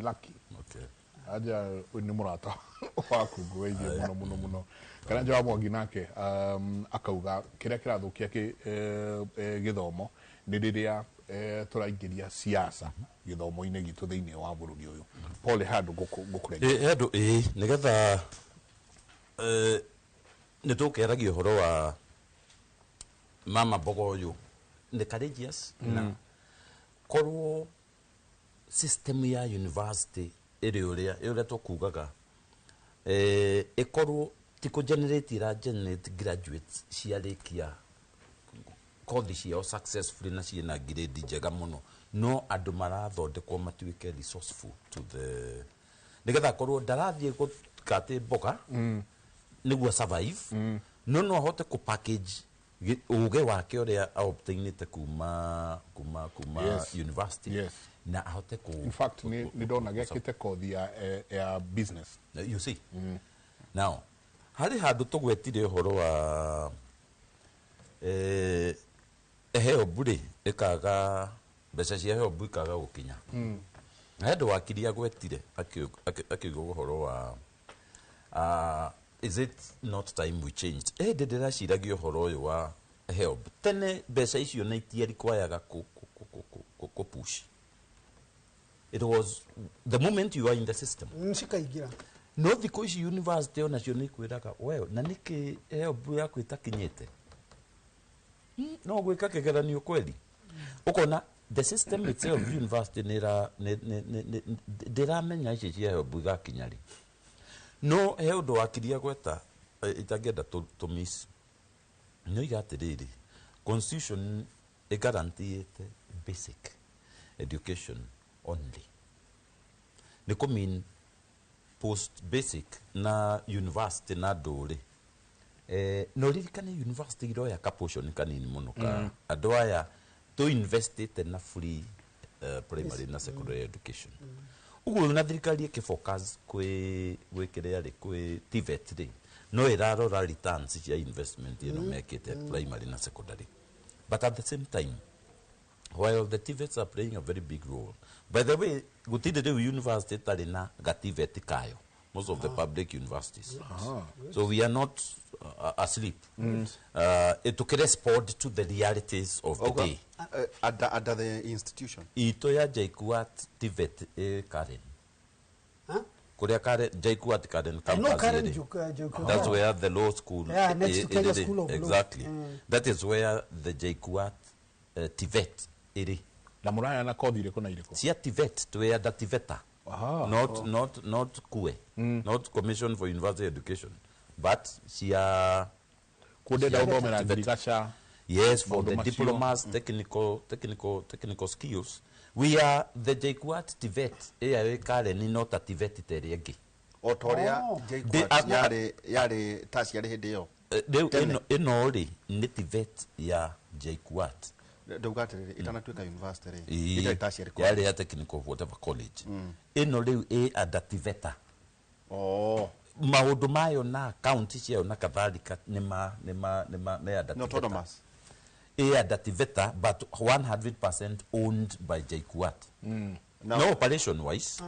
Lucky aja nĩ mũrata waku ngũgeithie mũno mũno mũno kana Joa Mwangi nake akauga kĩrĩa kĩrathũkia gĩthomo nĩ rĩrĩa tũraingĩria siasa gĩthomo-inĩ gitũ thĩinĩ wa bũrũri ũyũ Paul handũ ngũkũregia handũ nĩgetha nĩ tũkeragia ũhoro wa mama Mbogo ũyũ nĩ courageous na korwo system ya university ĩrĩa tũkugaga ĩkorwo ti kũ-generate ira-generate graduates ciarĩkia kothi ciao successfully na ciĩna grade njega mũno no andũ marathondekwo matuĩke resourceful to the nĩgetha korwo ndarathiĩ gũkatĩ mboga nĩguo survive no ahote kũ-package ũũgĩ wake ũrĩa aobtainĩte kuma university na ahote in fact nĩ ndona gekĩte kothi ya business you see now harĩ handũ tũgwetire ũhoro wa help rĩ ĩkaga mbeca cia help ikaga gũkinya na andũ wakiri agwetire akiuga ũhoro wa is it not time we changed ndĩraciragia ũhoro ũyũ wa help tene mbeca icio na itiarikwayaga push it was the moment you are in the system cikaingĩra no thikũ ici university onacio nĩ ikwĩraga well na nĩkĩ help yaku ĩtakinyĩte no gwĩka kĩgeranio kweli ũkona the system itself university ndĩramenya ici cia help igakinya rĩ no he ũndũ wakiria gweta itangĩenda tũmiss no iga atĩrĩrĩ constitution ĩgarantiĩte basic education only nĩ kũmean post basic na university na ndũrĩ no ririkane university iroya ka portion kanini mũno ka andũ aya tũ-investite na free primary na secondary education ũguo na thirikari ĩkĩfocus gwĩkĩrĩa rĩ kwĩ TVET rĩ no ĩrarora returns cia investment ĩno mekĩte primary na secondary but at the same time while the TVETs are playing a very big role by the way gũtirĩ rĩu university ĩtarĩ na ga TVET kayo most of the public universities so we are not asleep to respond to the realities of the day under the institution ito ya JKUAT TVET Karen kuria Karen JKUAT Karen campus that's where the law school next to Kenya School of exactly that is where the JKUAT TVET iri na muraya na kothi iriko na iriko cia TVET to where the TVETA not KUE not Commission for University Education but cia Kudenda uthomera agriculture. Yes, for the diplomas, technical skills. We are the JKUAT TVET. Ea kare ni not a TVET teriegi. Otoria JKUAT yare task yare hideo. Eno ni TVET ya JKUAT. Dogate itanatuika university. Ita task yare ya technical whatever college. Eno leu ada TVETA. Maundu mayo na county cio na kadhalika nema ada autonomous. Ada TVETA, but 100% owned by JKUAT. No operation wise.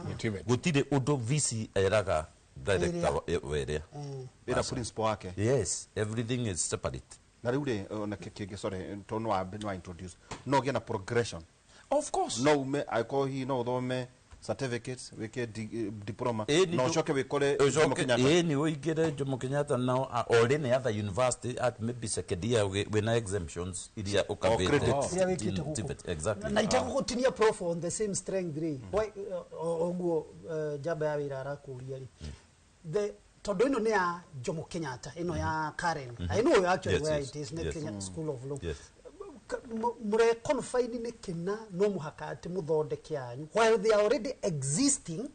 Gutire udo VC eraga director area. Era principal wake. Yes, everything is separate. Na riure na keke sorry tono wa introduce. No gena progression. Of course. No me I call he no do me certificates weke diploma no shoke we kore Jomo Kenyatta ni oigere Jomo Kenyatta now or any other university at maybe second year when exemptions idia ukavete exactly na itako kutinia prof on the same strength ri why oguo jaba ya wira arakuria ri the todo ino ne ya Jomo Kenyatta ino ya Karen I know actually where it is ne Kenya School of Law mure confine ne kina no muhakati muthondeke yanyu while they are already existing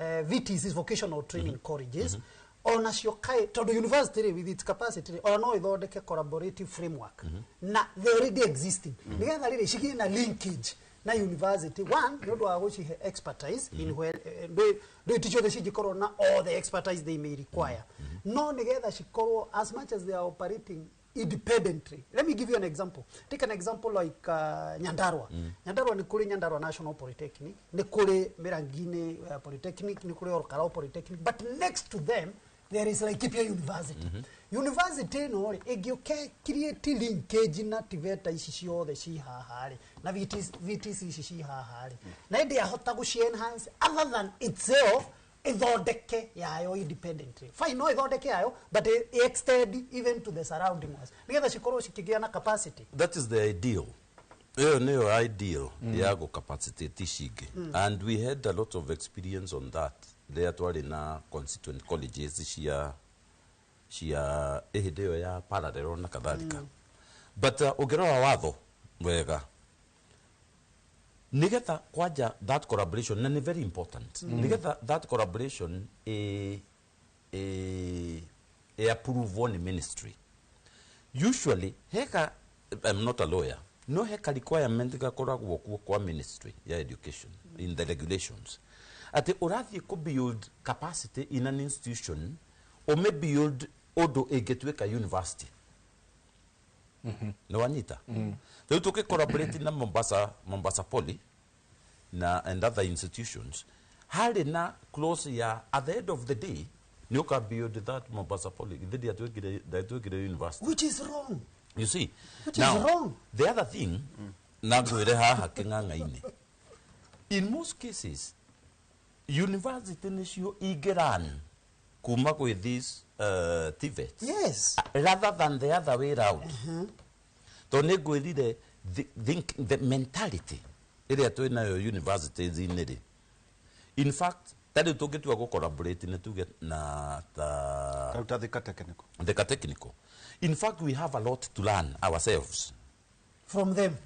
VTCs vocational training colleges ona cio kai todo university with its capacity ona no ithondeke collaborative framework na they already existing nigetha riri shigire na linkage na university one ndodo wa gucihe expertise in where do teach the shigikoro na all the expertise they may require no nigetha shikoro as much as they are operating independently. Let me give you an example. Take an example like Nyandarua. Nyandarua ni kule Nyandarua National Polytechnic, ni kule Merangine Polytechnic, ni kule Orkarao Polytechnic, but next to them there is like Kipia University. University no egioke create linkage na TVETA ishisho the shi hahari na VTC ishishi hahari. Na ide ahota gushi enhance other than itself ithondeke yayo independently. Fine no ithondeke yayo but extend even to the surrounding ones. Nigetha cikoro cikigia na capacity. That is the ideal. Neo ideal yago capacity tishige. And we had a lot of experience on that. There twali na constituent colleges shia ehideo ya parallel na kadhalika. But ogero watho wega nigetha kwaja that collaboration and very important nigetha that collaboration approve one ministry usually heka I'm not a lawyer no heka requirement gakoragwo kwa ministry ya education in the regulations ati urathi ko build capacity in an institution or may build odo egetweka university no anita so tuke collaborate na Mombasa Poly na and other institutions hali na close ya at the end of the day you can build that Mombasa Poly the university which is wrong you see which now, is wrong the other thing na gwere ha kenganga ine in most cases university nisio igeran kuma with these TVETs yes rather than the other way around to negwirire the mentality area to na universities in in fact that is to get to collaborate and to get na the technical in fact we have a lot to learn ourselves from them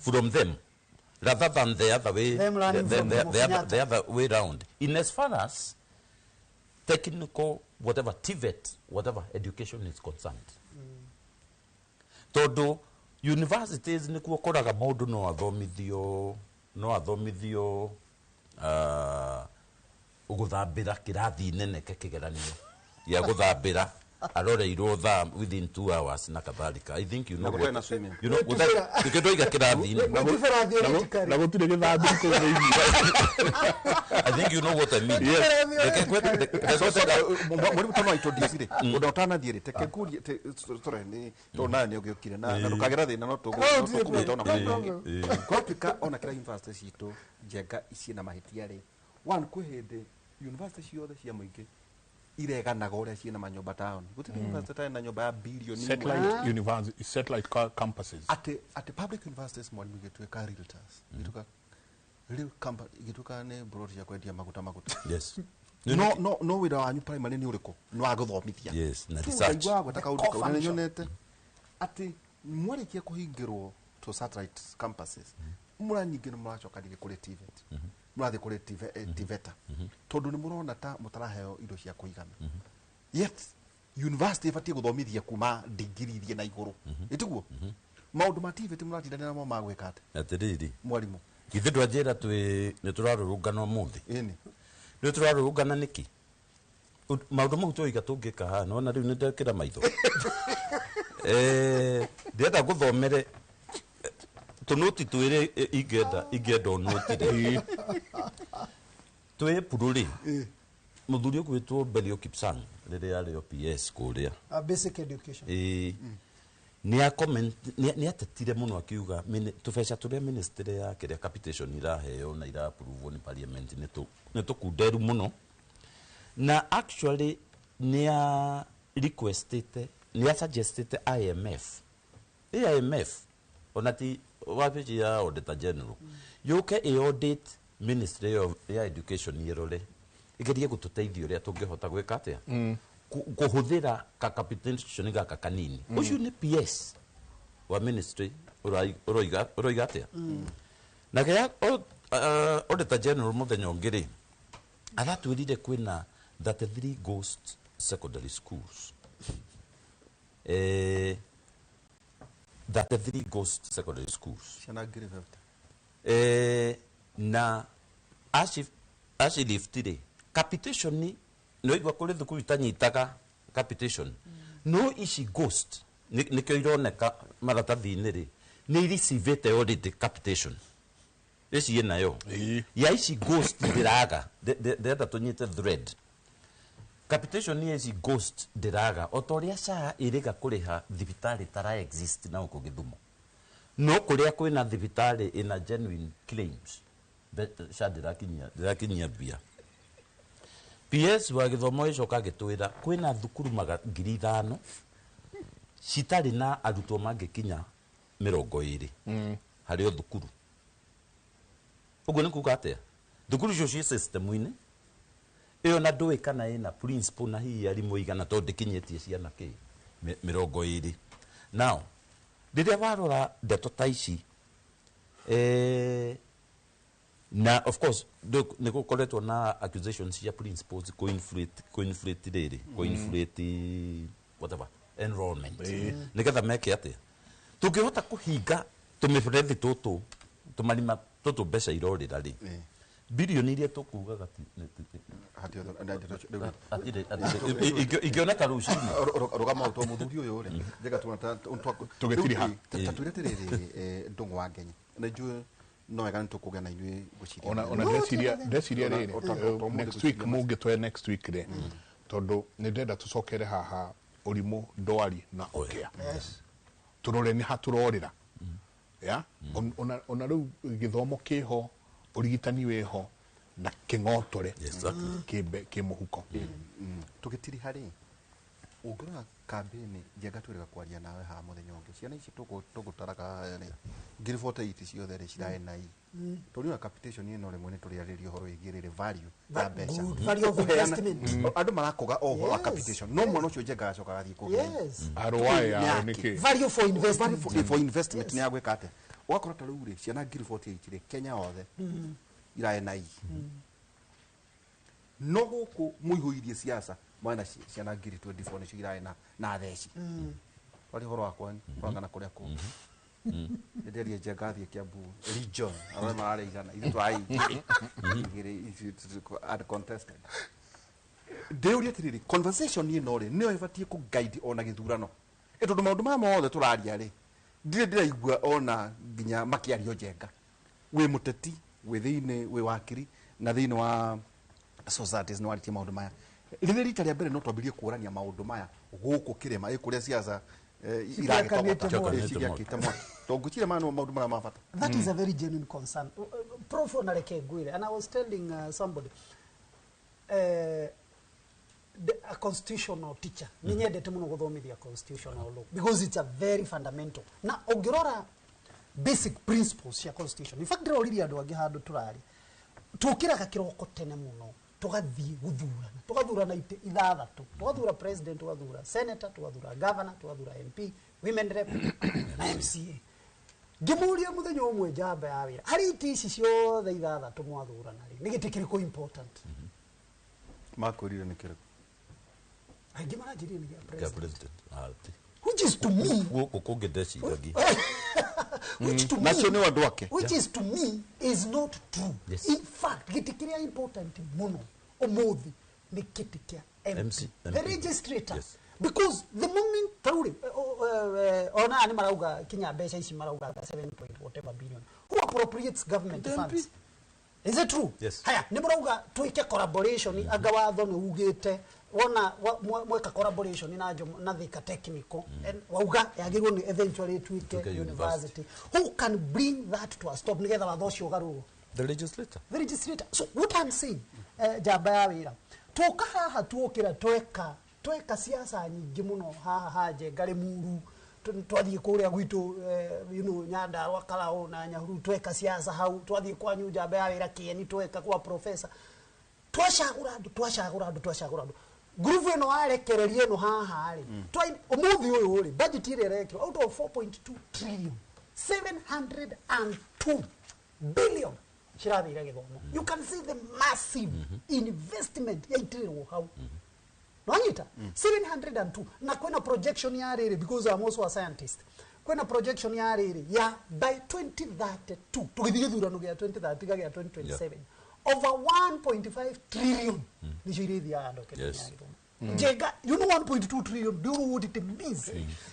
rather than the other way the other way around in as far as technical whatever TVET whatever education is concerned todo universities ni kuokoraga maundu no athomithio uguthambira kirathi nene kekigeranio ya guthambira aroreirwo tha within 2 hours na kadhalika. I think you know what tukidoiga kirathi na gutire githambi ko I think you know what I mean. Mwalimu tono itodisire udotana dire tekekurie story ni tona ni ogiokire na ndukagera thina no tukumita ona kwa pika ona kira university cito njega ici na mahitia ri one kwihinde university ciothe cia muingi ireganaga uria ciina manyumba town gutire university na nyumba ya billion satellite university satellite campuses at public universities mwalimu gitweka realtors gituka real company gituka ne broad ya kwendia maguta yes no wira wanyu primary ni uriko no aguthomithia yes na research ngwa gwataka undu kaunene nyonete ati mwarikia kuhingirwo to satellite campuses muranyingi ni muracoka rigi kuri TVET murathi kuri TVETA tondu ni murona ta mutaraheo indo cia kuigana yet university ibatie guthomithia kuma degree iria na iguru itiguo maundu ma TVET muratindana namo magwika atiriri mwarimu ithe ndwanjira ni turarurungana muthi ni turarurungana niki maundu mau tuiga tungika ha nona riu ndekira maitho ndienda guthomere tunuti twire ingenda onotire twi pururi muthuri gwitwo Belio Kipsang riri ari PS kuria basic education ni a comment ni atetire muno akiuga tubesha turia ministry ya kiria capitation iraheo na ira approve ni parliament ni tukunderu muno na actually ni a requested ni a suggested IMF onati wapi ya auditor general yuke audit ministry of education yerole igerie gututeithia uria tungihota gwika atia kuhuthira ka capitation gaka kanini ucio ni PS wa ministry uroiga atia na gya auditor general muthenya ungiri aratwirire kwina 33 ghost secondary schools 33 ghost secondary schools na liftire capitation ni igwa kuri thukuru itanyitaga capitation no ici ghost nikyo ironeka maratathi-inĩ rĩ nĩ iricivĩte already capitation ici nayo ya ici ghost ndiraga ndenda tunyite thread capitation ni ici ghost ndiraga otoria SHA iriga kuriha thibitari tara exist na uko Githumo no kuria kwina thibitari ina genuine claims SHA ndirakinyia bia PS wa Githumo icoka gitwira kwina thukuru 5,000 citari na arutwo mangikinya 20 hari thukuru ugo ni kuga atia thukuru icio ci system-inĩ iyo na ndũĩ kana ĩna principal na hihi arimũ igana tondũ ndĩkinyĩtie ciana kĩ 20 now rĩrĩa warora ndeto ta ici na of course nĩ gũkoretwo na accusations cia principals co-inflate rĩrĩ co-inflate whatever enrollment nĩgetha meke atĩa tũngĩhota kũhinga tũmĩberethi tũtũ tũmarima tũtũ mbeca irorĩra rĩ bilioni iria tukugaga ingioneka rucinĩ rugama utwo muthuri uyu ri njega tugitiriha tũgĩtirire ndung'u wa Kenya na njue no wega nĩ tũkũgĩa na inyuĩ gũciria ona ndeciria rĩrĩ next week mũngĩtwe next week rĩ tondũ nĩ ndenda tũcokere haha ũrimũ ndwari na okea tũrore nĩ hatũrorĩra ya ona rĩu gĩthomo kĩho urigitani weho na king'otore kä muhuko tugitiri hari ungirora kambeni njega twirega kwaria nawe ha muthenya ungi ciana ici tugutaraga ngiri 48 ciothe ri cirae na i turiona capitation ino rimwe ni turiaririo horo igirire value ya mbeca value of investment andu marakoga oho wa capitation no mwana ucio njenga acoka gathie kugia ROI ya niki value for investment for investment ni agwika ate wakora ta riu ri ciana ngiri 48 ri Kenya othe irae na i no guku muihuirie siasa mwana ciana ngiri 24 nicio irae na theci wali horo wakwa kwangana kuria ku nderia njengathie Kiambu region arĩa mararĩ igana ithu twai at contested ndeuria tiriri conversation ino ri nĩyo ibatie ku guide ona gĩthurano ĩtondũ maũndũ maya mothe tũraria ri ndiraigua ona nginya makiario njenga wi muteti wi thiini wi wakiri na thiini wa societies no aritie maundu maya rĩrĩa rita rĩa mbere no twambirie kuorania maundu maya gũkũ kĩrĩma ĩkũrĩa siasa iragĩtogota tongũcire maũndũ maya ma bata. That is a very genuine concern. Prof Onareke Ngwire, and I was telling somebody a constitutional teacher ninyendete muno guthomithia constitutional law because it's a very fundamental na ungirora basic principles cia constitution. In fact ndĩroririe andũ angĩ handũ tũrari tukiraga kĩroko tene muno tugathie guthurana ite ithathatu tugathura president tugathura senator tugathura governor tugathura MP women rep na MCA ngimuria muthenya umwe njamba ya wira hari iti ici ciothe ithathatu mwathurana ri ni giti kiriko important makorire ni kiriko aingi maranjirie ni ya president which is to me kugedeci gagi which to nacio ni wandu wake which is to me is not true. In fact giti kiria important muno umuthi ni kiti kia MC the registrator because the moment tauri ona ani marauga kinya mbeca ici marauga 7 point whatever billion who appropriates government funds is it true haya ni marauga tuike collaboration aga watho ni ugite wona mweka collaboration na thika technical and wauga yagirwo ni eventually tuike university who can bring that to a stop nigetha watho cio garuo the legislator so what I'm saying jamba ya wira tuka haha tuokira tweka siasa nyingi muno haha haje ngari muru twathie kuria gwitu nyanda wakalao na nyahuru tweka siasa hau twathie kwa nyu jamba ya wira kieni tweka kwa professor twashagura andu groove eno arekererie eno haha ri umuthi uyu ri budget ire rekiro out of 4.2 trillion 702 billion shirathire githomo you can see the massive investment yaitirwo hau Nonyita 702 na kwena projection ya riri because I'm also a scientist kwena projection ya riri ya by 2032 tukithigithurano gya 2030 gya 2027 over 1.5 trillion ni shirithi ya ando Kenya jega you know 1.2 trillion do you know what it means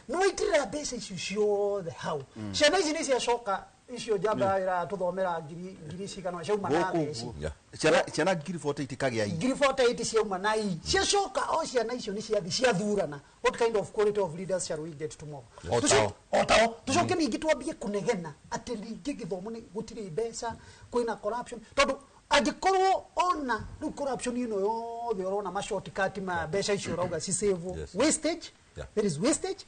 no itira base issue the how shana ici ni cia shoka icio jamba ira tuthomera ngiri cigano cia umana theci ciana ngiri 48 ikagia ngiri 48 cia umana i cia shoka o ciana icio ni ciathi cia thurana what kind of quality of leaders shall we get tomorrow otao tucoke ningi twambie kunegena ati ningi githomo ni gutiri mbeca kwina corruption tondu agikorwo ona nu corruption ino yothe urona ma shortcut ma mbeca icio rauga ci save wastage there is wastage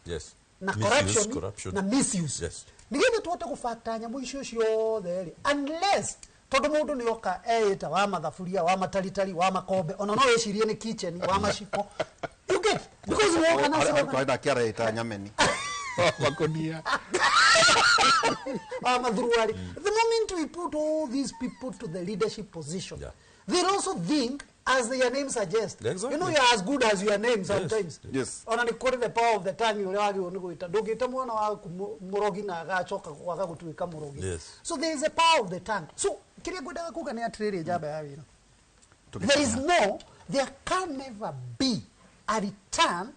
na corruption na misuse nigithe tuote gufactor nyamu icio ciothe unless tondu mundu ni oka eita wa mathafuria wa matalitali wa makombe ona no yecirie ni kitchen wa mashiko you get because we can also twaenda kiareta nyameni makonia madhuruari the moment we put all these people to the leadership position they also think as their name suggests you know you're as good as your name sometimes ona ni kuri the power of the tongue ule wagi ni guita ndugita mwana wa murogi na agachoka kwaga gutuika murogi so there is a power of the tongue so kiria gwenda kuga ni atiriri jaba ya wira there can never be a return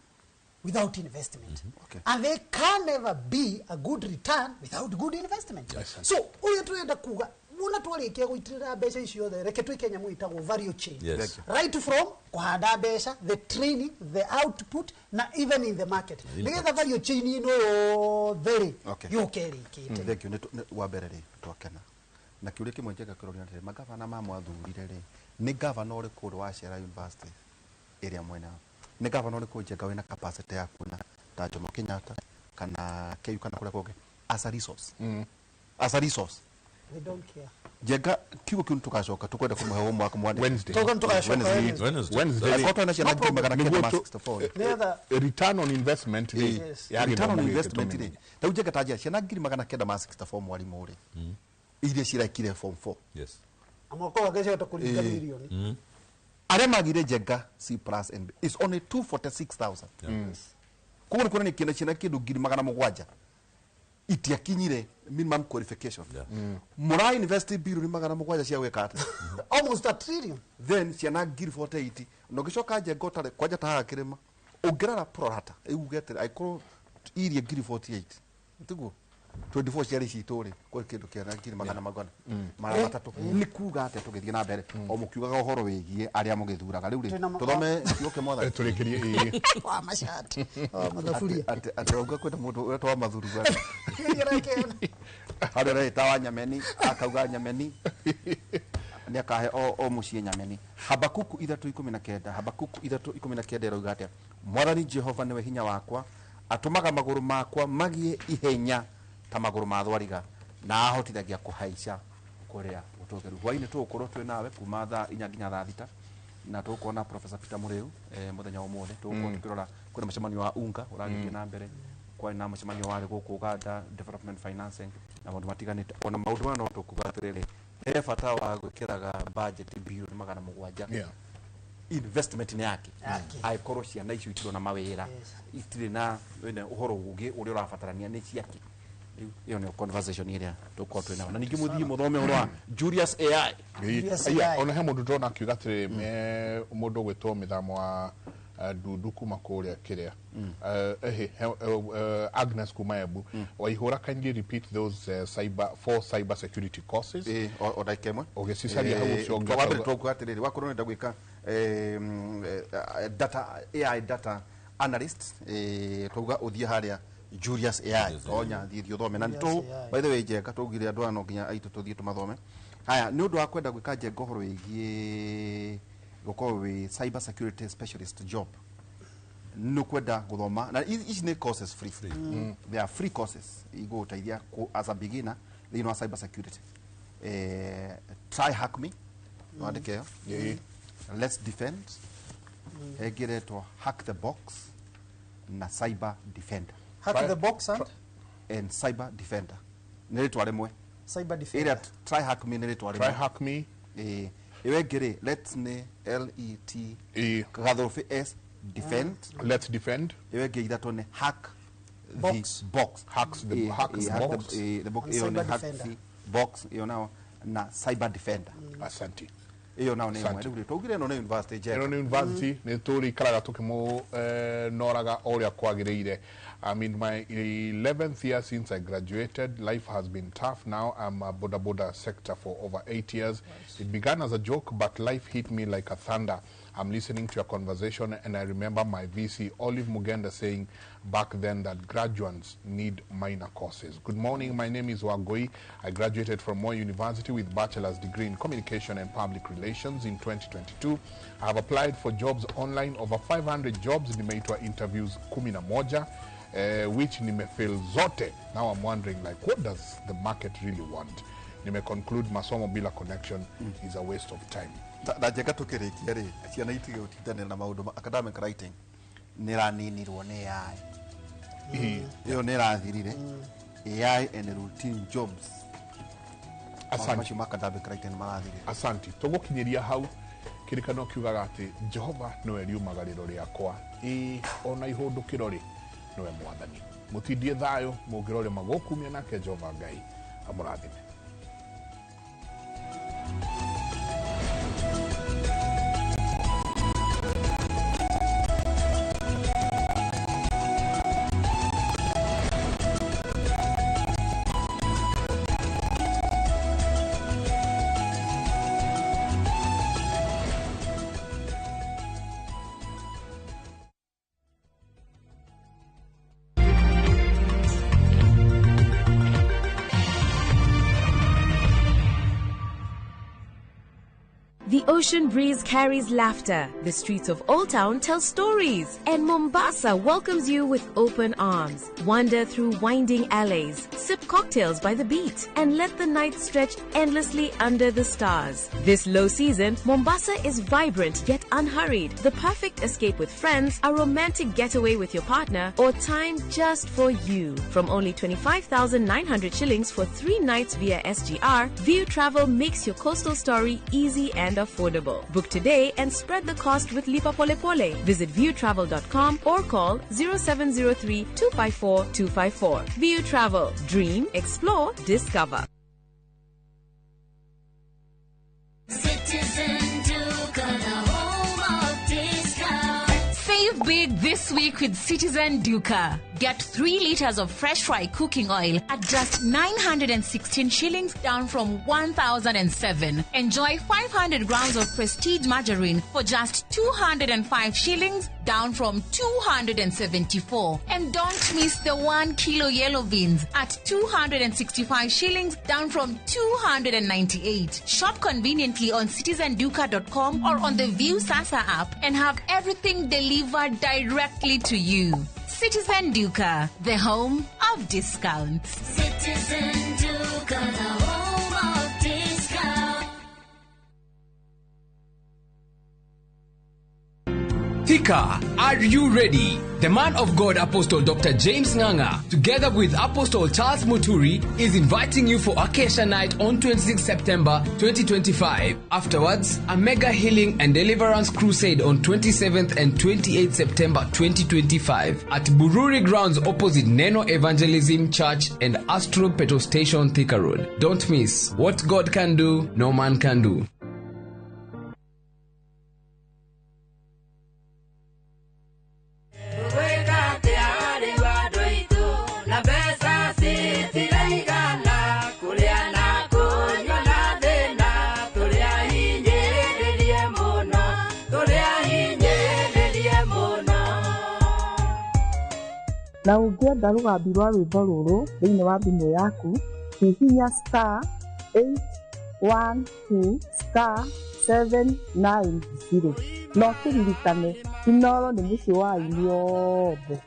without investment and there can never be a good return without good investment so uyu tuenda kuga muna twarikia guitirira mbeca icio the reke twikenya muitagwo value chain right from kuhanda mbeca the training the output na even in the market nigetha value chain ino yo very yukeri kite thank you wa mbere ri twakena na kiuria kimwe njega kirori ati magavana ma mwathurire ri ni governor uri kudu wa Shera University area mwena ni governor uri kujega wina capacity ya kuna ta Jomo Kenyatta kana KU kana kule koge as a resource they don't care jega kigo kiuntu tukacoka tukwenda kumuhe wo mwaka mwana Wednesday akota na ciana ngiri magana kenda ma 64 return on investment return on investment ni ta ujega tajia ciana ngiri magana kenda ma 64 mwalimu uri iria cirakire form 4 amoko wagece utakulinga milioni aria magire jega C+ and is only 246,000 kuko kuna ni kina ciana kindu ngiri magana mugwanja itiakinyire minimum qualification mura invest bill ni magana mugwanja cia gweka almost a trillion then ciana ngiri 48 no gicoka nje ngotare kwanja ta kirima ungirara prorata ugete aikoro irie ngiri 48 tiguo 24 ciari cituri kwa kindu kia ngiri magana magana mara matatu ni kuga ate tugithie na mbere o mukiugaga uhoro wigie aria mugithuraga riu ri tuthome yoke mothe turikirie kwa mashati mathafuria ate uga kwenda mundu wetwa mathuru bwana hada rai tawa nyameni akauga nyameni ni akahe o mucie nyameni Habakuku 3:19 Habakuku 3:19 irauga ate Mwathani Jehova niwe hinya wakwa atumaga maguru makwa magie ihenya ta maguru ma thwariga na ahotithagia kuhaica kuria utogeru hwaini tukorwo twi nawe kuma thaa 4 nginya thaa 6 na tukuona Professor Peter Muriu muthenya umothe tukuona tukirora kuna macemanio wa unga uragithie na mbere kwa na macemanio wari guku Uganda development financing na maundu matiganite ona maundu ma no tukuga atiriri bata wa gwikiraga budget bilioni 700 investment ni yake aikorwo ciana icio itirwo na mawira itire na uhoro ugi uri urabatarania ni ciake iyo ni conversation iria tuko twina na ningi muthii muthome urwa Julius AI ona he mundu ndona akiuga atiri mundu gwitwo mithamo wa Dudu kuma kuria kiria Agnes Kumaebu waihura, kindly repeat those four cyber security courses o daikemwe ogecicaria hau cionga twabire twokuga atiriri wakorwo nenda gwika AI data analyst twauga uthie haria Julius AI tonya thithio thome na nito by the way jenga tugire andu ano nginya aitu tuthie tumathome haya ni undu wa kwenda gwika jenga horo igie goko we cyber security specialist job no kwenda guthoma na each ne courses free they are free courses igo utaithia as a beginner they know cyber security try hack me wandike let's defend egere to hack the box na cyber defender hack the box and cyber defender nere twalemwe cyber defender try hack me nere twalemwe try hack me ewegere let's ne LET gathrofe S defend let's defend ewege ithato ne hack box. the box hacks the box the box iyo hack the box iyo nao na cyber defender asante iyo nao ne mwe tugire no na university je no university ne turi karaga tukimo noraga oria kwagireire. I mean, my 11th year since I graduated, life has been tough. Now I'm a boda sector for over 8 years. Nice. It began as a joke, but life hit me like a thunder. I'm listening to your conversation, and I remember my VC, Olive Mugenda, saying back then that graduates need minor courses. Good morning, my name is Wagoi. I graduated from Moi University with bachelor's degree in communication and public relations in 2022. I have applied for jobs online, over 500 jobs, nimeitwa interviews 11. Which nimefail zote. Now I'm wondering, like, what does the market really want? Nime conclude masomo bila connection is a waste of time. Da jega tukirikia ri ciana itige utindane na maundu academic writing niraninirwo ni AI iyo nirathirire AI and routine jobs asante academic writing marathirire asante tugukinyiria hau kirikano kiugaga ati Jehova no eriumagariro riakwa ona ihundukiro ri nowe mwathani mutindie thayo mungirore magokumia nake Jehova Ngai amurathime. The ocean breeze carries laughter. The streets of Old Town tell stories. And Mombasa welcomes you with open arms. Wander through winding alleys, sip cocktails by the beach, and let the night stretch endlessly under the stars. This low season, Mombasa is vibrant yet unhurried. The perfect escape with friends, a romantic getaway with your partner, or time just for you. From only 25,900 shillings for 3 nights via SGR, View Travel makes your coastal story easy and affordable. Book today and spread the cost with Lipa Pole Pole. Visit viewtravel.com or call 0703 254 254. View Travel. Dream, explore, discover. Citizen Duke, the home of discount. Save big this week with Citizen Duca. Get 3 liters of fresh fry cooking oil at just 916 shillings, down from 1,007. Enjoy 500 grams of prestige margarine for just 205 shillings, down from 274. And don't miss the 1 kilo yellow beans at 265 shillings, down from 298. Shop conveniently on citizenduca.com or on the View Sasa app and have everything delivered directly to you. Citizen Duca, the home of discounts. Citizen Duca, the home of discount. Thika, are you ready? The man of God Apostle Dr. James Nganga, together with Apostle Charles Muturi, is inviting you for Acacia Night on 26 September 2025. Afterwards, a mega healing and deliverance crusade on 27th and 28th September 2025 at Bururi Grounds opposite Neno Evangelism Church and Astro Petrol Station, Thika Road. Don't miss. What God can do, no man can do. Na ũngĩenda rũgambi rwa rwĩmbo rũrũ thĩinĩ wa thimũ yaku, hihinya *812*790. No kĩririkane, Inooro nĩ mũciĩ wa aini othe.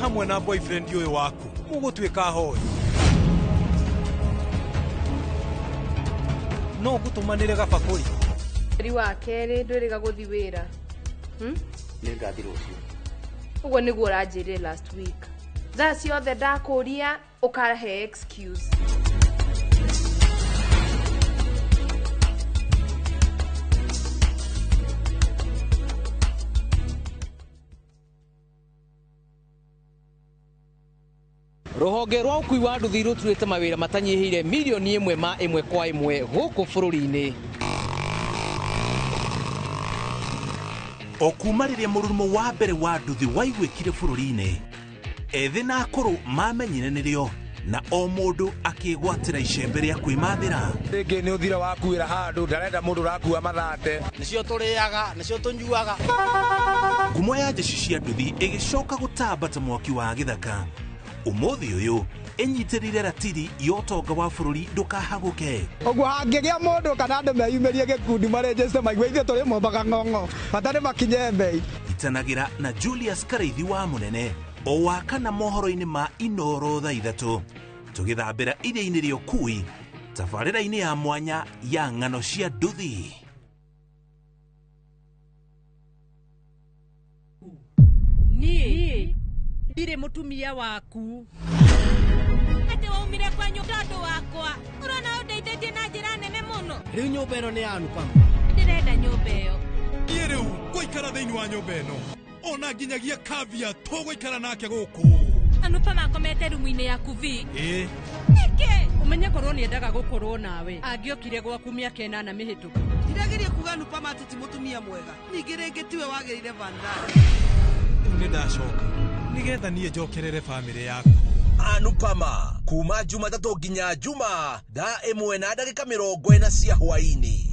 Hamwe na boyfriend uyu waku mugutwika hoi no gutumanire gabakuri ri wa kere ndwiriga guthi wira ni ngathi rucio ugo niguo uranjirire last week thaa ciothe ndakuria ukarahe excuse Ruhonge rwa ukui wa nduthi ruturite mawira matanyihire milioni imwe ma imwe kwa imwe guku bururi-ini. Okuma riria mururumo wa mbere wa nduthi waigwikire bururi-ini, ethi na akuru mamenyire nirio na o mundu akigwatira icembe ria kwimathira. Ringi ni uthira wakuira handu ndarenda mundu rakua mathate nicio turiaga nicio tunyuaga. Ngumo ya jeshi cia nduthi igicoka gutambata mwaki wa githaka. Umuthi uyu enyitirire ratiri yotonga wa bururi ndukahaguke. Ogwo hangigia mundu kana andu meyumirie gikundi marejeste maigwe ithe turi mombaga ng'ong'o batari makinye mbei. Itanagira na Julius Karaithi wa munene o wakana mohoro-ini ma Inooro thaa 3 tugithambira iria-ini ria ukui tabarĩra-ini ya mwanya ya ng'ano cia nduthi. Ni ndire mutumia waku ati waumire kwa nyumba ndo wakwa urona undeithĩtie na njĩra nene mũno. Riu nyumba ĩno nĩ ya Anupama. Ndirenda nyumba ĩyo. Niĩ rĩu ngũikara thĩinĩ wa nyũmba ĩno ona nginyagia kavia tũgũikara nake gũkũ. Anupama akomete rumu-inĩ yaku vi. Ĩĩ. Nĩkĩ? Ũmenye korwo nĩendaga gũkorwo nawe angĩokire gwaku mĩaka 8 mĩhĩtũku. Ndirageria kuga Anupama atĩ ti mũtumia mwega ningĩ rĩngĩ tiwe wagĩrĩire Vandana. Nĩ ndacoka nigetha niĩ njokerere family yaku. Anupama kuma Jumatatu nginya Juma thaa 1:40 cia hwaini.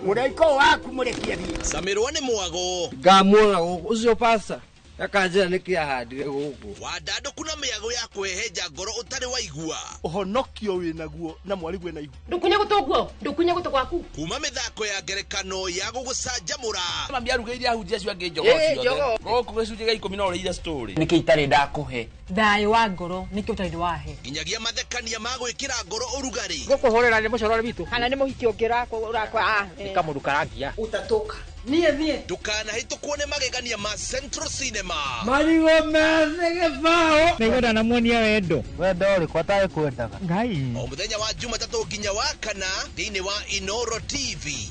Muraiko waku murekia thie. Samirwa ni mwago. Ngamwona ucio pasa. Akanjira nikiahandire guku. Wadando kuna miago ya kweheja ngoro utari waigua. Uhonokio winaguo na mwarigwe na igu. Ndukunye gutuguo ndukunye gutu gwaku. Kuma mithako ya ngerekano ya gugucanjamura. Mambia rugeire ahunjia cio ange njogo cio. Goku gicunje ga 10 no reira story. Niki itari ndakuhe. Thayo wa ngoro niki utari wahe. Nginyagia mathekania ma gwikira ngoro urugari. Gukuhorera ni mucorore bitu. Kana ni muhiki ongirakwa urakwa nikamurukarangia. Utatoka. Nie. Dukana hitukuone magegania ma Central Cinema. Marigo meze gefao. Nigwenda na muonia wendo. Wendo uri kwatae kwendaga. Ngai. O muthenya wa Jumatatu nginya wa kana thiini wa Inooro TV.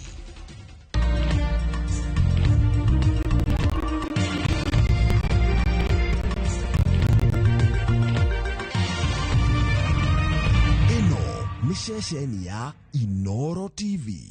Ino ni ceceni ya Inooro TV.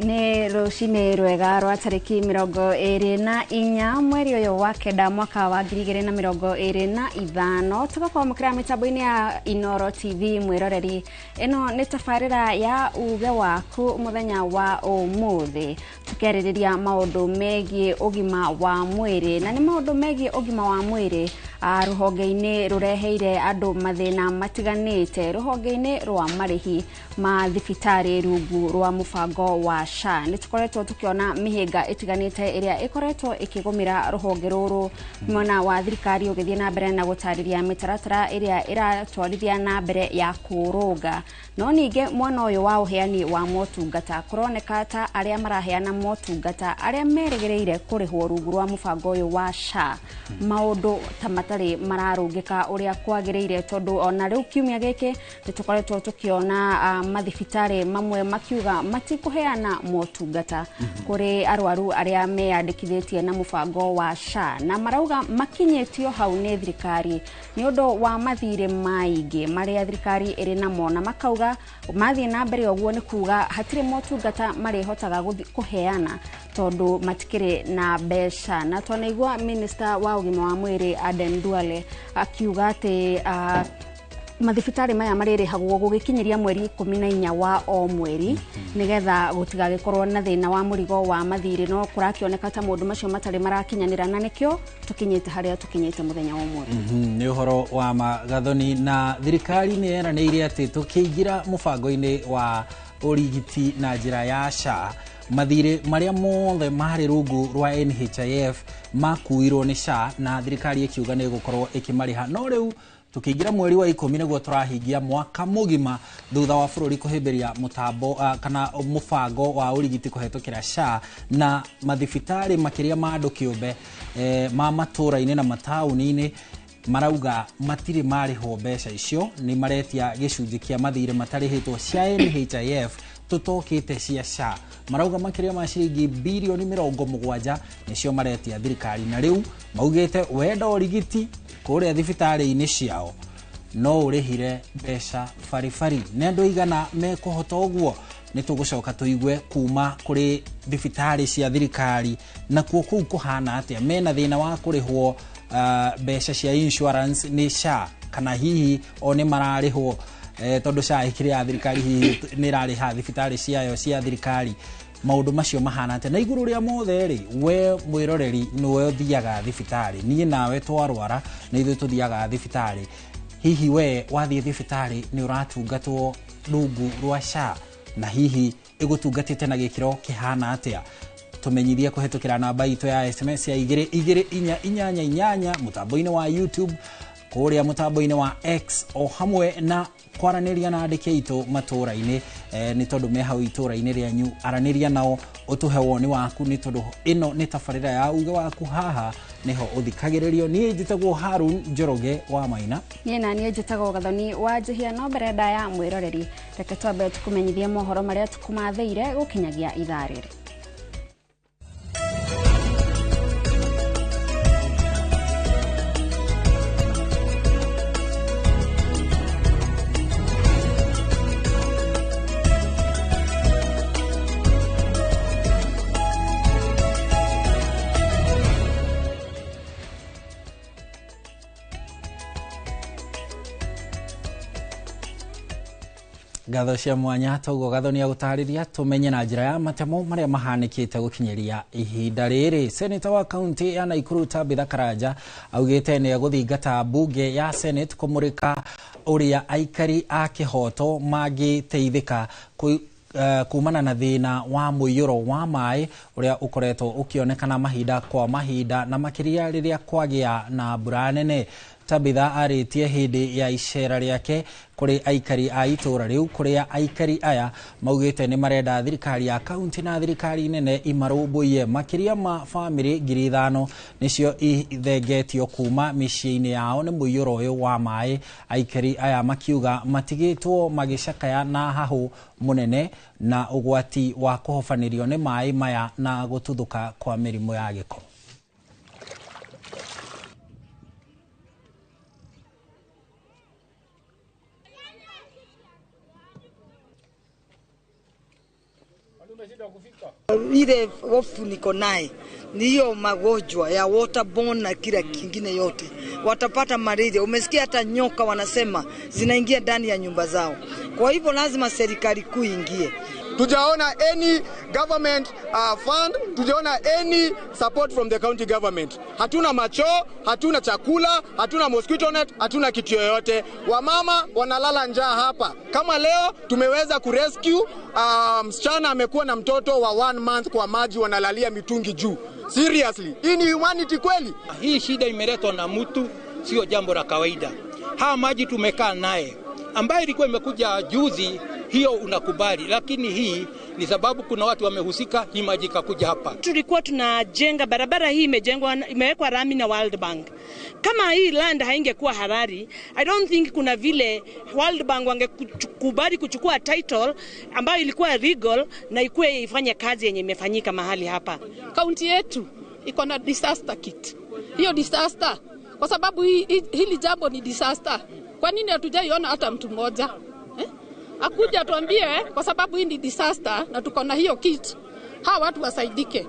Nĩ rũcinĩ rwega rwa tarĩki 24 mweri ũyũ wa kenda mwaka wa 2025 tugakorwo mũkĩra mĩtambo-inĩ ya Inoro TV mwĩroreri. Ĩno nĩ tabarĩra ya uge waku mũthenya wa ũmũthĩ tũkĩarĩrĩria maũndũ megiĩ ũgima wa mwĩrĩ, na nĩ maũndũ megiĩ ũgima wa mwĩrĩ rũhonge-inĩ rũreheire andũ mathĩna matiganĩte rũhonge-inĩ rwa marĩhi ma thibitarĩ rungu rwa mũbango wa SHA. Nĩ tũkoretwo tũkĩona mĩhĩnga ĩtiganĩte ĩrĩa ĩkoretwo ĩkĩgũmĩra rũhonge rũrũ, mwena wa thirikari ũgĩthiĩ na mbere na gũtarĩria mĩtaratara ĩrĩa ĩratwarithia na mbere ya kũrũnga. No ningĩ mwena ũyũ wa ũheani wa motungata kũroneka ta arĩa maraheana motungata arĩa merĩgĩrĩire kũrĩhwo rungu rwa mũbango ũyũ wa SHA maũndũ ta matarĩ mararũngĩka ũrĩa kwagĩrĩire, tondũ ona rĩu kiumia gĩkĩ nĩ tũkoretwo tũkĩona mathibitarĩ mamwe makiuga matikũheana motungata kũrĩ arwaru arĩa meyandĩkithĩtie na mũbango wa SHA, na marauga makinyĩtio hau nĩ thirikari nĩ ũndũ wa mathirĩ maingĩ marĩa thirikari ĩrĩ namo, na makauga mathiĩ na mbere ũguo nĩ kuga hatirĩ motungata marĩhotaga kũheana tondũ matikĩrĩ na mbeca. Na twanaigua minister wa ũgima wa mwĩrĩ Aden Duale akiuga atĩ mathibitarĩ maya marĩrĩhagwo gũgĩkinyĩria mweri 14 wa o mweri nĩgetha gũtigagĩkorwo na thĩna wa mũrigo wa mathirĩ, no kũrakĩoneka ta maũndũ macio matarĩ marakinyanĩra, na nĩkĩo tũkinyĩte harĩa tũkinyĩte mũthenya wa ũmũthĩ. Nĩ ũhoro wa magathoni, na thirikari nĩ yeranĩire atĩ tũkĩingĩra mũbango-inĩ wa ũrigiti na njĩra ya SHA mathirĩ marĩa mothe marĩ rungu rwa NHIF makuirwo nĩ SHA, na thirikari ĩkiuga nĩ gũkorwo ĩkĩmarĩha. No rĩu tukĩingira mweri wa 10 nĩguo tũrahingia mwaka mũgima thutha wa bũrũri kũhĩmbĩria mũtambo kana mũbango wa ũrigiti kũhetũkĩra SHA, na mathibitarĩ makĩria ma andũ kĩũmbe ma matũra-inĩ na mataũni-inĩ marauga matirĩ marĩhwo mbeca icio. Nĩ maretia gĩcunjĩ kĩa mathirĩ matarĩhĩtwo cia NHIF tutokĩte cia SHA. Marauga makĩria ma ciringi birioni 70 nĩcio maretia thirikari, na rĩu maugĩte wenda ũrigiti kũrĩa thibitarĩ-inĩ ciao no ũrĩhire mbeca baribari. Nĩ andũ igana mekũhota ũguo? Nĩ tũgũcoka tũigue kuma kũrĩ thibitarĩ cia thirikari na kuo kũu kũhana atĩa, mena thĩna wa kũrĩhwo mbeca cia insurance nĩ SHA kana hihi o nĩ mararĩhwo tondũ SHA ĩkĩrĩ ya thirikari hihi nĩ ĩrarĩha thibitarĩ ciayo cia thirikari. Maũndũ macio mahana atĩa? Na igũrũ rĩa mothe rĩ, we mwĩroreri nĩwe ũthiaga thibitarĩ, niĩ nawe twarwara na ithuĩ tũthiaga thibitarĩ. Hihi we wathiĩ thibitarĩ nĩ ũratungatwo rungu rwa SHA, na hihi ĩgũtungatĩte na gĩkĩro kĩhana atĩa? Tũmenyithie kũhetũkĩra namba itũ ya SMS ya 22488 mũtambo-inĩ wa YouTube, kũrĩa mũtambo-inĩ wa X, o hamwe na kwaranĩria na andĩki aitũ matũra-inĩ nĩ tondũ me hau itũra-inĩ rĩanyu. Aranĩria nao ũtũhe woni waku, nĩ tondũ ĩno nĩ tabarĩra ya uge waku, haha nĩho ũthikagĩrĩrio. Niĩ njĩtagwo Harun Njoroge wa Maina, niĩ na niĩ njĩtagwo Gathoni wa Njihia. No mbere nda ya mwĩroreri reke twambe tũkũmenyithie mohoro marĩa tũkũmathĩire gũkinyagia ithaa rĩrĩ. Gatho cia mwanya toguo Gathoni agũtarĩria tũmenye na njĩra ya matemo marĩa mahanĩkĩte gũkinyĩria ihinda rĩrĩ. Seneta wa kaunti ya Naikuru Tabitha Karanja augĩte nĩ agũthingata bunge ya Senate kũmũrĩka ũrĩa aikari a kĩhoto mangĩteithĩka kumana na thĩna wa mũiyũro wa maĩ ũrĩa ũkoretwo ũkĩonekana mahinda kwa mahinda, na makĩria rĩrĩa kwagĩa na mbura nene. Tabitha arĩtie hĩndĩ ya icera rĩake kũrĩ aikari a itũra rĩu, kũrĩa aikari aya maugĩte nĩ marenda thirikari ya kaunti na thirikari nene imarũmbũiye. Makĩria ma bamĩrĩ 5,000 nĩcio ithengetio kuma mĩciĩ-inĩ yao nĩ mũiyũro ũyũ wa maĩ. Aikari aya makiuga matigĩtwo magĩcakaya na hahũ mũnene na ũgwati wa kũhobanĩrio nĩ maĩ maya na gũtuthũka kwa mĩrimũ ya gĩko. Ile hofu niko naye ni hiyo magonjwa ya waterborne na kila kingine yote, watapata malaria. Umesikia hata nyoka wanasema zinaingia ndani ya nyumba zao. Kwa hivyo lazima serikali kuu ingie. Tujaona any government fund, tujaona any support from the county government. Hatuna macho, hatuna chakula, hatuna mosquito net, hatuna kitu yoyote. Wamama wanalala njaa hapa. Kama leo tumeweza kurescue msichana amekuwa na mtoto wa 1 month kwa maji, wanalalia mitungi juu. Seriously, hii ni humanity kweli? Hii shida imeletwa na mtu, sio jambo la kawaida. Haa maji tumekaa naye ambaye ilikuwa imekuja juzi, hiyo unakubali, lakini hii ni sababu kuna watu wamehusika, hii maji kakuja hapa. Tulikuwa tunajenga barabara hii, imewekwa rami na World Bank. Kama hii land haingekuwa halali, I don't think kuna vile World Bank wangekubali kuchukua title ambayo ilikuwa legal na ikuwe ifanye kazi yenye imefanyika mahali hapa. Kaunti yetu iko na disaster kit. Hiyo disaster, kwa sababu hili jambo ni disaster. Kwa nini hatujaiona hata mtu mmoja? Akuja tuambie kwa sababu hii ni disaster na tuko na hiyo kit. Hawa watu wasaidike.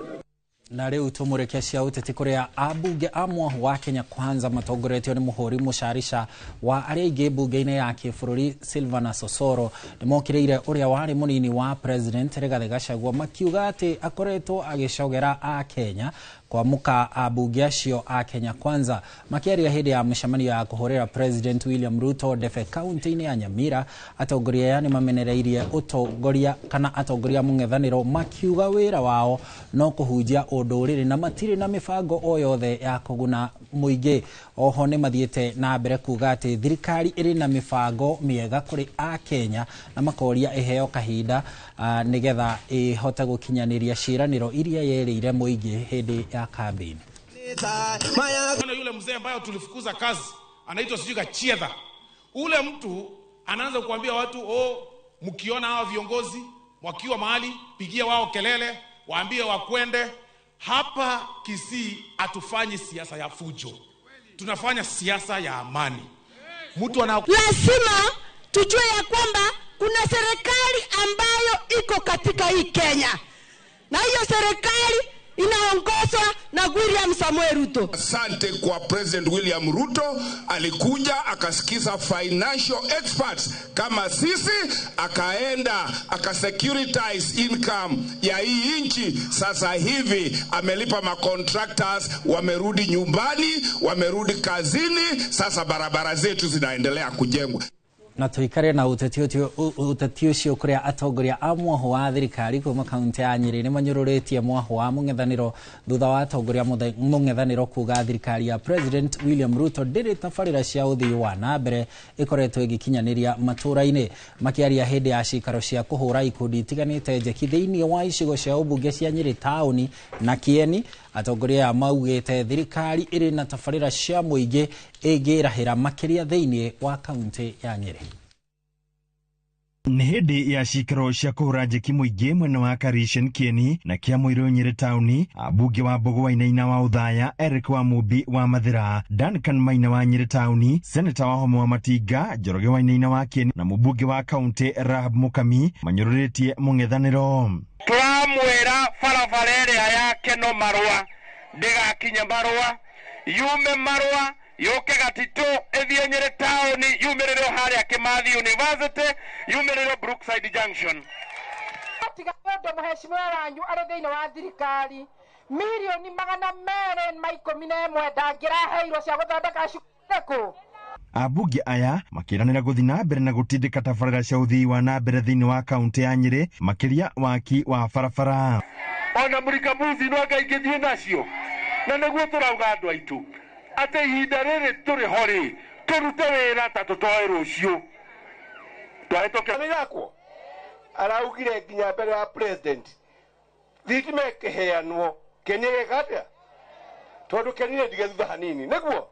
Na riu tumurekecia uteti kuria abunge amwe wa Kenya Kwanza matongoretio ni muhuri musharisha wa aria ingi bunge-ini ya kibũrũri Silvana Sosoro nimokireire uria wari munini wa president Rigathi Gachagua makiuga ati akoretwo agicogera a Kenya kwa muka abunge acio a Kenya Kwanza makiaria hindi ya mĩcemanio ya kuhurira president William Ruto Defe county-ini ya Nyamira atongoria yani mamenereirie utongoria kana atongoria mung'ethaniro makiuga wira wao no kuhunjia ũndũrĩrĩ na matire na mibango o yothe ya kuguna muingi. Oho ni mathiete na mbere kuga ati thirikari iri na mibango miega kuri a Kenya na makoria iheo kahinda nigetha ihote gukinyaniria ciraniro iria yerire muingi hindi ya campaign. Yule mzee ambaye tulifukuza kazi anaitwa sijui Gachiedha. Ule mtu anaanza kuambia watu mkiona hao viongozi wakiwa mahali pigia wao kelele, waambie wakwende. Hapa Kisii hatufanyi siasa ya fujo. Tunafanya siasa ya amani. Mtu lazima tujue ya kwamba kuna serikali ambayo iko katika hii Kenya. Na hiyo serikali inaongozwa na William Samuel Ruto. Asante kwa President William Ruto, alikuja akasikiza financial experts kama sisi, akaenda akasecuritize income ya hii nchi. Sasa hivi amelipa macontractors, wamerudi nyumbani, wamerudi kazini, sasa barabara zetu zinaendelea kujengwa. Na tuikare na uteti ucio kuria atongoria amwe wa thirikari kuma kaunti ya Nyeri ni manyururetie mwaho wa mung'ethaniro thutha wa atongoria mung'ethaniro kuga thirikari ya president William Ruto ndiri tabarira cia uthii wa na mbere ikoretwo igikinyaniria matura-ini makiaria hindi ya cikaro cia kuhura ikundi itiganite njeki thiini wa icigo cia ubunge cia Nyeri tauni na Kieni. Atongoria maugite thirikari iri na tabarira cia muingi igirahira makiria thiini wa kaunti ya Nyeri. Nĩ hĩndĩ ya cikaro cia kũhũra njeki mũingĩ mwena wa Karishen Kieni na Kĩamũirũ Nyeri taũni. Ambunge wa Mbogo wa Inaina wa Uthaya, Eric wa Mumbi wa Mathira, Duncan Maina wa Nyeri taũni, Seneta wa Homo wa Matinga, Njoroge wa Inaina wa Kieni na mũmbunge wa kaunti Rahab Mukami manyũrũrĩtie mũng'ethanĩro. Turamwĩra barabara ĩrĩa ya Keno Marũa ndĩgakinye Marũa, yume Marũa yoke Gatito ethie Nyeri tauni, yumiriro haria Kimathi University, yumiriro Brookside Junction. Tiga ndo mheshimiwa wanyu ari thiini wa thirikari milioni 211 ndangiraheirwo cia guthondeka cukuru. Abunge aya makiranira guthi na mbere na gutindika tabarĩra cia uthii wa na mbere thiini wa kaunti ya Nyeri makiria waki wa barabara. Ona murikamuzi no ngaingithie nacio na niguo turauga andu aitu ate ihinda rĩrĩ tũrĩ ho rĩ tũrute wĩra ta tũtoe rũciũ twahĩtũke yakwo araugire nginya mbere ya president thitima ĩkĩheanwo Keni gĩkatĩa tondũ Keni ndigĩ thutha hanini nĩguo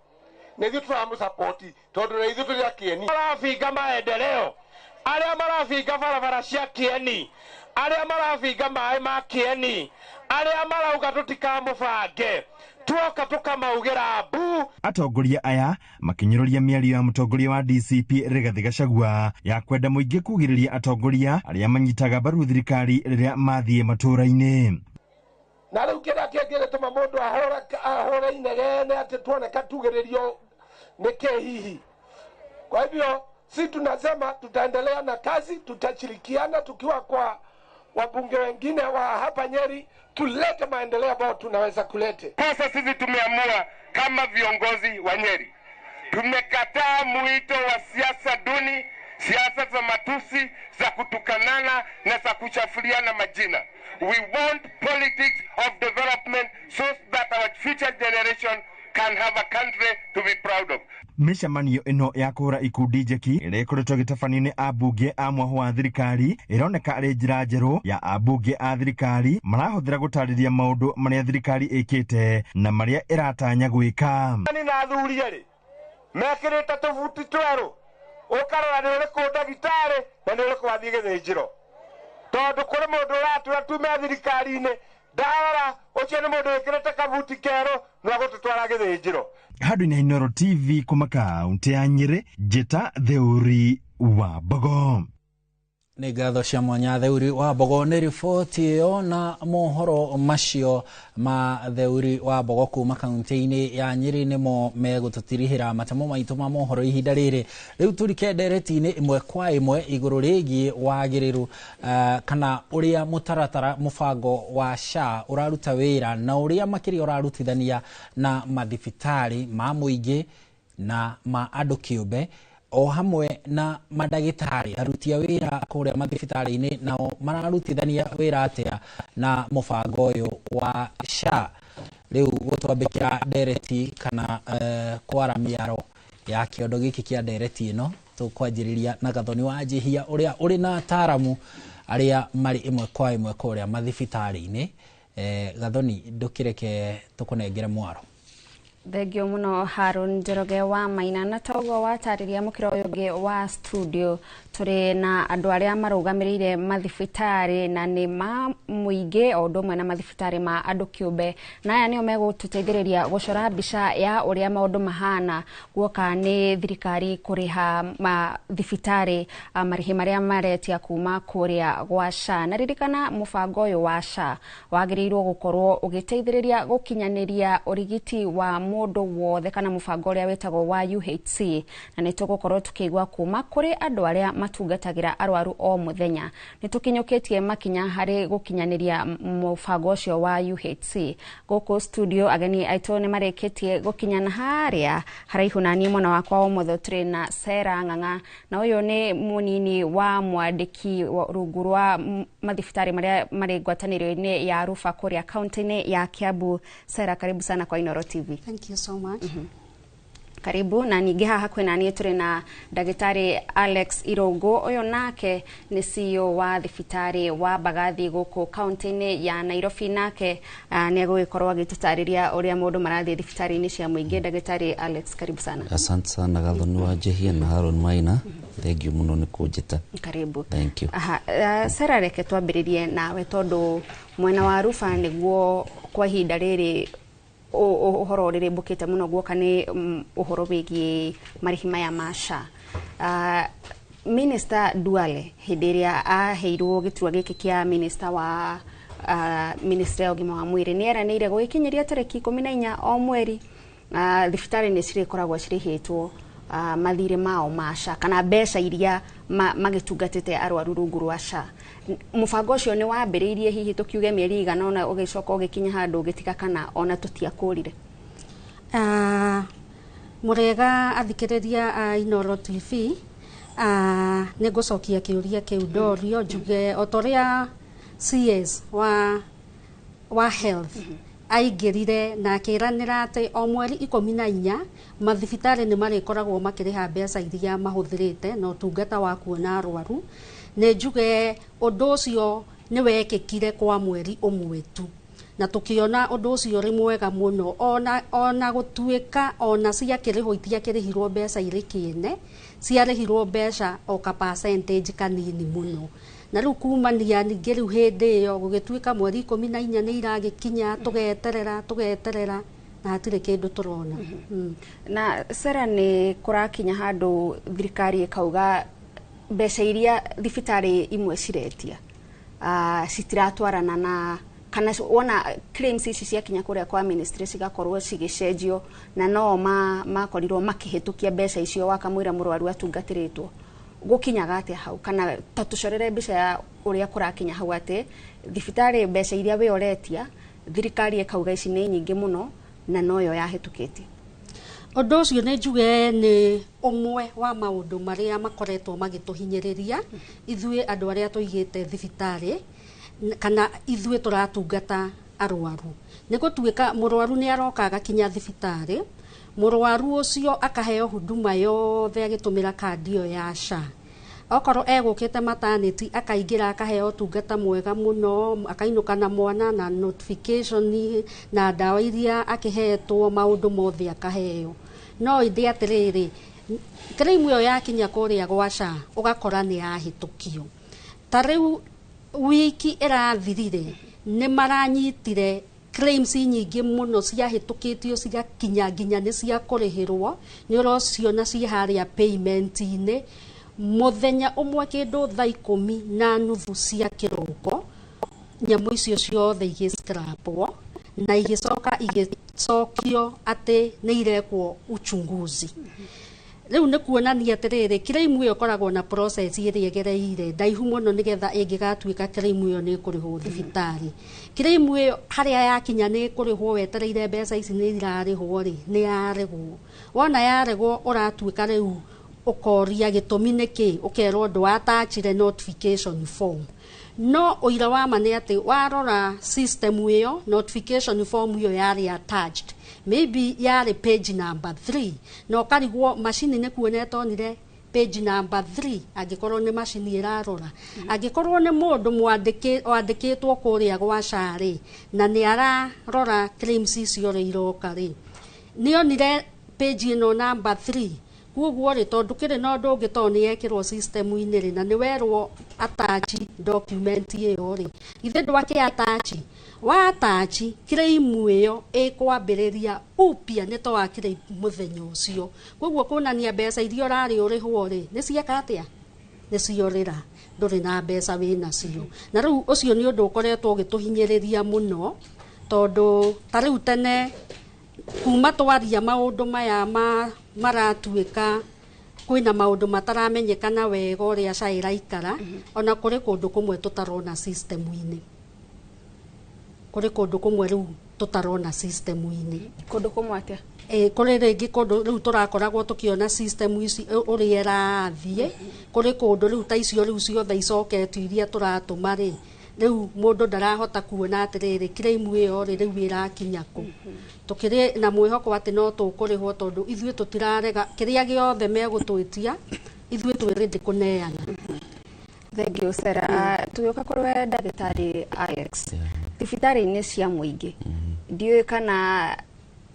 nĩthuĩ tũramũsapoti tondũ na ithuĩ tũrĩ a Kieni marabinga maendeleo arĩa marabinga barabara cia Kieni arĩa marabinga maĩ ma Kieni arĩa marauga tũtikamũbange tuoka tukamaugira mbu. Atongoria aya makinyũrũria mĩario ya mũtongoria wa DCP Rigathĩ Gachagua ya kwenda mũingĩ kugĩrĩria atongoria arĩa manyitaga mbaru thirikari rĩrĩa mathiĩ matũũra-inĩ. Na rĩu kĩrĩa kĩngĩtũma mũndũ ahũre inegene atĩ tuoneka tugĩrĩrio nĩ hihi. Kwa hivyo si tunasema tutaendelea na kazi, tutashirikiana tukiwa kwa wabunge wengine wa hapa Nyeri, tulete maendeleo ambayo tunaweza kulete. Sasa sisi tumeamua kama viongozi wa Nyeri, tumekataa mwito wa siasa duni, siasa za matusi, za kutukanana na za kuchafuliana majina. We want politics of development so that our future generation can have a country to be proud of. Mĩcemanio ĩno ya kũhũra ikundi njeki ĩrĩa ĩkoretwo gĩtabanio-inĩ ambunge a mwahũ wa thirikari ĩroneka arĩ njĩra njerũ ya ambunge a thirikari marahũthĩra gũtarĩria maũndũ marĩa thirikari ĩkĩte na marĩa ĩratanya gwĩka. Nĩ na athuri erĩ mekĩrĩte tũbuti twerũ, ũkarora nĩ ũrĩkũ ndagĩtarĩ na nĩ ũrĩkũ wathiĩ gĩthĩnjĩro. Tondũ kũrĩ mũndũ ũratwĩra tume thirikari-inĩ, ndarora ũcio nĩ mũndũ wĩkĩrĩte kabuti kerũ no gũtũtwara gĩthĩnjĩro. Handũ-inĩ Inooro TV kuma kaunti ya Nyeri, Njĩta Theuri wa Mbogo. Nĩ ngatho cia mwanya Theuri wa Mbogo nĩ riboti ĩyo na mohoro macio ma Theuri wa Mbogo kuma kaunti-inĩ ya Nyeri nĩmo megũtũtirihĩra matemo maitũ ma mohoro ihinda rĩrĩ. Rĩu tũrike ndereti-inĩ ĩmwe kwa ĩmwe igũrũ rĩgiĩ wagĩrĩru kana ũrĩa mũtaratara mũbango wa SHA ũraruta wĩra na ũrĩa makĩria ũrarutithania na mathibitarĩ ma mũingĩ na ma andũ kĩũmbe o hamwe na madagĩtarĩ aruti a wĩra kũrĩa mathibitarĩ-inĩ nao mararutithania wĩra atĩa na mũbango ũyũ wa SHA. Rĩu gũtwambĩkĩra ndereti kana kwara mĩaro ya kĩondo gĩkĩ kĩa ndereti ĩno tũkwanjĩrĩria na Gathoni wa Njihia ũrĩa ũrĩ na ataaramu arĩa marĩ ĩmwe kwa ĩmwe kũrĩa mathibitarĩ-inĩ. Gathoni ndũkĩreke tũkũnengere mwaro. Thengio muno Harun Njoroge wa Maina na togo watarĩria mũkĩra ũyũ ũngĩ wa studio tũrĩ na andũ arĩa marũgamĩrĩire mathibitarĩ na nĩ ma mũingĩ o ũndũ ũmwe na mathibitarĩ ma andũ kĩũmbe, na aya nĩo megũtũteithĩrĩria gũcora mbica ya ũrĩa maũndũ mahana guoka nĩ thirikari kũrĩha mathibitarĩ marĩhi marĩa maretia kuma kũrĩa gwa SHA. Na ririkana mũbango ũyũ wa SHA wagĩrĩirwo gũkorwo ũgĩteithĩrĩria gũkinyanĩria ũrigiti wa mũndũ wothe kana mũbango ũrĩa wĩtagwo wa UHC, na nĩ tũgũkorwo tukĩigua kuma kũrĩ andũ arĩa matungatagĩra arwaru o mũthenya. Nĩ tũkinyũkĩtie makinya harĩ gũkinyanĩria mũbango ũcio wa UHC. Gũkũ studio ageni aitũ nĩ marĩkĩtie gũkinyana harĩa haraihu na niĩ mwena wakwa wa ũmotho tũrĩ na Sera Ng'ang'a, na ũyũ nĩ mũnini wa mwandĩki rungu rwa mathibitarĩ marĩa marĩ ngwatanĩro-inĩ ya Rufa kũrĩa kaunti-inĩ ya Kiambu. Sera, karibu sana kwa Inooro TV. Thank you so much. Karibu. Na ningĩ haha kwĩna niĩ tũrĩ na ndagĩtarĩ Alex Irũngũ, ũyũ nake nĩ CEO wa thibitarĩ wa Mbagathi gũkũ kaunti-inĩ ya Nairobi, nake nĩ agũgĩkorwo agĩtũtarĩria ũrĩa mũndũ marathiĩ thibitarĩ-inĩ cia mũingĩ. Ndagĩtarĩ Alex, karibu sana. Asante sana Gathoni wa Njihia na Harun Maina. Thank you muno nĩ kũnjĩta. Karibu. Thank you. Sera, reke twambĩrĩrie nawe tondũ mwena wa Rufa nĩguo kwa ihinda rĩrĩ ũhoro rĩrĩ mbũkĩte mũno guoka nĩ ũhoro wĩgiĩ marĩhi maya ma SHA. Minister Duale hĩndĩ ĩrĩa aheirwo gĩturwa gĩkĩ kĩa minister wa ministry ya ũgima wa mwĩrĩ nĩ eranĩire gũgĩkinyĩria tarĩki 14 o mweri thibitarĩ nĩ cirĩkoragwo cirĩhĩtwo mathirĩ mao ma SHA kana mbeca iria magĩtungatĩte arwaru rungu rwa SHA. Mũbango ũcio nĩ wambĩrĩirie hihi tũkiuge mĩeri igana ona ũgĩcoka ũgĩkinya handũ ũgĩtiga kana ona tũtiakũrire? Mũrega athikĩrĩria Inooro TV, nĩ ngũcokia kĩũria kĩu ndorio njuge o torĩa CS wa health aingĩrire na akĩranĩra atĩ o mweri 14 mathibitarĩ nĩ marĩkoragwo makĩrĩha mbeca iria mahũthĩrĩte na ũtungata wa kuona arwaru. Nĩ njuge ũndũ ũcio nĩ wekĩkire kwa mweri ũmwe tu, na tũkĩona ũndũ ũcio ũrĩ mwega mũno, ona gũtuĩka ona ciakĩrĩhwo itiakĩrĩhirwo mbeca irĩ kĩene, ciarĩhirwo mbeca o ka percentage kanini mũno. Na rĩu kumania ningĩ rĩu hĩndĩ ĩyo gũgĩtuĩka mweri 14 nĩ iragĩkinya tũgeterera na hatire kindu turona. Na Sera ni kurakinya handu thirikari ikauga mbeca iria thibitari imwe ciretia citiratwarana na kana wona claims ici ciakinya kuria kwa ministry cigakorwo cigicenjio na no makorirwo makihitukia mbeca icio wakamwira murwaru atungatiritwo gukinyaga atia hau kana tatucorere mbeca ya uria kurakinya hau ati thibitari mbeca iria we oretia thirikari ikauga ici ni nyingi muno na noyo yahitukitie. Undu ucio ni njuge ni umwe wa maundu maria makoretwo magituhinyiriria ithuĩ andu aria tuigite thibitari kana ithuĩ turatungata arwaru. Ni gutuika murwaru ni aroka agakinya thibitari, murwaru ucio akaheo huduma yothe agitumira kandi iyo ya SHA. Okorwo egukite maternity akaingira akaheo tungata mwega muno, akainuka na mwana na notification na dawa iria akihetwo maundu mothe akaheo. No ithia atiriri claim iyo yakinya kuria gwa SHA ugakora ni yahitukio. Tariu wiki irathirire ni maranyitire claims nyingi muno ciahitukitio cigakinya nginya ni cia kurihirwo ni urociona ci haria payment ine muthenya umwe kindu thaa 10:30 cia kiroko nyamu icio ciothe igiskrapwo na igicokio ati ni irekwo uchunguzi. Riu ni kuonania atiriri claim iyo koragwo na process iria igereire ndaihu muno nigetha ingigatuika claim iyo ni kurihwo thibitari. Claim iyo haria yakinya ni kurihwo wetereire mbeca ici ni irarihwo ri ni yaregwo. Wona yaregwo uratuika riu ukoria gitumi niki ukerwo ndo atachire notification form. No uira wa mane ati warora system iyo notification form iyo yari attached, maybe yari page number 3 no karigwo machine ne kuonetwo nire page number 3 agikorwo ni machine irarora agikorwo ni mundu mwandikitwo kuria gwa SHA ri na ni ararora claims icio ri iroka ri ni onire page ino number 3 kuguo ri tondu kiri no ndungitonwo ni yekirwo system ini ri na ni werwo attach document iyo ri ithe ndwake attach wa attach claim iyo ikwambiriria upia ni to wakire muthenya ucio kuguo kunania mbeca iria urari urihwo ri ni cieka atia ni ciorira nduri na mbeca wina cio na riu ucio ni undu ukoretwo ugituhinyiriria muno tondu tariu tene kuma twaria maundu maya maratuika kwina maundu mataramenyekana wega uria SHA iraikara ona kuri kundu kumwe tutarona system ini kuri kundu kumwe riu tutarona system ini kundu kumwe atia kuri ringi kundu riu turakoragwo tukiona system ici uria irathie kuri kundu riu ta icio riu ciothe icoketio iria turatuma ri riu mundu ndarahota kuona atiriri claim iyo riu irakinya ku tukiri na mwihoko ati no tukurihwo tondu ithuĩ tutirarega kiria giothe megutwitia ithuĩ twirindi kuneana. Thank you Sera. Tuyoka kurwe ndagitari Alex thibitari-ini cia muingi ndiwe kana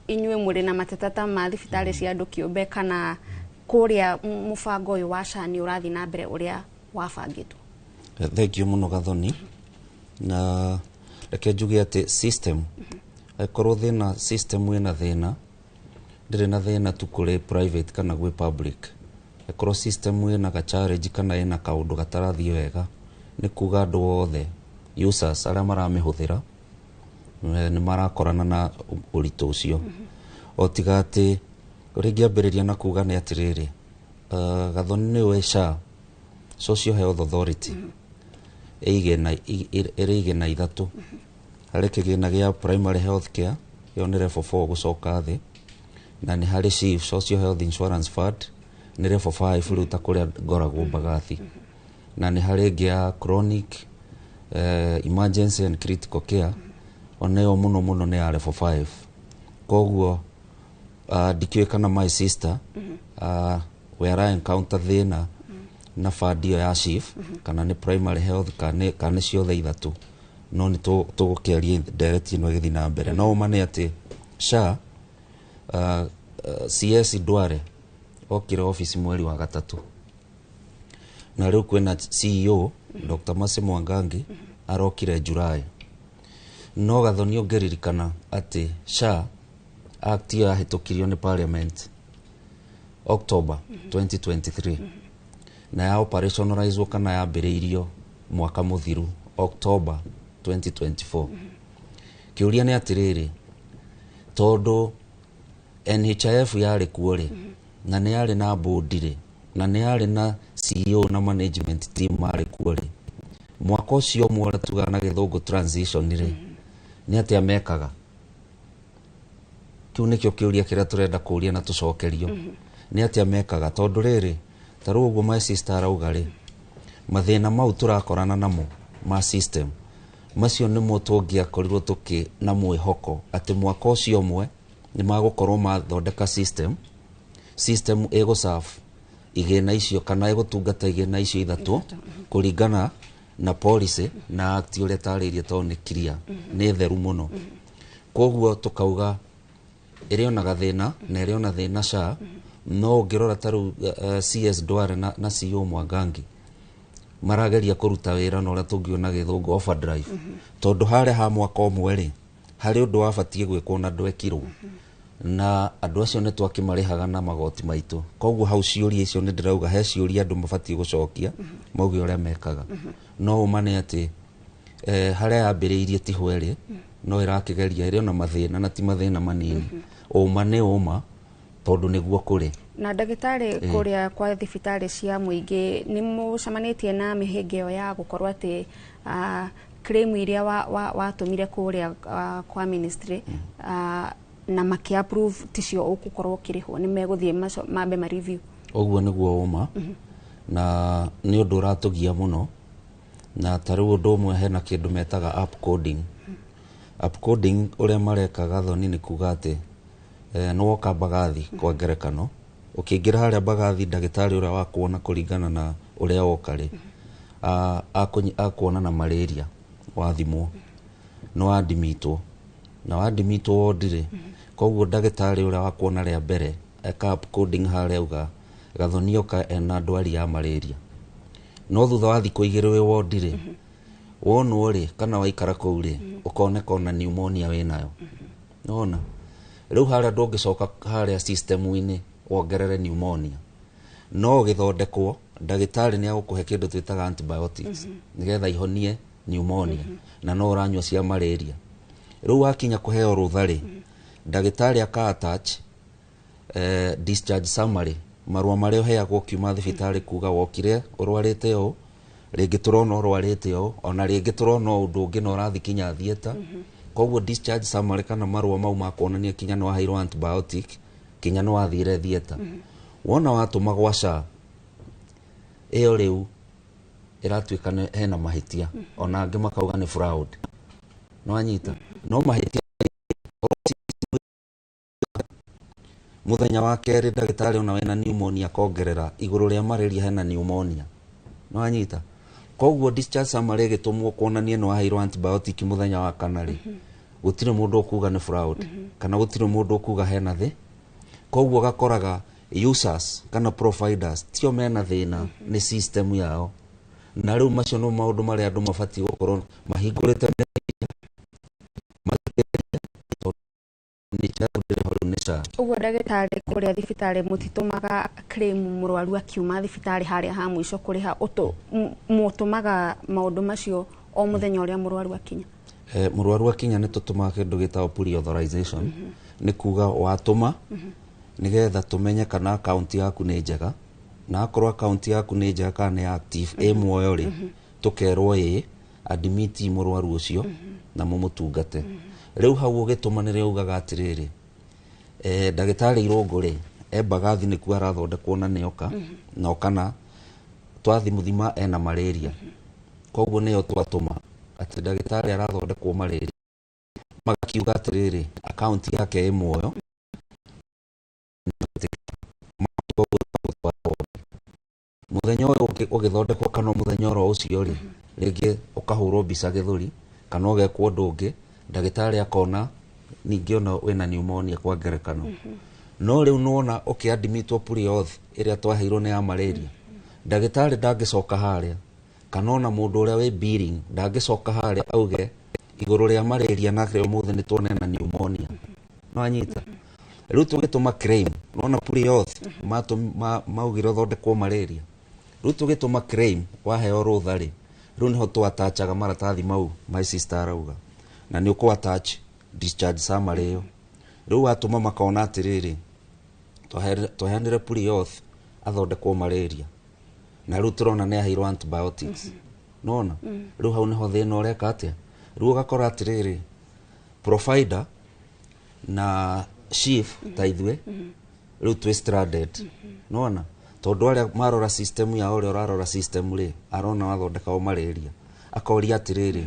inyue muri na matatata ma thibitari cia andu kiumbe kana kuria mubango uyu wa SHA ni urathi na mbere uria wabangitwo. Thank you muno Gathoni na reke njuge ati system korwo thina system wina thina ndire na thina tu kuri private kana gwi public korwo system wina ga challenge kana ina kaundu gatarathie wega ni kuga andu othe users aria maramihuthira ni marakorana na urito ucio otiga ati ringi ambiriria na kuga ni atiriri Gathoni ni we SHA Social Health Authority ige na ithatu hari kigina gia primary health care yo ni level 4 gucoka thi na ni hari chief social health insurance fund ni level 5 ruta kuria ngoragwo Mbagathi na ni hari gia chronic emergency and critical care oneyo muno ni ya level 5 koguo dikiwe kana my sister where I encounter thina na fadio ya chief kana ni primary health kana ciothe ithatu no ni tugukeria direct no githi na mbere no mane ati SHA CS Dware okire office mweri wa gatatu na riu kwena CEO Dr. Mase Mwangangi arokire July no Gathoni ongeririkana ati SHA act ya hitokirio ni parliament October 2023 na ya operationalized kana ya mbiriirio mwaka muthiru October 2024 kiuria ni atiriri tondu NHIF yari kuore na ni yari na board ri na ni yari na CEO na management team mari kuore mwaka ucio mwara tugana githungu transition ri ni atia mekaga kiu nikio kiuria kiria turenda kuria na tucokerio ni atia mekaga tondu riri taru uguo my sister arauga ri mathina mau turakorana namo ma system macio nimo tungiakorirwo tuki na mwihoko ati mwaka ucio mwe ni magukorwo mathondeka system ego serve igena icio kana igutungata igena icio ithatu kuringana na policy na act uria taririe to ni clear ni theru muno koguo tukauga iriona gathina na iriona thina sha no ngirora taru CS Dware na CEO Mwangangi marageria kuruta wira na uria tungiona githungu overdrive tondu hare ha mwaka omwe ri hari undu wabatie gwikwo na ndwekirwo na andu acio ni twakimarihaga na magoti maitu koguo hau ciuria icio ni ndirauga he ciuria andu mabatie gucokia mauge uria mekaga no umane ati haria yambiriirie ti hweri no irakigeria iri ona mathina na ti mathina manini umane uma tondu niguo kuri na ndagitari kuria kwa thibitari cia muingi ni mucemanitie na mihingio ya gukorwo ati claim iria watumire kuria kwa ministry na maki approve ticio ukukorwo kirihwo ni meguthie mambe ma review oguo niguo uma na ni undu uratugia muno na taru undu umwe hena kindu metaga app coding uria marekaga thoni ni kuga ati no woka bagathi kwa ngerekano ukiingira haria bagathi ndagitari uria wakuona kuringana na uria woka ri akuona na malaria wathimwo no adimitwo na wadimitwo wodire koguo ndagitari uria wakuona ria mbere eka app coding haria uga gathoni oka ena ndwari ya malaria no thutha wa thiku igiri wi wodire wonwo ri kana waikara kou ri ukoneka na pneumonia winayo nona riu haria ndungicoka haria system-ini wongerere pneumonia no githondekwo ndagitari ni agukuhe kindu twitaga antibiotics nigetha ihonie pneumonia na no uranywa cia malaria riu wakinya kuheo ruthari ndagitari aka attach discharge summary marua maria uheagwo kiuma thibitari kuga wokire urwarite o ringi turona urwarite o ona ringi turona undu ungi no rathi kinya thieta koguo discharge summary kana marua mau makuonania kinya no waheirwo antibiotic kinya no wathire thieta wona watuma gwaca iyo riu iratuika hena mahitia ona angi makauga ni fraud no anyita no mahitia muthenya wa keri ndagitari ona wena pneumonia kongerera iguru ria malaria hena pneumonia no anyita koguo discharge summary gitumwo kuonania no waheirwo antibiotic muthenya wa kanari gutire mundu ukuga ni fraud kana gutire mundu ukuga hena thi koguo gakoraga users kana providers tio mena thina ni system yao na riu macio no maundu maria andu mabatie gukorwo mahingurite uguo ndagitari kuria thibitari mutitumaga claim murwaru akiuma thibitari haria ha mwisho kuriha mutumaga maundu macio o muthenya uria murwaru akinya murwaru akinya ni tutumaga kindu gitagwo pre-authorization ni kuga watuma nigetha tumenye kana account yaku ni njega na akorwo account yaku ni njega kana ni active muoyo ri tukerwo admit murwaru ucio na mumutungate riu hau ugituma ni riugaga atiriri ndagitari irungu ri bagathi ni ku arathondekwo na nioka no kana twathi muthima ena malaria koguo niyo twatuma ati ndagitari arathondekwo malaria magakiuga atiriri account yake muoyo muthenya uyu ugithondekwo kana muthenya oro ucio ri ringi ukahurwo mbica githuri kana ugekwo undu ungi ndagitari akona ningi ona wina pneumonia kwa ngerekano no riu nona ukiadmitwo pre-auth iria twaheirwo ni ya malaria ndagitari ndangicoka haria kana ona mundu uria wi billing ndangicoka haria auge iguru ria malaria na rio muthe ni tuonena pneumonia no anyita riu tugituma claim nona puri health maugire thondekwo malaria riu tugituma claim waheo rutha ri riu niho twatachaga maratathi mau my sister arauga na ni uko attach discharge summary iyo riu watuma makona atiriri twaheanire puri health athondekwo malaria na riu turona ni aheirwo antibiotics nona riu hau niho thina ureka atia riu ugakora atiriri provider na chief taithwe riu twi stranded nona tondu aria marora system ya ore orarora system ri arona wathondeka o malaria akoria atiriri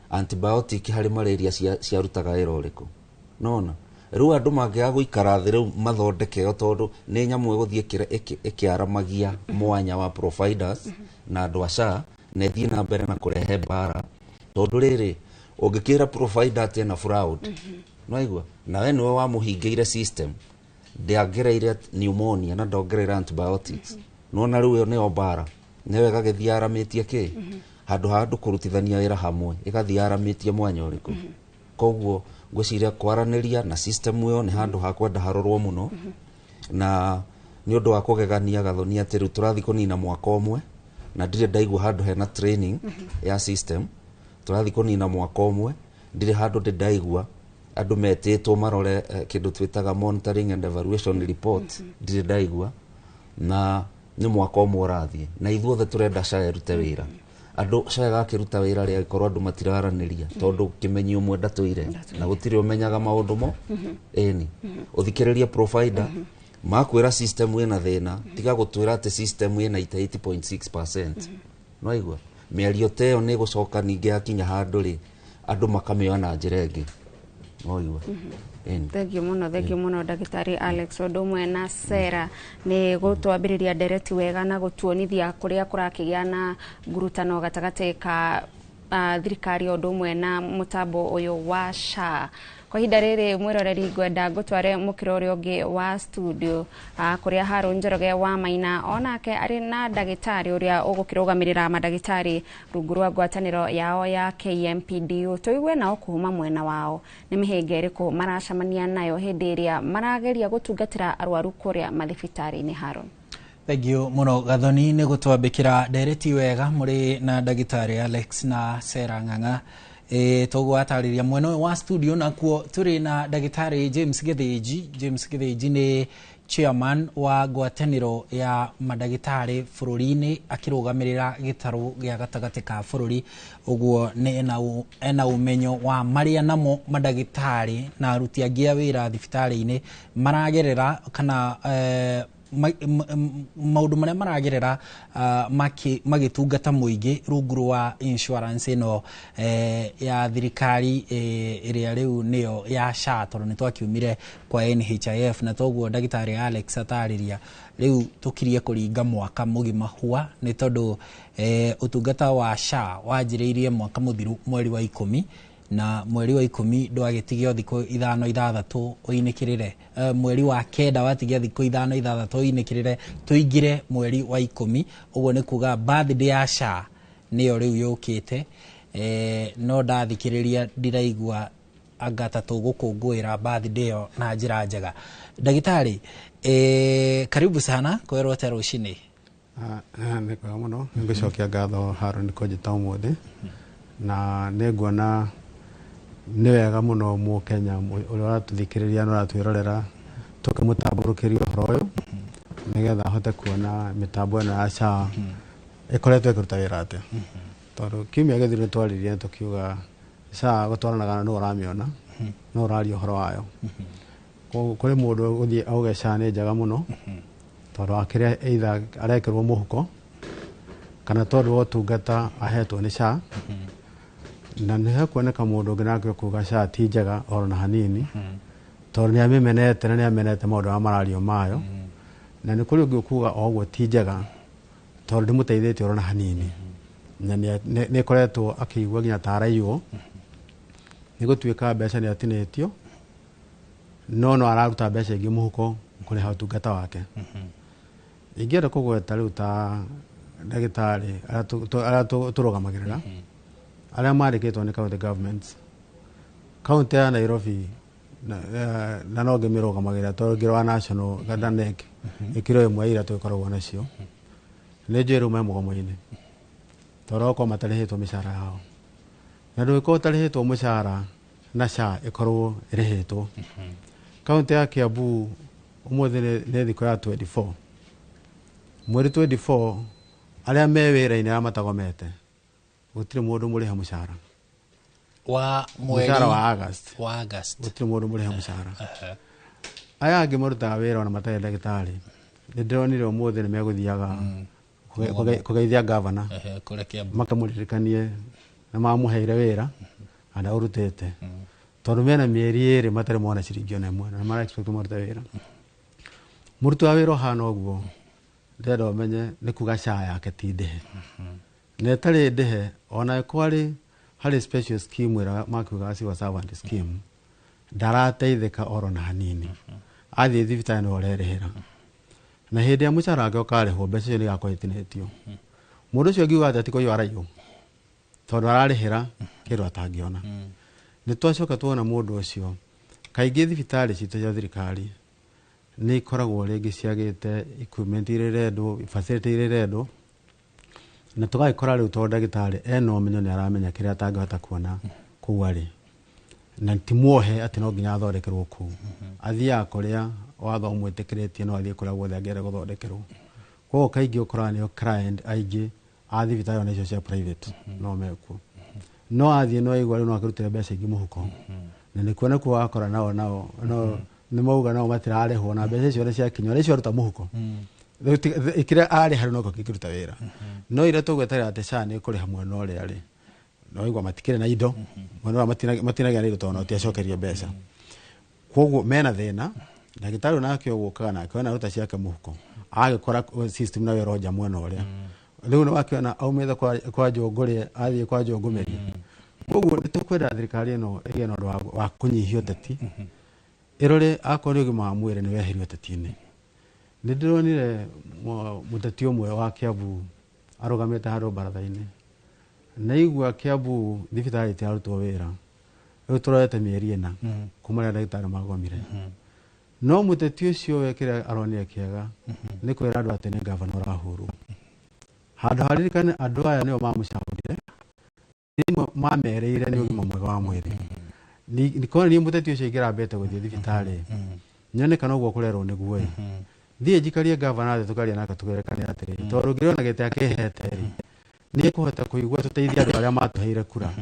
antibiotic hari malaria ciarutaga wira uriku nona riu andu mangiaga guikara thi riu mathondeke o tondu ni nyamu iguthie ikiaramagia mwanya wa providers na andu aca na thie na mbere na kurehe bara tondu riri ungikira provider atena fraud noigwa na we niwe wamuhingeire system ndiangereire pneumonia na ndongereire antibiotics nona riu yo nio bara niwe gagithia aramitie ki handu kurutithania wira hamwe igathia aramitie mwanya uriku koguo ngwiciria kwaraniria na system yo ni handu hakwenda harorwo muno na ni undu wa kugegania gathoni ati riu turathi kunina mwaka umwe na ndire ndaigua handu hena training ya system turathi kunina mwaka umwe ndire handu ndaigua andu metitwo marore kindu twitaga monitoring and evaluation report ndire ndaigua na ni mwaka umwe urathie na ithuothe turenda SHA erute wira andu SHA gakiruta wira ri akorwo andu matiraraniria tondu kimenyi umwe ndatuire na gutiri umenyaga maundu mo eni uthikiriria provider makwira system ina thina tiga gutwira ati system ina 88.6% noigwa miario teo ni gucoka ninge akinya handu ri andu makameo na njira ingi noigwa Thank you muno Dagitari Alex Odumwe na Sera ni gutwambiriria ndereti wega na gutuonithia kuria kurakigia na ngurutano gatagate ka thirikari Odumwe na mutambo uyu wa SHA. Kwa hinda riri mwiroreri ngwenda ngutware mukirori ungi wa studio kuria Haru Njoroge wa Maina onake ari na ndagitari uria ugukirugamirira madagitari rungu rwa ngwataniro yao ya KMPDU toigwe nao kuuma mwena wao ni mihinga iriku maracamania nayo hindi iria marageria gutungatira arwaru kuria mathibitari-ini. Haru Thank you muno gathoni ni gutwambikira ndereti wega muri na ndagitari Alex na Sera Ng'ang'a tugwatariria mweno wa studio na kuo turi na ndagitari James Githinji ni chairman wa ngwataniro ya madagitari bururi-ini akirugamirira gitaru gia gatagati ka bururi uguo ni ena umenyo wa maria namo madagitari na aruti angi a wira thibitari-ini maragerera kana maundu maria maragerera magitungata muingi rungu rwa insurance ino ya thirikari iria riu niyo ya SHA tondu ni twakiumire kwa NHIF na toguo ndagitari Alex atariria riu tukirie kuringa mwaka mugima hua ni tondu utungata wa SHA wanjiriirie mwaka muthiru mweri wa 10 na mweri wa 10 ndwagitigio thiko 5-6 uinikirire mweri wa 9 watigia thiko 5-6 uinikirire tuingire mweri wa 10 uguo ni kuga birthday ya SHA niyo riu yukite no ndathikiriria ndiraigua agata tugukungwira birthday yo na njira njega. Ndagitari karibu sana kwerwo te rucini. Ni kwa muno ngicokia ngatho Haru ni kujita umuthi na niguona ni wega muno mu Kenya uria uratuthikiriria no ratwirorera tukimutamburukiria uhoro uyu nigetha hote kuona mitambo ino ya SHA ikoretwo ikiruta wira atia tondu kiumia githiru twaririe tukiuga SHA gutwaranaga no uramiona no uraria uhoro wayo kuri mundu uthie auge SHA ni njega muno tondu akiria either arekirwo muhuko kana tondu wotungata ahetwo ni SHA na ni hakuoneka mundu ungi nake kuga SHA ti njega ona hanini tondu ni amimenete na ni amenete maundu amarario mayo na ni kuri ungi kuga ogwo ti njega tondu ndimuteithitie ona hanini na ni koretwo akiigua nginya taraiywo ni gutuika mbeca ni atinitio no araruta mbeca ingi muhuko kuri hautungata wake ingienda kugweta riu ta ndagitari ara turugamagirira aria marikitwo ni county governments. County ya Nairobi na no ngĩmĩrũgamagĩrĩra tondũ ngĩrĩ wa national gandanek ĩkĩro ĩmwe ira tũkoragwo nacio nĩ njũĩ rĩu me mũgomo-inĩ tondũ okorwo matarĩhĩtwo mĩcara yao na ndũngĩkorwo ũtarĩhĩtwo mũcara na SHA ĩkorwo ĩrĩhĩtwo. Kaunti ya Kiambu ũmũthĩ nĩ thikũ ya 24 mweri 24 arĩa me wĩra-inĩ arĩa matagomete gũtirĩ mũndũ mũrĩha mũcara wa mweri wa August gũtirĩ mũndũ mũrĩha mũcara. Aya angĩ marutaga wĩra ona matarĩ ndagĩtarĩ nĩ ndĩronire ũmũthĩ nĩ megũthiaga kũgeithia gavana makamũririkanie na mamũheire wĩra na ũrutĩte tondũ mena mĩeri 2 matarĩ mona ciringi ona ĩmwe na mara expect marute wĩra. Mũruti wa wĩra ũhana ũguo ndĩrenda ũmenye nĩ kuga SHA yake ti ndĩhe na ĩtarĩ ndĩhe ona harĩ special scheme ĩrĩa makiugaga civil servant scheme ndarateithĩka oro na hanini athiĩ thibitarĩ no arerĩhĩra na hĩndĩ ya mũcara wake ũkarĩhwo mbeca icio nĩ igakorwo itinĩtio. Mũndũ ũcio angiuga atĩ tikũiywo araiywo tondũ ararĩhĩra kĩndũ atangĩona. Nĩ twacoka tuona mũndũ ũcio kaingĩ thibitarĩ citũ cia thirikari nĩ ikoragwo rĩngĩ ciagĩte equipment irĩ rendwo facility irĩ rendwo na tũgagĩkora rĩu tondũ ndagĩtarĩ ena ũmenyo nĩ aramenya kĩrĩa atangĩhota kuona kũu arĩ na ti muohe atĩ no nginya athondekerwo kũu athiaga kũrĩa watho ũmwĩtĩkĩrĩtie no athiĩ kũrĩa guothe angĩenda gũthondekerwo. Koguo kaingĩ ũkoraga nĩo client aingĩ a thibitarĩ ona icio cia private no mekuo no athiĩ no igwa rĩu no akĩrutĩre mbeca ingĩ mũhuko na nĩ kuo nakuo wakora nao nĩ mauga nao matirarĩhwo na mbeca icio nĩ ciakinywo na icio aruta mũhuko kĩrĩa arĩ harĩ no kĩruta wĩra no ire tũgweterera atĩ SHA nĩ kũrĩha mwena ũrĩa arĩ no igwa matikĩrĩ na indo mwena ũrĩa matinagĩa na indo tondũ ũtiacokeria mbeca. Koguo mena thĩna ndagĩtarĩ nake ũgũkaga nake ona ruta ciake mũhuko agĩkora system na wĩra nja mwena ũrĩa rĩu nĩ wakĩona aumĩte kwa Njũngũrĩ athiĩ kwa Njũngũmĩri. Koguo nĩ tũkwenda thirikari ĩno ĩgĩe na ũndũ wa kũnyihia ũteti ĩrore akorwo nĩ ũgima wa mwĩrĩ nĩ weherio ũteti-inĩ. Nĩ ndĩronire mũteti ũmwe wa Kiambu arũgamĩte handũ baratha-inĩ na igua Kiambu thibitarĩ itirarutwo wĩra rĩu tũrorete mĩeri 4 kuma rĩrĩa ndagĩtarĩ magomire no mũteti ũcio we kĩrĩa aronire kĩega nĩ kwĩra andũ atĩ nĩ gavana ũrahũrwo handũ haririkane andũ aya nĩo mamũcagũrire nĩmo mamereire nĩ ũgima mwega wa mwĩrĩ. Nĩkona niĩ mũteti ũcio ingĩrambĩte gũthiĩ thibitarĩ nyone kana ũguo kũrerwo nĩguo thiĩ njikarie gavana thĩ tũkaria nake tũgerekane atĩrĩrĩ tondũ ngĩrona gĩtĩ akĩhete nĩ ekũhota kũigua tũteithia andũ arĩa matũheire kura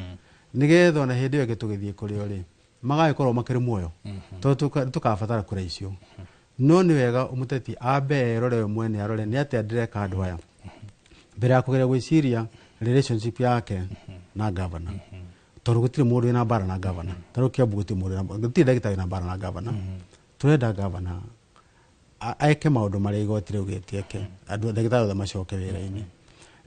nĩgetha ona hĩndĩ ĩyo tũgĩthiĩ kũrĩ ũrĩ magagĩkorwo makĩrĩ muoyo tondũ tũkabatara kura icio. No nĩ wega mũteti ambe erore we mwene arore nĩ atĩa ndĩreka andũ aya mbere ya kũgeria gwĩciria relationship yake na gavana tondũ gũtirĩ mũndũ wĩna mbara na gavana tondũ Kiambu gũtirĩ ndagĩtarĩ na mbara na gavana. Tũrenda gavana aeke maũndũ marĩa igoti rĩu gĩtieke andũ ndagĩtarĩ othe macoke wĩra-inĩ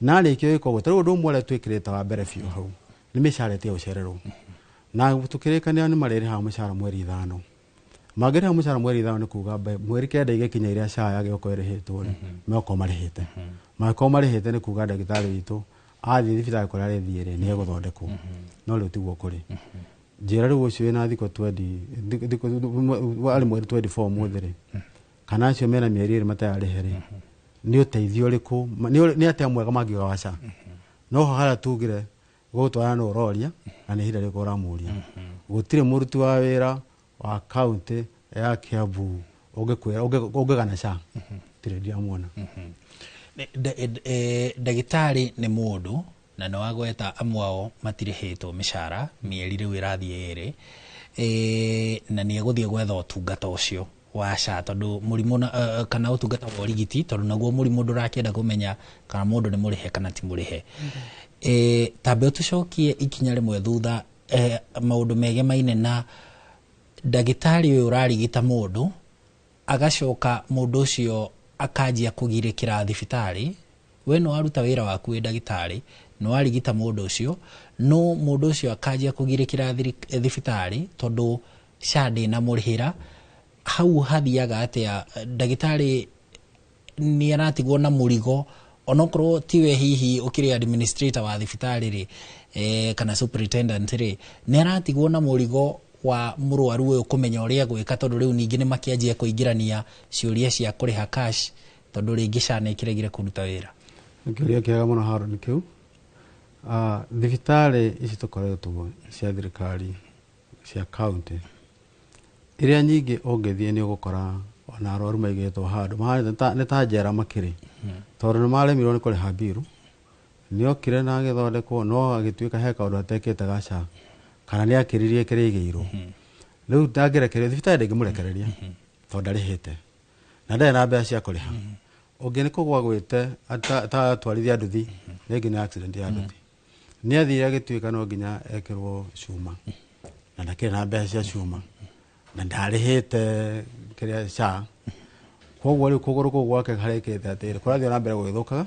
na arĩkio gĩko ũguo tondũ ũndũ ũmwe ũrĩa twĩkĩrĩte wa mbere biũ hau nĩ mĩcara ĩtige gũcererwo na tũkĩrĩkanĩra nĩ marĩrĩhaga mũcara mweri 5 mangĩrĩha mũcara mweri 5 nĩ kuga mweri 9 igĩkinya iria SHA yagĩoka ĩrĩhĩtwo megũkorwo marĩhĩte mangĩkorwo marĩhĩte nĩ kuga ndagĩtarĩ witũ athiĩ thibitarĩ kũrĩa arĩthiĩ nĩ egũthondekwo no rĩu tiguo kũrĩ. Njĩra rĩu ũcio wĩna thikũ 20 arĩ mweri 24 mũthĩ kana acio mena mĩeri 2 matararĩhe nĩ ũteithio ũrĩkũ nĩ atĩa mwega mangiuga wa SHA no harĩa tugire gũtwarana ũroria na nĩ ihinda rĩrĩkũ ũramũria. Gũtirĩ mũruti wa wĩra wa kaunti ya Kiambu ũngĩgana SHA tirĩ ndiamuona. Ndagĩtarĩ nĩ mũndũ na nĩ wagweta amwe ao matirĩhĩtwo mĩcara mĩeri rĩu ĩrathiĩ 2 na nĩ egũthiĩ gwetha ũtungata ũcio wa SHA tondũ mũrimũ kana ũtungata wa ũrigiti tondũ naguo mũrimũ ndũrakĩenda kũmenya kana mũndũ nĩ mũrĩhe kana ti mũrĩhe. Tambe tũcokie ikinya rĩmwe thutha maũndũ megemaine na ndagĩtarĩ ũyũ ũrarigita mũndũ agacoka mũndũ ũcio akanjia kũgirĩkĩra thibitarĩ we no aruta wĩra waku wĩ ndagĩtarĩ no arigita mũndũ ũcio no mũndũ ũcio akanjia kũgirĩkĩra thibitarĩ tondũ SHA ndĩnamũrĩhĩra. Hau hathiaga atĩa ndagĩtarĩ nĩ aratigwo na mũrigo onokorwo tiwe hihi ũkĩrĩ administrator wa thibitarĩ kana superintendent nĩ aratigwo na mũrigo wa mũrwaru ũyũ kũmenya ũrĩa gwĩka tondũ rĩu ningĩ nĩ makĩanjia kũingĩrania ciũria cia kũrĩha cash tondũ rĩngĩ SHA nĩ ĩkĩregire kũruta wĩra. Kĩũria kĩega mũno Harũni kĩu. Thibitarĩ ici tũkoretwo cia thirikari cia county iria nyingĩ ũngĩthiĩ nĩ ũgũkora ona arwaru maigĩtwo handũ nĩ ta njera makĩrĩ tondũ nĩ maremirwo nĩ kũrĩha mbiru nĩ okire na agĩthondekwo no agĩtuĩka he kaũndũ atekĩte ga SHA kana nĩ akĩririe kĩrĩa igĩirwo rĩu ndangĩrekererio thibitarĩ ndĩngĩmũrekereria tondũ ndarĩhĩte na ndarĩ na mbeca cia kũrĩha ũngĩ nĩ kũgwa gwĩte atatwarithia nduthi rĩngĩ nĩ accident ya nduthi nĩ athire agĩtuĩka no nginya ekĩrwo cuma na ndakĩrĩ na mbeca cia cuma na ndarĩhĩte kĩrĩa SHA koguo rĩu kũgũrũ kũu gwake harĩkĩte atĩrĩ kũrathiĩ na mbere gũgĩthũkaga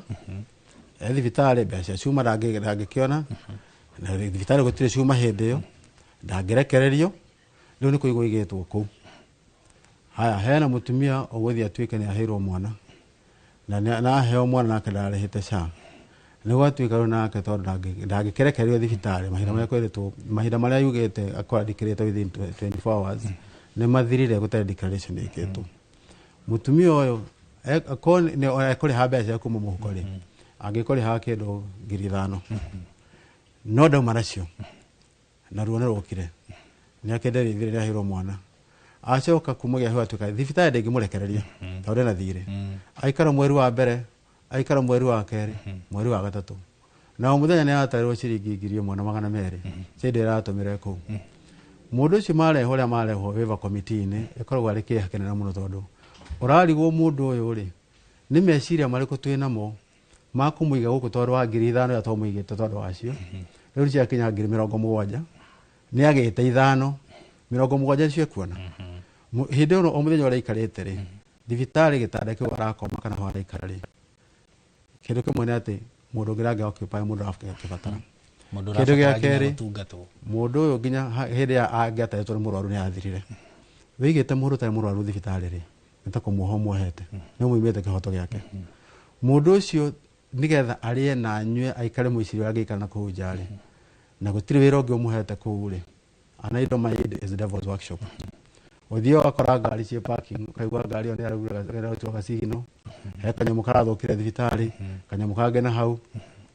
thibitarĩ mbeca cuma ndangĩkĩona na thibitarĩ gũtirĩ cuma hĩndĩ ĩyo ndangĩrekererio rĩu nĩ kũigwo igĩtwo kũu haya hena mũtumia ũgũthiĩ atuĩke nĩ aheirwo mwana na aheo mwana nake ndarĩhĩte SHA nĩ gwatuĩka rĩu nake tondũ ndangĩkĩrekererio thibitarĩ mahinda marĩa kwĩrĩtwo mahinda marĩa yugĩte akwandĩkĩrĩte within 24 hours nĩ mathirire gũtarĩ declaration ĩkĩtwo mũtumia ũyũ ekũrĩha mbeca kuma mũhuko rĩ angĩkũrĩha kĩndũ 5,000 no ndauma nacio na ruo nĩ rũkire nĩ akĩndeithia thirĩ nĩ aheirwo mwana acoka kuma gĩa hau atuĩka thibitarĩ ndĩngĩmũrekereria tondũ ena thirĩ aikara mweri wa mbere aikara mweri wa kerĩ mweri wa gatatũ na mũthenya nĩ atarĩrwo ciringi 1,200 cĩndĩ ĩratũmĩre kũu mũndũ ũcio marehwo ũrĩa marehwo waiver committee-inĩ ĩkoragwo arĩ kĩeha kĩnene mũno tondũ ũrarigwo mũndũ ũyũ rĩ nĩ meciria marĩkũ twĩ namo ma kũmũiga gũkũ tondũ wa 5,000 ya twamũigĩte tondũ wacio rĩu ciakinya 70,000 nĩ agĩte 5 70,000 cio kuona hĩndĩ ĩyo o mũthenya ũrĩa aikarĩte rĩ thibitarĩ gĩtanda kĩu arakoma kana ho araikara rĩ kĩndũ kĩmwe nĩ atĩ mũndũ ũngĩ rangĩ occupy mũndũ akĩbatara kĩndũ gĩa kerĩ mũndũ ũyũ nginya hĩndĩ ya angĩatarĩtwo nĩ mũrwaru nĩ athirire wĩigĩte mũndũ tarĩ mũrwaru thibitarĩ rĩ nĩ ta kũmuoha muohete nĩ mũimĩte kĩhoto gĩake mũndũ ũcio nĩgetha arĩe na anyue aikare mũiciri ũrĩa angĩikara na kũu nja rĩ na gũtirĩ wĩra ũngĩ ũmũhete kũu rĩ an idle mind is the devil's workshop ũthiĩ ũgakora ngari ciĩ parking ũkaigua ngari ĩyo nĩ arauga gacigino he kanyamũ karathũkire thibitarĩ kanyamũ kangĩ na hau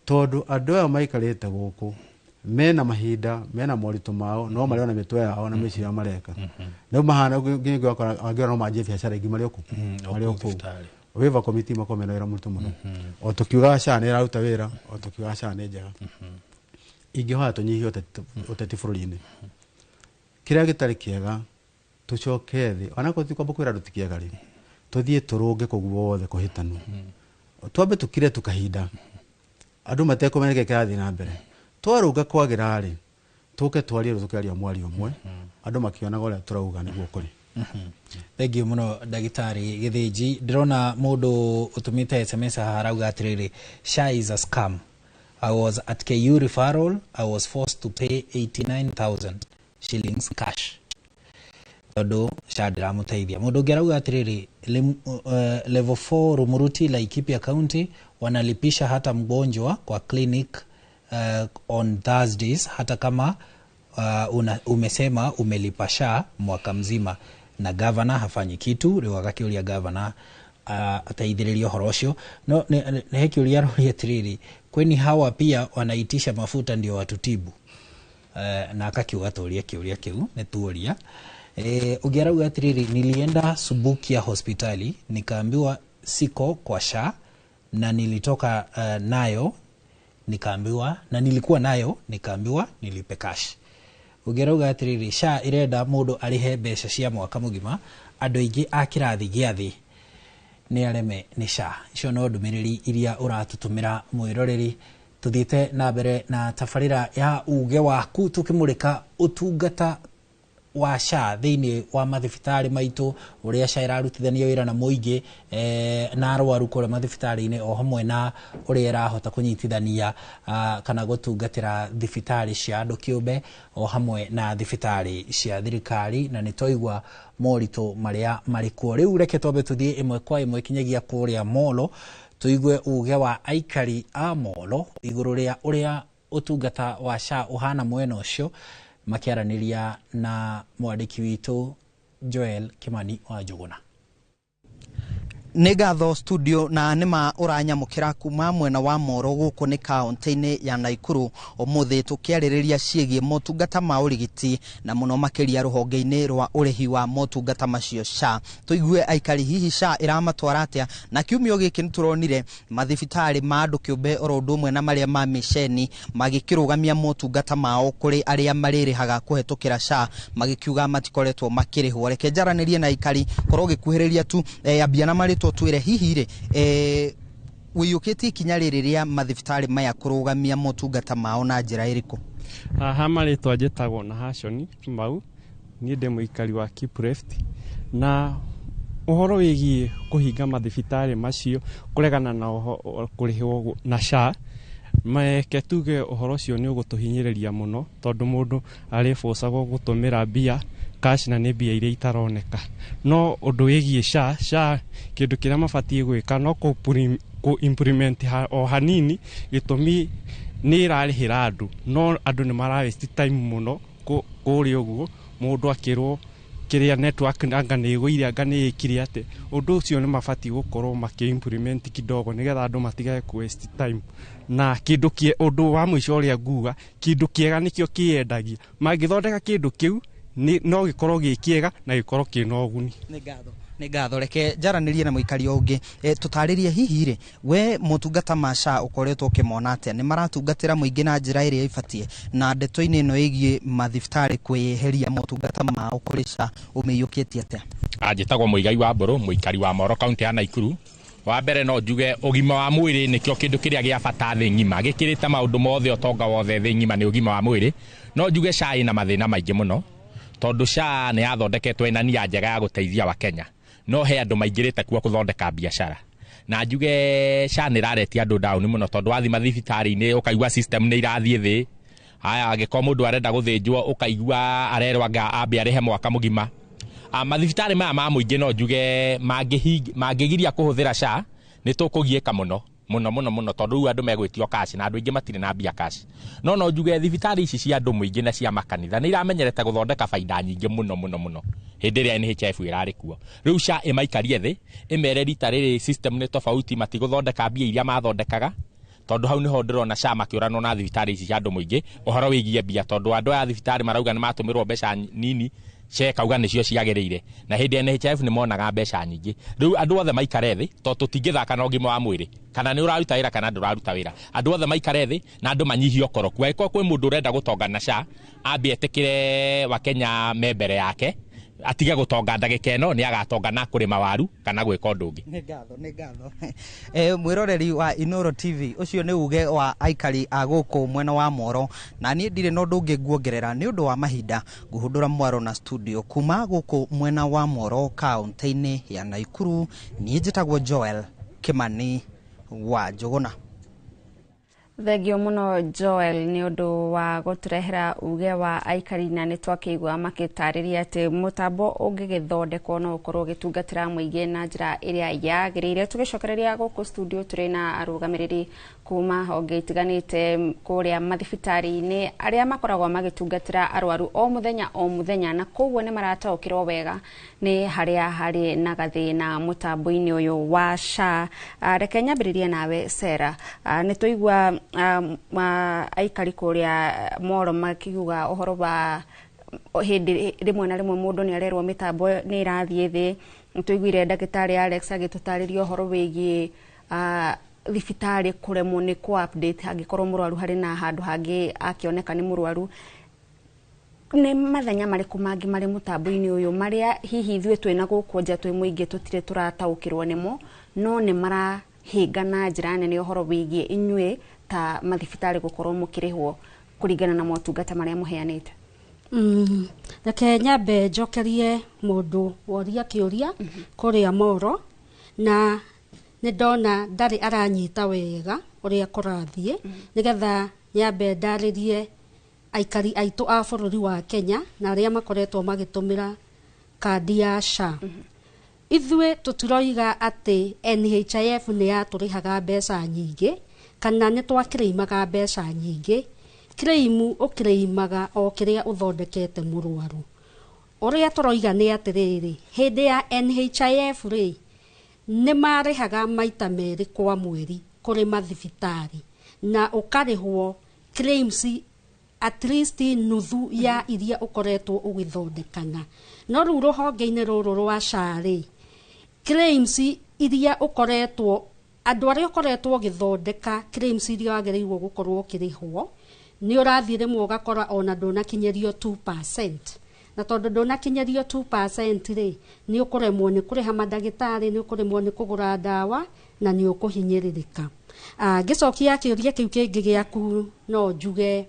tondũ andũ aya maikarĩte gũkũ mena mahinda mena moritũ mao no marĩ ona mĩtwe yao na mĩciria mareka rĩu mahana ngĩngĩ ũgakora angĩona no manjie biacara ingĩ marĩ okũu waiver committee makomena wĩra mũritũ mũno o tũkiuga SHA nĩ ĩraruta wĩra o tũkiuga SHA nĩ njega ingĩhoya tũnyihie ũteti bũrũri-inĩ kĩrĩa gĩtarĩ kĩega tũcoke thĩ onakorwo ti kwamba kwĩra andũ ti kĩega rĩ tũthiĩ tũrũnge kũu wothe kũhĩtanu twambe tũkire tukahinda andũ matekũmenya kĩrĩa kĩrathiĩ na mbere twarũnga kwagĩra rĩ tũke twarie tũkĩaria mwario ũmwe andũ makĩonaga ũrĩa tũrauga nĩguo kũrĩ. Thengiũ mũno ndagĩtarĩ Gĩthĩnji. Ndĩrona mũndũ ũtũmĩte SMS haha arauga atĩrĩrĩ, SHA is a scam. I was at KU referral. I was forced to pay 89,000 shillings cash. Tondũ SHA ndĩramũteithia. Mũndũ ũngĩ arauga atĩrĩrĩ, level 4 Rumuruti Laikipia County wanalipisha hata mgonjwa kwa clinic on Thursdays hata kama umesema umelipa SHA mwaka mzima na governor hafanyi kitu. Rĩu agakĩũria governor ataithĩrĩria ũhoro ũcio. No nĩ kĩũria arũria atĩrĩrĩ, kweni hawa pia wanaitisha mafuta ndio watutibu. Na akakiuga tũũria kĩũria kĩu nĩ tuoria. Ũngĩ arauga atĩrĩrĩ, nilienda Subukia hospitali nikaambiwa siko kwa SHA na nilitoka nayo nikaambiwa, na nilikuwa nayo nikaambiwa nilipe cash. Ũngĩrauga atĩrĩrĩ, SHA irenda mũndũ arĩhe mbeca cia mwaka mũgima, andũ aingĩ a kĩrathi gĩa thĩ nĩ areme nĩ SHA. Icio no ndũmĩrĩri iria ũratũtũmĩra mwĩroreri. Tuthiĩte na mbere na tabarĩra ya uge waku tukĩmũrĩka ũtungata wa SHA thĩinĩ wa mathibitarĩ maitũ, ũrĩa SHA ĩrarutithania wĩra na mũingĩ na arwaru kũrĩa mathibitarĩ-inĩ, o hamwe na ũrĩa ĩrahota kũnyitithania kana gũtungatĩra thibitarĩ cia andũ kĩũmbe o hamwe na thibitarĩ cia thirikari, na nĩ twaigua moritũ marĩa marĩ kuo. Rĩu reke twambe tũthiĩ ĩmwe kwa ĩmwe kinyagia kũrĩa Molo, tũigue uge wa aikari a Molo igũrũ rĩa ũrĩa ũtungata wa SHA ũhana mwena ũcio, makiaraniria na mwandiki witu Joel Kimani wa Njuguna. Nĩ ngatho studio na nĩma ũranyamũkĩra kuma mwena wa Moro gũkũ nĩ kaunti-inĩ ya Naikuru ũmũthĩ tũkĩarĩrĩria ciĩgiĩ motungata ma ũrigiti na mũno makĩria rũhonge-inĩ rwa ũrĩhi wa motungata macio SHA. Tũigue aikari hihi SHA ĩramatwara atĩa, na kiumio gĩkĩ nĩtũronire mathibitarĩ ma andũ kĩũmbe oro ũndũ ũmwe na marĩa ma mĩceni magĩkĩrũgamia motungata mao kũrĩ arĩa marĩrĩhaga kũhetũkĩra SHA magĩkiuga matikoretwo makĩrĩhwo. Reke njaranĩrie na aikari korwo gĩkuhĩrĩria tu ambia na marĩtwo twĩre hihi rĩ wĩyũkĩtie ikinya rĩrĩ rĩa mathibitarĩ maya kũrũgamia motungata mao na njĩra ĩrĩkũ? Aha marĩtwa njĩtagwo na Hashoni Kimau, niĩ ndĩ mũikari wa Kipreft, na ũhoro wĩgiĩ kũhinga mathibitarĩ macio kũregana na kũrĩhwo na SHA, meke tuge ũhoro ũcio nĩ ũgũtũhinyĩrĩria mũno tondũ mũndũ arĩbũcagwo gũtũmĩra mbia cash na nĩ mbia iria itaroneka. No ũndũ wĩgiĩ SHA kĩndũ kĩrĩa mabatiĩ gwĩka no ku implement o hanini, gĩtũmi nĩ ĩrarĩhĩra andũ no andũ nĩ mara waste time mũno kũrĩa ũguo, mũndũ akĩrwo kĩrĩa network anga nĩ ĩgũire anga nĩ ĩkire atĩ. Ũndũ ũcio nĩ mabatiĩ gũkorwo makĩ implement kidogo nĩgetha andũ matigage ku waste time. Na ũndũ wa mũico ũrĩa nguga, kĩndũ kĩega nĩkĩo kĩyendagia. Mangĩthondeka kĩndũ kĩu no gĩkorwo gĩ kĩega na gĩkorwo kĩna ũguni. Nĩ ngatho. Reke njaranĩrie na mũikari ũngĩ tũtarĩrie hihi rĩ we motungata ma SHA ũkoretwo ũkĩmona atĩa, nĩ maratungatĩra mũingĩ na njĩra ĩrĩa ĩbatiĩ, na ndeto-inĩ ĩno ĩgiĩ mathibitarĩ kwĩyeheria motungata mao kũrĩ SHA ũmĩiyũkĩtie atĩa? Njĩtagwo Mũigai wa Mbũrũ, mũikari wa Moro kaunti ya Naikuru. Wa mbere no njuge ũgima wa mwĩrĩ nĩkĩo kĩndũ kĩrĩa gĩa bata thĩ ng'ima, gĩkĩrĩte maũndũ mothe ũtonga wothe thĩ ng'ima nĩ ũgima wa mwĩrĩ. No njuge SHA ĩna mathĩna maingĩ mũno tondũ SHA nĩ yathondeketwo ĩna nia njega ya gũteithia Wakenya, no he andũ maingĩrĩte kuo gũthondeka biacara. Na njuge SHA nĩ ĩraretia andũ down mũno tondũ wathi mathibitarĩ-inĩ ũkaigua system nĩ irathiĩ thĩ. Haya angĩkorwo mũndũ arenda gũthĩnjwo ũkaigua arerwo anga ambe arĩhe mwaka mũgima. Mathibitarĩ maya ma mũingĩ no njuge mangĩgiria kũhũthĩra SHA nĩ tũkũgiĩka mũno tondũ rĩu andũ megwĩtio cash na andũ aingĩ matirĩ na mbia cash. No njuge thibitarĩ ici cia andũ mũingĩ na cia makanitha nĩ iramenyerete gũthondeka baida nyingĩ mũno hĩndĩ ĩrĩa NHIF ĩrarĩ kuo. Rĩu SHA ĩmaikarie thĩ ĩmere rita rĩrĩ system nĩ tofauti, matigũthondeka mbia iria mathondekaga tondũ hau niho ndĩrona SHA makĩũranwo na thibitarĩ ici cia andũ mũingĩ ũhoro wĩgiĩ mbia, tondũ andũ aya thibitarĩ marauga nĩ matũmĩrwo mbeca nini, SHA kauga nĩcio ciagĩrĩire, na hĩndĩ ya NHIF nĩ monaga mbeca nyingĩ. Rĩu andũ othe maikare thĩ tondũ tũtingĩthaka na ũgima wa mwĩrĩ, kana nĩ ũraruta wĩra kana ndũraruta wĩra. Andũ othe maikare thĩ na andũ manyihie ũkoroku. Angĩkorwo kwĩ mũndũ ũrenda gũtonga na SHA ambie etĩkĩre Wakenya me mbere yake, atige gũtonga ndagĩka ĩno nĩ agatonga na kũrĩma waru kana gwĩka ũndũ ũngĩ. Nĩ ngatho. Mwĩroreri wa Inoro TV, ũcio nĩ uge wa aikari a gũkũ mwena wa Moro, na niĩ ndirĩ na ũndũ ũngĩ nguongerera nĩ ũndũ wa mahinda. Ngũhũndũra mwaro na studio kuma gũkũ mwena wa Moro kaunti-inĩ ya Naikuru. Niĩ njĩtagwo Joel Kimani wa Njuguna. Thengio muno Joel nĩ ũndũ wa gũtũrehera uge wa aikari, na nĩ twakĩigua makĩtarĩria atĩ mũtambo ũngĩgĩthondekwo no ũkorwo ũgĩtungatĩra mũingĩ na njĩra ĩrĩa yagĩrĩire. Tũgĩcokereria gũkũ studio tũrĩ na arũgamĩrĩri kuma honge itiganĩte kũrĩa mathibitarĩ-inĩ arĩa makoragwo magĩtungatĩra arwaru o mũthenya, na koguo nĩ marataũkĩrwo wega nĩ harĩa harĩ na gathĩna mũtambo-inĩ ũyũ wa SHA. Reke nyambĩrĩrie nawe Sarah. Nĩ tũigua aikari kũrĩa Moro makiuga ũhoro wa hĩndĩ rĩmwe na rĩmwe mũndũ nĩ arerwo mĩtambo nĩ irathiĩ thĩ. Tũiguire ndagĩtarĩ Alex agĩtũtarĩria ũhoro wĩgiĩ thibitarĩ kũremwo nĩ ku update angĩkorwo mũrwaru harĩ na handũ hangĩ akĩoneka nĩ mũrwaru. Nĩ mathenya marĩkũ mangĩ marĩ mũtambo-inĩ ũyũ marĩa hihi ithuĩ twĩna gũkũ nja twĩ mũingĩ tũtirĩ tũrataũkĩrwo nĩmo, no nĩ marahinga na njĩra nene ũhoro wĩgiĩ inyuĩ ta mathibitarĩ gũkorwo mũkĩrĩhwo kũringana na motungata marĩa mũheanĩte? Reke nyambe njokerie mũndũ woria kĩũria kũrĩa Moro, na nĩ ndona ndarĩ aranyita wega ũrĩa kũrathiĩ, nĩgetha nyambe ndarĩrie aikari aitũ a bũrũri wa Kenya na arĩa makoretwo magĩtũmĩra kandi ya SHA. Ithuĩ tũtiroiga atĩ NHIF nĩ yatũrĩhaga mbeca nyingĩ kana nĩ twakĩrĩimaga mbeca nyingĩ. claim ukreimaga o kiria uthondekete murwaru uria turoiga ni atiriri hindi ya NHIF ri ni marihaga maita meri kwa mweri kuri mathibitari na ukarihwo claims at least nuthu ya iria ukoretwo ugithondekana no ru ruhonge-ini ruru rwa SHA ri claims iria ukoretwo andu aria ukoretwo ugithondeka claims iria wagereirwo gukorwo ukirihwo ni urathire mwo gakora ona ndunakinyerio 2%. Na tondu ndunakinyerio 2% ri ni ukuremwo ni kuriha madagitari ni ukuremwo ni kugura dawa na ni ukuhinyiririka. Gicokia kiuria kiu kingi giaku no njuge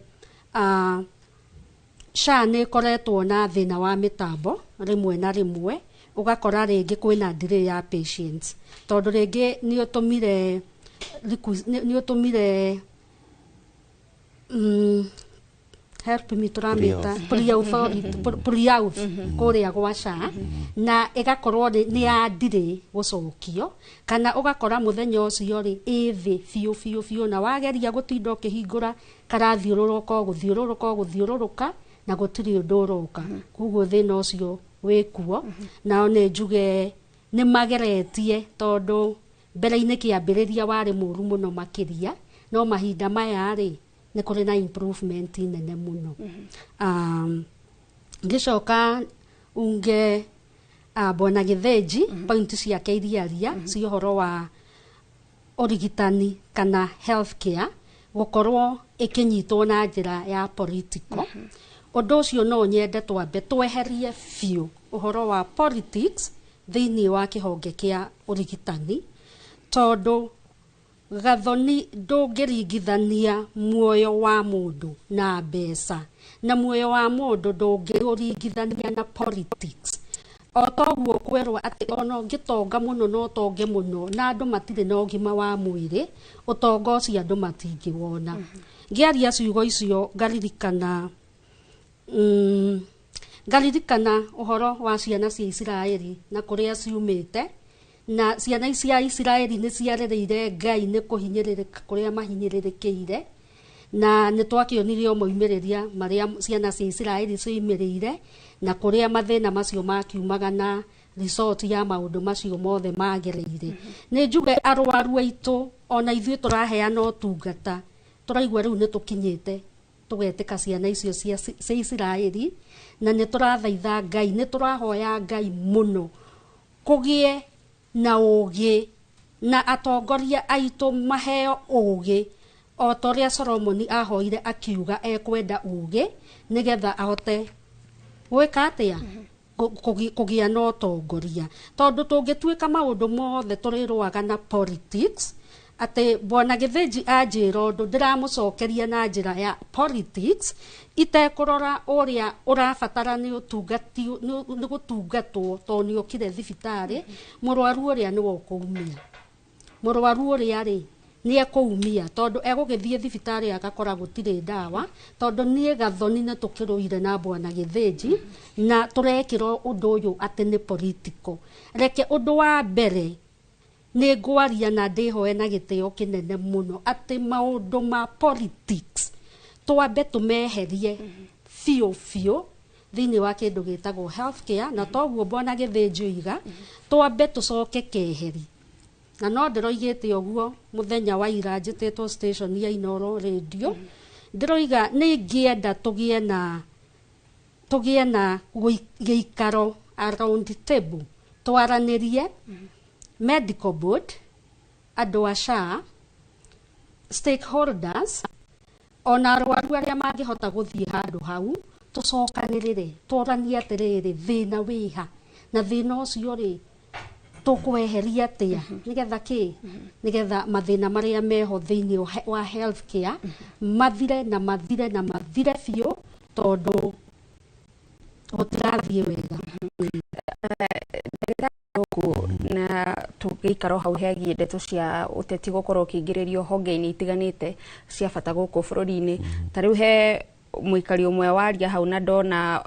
SHA ni koretwo na thina wa mitambo rimwe na rimwe ugakora ringi kwina delay ya patients tondu ringi ni utumire help me turamita pre-auth kuria gwa SHA na igakorwo ni ya delay gucokio kana ugakora muthenya ucio ri ithi fiu na wageria gutinda ukihingura karathiururuka na gutiri undu uroka kuguo thina ucio wikuo na ne njuge ni mageretie tondu mbere-ini kiambiriria wari muru muno makiria no mahinda maya ri ni kuri na improvement nene muno. Ngicoka unge Bwana Githenji point cia keiria cia horo wa origitani kana healthcare gukorwo ikinyitwo na njira ya political. Undu ucio no nyende twambe tweherie fiu uhoro wa politics thiini wa kihonge kia origitani tondu gathoni ndungiringithania muoyo wa mundu na mbeca na muoyo wa mundu ndungiringithania na politics. Otoguo kwerwo ati ono ngitonga muno no tonge muno na andu matire na ugima wa mwiri utonga ucio andu matingiwona. Ngiaria ciugo icio ngaririkana uhoro wa ciana cia Israeli na kuria ciumite na ciana cia Israeli ni ciarereire Ngai ni kuhinyiririka kuria mahinyiririkire na ni twakionire moimiriria maria ciana cia Israeli ciumirire na kuria mathina macio makiumaga na resort ya maundu macio mothe magereire. Ni njuge arwaru aitu ona ithuĩ turaheana ũtungata turaigua riu ni tukinyite tugetika ciana icio cia Israeli na ni turathaitha Ngai ni turahoya Ngai muno kugie na ugi na atongoria aitu maheo ugi o toria Solomon ahoire akiuga ekwenda ugi nigetha ahote gwika atia kugia no tongoria tondu tungituika maundu mothe turirwaga na politics ate Bwana Githenji anjira undu ndiramucokeria na njira ya politics itekurora uria urabatara ni utungati ni gutungatwo to ni ukire thibitari murwaru uria ni wokuumia murwaru uria ri ni ekuumia tondu egugithie thibitari agakora gutire ndawa tondu nie gathoni na tukiruire na Bwana Githenji na turekirwo undu uyu ati ni political. Reke undu wa mbere ni ngwaria na ndihoe na gitio kinene muno ati maundu ma politics twambe tumeherie fiu thiini wa kindu gitagwo healthcare na toguo Bwana Githenji iga twambe tucoke keheri na no ndiroigite uguo muthenya wa ira njititwo station ya Inoro radio ndiroiga ni ngienda tugie na giikaro around table twaranirie medical board andu a SHA stakeholders ona arwaru aria mangihota guthie handu hau tucokanirire twaranie atiriri thina wiha na thina ucio ri tukweheria atia nigetha mathina maria meho thiini wa healthcare mathire biu tondu gutirathie wega. Na tugiikaro hau hegie ndeto cia uteti gukorwo ukingiririo honge-ini itiganite cia bata guku bururi-ini ta riu he muikari umwe waria hau na ndona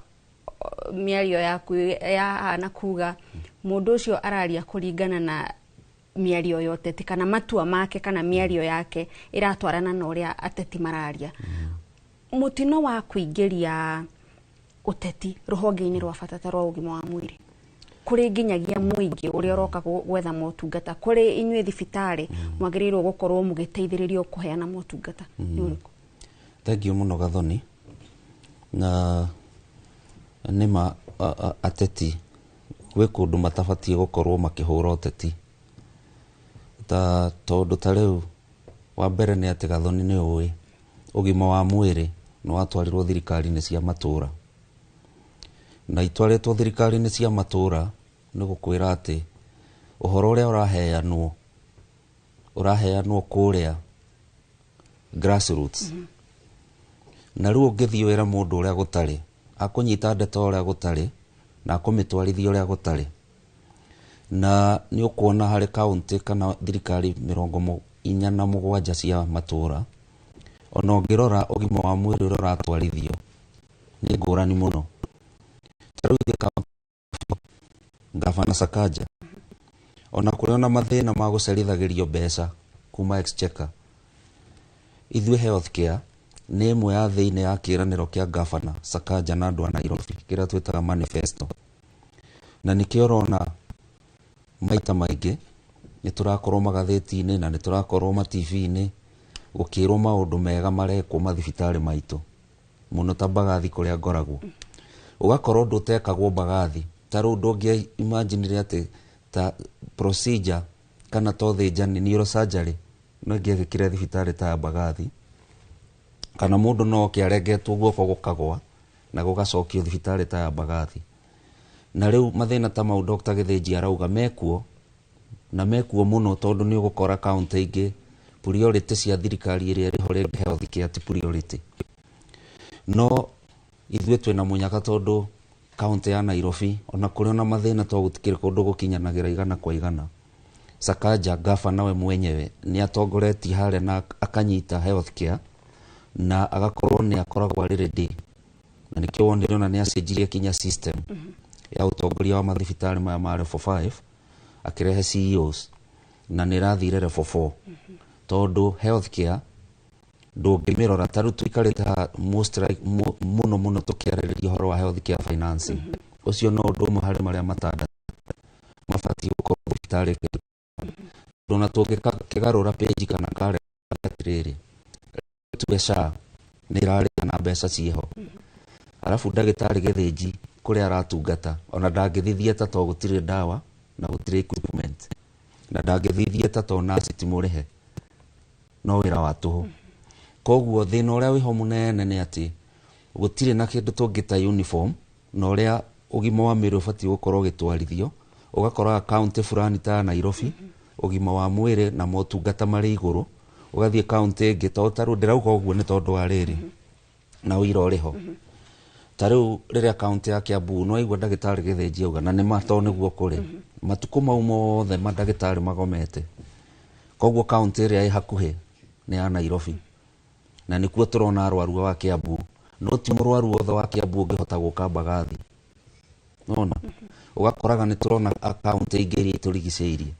miario yaku yahana kuga mundu ucio araria kuringana na miario ya uteti kana matua make kana miario yake iratwarana na uria ateti mararia mutino wa kuingiria uteti ruhonge-ini rwa bata rwa ugima wa mwiri kuri nginyagia muingi uria roka gwetha motungata kuri inyuĩ thibitari mwagĩrĩirwo gukorwo mugiteithĩrĩrio kuheana motungata ni uriku? Thank you muno Gathoni. Na nima ateti gwĩ kundu matabatie gukorwo makihura uteti ta tondu ta riu wa mbere ni ati Gathoni ni uwi ugima wa mwiri ni watwarirwo thirikari-ini cia matura na itwaritwo thirikari-ini cia matura ni gukwira ati uhoro uria uraheanwo kuria grassroots na riu ngithii wira mundu uria gutari akunyita ndeto uria gutari na akumitwarithia uria gutari na ni ukuona hari county kana thirikari 47 cia matura ona ngirora ugima wa mwiri uria uratwarithio ni ngurani muno. Gavana Sakaja ona kuri ona mathina ma gucerithagirio mbeca kuma exchequer ithuĩ healthcare ni imwe ya thiini ya kiraniro kia Gavana Sakaja na andu a Nairobi kiria twitaga manifesto na nikio rona maita maingi ni turakorwo magatheti-ini na ni turakorwo ma TV-ini gukirwo maundu mega marekwo mathibitari maitu muno ta Mbagathi kuria ngoragwo ugakorwo ndutekagwo Mbagathi ta riu ndungi imagine ati ta procedure kana to thĩnjani neurosurgery no ngĩgĩkire thibitari ta Mbagathi kana mundu no kiaregetwo guoko gukagwa na gugacokio thibitari ta Mbagathi na riu mathina ta mau Dr. Githinji arauga mekuo na mekuo muno tondu ni ugukora county ingi priority cia thirikari iria riho ri health care ti priority no ithuĩ twina munyaka tondu county ya Nairobi ona kuri ona mathina to gutikire kundu gukinyanagira igana kwa igana. Sakaja Gavana we mwenyewe ni atongoretie hare na akanyita healthcare na agakorwo ni akoragwo ari ready na nikio wonire ona ni acenjirie kinya system ya utongoria wa mathibitari maya ma level 5 akirehe CEOs na ni rathire level 4 tondu healthcare ndungimirora taru twikarite muno tukiarĩrĩria uhoro wa healthcare financing ucio no undu umwe hari maria matanda mabatie gukorwo thibitari ndona tukigarura page kana kare atiriri tubesha ni rari na mbeca cieho alafu ndagitari Githinji kuria aratungata ona ndangithithia ta to gutire dawa na gutire equipment na ndangithithia ta to nurse timurihe no wira wa tuhu koguo thina uria wiho munene ni ati gutire na kindu tungita uniform na uria ugima wa mwiri ubatie gukorwo gitwarithio ugakora county fulani ta Nairobi ugima wa mwiri na motungata mari iguru ugathie county ingi to taru ndirauga uguo ni tondu wa riri na wira uriho taru riria county ya Kiambu no igwa ndagitari Githinji uga na ni mato niguo kuri matuku mau mothe mandagitari magomete koguo county iria i hakuhi ni ya Nairobi na nikuo turona arwaru wa Kiambu no ti murwaru wothe wa Kiambu ngihota guka Mbagathi nona ugakoraga ni turona account ingiri turigiceirie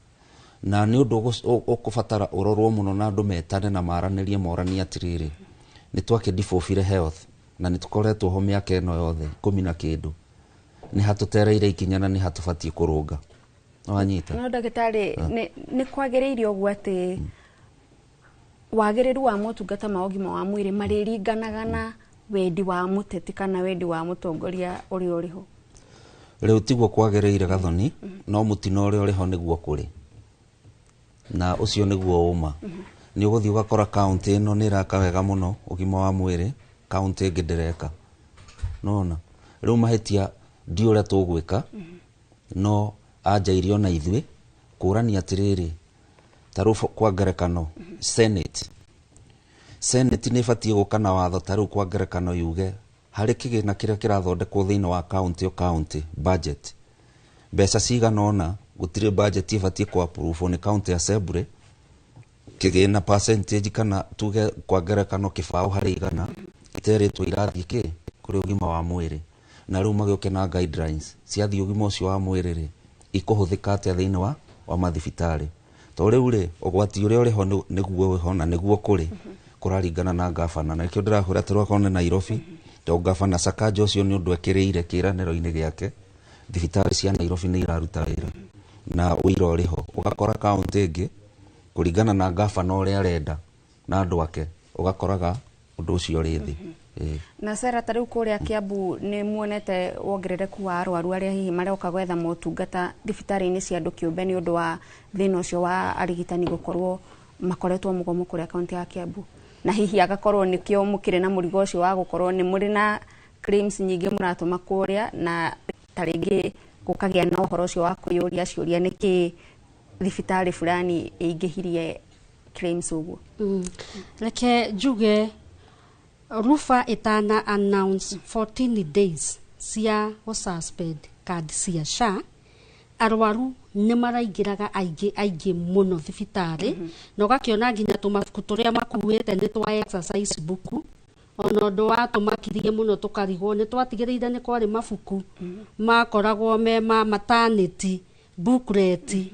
na ni undu ukubatara urorwo muno na andu metane na maranirie morani atiriri ni twake difofire health na ni tukoretwo ho miaka eno yothe 10 na kindu ni hatutereire ikinyana ni hatubatie kurunga wanyita no ndagitari ni kwagiriirio uguo ati wagiriru wa motungata ma ugima wa mwiri mariringanaga na wendi wa muteti kana wendi wa mutongoria uri uriho riu tiguo kwagiriire Gathoni no mutino uri uriho niguo kuri na ucio niguo uma ni uguthii ugakora county ino ni raka wega muno ugima wa mwiri county ingi ndireka nona riu mahetia ndi uria tugwika no ajairio na ithui kurani atiriri taru kwa ngerekano Senate ni batie gukana watho taru kwa ngerekano yuge hari kigina kiria kirathondekwo thiini wa county budget mbeca cigana ona gutire budget ibatie ku approve ni county assembly kigina percentage kana tuge kwa ngerekano kibao hari igana iteretwo irathie ki kuri ugima wa mwiri na riu magioke na guidelines cia thi ugima ucio wa mwiri ri ikuhuthika atia thiini wa mathibitari to riu ri ugwati uria uriho niguo wiho na niguo kuri kuraringana na gavana na kio ndirahura turakone Nairobi to gavana Sakaja ucio ni undu ekiriire kiraniro-ini giake thibitari cia Nairobi ni iraruta wira na wira uriho ugakora kaunti ingi kuringana na gavana uria arenda na andu ake ugakoraga undu ucio ri thi. Na sera tariu kuria Kiambu ni muonete wongerereku wa arwaru aria hihi maroka gwetha motungata thibitari-ini cia andu kiumbe ni undu wa thina ucio wa arigitani gukorwo makoretwo mugomo kuria kaunti ya Kiambu na hihi agakorwo nikio mukire na murigo ucio wa gukorwo ni muri na claims nyingi muratuma kuria na taringi gukagia na uhoro ucio wa kuyuria ciuria niki thibitari fulani ingihirie claims uguo. Reke njuge Rufa itana announce 14 days cia suspend card cia SHA arwaru ni maraingiraga aingĩ muno thibitari na ugakiona nginya tumabuku turia makuite ni twa exercise book ona undu wa tumakirie muno tukarigwo ni twatigiriire ni kwari mabuku makoragwo me ma maternity booklet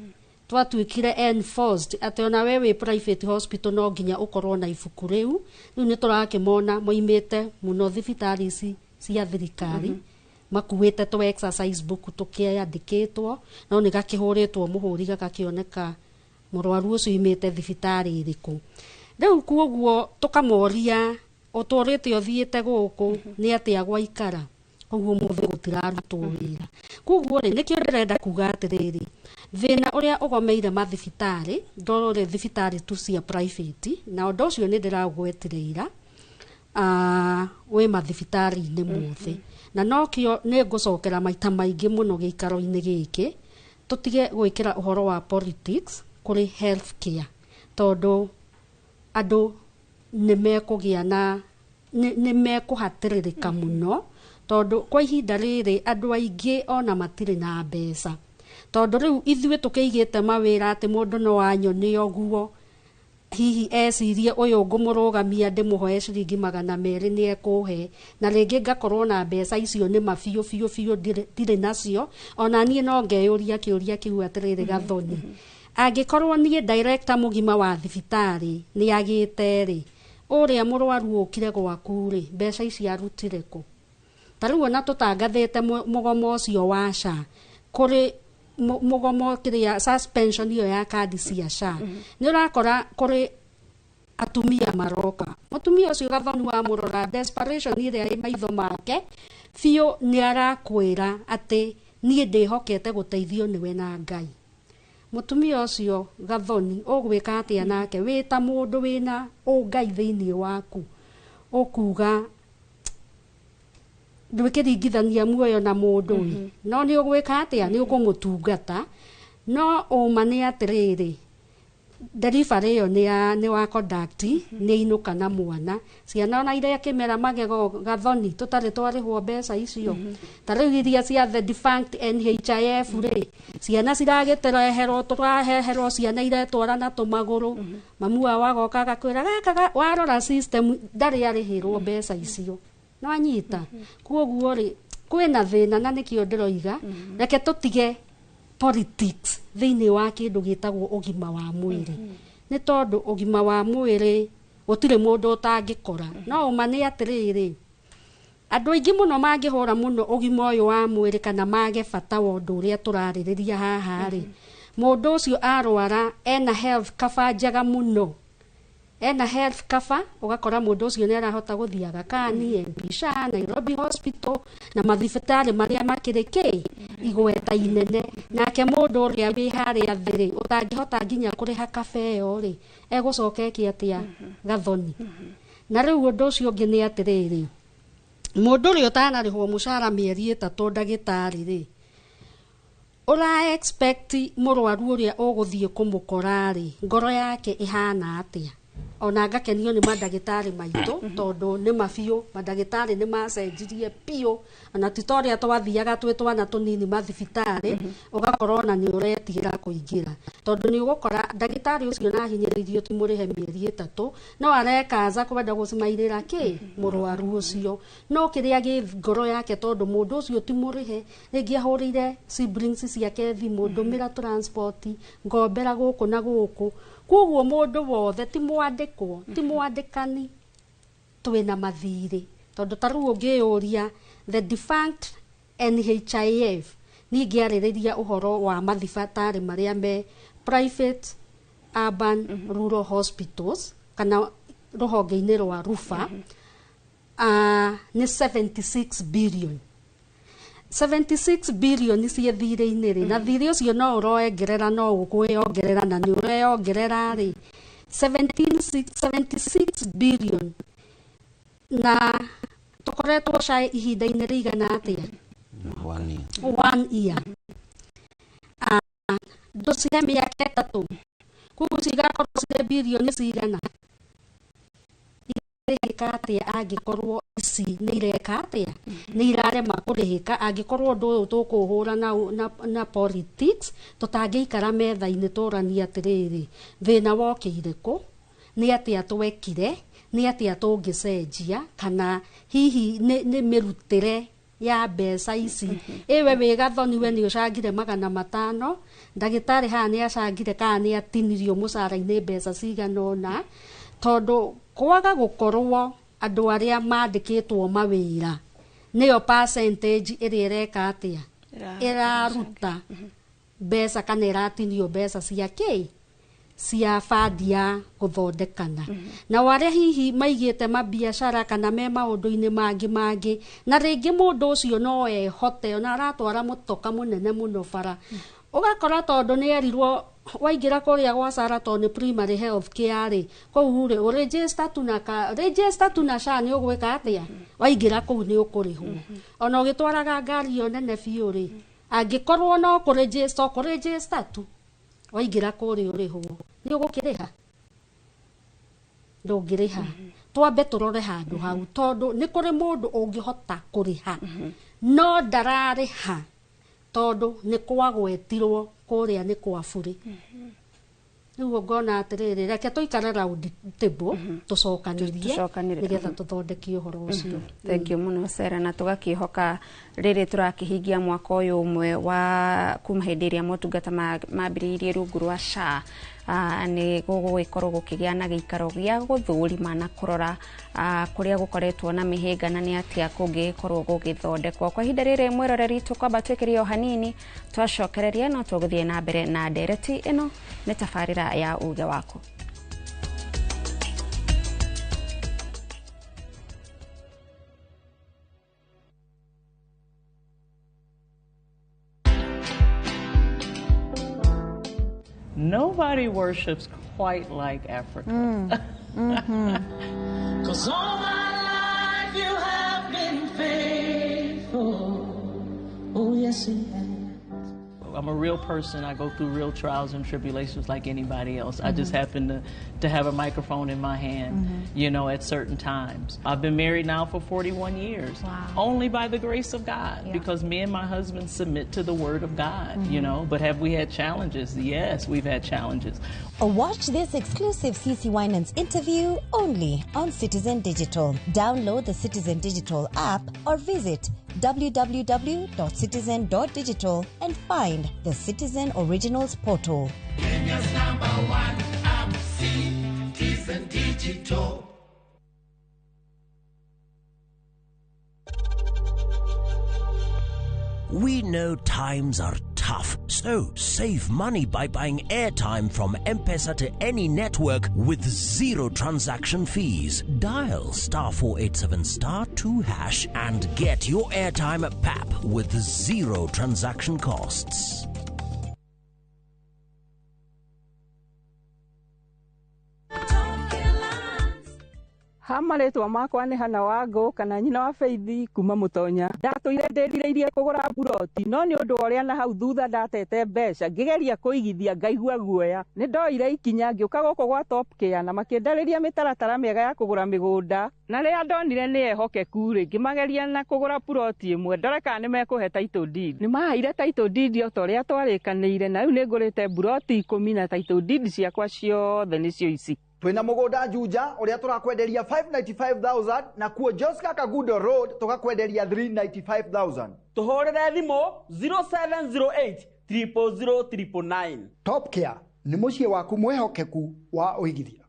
twatuikire enforced ati ona wewe private hospital no nginya ukorwo na ibuku riu ni turakimona moimite muno thibitari ici cia thirikari makuite to exercise book tukiandikitwo no ni gakihuritwo muhuri gakioneka murwaru ucio imite thibitari iriku riu kuoguo tukamoria uturite othiite guku ni atia gwaikara koguo muthe gutirarutwo wira koguo ri nikio ndirenda kuga atiriri thina uria ugomeire mathibitari ndorore thibitari tu cia private na undu ucio ni ndiragwetirira we mathibitari-ini mothe na nokio ni ngucokera maita maingi muno giikaro-ini giki tutige gwikira uhoro wa politics kuri health care tondu andu ni mekugia na ni mekuhatiririka muno tondu kwa ihinda riri andu aingi ona matire na mbeca tondu riu ithuĩ tukiigite mawira ati mundu no anyoni oguo hihi ecirie uyu ngumurugamia ndimuhoe ciringi 200 ni ekuhe na ringi ngakorwo na mbeca icio ni mabiu ndire nacio ona nie no ngeyuria kiuria kiu atiriri Gathoni angikorwo nie director mugima wa thibitari ni agite ri uria murwaru ukire gwaku ri mbeca ici arutire ku tariu ona tutangathite mugomo ucio wa SHA kuri mugomo kiria suspension iyo ya kadi cia SHA ni urakora kuri atumia maroka mutumia ucio Gathoni wa murora desperation iria i maitho make fio ni arakwira ati nie ndihokete guteithio niwe na Ngai mutumia ucio Gathoni ugwika atia nake wita mundu wina Ngai thiini waku ukuga ndwikiringithania muoyo na mundu no ni ugwika atia ni ukumutungata no uma ni atiriri delivery iyo ni wa conduct ni inuka na mwana ciana ona ire kimera magego Gathoni tutari twarihwo mbeca icio tariu iria cia the defunct NHIF ri ciana ciragitereherwo turaheherwo ciana ire twara na tumaguru mamu wagoka agakwira gaka warora system ndari arihirwo mbeca icio no anyita kuoguo ri kwina thina na nikio ndiroiga reke tutige politics thiini wa kindu gitagwo ugima wa mwiri ni tondu ugima wa mwiri gutire mundu utangikora no uma ni atiriri andu aingi muno mangihura muno ugima uyu wa mwiri kana mage bata wa undu uria turaririria haha ri mundu ucio arwara ena health cover njega muno ena health cover ugakora mundu ucio ni arahota guthiaga kani MPSHA Nairobi hospital na mathibitari maria makiriki igweta inene nake mundu uria wi haria thiri utangihota nginya kuriha kabe yo ri egucokeki atia Gathoni na riu undu ucio ungi ni atiriri mundu uria utanarihwo mushara mieri 3 ndagitari ri ura expect murwaru uria uguthie kumukora ri ngoro yake ihana atia ona ngakenio ni madagitari maitu tondu ni mabiu madagitari ni macenjirie pio ona tutoria twathiaga twitwana tunini mathibitari ugakorona ni uretira kuingira tondu ni ugukora dagitari ucio na hinyiririo timurihe mieri 3 no arekaza kwenda gucimairira ki murwaru ucio no kiria gi ngoro yake tondu mundu ucio timurihe ringi ahurire siblings ciake thimu ndumira transport ngombera guku na guku Koguo mundu wothe ti mwandikwo ti mwandikani twina mathiri tondu taru ungiuria the defunct NHIF ningiaririria uhoro wa mathibatari maria me private urban rural hospitals kana ruhonge-ini rwa rufa ni 76 billion 76 billion cie thirĩ-inĩ rĩ na thirĩ ũcio no ũroongerera no ũkwĩongerera na nĩ ũreongerera rĩ 76 billion na tũkoretwo ca ihinda-inĩ rĩigana atĩa 1 year ndũcihe mĩaka ĩtatũ koguo cigakorwo cirĩ birioni cigana ireka atĩa angĩkorwo ici nĩ ireka atĩa nĩ irarema kũrĩhĩka angĩkorwo ũndũ ũyũ tũkũhũra na politics tũtangĩikara metha-inĩ tũrania atĩrĩrĩ thĩna wokĩire kũ nĩ atĩa twekire nĩ atĩa tũngĩcenjia kana hihi nĩ mĩrutĩre ya mbeca ici ewe wĩ gathoni we nĩ ũcangire 500 ndagĩtarĩ haha nĩ acangire kana nĩ atinirio mũcara-inĩ mbeca cigana ũna tondu kwaga gukorwo andu aria mandikitwo mawira niyo percentage ĩrĩa ĩreka atĩa ĩraruta mbeca kana ĩratinio mbeca cia kĩ cia fadi ya guthondekana na waria hihi maigĩte mabiacara kana me maũndũ-inĩ mangĩ na rĩngĩ mũndũ ũcio no ehote na aratwara mũtoka mũnene mũno bara ugakora tondu nĩ erirwo waingira kuria gwa Saraton ni primary health care ri kou ri register tu na SHA ni ugwika atia waingira kou ni ukurihwo ona ugitwaraga ngari yo nene biũ ri angikorwo no ku register tu waingira kuri urihwo ni ugukiriha ndungiriha twambe turore handu hau tondu ni kuri mundu ungihota kuriha no ndarariha tondu ni kwagwetirwo kuria ni kwa buri niguo ngona atiriri reke tuikare round table tucokanirie nigetha tuthondeke uhoro ucio. Thank you muno Sarah na tugakihoka riri turakihingia mwaka uyu umwe wa kuma hindi iria motungata mambiriirie rungu rwa SHA ni gũgũgĩkorwo gũkĩgĩa na gĩikaro gĩa gũthũrima na kũrora kũrĩa gũkoretwo na mĩhĩnga na nĩ atĩa kũngĩkorwo gũgĩthondekwo kwa ihinda rĩrĩ mwĩroreri tũkwamba twĩkĩrie o hanini twacokereria no tũgũthiĩ na mbere na ndereti ĩno nĩ tabarĩra ya uge waku. Nobody worships quite like Africa. 'Cause all my life you have been faithful. Oh yes, it has. I'm a real person. I go through real trials and tribulations like anybody else. I just happen to have a microphone in my hand, you know, at certain times. I've been married now for 41 years, only by the grace of God, because me and my husband submit to the word of God, you know. But have we had challenges? Yes, we've had challenges. Watch this exclusive CC Winans interview only on Citizen Digital. Download the Citizen Digital app or visit www.citizen.digital and find the Citizen Originals portal. Kenya's #1 app, Citizen Digital. We know times are tough, so save money by buying airtime from M-Pesa to any network with zero transaction fees. Dial *487*2# and get your airtime PAP with zero transaction costs. Hamaretwa makwa nĩ hana wangu kana nyina wa Feithi kuma Mutonya. Ndatũire ndĩrirĩirie kũgũra buroti no nĩ ũndũ ũrĩa na hau thutha ndatete mbeca ngĩgeria kũigithia ngaigua guoya. Nĩ ndoire ikinya ngĩũka gũkũ gwa Top Care na makĩndarĩria mĩtaratara mĩega ya kũgũra mĩgũnda. Na rĩrĩa ndonire nĩ ehokeku rĩ ngĩmageria na kũgũra buroti ĩmwe ndore kana nĩ mekũhe title deed. Nĩ maheire title deed o ta ũrĩa twarĩkanĩire na rĩu nĩ ngũrĩte buroti 10 na title deed ciakwa ciothe nĩcio ici. Twina mũgũnda Juja uria turakwenderia 595,000 na kuo Joska Kagudo Road tukakwenderia 395,000. Tuhorere thimo 0708 000 999. Top Care nĩ mũciĩ waku mwehokeku wa ũigithia.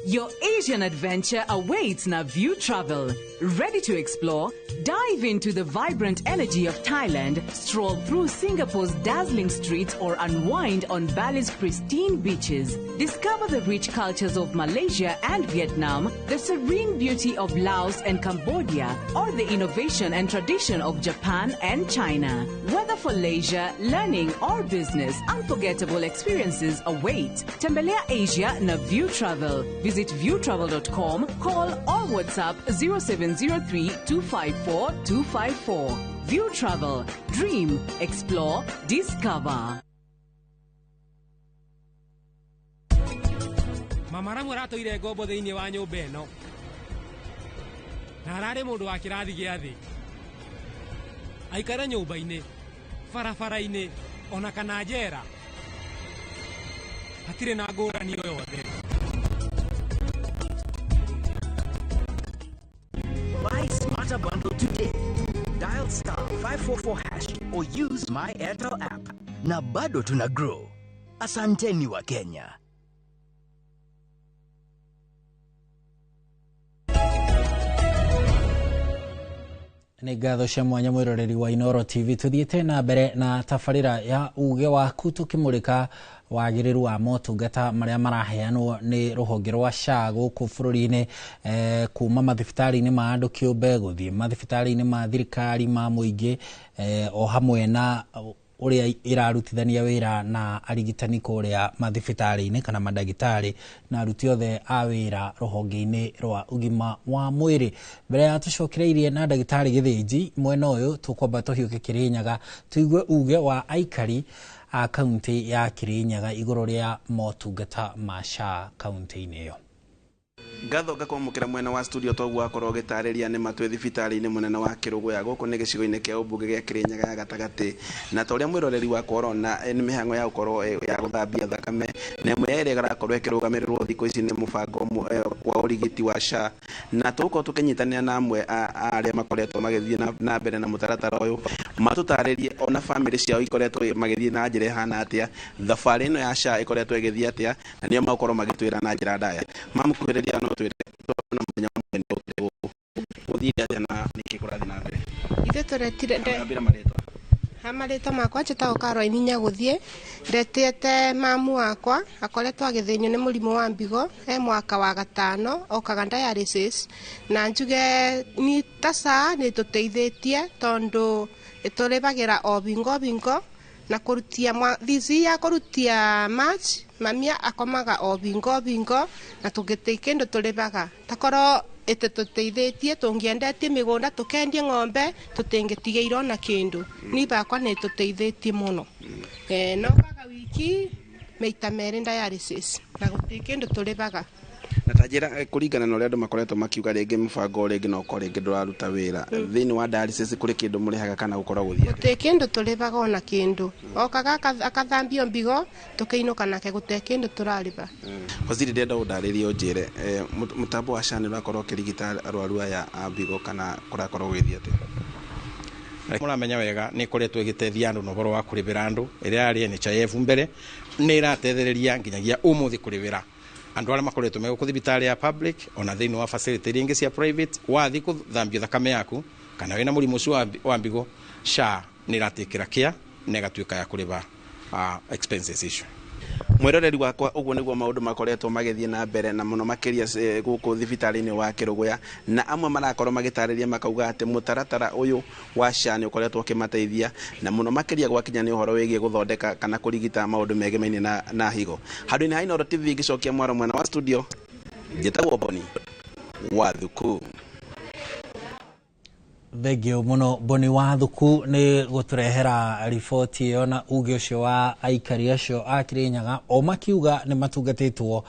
Your Asian adventure awaits na View Travel. Ready to explore? Dive into the vibrant energy of Thailand, stroll through Singapore's dazzling streets, or unwind on Bali's pristine beaches. Discover the rich cultures of Malaysia and Vietnam, the serene beauty of Laos and Cambodia, or the innovation and tradition of Japan and China. Whether for leisure, learning, or business, unforgettable experiences await. Tembelea Asia na View Travel. Visit viewtravel.com, call or WhatsApp 0703-254-254. View Travel. Dream, explore, discover. Mamara murato ire gobo thiini wa nyumba ino. Na arari mundu wa kirathi gia thi. Aikara nyumba-ini, barabara-ini, ona kana njera. Hatire na ngũrani o yothe. Buy Smarter Bundle today. Dial *544# or use my Airtel app. Na bado tuna grow. Asanteni wa Kenya. Nĩ ngatho cia mwanya mwĩroreri wa Inoro TV. Tuthiĩte na mbere na tabarĩra ya uge waku tukĩmũrĩka wagĩrĩru wa motungata marĩa maraheanwo nĩ rũhonge rwa SHA gũkũ bũrũri-inĩ, kuma mathibitarĩ-inĩ ma andũ kĩũmbe gũthiĩ mathibitarĩ-inĩ ma thirikari ma mũingĩ, o hamwe na ũrĩa irarutithania wĩra na arigitani kũrĩa mathibitarĩ-inĩ kana mandagĩtarĩ na aruti othe a wĩra rũhonge-inĩ rwa ũgima wa mwĩrĩ. Mbere ya tũcokereirie na ndagĩtarĩ gĩthĩnji mwena ũyũ, tũkwamba tũhiũke Kĩrĩnyaga tũigue uge wa aikari a kaunti ya Kĩrĩnyaga igũrũ rĩa motungata ma SHA kaunti-inĩ ĩyo. Ngatho ngakwamũkĩra mwena wa studio toguo akorwo gĩtarĩria nĩ matwe thibitarĩ-inĩ mũnene wa Kĩrũgũya gũkũ nĩ gĩcigo-inĩ kĩa ũmbunge gĩa Kĩrĩnyaga ya gatagatĩ. Na ta ũrĩa mwĩroreri wa korona nĩ mĩhang'o ya gũkorwo ya gũthambia thakame na ĩmwe ya ĩrĩa ĩgakorwo ĩkĩrũgamĩrĩrwo thikũ ici nĩ mũbango wa ũrigiti wa SHA. Na tũgũkorwo tũkĩnyitanĩra na amwe arĩa makoretwo magĩthiĩ na mbere na mũtaratara ũyũ, matũtarĩrie ona bamĩrĩ ciao ikoretwo magĩthiĩ na njĩra ĩhana atĩa, thabarĩ ĩno ya SHA ĩkoretwo ĩgĩthiĩ atĩa, na nĩo magũkorwo magĩtwĩra na njĩra ndaya. Mamukuhĩrĩria no twĩre na mũthenya mũnene gũthiĩ atĩa na nĩkĩ kũrathiĩ na mbere. Ithe tũretire marĩtwa makwa njĩtagwo Caroline Nyagũthiĩ, ndetĩte mamu wakwa akoretwo agĩthĩnio nĩ mũrimũ wa mbigo mwaka wa gatano, okaga dialysis, na njuge ni ta SHA nĩ tũteithĩtie tondũ ĩtũrĩhagĩra o bingo na kũrutia thici ya kũrutia March mamia akomaga o bingo na tũngĩtĩ kĩndũ tũrĩhaga takorwo ĩtũteithĩtie tũngĩendetie mĩgũnda tũkendie ng'ombe tũtingĩtigĩirwo na kĩndũ. Ni bakwa nĩ tũteithĩtie mũno. No kaga wiki maita merĩ dialysis na gũtĩ kĩndũ tũrĩhaga. Na ta njĩra kũringana na ũrĩa andũ makoretwo makiuga rĩngĩ mũbango rĩngĩ no ũkorwo rĩngĩ ndũraruta wĩra thĩinĩ wa dialysis, kũrĩ kĩndũ mũrĩhaga kana gũkorwo gũthiĩ atĩa? Gũtĩ kĩndũ tũrĩhaga ona kĩndũ, okaga akathambio mbigo tũkĩinũka nake gũtĩ kĩndũ tũrarĩha. Waziri ndenda ũndarĩrie ũnjĩre mũtambo wa SHA nĩ ũrakorwo ũkĩrigita arwaru aya a mbigo kana kũrakorwo gũthiĩ atĩa? Mũramenya wega nĩ koretwo ĩgĩteithia andũ na ũhoro wa kũrĩhĩra andũ, ĩrĩa yarĩ NHIF mbere nĩ ĩrateithĩrĩria nginyagia ũmũthĩ kũrĩhĩra andũ arĩa makoretwo megũkũ thibitarĩ ya public ona thĩinĩ wa facility ringĩ cia private. Wathiĩ gũthambio thakame yaku kana wĩna mũrimũ ũcio wa mbigo, SHA nĩ ĩratĩkĩra kĩa na ĩgatuĩka ya kũrĩha expenses icio. Mwĩroreri wakwa, ũguo nĩguo maũndũ makoretwo magĩthiĩ na mbere na mũno makĩria gũkũ thibitarĩ-inĩ wa Kĩrũgũya, na amwe marakorwo magĩtarĩria makauga atĩ mũtaratara ũyũ wa SHA nĩ ũkoretwo ũkĩmateithia na mũno makĩria gwakinya nĩ ũhoro wĩgiĩ gũthondeka kana kũrigita maũndũ megemaine na higo. Handũ-inĩ ha Inoro TV ngĩcokia mwaro mwena wa studio, njĩtagwo Boni wa Thuku. Thengio muno Boni wa Thuku nĩ gũtũrehera riboti ĩyo na uge ũcio wa aikari acio a Kĩrĩnyaga, o makiuga nĩ matungatĩtwo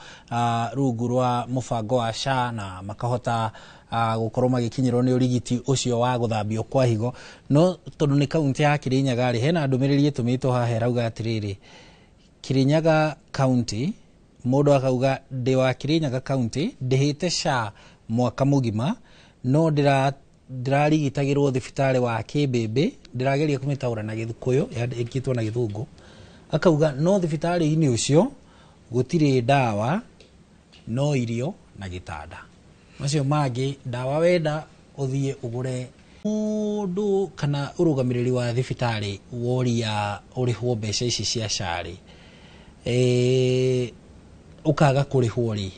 rungu rwa mũbango wa SHA na makahota gũkorwo magĩkinyĩrwo nĩ ũrigiti ũcio wa gũthambio kwa higo. No tondũ nĩ kaunti ya Kĩrĩnyaga rĩ, hena ndũmĩrĩri ĩtũmĩtwo haha ĩrauga atĩrĩrĩ, Kĩrĩnyaga kaunti, mũndũ akauga ndĩ wa Kĩrĩnyaga kaunti ndĩhĩte SHA mwaka mũgima no ndirarigitagirwo thibitari wa Kibebe, ndirageria kumitaura na Githikuyu ikitwo na Githungu. Akauga no thibitari-ini ucio gutire dawa, no irio na gitanda. Macio mangi dawa wenda uthie ugure mundu kana urugamiriri wa thibitari woria urihwo mbeca ici cia cari ukaga kurihwo ri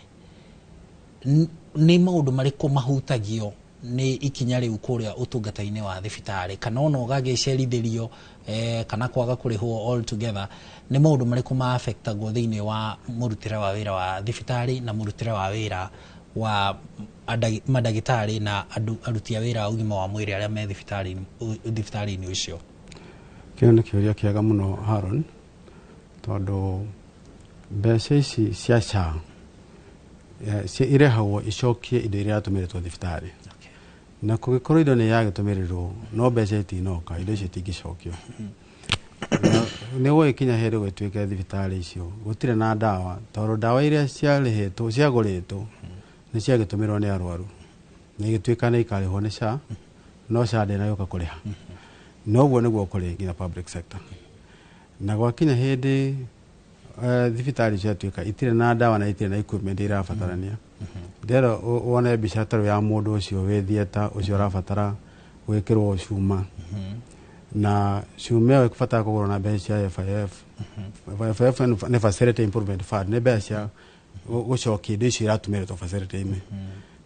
ni maundu mariku mahutagio ni ikinya riu kuria utungata-ini wa thibitari kana ono gagicerithirio kana kwaga kurihwo all together ni maundu mariku ma affectagwo thiini wa murutire wa wira wa thibitari na murutire wa wira wa madagitari na aruti a wira ugima wa mwiri aria me thibitari-ini ucio. Kio ni kiuria kiega muno Haron, tondu mbeca ici cia SHA irehagwo icokie indo iria atumiritwo thibitari na kugikorwo indo ni yagitumirirwo no mbeca itinoka indo icio itingicokio ni gwikinya hindi gwituike thibitari icio gutire na dawa tondu dawa iria ciarihitwo ciaguritwo ni ciagitumirwo ni arwaru ni gituika ni ikarihwo ni SHA no SHA ndinayoka kuriha noguo niguo kuri nginya public sector na gwakinya hindi thibitari ciatuika itire na dawa na itire na equipment irabatarania ndero wone mbica taru ya mundu ucio wi thieta ucio rabatara gwikirwo cuma na cuma ĩyo ĩkubatara kũgũrwo na mbeca cia FIF. FIF nĩ Facility Improvement Fund, nĩ mbeca gũcokia indo icio iratũmĩrĩtwo facility-inĩ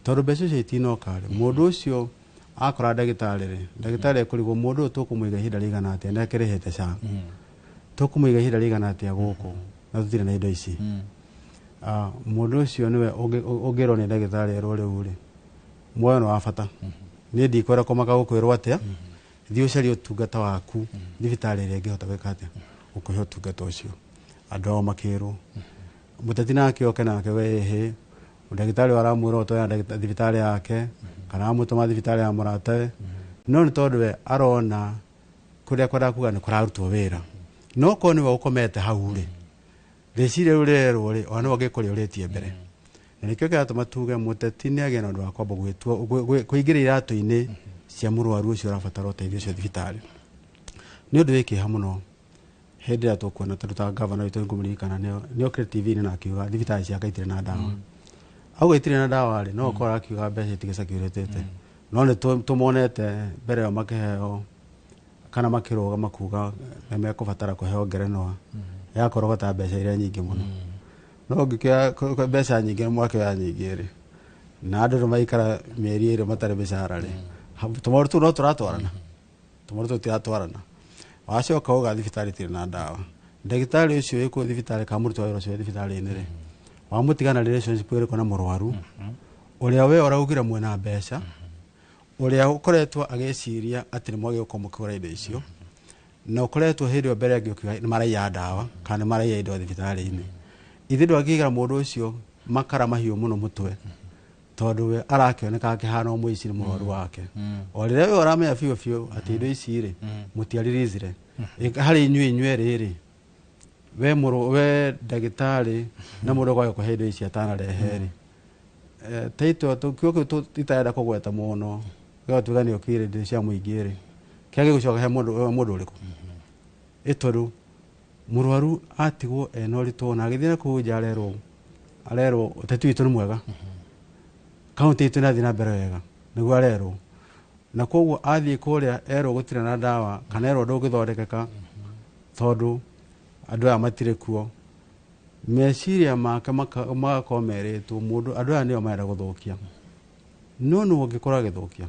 tondũ mbeca icio itinoka rĩ mũndũ ũcio akora ndagĩtarĩ ekũrigwo mũndũ ũyũ tũkũmũiga ihinda rĩigana atĩa na akĩrĩhĩte SHA tũkũmũiga ihinda rĩigana atĩa gũkũ na tũtirĩ na indo ici mũndũ ũcio nĩwe ũngĩrwo nĩ ndagĩtarĩ erwo rĩu rĩ muoyo nĩ wa bata niĩ ndikwenda kũmaka gũkwĩrwo atĩa thiĩ ũcarie ũtungata waku thibitari ĩrĩa ĩngĩhota gwĩka atĩa gũkũhe ũtungata ũcio andũ ao makĩrwo mũteti nake oke nake we hĩ ndagĩtarĩ aramwĩra ũtoya thibitari yake kana amũtũma thibitari ya mũratawe no nĩ tondũ we arona kũrĩa kwenda kuga nĩ kũrarutwo wĩra no korwo nĩwe ũkomete hau rĩ rĩciria rĩu rĩrerwo rĩ ona nĩwe ũngĩkũrĩa ũrĩtie mbere na nĩkĩo kĩratũma tuge mũteti nĩ agĩa na ũndũ wa kwamba kũingĩra iratũ-inĩ cia mũrwaru ũcio ũrabatara ũteithio ũcio thibitari nĩ ũndũ wĩ kĩeha mũno hĩndĩ ĩrĩa tũkuona tondũ ta gavana witũ nĩngũmũririkana nĩ okire TV-inĩ na akiuga thibitari ciake itirĩ na ndawa auga itirĩ na ndawa rĩ no ũkorwo akiuga mbeca itigĩcakiũrĩtĩte no nĩ tũmonete mbere ĩyo makĩheo kana makĩrũga makuga nĩ mekũbatara kũheo ngerenwa ya kũrogota mbeca iria nyingĩ mũno no ũngĩkĩoya mbeca nyingĩ mwakĩoya nyingĩ rĩ na andũ maikara mĩeri ĩrĩ matarĩ mĩcara rĩ tũmaũndũ tũu no tũratwarana tũmaũndũ tũu tũtiratwarana wacoka ũga thibitari itirĩ na ndawa ndagĩtarĩ ũcio wĩkũ thibitari kana mũruti wa wĩra ũcio thibitari-inĩ rĩ wamũtigana relationship ĩrĩkũ na mũrwaru ũrĩa we ũraugire mwena mbeca ũrĩa ũkoretwo agĩciria atĩ nĩ mwagĩrĩirwo gũkorwo mũkĩgũra indo icio na ũkoretwo hĩndĩ ĩyo mbere angĩũkiuga nĩ maraiya ndawa kana nĩ maraiya indo thibitari-inĩ ithe ndwangĩigĩra mũndũ ũcio makara mahiũ mũno mũtwe tondũ we arakĩoneka akĩhana mũici nĩ mũrwaru wake o rĩrĩa we ũramenya biũ biũ atĩ indo ici rĩ mũtiaririzire harĩ inyuĩ rĩrĩ we ndagĩtarĩ na mũndũ gwake kũhe indo ici atanarehe rĩ taito kĩo kĩu itarenda kũgweta mũno gĩgatuĩka nĩ okire indo cia mũingĩ rĩ kĩagĩ gũcoka he mũndũ ũrĩkũ ĩtondũ mũrwaru atigwo ena ũritũ na agĩthiĩ na kũu nja arerwo ũteti witũ nĩ mwega kaunti itũ nathiĩ na mbere wega nĩguo arerwo na koguo athiĩ kũrĩa erwo gũtirĩ na ndawa kana erwo ndũngĩthondekeka tondũ andũ aya matirĩ kuo meciria make magakorwo merĩtwo mũndũ andũ aya nĩo marenda gũthũkia no nũũ ũngĩkorwo agĩthũkia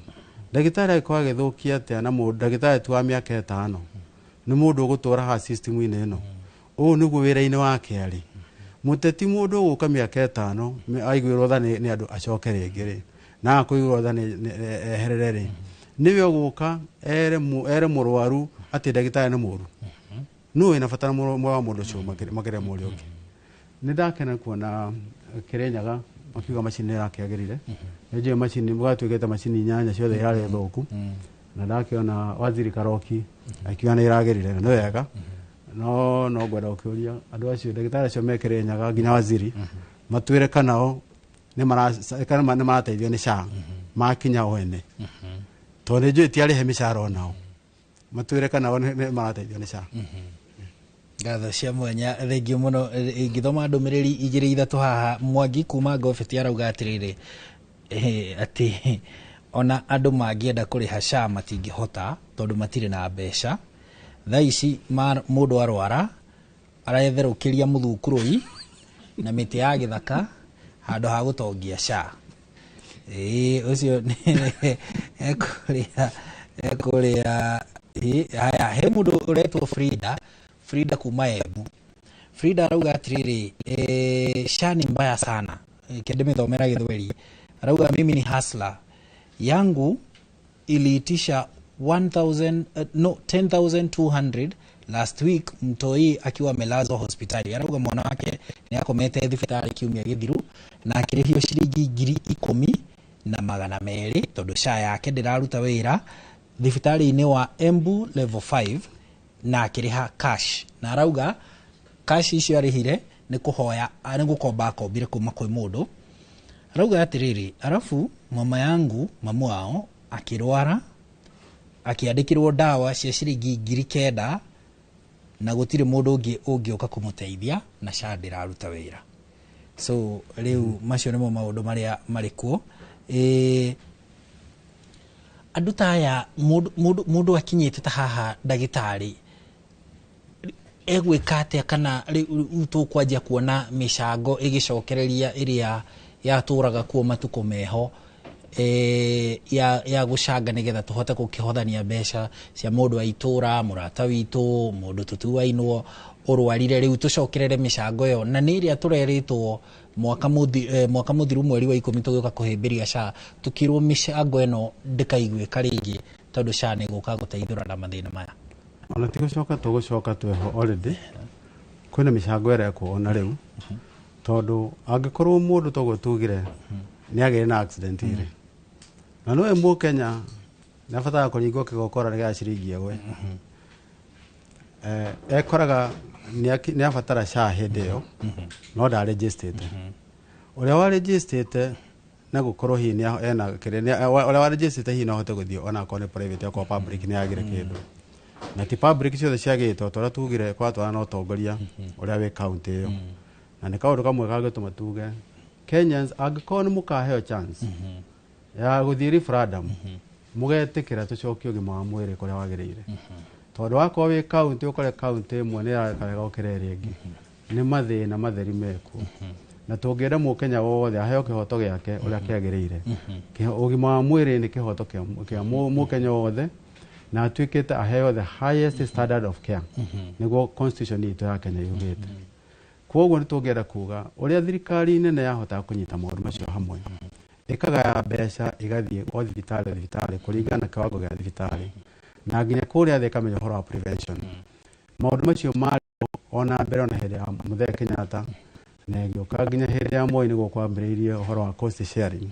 ndagĩtarĩ agĩkorwo agĩthũkia atĩa na mũndũ ndagĩtarĩ tu wa mĩaka 5 nĩ mũndũ ũgũtũra ha system-inĩ ĩno ũũ nĩguo wĩra-inĩ wake arĩ mũteti mũndũ ũgũka mĩaka 5 aiguĩrwo tha nĩ andũ acoke rĩngĩ rĩ na akũiguĩrwo tha eherere rĩ nĩwe ũgũka ere mũrwaru atĩ ndagĩtarĩ nĩ mũru nũũ wĩna bata wa mũndũ ũcio makĩria mũrĩa ũngĩ nĩ ndakena kuona Kĩrĩnyaga makiuga macini nĩrakĩagĩrire nĩnjũĩ macini mũgatuĩkĩte macini 8 ciothe irarĩ thũku na ndakĩona waziri Karoki akiuga nĩ iragĩrire nĩ wega no ngwenda gũkĩũria andũ acio ndagĩtarĩ acio me Kĩrĩnyaga nginya waziri matwĩre kanao nĩ marateithio nĩ SHA makinya o ene to nä njå ä tiarä mĩcara onao matwä re kana nä marateithio nä SHA. Ngatho cia mwanya thengiå må no. Ingä thoma ndå mä rä ri igä rä ithatå haha. Mwangi kuma Ngobeti arauga atä rä rä atä ona andå mangĩenda kå rä ha SHA matingä hota tondå matirä na mbeca. Thaa ici må ndå arwara aretherå kä ria må thukuru na mä tä ya gä thaka handå ha gå tongia SHA. Å cio ekå rä haya he må ndå å retwo Frida kuma Embu. Frida arauga atä rä rä SHA ni mbaya sana kende mä thomera gä thweri. Arauga mimi ni hasla yangu iliitisha 10,200 last week mtoi akiwa amelazwa hospitali. Arauga mwana wake ni akomete thibitari kiumia githiru na akirihio ciringi 10,200 tondu SHA yake ndiraruta wira thibitari-ini wa Embu level 5 na akiriha cash. Na arauga cash icio arihire ni kuhoya ni gukomba akombire kuma kwi mundu. Arauga atiriri arafu mamu wao akirwara akiandikirwo dawa cia ciringi 9,000 na gutire mundu ungiuka kumuteithia na SHA ndiraruta wira. So riu macio nimo maundu maria marikuo. Andu taya mundu akinyite ta haha ndagitari egwika atia kana riu tukwanjia kuona micango igicokereria iria yaturaga kuo matuko meho ya gucanga nigetha tuhote gukihothania mbeca cia mundu wa itura murata witu mundu tutuainwo urwarire riu tucokerere micango yo na ni iria tureritwo mwaka muthiru mweri wa 10 tugiuka kuhimbiria SHA tukirwo micango eno ndikaigwika ringi tondu SHA ni guka guteithura na mathina maya. Ona tigucoka tugucoka tweho already kwina micango irekwo ona riu tondu angikorwo mundu togo tugire ni agire na accident ire na no emu Kenya na bata kuringwo kigokora ni ga ciringi egwe ekoraga ni abatara SHA hindi yo no da registered uria wa registered na gukorwo hi ni ena kire uria wa registered hi no hote guthio ona ko ni private ko public ni agire kindu na ti public ciothe ciagitwo tora tugire kwa twana no tongoria uria we county yo na ni kaundu kamwe kagituma tuge Kenyans angikona mukaheo chance ya guthii referendum mugetikira tucokio ugima wa mwiri kuria wagirire tondu wako wi county ukore county imwe ni yakarega ukireri ingi ni mathina matheri meku na tungienda mukenya wothe aheo kihoto giake uria kiagirire ugima wa mwiri ni kihoto kia mukenya wothe na twikite aheo the highest standard of care niguo constitution itu ya Kenya yugite. Koguo ni tungienda kuga uria thirikari nene yahota kunyita maundu macio hamwe ikagaya mbeca igathie o thibitari kuringana kiwango gia thibitari na nginya kuria thika menyo horo wa prevention maundu macio mari ona mbere ona hindi ya Muthee Kenyatta na gioka nginya hindi ya Moi niguo kwambiriirie horo wa cost sharing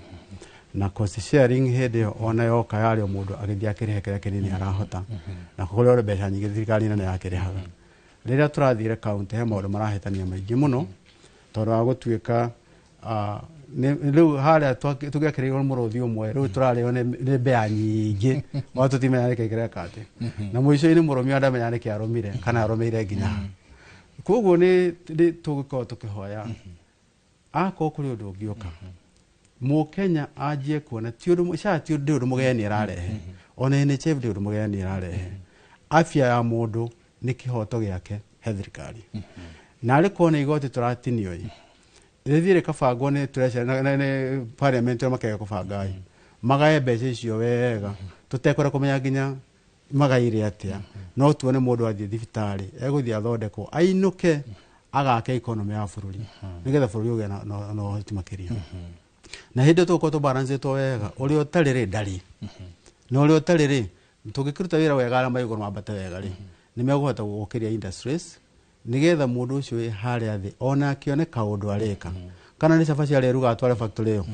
na cost sharing hindi ona yoka yari mundu agithia kirihe kiria kinini arahota na kuria mbeca nyingi thirikari nene yakirihaga riria turathire county he maundu marahitania maingi muno tondu wa gutuika riu haria tugekirirwo muruthi umwe riu turario ni mbea nyingi wa tutimenya ni kigireka ati na mwico-ini murumia ndamenya ni kiarumire kana arumire nginya koguo ni tugikorwo tukihoya ako kuri undu ungiuka mukenya anjie kuona ti undu SHA ti undu mugeni irarehe ona NHF ndi undu mugeni irarehe afya ya mundu ni kihoto giake he thirikari na ari kuona igoti turatinio ithire kabangwo ni treasury na parliament makega kubanga magaye mbeca icio wega tutekora kumenya nginya magaire atia no tuone mundu athie thibitari eguthia athondekwo ainuke agake economy ya bururi nigetha bururi uge no hoti makiria na hindi tuko to balance to wega uri utarire ndari no uri utarire tugikiruta wira wega ara maiguru mabate wega ri ni meguhota gukiria industries nigetha mundu ucio wi haria thi ona akione kaundu areka kana ni cabaci ari ruga atware factory yo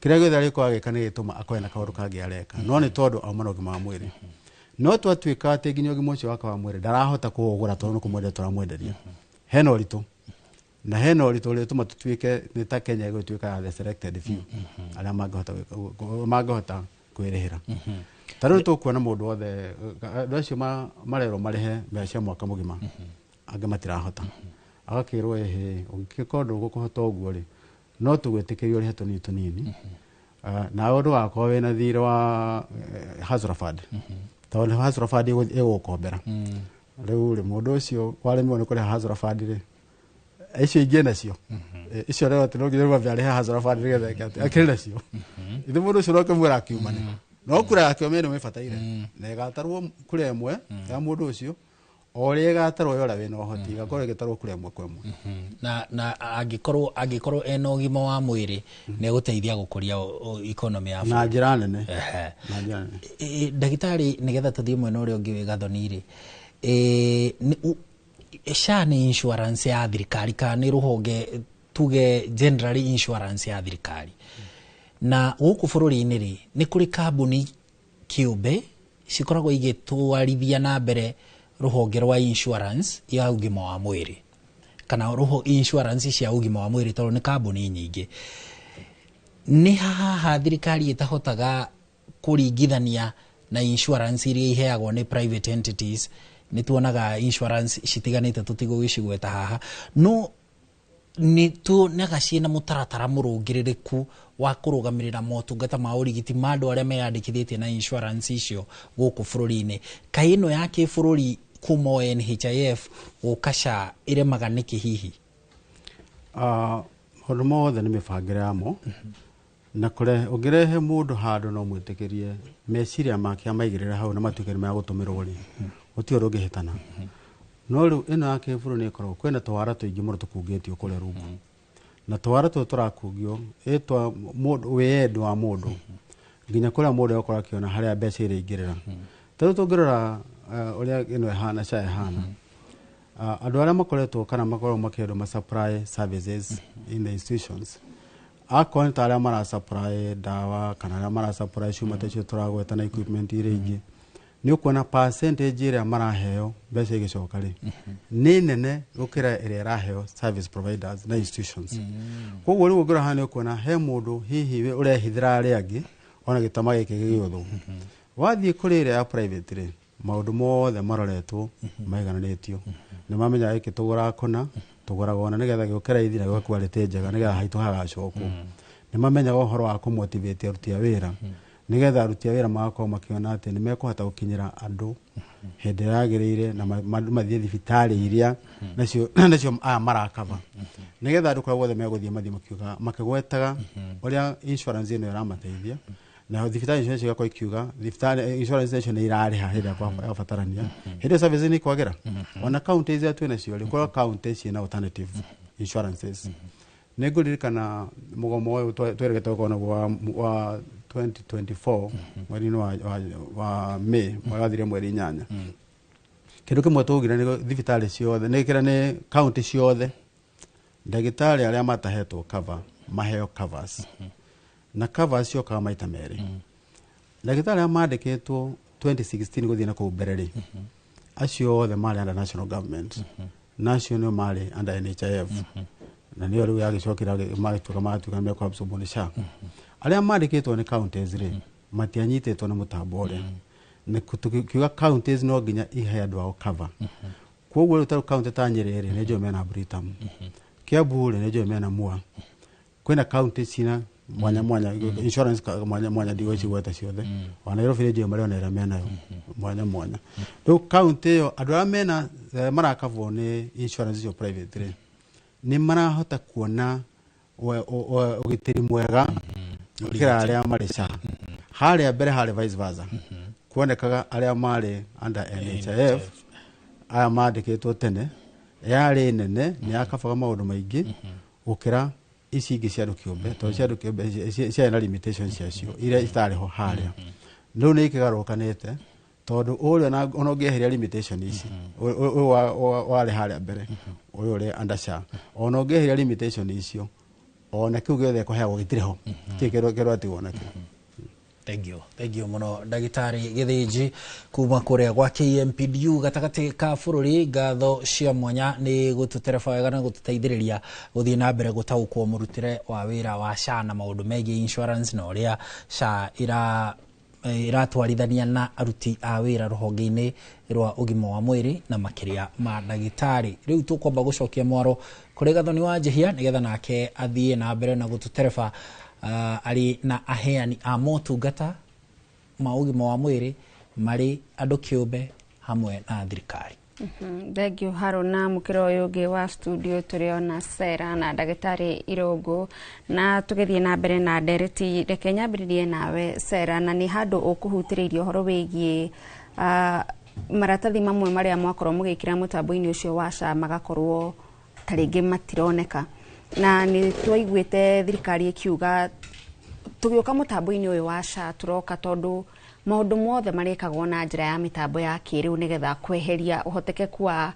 kiria githe ari kwa gika ni gituma akoena kaundu kangi areka no ni tondu aumana ugima wa mwiri no twatuika ati nginya ugima ucio waka wa mwiri ndarahota kuugura tondu kumwendia turamwenderia hena uritu na hena uritu ri tuma tutuike ni ta Kenya gutuika the selected few aria mangihota kwirihira Tariu tukuona mundu wothe acio marero marehe mbeca mwaka mugima ange matirahota agakirwo ehe ugikorwo gukuhota uguo ri no tugwitikirio ri hetoni tunini na undu wakwa wena thire wa Hazra Fund tondu Hazra Fund igukombera riu ri mundu ucio waremwo ni kuriha Hazra Fund ri icio ingi nacio icio rero tinogire bavyariha Hazra Fund rigethe akiri nacio ithu mundu ucio rokamwira akiumane no kura yake mene mefataire na igatarwo kure mwe ya mundu ucio ore igatarwo yora wena ohoti igakorwo igitarwo kure mwe kwemwe na agikorwo ena ugima wa mwiri ne guteithia gukuria economy ya na njira nene ndagitari nigetha tuthie mwena uria ungi gathoni ri SHA ni insurance ya thirikari kana ruhonge tuge generally insurance ya thirikari na guku bururi-ini ri ni kuri kambuni kiumbe cikoragwo igitwarithia na mbere ruhonge rwa insurance ya ugima wa mwiri kana insurance cia ugima wa mwiri tondu ni kambuni nyingi ni haha thirikari itahotaga kuringithania na insurance iria iheagwo ni private entities ni tuonaga insurance citiganite tutigugicigweta haha no ni tu nagaciina mutaratara murungiririku wa kurugamirira motungata ma urigiti mandu aria meyandikithitie na insurance icio guku bururi-ini kaino yake bururi kuma NHIF ukasha iremaga niki hihi maundu mothe ni mibangire yamo na kure ungirehe mundu handu no mwitikirie meciria make amaigirira hau na matukire ma gutumirwo ri utio rugihitana no riu ino yake bururi ni ikorwo kwina twara tuingi muno tukungitio kure rungu na twara tu turakungio etwa mundu wendo wa mundu nginya kuria mundu yakora kiona haria mbeca iringirira tatu tungirora uria ino hana SHA hana andu aria makoretwo kana makorwo makiendo ma supply services in the institutions akoni taria mara supply dawa kana aria mara supply cuma tecio turagweta na equipment iria ingi ni ukona percentage iria maraheo mbeca igicoka ri ni nene gukira iria raheo service providers na institutions koguo riu ngira hani ukona he mundu hihi we urehithira ari angi ona gitama giki giyotho wathie kuri iria ya private ri maundu mothe maroretwo maigananitio ni mamenya iki tugura kona tuguraga ona nigetha gukira ithi na quality njega nigetha haitu hagacokwo ni mamenya uhoro wa kumotivate aruti a wira nigetha aruti a wira magakorwo makiona ati ni mekuhota gukinyira andu hindi yagirire na mathie thibitari iria nacio marakava nigetha andu korwo meguthie mathie makiuga makigwetaga uria insurance ino iramateithia na thibitari icio cigakorwo ikiuga thibitari insurance icio ni irariha hindi ya batarania hindi service ni kwagira ona counties ya twina cio ri kwa counties ina alternative insurances neguririkana mugomo uyu tweregete gukona wa 2024 mweri wa May mwagathire mweri 8 kindu kimwe tugira ni thibitari ciothe nikira ni county ciothe ndagitari aria matahetwo cover maheo covers na covers cio kama maita meri ndagitari aria mandikitwo 2016 guthina ku bereri acio othe mari under national government national mari under NHIF na niyo riu yagicokira matuka me kwa absorb SHA aria mandikitwo ni counties ri matianyitetwo na mutambo uri ni kutukiuga counties no nginya ihe andu ao cover koguo utaru county ta Nyerere ni jo mena Britam Kiambu ni jo mena Mua kwina counties cina mwanya insurance mwanya digo cigweta ciothe wa Nairobi ni jo mari na mena yo mwanya ru county yo andu amena marakavwo ni insurance yo private ri ni marahota kuona ugitiri mwega kira aria mari SHA haria mbere hari vice versa kuonekaga aria mari under NHIF aya mandikitwo tene yari nene ni akabaga maundu maingi gukira ici ingi cia rukiumbe to cia rukiumbe cia na limitations yacio iria itariho haria no ni ikigarukanite tondu uria ona ungeheria limitation ici wale haria mbere uyu uri under SHA ona ungeheria limitation icio ona kiu giothe kuheagwo gitiriho tikero ati wonake. Thank you muno ndagitari Githinji kuma kuria gwa KMPDU gatagati ka bururi ngatho cia mwanya ni gututereba wega na gututeithiriria guthie na mbere gutaukwo murutire wa wira wa SHA na maundu megie insurance na uria SHA ira iratwarithania na aruti a wira ruhonge-ini rwa ugima wa mwiri na makiria ma ndagitari. Riu tukwamba gucokia mwaro kuri Gathoni wa Njihia nigetha nake athie na mbere na gututereba ari na aheani a motungata ma ugima wa mwiri mari andu kiumbe hamwe na thirikari. Thank you Haruna. Mukiro yoge wa studio turiona Sera na ndagitari Irungu na tugithie na mbere na ndereti reke nyambiririe nawe Sera, na ni handu ukuhutiririo horo wigie maratathi mamwe maria mwakorwo mugikira mutambo-ini ucio wa SHA magakorwo taringi matironeka, na ni twaiguite thirikari ikiuga tugioka mutambo-ini uyu wa SHA turoka tondu maundu mothe marekagwo na njira ya mitambo ya kiriu nigetha kweheria uhotekeku wa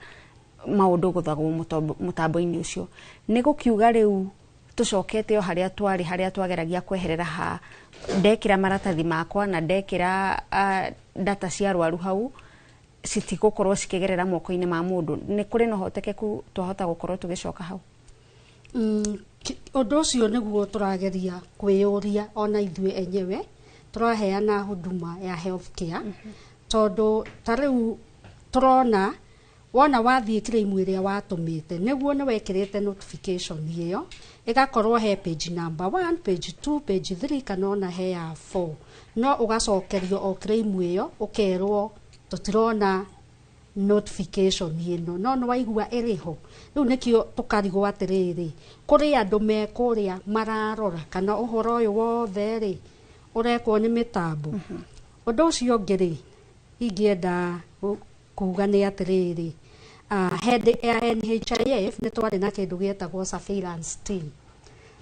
maundu guthagwo mutambo-ini ucio. Ni gukiuga riu tucokete o haria twageragia kweherera ha ndekira maratathi makwa na ndekira data cia rwaru hau citigukorwo cikigerera moko-ini ma mundu. Ni kuri no hotekeku twahota gukorwo tugicoka hau? Undu ucio niguo turageria kwiyuria ona ithue enyewe turaheana huduma ya healthcare tondu tariu turona wona wathie claim iria watumite niguo ni wekirite notification iyo igakorwo he page number 1, page 2, page 3 kana ona he ya 4, no ugacokerio o claim iyo ukerwo tutirona notification ino no no waigua iriho. Riu nikio tukarigwo atiriri kuri andu me kuria mararora kana uhoro uyu wothe ri urekwo ni mitambo. Undu ucio ngiri ingienda kuga ni atiriri head ya NHIF ni twari na kindu gietagwo surveillance team.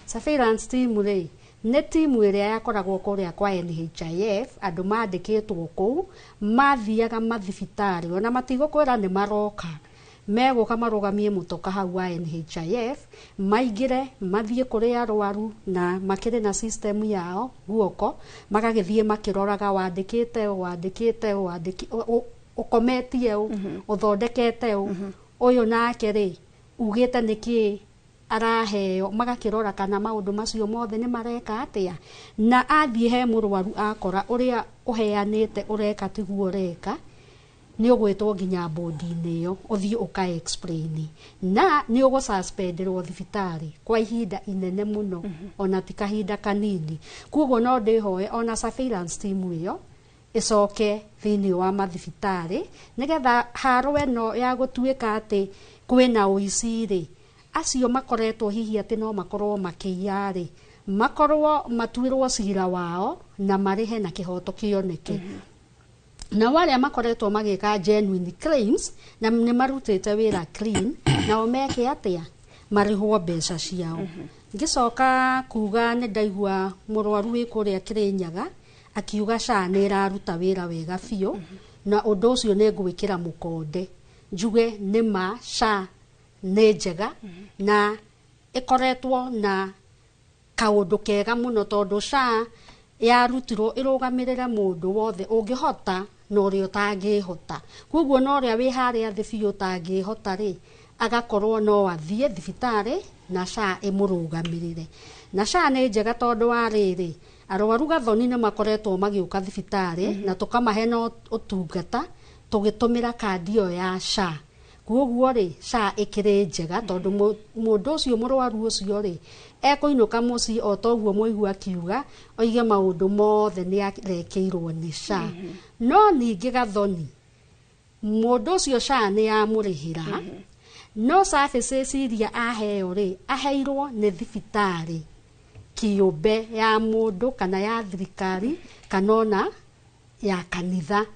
Surveillance team ri ni timu iria yakoragwo kuria kwa NHIF, andu mandikitwo kuu mathiaga mathibitari ona matigokwira ni maroka meguka marugamie mutoka hau wa NHIF maingire mathie kuri arwaru na makire na system yao guoko magagithie makiroraga wandikite ukometie uthondekete uyu nake ri ugite niki araheo magakirora kana maundu macio mothe ni mareka atia, na athie he murwaru akora uria uheanite ureka tiguo ureka ni ugwetwo nginya bodi-ini iyo uthie uka explain na ni ugo suspenderwo thibitari kwa ihinda inene muno ona ti kahinda kanini. Kuguo no ndihoe ona surveillance team iyo icoke thiini wa mathibitari nigetha harwe no ya gutuika ati kwina uici ri acio makoretwo hihi ati no makorwo makiya ri makorwo matuirwo cira wao na marihe na kihoto kioneke. Na wale makoretwo magika genuine claims na ni marutite wira clean na omeke atia marihwo mbeca ciao. Ngicoka kuga ni ndaigua murwaru wi kuria Kirinyaga akiuga SHA ni iraruta wira wega biu na undu ucio ni ngwikira mukonde njuge ni ma SHA ni njega na ikoretwo na kaundu kega muno tondu SHA yarutirwo irugamirire mundu wothe ungihota no uri utangihota. Kuguo no uri wi haria thi biu utangihota ri agakorwo no athie thibitari na SHA imurugamirire. Na SHA ni njega tondu wa riri arwaru Gathoni ni makoretwo magiuka thibitari na tukamahe no utungata tugitumira kandi yo ya SHA. Kuguo ri SHA ikire njega tondu mundu ucio murwaru ucio ri ekuinuka muci o toguo muigua kiuga oige maundu mothe ni arekeirwo ni SHA. No ningi Gathoni mundu ucio SHA ni amurihira no services iria aheo ri aheirwo ni thibitari kiumbe ya mundu kana ya thirikari kana ona ya kanitha.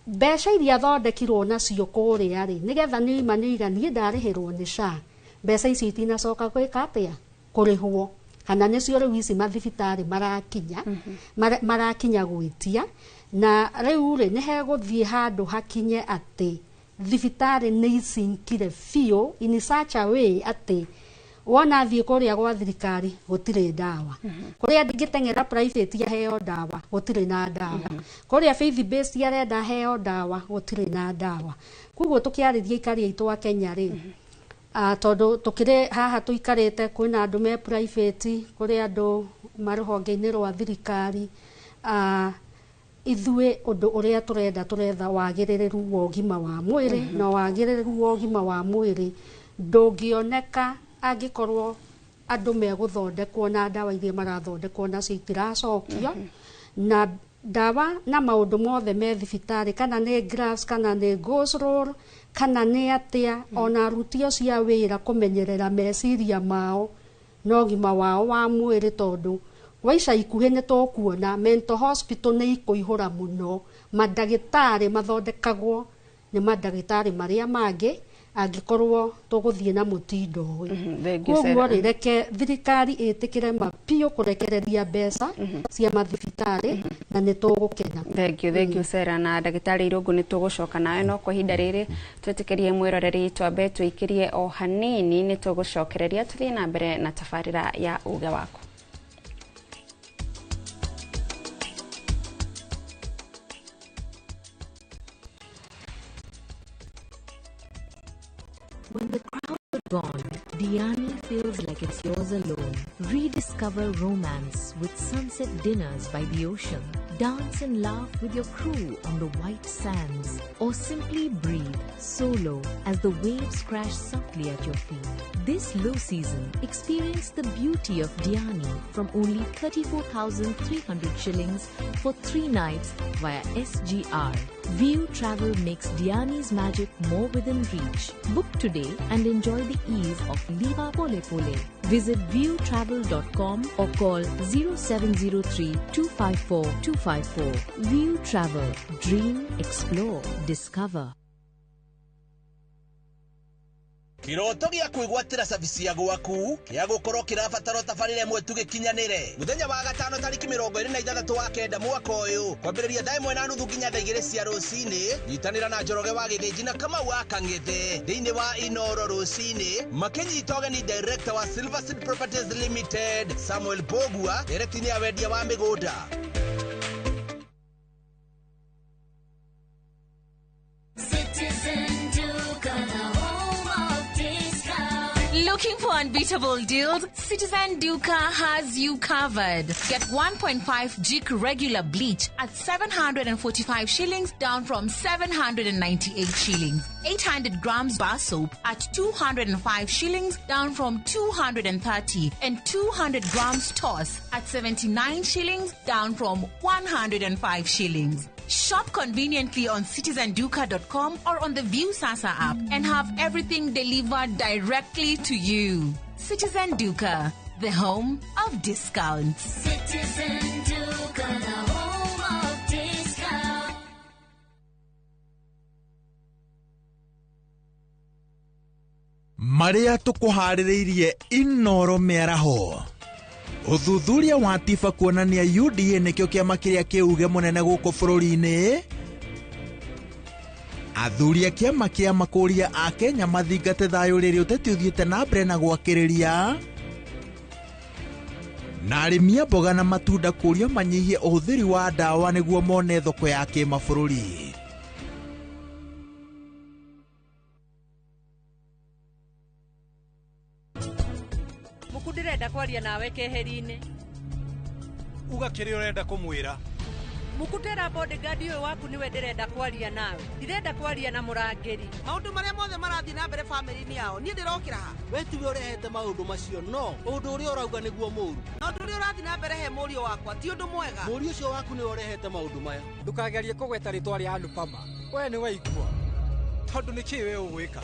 Mbeca iria thondekirwo nacio kuria ri nigetha ni maniga ni ndarihirwo ni SHA mbeca ici itinacoka gwika atia kurihwo kana nicio riu ici mathibitari marakinya gwitia na riu ri ni heguthie handu hakinye ati thibitari ni icinkire biu in such a way ati wona thie kuria gwa thirikari gutire dawa kuria ndingitengera private ya heo dawa gutire na dawa kuria faith based arenda heo dawa gutire na dawa. Kuguo tukiarithia ikari itu wa Kenya ri tondu tukire haha tuikarite kwina andu me private kuri andu maruhonge-ini rwa thirikari ithue undu uria turetha wagiriru wa ugima wa mwiri na wagiriru wa ugima wa mwiri ndungioneka angikorwo andu meguthondekwo na dawa iria marathondekwo na citiracokio na dawa na maundu mothe me thibitari kana ni graphs kana ni ghost roll kana ni atia ona arutio cia wira kumenyerera meciria mao no gima wao wa mwiri tondu waica ikuhi ni tukuona mental hospital ni ikuihura muno madagitari mathondekagwo ni madagitari maria mangi angikorwo tuguthie na mutindo koguo rireke thirikari itikire mapio kurekereria mbeca cia mathibitari na ni tugukena. Thank you Sarah na dagitari Irungu ni tugucoka nawe no kwa hinda riri twetikirie mwiroreri twambe twikirie o hanini ni tugucokereria tuthie na mbere na tafarira ya uge wako. When the crowds are gone, Diani feels like it's yours alone. Rediscover romance with sunset dinners by the ocean. Dance and laugh with your crew on the white sands. Or simply breathe solo as the waves crash softly at your feet. This low season, experience the beauty of Diani from only 34,300 shillings for 3 nights via SGR. View Travel makes Diani's magic more within reach. Book today and enjoy the ease of Liva Pole Pole. Visit viewtravel.com or call 0703 254 254. View Travel. Dream, explore, discover. Kiroto gia kwigwatira service ya gwaku kia gukorwo kirabatara tafarire mwe tugikinyanire muthenya wa gatano tariki 26 wa kenda mwaka uyu kwambiriria thaa 1:30 nginya thaa 2 cia rucini nyitanira na Njoroge wa Githĩnji na Kamau wa Kang'ethe thiini wa Inoro rucini makinyita ũgeni director wa Silverseed Properties Limited Samuel Bogua director ya wendia wa migunda. Looking for unbeatable deals? Citizen Duca has you covered. Get 1.5 jig regular bleach at 745 shillings down from 798 shillings. 800 grams bar soap at 205 shillings down from 230. And 200 grams toss at 79 shillings down from 105 shillings. Shop conveniently on citizenduca.com or on the View Sasa app and have everything delivered directly to you. Citizen Duca, the home of discounts. Citizen Duca, the home of discounts. Maria tukuhaririirie Inoro miaraho. Uthuthuria wa tifa kuonania UDA nikio kiama kiria kiuge munene guku bururi-ini. Athuri a kiama kia makuria a Kenya mathingate thayo riri uteti uthiite na mbere na gwakiriria. Na arimi a mboga na matunda kuria manyihie uhuthiri wa dawa niguo mone thoko ya kimabũrũri. Mukundirenda kwaria nawe keheri-ini uga kiri urenda kumwira mukutera bodyguard uyu waku niwe ndirenda kwaria nawe ndirenda kwaria na murangiri maundu maria mothe marathi na mbere family-ini yao nie ndirokira ha we tiwe urehete maundu macio no undu uria urauga niguo muru na undu uria urathi na mbere he murio wakwa ti undu mwega murio ucio waku niwe urehete maundu maya ndukagerie kugweta ritwa ria Anupama we ni waigua tondu niki we ugwika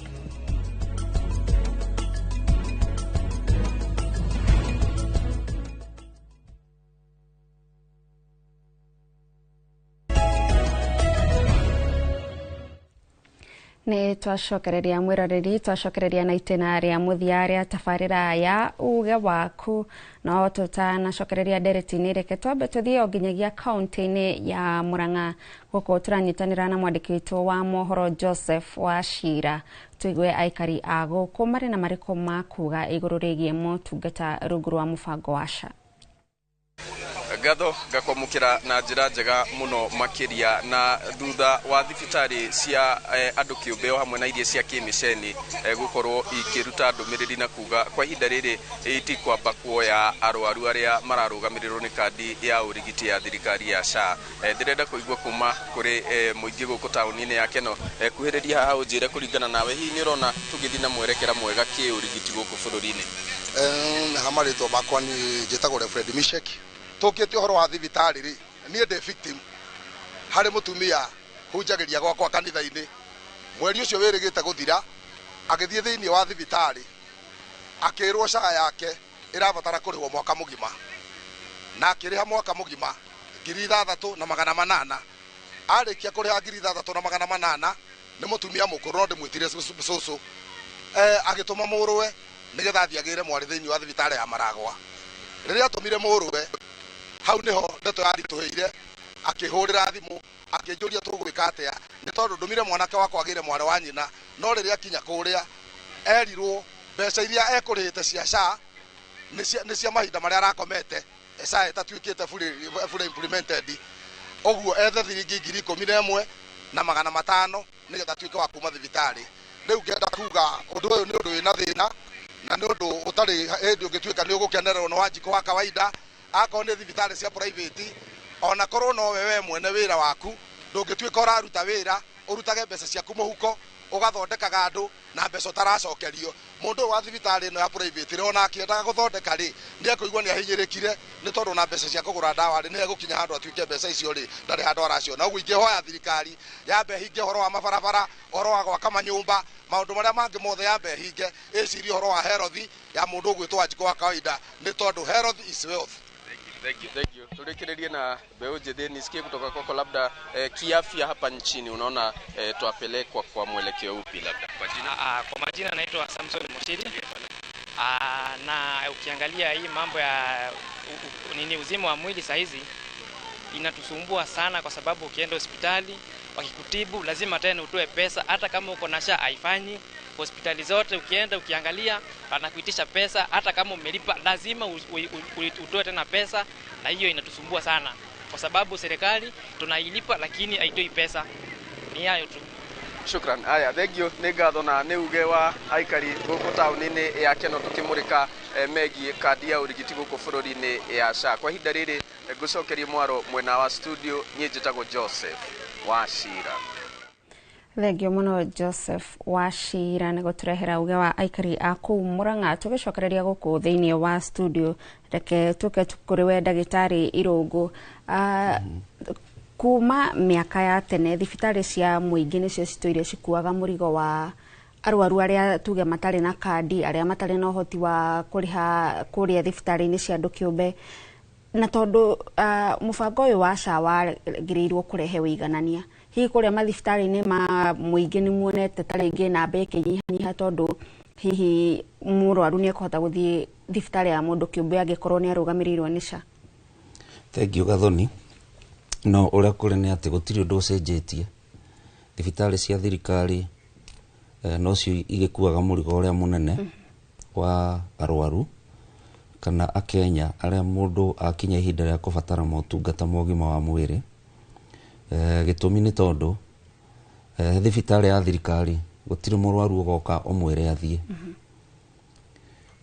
Ni twacokereria mwiroreri twacokereria na itena ria muthia ria tafarira ya uge waku no tutanacokereria ndereti-ini reke twambe tuthie o nginyagia kaunti-ini ya Murang'a guku turanyitanira na mwandiki witu wa mohoro Joseph wa Shira tuigue aikari a guku mari na mariko makuga iguru rigie motungata rungu rwa mubango wa SHA. Gatho gakwamukira na njira njega muno makiria na thutha wa thibitari cia andu kiumbe o hamwe na iria cia kimiceni gukorwo ikiruta ndumiriri na kuga kwa ihinda riri itikwamba kuoya arwaru aria mararugamirirwo ni kandi ya urigiti ya thirikari ya SHA. Ndirenda kuigua kuma kuri muingi guku tauni-ini ya Keno kuhiriria haha unjire kuringana nawe hihi ni urona tugithi na mwerekera mwega ki urigiti guku bururi-ini. Hamaritwo bakwa ni njitagwo Fred Misheki tukite horo wa thibitari ri nie de victim hari mutumia hunjagiria gwakwa kanitha-ini mweri ucio wirigite guthira agithie thiini wa thibitari akirwo SHA yake irabatara kurihwo mwaka mugima na akiriha mwaka mugima 6,800 arikia kuriha 6,800 ni mutumia mukuru ndi mwitire susu agituma muruwe nigetha athiagire mwari thiini wa thibitari ya Maragwa riria atumire muruwe hau niho ndeto yarituhire akihurira thimu akinjuria tugwika atia ni tondu ndumire mwanake wakwa agire mwari wa nyina no riria kinya kuria erirwo mbeca iria ekurite cia SHA ni cia mahinda maria arakomete SHA etatuikite fully implemented oguo ethe thiringi 11,500 nigetha tuike wa kuma thibitari riu ngenda kuga undu uyu ni undu wina thina na ni undu utari hindi ungituika ni ugukenererwo no wanjiko wa kawaida ako ni thibitari cia private ona korwo no wewe mwene wira waku ndungituika uraruta wira urutage mbeca ciaku muhuko ugathondekaga andu na mbeca utaracokerio mundu wa thibitari no ya private ri ona akiendaga guthondeka ri ni akuigwa ni ahinyirikire ni tondu na mbeca cia kugura ndawa ri ni egukinya handu atuike mbeca icio ri ndari handu araciona ugu ingihoya thirikari yambe hinge horo wa mabarabara horo wa gwaka manyumba maundu maria mangi mothe yambe hinge iciri horo wa health ya mundu gwitwa wanjiko wa kawaida ni tondu health is wealth. Thank you. Turekererie na mbeu njithĩ nisikie kutoka kwako labda kiafya hapa nchini unaona tuapelekwa kwa mwelekeo upi labda kwa jina? Kwa majina naitwa Samson Mushiri. Na ukiangalia hii mambo ya uzima wa mwili saizi inatusumbua sana kwa sababu ukienda hospitali wakikutibu lazima tena utoe pesa hata kama uko na SHA haifanyi. Hospitali zote ukienda ukiangalia wanakuitisha pesa hata kama umelipa lazima utoe tena pesa na hiyo inatusumbua sana kwa sababu serikali tunailipa lakini haitoi pesa. Ni hayo tu. Shukran. Aya, thank you. Ni ngatho na ni uge wa aikari guku tauni-ini ya Keno tukimurika megi kandi ya urigiti guku bururi-ini ya SHA. Kwa ihinda riri ngucokerie mwaro mwena wa studio nie njitagwo Joseph Wachira. Thengio muno Joseph Wachira ni guturehera uge wa aikari a kuu Murang'a. Tugicokereria guku thiini wa studio reke tuke tukuriwe ndagitari Irungu. Kuma miaka ya tene thibitari cia muingi nicio cituire cikuaga murigo wa arwaru aria tuge matari na kandi aria matari na uhoti wa kuriha kuria thibitari-ini cia andu kiumbe na tondu mubango uyu wa SHA wagiriirwo kurehe wiganania hihi kuria mathibitari-ini ma muingi ni muonete taringi namba ikinyihanyiha tondu hihi murwaru ni ekuhota guthie thibitari ya mundu kiumbe angikorwo ni arugamirirwo ni SHA? Thank you Gathoni. No uria kuri ni ati gutiri undu ucenjetie thibitari cia thirikari no cio igikuaga murigo uria munene wa arwaru kana akenya aria mundu akinya ihinda ria kubatara motungata ma ugima wa mwiri. Gitumi ni tondu thibitari ya thirikari gutiri murwaru ugoka umwire athie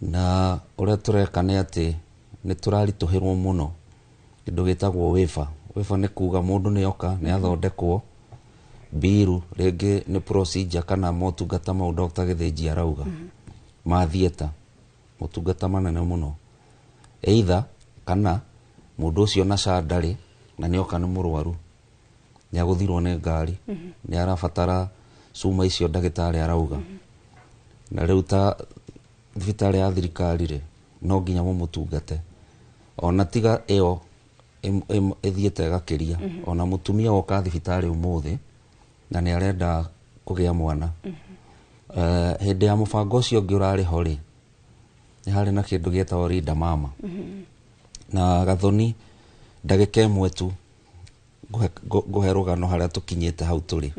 na uria tureka ni ati ni turarituhirwo muno kindu gitagwo waiver ni kuga mundu ni oka ni athondekwo biru ringi ni procedure kana motungata mau Dr. Githinji arauga mathieta motungata manene muno either kana mundu ucio na SHA ndari na ni oka ni murwaru ni aguthirwo ni ngari ni arabatara cuma icio ndagitari arauga na riu ta thibitari ya thirikari ri no nginya mumutungate ona tiga iyo ethiete gakiria ona mutumia oka thibitari umuthi na ni arenda kugia mwana hindi ya mubango ucio ungi urari ho ri ni hari na kindu gietagwo Linda Mama na Gathoni ndagika imwe tu guhe rugano haria tukinyite hau turi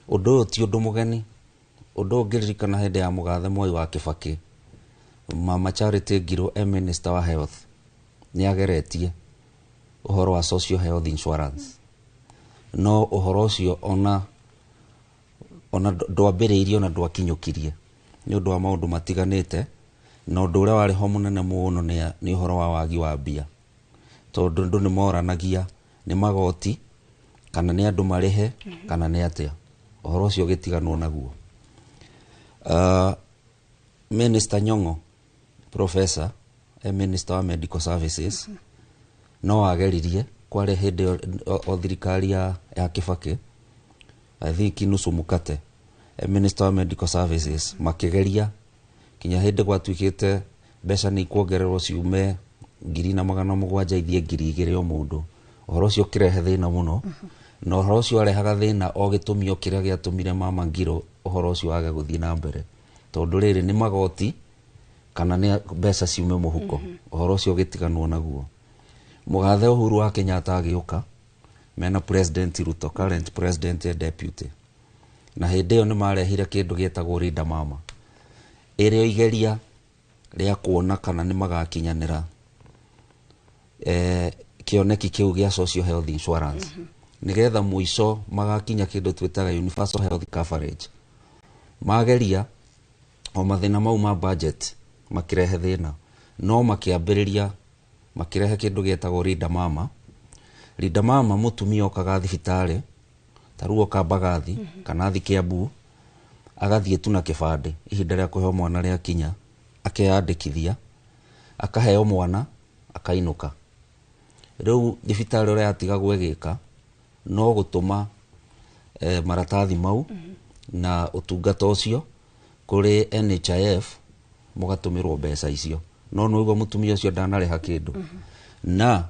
undu uyu ti undu mugeni undu ungiririkana hindi ya mugathe Mwai wa Kibaki Mama Charity Ngilu minister wa health ni ageretie uhoro wa social health insurance no uhoro ucio ona ndwambĩrĩirie na ndwakinyũkirie nĩ ũndũ wa maũndũ matiganĩte na ũndũ ũrĩa warĩ ho mũnene mũno nĩ ũhoro wa wagi wa mbia tondũ andũ nĩ moranagia nĩ magoti kana nĩ andũ marĩhe kana nĩ atĩa ũhoro ũcio ũgĩtiganwo naguo. Minister Nyong'o Professor Minister wa Medical Services no ageririe kware hĩndĩ o thirikari ya Kibaki I think nusu mukate Minister wa Medical Services makigeria kinya hĩndĩ gwatuĩkĩte mbeca nĩ ikuongererwo ciume 1,700 ithie 2,000 o mũndũ ũhoro ũcio ũkĩrehe thĩna mũno na ũhoro ũcio warehaga thĩna o gĩtũmi o kĩrĩa gĩatũmire Mama Ngiro ũhoro ũcio wage gũthiĩ na mbere tondũ rĩrĩ nĩ magoti kana nĩ mbeca ciume mũhuko ũhoro ũcio ũgĩtiganwo naguo. Mũgathe Uhuru wa Kenyatta agĩũka mena President Ruto current president and deputy na hĩndĩ ĩyo nĩ marehire kĩndũ gĩtagwo Linda Mama ĩrĩa igeria rĩa kuona kana nĩ magakinyanĩra kĩoneki kĩu gĩa social health insurance nigetha mũico magakinya kĩndũ twĩtaga universal health coverage. Mageria o mathĩna mau ma budget makirehe thĩna no makĩambĩrĩria makirehe kĩndũ gĩtagwo Linda Mama. Linda Mama mũtumia okaga thibitarĩ taruo kambagathi kana athi Kiambu agathiĩ tu na kĩbandĩ ihinda rĩa kũheo mwana rĩa kinya akeyandĩkithia akaheo mwana akainũka. Rĩu thibitarĩ ũrĩa yatigagwo ĩgĩka no gũtũma maratathi mau na ũtungata ũcio kũrĩ NHIF mũgatũmĩrwo mbeca icio no nĩguo mũtumia ũcio ndanarĩha kĩndũ na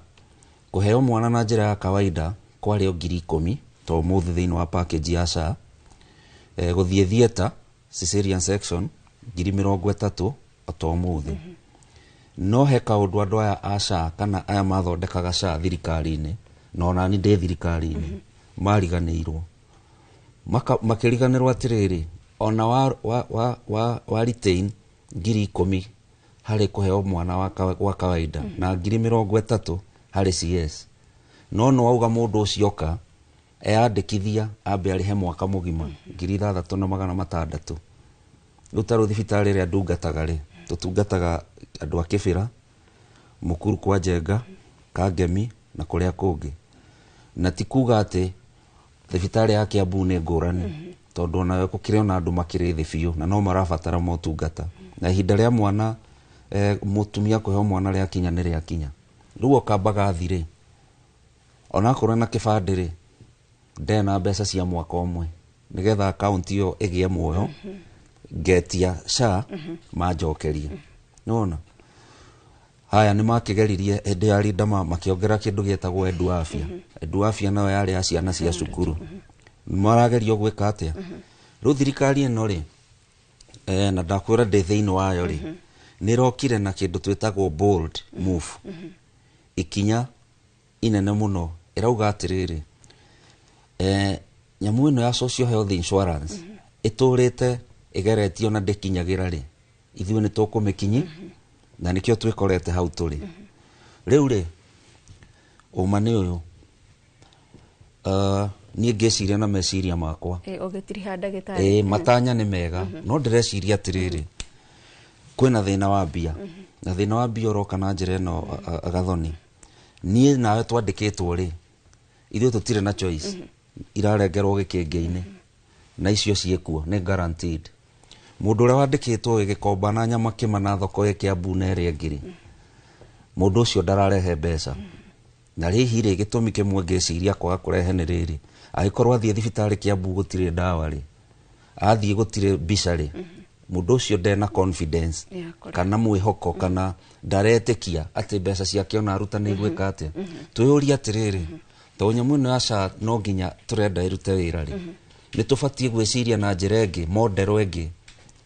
kũheo mwana na njĩra ya kawaida kwarĩ o 10,000 to mũthĩ thĩinĩ wa package ya SHA gũthiĩ theater cesarean section 30,000 o to mũthĩ no he kaũndũ andũ aya a SHA kana aya mathondekaga SHA thirikari-inĩ no nani ndĩ thirikari-inĩ mariganĩirwo makĩriganĩrwo atĩrĩrĩ ona wa retain 10,000 harĩ kũheo mwana wa kawaida na 30,000 harĩ CS no wauga mũndũ ũcio oka eyandĩkithia ambe arĩhe mwaka mũgima 6,600 rĩu tarũ thibitarĩ ĩrĩa ndungataga rĩ tũtungataga andũ a Kĩbĩra Mũkuru kwa Njenga Kangemi na kũrĩa kũngĩ na ti kuga atĩ thibitarĩ ya Kiambu nĩ ngũrani tondũ nayo gũkĩrĩ ona andũ makĩrĩ thĩ biũ na no marabatara motungata na ihinda rĩa mwana mũtumia kũheo mwana rĩa kinya nĩ rĩa kinya rĩu okambaga thirĩ ona korwo na kĩbandĩ rĩ ndena mbeca cia mwaka ũmwe nigetha akaunti ĩyo ĩgĩe muoyo ngetia SHA manjokerie nona haya nĩ makĩgeririe hĩndĩ ya Linda Mama makĩongera kĩndũ gĩtagwo Edu Afya nayo yarĩ ya ciana cia cukuru maragerio gwĩka atĩa rĩu thirikari ĩno rĩ na ndakwĩra ndĩ thĩinĩ wayo rĩ nĩ rokire na kĩndũ twĩtagwo bold move ikinya inene mũno ĩrauga atĩrĩrĩ nyamũ ĩno ya social health insurance ĩtũrĩte ĩgeretio na ndĩkinyagĩra rĩ ithuĩ nĩ tũkũmĩkinyi na nĩkĩo twĩkorete hau tũrĩ rĩu rĩ ũma nĩ ũyũ niĩ ngĩciria na meciria makwa ũgĩtiriha ndagĩtarĩ matanya nĩ mega no ndĩreciria atĩrĩrĩ kwĩna thĩna wa mbia na thĩna wa mbia ũroka na njĩra ĩno Gathoni niĩ nawe twandĩkĩtwo rĩ ithuĩ tũtirĩ na choice irarengerwo gĩkĩngĩ-inĩ na icio ciĩkuo nĩ guaranteed mũndũ ũrĩa wandĩkĩtwo gĩkomba na nyama kĩma na thoko ya Kiambu na ĩrĩa ngiri mũndũ ũcio ndararehe mbeca na hihi rĩ gĩtũmi kĩmwe ngĩciria kwaga kũrehe nĩ rĩrĩ agĩkorwo athiĩ thibitarĩ Kiambu gũtirĩ ndawa rĩ athiĩ gũtirĩ mbica rĩ mũndũ ũcio ndena confidence kana mwĩhoko kana ndaretĩkia atĩ mbeca ciake ona aruta nĩ gwĩka atĩa twĩyũria atĩrĩrĩ to nyamũ ĩno ya SHA no nginya tũrenda ĩrute wĩra rĩ nĩ tũbatiĩ gwĩciria na njĩra ĩngĩ model ĩngĩ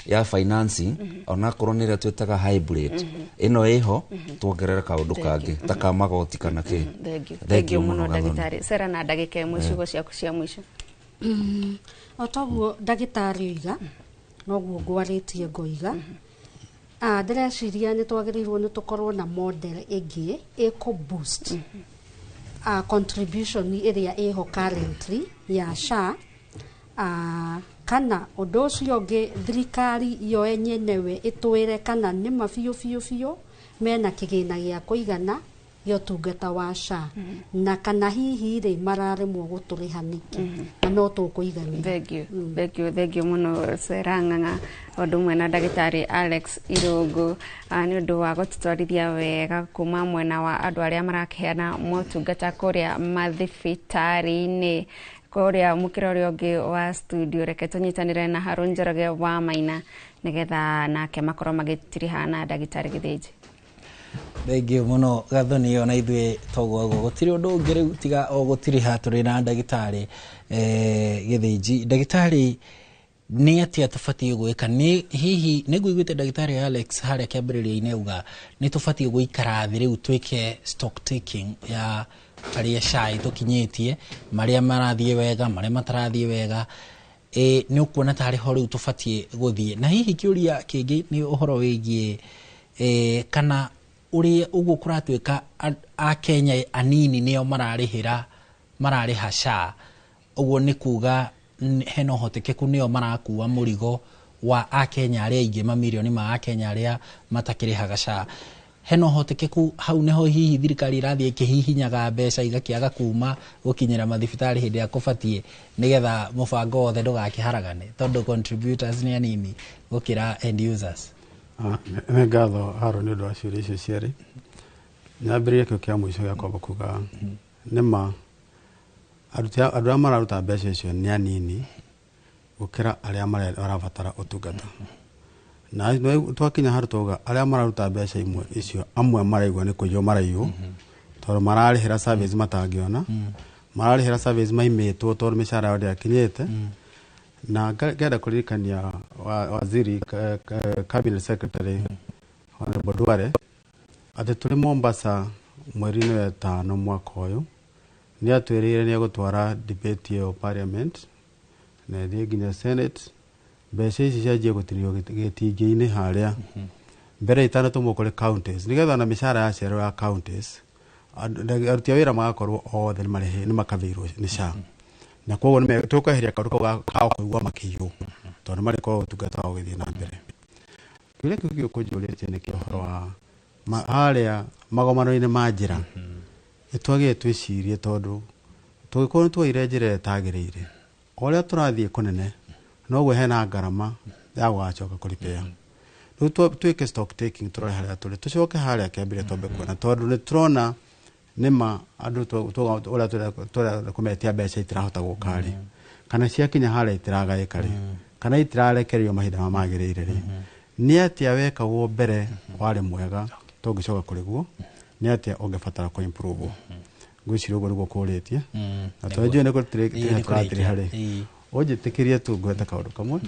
ya financing ona korwo nĩ ĩrĩa twĩtaga hybrid ĩno ĩho tuongerere kaũndũ kangĩ ta ka magoti kana kĩ thengiũ mũno ndagĩtarĩ Sera na ndagĩka ĩmwe ciugo ciaku cia mũico o toguo ndagĩtarĩ oiga noguo ngwarĩtie ngoiga ndĩreciria nĩ twagĩrĩirwo nĩ tũkorwo na model ĩngĩ ĩkũ boost contribution iria iho currently ya SHA kana undu ucio ungi thirikari yo enyewe itwire kana ni mabiu mena kigina gia kuigana yo tungata wa SHA na kana hihi ri mararemwo guturiha niki na no tukuigania. Thank you muno Serang'ang'a undu mwena ndagitari Alex Irungu ni undu wa gututwarithia wega kuma mwena wa andu aria marakeana motungata kuria mathibitari-ini kuria mukira uria ungi wa studio reke tunyitanire na Harun Njoroge wa Maina nigetha nake makorwo magitiriha na ndagitari Githinji. Thengi muno Gathoni ona ithwe togo gutiri undu ungi riu tiga o gutiri haturi na ndagitari Githinji. Ndagitari ni atia tufatie gwika ni hihi niguiguite ndagitari Alex haria kiambiriria-ini uga ni tufatie guikara thi riu twike stock taking ya aria SHA tukinyitie maria marathie wega maria matarathie wega ni ukuona tari ho riu tufatie guthie na hihi kiuria kingi ni uhoro wigie kana uri ugu kuratwika a Kenya anini nio marariha SHA uguo ni kuga heno hotekeku nio marakuwa murigo wa a Kenya aria ingi mamilioni ma a Kenya aria matakirihaga SHA. Heno hotekeku hau neho hihi thirikari irathie ikihihinyaga mbeca igakiaga kuma gukinyira mathibitari hindi ya kufatie nigetha mubango wothe ndugakiharagane tondu contributors ni anini gukira end users. Nĩ ngatho Harun nĩ ũndũ wa ciũria icio cierĩ. Nyambĩrĩrie kĩo kĩa mũico gĩa kwamba kuga nĩma andũ arĩa mararuta mbeca icio nĩ anini gũkĩra arĩa marabatara ũtungata. Na twakinya harĩ tuga arĩa mararuta mbeca imwe icio amwe maraigua nĩ kũiywo maraiywo tondũ mararĩhĩra service matangĩona, mararĩhĩra service maimĩtwo tondũ mĩcara yao ndĩakinyĩte. Na ngenda kuririkania waziri cabinet secretary Honorable Duale ati turi Mombasa mweri-ini wa gatano mwaka uyu ni atwirire ni agutwara debate yo parliament na thie nginya senate mbeca ici cianjie gutirio gitingi-ini haria mbere itanatumwo kuri counties nigetha na mishara ya cero ya counties aruti a wira magakorwo othe ni makathirwo ni SHA na koguo nĩ tukaheria karuka ga kuigua makiyo tondu mari ko tungata wa githii na mbere. Kile kĩu kũnjũrĩtie nĩ kĩhoro wa haria magomano-inĩ ma njĩra itwagire twĩcirie tondu tũgĩkorwo twoire njĩra ĩtagĩrĩire ũrĩa tũrathiĩ kũnene noguo hena ngarama ya gũgacoka kũripea. Rĩu twĩke stock taking tũrore harĩa tũrĩ tũcoke harĩa kĩambire twambe kuona tondu nĩ tũrona nima andu ũrĩa kũmetia mbeca itirahota gũka-rĩ kana ciakinya harĩa itiragaĩka-rĩ kana itirarekererio mahinda magĩrĩire-rĩ nĩ atĩa wekagwo mbere warĩ mwega tũngĩcoka kũrĩ guo nĩ atĩa ũngĩbatara kũ-improve. Ngwĩciria ũguo nĩguo kũrĩtie na twanjue nĩ tũratĩrĩ harĩ ũnjĩtĩkĩrie tu ngwete kaũndũ kamwe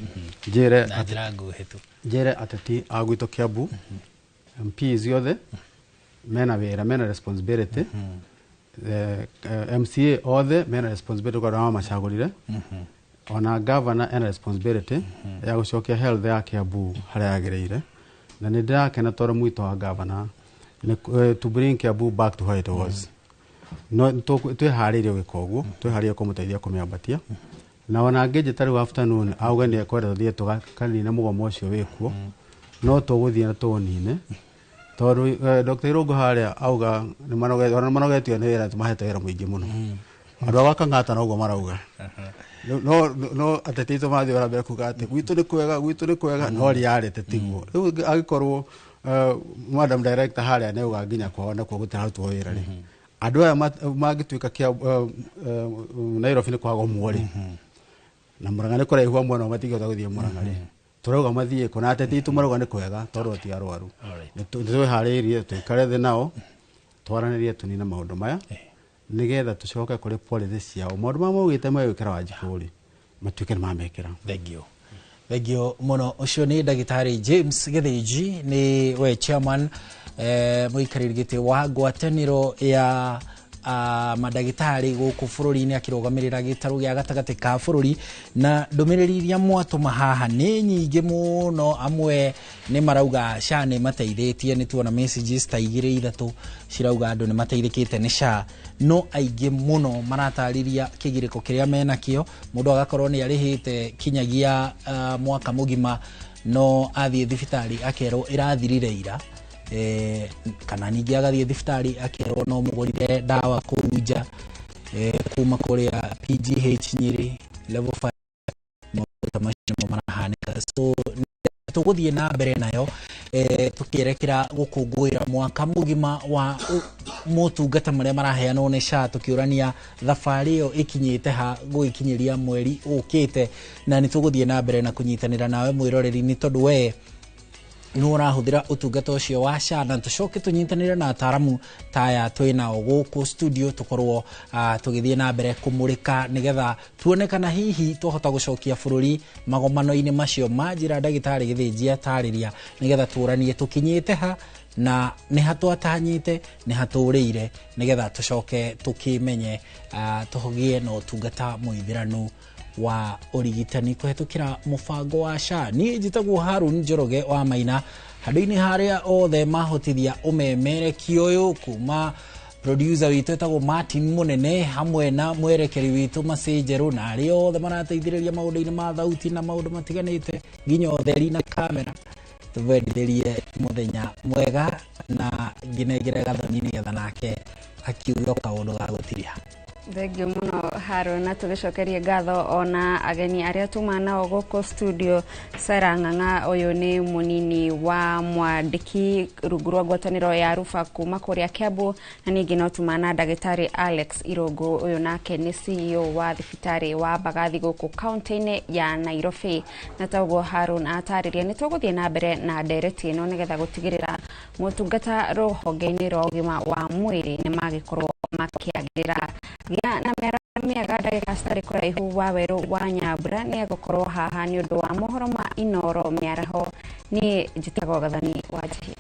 njĩre ateti a gwitũ Kiambu MPs yothe mena wira mena responsibility MCA othe mena responsibility kwa wa macagũrire ona governor ena responsibility ya gucokia health ya Kiambu haria yagĩrĩire na nĩ ndĩrakena tondũ mwito wa governor to bring Kiambu back to how it was. No twĩharĩirie gwĩka ũguo twĩharĩirie kũmũteithia kũmĩambatia na ona ngĩnjĩta rĩu afternoon auga nĩ ekwenda tuthiĩ tũkanine mũgomo ũcio wĩkuo no tũgũthiĩ na tũũnine tondu Dr. Irungu haria auga ni manogetio ni wira tumahete wira muingi muno andu agakangata noguo marauga no atete ito mathi ora mbere kuga ati gwitu ni kwega no riarete tiguo riu agikorwo madam director haria ne uga nginya kwao na gutahutwo wira ri andu aya magituika kia Nairobi ni kwago mwori na Murang'a ni kuraihu mwana matigota guthie Murang'a ri turauga mathie kuna atete itu marauga ni kwega tondu ti arwaru twĩharĩirie twĩkare thĩ nao twaranĩrie tũnina maũndũ maya nigetha tucoke kuri policy ciao maũndũ ma maugĩte megwĩkĩra Wanjikũ-rĩ matuĩke nĩ mamekĩra. Thengio muno ucio ni ndagitari James Githinji ni we chairman muikarĩri gĩtĩ wa ngwatanĩro ya madagitari guku bururi-ini akirugamirira gitaru gya gatagati ka bururi na ndumiriri iria mwatuma haha ni nyingi muno. Amwe ni marauga SHA ni mateithitie, ni tuona messages ta 2-3 cirauga andu ni mateithikite ni SHA, no aingi muno maratariria kigiriko kiria menakio. Mundu agakorwo ni arihite kinyagia mwaka mugima no athie thibitari akerwo irathirire ira, kana ningi agathie thibitari akerwo no mugurire dawa kuja kuma kuria PGH Nyeri level 5 mo marahanika. So tuguthie na mbere nayo tukirekera gukungwira mwaka mugima wa motungata maria maraheanwo ni SHA, tukiurania thabari yo ikinyite ha guikinyiria mweri ukite, na ni tuguthie na mbere na kunyitanira nawe mwiroreri ni tondu we no urahuthira utungata ucio wa SHA, na tucoke tunyitanire na ataramu taya twinao guku studio tukorwo tugithie na mbere kumurika nigetha tuonekana hihi tuhota gucokia bururi magomano-ini macio majira ndagitari githinjia tariria nigetha turanie tukinyite ha na ni hatwatanyite ni haturire nigetha tucoke tukimenye tuhogie no tungata muithiranu wa urigitani kuhetukira mubango wa SHA. Ni njitagwo Harun Njoroge wa Maina, handu-ini haria othe mahotithia umemerekio uyu kuma producer witu etagwo Martin Munene hamwe na mwerekeri witu Masenjeru na ari othe marateithiriria maundu-ini ma thauti na maundu matiganite nginya utheri na kamera. Tuvendithĩrie muthenya mwega na nginengere gathoni nigetha nake akiuga kaundu ga gutiria. Thengio muno Harun, na tugicokerie ngatho ona ageni aria tuma nao guku studio. Sarah Ng'ang'a uyu ni munini wa mwandiki rungu rwa ngwataniro ya Rufa kuma kuria Kiambu, na ningi no tuma na ndagitari Alex Irogo uyu nake ni CEO wa thibitari wa Bagathi guku kaunti-ini ya Nairobi. Na taguo Harun atariria ni tuguthie na mbere na ndereti ino nigetha gutigirira mutungata ruhonge-ini rwa ugima wa mwiri ni magikorwo makiagirira gĩa na mĩaga ndagĩka citarĩ kũraihu wa werũ wa Nyambura nĩ egũkorwo haha nĩ ũndũ wa mohoro ma Inoro mĩaraho. Niĩ njĩtagwo Gathoni wa Njihia.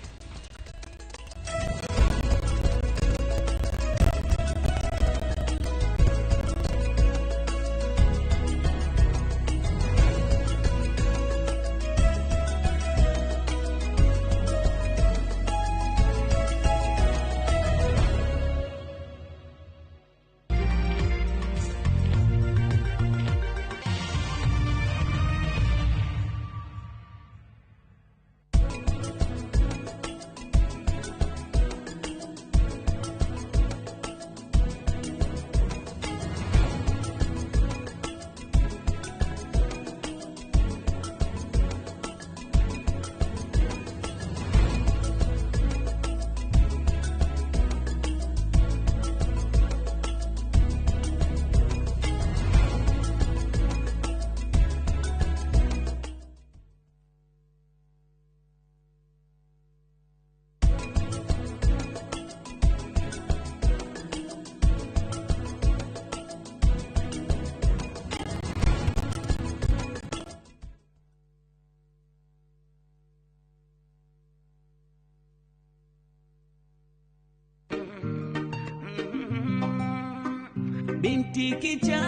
Binti kicha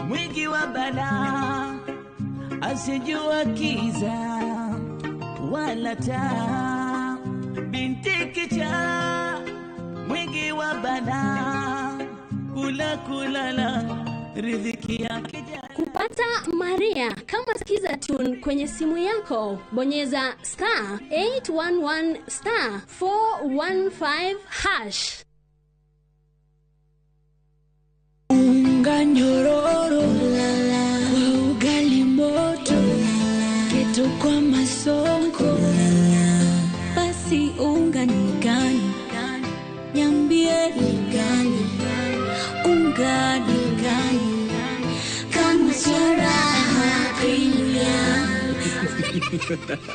mwingi wa bala, asijua kiza wala taa. Binti kicha mwingi wa bala, kulala riziki yake. Kupata Maria kama sikiza tune kwenye simu yako, bonyeza *811 *415 hash. Unga nyororo kwa ugali moto, keto kwa masongo, basi unga ni gani? Niambie ni gani? Unga ni gani? Kama charaha dunia.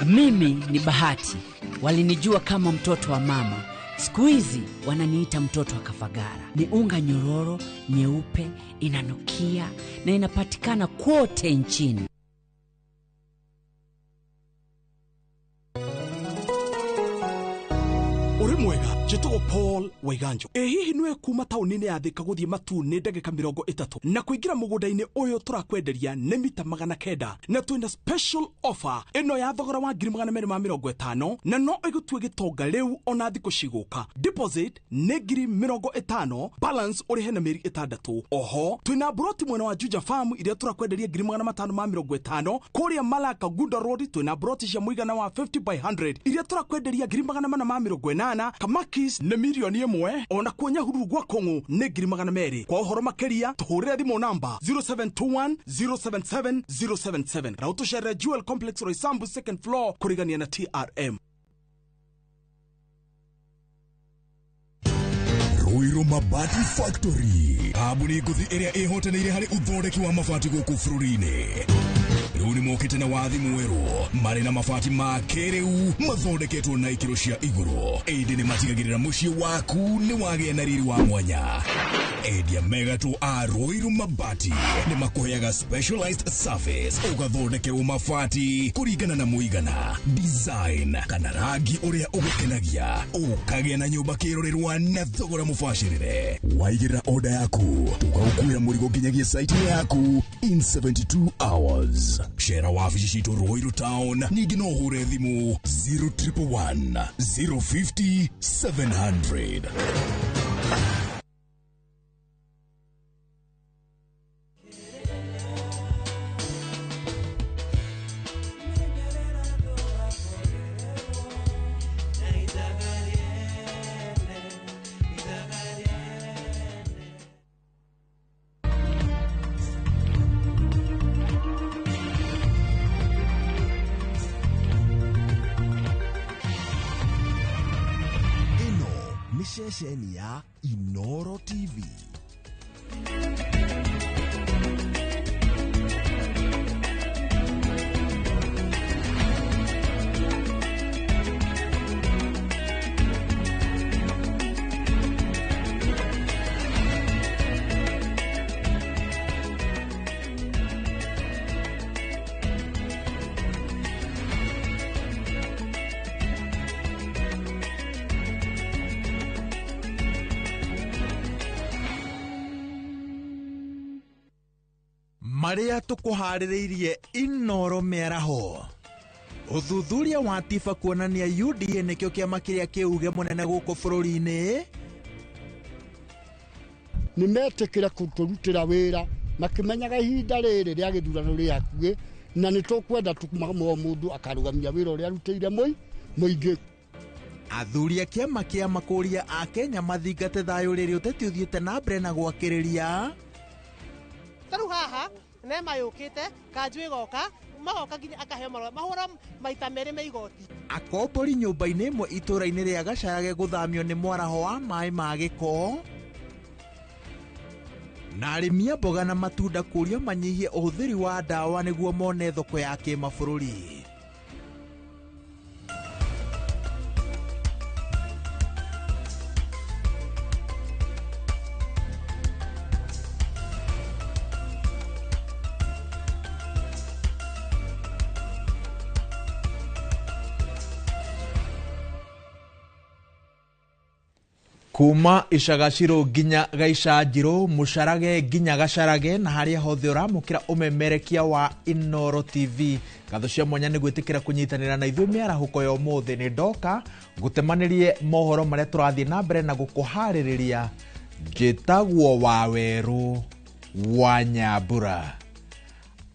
Mimi ni Bahati, walinijua kama mtoto wa mama. Siku hizi wananiita mtoto wa Kafagara. Ni unga nyororo, nyeupe, inanukia na inapatikana kote nchini. Uri mwega. Jitugo Paul Waiganjo. Hihi nwe kuma taunini ya Thika guthie Matune ndagika 30 na kuingira mugunda-ini uyu turakwenderia ni mita 900 na twina special offer ino ya thogora wa 250 na no igutue gitonga riu ona thiko ciguka. Deposit ni 50, balance urihe na meri 6. Oho twina broti mwena wa Juja Farm iria turakwenderia 550 kuria Malaka Gunda Road. Twina broti cia muigana wa 50 by 100 iria turakwenderia 480 Kamakis ne milioni 1 ona kuonya hururu gwa Kongo ne 200. Kwa uhoro makeria tuhurire thimo namba 0721 077 077 na utushere Jewel Complex Roysambu second floor kurigania na TRM. Ruiru Mabati Factory, kabuni nguthi iria ihotanire hari uthondeki wa mabati guku bururi-ini. Riu ni mokite na wathi mweru mari na mabati ma kiriu mathondeketwo na ikiro cia iguru. Indi ni matigagirira mucii waku ni wagia na riri wa mwanya. Endia megatu a Ruiru Mabati ni makuheaga specialized service ugathondekerwo mabati kuringana na muigana, design kana rangi uria ugukenagia, ukagia na nyumba kirorerwa na thogora mubashirire. Waigirira order yaku tugagukuira murigo nginyagia site yaku in 72 hours. Shera wabici citu Ruiru Town ningi no hure thimu 0111 050 700. Shesheni ya Inoro TV. Maria tukuhaririirie Inoro Miaraho. Uthuthuria wa tifa kuonania UDA nikio kiama kiria kiuge munene guku bururi-ini nimetikira kuturutira wira makimenyaga ihinda riri ria githurano ri hakuhi na nitukwenda tukumamo mundu akarugamia wira uria arutire muingi. Athuri a kiama kia makuria a Kenya mathingate thayo riri uteti uthiite na mbere na gwakiriria. Taru haha nema yukite kanjwe goka magoka nginya akahe mahura maita mere me igoti. Akopori nyumba-ini imwe itura-ini ria Gacharage guthamio ni mwaraho wa mai ma giko. Na arimi a mboga na matunda kuria manyihie uhuthiri wa dawa niguo mone thoko ya kimabũrũri. Kuma Ishagashiro nginya Gaicangiro, Mucarage nginya Gacarage na haria hothe uramukira umemerekia wa Inoro TV. Gatho cia mwanya ni gwitikira kunyitanira na ithuĩ mĩarahuko ya ũmũthĩ ni ndoka ngutemanirie mohoro maria turathie na mbere na gukuhaririria. Njĩtagwo Waweru wa Nyambura.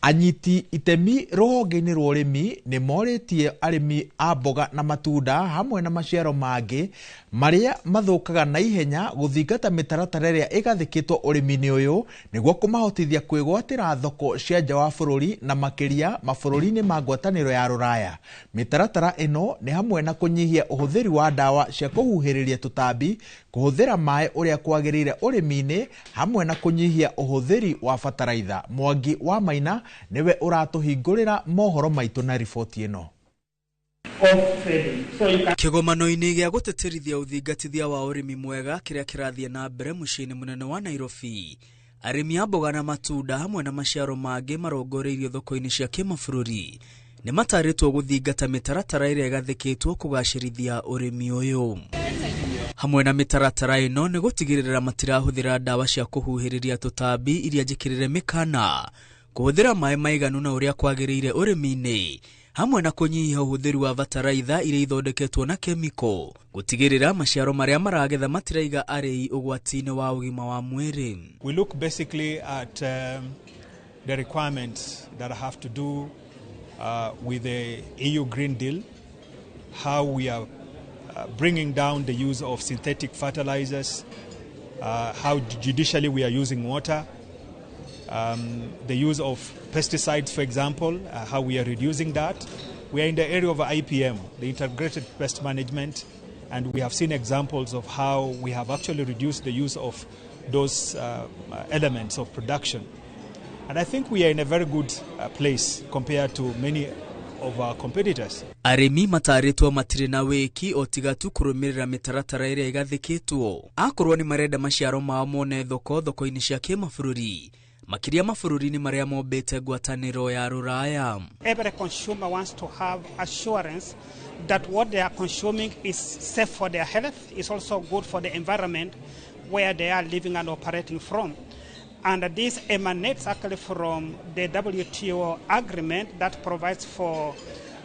Anyiti itemi rũhonge-inĩ rwa ũrĩmi nĩ morĩtie arĩmi a mboga na matunda hamwe na maciaro mangĩ maria mathukaga na ihenya guthingata mĩtaratara ĩrĩa ĩgathĩkĩtwo ũrĩmi-inĩ ũyũ nĩguo kũmahotithia kwĩgwatĩra thoko cia nja wa bũrũri na makĩria mabũrũri-inĩ ma ngwatanĩro ya Rũraya. Mĩtaratara ĩno nĩ hamwe na kũnyihia ũhũthĩri wa ndawa cia kũhuhĩrĩria tũtambi, kũhũthĩra maĩ ũrĩa kwagĩrĩire ũrĩmi-inĩ hamwe na kũnyihia ũhũthĩri wa bataraitha. Mwangi wa Maina niwe uratuhingurira mohoro maitu na riboti ino. Kigomano-ini gĩa gũtĩtĩrithia ũthingatithia wa ũrĩmi mwega kĩrĩa kĩrathiĩ na mbere mũciĩ-inĩ mũnene wa Nairobi. Arĩmi a mboga na matunda hamwe na maciaro mangĩ marongoreirio thoko-inĩ cia kĩmabũrũri nĩ matarĩtwo gũthingata mĩtaratara ĩrĩa ĩgathĩkĩtwo kũgacĩrithia ũrĩmi ũyũ. hamwe na mitaratara ino nĩ gũtigĩrĩra matirahũthĩra ndawa cia kũhuhĩrĩria tũtambi iria njĩkĩrĩre mĩkana, kũhũthĩra maĩ maiganu na ũrĩa kwagĩrĩire ũrĩmi-inĩ, hamwe na kũnyihia ũhũthĩri wa bataraitha iria ithondeketwo na kemiko, gũtigĩrĩra maciaro marĩa maragetha matiraiga arĩi ũgwati-inĩ wa ũgima wa mwĩrĩ. We look basically at the requirements that have to do with the EU Green Deal, how we are bringing down the use of synthetic fertilizers, how judicially we are using water, the use of pesticides, for example, how we are reducing that. We are in the area of IPM, the Integrated Pest Management, and we have seen examples of how we have actually reduced the use of those elements of production. And I think we are in a very good place compared to many of our competitors. Arĩmi matarĩtwo matirĩ na wĩki o tiga tu kũrũmĩrĩra mĩtaratara ĩrĩa ĩgathĩkĩtwo. Akorwo nĩ marenda maciaro mao mone thoko-inĩ cia kĩmabũrũri, makĩria mabũrũri-inĩ marĩa mombĩte ngwatanĩro ya Rũraya. Every consumer wants to have assurance that what they are consuming is safe for their health, is also good for the environment where they are living and operating from. And this emanates actually from the WTO agreement that provides for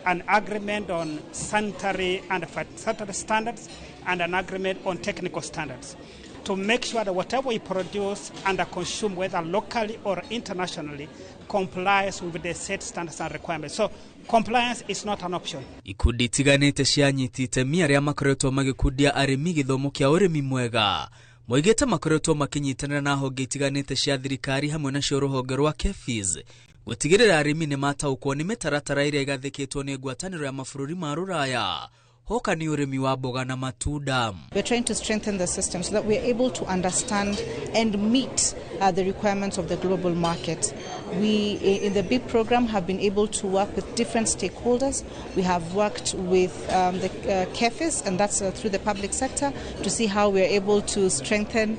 an agreement on sanitary and phytosanitary standards and an agreement on technical standards to make sure that whatever we produce and consume, whether locally or internationally, complies with the set standards and requirements. So compliance is not an option. Ikundi itiganĩte cianyitĩte arĩa makoretwo magĩkundia arĩmi gĩthomo kĩa ũrĩmi mwega. Moigĩte makoretwo makĩnyitanĩra na honge itiganĩte cia thirikari hamwe na cio rũhonge rwa KEPHIS gũtigĩrĩra arĩmi nĩ mataũkwo nĩ mĩtaratara ĩrĩa ĩgathĩkĩtwo nĩ ngwatanĩro ya mabũrũri ma Rũraya. Hoka ni ũrĩmi wa mboga na matunda. We're trying to strengthen the system so that we're able to understand and meet the requirements of the global market. We, in the BIG program, have been able to work with different stakeholders. We have worked with the KEPHIS, and that's through the public sector, to see how we're able to strengthen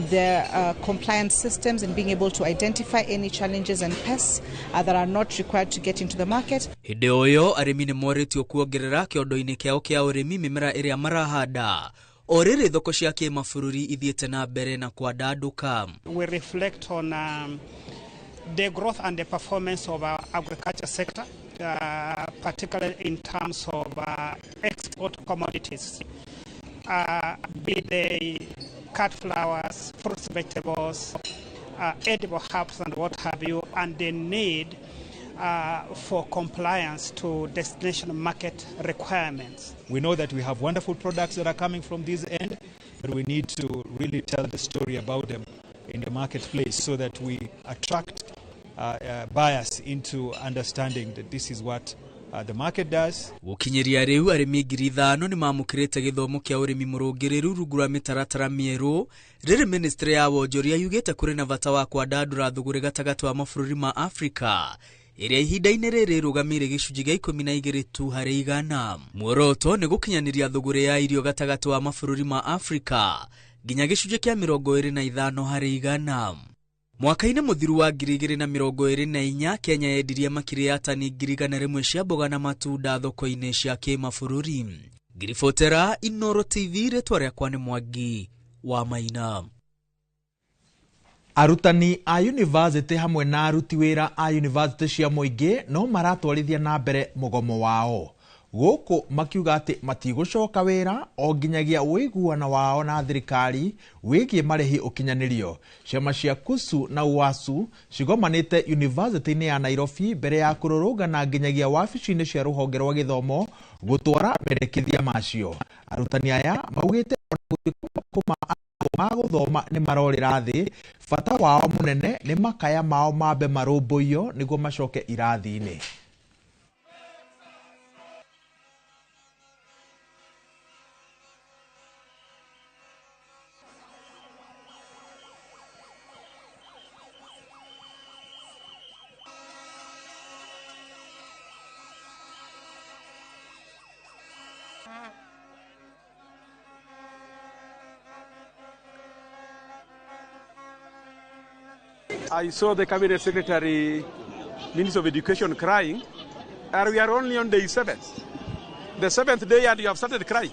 their compliance systems and being able to identify any challenges and pests that are not required to get into the market. Hĩndĩ ũyũ arĩmi nĩ morĩtio kuongerera kĩondo-inĩ kĩao kĩa ũrĩmi mĩmera ĩrĩa marahanda. O rĩrĩ thoko cia kĩmabũrũri ithiĩte na mbere na kwandandũka. We reflect on the growth and the performance of our agriculture sector, particularly in terms of export commodities, be they cut flowers, fruits, vegetables, edible herbs and what have you, and the need for compliance to destination market requirements. We know that we have wonderful products that are coming from this end, but we need to really tell the story about them in the marketplace so that we attract buyers into understanding that this is what the market does. Gũkinyĩria rĩu arĩmi 5,000 nĩ mamũkĩrĩte gĩthomo kĩa ũrĩmi mũrũngĩrĩru rungu rwa mĩtaratara mĩerũ. Rĩrĩ ministry ya wonjoria yugĩte kũrĩ na bata wa kwandandũra thũgũrĩ gatagatĩ wa mabũrũri ma Afrika, ĩrĩa ihinda-inĩ rĩrĩ rũgamĩire gĩcunjĩ gĩa 12 tu harĩ 100. Muoroto nĩ gũkinyanĩria thũgũrĩ ya irio gatagatĩ wa mabũrũri ma Afrika nginya gĩcunjĩ kĩa 25 harĩ 100. Mwaka-inĩ mũthiru wa 2024 Kenya yendirie makĩria ya tani 100,000 cia mboga na matunda thoko-inĩ cia kĩmabũrũri. Ngiribotera Inoro TV, rĩtwa rĩakwa nĩ Mwangi wa Maina. Arutani a university hamwe na aruti wĩra a university cia mũingĩ no maratwarithia na mbere mũgomo wao. Gũkũ makiuga atĩ matigũcoka wĩra o nginyagia ũiguano wao na thirikari wĩgiĩ marĩhi ũkinyanĩrio. Ciama cia KUSU na UASU cigomanĩte university-inĩ ya Nairobi mbere ya kũrũrũngana nginyagia wabici-inĩ cia rũhonge rwa gĩthomo gũtwara mendekithia macio. Arutani aya maugĩte ma gũthoma nĩ marorĩra thĩ, bata wao mũnene nĩ makaya mao mambe marũmbũiyo nĩguo macoke irathi-inĩ. I saw the Cabinet Secretary, Minister of Education crying, and we are only on day 7. The 7th day and you have started crying.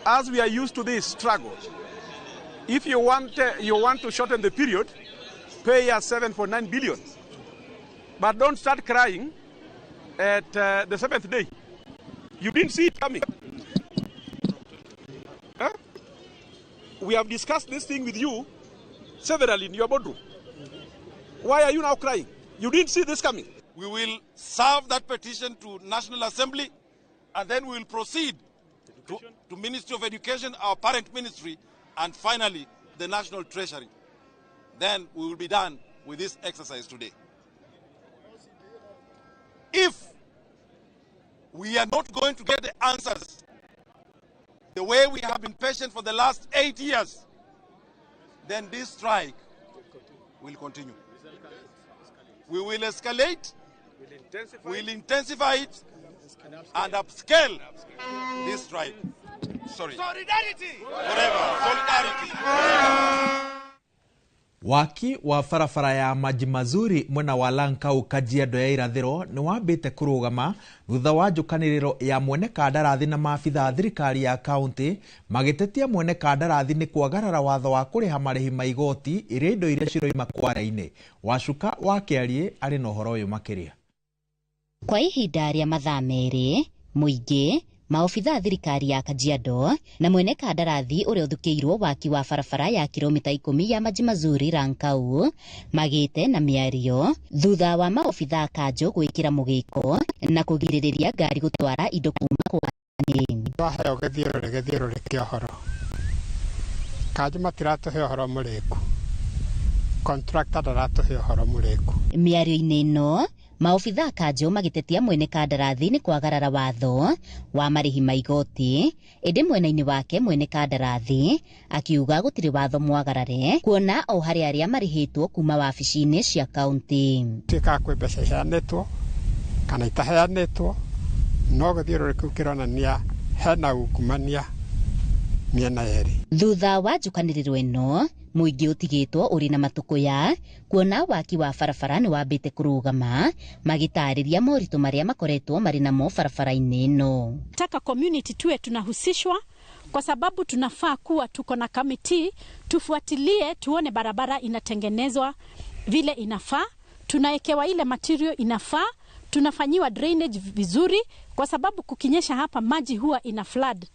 as we are used to this struggle, if you want to shorten the period, pay us 7.9 billion. But don't start crying at the 7th day. You didn't see it coming. Huh? We have discussed this thing with you severally in your boardroom. Why are you now crying? You didn't see this coming. We will serve that petition to National Assembly, and then we will proceed to Ministry of Education, our parent ministry, and finally the National Treasury. Then we will be done with this exercise today. If we are not going to get the answers the way we have been patient for the last 8 years, then this strike will continue. We will escalate, we will intensify it, and upscale this strike. Sorry. Solidarity! Forever. Solidarity! Waki wa barabara ya Maji Mazuri mwena wa Lankau Kajiado ya irathiro ni wambite kurugama thutha wa njukaniriro ya mwene kandarathi na maabitha thirikari ya kaunti magitetia mwene kandarathi ni kwagarara watho wa kuriha marihi ma igoti iria indo iria ciroima kwara-ini. Wacuka wa Kiarie ari na uhoro uyu makiria. Kwa ihinda rĩa mathaa merĩ, mũingĩ, maobitha thirikari ya Kajiado na mwene kandarathi uria uthukiirwo waki wa barabara ya kilomita 10 ya Maji Mazuri Lankau magite na miario thutha wa maobitha kanjo gwikira mugiko na kugiririria ngari gutwara indo kuma kwani. Waheo gethiorore kia horo. Kanjo matiratuhe horo mureku. Contractor daratuhe horo mureku. Miario-ini ino maobitha kanjo magitetia mwene kandarathi ni kwagarara watho wa marihi ma igoti, indi mwena-ini wake mwene kandarathi akiuga gutiri watho mwagarare kuona o hari aria marihitwo kuma wabici-ini cia kaunti. Tika kwe mbeca iheanitwo kana itaheanitwo no githiorore kiu kironania hena ungumania miena yeri. Thutha wa njukaniriro ino muingi utigitwo uri na matukuya kuona waki wa barabara ni wambite kurugama magitariria moritu maria makoretwo mari namo barabara-ini ino. Taka community tuwe tunahusishwa kwa sababu tunafaa kuwa tuko na committee tufuatilie tuone barabara inatengenezwa vile inafaa, tunaekewa ile material inafaa, tunafanyiwa drainage vizuri kwa sababu kukinyesha hapa maji huwa ina flood.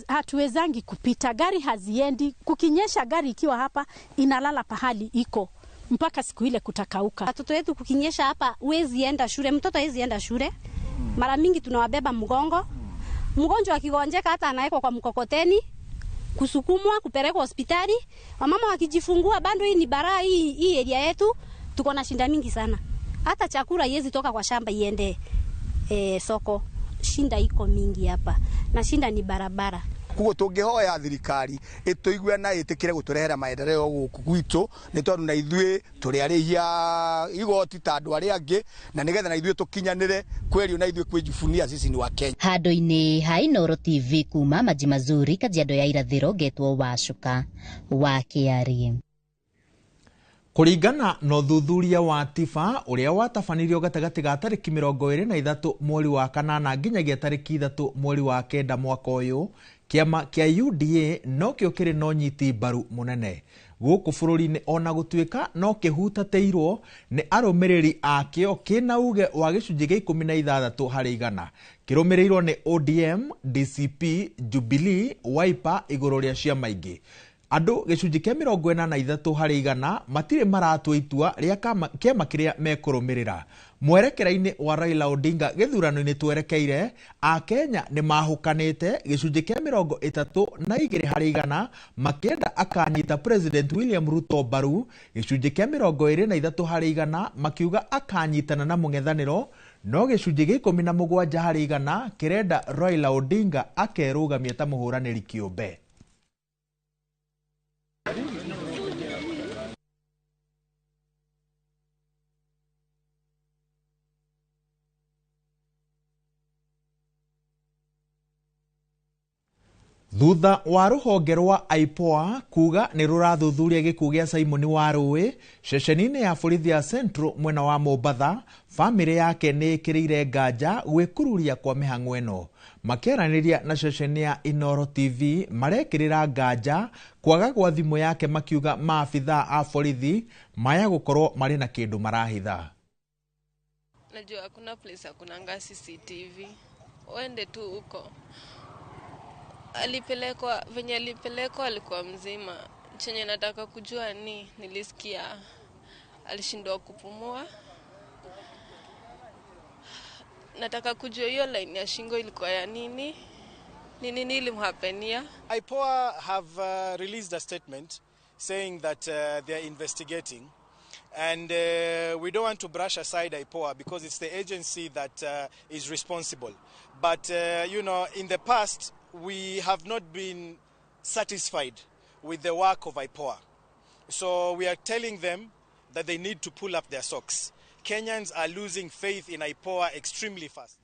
Hatuwezangi kupita, gari haziendi, kukinyesha gari ikiwa hapa inalala pahali iko mpaka siku ile kutakauka. Watoto wetu kukinyesha hapa huwezi enda shule, mtoto hawezi enda shule. Mara mingi tunawabeba mgongo. Mgonjwa akigonjeka hata anaekwa kwa mkokoteni, kusukumwa kupelekwa hospitali. Wamama wakijifungua bado hii ni baraa hii area yetu tuko na shinda mingi sana. Hata chakula haiwezi toka kwa shamba iende soko. Shinda iko mingi hapa na shinda ni barabara. Kugo tungihoya thirikari ituigwe na itikire guturehera maendeleo guku gwitu ni tondu na ithuĩ turi arihia igoti ta andu aria angi na nigetha na ithuĩ tukinyanire kwerio na ithuĩ kwijifunia sisi ni wa Kenya. Handu-ini ha Inoro TV kuma Maji Mazuri Kajiado ya irathiro getwo Wacuka wa Kiarie. Kuringana na uthuthuria wa TIFA uria watabanirio gatagati ga tariki 23 mweri wa kanana nginyagia tariki 3 mweri wa kenda mwaka uyu, kiama kia UDA no kio kiri no nyiti mbaru munene guku bururi-ini ona gutuika no kihutateirwo ni arumiriri akio kina uge wa gicunji gia 16 hari igana kirumirirwo ni ODM, DCP, Jubilee, Wiper iguru ria ciama ingi. Andu gicunji kia 43 hari igana matire maratwa itua ria kiama kiria mekurumirira. Mwerekera-ini wa Raila Odinga githurano-ini twerekeire a Kenya ni mahukanite gicunji kia 32 hari igana makienda akanyita President William Ruto mbaru, gicunji kia 23 hari igana makiuga akanyitana na mung'ethaniro, no gicunji gia 17 hari igana kirenda Raila Odinga akerugamia ta muhuraniri kiumbe. Thutha wa ruhonge rwa IPOA kuga ni rurathuthuria gikuũ gĩa Simon Warũĩ ceceni-inĩ ya borithi ya Central mwena wa Mombatha, famĩlĩ yake nĩ ĩkĩrĩire nganja gwĩkururia kwa mĩhang'o ĩno. Makĩaranĩria na ceceni ya Inoro TV marekĩrĩra nganja kwaga gwa thimũ yake, makiuga maabithaa a borithi maya gũkorwo marĩ na kĩndũ marahitha. Najua hakuna place hakunanga CCTV. Uende tu huko. Venye alipelekwa alikuwa mzima. Chenye nataka kujua nilisikia alishindwa kupumua. Nataka kujua hiyo line ya shingo ilikuwa ya nini? Nini ilimhapenia? IPOA have released a statement saying that they are investigating. And we don't want to brush aside IPOA because it's the agency that is responsible. But, in the past, we have not been satisfied with the work of IPOA. So we are telling them that they need to pull up their socks. Kenyans are losing faith in IPOA extremely fast.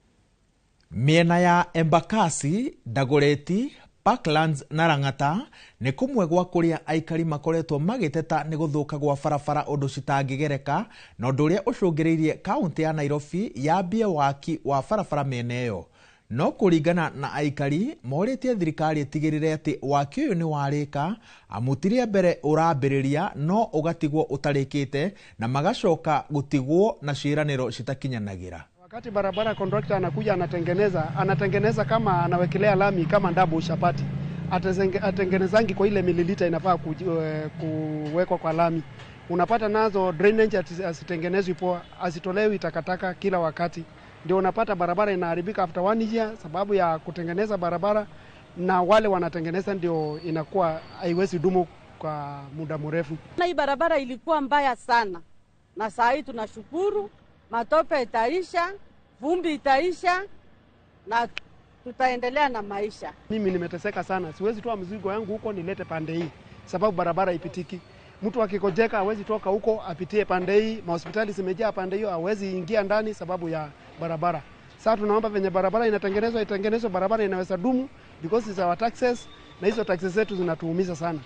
Miena ya Embakasi, Dagoretti, Parklands na Rangata nĩ kũmwe gwa kũrĩa aikari makoretwo magĩteta nĩ gũthũka gwa barabara ũndũ citangĩgereka, na ũndũ ũrĩa ũcũngĩrĩirie kaunti ya Nairobi yambie waki wa barabara mĩena ĩyo. No kũringana na aikari morĩtie thirikari ĩtigĩrĩre atĩ waki ũyũ nĩ warĩka, amutirie mbere ũrambĩrĩria no ũgatigwo ũtarĩkĩte na magacoka gũtigwo na ciĩranĩro citakinyanagĩra. Wakati barabara contractor anakuja anatengeneza kama anawekelea lami kama ndabu chapati. Atengenezangi kwa ile mililita inafaa kuwekwa kwa lami. Unapata nazo drainage asitengenezwi poa, asitolewi takataka kila wakati. Ndio unapata barabara inaharibika after 1 year sababu ya kutengeneza barabara, na wale wanatengeneza ndio inakuwa haiwezi dumu kwa muda mrefu. Na hii barabara ilikuwa mbaya sana. Na saa hii tunashukuru, matope itaisha, vumbi itaisha na tutaendelea na maisha. Mimi nimeteseka sana. Siwezi toa mzigo yangu huko nilete pande hii sababu barabara ipitiki. Mtu akikojeka hawezi toka huko apitie pande hii, mahospitali zimejaa pande hiyo, hawezi ingia ndani sababu ya barabara. Sasa tunaomba venye barabara itengenezwe barabara inaweza dumu because it's our taxes, na hizo taxes zetu zinatuumiza sana.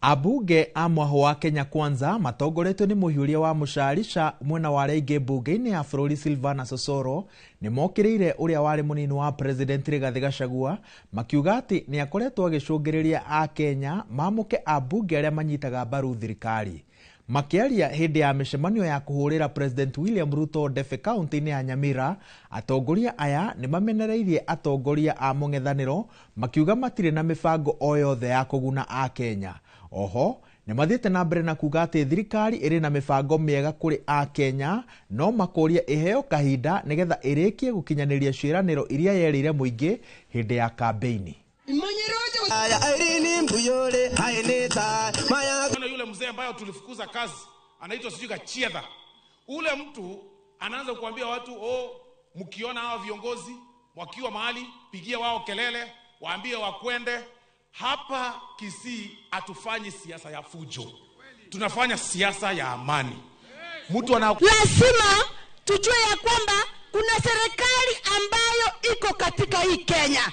Abunge a mwahũ wa Kenya Kwanza matongoretio nĩ mũhiũria wa Mũcharica mwena wa Raige mbunge-inĩ ya bũrũri Silvana Sosoro nĩ mokĩrĩire ũrĩa warĩ mũnini wa President Rigathi Gachagua, makiuga atĩ nĩ akoretwo agĩcũngĩrĩria a Kenya mamũke abunge arĩa manyitaga mbaru thirikari. Makiaria hĩndĩ ya mĩcemanio ya kũhũrĩra President William Ruto Defe kaunti-inĩ ya Nyamira, atongoria aya nĩ mamenereirie atongoria a mũng'ethanĩro, makiuga matirĩ na mĩbango o yothe ya kũguna a Kenya. Oho nĩ mathiĩte na mbere na kuga atĩ thirikari ĩrĩ na mĩbango mĩega kũrĩ a Kenya, no makoria ĩheo kahinda nĩgetha ĩrĩkie gũkinyanĩria ciĩranĩro iria yerĩire mũingĩ hĩndĩ ya kampeini. Yule mzee ambaye tulifukuza kazi anaitwa sijui Gachiedha. Ule mtu anaanza kuambia watu, mkiona hawa viongozi wakiwa mahali, pigia wao kelele, waambie wakwende. Hapa Kisii hatufanyi siasa ya fujo. Tunafanya siasa ya amani. Lazima tujue ya kwamba kuna serikali ambayo iko katika hii Kenya.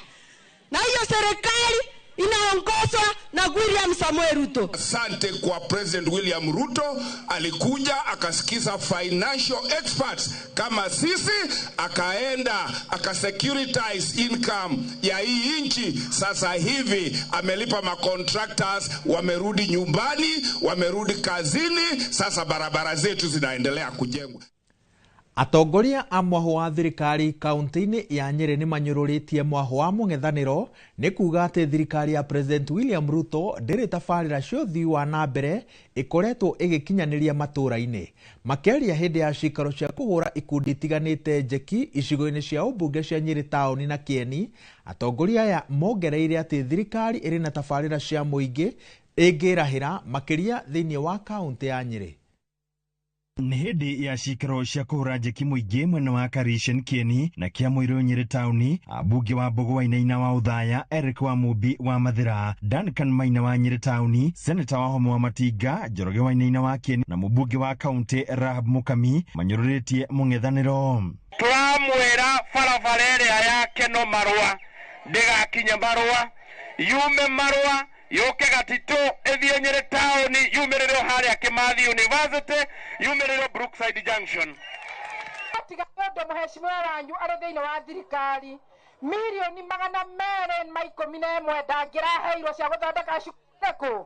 Na hiyo serikali inaongozwa na William Samoei Ruto. Asante kwa President William Ruto, alikuja akasikiza financial experts kama sisi, akaenda akasecuritize income ya hii nchi. Sasa hivi amelipa macontractors, wamerudi nyumbani, wamerudi kazini, sasa barabara zetu zinaendelea kujengwa. Atongoria a mwahũ wa thirikari kaunti-inĩ ya Nyeri nĩ manyũrũrĩtie mwahũ wa mũng'ethanĩro nĩ kuga atĩ thirikari ya President William Ruto ndĩrĩ tabarĩra cia ũthii wa na mbere ĩkoretwo ĩgĩkinyanĩria matũũra-inĩ. Makĩaria hĩndĩ ya cikaro cia kũhũra ikundi itiganĩte njeki icigo-inĩ cia ũmbunge cia Nyeri taũni na Kieni, atongoria aya mongereire atĩ thirikari ĩrĩ na tabarĩra cia mũingĩ ĩngĩrahĩra makĩria thĩinĩ wa kaunti ya Nyeri. Nĩ hĩndĩ ya cikaro cia kũhũra njeki mũingĩ mwena wa Karishen Kieni na Kĩamũirũ Nyeri taũni, ambunge wa Mbogo Wainaina wa Uthaya, Eric wa Mumbi wa Mathira, Duncan Maina wa Nyeri taũni, Seneta wa Homa wa Matinga Njoroge Wainaina wa Kieni na mũmbunge wa kaunti Rahab Mukami manyũrũrĩtie mũng'ethanĩro. Turamwĩra barabara ĩrĩa ya Keno Marũa ndigakinya marwa yume marwa yoke gatito ethie Nyeri town yumiriro haria Kimathi University yumiriro Brookside Junction. Tiga ndo mheshimiwa wanyu ari thiini wa thirikari milioni 211 ndangiraheirwo cia guthondeka cukuru.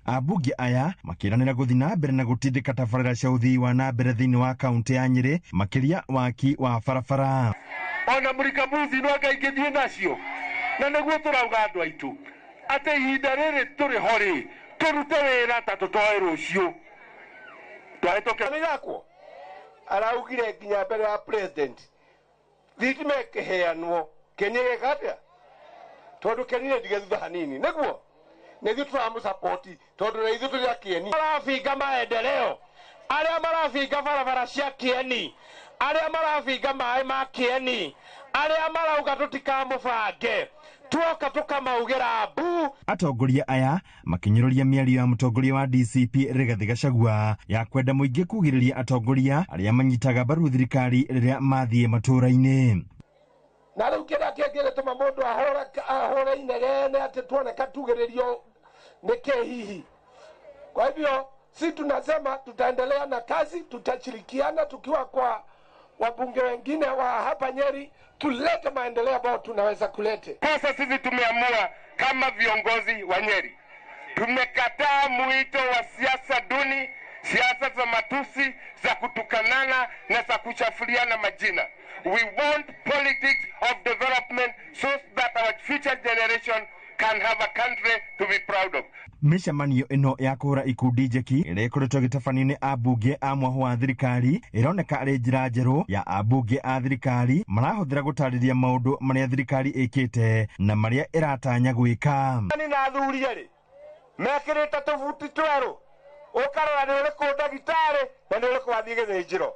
Abunge aya makiranira guthii na mbere na gutindika tabarĩra cia uthii wa na mbere thiini wa kaunti ya Nyeri makiria waki wa barabara. Ona murikamuthi no ngaingithie nacio na niguo turauga andu aitu ati ihinda riri turi hori turute wira ta tutoe rucio twahituke yakwo araugire nginya mbere ya president thitima ikiheanwo kenyege katia tondu kenire ndige thutha hanini niguo nithu turamusapoti tondu na ithu turi akieni marafinga maendeleo aria marafinga barabara cia kieni aria marafinga mai ma kieni aria marauga tutikamubange tuoka tukamaugira mbu. Atongoria aya makinyiroria miario ya mutongoria wa DCP Rigathi Gachagua ya kwenda muingi kugiriria atongoria aria manyitaga mbaru thirikari riria mathie matura-ini. Na riu kira kingire tuma mundu ahora inegene ati tuoneka tugiririo niki hihi. Kwa hivyo si tunasema tutaendelea na kazi, tutashirikiana tukiwa kwa wabunge wengine wa hapa Nyeri tulete maendeleo ambayo tunaweza kulete. Sasa sisi tumeamua kama viongozi wa Nyeri, tumekataa mwito wa siasa duni, siasa za matusi, za kutukanana na za kuchafuliana majina. We want politics of development so that our future generation can have a country to be proud of. Mishamanio ino ya kura ikundi njeki iria ikoretwo gitafanio-ini abunge a mwaho wa thirikari ironeka ari njira njeru ya abunge a thirikari marahuthira gutariria maundu maria thirikari ikite na maria iratanya gwika. Ni na athuri ri mekirite tubuti tweru ukarora ni uriku ndagitari na ni uriku wathie githinjiro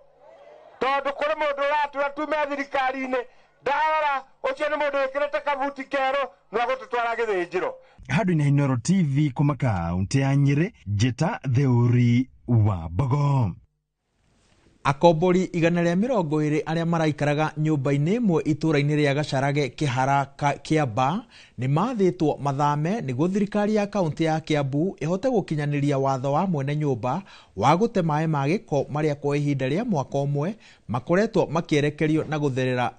tondu kuri mundu uratua tume thirikari-ini ndarora ucio ni mundu wikirite kabuti keru no gututwara githinjiro. Hadu-ini Inooro TV kuma kaunti ya Nyeri, Jeta Theuri wa Bogo. Akombori 120 aria maraikaraga nyumba-ini imwe itura-ini ria Gacharage Kihara Kiamba ni mathitwo mathame niguo thirikari ya kaunti ya Kiambu ihote gukinyaniria watho wa mwene nyumba wa gute mai ma giko maria kwa ihinda ria mwaka umwe makoretwo makierekerio na gutherera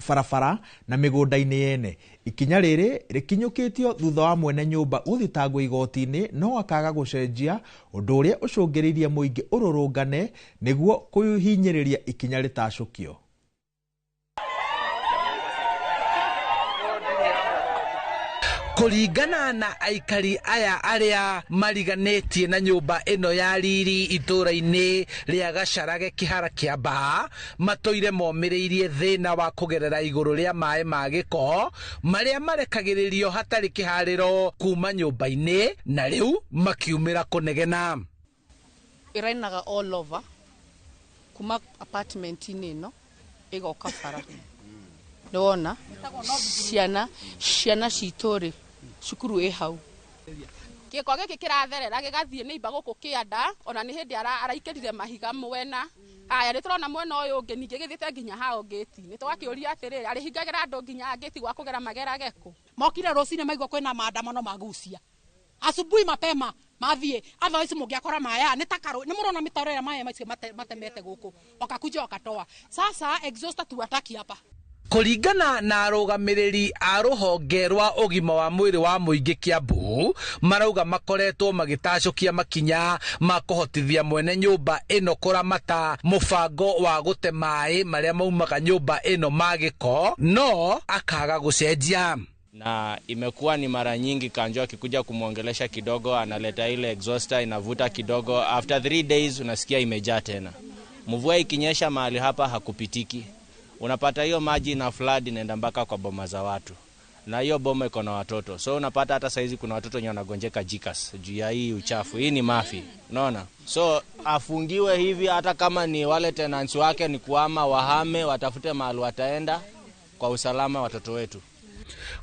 barabara na migunda-ini yene. Ikinya riri rikinyukitio thutha wa mwene nyumba uthitangwo igoti-ini no akaga gucenjia undu uria ucungiririe muingi ururungane niguo kuhinyiriria ikinya ritacukio. Kuringana na aikari aya aria mariganetie na nyumba ino ya riri itura-ini ria Gacharage Kihara Kiamba matoire momiriirie thina wa kugerera iguru ria mai ma giko maria marekagiririo hatari kihariro kuma nyumba-ini na riu makiumira kunegena. Irainaga all over kuma apartment-ini ino igoka bara ndona ciana cituri cukuru e hau giko giki kiratherera gigathie ni imba guku kianda ona ni hindi araikirire mahiga mwena aya ni turona mwena uyu ungi ningi githite nginya hao gate ni twakiuria atiriri ari hingagira andu nginya gate gwa kugera magera geko mokire rocine maigwa kwina maandamano magucia asubuhi mapema mathie otherwise mungiakora maya ni takaro ni murona mitaro ya maya macio matemete guku wakakuja wakatoa sasa exhauster tuataki hapa. Kuringana na arugamiriri a ruhonge rwa ugima wa mwiri wa muingi Kiambu marauga makoretwo magitacukia makinya ma kuhotithia mwene nyumba ino kuramata mubango wa gute mai maria maumaga nyumba ino magiko no akaga gucenjia. Na imekuwa ni mara nyingi Kanjo akikuja kumuongelesha kidogo analeta ile exhauster inavuta kidogo, after 3 days unasikia imejaa tena. Mvua ikinyesha mahali hapa hakupitiki. Unapata hiyo maji na flood inaenda mpaka kwa boma za watu. Na hiyo boma iko na watoto. So unapata hata saizi kuna watoto wenye wanagonjeka jikas juu ya hii uchafu. Hii ni mafi. Unaona? So afungiwe hivi hata kama ni wale tenants wake ni kuama wahame watafute mahali wataenda kwa usalama watoto wetu.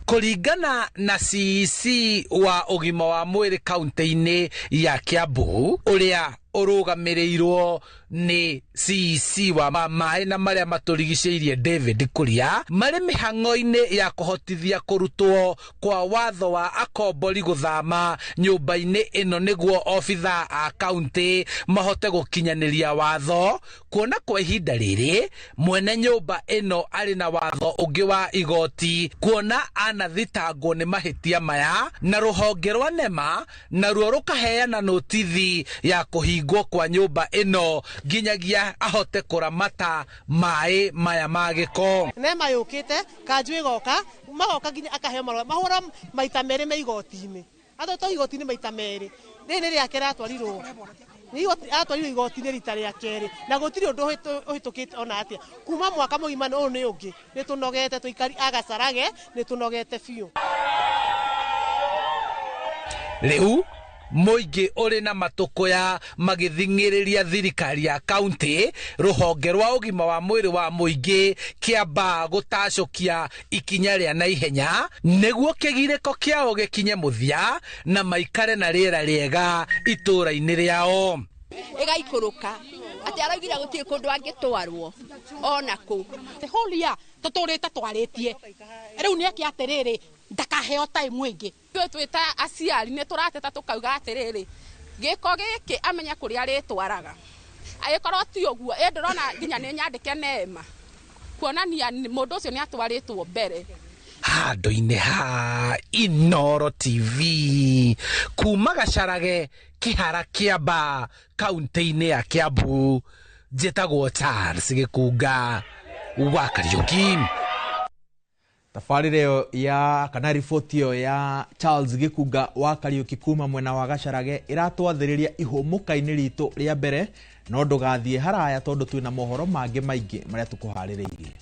Kuringana na CEC wa ugima wa mwiri kaunti-ini ya Kiambu uria urugamirirwo ni CEC wa mai na maria maturigiceirie David Kuria mari mihango-ini ya kuhotithia kurutwo kwa watho wa akombori guthama nyumba-ini ino niguo ofitha a county mahote gukinyaniria watho kuona kwa ihinda riri mwene nyumba ino ari na watho ungi wa igoti kuona anathitangwo ni mahitia maya na ruhonge rwa NEMA na ruo rukaheana notithi ya kuhingwo kwa nyumba ino nginyagia ahote kuramata mai maya magiko. NEMA yukite kanjũ igoka magoka nginya akaheo marũa mahũra maita merĩ me igoti-inĩ atho igoti-inĩ maita merĩ rĩrĩ rĩake ratwarirwo atwarirwo igoti-inĩ rita rĩa kerĩ na gũtirĩ ũndũ ũhĩtũkĩte ona atĩa kuma mwaka mũgima ũyũ nĩ ũngĩ nĩtũnogete tũikari agacarage nĩtũnogete biũ. Riu muingi uri na matukuya magithingiriria thirikari ya county ruhonge rwa ugima wa mwiri wa muingi kiamba gutacokia ikinya ria na ihenya niguo kigiriko kiao gikinye muthia na maikare na riera riega itura-ini riao igaikuruka ati araugira gutiri kundu angitwarwo ona ku holia tuturite twaritie riu ni aki atiriri ndakaheo time ingi twita aciari ni turateta tukauga atiriri giko giki amenya kuria ari twaraga agikorwo ti uguo ndurona nginya ni nyandike NEMA kuonania mundu ucio ni atwaritwo mbere handu-ini ha Inoro TV kuma Gacarage kihara Kiamba kaunti-ini ya Kiambu njitagwo Charles Gikunga wa Kariuki. Tabarĩra ĩyo ya kana riboti ĩyo ya Charles Gikunga wa Kariuki kuma mwena wa Gacarage iratwathĩrĩria ihũmũka-inĩ ritũ rĩa mbere no ndũgathiĩ haraya tondũ twĩna mohoro mangĩ maingĩ marĩa tũkũharĩrĩirie.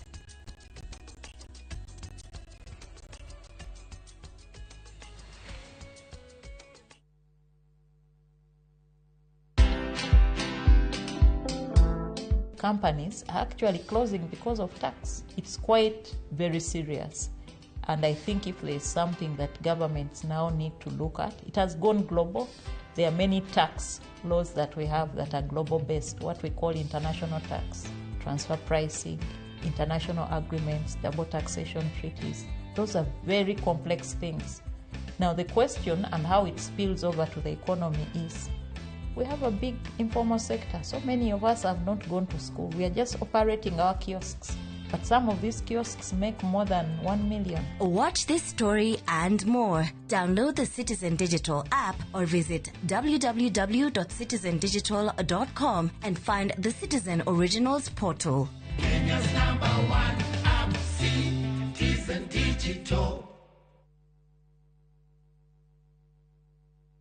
Companies are actually closing because of tax. It's quite very serious. And I think if there's something that governments now need to look at, it has gone global. There are many tax laws that we have that are global based, what we call international tax, transfer pricing, international agreements, double taxation treaties. Those are very complex things. Now the question and how it spills over to the economy is, we have a big informal sector. So many of us have not gone to school. We are just operating our kiosks. But some of these kiosks make more than 1 million. Watch this story and more. Download the Citizen Digital app or visit www.citizendigital.com and find the Citizen Originals portal. Kenya's #1 app, Citizen Digital.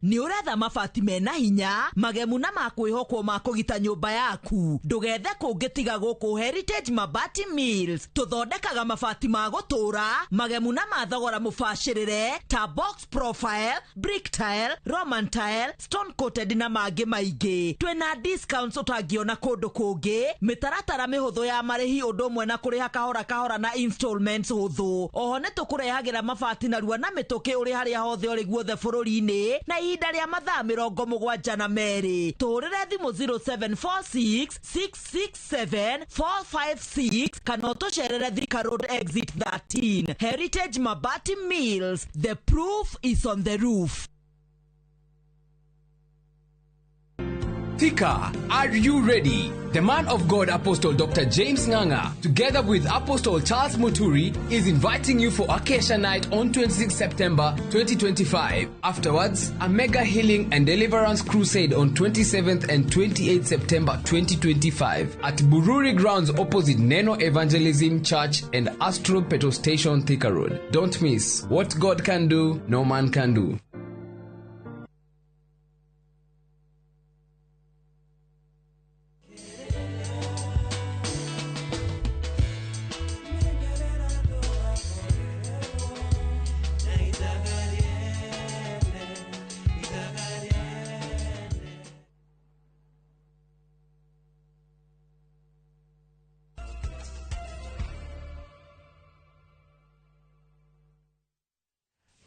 Ni uretha mabati mena hinya magemu na makwihokwo ma kugita nyumba yaku ndugethe kungitiga guku Heritage Mabati Mills tuthondekaga mabati ma gutura magemu na mathogora mubashirire ta box profile, brick tile, roman tile, stone coated na mangi maingi. Twina discounts utangiona kundu kungi, mitaratara mihuthu ya marihi undu mwe na kuriha kahora kahora na installments huthu. Oho ni tukurehagira mabati na rua na mituki uri haria hothe uri guothe bururi-ini na ihinda ria mathaa 72 tuhurire thimu 0746 667 456 kana tucerere Thika Road exit 13. Heritage Mabati Mills, the proof is on the roof. Thika, are you ready? The man of God Apostle Dr. James Nganga, together with Apostle Charles Muturi, is inviting you for Acacia Night on 26 September 2025. Afterwards, a mega healing and deliverance crusade on 27th and 28th September 2025 at Bururi Grounds opposite Neno Evangelism Church and Astro Petrol Station, Thika Road. Don't miss. What God can do, no man can do.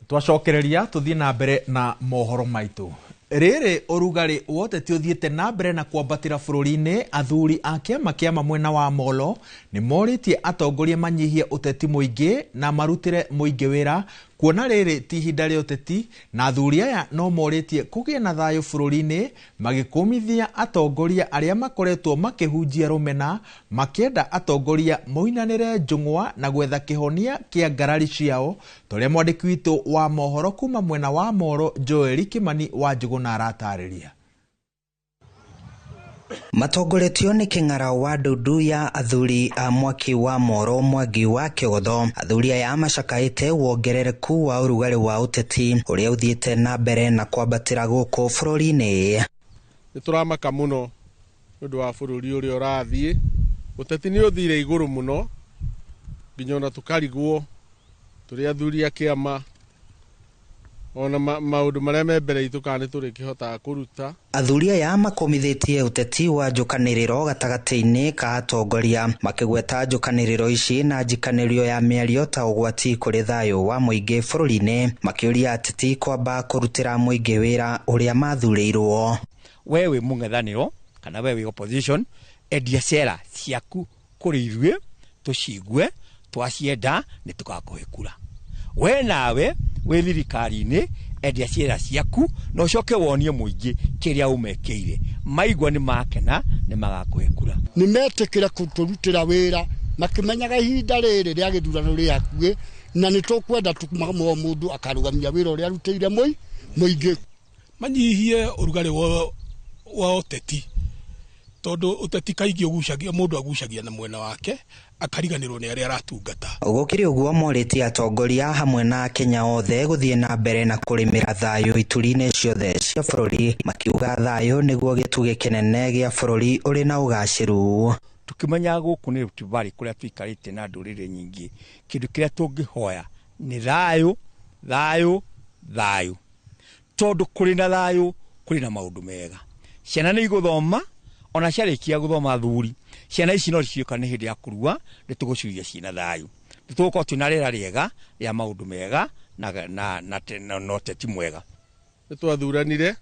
Twacokereria tuthie na mbere na mohoro maitu. Rĩrĩ ũrugarĩ woteti ũthiĩte na mbere na kwambatĩra bũrũri-inĩ, athuri a kĩama mwena wa Molo nĩ morĩtie atongoria manyihie ũteti mũingĩ na marutĩre mũingĩ wĩra, kuona rĩrĩ ti ihinda rĩa ũteti, na athuri aya no morĩtie kũgĩe na thayũ bũrũri-inĩ, magĩkũmithia atongoria arĩa makoretwo makĩhunjia rũmena, makĩenda atongoria moinanĩre njũng'wa na gwetha kĩhonia kĩa ngarari ciao, torĩa mwandĩki witũ wa mohoro kuma mwena wa Moro Joel Kimani wa Njũgũna aratarĩria. Matongoretio nĩ kĩng'ara wa ndundu ya athuri a mwaki wa Moro Mwangi wa Kĩgotho. Athuri aya macakaĩte wongerereku wa ũrugarĩ wa ũteti ũrĩa ũthiĩte na mbere na kwambatĩra gũkũ bũrũri-inĩ. Nĩ tũramaka mũno nĩ ũndũ wa bũrũri ũrĩa ũrathiĩ. Ũteti nĩ ũthire igũrũ mũno nginya ona tũkarigwo tũrĩ athuri a kĩama ona maũndũ marĩa me mbere itũ kana nĩ tũrĩkĩhotaga kũruta. Athuri aya makomithĩtie ũteti wa njũkanĩrĩro gatagatĩ-inĩ ka atongoria, makĩgweta njũkanĩrĩro ici na njikanĩrio ya mĩario ta ũgwati kũrĩ thayũ wa mũingĩ bũrũri-inĩ, makĩũria ateti kwamba kũrutĩra mũingĩ wĩra ũrĩa mathurĩirwo. We wĩ mũng'ethanĩro kana we wĩ opposition, endia ciera ciaku kũrĩ ithuĩ tũcigue, twacienda nĩ tũgakũhe kura. We nawe wĩ thirikari-inĩ, endia ciera ciaku na ũcoke wonie mũingĩ kĩrĩa ũmekĩire. Maigua nĩ makena nĩ magakũhe kura. Nĩ metĩkĩra kũtũrutĩra wĩra makĩmenyaga ihinda rĩrĩ rĩa gĩthurano rĩ hakuhĩ, na nĩ tũkwenda mũndũ akarũgamia wĩra ũrĩa arutĩire mũingĩ. Manyihie ũrugarĩ wa ũteti, tondũ ũteti kaingĩ ũgucagia mũndũ agucagia na mwena wake akariganĩrwo nĩ arĩa aratungata. Gũkĩrĩ ũguo morĩtie atongoria hamwe na Kenya othe gũthiĩ na mbere na kũrĩmĩra thayũ ituri-inĩ ciothe cia bũrũri, makiuga thayũ nĩguo gĩtugĩ kĩnene gĩa bũrũri ũrĩ na ũgacĩru. Tukimenya gũkũ nĩ Rift Valley kũrĩa tũikarĩte na ndũrĩrĩ nyingĩ, kĩndũ kĩrĩa tũngĩhoya nĩ thayũ, thayũ, thayũ. Tondũ kũrĩ na thayũ kũrĩ na maũndũ mega. Ciana nĩ igũthoma, ona ciarĩkia gũthoma thuri, ciana ici no cioka nĩ hĩndĩ ya kũrua, nĩ tũgũcuria ciina thayũ. Nĩ tũgũkorwo twĩna rĩera rĩega rĩa maũndũ mega na ũteti mwega. Nĩ twathuranire,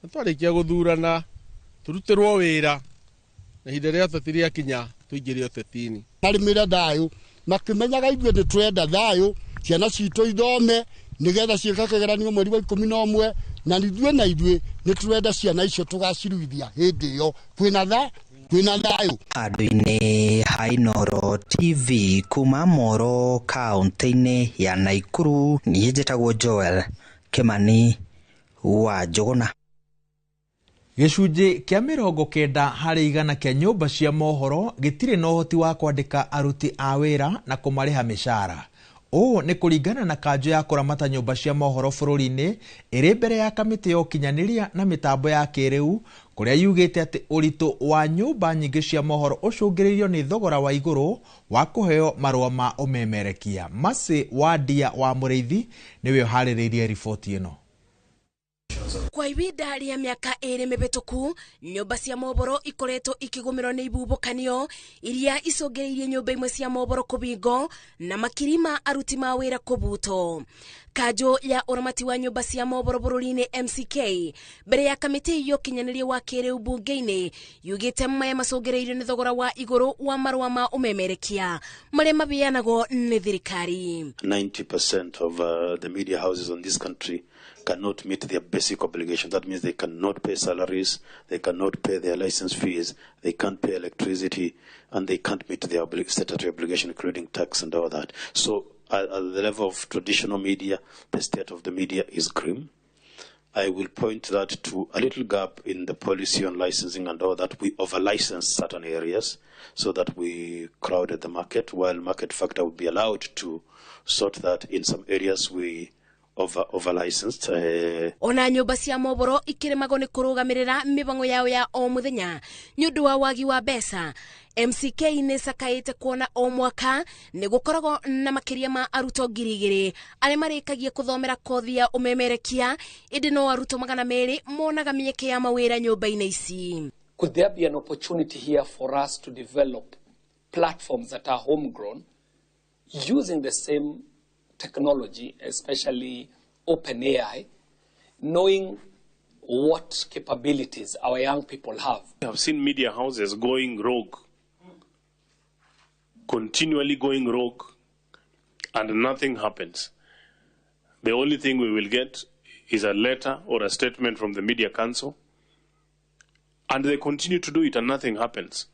na twarĩkia gũthurana, tũrutĩrwo wĩra, na ihinda rĩa ũteti rĩakinya tũingĩre ũteti-inĩ. Marĩmĩre thayũ, makĩmenyaga ithuĩ nĩ tũrenda thayũ, ciana citũ ithome, nĩgetha ciĩka kĩgeranio mweri wa 11, na ithuĩ nĩ tũrenda ciana icio tũgaciruithia hĩndĩ ĩyo. Kwĩna thayũ. Handũ-inĩ ha Inooro TV kuma Moro kaunti-inĩ ya Naikuru, niĩ njĩtagwo Joel Kimani wa Njũgũna. Gĩcunjĩ kĩa 90 harĩ 100 kĩa nyũmba cia mohoro gĩtirĩ na ũhoti wa kwandĩka aruti a wĩra na kũmarĩha mĩcara. Ũũ nĩ kũringana na kanjũ ya kũramata nyũmba cia mohoro bũrũri-inĩ ĩrĩ mbere ya kamĩtĩ ya ũkinyanĩria na mĩtambo ya kĩrĩu, kũrĩa yugĩte atĩ ũritũ wa nyũmba nyingĩ cia mohoro ũcũngĩrĩirio nĩ thogora wa igũrũ wa kũheo marũa ma ũmemerekia. Masi wa Ndia wa Mũrĩithi nĩwe ũharĩrĩirie riboti ĩno. Kwa ihinda rĩa mĩaka 2 mĩhĩtũku, nyũmba cia mohoro ikoretwo ikĩgũmĩrwo nĩ ibubũkanio iria icũngĩrĩirie nyũmba imwe cia mohoro kũbingo na makiri ma aruti ma wĩra kũbutwo. Kanjũ ya ũramati wa nyũmba cia mohoro bũrũri-inĩ MCK mbere ya kamĩtĩ ya ũkinyanĩria wa kĩrĩu bunge-inĩ yugĩte maya macũngĩrĩirio nĩ thogora wa igũrũ wa marũa ma ũmemerekia marĩa mabeanagwo nĩ thirikari. 90% of the media houses in this country cannot meet their basic obligations. That means they cannot pay salaries, they cannot pay their license fees, they can't pay electricity, and they can't meet their statutory obligation, including tax and all that. So at the level of traditional media, the state of the media is grim. I will point that to a little gap in the policy on licensing and all that. We over-license certain areas so that we crowded the market, while market factor would be allowed to sort that in some areas we over-licensed. Ona nyũmba cia mohoro ikĩremagwo nĩ kũrũgamĩrĩra mĩbango yao ya o mũthenya nĩ ũndũ wa wagi wa mbeca. MCK nĩ cakaĩte kuona o mwaka nĩ gũkoragwo na makĩria ma arutwo 2,000 arĩa marĩkagia kũthomera kothi ya ũmemerekia, ĩndĩ no arutwo 200 monaga mĩeke ya mawĩra nyũmba-inĩ ici. Could there be an opportunity here for us to develop platforms that are homegrown using the same technology, especially OpenAI, knowing what capabilities our young people have. We have seen media houses going rogue, continually going rogue, and nothing happens. The only thing we will get is a letter or a statement from the Media Council, and they continue to do it and nothing happens.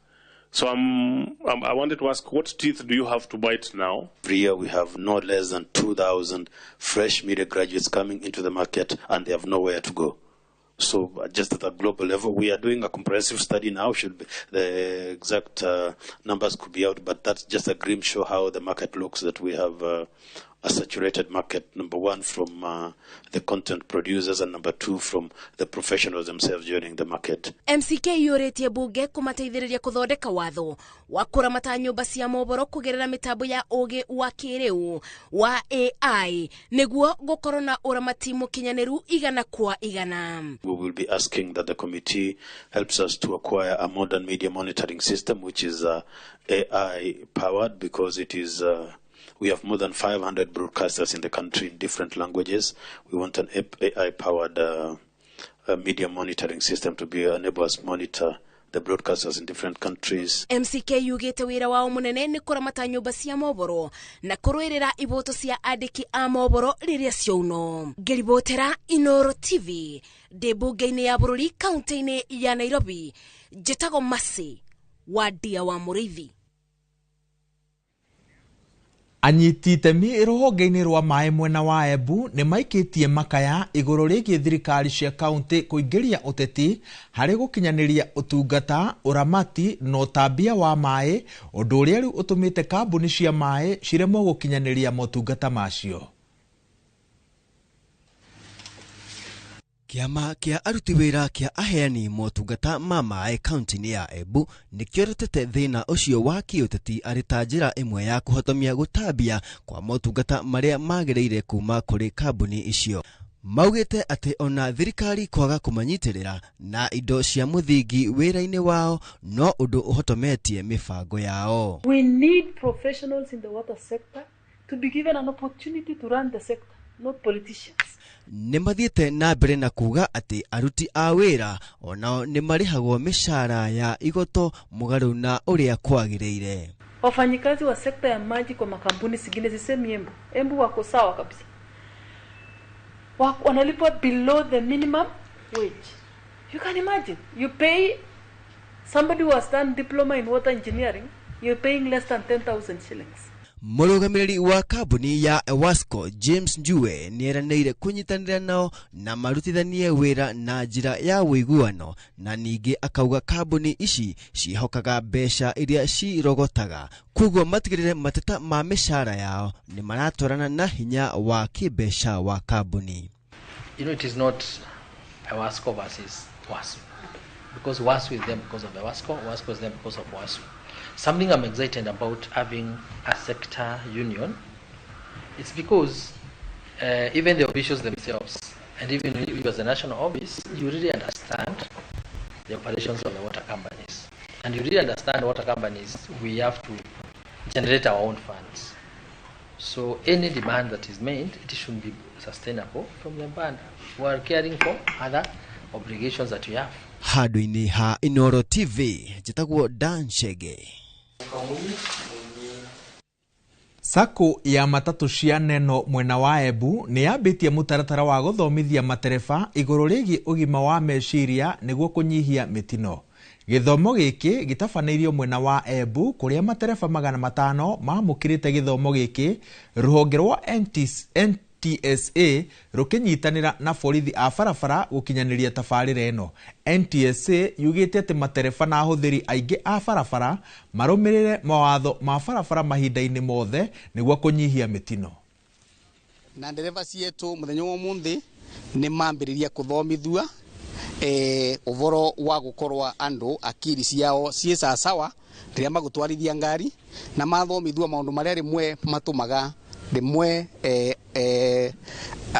So I wanted to ask, what teeth do you have to bite now? Every year we have no less than 2,000 fresh media graduates coming into the market, and they have nowhere to go. So just at a global level, we are doing a comprehensive study now. The exact numbers could be out, but that's just a grim show how the market looks, that we have a saturated market, number one, from the content producers, and number two, from the professionals themselves joining the market. MCK yũrĩtie bunge kũmateithĩrĩria kũthondeka watho wa kũramata nyũmba cia mohoro kũgerera mĩtambo ya ũũgĩ wa kĩrĩu wa AI nĩguo gũkorwo na ũramati mũkinyanĩru igana kwa igana. We will be asking that the committee helps us to acquire a modern media monitoring system which is AI powered, because it is we have more than 500 broadcasters in the country in different languages. We want an AI-powered media monitoring system to be enable us monitor the broadcasters in different countries. MCK yugĩte wĩra wao mũnene nĩ kũramata nyũmba cia mohoro na kũrũĩrĩra iboto cia andĩki a mohoro rĩrĩa ciauno. Ngĩribotera Inooro TV ndĩ mbunge-inĩ ya bũrũri kaunti-inĩ ya Nairobi, njĩtagwo Mercy wa Ndia wa Mũrĩithi. Anyiti itemi rũhonge-inĩ rwa maĩ mwena wa Embu nĩ maikĩtie makaya igũrũ rĩgiĩ thirikari cia kaunti kũingĩria ũteti harĩ gũkinyanĩria ũtungata, ũramati na ũtambia wa maĩ, ũndũ ũrĩa rĩu ũtũmĩte kambuni cia maĩ ciremwo gũkinyanĩria motungata macio. Kiama kia aruti wĩra kia aheani motungata ma maĩ kaunti-inĩ ya Embu nĩkĩorotete thĩna ũcio wa kĩũteti arĩ ta njĩra ĩmwe ya kũhotomia gũtambia kwa motungata marĩa magĩrĩire kuma kũrĩ kambuni icio. Maugĩte atĩ ona thirikari kwaga kũmanyitĩrĩra na indo cia mũthingi wĩra-inĩ wao no ũndũ ũhotometie mĩbango yao. We need professionals in the water sector to be given an opportunity to run the sector, not politicians. Nimathiĩte na mbere na kuga atĩ aruti a wĩra onao nĩ marĩhagwo mĩcara ya igoto mũgarũ na ũrĩa kwagĩrĩire. Wafanyikazi wa sekta ya maji kwa makampuni zingine zisemi Embu. Embu wako sawa kabisa. Wanalipwa below the minimum wage. You can imagine. You pay somebody who has done diploma in water engineering, you're paying less than 10,000 shillings. Mũrũgamĩrĩri wa kambuni ya Ewasco James Njue nĩeranĩire kũnyitanĩra nao na marutithanie wĩra na njĩra ya wĩiguano, na ningĩ akauga kambuni ici cihokaga mbeca iria cirogotaga, koguo matigĩrĩre mateta ma mĩcara yao nĩ maratwarana na hinya wa kĩmbeca wa kambuni. You know, it is not Ewasco versus WASU, because WASU is there because of Ewasco, Ewasco is there because of WASU. Something I'm excited about having a sector union, it's because even the officials themselves, and even you as a national office, you really understand the operations of the water companies. And you really understand water companies, we have to generate our own funds. So any demand that is made, it should be sustainable from the band. We are caring for other obligations that we have. Handũ-inĩ ha Inooro TV, njĩtagwo Dan Chege. Sako ya matatu cia Neno mwena wa Embu nĩ yambĩtie mũtaratara wa gũthomithia matereba igũrũ rĩgiĩ ũgima wa meciria nĩguo kũnyihia mĩtino. Gĩthomo gĩkĩ gĩtabanĩirio mwena wa Embu kũrĩa matereba 500 mamũkĩrĩte gĩthomo gĩkĩ, rũhonge rwa NTSA rũkĩnyitanĩra na borithi a barabara gũkinyanĩria tabarĩra ĩno. NTSA yugĩte atĩ matereba na ahũthĩri aingĩ a barabara marũmĩrĩre mawatho ma barabara mahinda-inĩ mothe nĩguo kũnyihia mĩtino. Na ndereba cietu mũthenya wa ũmũthĩ nĩ mambĩrĩria kũthomithua ũhoro wa gũkorwo andũ akiri ciao ciĩ sawa rĩrĩa magũtwarithia ngari, na mathomithua maũndũ marĩa rĩmwe matũmaga rĩmwe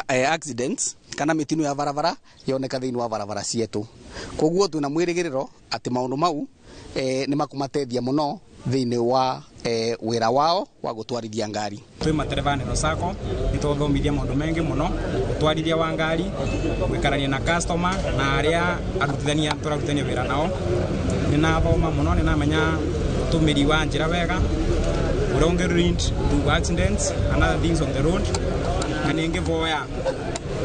accidents kana mĩtino ya barabara yoneka thĩinĩ wa barabara cietu. Koguo twĩna mwĩrĩgĩrĩro atĩ maũndũ mau nĩ makũmateithia mũno thĩinĩ wa wira wao wa gutwarithia ngari. Twi matereva no sako nitothomithia maundu mengi muno gutwarithia wa ngari gwikarania na customer na aria arutithania turarutania wira nao nina thoma muno nina menya tumiri wa njira wega wrong road to accidents and other things on the road na ningi voya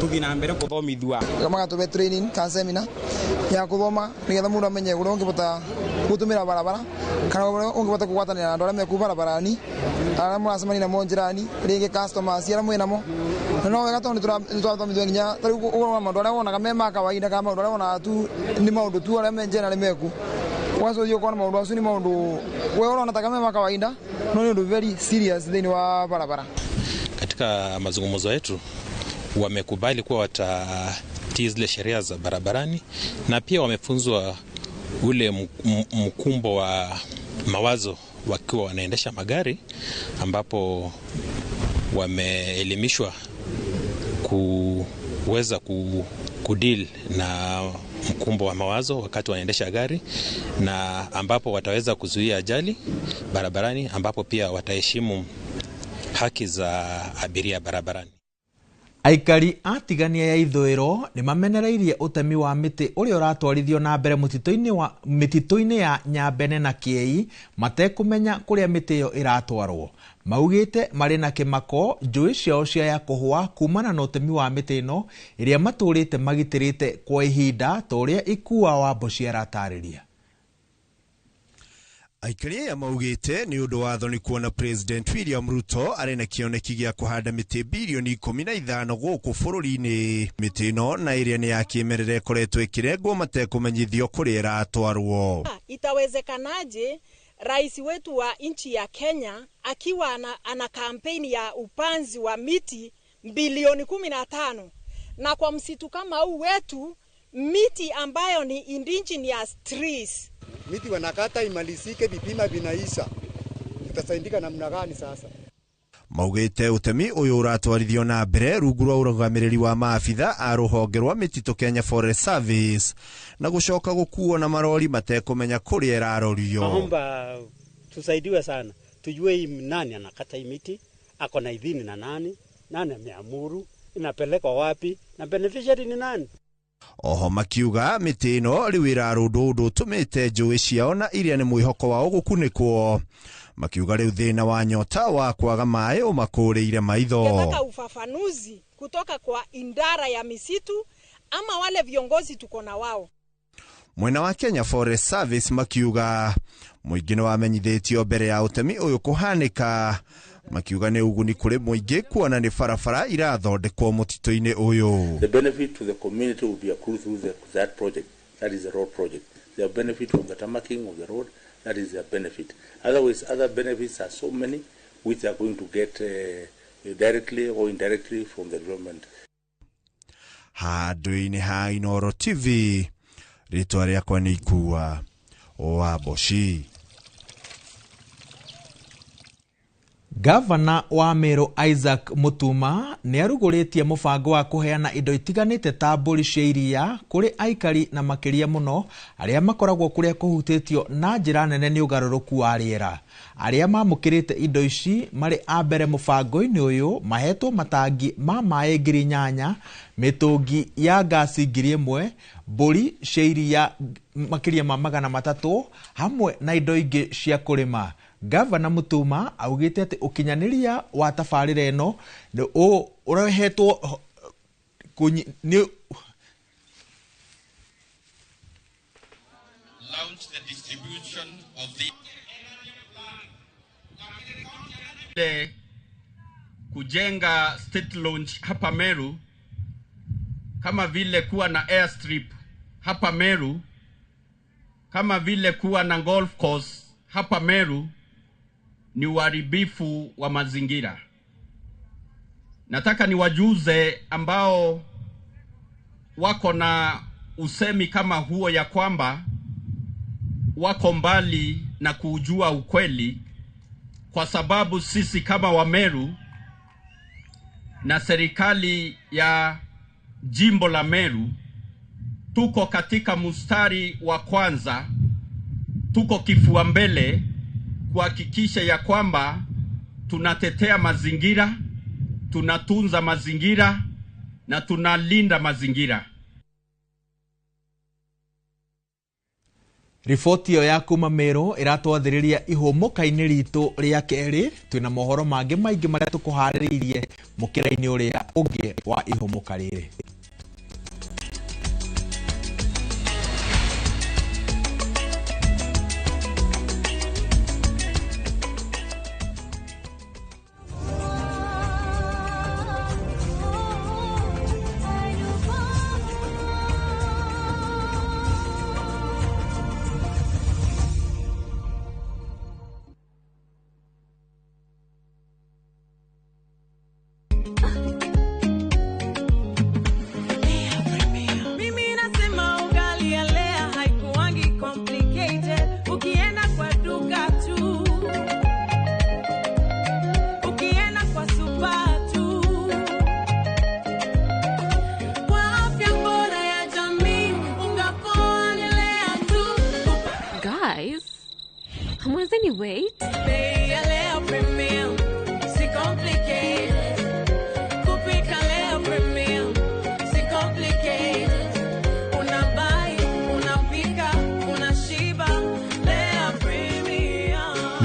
tuthi na mbere kuthomithua kama tube training ka seminar ya kuthoma nigetha mundu amenye uria ungibota gutumira barabara kana uria ungibota kugwatanira na andu aria meku barabarani aria muracemania namo njirani ringi customers aria mwinamo no wega tondu turathomithua nginya tariu ugwa maundu aria wonaga me ma kawaida kama maundu aria wonaga tu ni maundu tu aria me njena meku wazo hiyo kwa maundu acio ni maundu wewe unaona kama me ma kawaida no ni very serious thini wa barabara. Katika mazungumzo yetu wamekubali kuwa watatii zile sheria za barabarani na pia wamefunzwa ule mkumbo wa mawazo wakiwa wanaendesha magari, ambapo wameelimishwa kuweza kudeal na mkumbo wa mawazo wakati wanaendesha gari, na ambapo wataweza kuzuia ajali barabarani, ambapo pia wataheshimu haki za abiria barabarani. Aikari atigania ya ithwiro ni mamenereirie utemi wa miti uria uratwarithio na mbere mitito-ini ya Nyambene na Kiei matekumenya kuria miti iyo iratwarwo. Maugite mari na kimako njui ciao cia kuhwa kumana na utemi wa miti ino iria maturite magitirite kwa ihinda ta uria Ikua wa Mboci aratariria. Aikari ya maugite ni undu wa thoni kuona President William Ruto arena kioneki gia kuhanda miti bilioni 15 guku bururi-ini. Miti ino na iria ni ya kimerere koretwo ikirengwo matekumenyithio kuria iratwarwo. Itawezekanaje rais wetu wa nchi ya Kenya akiwa ana kampeni ya upanzi wa miti bilioni 15 na kwa msitu kama huu wetu miti ambayo ni indigenous trees miti wanakata imalizike, vipima vinaisha, itasaidika namna gani sasa? Maugite utemi uyu uratwarithio na mbere rungu rwa urugamiriri wa maabitha a ruhonge rwa mitito Kenya Forest Service na gucoka gukuo na marori matekumenya kuria irarorio. Naomba tusaidiwe sana, tujue nani anakata miti, ako na idhini na nani ameamuru, inapelekwa wapi na beneficiary ni nani. Oho makiuga miti ino riu irarundu undu tumite njui ciao na iria ni mwihoko wao gukunikwo. Makiuga riu thina wa nyota wa kwaga mai umakuriire maitho. Nataka ufafanuzi kutoka kwa idara ya misitu ama wale viongozi tuko na wao. Mwena wa Kenya Forest Service makiuga muingi no amenyithitio mbere ya utemi uyu kuhanika. Makiuga ni uguni kuri muingi kuona ni farafara irathondekwo mutito-ini uyu. The benefit to the community will be accrued through that project. That is the road project. The benefit from the tarmacking of the road, that is their benefit. Otherwise, other benefits are so many which they are going to get directly or indirectly from the government. Handu-ini ha Inooro TV, ritwa riakwa ni Ikua wa Mboci. Gavana wa Meru Isaac Mutuma ni aruguritie mubango wa kuheana indo itiganite ta mburi cia iria kuri aikari na makiria muno aria makoragwo kuria kuhutitio na njira nene ni ugaruruku wa riera. Aria mamukirite indo ici mari a mbere mubango-ini uyu mahetwo matangi ma mai 8,000, mitungi ya gasi 1,000, mburi cia iria makiria ma 300 hamwe na indo ingi cia kurima. Gavana Mutuma augite ati ukinyaniria wa tafarira eno ni urehetwo ni launch the distribution of the kujenga state launch hapa Meru, kama vile kuwa na airstrip hapa Meru, kama vile kuwa na golf course hapa Meru ni uharibifu wa mazingira. Nataka niwajuze ambao wako na usemi kama huo ya kwamba wako mbali na kujua ukweli, kwa sababu sisi kama Wameru na serikali ya jimbo la Meru tuko katika mstari wa kwanza, tuko kifua mbele kuhakikisha ya kwamba tunatetea mazingira, tunatunza mazingira na tunalinda mazingira. Riboti iyo ya kuma Meru iratwathiriria ihumoka-ini ritu ria keri. Twina mohoro mangi maingi maria tukuhaririirie mukira-ini uria ungi wa ihumoka riri.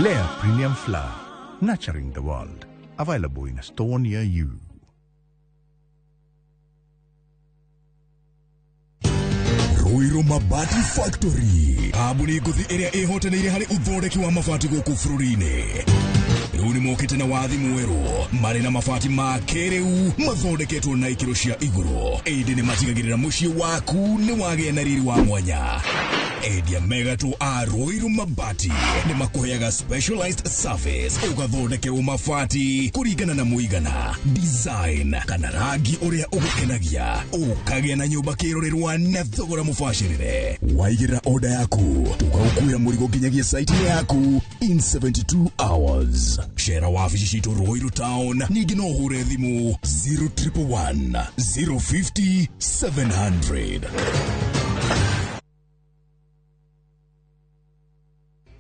Lea Premium Flour, nurturing the world. Available in a store near you. Ruiru Mabati Factory. Kambuni nguthi iria ihotanĩire harĩ uthondeki wa mabati gũkũ bũrũri-inĩ. Rĩu nĩ mokĩte na wathi mwerũ marĩ na mabati ma kĩrĩu mathondeketwo na ikĩro cia igũrũ. Ĩndĩ nĩ matigagĩrĩra mũciĩ waku nĩ wagĩa na riri wa mwanya. Endia megatũ a Ruiru Mabati nĩ makũheaga specialized service ũgathondekerwo mabati kũringana na mũigana, design kana rangi ũrĩa ũgũkenagia. Ũkagĩa na nyũmba kĩrorerwa na thogora mũbacĩrĩre. Waigĩrĩra order yaku ũgagũkuĩra mũrigo nginyagia site yaku in 72 hours. Share wabici citũ Ruiru Town. Ningĩ no ũhũre thimũ 0111 050 700.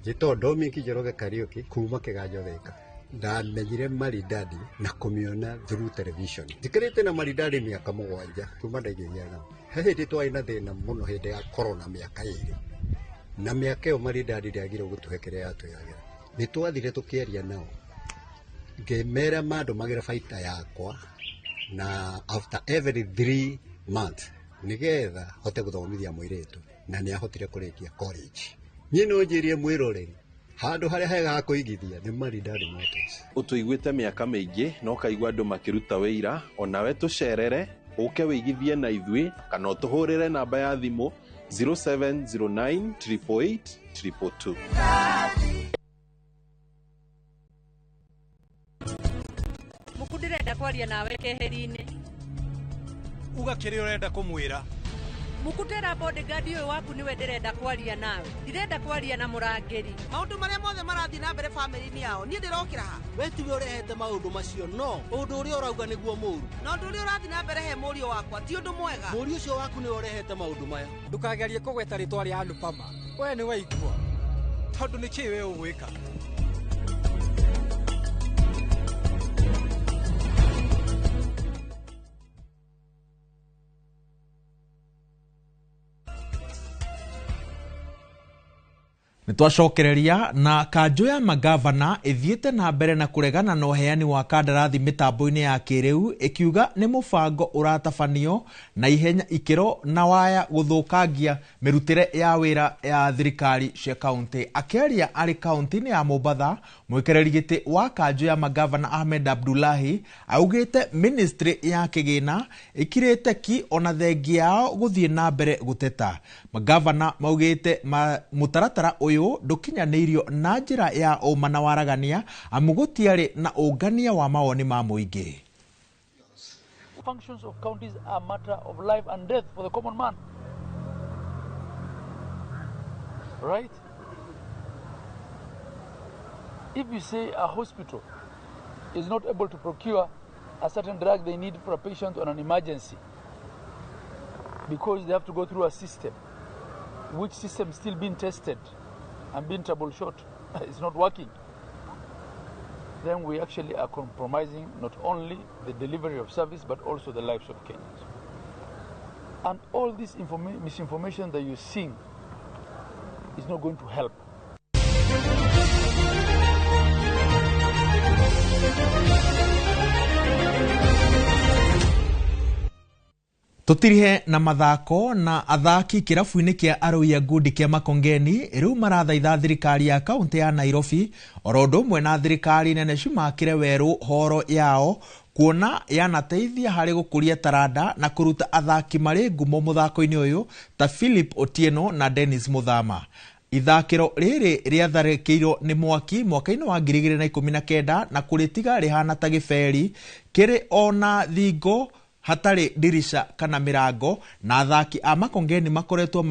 Jito Domi Kijoroge Karaoke kuma Kiganjo Thika. Ndamenyire Maridadi na kumiona through television. Ndikarite na Maridadi miaka 7 kuma ndaigĩria. Hĩndĩ twari na thĩna mũno hĩndĩ ya corona miaka 2. Na miaka ĩyo Maridadi ndiagire gũtũhe kĩrĩa yatũyagĩra. Nĩ twathire tũkĩaria nao. Ngĩmera mandũmagĩra baita yakwa na after every 3 months nĩgetha hote gũthomithia mũirĩtu na nĩ ahotire kũrĩkia college. Niĩ no njĩrie mwĩroreri handũ harĩa hega ha kũigithia nĩ Maridadi Motors. Ũtũiguĩte mĩaka mĩingĩ no kaigua andũ makĩruta wĩira, onawe tũcerere ũke wĩigithie na ithuĩ kana ũtũhũrĩre namba ya thimũ 0709 888 222. Mukundirenda kwaria nawe keheri-inĩ. Uga kĩrĩa ũrenda kũmwĩra. Mukutera bodyguard ũyũ waku niwe ndirenda kwaria nawe. Ndirenda kwaria na mũrangĩri. Maũndũ marĩa mothe marathi na mbere family-inĩ yao niĩ ndĩrokĩra ha. We tiwe ũrehete maũndũ macio no ũndũ ũrĩa ũrauga nĩguo mũru. Na ũndũ ũrĩa ũrathi na mbere he mũriũ wakwa ti ũndũ mwega. Mũriũ ũcio waku nĩwe ũrehete maũndũ maya. Ndũkagerie kũgweta rĩtwa rĩa Anupama. We nĩ waigua. Tondũ nĩ kĩĩ we ũgwĩka? Nitwacokereria na kanjo ya magavana ithiete na mbere na kuregana na uheani wa kandarathi mitambo-ini ya kiriu ikiuga ni mubango uratabanio na ihenya ikiro na waya guthukangia mirutire ya wira ya thirikari cia kaunti. Akiaria ari kaunti-ini ya Mombasa, mwikireri giti wa kanjo ya magavana Ahmed Abdullahi augite ministry ya kigina ikirite ki ona thengi yao guthie na mbere guteta. Magavana maugite mutaratara uyu ndukinyanĩirio na njĩra ya ũma na waragania amu gũtiarĩ na ũngania wa mawoni ma mũingĩ. Functions of counties are a matter of life and death for the common man. Right? If you say a hospital is not able to procure a certain drug they need for a patient on an emergency because they have to go through a system, which system is still being tested and being troubleshot, is not working, then we actually are compromising not only the delivery of service but also the lives of Kenyans. And all this misinformation that you're seeing is not going to help. Tutirihe na mathako na athaki kirafu-ini kia Arũi Ngundi kia Makongeni riu marathaitha thirikari ya kaunti ya Nairobi orondo mwe na thirikari nene cimakire weru horo yao kuona yanateithia hari gukuria taranda na kuruta athaki mari ngumo muthako-ini uyu ta Philip Otieno na Dennis Muthama. Ithakiro riri riatharikirwo ni mwaki mwaka-ini wa 2019 na kuritiga rihana ta giberi kiri ona thingo hatari dirisha kana mirango na athaki a Makongeni makoretwo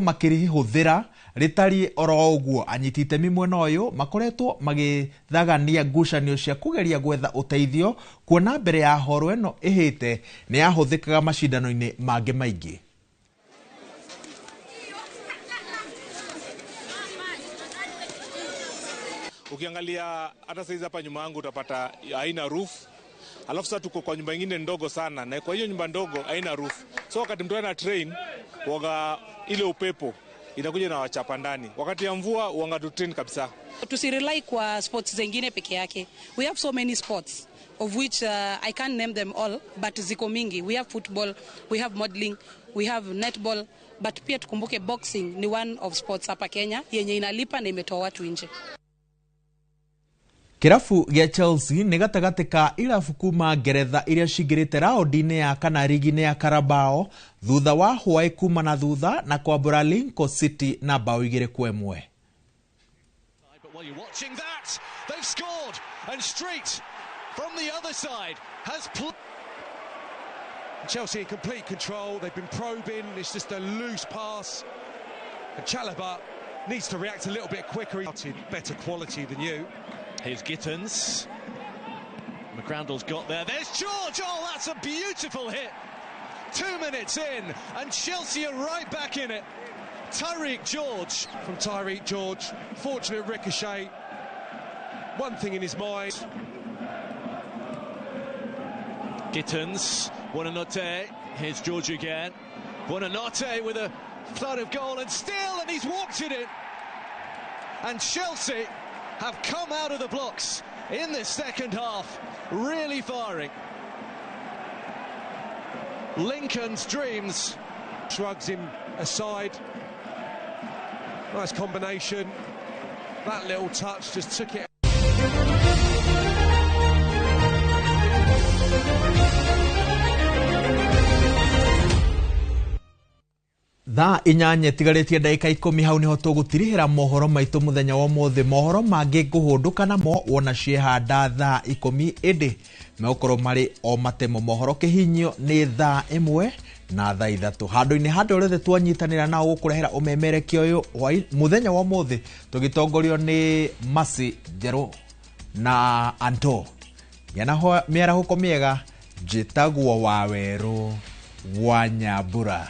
makirihuthira ritari oro uguo. Anyitite mwena uyu makoretwo magithagania ngucanio cia kugeria gwetha uteithio kuona mbere ya horo eno ihite ni yahuthikaga macindano-ini mangi maingi. Ukiangalia hata saizi hapa nyuma yangu utapata haina roof. Alafu sasa tuko kwa nyumba nyingine ndogo sana na kwa hiyo nyumba ndogo haina roof. So wakati mtu ana train waga ile upepo inakuja na wachapa ndani. Wakati ya mvua wanga tu train kabisa. Tusirely kwa sports zingine peke yake. We have so many sports of which I can't name them all but ziko mingi. We have football, we have modeling, we have netball, but pia tukumbuke boxing ni one of sports hapa Kenya yenye inalipa na imetoa watu nje. Kirafu gya Chelsea ni gatagati ka irafu kuma Ngeretha iria cingirite raũndi-inĩ ya kana rigi-inĩ ya Carabao thutha wa Hawaii kuma na thutha na kwambura Lincoln City na bao 2-1. But while you're watching that, they've scored and Street from the other side has Chelsea in complete control. They've been probing. It's just a loose pass. And Chalobah needs to react a little bit quicker. Better quality than you. Here's Gittins. McGrandle's got there. There's George. Oh, that's a beautiful hit. 2 minutes in, and Chelsea are right back in it. Tyreek George. From Tyreek George. Fortunate ricochet. One thing in his mind. Gittins. Buonanotte. Here's George again. Buonanotte with a flood of goal and still, and he's walked it in. And Chelsea have come out of the blocks in this second half, really firing. Lincoln's dreams. Shrugs him aside. Nice combination. That little touch just took it. Thaa inyanya tigaritie ndagika 10 hau niho tugutirihira mohoro maitu muthenya wa mothe. Mohoro mangi nguhunduka namo wona ciehanda thaa 10 indi meokoro mari o matemo. Mohoro kihinyio ni thaa 1 na thaa 3 handu-ini hande urethe twanyitanira nao gukurehera umemerekio uyu muthenya wa mothe tugitongorio ni Masi Njeru na Anto yana miarahuko miega njitagwo wa Weru wa Nyambura.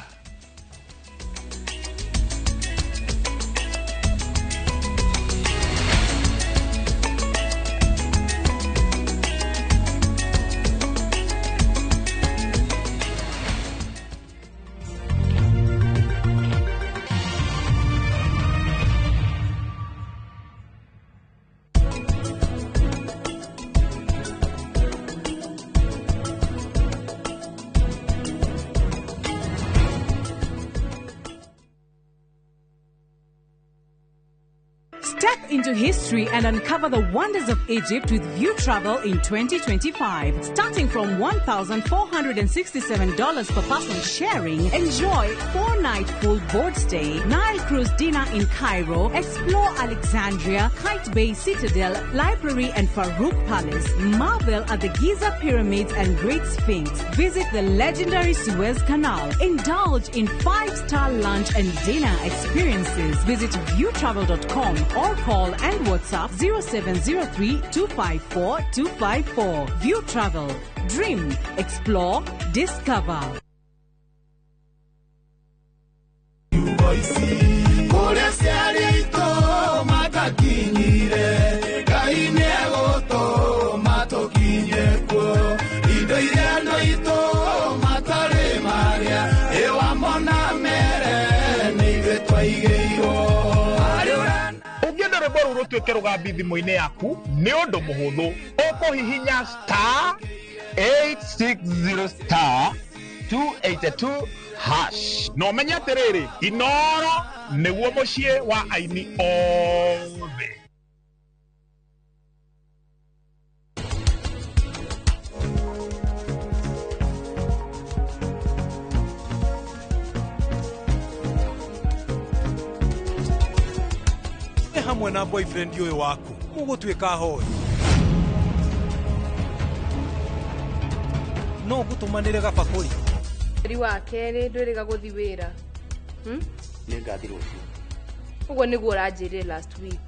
Step into history and uncover the wonders of Egypt with View Travel in 2025. Starting from $1,467 per person sharing, enjoy 4-night full board stay, Nile Cruise dinner in Cairo, explore Alexandria, Kite Bay Citadel, Library and Farouk Palace, marvel at the Giza Pyramids and Great Sphinx, visit the legendary Suez Canal, indulge in 5-star lunch and dinner experiences. Visit viewtravel.com or call and WhatsApp 0703-254-254. View Travel. Dream. Explore. Discover. Ũngĩenda rwĩmbo rũrũ rũtuĩke rũgambi thimũ-inĩ yaku nĩ ũndũ mũhũthũ. Ũkũhihinya star 860 star 282 hash. Na ũmenye atĩrĩrĩ, Inooro nĩguo mũciĩ wa aini othe. Hamwe na boyfriend uyu waku mugutuika hoi no gutumanire gabakuri ri wa kere ndwiriga guthi wira Nĩ ngathi rũciũ. uguo niguo uranjirire last week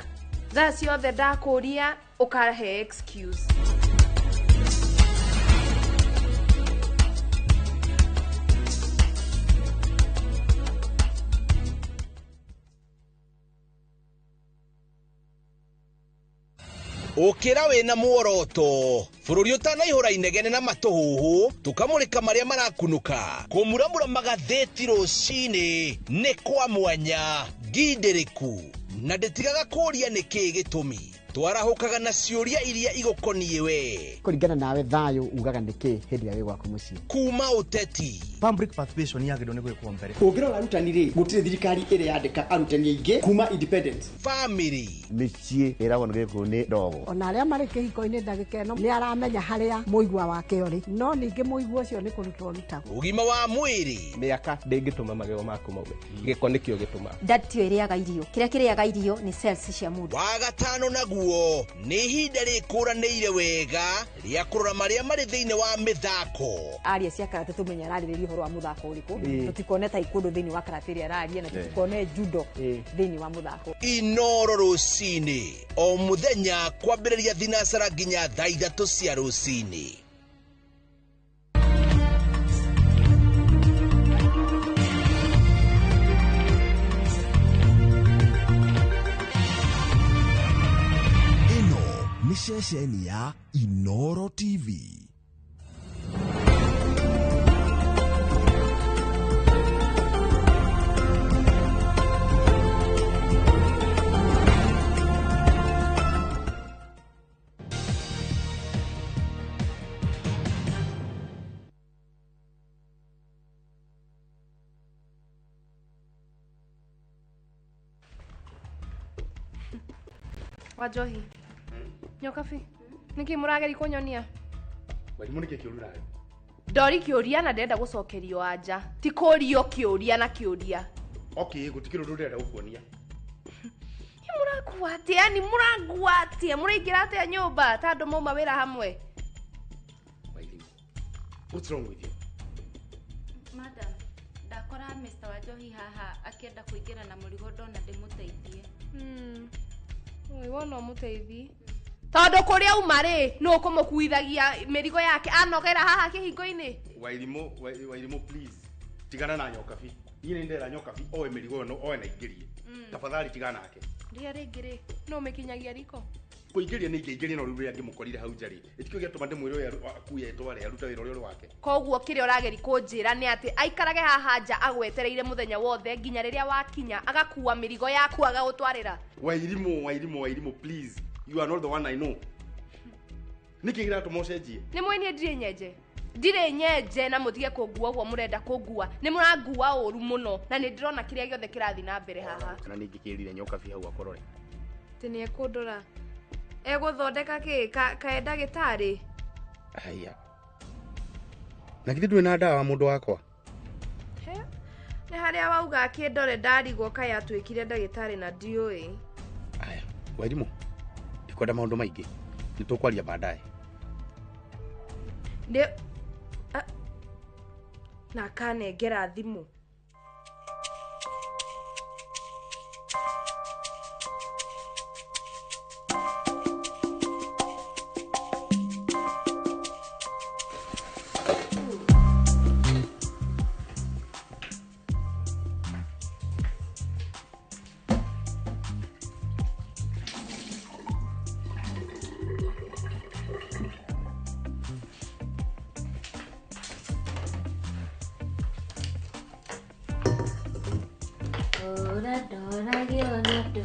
thaa ciothe ndakuria ukahe excuse Ukira wina muoroto bururi utanaihura inegene na matuhuhu tukamurika maria marakunuka kumuramura magatheti rucini ni kwa mwanya ngindiriku na nditigaga kuria niki gitumi twarahukaga na ciuria iria igukonie we kuringana nawe thayo ugaga niki hindi ya gwaku mucii kuma uteti public participation yagirwo ni gwikwo mbere ungirora arutani ri gutire thirikari iri yandika arutani aingi kuma independent family micii iragwo ni gwikwo ni ndogo ona aria mari kihiko-ini ndagika ino ni aramenya haria muigwa wake uri no ningi muigwa ucio ni kurutwo rutagwo ugima wa mwiri miaka ndingituma magego maku maume giko nikio gituma ndatio iriaga irio kiria kiriaga irio ni cells cia mundu wa gatano naguo ni ihinda rikuranĩire wega ria kurora maria mari thiini wa mithako aria cia karate tumenya ararĩrĩria uhoro wa muthako uriku tutikone taekwondo thiini wa karate ria araria na tutikone judo thiini wa muthako Inooro rucini o muthenya kwambĩrĩria thinacara nginya thaa 3 cia rucini. Ni ceceni ya Inooro TV. Wajohi nyokafi niki murageri kunyonia walimu niki kiurura ndori kiuria na ndenda gucokerio anja ti kurio kiuria na kiuria okay gutikiro ndurenda gukuonia murakuatia yani muraguatia muraingira atia nyumba tandu mauma wira hamwe walimu what's wrong with you madam ndakora Mr. Wajohi haha akienda kuingira na murigo ndona ndimuteithie wona muteithie tondu kuria umari no kumukuithagia mirigo yake anogera haha kihingo-ini walimu please tigana na nyokafi yini ndera nyokafi oe mirigo no oe na ingirie tafadhali tigana nake ria ringiri no mekinyagia riko kuingiria ni ingiria no riu yangimukorire hau njari itikio giatuma ndimwire akuye tware aruta wira uri wake koguo kiria urageri kunjira ni ati aikarage haha nja agwetereire muthenya wothe nginya riria wakinya agakuwa mirigo yaku agagutwarira walimu please you are not the one I know nikigira tumocenjie ni mweni ndire nyenje na mutige kungua uguo murenda kungua ni murangua uru muno na ni ndirona kiria giothe kirathi na mbere haha kana ningikirire nyoka fi hau akorore tini ekundura eguthondeka ki kaenda gitari aya na kithi ndwe na ndawa mundu wakwa ni haria wauga akindore ndarigwo kaya atwikire ndagitari na ndiui aya walimu ndikwenda maundu maingi nitukwaria baadaye na kanengera thimu Dora dora giona do.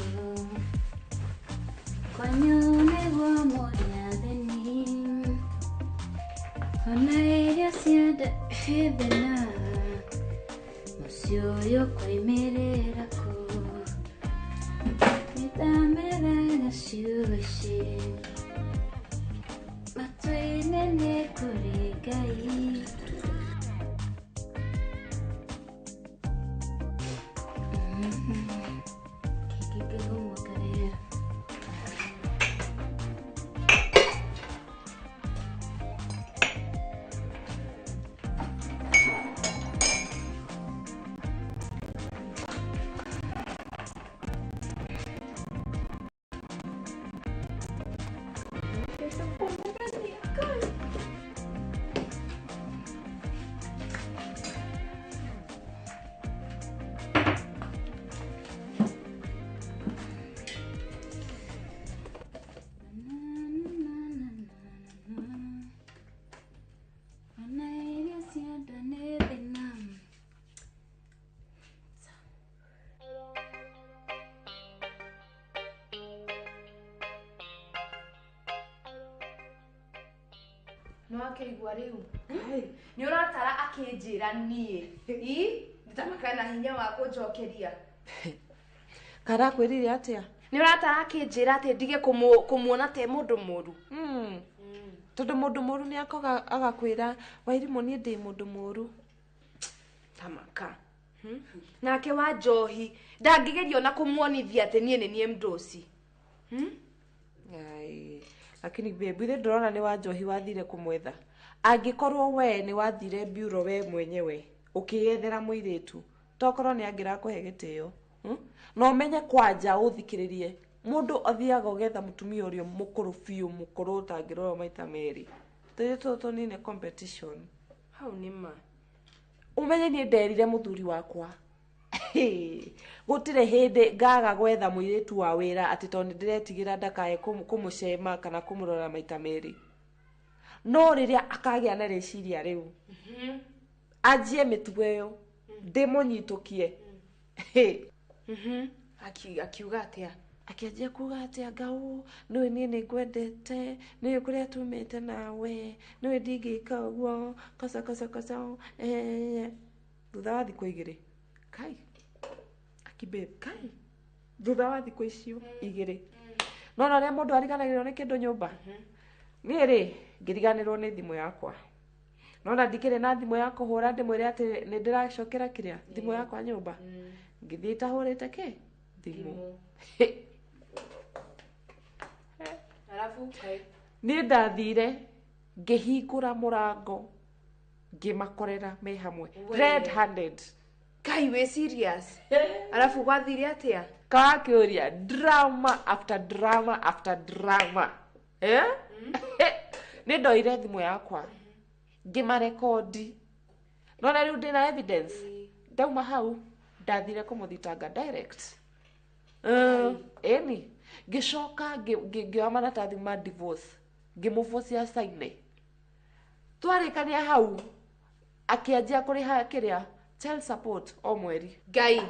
Kwanyone gwa moria deni. Ona ella siada hebena. Musio yo koimerera ko. Itamera shushi. Matwene ne koregai. No akĩigua rĩu nĩ ũratara akĩnjĩra niĩ nditamaka na hinya wa kũnjokeria Kara kwĩrire atĩa nĩ ũratara akĩnjĩra atĩ ndige kũmuona te mũndũ mũru tondũ mũndũ mũru nĩ akoga agakwĩra Wairimũ niĩ ndĩ mũndũ mũru tamaka nake wa Njohi ndangĩgerio na kũmuonithia atĩ niĩ nĩ niĩ mdosi lakini babe ithe ndĩrona nĩ wa Njohi wathire kũmwetha angĩkorwo we nĩ wathire bureau we mwenyewe ũkĩyethera mũirĩtu tokorwo nĩ angĩrakũhe gĩtĩo no menye kwanja ũthikĩrĩrie mũndũ athiaga ũgetha mũtumia ũrĩa mũkũrũ biũ mũkũrũ ũtangĩrora maita merĩ tũirĩtu tũnine competition hau nĩ ma umenye niĩ nderire mũthuri wakwa gũtirĩ hĩndĩ ngaga gwetha mũirĩtu wa wĩra atĩ tondũ ndĩretigĩra ndakae kũmũcema kana kũmũrora maita merĩ no rĩrĩa akagĩa na rĩciria rĩu anjie mĩtugo ĩyo ndĩmũnyitũkie akiuga atĩa akĩanjia kuga atĩa Ngau nĩwe niĩ nĩngwendete nĩwe kũrĩa tumĩte nawe nĩwe ndingĩka ũguo kosa thutha wa thikũ igĩrĩ kai akibabe kai thutha wa thikũ icio igĩrĩ nona rĩa mũndũ ariganagĩrwo nĩ kĩndũ nyũmba niĩ rĩ ngĩriganĩrwo nĩ thimũ yakwa nona ndikĩrĩ na thimũ ya kũhũra ndĩmwĩre atĩ nĩ ndĩracokera kĩrĩa thimũ yakwa nyũmba ngĩthiĩ itahũrĩte kĩ thimũ niĩ ndathire ngĩhingũra mũrango ngĩmakorera me hamwe red handed Kai we serious alafu gwathire atĩa kakĩũria drama after drama after drama nĩ ndoire thimũ yakwa ngĩmarekodi nona rĩu ndĩna evidence ndauma hau ndathire kũmũthitanga direct ĩni ngĩcoka ngĩoya maratathi ma divorce ngĩmũbocia saine twarĩkania hau akĩanjia kũrĩha kĩrĩa child support o mweri Ngai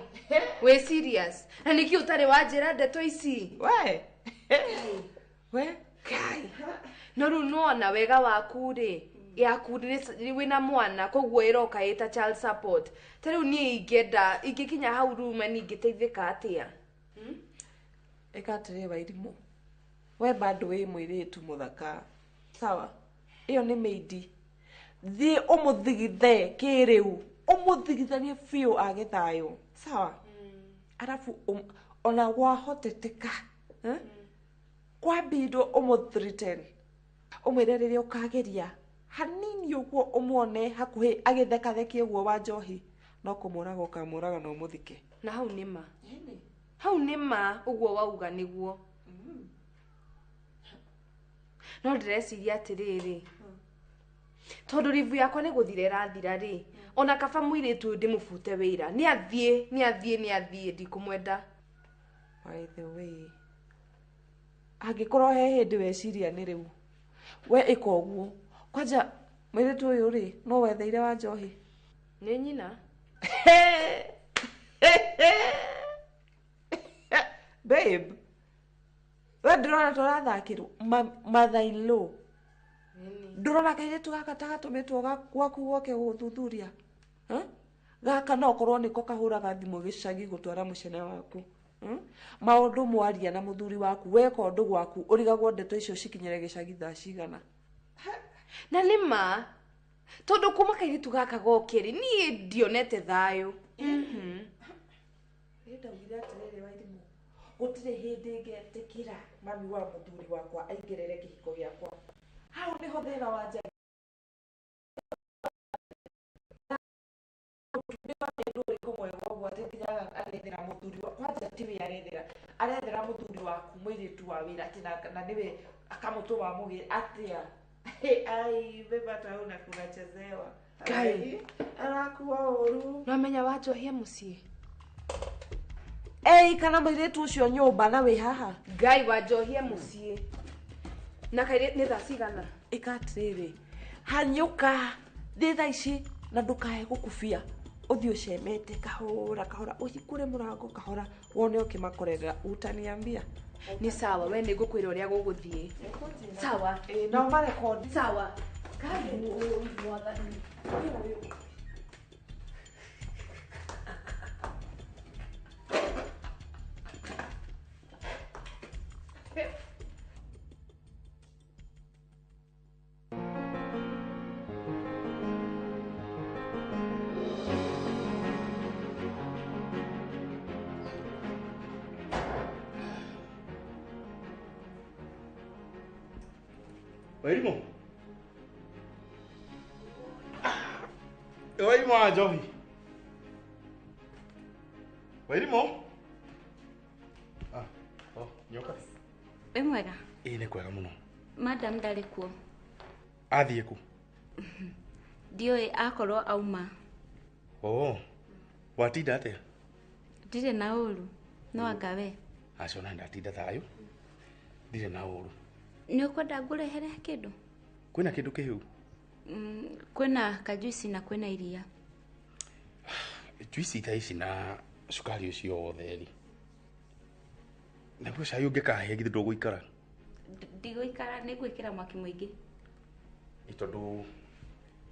we serious na nĩkĩ ũtarĩ wanjĩra ndeto ici we Kai no rĩu nona wega waku rĩ yaku wĩna mwana koguo ĩroka ĩta child support ta rĩu niĩ ingĩkinya hau rume ningĩteithĩka atĩa ĩka atĩrĩ Wairimũ we bado wĩ mũirĩtu mũthaka sawa ĩyo nĩ meidi thiĩ ũmũthigithe kĩrĩu ũmũthigithanie biũ age thayũ sawa arafu ona wahoteteka kwambindwo ũmũthreaten ũmwĩre rĩrĩa ũkageria hanini ũguo ũmuone hakuhĩ agĩthekathekie guo wa Njohi no kũmũraga ũkamũraga na ũmũthike na hau nĩ ma ũguo wauga nĩguo no ndĩreciria atĩrĩrĩ tondũ rivu yakwa nĩ gũthira ĩrathira rĩ ona kaba mũirĩtu ndĩmũbute wĩra nĩ athiĩ ndikũmwenda by the way angĩkorwo he hĩndĩ weciria nĩ rĩu we ĩka ũguo kwanja mũirĩtu ũyũ rĩ no wetheire wa Njohi nĩ nyina babe we ndĩrona tũrathakĩrwo mother-in-law ndũrona kairĩtu gaka tagatũmĩtwo gwaku goke gũthuthuria gaka no korwo nĩko kahũraga thimũ gĩcagi gũtwara mũcene waku maũndũ mwaria na mũthuri waku weka ũndũ gwaku ũrigagwo ndeto icio cikinyĩre gĩcagi thaa cigana na nĩma tondũ kuma kairĩtu gaka gokĩrĩ niĩ ndionete thayũ ndaugire atĩrĩrĩ Wairimũ gũtirĩ hĩndĩ ngetĩkĩra mami wa mũthuri wakwa aingĩrĩre kĩhiko gĩakwa hau nĩho thĩna wa Ngai ndũrĩkũ mwega ũguo atĩ nginyaga arethera mũthuri wa kwanja tiwe arethera mũthuri waku mũirĩtu wa wĩra atĩ na nĩwe akamũtũma mũgĩra atĩa ai bebata una kunachezewa Ngai arakuwa ũru namenya wanjohia mũciĩ kana mũirĩtu ũcio nyũmba na wĩ haha Ngai wanjohia mũciĩ na kairĩ nĩ thaa cigana ĩkatirĩrĩ hanyũka thĩ thaa ici na ndũkae gũkubia ũthiĩ ũcemete kahora ũhingũre mũrango kahora wone ũkĩmakorera utaniambia ni sawa we nĩ ngũkwĩra ũrĩa gũgũthiĩ sawa no marekondi sawa Ngai mwathani Wairimũ Wairimũ wa njohi Wairimũ nyoka wĩ mwega nĩ kwega mũno madam ndarĩ kuo athiĩ kũ ndiũĩ akorwo auma watinda atĩa ndirĩ na ũru no anga we acona ndatinda thayũ ndirĩ na ũru nĩ ũkwenda ngũrehere kĩndũ kwĩna kĩndũ kĩhũ kwĩna kajuici na kwĩna iria juici ta ici na cukari ũcio wothe ri naguo cai ũngĩkahe githĩ ndũgũikara ndigũikara nĩ gwĩkĩra mwaki mũingĩ tondũ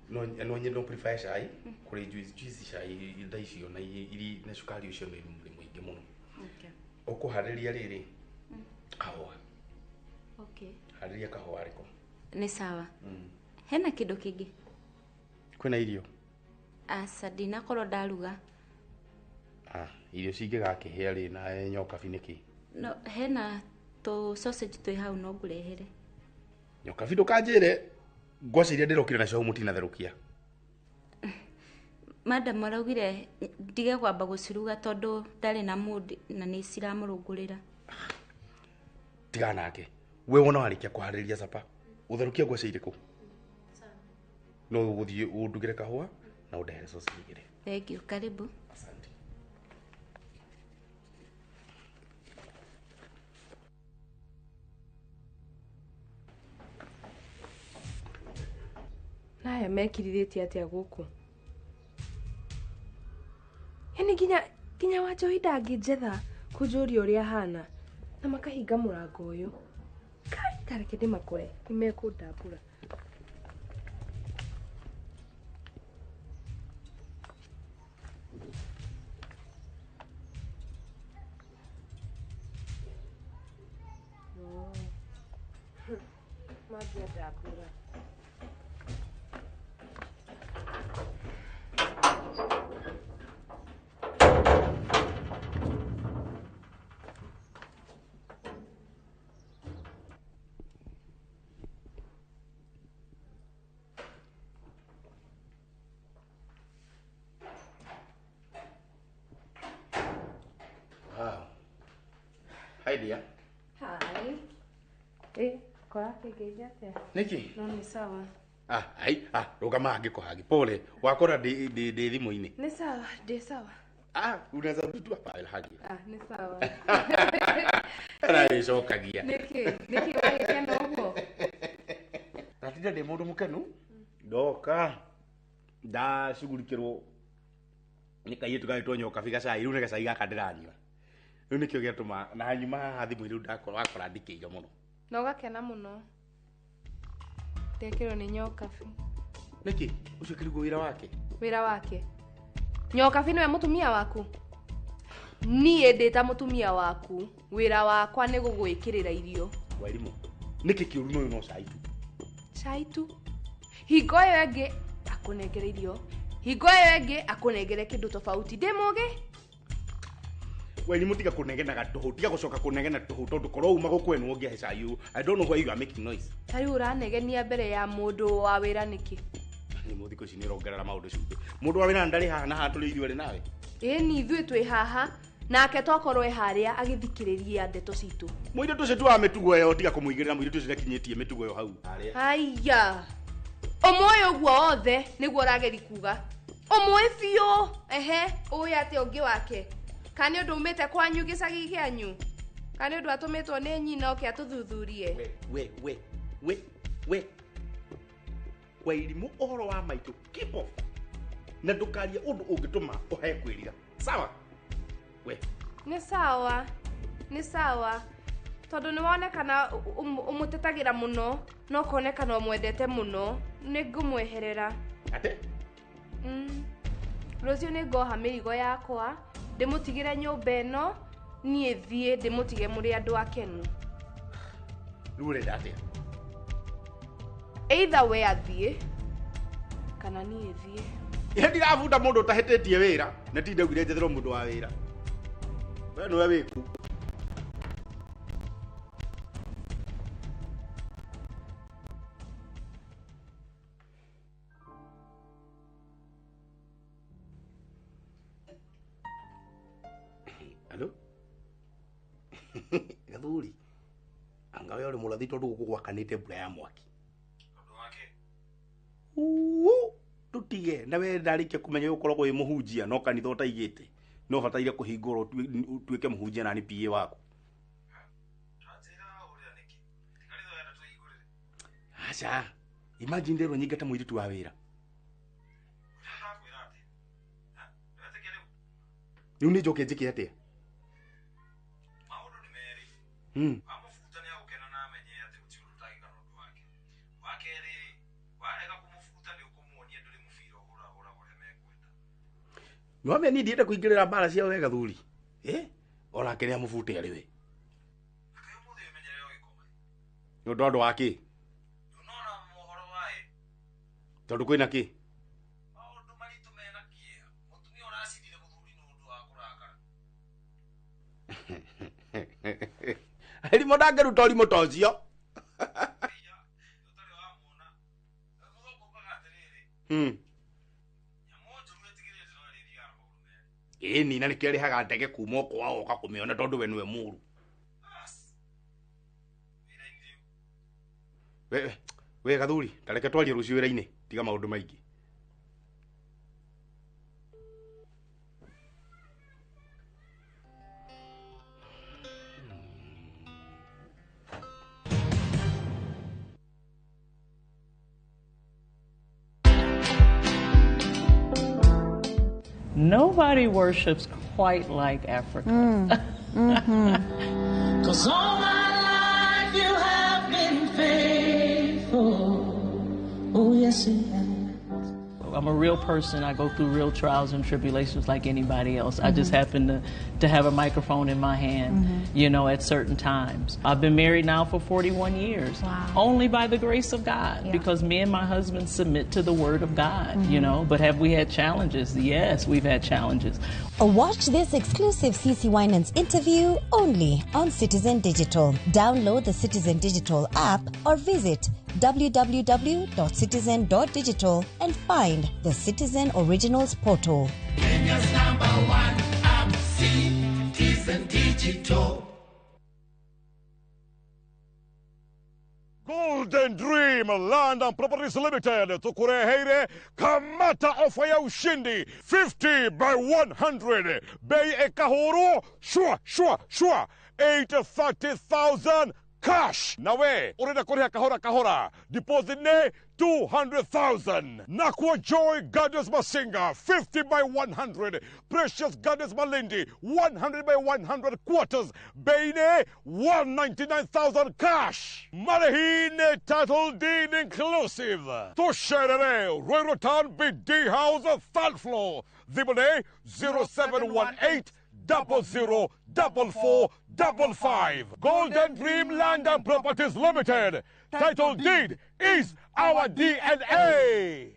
no nyende prefer cai kũrĩ juici cai tha icio na cukari ũcio nĩ mũingĩ mũno ũkũharĩria rĩrĩ kahũa harĩria kahũa rĩko nĩ sawa hena kĩndũ kĩngĩ kwĩna irio aca ndinakorwo ndaruga irio cingĩgakĩhĩa rĩ na nyokabi nĩkĩ no hena tũ sausage twĩ hau no ngũrehere nyokabi ndũkanjĩre ngwacĩ iria ndĩrokire nacio mũtinatherũkia madam araugire ndige kwamba gũciruga tondũ ndarĩ na mood na nĩ ciramũrũngũrĩra tiga nake we wona warĩkia kũharĩria capa ũtherũkia ngwacĩ irĩkũ no ũgũthiĩ ũndugĩre kahũa na ũndehere sausage igĩrĩ thank you karibu naya mekirithĩtie atĩa gũkũ yani nginya wanjohi ndangĩnjetha kũnjũria ũrĩa hana na makahinga mũrango ũyũ kareke ndĩmakore nĩmekũndambũra mangiandambũra Hi dear. Hi. Kora kĩngĩithia atĩa? Nĩkĩ? No nĩ sawa. Rũgama ngĩkũhagi pole. Wakora ndĩ thimũ-inĩ. Nĩ sawa, ndĩ sawa. Unaweza mtu hapa hagi. Nĩ sawa. Aracokagia. Nĩkĩ wagĩkena ũguo? Natinda ndĩ mũndũ mũkenu. Ndoka ndacugurikĩrwo nĩ kairĩtu gagĩtwo nyoka biga cai rĩu nĩ gacai gaka ndĩranyua Riu nikio giatuma na hanyuma hathi mwiru wakora ndikeiga muno. Na ugakena muno. Tekero ni nyoka fi. Niki ucio kirigo wira wake. Wira wake. Nyoka fi niwe mutumia waku. Niĩ ndĩta mutumia waku. Wira wakwa nĩ gũgwĩkĩrĩra irio. Wairimu. Niki kiuru no no cai tu. Cai tu. Hingo ĩyo ĩngĩ akũnengere irio. Hingo ĩyo ĩngĩ akũnengere kĩndũ tofauti. Ndĩmũge. Wairimu tiga kũnegenaga tũhũ, tiga gũcoka kũnegena tũhũ tondu korwo uma gũkwenwo ũngĩhe cai u. I don't know why you are making noise. Tari ũranegenia mbere ya mũndũ wa wĩra nĩkĩ? Ni mũthiko ici nĩ rongerera maũndũ cumbĩ. Mũndũ wa wĩra ndarĩ haha na hatũrĩ ithuĩ nawe. Ni ithuĩ twĩ haha. Nake tokorwo harĩa agithikĩrĩria ndeto citũ. Mũirũ tũcio tu wa mĩtugo ĩyo tiga kũmũigĩrĩra mũirũ tũcio ndakinyĩtie mĩtugo ĩyo hau. Haiya. Ũmũĩ ũguo othe nĩguo ũrageri kuga. Ũmũĩ biũ. Ehe, ũĩ atĩ ũngĩ wake. Kana ũndũ umĩte kwanyu gĩcagi gĩanyu. Kana ũndũ atũmĩtwo nĩ nyina oke atũthuthurie. We. Wairimu ũhoro wa maitũ keep off. Na ndũkarie ũndũ ũngĩtũma ũhe kwĩrira. Sawa? We. Nĩ sawa. Tondũ nĩ wonekana ũmũtetagĩra mũno, no konekana ũmwendete mũno, nĩ ngũmweherera. Ate? Rũciũ nĩ ngoha mĩrigo yakwa, ndĩmũtigĩre nyũmba ĩno, niĩ thiĩ ndĩmũtige mũrĩ andũ akenu. Rĩu ũrenda atĩa? Either we athiĩ, kana niĩ thiĩ. Ihe ndirabunda mũndũ ũtahĩtĩtie wĩra, na ti ndaugire njetherwo mũndũ wa wĩra. We nĩwe wĩku. Hello? Gathuri. Angawe uri murathi tondu guku gwakanite mbura ya mwaki. Tondu wake. Tutige na we ndarikia kumenya ukoragwo wi muhunjia no kanitha utaigite. No bataire kuhingurwo tuike muhunjia na ni PA wako. Acha. Imagine ndero nyingata muiritu wa wira. Riu ni njoke njike atia? Amufuta ni agukena na amenye ati gutiri utagika nundu wake. Wakeri warega kumufuta ni ukumuonia nduri mufira hura ure mekwenda. No ame ni ndienda kuingirira mbara cia wega thuri. Ora kene amufute ari we. Akayo muthe umenyere ogikoma. Yo ndondo wake. Nona mohoro wae. Tondu kwina ki? Maundu maritu mena kia. Mutumia oracidire muthuri nundu wa kurakara. Heri modangeru tori motocio. Ni na nikiri haga ndege kuma kwao oka kumiona tondu we niwe muru. We gathuri, tareke twarie rucio wira-ini, tiga maundu maingi. Nobody worships quite like Africa. 'Cause all my life you have been faithful. Oh, yes, you have. I'm a real person. I go through real trials and tribulations like anybody else. I just happen to have a microphone in my hand, you know, at certain times. I've been married now for 41 years. Wow. Only by the grace of God, because me and my husband submit to the word of God, you know. But have we had challenges? Yes, we've had challenges. Watch this exclusive CC Winans interview only on Citizen Digital. Download the Citizen Digital app or visit www.citizen.digital and find the Citizen Originals portal. Kenya's #1 app, Citizen Digital. Golden Dream Land and Properties Limited tukureheire kamata ofa ya ushindi 50 by 100 bei ekahoro shua 830,000 cash. Nawe urenda kuriha kahora deposit ne 200,000. Nakwa Joy Goddess Masinga, 50 by 100. Precious Goddess Malindi, 100 by 100 quarters. Baine, 199,000 cash. Malahine title deed inclusive. Tosherere, Royrotan BD House, third floor. Zibone, 0718 004455. Golden Dream Land and Properties Limited. Title deed is our DNA.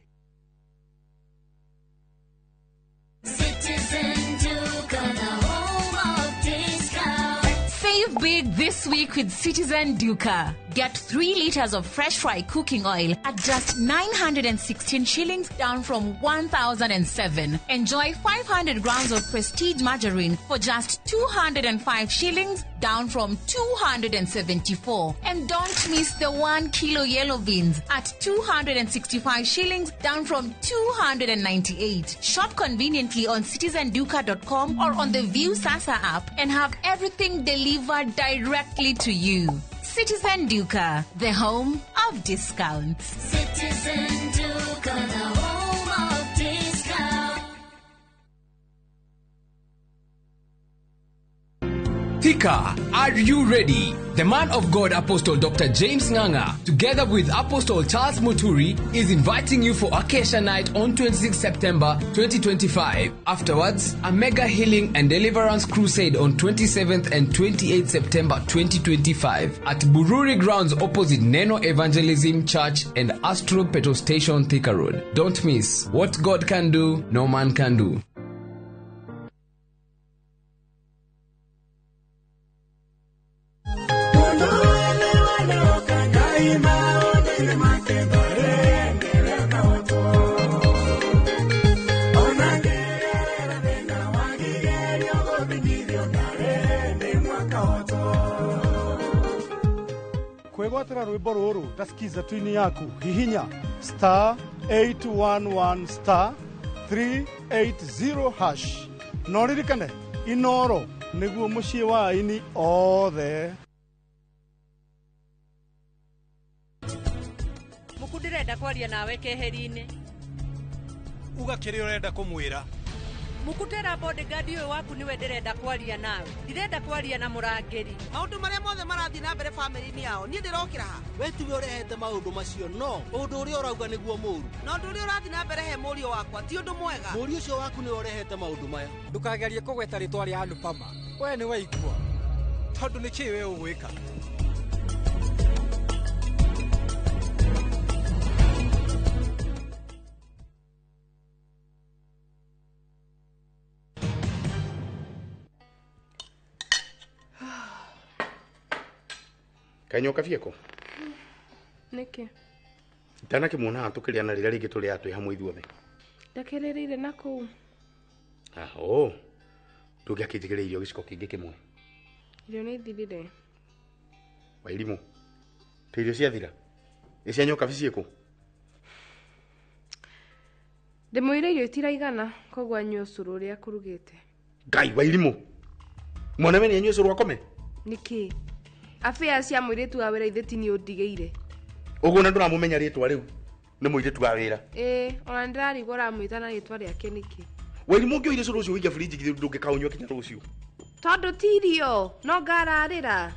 Citizen Duca, the home of discount. Save big this week with Citizen Duca. Get 3 liters of fresh fry cooking oil at just 916 shillings, down from 1,007. Enjoy 500 grams of prestige margarine for just 205 shillings, down from 274. And don't miss the 1 kilo yellow beans at 265 shillings, down from 298. Shop conveniently on citizenduca.com or on the View Sasa app and have everything delivered directly to you. Citizen Duca, the home of discounts. Citizen Duca, the home of discounts. Thika, are you ready? The man of God Apostle Dr. James Nganga, together with Apostle Charles Muturi, is inviting you for Acacia Night on 26 September 2025. Afterwards, a mega healing and deliverance crusade on 27th and 28th September 2025 at Bururi Grounds opposite Neno Evangelism Church and Astro Petrol Station, Thika Road. Don't miss. What God can do, no man can do. Kwegwatira rwimbo ruru tasikiza twini yaku hihinya *811 *380# noririkane inoro niguo mucii wa aini othe. Mukundirenda kwaria nawe keheri-ini uga kiri urenda kumwira mukutera bodyguard uyu waku niwe ndirenda kwaria nawe ndirenda kwaria na murangeri maundu maria mothe marathii na mbere family-ini yao nie ndirokira ha we tiwe urehete maundu macio no undu uria urauga niguo muru na undu uria urathii na mbere he murio wakwa ti undu mwega murio ucio waku niwe urehete maundu maya ndukagerie kugweta ritwa ria Anupama we ni waigua tondu ni ki we ugwika Kanyoka vieko niki tana kimona tukiriana rira ringi tuli atwi hamwe ithuothe ndakiririre naku aho tugiakijigire irio giciko kingi kimwe irio ni thirire wairimu tirio ciathira icia nyoka bicieko ndimwire irio itiraigana koguo anyue ucuru uria kurugite ngai wairimu mwana we ni anyue ucuru akome niki afia cia mwiritu wa wira itheti ni undigeire uguo na nduramumenya ritwa riu ni mwiritu wa wira ona ndirarigwo ramwita na ritwa riake niki wairimu ngioire ucuru ucio wiga fridge githe ndungikaunywa kinya rucio tondu tirio no ngararira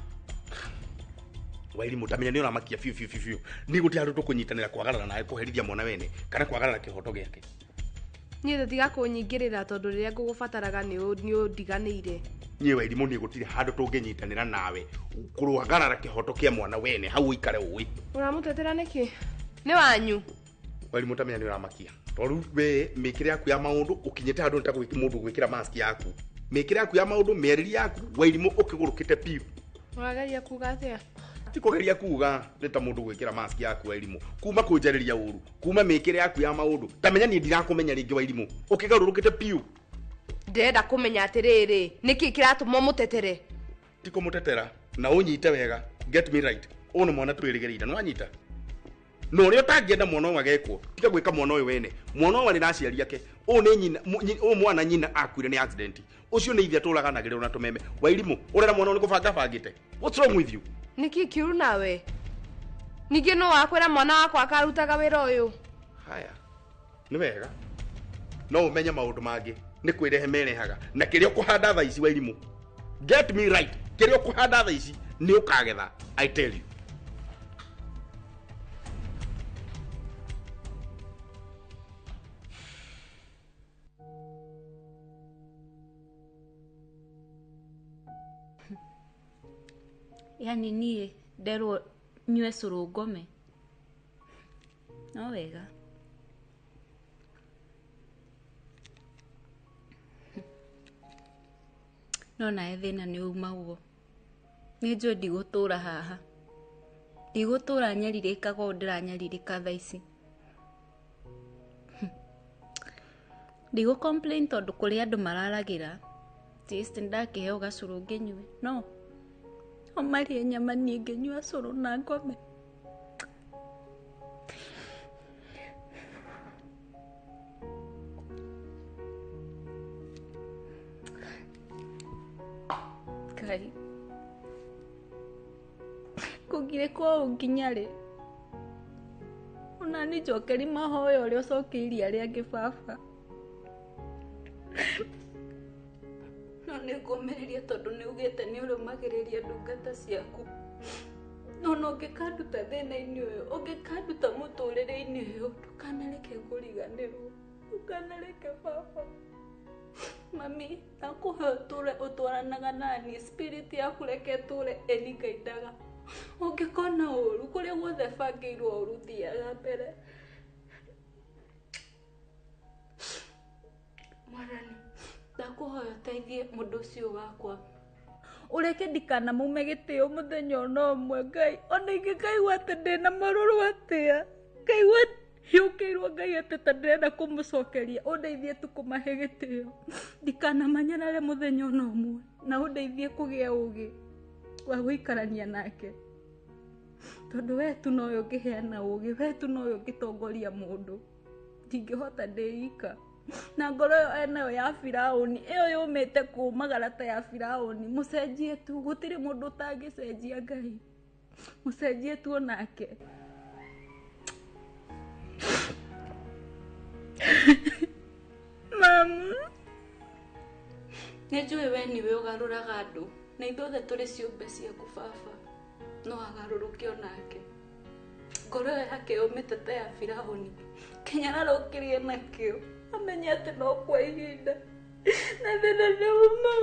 wairimu tamenya ni uramakia fiu ni guti andu tukunyitanira kwagarana nawe kuherithia mwana wene kana kwagarana kihoto giake nie ndatiga kunyingirira tondu riria ngugubataraga ni undiganire nie wairimu ni gutire handu tunginyitanira nawe kuruagarara kihoto kia mwana wene hau ikare uwi uramutetera niki ni wanyu wairimu tamenya ni uramakia tondu we mikire yaku ya maundu ukinyite handu nitagwiki mundu gwikira mask yaku mikire yaku ya maundu meriri yaku wairimu ukigurukite piu urageria kuga atia tikugeria kuga nita mundu gwikira mask yaku wairimu kuma kunjariria uru kuma mikire yaku ya maundu tamenya ni ndirakumenya ringi wairimu ukigarurukite piu ndenda kumenya atiriri niki kiratuma mutetere tiko mutetera na unyite wega get me right ono mwana twirigerira no anyita no rio tangienda mwana wa gekwo tiga gwika mwana uyu wene mwana wa rinaciari yake one nyina mwana nyina akuire ni accident ucio ni ithia turaganagire na tumeme wairimu urera mwana ni kubanga bangite what's wrong with you niki kiuru nawe Ningĩ no wakwĩra mwana wakwa akarutaga wĩra ũyũ. Haya. Nĩ wega. No umenye maũndũ mangĩ nĩ kwĩrehe merehaga na kĩrĩa ũkũhanda thaa ici wa irimũ. Get me right. Kĩrĩa ũkũhanda thaa ici nĩ ũkagetha. I tell you. Yani niĩ nderwo nyue cũrũ ngome. No wega. No nae thĩna nĩ uma ũguo. Nĩ njũĩ ndigũtũra haha. Ndigũtũra nyarirĩkaga ũũ ndĩranyarirĩka thaa ici. Ndigũ complain tondũ kũrĩ andũ mararagĩra. Tist ndakĩheo gacũrũ ngĩnyue. No. O marĩe nyama niĩ ngĩnyua cũrũ na ngome. Kai. Kũgire kwa nginya rĩ. Ona nĩ njokeri mahoya ũrĩa ũcokeirie arĩa angĩ baba. No nĩ ngũmĩrĩria tondũ nĩ ugĩte nĩ ũrũmagĩrĩria ndungata ciaku. No ũngĩkanduta thĩna-inĩ ũyũ, ũngĩkanduta mũtũrĩre-inĩ ũyũ, ndũkanareke ngũriganĩrwo. Ndũkanareke baba. Mami, ndakũhe ũtwaranaga nani, spirit yaku reke ĩtũre ĩningaindaga. Ũngĩkona ũru, kũrĩa guothe bangĩirwo ũru thiaga mbere. Mwarani, ndakũhoya ũteithie mũndũ ũcio wakwa. Ũreke ndikanamume gĩtĩo mũthenya ona ũmwe Ngai. Ona ingĩkaigua atĩ ndĩna marũrũ atĩa. Ngaigua hiũkĩirwo Ngai atĩ ta ndĩrenda kũmũcokeria. Ũndeithie tu kũmahe gĩtĩo. Ndikanamanyarare mũthenya ona ũmwe. Na ũndeithie kũgĩa ũũgĩ wa gũikarania nake. Tondũ we tu nowe ũngĩheana ũũgĩ. We tu nowe ũngĩtongoria mũndũ. Ndingĩhota ndĩika. Na ngoro ĩyo enayo ya Firaũni, ĩyo yũmĩte kumagara ta ya Firaũni, mũcenjie tu, gũtirĩ mũndũ ũtangĩcenjia Ngai. Mũcenjie tu onake. Mama, nĩ njũĩ we niwe ũgarũraga andũ, na ithuothe tũrĩ ciũmbe ciaku baba, no agarũrũke onake. Ngoro ĩyo yake yũmĩte ta ya Firaũni, Kenya arũkĩrie nakĩo. Amenye atĩ no kwa ihinda. Na thĩna nĩ uma.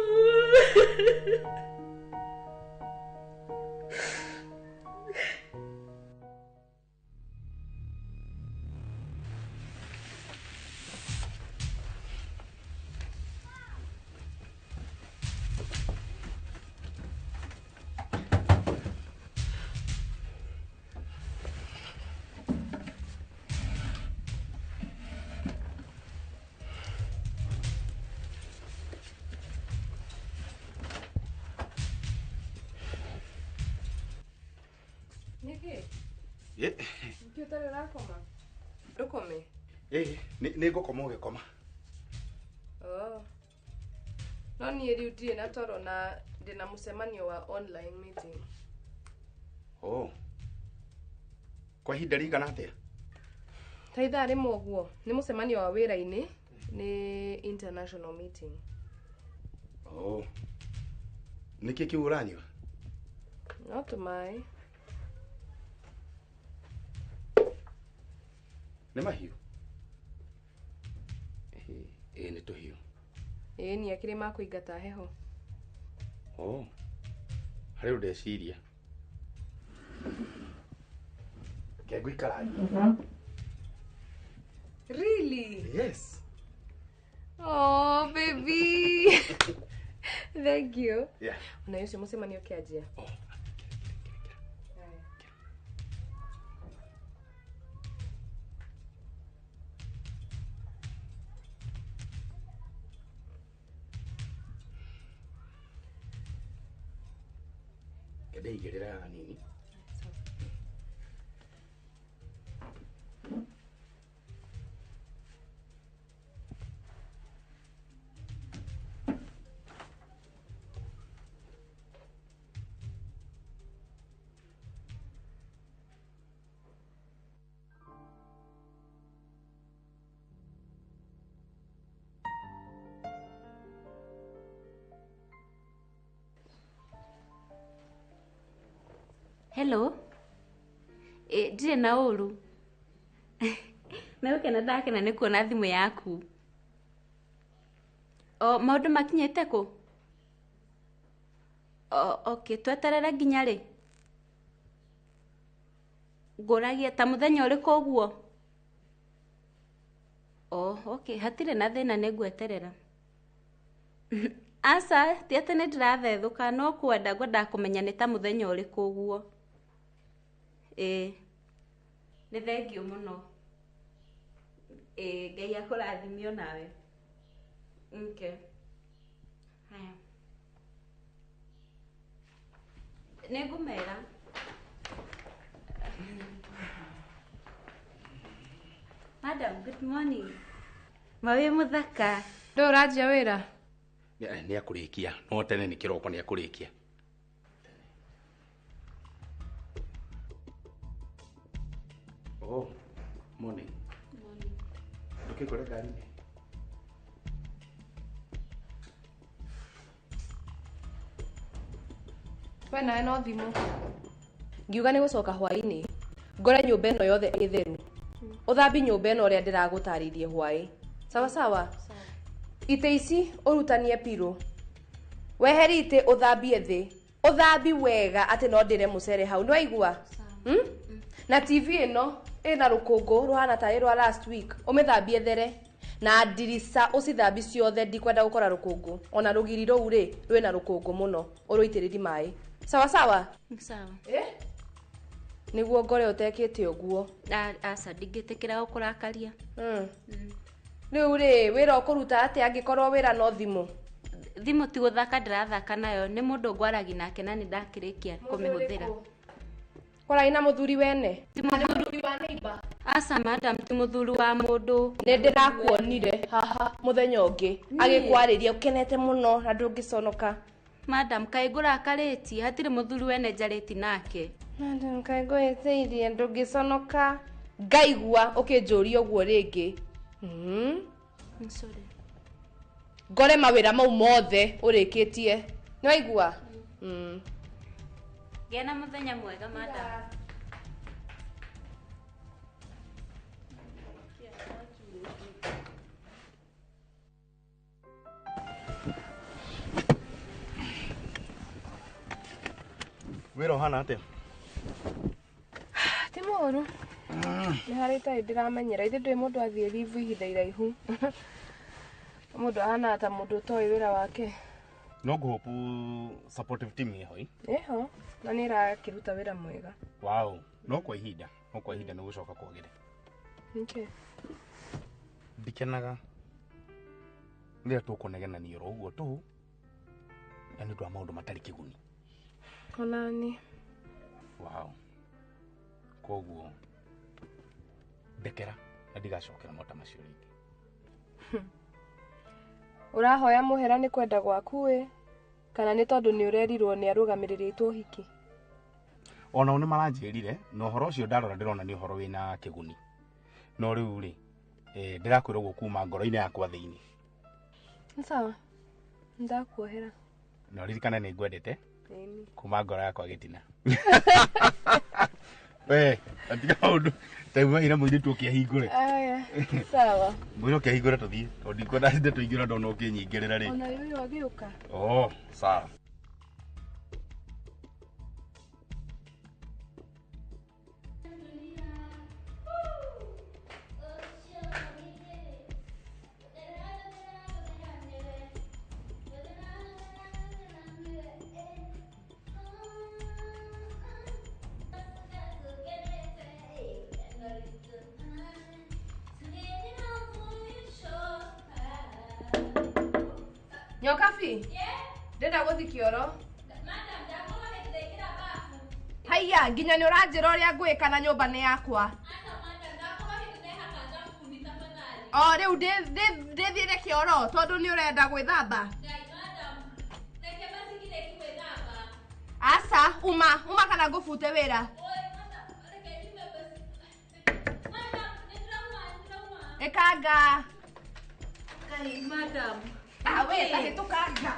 Nĩkĩ ũtarĩ ũrakoma? Ndũkome? Nĩ ngũkoma ũgĩkoma. No niĩ rĩu ndirĩ na toro na ndĩna mũcemanio wa online meeting. Kwa ihinda rĩigana atĩa? Ta ithaa rĩmwe ũguo. Nĩ mũcemanio wa wĩra-inĩ, nĩ international meeting. Nĩkĩ kĩu ũranyua? No tũmaĩ. Nĩ mahiũ? Nĩ tũhiũ. Nĩ akĩrĩ ma kũingata heho. Harĩ ũndeciria. Ngũikara. Really? Yes. Oh, baby. Thank you. Yeah. Ona ũcio mũcemanio kĩanjia. Ndeigĩrĩra hanini. Hello. Ndire na uru. Na wikena ndakena nĩ kuona thimũ yaku. Maũndũ makinyĩte kũ? Okay, tweterere nginya rĩ? Ngũragia ta mũthenya ũrĩkũ ũguo? Okay, hatirĩ na thĩna nĩngweterera. Asa, ti atĩ nĩ ndĩrathethũka, no ngwenda kũmenya nĩ ta mũthenya ũrĩkũ ũguo. Nĩ thengiũ mũno. Ngai akũrathimio nawe. Okay. Haya. Nĩngũmera. Madam, good morning. Mawe mũthaka. Ndũ ũranjia wĩra? Nĩ akũrĩkia. No tene nĩ kĩroko nĩ akũrĩkia. Morning. Morning. Ndũkĩkore ngari-inĩ. We nawe no thimũ. Ngiuga nĩ gũcoka hwaĩ-inĩ. Ngore nyũmba ĩno yothe ĩ theru. Ũthambi nyũmba ĩno ũrĩa ndĩragũtarĩirie hwaĩ. Sawa sawa? Itĩ ici ũrutanie pirũ. Weheri itĩ ũthambie thĩ. Ũthambi wega atĩ no ndĩre mũcere hau. Nĩ waigua? Na TV ĩno ĩna rũkũngũ ruhana tarĩ rwa last week. Ũmĩthambie there. Na ndirica ũcithambi ciothe ndikwenda gũkora rũkũngũ. Ona rũgiri rũu rĩ rwĩna rũkũngũ mũno. Ũrũitĩrĩri maĩ. Sawa sawa? Sawa. Nĩguo ngore ũtekĩte ũguo. Asa, ndingĩtĩkĩra gũkũrakaria. Rĩu rĩ, wĩra ũkũruta atĩ angĩkorwo wĩra no thimũ? Thimũ ti gũthaka ndĩrathaka nayo, nĩ mũndũ ngwaragia nake na nĩ ndakĩrĩkia kũmĩhũthĩra. Kwarai na mũthuri wene? Ti mũthuri wa neighbor. Asa, madam, ti mũthuri wa mũndũ. Nĩ ndĩrakuonire haha mũthenya ũngĩ agĩkwarĩria ũkenete mũno na ndũngĩconoka. Madam, kaĩ ngũrakarĩtie, hatirĩ mũthuri wene njarĩti nake. Madam, kaĩ ngwĩtĩirie ndũngĩconoka. Ngaigua ũkĩnjũria ũguo rĩngĩ. Sorry. Ngore mawĩra mau mothe ũrĩkĩtie. Nĩ waigua? Gĩa na mũthenya mwega, madam. Wĩra ũhana atĩa? Ti mũru. Nĩ harĩ itarĩ ndĩramenyera. Ithe ndũĩ mũndũ athiĩ live ihinda iraihu. Mũndũ ahana ta mũndũ ũtoĩ wĩra wake. No ngũhopu supportive team ĩho ĩ? Ĩho, na nĩ ĩrakĩruta wĩra mwega. Wow, no kwa ihinda nĩ gũcoka kwagĩre. Okay. Ndikenaga rĩrĩa tũkũnegenania oro ũguo tũ, na nĩ ũndũ wa maũndũ matarĩ kĩguni. Onani. Wow. Koguo ndekera na ndigacokera mota macio rĩngĩ. Ũrahoya mũhera nĩ kwenda gwaku ĩ, kana nĩ tondũ nĩ ũrerirwo nĩ arũgamĩrĩri aitũ ũhiki? Ona nĩ maranjĩrire na ũhoro ũcio ndarora ndĩrona nĩ ũhoro wĩna kĩguni. No rĩu rĩ, ndĩrakwĩra ũguo kuma ngoro-inĩ yakwa thĩinĩ. Nĩ sawa. Ndakuohera. Na ririkana nĩ ngwendete. Kuma ngoro yakwa gĩtina. Atiga maũndũ. Tauma ira mũirĩtu ũkĩahingũre. Aya, sawa. Mũirũ ũkĩahingũre tũthiĩ. Tondũ ndikwenda cinde tũingĩra ndona ũkĩnyingĩrĩra rĩ. Ona rĩu agĩũka. Sawa. Nyokabi? Ndenda gũthi kĩoro. Haiya, nginya nĩ ũranjĩra ũrĩa ngwĩka na nyũmba nĩ yakwa. Rĩu ndĩthiĩre kĩoro tondũ nĩ ũrenda gwĩthamba. Asa, uma kana ngũbute wĩra. Ĩkanga. Madam. Wait, tahĩtũkanga.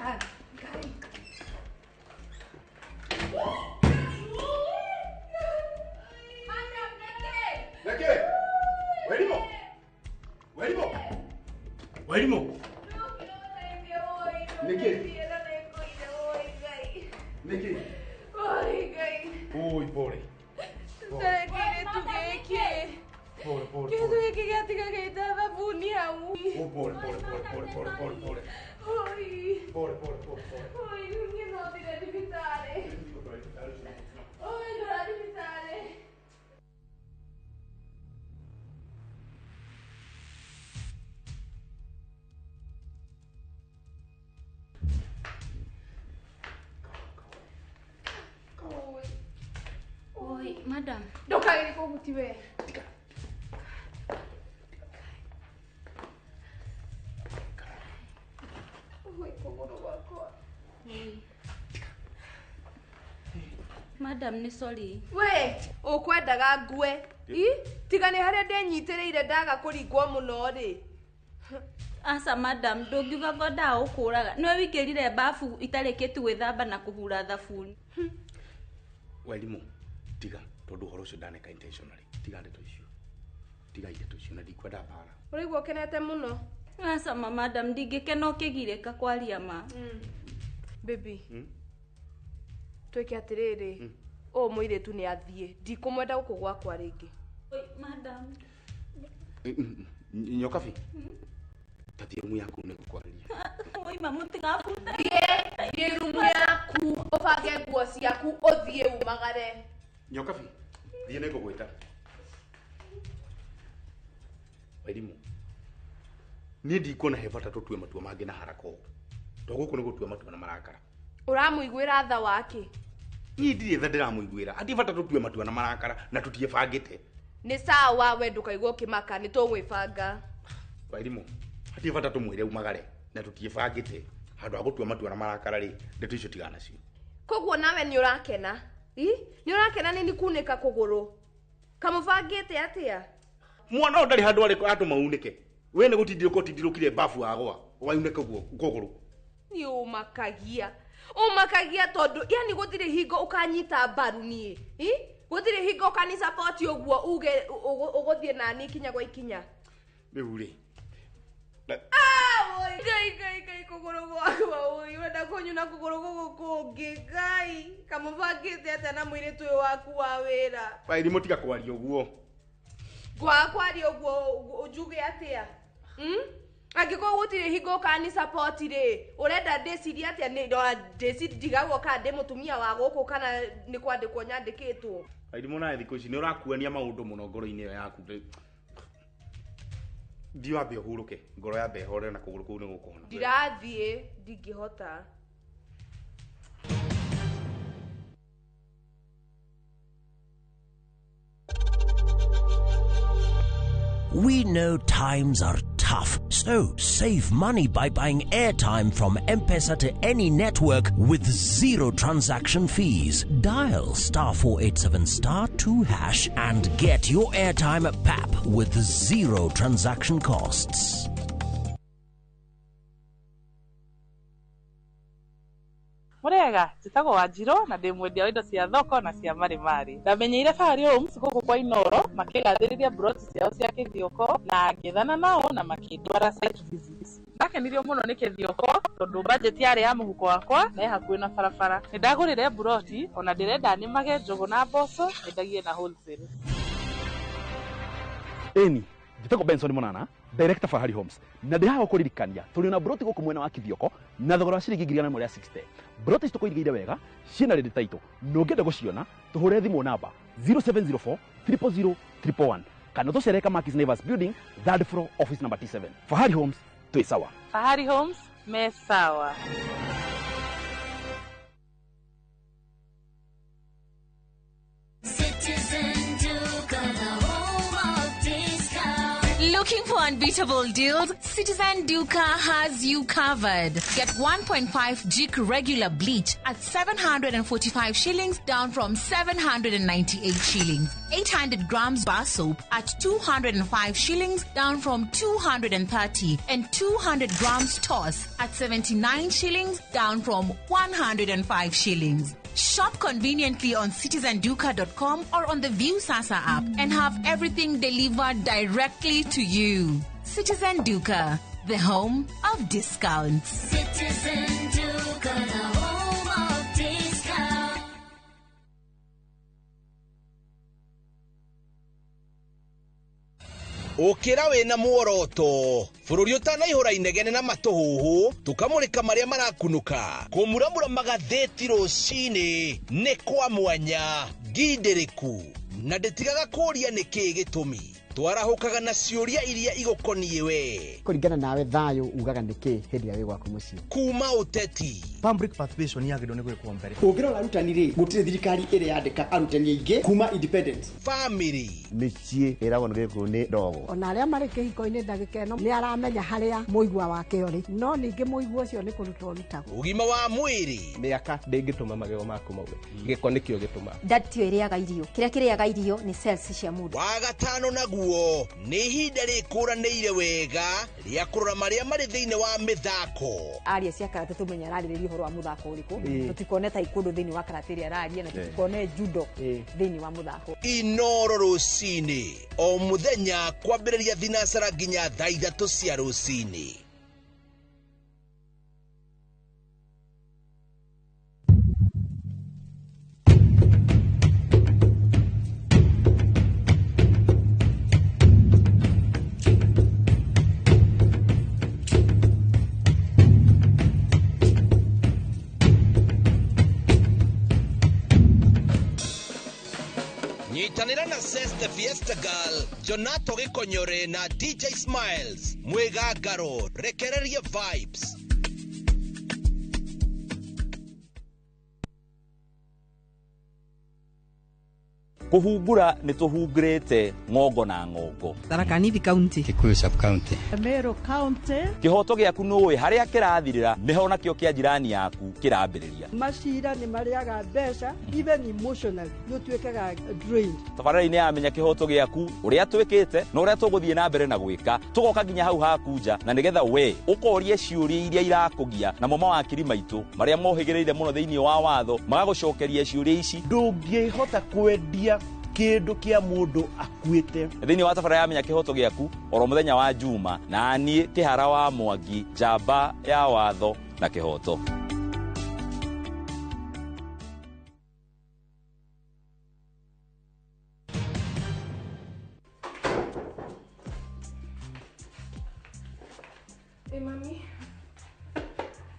Niki. Oi, gai. Oi, pole. Ndagire tugeke. Pole. Kitu hiki katika kaita babuni au. Oh, pole. Oi. Pole. Oi, ngino dire divitare. Oi, dora divitare. Oi, madam. Ndokagire kugutiwe. Oi, kuguru gwakwa. Oi. Madam, ni sorry. We, ukwendaga ngue. Tiga nĩ harĩa ndenyitĩrĩire ndaga kũringwo mũno rĩ. Asa madam, ndũngiuga ngo ndaũkũraga. Nĩwe wingĩrire bafu itarĩkĩtu gwĩthamba na kũhura thabuni. Walimu, tiga tondu horo ucio ndaneka intentionally. Tiga ndeto icio. Tiga ndeto icio na ndikwenda bara. Ũraigua ũkenete mũno? Asa madam, ndingĩkena ũkĩgirĩka kwaria ma. Baby. Twĩke atĩrĩrĩ. O mũirĩtu nĩ athiĩ. Ndikũmwenda gũkũ gwakwa rĩngĩ. Oi, madam. Nyokabi. Tati emu yaku nĩ gũkwarĩria. Oi, mamu tigabuta. Thiĩ rumu yaku, ũbange nguo ciaku, ũthiĩ umagare. Nyokabi, thiĩ nĩ ngũgwĩta. Walimu. Niĩ ndikuona he bata tũtue matua mangĩ na haraka ũũ. To gũkũ nĩ gũtua matua na marakara. Ũramũiguĩra tha wake. Niĩ ndirĩ tha ndĩramũiguĩra. Ati bata tũtue matua na marakara na tũtiebangĩte. Nĩ sawa we ndũkaigua ũkĩmaka nĩ tũgwĩbanga. Walimu, ati bata tũmwĩre umagare na tũtiebangĩte. Handũ ha gũtua matua na marakara rĩ, ndeto icio tigana cio. Koguo nawe nĩ ũrakena? Nĩ ũrakena nĩ kunĩka kũgũrũ. Kamũbangĩte atĩa? Mwana ndarĩ handũ arĩ atũ maunĩke. We nĩ gũtindirũkire bafu wagwa. Waunĩka guo kũgũrũ. Nĩ ũmakagia tondũ yani gũtirĩ hingo ũkanyita mbaru niĩ. Gũtirĩ hingo ũkani support ũguo uge ũgũthiĩ nani ikinya gwa ikinya. Rĩu rĩ. Ngai kũgũrũ gwakwa ũyũ wenda kũnyuna kũgũrũ gũkũ kũngĩ Ngai kamũbangĩte atĩa na mũirĩtu ũyũ waku wa wĩra. Walimu tiga kwaria ũguo. Gwakwaria ũguo njuge atĩa? Angĩkorwo gũtirĩ hingo ũkani support rĩ, ũrenda ndĩcirie atĩa nĩ ndigagwo kana ndĩ mũtumia wa gũkũ kana nĩ kwandĩkwo nyandĩkĩtwo. Walimu nawe thikũ ici nĩ ũrakuania maũndũ mũno ngoro-inĩ ĩyo yaku. Thiĩ wambe ũhurũke, ngoro yambe ĩhore na kũgũrũ kũu nĩ gũkũhona. Ndirathiĩ, ndingĩhota. We know times are tough, so save money by buying airtime from M-Pesa to any network with zero transaction fees. Dial *487*2# and get your airtime PAP with zero transaction costs. Murega, njĩtagwo Wanjirũ na ndĩ mwendia wa indo cia thoko na cia marĩ-marĩ. Ndamenyeire Fahari Homes gũkũ kwa Inoro makĩgathĩrĩria buroti ciao cia Kĩthioko na ngĩthana nao na makĩndwara site visits. Ndakenirio mũno nĩ Kĩthioko tondũ budget yarĩ ya mũhuko wakwa na hakuhĩ na barabara. Nĩ ndagũrire buroti ona ndĩrenda nĩmage njũgũ na mboco nyendagie na wholesale. Eni, njĩtagwo Benson Monana, Director Fahari Homes. Na ndĩhaga kũririkania tũrĩ na buroti gũkũ mwena wa Kĩthioko na thogora wa ciringi 160. Buroti ici tũkũirigĩire wega, ciĩna ready title. Na ũngĩenda gũciona, tũhũre thimũ namba 0704 000 111 kana tũcerere Kamakis Naivas Building, 3rd floor, office number T7. Fahari Homes, twĩ sawa. Fahari Homes, me sawa. Looking for unbeatable deals? Citizen Duca has you covered. Get 1.5 jik regular bleach at 745 shillings, down from 798 shillings. 800 grams bar soap at 205 shillings, down from 230. And 200 grams toss at 79 shillings, down from 105 shillings. Shop conveniently on citizenduca.com or on the View Sasa app and have everything delivered directly to you. Citizen Duca, the home of discounts. Citizen Duca. ukira wina muoroto bururi utanaihura inegene na matuhuhu tukamurika maria marakunuka kumuramura magatheti rucini ni kwa mwanya ngindiriku na nditigaga kuria niki gitumi twarahukaga na ciuria iria igukonie we kuringana nawe thayo ugaga niki hindi ya wigwa kumuci kuma uteti public participation yagirwo ni gwikwo mbere ungirora arutani ri gutire thirikari iri yandika arutani aingi kuma independent family micie iragwo ni gikuru ni ndogo ona aria mari kihiko-ini ndagika ino ni aramenya haria muigwa wake uri no ningi muigwa ucio ni kurutwo rutagwo ugima wa mwiri miaka ndingituma magego maku mauge giko nikio gituma ndatio iriaga irio kiria kiriaga irio ni cells cia mundu wa gatano naguo ni ihinda rikuranĩire wega ria kurora maria mari thiini wa mithako aria cia karate tumenya ararĩrĩria uhoro wa muthako uriku tutikone ta ikundu thiini wa karate ria araria na tutikone judo thiini wa muthako Inoro rucini o muthenya kwambĩrĩria thinacara nginya thaa 3 cia rucini. Nyitanira na Seste Fiesta Girl, Jonato Gikonyore na DJ Smiles, Mwegagaro, rekereria vibes. kuhungura ni tuhungurite ngongo na ngongo Tharaka Nithi County, Kikuyu sub county, Meru County. kihoto giaku nuwe haria kirathirira niho nakio kia jirani yaku kirambiriria. Mashira ni mariaga mbeca even emotionally you twekaga drained. Tabarĩra-inĩ yamenya kihoto giaku uria twikite na uria tuguthie na mbere na gwika tugoka nginya hau hakunja na nigetha we ukorie ciuria iria irakugia na mama wakiri maitu maria mohigireire muno thiini wa watho magagucokeria ciuria ici ndungihota kwendia kindu kia mundu akuite thiini wa tabarĩra yamenya kihoto giaku oro muthenya wa Juma na nie Kihara wa Mwangi njamba ya watho na kihoto. Mami.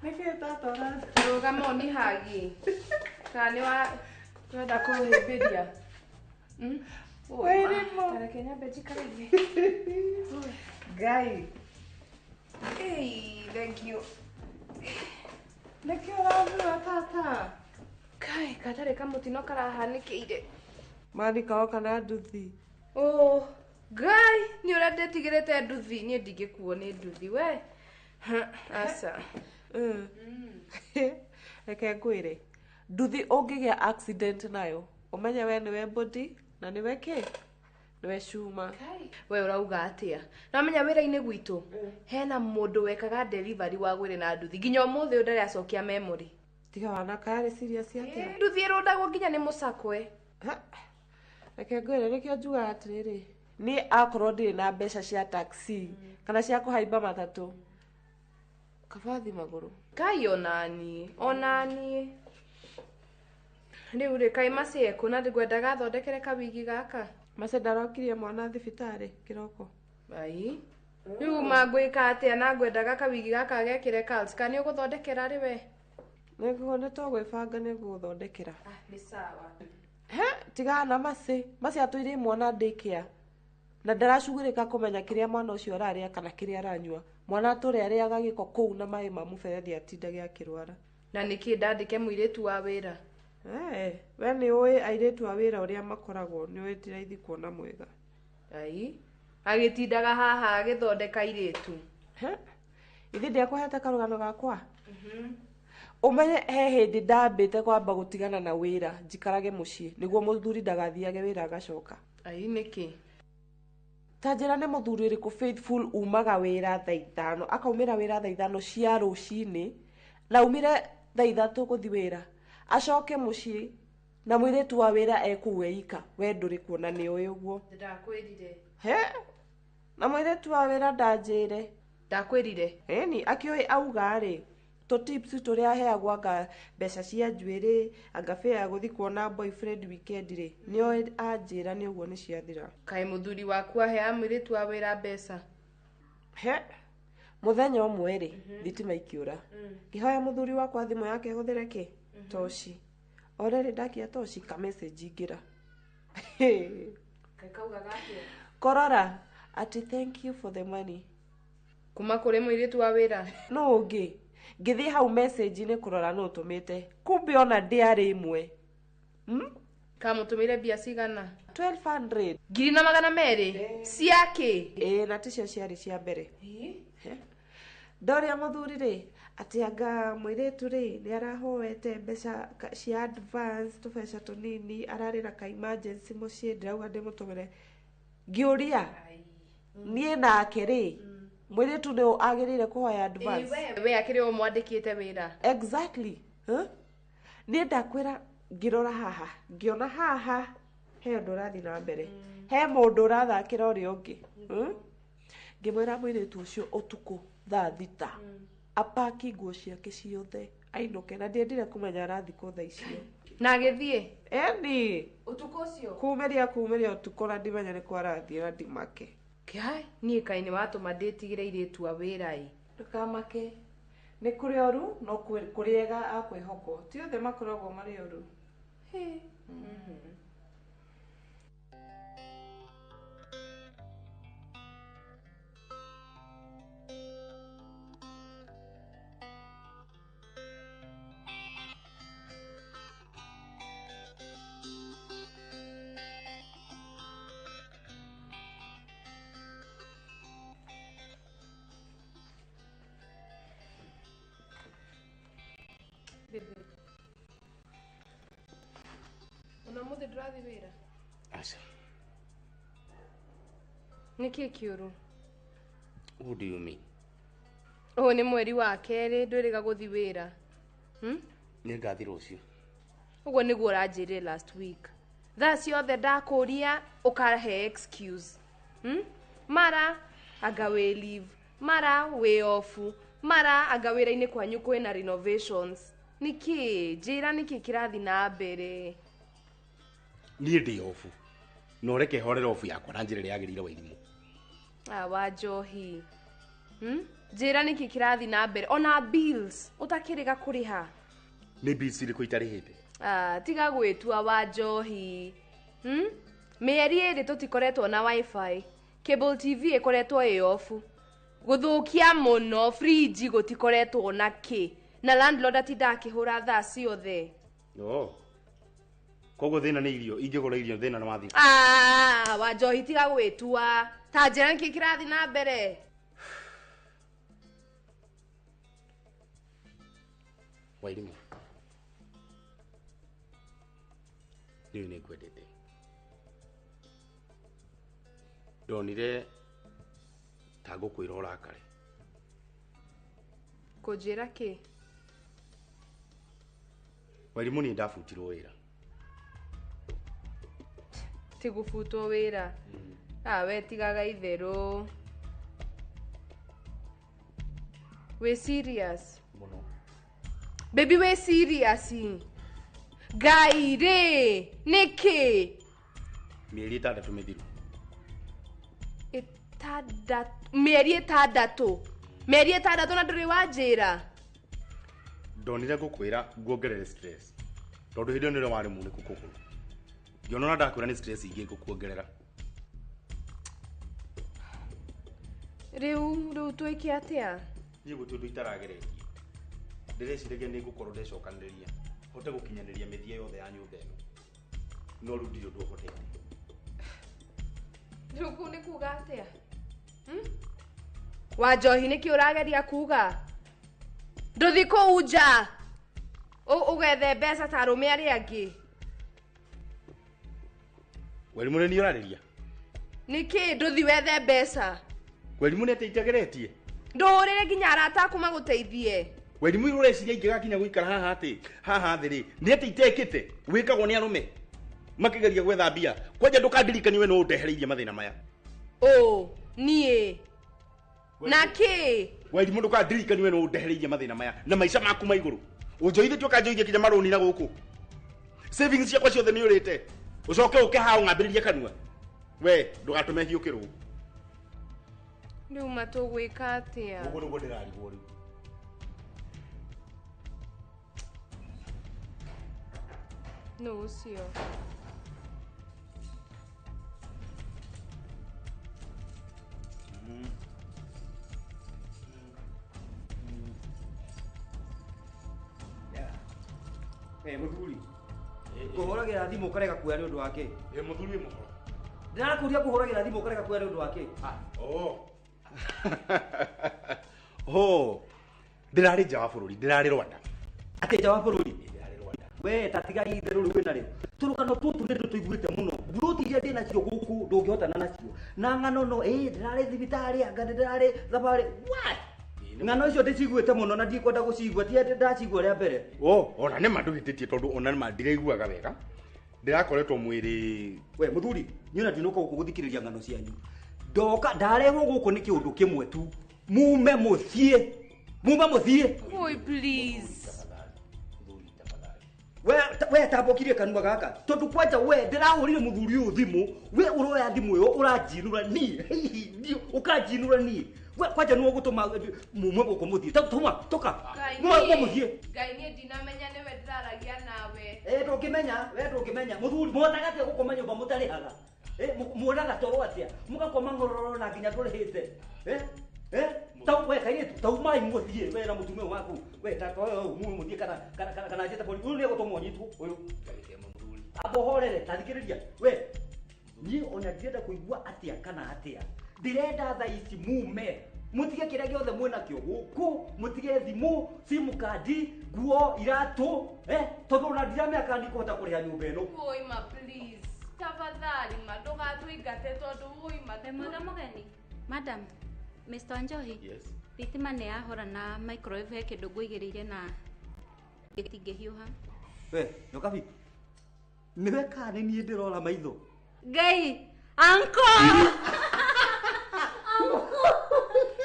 Niki tatora. Rugamo ni hagi. Kani wa kwenda kuhimbiria. Werimo. Tara Kenya beji karibi. Gai. Hey, thank you. Niki uravura tata. Kai, katare kamutino karahanĩkĩire. Mari kaoka na nduthi. Oh, Gai, ni ũradetigĩrĩte nduthi, niĩ ndingĩkuo nĩ nduthi we. Asa. Reke ngwĩre. Nduthi ũngĩgĩa accident nayo, ũmenye we nĩwe body na nĩwe kĩ? Nĩwe cuma. We ũrauga atĩa? Namenya wĩra-inĩ gwitũ hena mũndũ wekaga delivery wa gwĩre na nduthi. Nginya ũmũthĩ ũndarĩ acokia memory. Tiga wana kare serious atĩa? Nduthi ĩrũndagwo nginya nĩ mũcakwe. Reke ngwĩre nĩkĩo njugaga atĩrĩrĩ. Niĩ akorwo ndirĩ na mbeca cia taxi kana cia kũhaimba matatũ. Kabathi magũrũ. Kai onani. Rĩu rĩ kai maceko na ndĩgwendaga thondekere kawigi gaka. Mace ndarokirie mwana thibitarĩ kĩroko. Ai. Rĩu mangwĩka atĩa na ngwendaga kawigi gaka gekĩre calls kani ũgũthondekera rĩ we? Nĩguo nĩtũgwĩbanga nĩgũthondekera. Nĩ sawa. Tigana na Mace atũire mwana daycare. Na ndaracugurĩka kũmenya kĩrĩa mwana ũcio ararĩa kana kĩrĩa aranyua. Mwana tũrĩa arĩaga gĩko kũu na maĩ ma mũberethi atindaga akĩrwara. Na nĩkĩ ndandĩke mũirĩtu wa wĩra? We nĩ ũĩ airĩtu a wĩra ũrĩa makoragwo nĩ ũĩ ti raithi kuona mwega. Ai, agĩtindaga haha agĩthondeka airĩtu. Ithe ndĩakũhete karũgano gakwa? Umenye he hĩndĩ ndambĩte kwamba gũtigana na wĩra njikarage mũciĩ nĩguo mũthuri ndagathiage wĩra agacoka. Ai nĩkĩ? Ta njĩra nĩ mũthuri ũrĩkũ faithful umaga wĩra thaa 5 akaumĩra wĩra thaa 5 cia rũcinĩ na umire thaa 3 gũthiĩ wĩra acoke mũciĩ na mũirĩtu wa wĩra ekũu eika we ndũrĩ kuona nĩ ũĩ ũguo. Ndakwĩrire. Na mũirĩtu wa wĩra ndanjĩre. Ndakwĩrire. Eni akĩoĩ auga rĩ to tips turia heagwo anga mbeca cia njuĩrĩ anga fare ya guthi kuona boyfriend weekend ri nio anjira ni uguo ni ciathira. Kaĩ muthuri waku ahea mwĩrĩtu wa wĩra mbeca? He muthenya umwe ri thitima ikiura ngihoya muthuri wakwa thimu yake huthire ki toshi orere ndakia toshi ka message ingira Kakauga gatia korora ati thank you for the money kuma kuri mwĩrĩtu wa wĩra no ungi ngithi hau message ni kurora no tumite kumbe ona ndiari imwe kamutumire bia cigana? 1200 ngiri na magana merĩ ciake na ticio ciari cia mbere Doria muthuri ri ati anga mwiritu ri ni arahoete mbeca cia advance tubeca tunini ararira ka emergency mucie ndirauga ndimutumire ngiuria nie nake ri mwiritu ni agirire kuhoya advance we akiri o mwandikite wira exactly nie ndakwira ngirora haha ngiona haha he undu rathi na mbere he mundu rathakira uri ungi ngimwira mwiritu ucio utuku thaa thita apaki nguo ciake ciothe ainuke na ndiendire kumenya arathi ku thaa icio na agithie eni utuku ucio kumiria utuku na ndimenya ni kwarathie na ndimake kai nie kai ni watuma nditigire iritu wa wira ndukamake ni kuri oru no kuriega akwihoko ti othe makoragwo mari oru Una muthi ndurathi wira Asa. Niki kiuru? What do you mean? Oh, ni mweri wa keri ndwiriga guthi wira. Ni ngathi rucio. Uguo niguo uranjirire last week. Thaa ciothe ndakuria ukahe excuse. Mara anga we leave, mara we off, mara anga wira-ini kwanyu kwina renovations. Niki njira niki kirathi na mbere. Niĩ ndĩ ofu no reke horera ofu yakwa na njĩra ĩrĩa yagĩrĩire Wairimu. Wa Njohi njĩra nĩkĩ kĩrathi na mbere ona bills ũtakĩrĩga kũrĩha. Nĩ bills irĩkũ itarĩhĩte? Tiga gwĩtua wa Njohi. Mĩeri ĩrĩ tũtikoretwo na wifi, cable TV ĩkoretwo ĩ ofu, gũthũkia mũno, fridge gũtikoretwo na kĩ, na landlord atinda akĩhũra thaa ciothe. Koguo thĩna nĩ irio, ingĩgũra irio thĩna nĩ wathi. Wa Njohi tiga gwĩtua, ta njĩra nĩkĩ kĩrathi na mbere. Wairimu, niĩ nĩ ngwendete. Ndonire ta ngũkwĩra ũrakare. Kũnjĩra kĩ? Wairimu niĩ ndabutirwo wĩra. Tigufutwo wira. We tigaga itherũ. We serious? Muno. Baby we serious? Ngai rĩ, nĩkĩ? Mĩeri 6 mĩthiru. Mĩeri 6? Mĩeri 6 na ndũrĩ wanjĩra? Ndonire ngũkwĩra nguongerere stress. Tondũ hĩndĩ ĩyo nĩrĩo warĩ mũnĩku kũgũrũ. Ngĩona ndakwĩra nĩ stress ingĩ ngũkuongerera. Rĩu twĩke atĩa? Niĩ gũtirĩ ũndũ itarageretie. Ndĩreciragia nĩ ngũkorwo ndecokanĩrĩria hote gũkinyanĩria mĩthia yothe ya nyũmba ĩno. No rĩu ndirĩ ũndũ ũhotete. Rĩu kũu nĩ kuga atĩa? Wa Njohi nĩkĩ ũrageria kuga? Ndũthi kũu nja ũgethe mbeca ta arũme arĩa angĩ. Wairimu nĩ ũrarĩria? Nĩkĩ ndũthi wethe mbeca? Wairimu nĩ atĩitegeretie? Ndũrĩre nginya arata aku magũteithie. Wairimu ũreciria ingĩgakinya gũikara haha atĩ haha thĩ rĩ nĩ atĩitekĩte wĩkagwo nĩ arũme makĩgeria gwetha mbia kwanja ndũkandirikani we no ũndehereirie mathĩna maya. Niĩ Na ki? Wendi mundu ka ndirikani we no ndehereirie mathina maya na maica maku ma iguru. Unjoithitio kanjoithie kinya maroni na guku. Savings ciakwa ciothe ni urite. Ucoke uke ha ngambiririe kanua. We ndugatume hiukiru. Riu matugwika atia? Uguo niguo ndirarigwo riu. No ucio. Muthuri. Kuhuragira thimu karega kuya ni undu wake. Muthuri muhoro. Ndirakuria kuhuragira thimu karega kuya ni undu wake. Ndirari nja wa bururi, ndirari Rwanda. Ati nja wa bururi? Ndirari Rwanda. We tatiga itheru riu wina rio. Turukano tutu ndio tuiguite muno. Buruti iria ndina cio guku ndungihotana nacio. Na ngano no ndirari thibitari anga ndirari thabari. What? Ngano icio ndiciguite muno na ndikwenda gucigua ti ndacigua ria mbere. Ona ne manduhititie tondu ona ne mandiraiguaga wega. Ndirakoretwo mwiri. We muthuri, nyuna ndinuka gukuguthikiriria ngano cianyu. Ndoka ndarehwo guku ni kiundu kimwe tu. Mume muthie. Mume muthie. Boy please. We tambokirie kanua gaka. Tondu kwanja we ndirahurire muthuri uyu thimu. We uroya thimu yo uranjinura ni. Ukanjinura ni. We kwanja nuo gutuma mume guku muthie. Tuma toka. Mume muthie. Ngai ni ndinamenya ni we ndiraragia nawe. Ndungimenya, we ndungimenya. Muthuri monaga ati gukoma nyumba mutarihaga. Muonaga toro atia. Mugakoma ngororo na nginya turihite. Tau we kairitu tau mai muthie we na mutume waku we tata mu muthie kana jeta poli uyu ni gutumwo nyitu uyu abohorere tathikiriria we ni ona ndienda kuigua atia kana atia ndirenda tha ici mume mutige kiria giothe mwena kio guku mutige thimu simu kadi nguo iratu tondu na ndira miaka ndi kuhota kuriha nyumba ino oi ma please tafadhali ma ndugatuingate tondu oi ma Mwega mugeni madam Mr. Njohi. Yes. Thitima ni yahora na microwave he kindu nguigiriire na gitingihiuha. We, nyokabi. Niwe kana ni ndirora maitho. Ngai, anko.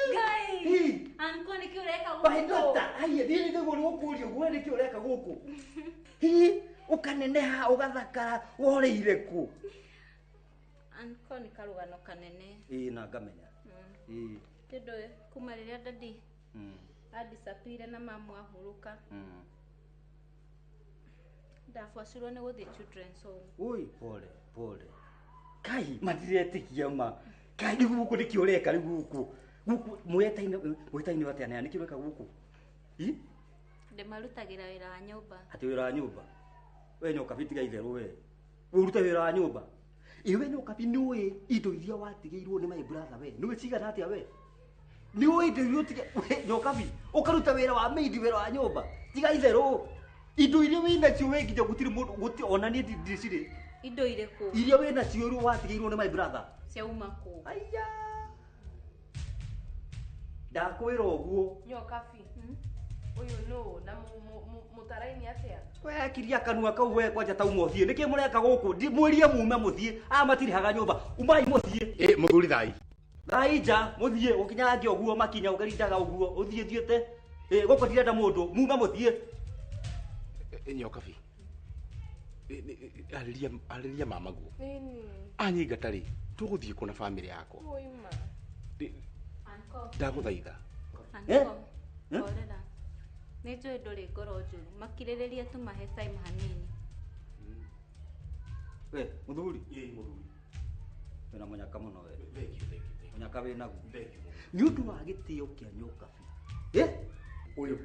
Ngai. Anko ni kiureka guku. Baidota, aye, ni ndio gukurio, gwe ni kiureka guku. Hi, ukaneneha ugathakara woreire ku. Anko ni karugano kanene. Na ngamenya. Tindo kuma riria dadi adisapire na mamu ahuruka ndafwacirwo ni guthie children's home. Ui pole kai matiretikia ma kai guku nikiureka guku mwetaine watia na nikiureka guku ndimarutagira wira wa nyumba. Ati wira wa nyumba we nyoka bitiga itheru we uruta wira wa nyumba iwe nyoka binui indo iria watigeirwo ni my brother we niwe cigana atia we ni indo iria utige nyoka bi ukaruta wira wa maidi wira wa nyumba tiga itheru indo iria wina cio we nginya gutiri mundu guti ona ni ndicire indo ireku iria wina cio ru watigeirwo ni my brother cia umako aya ndakwira uguo nyoka bi uyu no na mutaraini atia we kiria kanua kau we kwanja tau muthie niki mureka guku mwirie mume muthie matirihaga nyumba umai muthie muthuri thai nja muthie ukinyange uguo makinya ugarindaga uguo uthie thiete guku ndirenda mundu mume muthie nyoka bi ariria mama guo anyingatari tuguthie kuna family yako oima anko ndaguthaitha orera ni njui nduri ngoro njuru makiriririe tumahe time hanini we muthuri wena munyaka muno we munyaka wina gu ni undu wa gitio kia nyoka bi uyu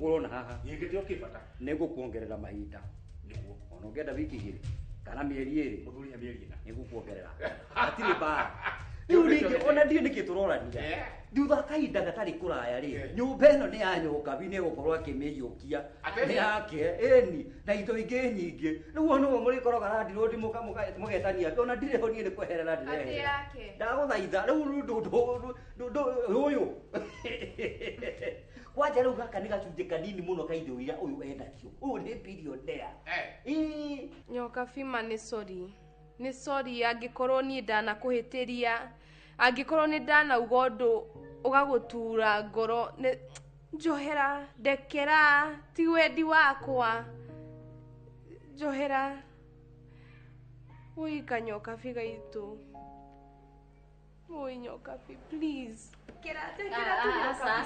urona haha yingitio kibata nigukuongerera mahinda niguo ona ungenda wiki igiri kana mieri iri muthuri ya mieri ina nigukuongerera atiri ba riu ringi ona ndio nikiturorania thutha kahinda gatari kuraya ri nyumba ino ni ya nyoka bi ni gukorwo akimiyukia ni yake eni na indo ingi nyingi riu ono muri koroga radi rodi mugetania ona ndire ho ni kweherera ndire ndaguthaitha riu uyu kwanja riu gaka ni gacunje kanini muno kaindo ira uyu endacio uyu ni billionaire nyoka fima ni sorry angikorwo ni ndana kuhitiria angikorwo ni ndana ugondu ugagutura ngoro njohera ndekera ti wendi wakwa njohera kanyoka figa itu nyoka fi please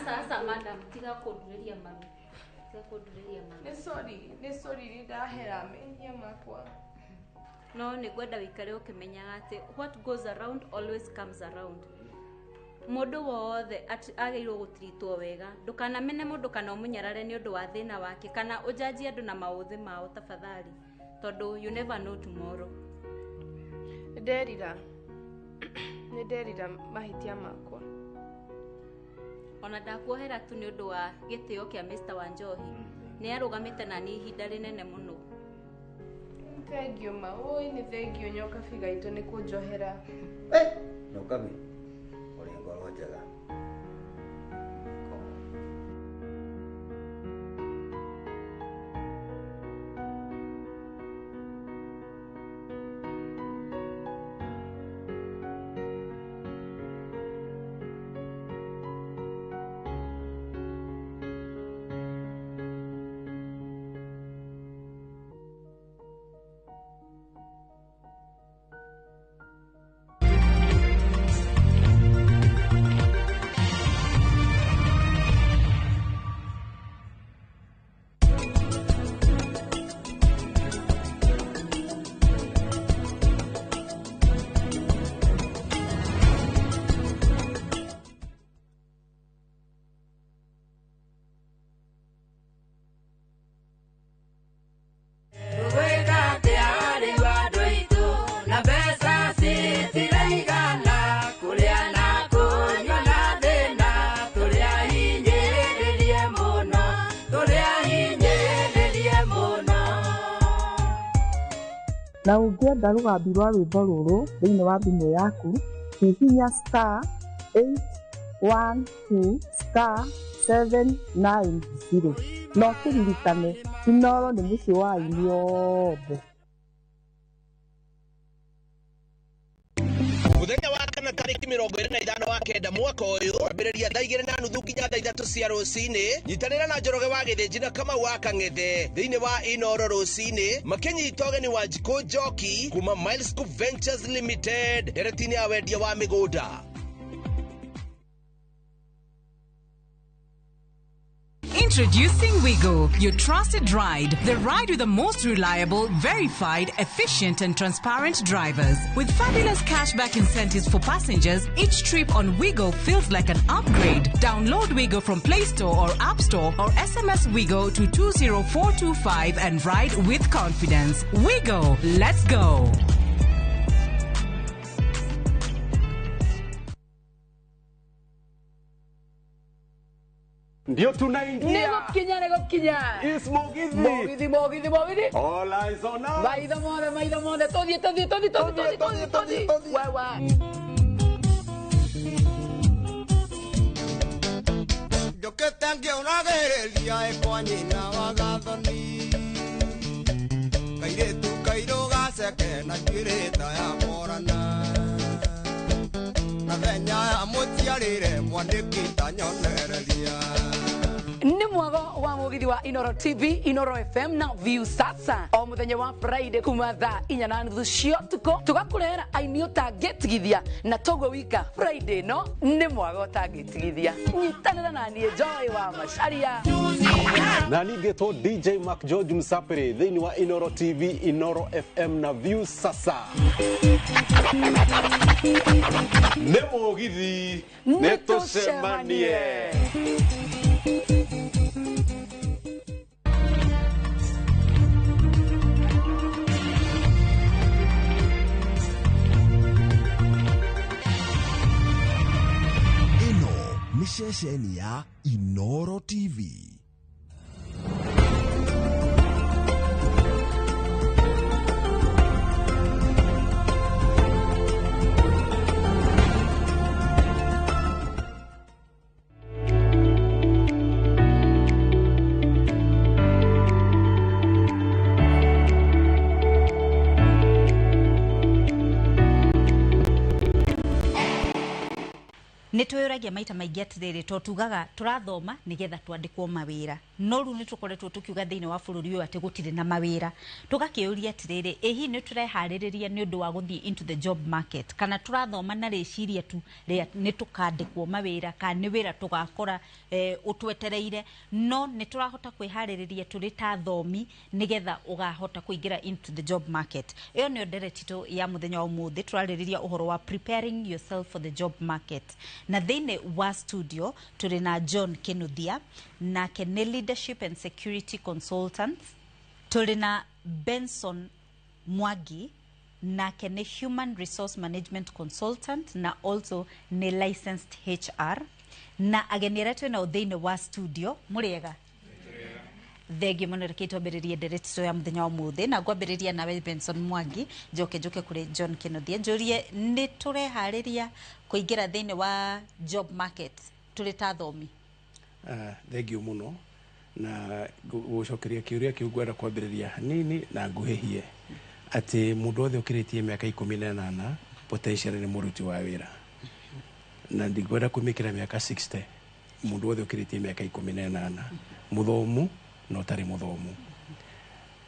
Sasa madam tiga kudureria mami ni sorry ndahera menya makwa no ni gwenda wikare ukimenyaga ati what goes around always comes around. Mundu wothe agirwo gutritwo wega ndukanamene mundu kana umunyarare ni undu wa thina wake kana ujaji andu na mauthi mao tafadhali tondu you never know tomorrow. Nderira mahitia makwa ona ndakuohera tu ni undu wa gitio kia Mr. Wanjohi ni arugamite na ni ihinda rinene muno. Thank you ma ni thank you nyoka figa itu ni kunjohera nyoka mi uri ngoro njega Na ũngĩenda rũgambi rwa rwĩmbo rũrũ thĩinĩ wa thimũ yaku, hihinya *812*790 na ũkĩririkane Inooro nĩ mũciĩ wa aini othe. Muthenya wa kana tariki 25 wa kenda mwaka uyu wambiriria thaa 2:30 nginya thaa 3 cia rucini nyitanira na Njoroge wa Githĩnji na Kamau wa Kang'ethe thiini wa Inooro rucini makinyita ũgeni wa Njiko Njoki kuma Milescope Ventures Limited nderetini ya wendia wa migunda. Introducing Wigo, your trusted ride. The ride with the most reliable, verified, efficient and transparent drivers. With fabulous cashback incentives for passengers, each trip on Wigo feels like an upgrade. Download Wigo from Play Store or App Store or SMS Wigo to 20425 and ride with confidence. Wigo, let's go. Ndio tunaingia. Nego kinya. Is Mogithi. Mogithi. All eyes on us. Maitho mothe. Todhi. Wewe. Yo que tengo una guerrilla ecuanina vagathoni. Kaire tu kairo gase que na chireta ya morana. Na venya ya mutiarire mwandikita nyonereria. Ni mwago wa Mugithi wa Inooro TV, Inooro FM na View Sasa. O muthenya wa Friday kuma thaa 4:30 cia tuko tugakurehera aini utangitigithia na togwe wika Friday no ni mwago utangitigithia. Nyitanira na niĩ Joy wa Macharia. Na ningetwo DJ Mark George Msapere thiini wa Inooro TV, Inooro FM na View Sasa. Nĩ Mugithi nĩ tucemanie. Ni ceceni ya Inooro TV. nä twäåragia maita maingä atä rä to tugaga tå rathoma nä getha twandäkwo mawä no rä u nä tå koretwo tå kiuga thä inä wa bå rå ri å yå atä gå tirä na mawä ra tå gakä å ria atä rä rä ä hi nä tå reharä rä ria nä å ndå wa gå thiä into the job market kana tå rathoma na rä ciria tu nä tå kandäkwo mawä ra kana nä wä ra tå gakora å twetereire no nä tå rahota kwä harä rä ria tå rä ta thomi nä getha å gahota kå ingä ra into the job market ä yo nä yo nderetitå ya må thenya wa å må thä tå rarä rä ria å horo wa preparing yourself for the job market na thĩinĩ wa studio tũrĩ na John Kinuthia nake nĩ leadership and security consultant tũrĩ na Benson Mwangi nake nĩ human resource management consultant na also nĩ licensed HR na ageni arĩa twĩ nao thĩinĩ wa studio mũrĩega thengio mũno reke twambĩrĩrie nderetitũ ya mũthenya wa ũmũthĩ na ngwambĩrĩria nawe Benson Mwangi njoke kũrĩ John Kinuthia njũrie nĩ tũreharĩria kũingĩra thĩinĩ wa job market tũrĩ ta thomi thengio mũno na gũcokeria kĩũria kĩu ngwenda kwambĩrĩria hanini na nguhĩhie atĩ mũndũ othe ũkĩrĩtie mĩaka 18 potential nĩ mũruti wa wĩra na ndigwenda kũmĩkĩra mĩaka 60 mũndũ othe ũkĩrĩtie mĩaka 18 mũthomu no tarĩ mũthomu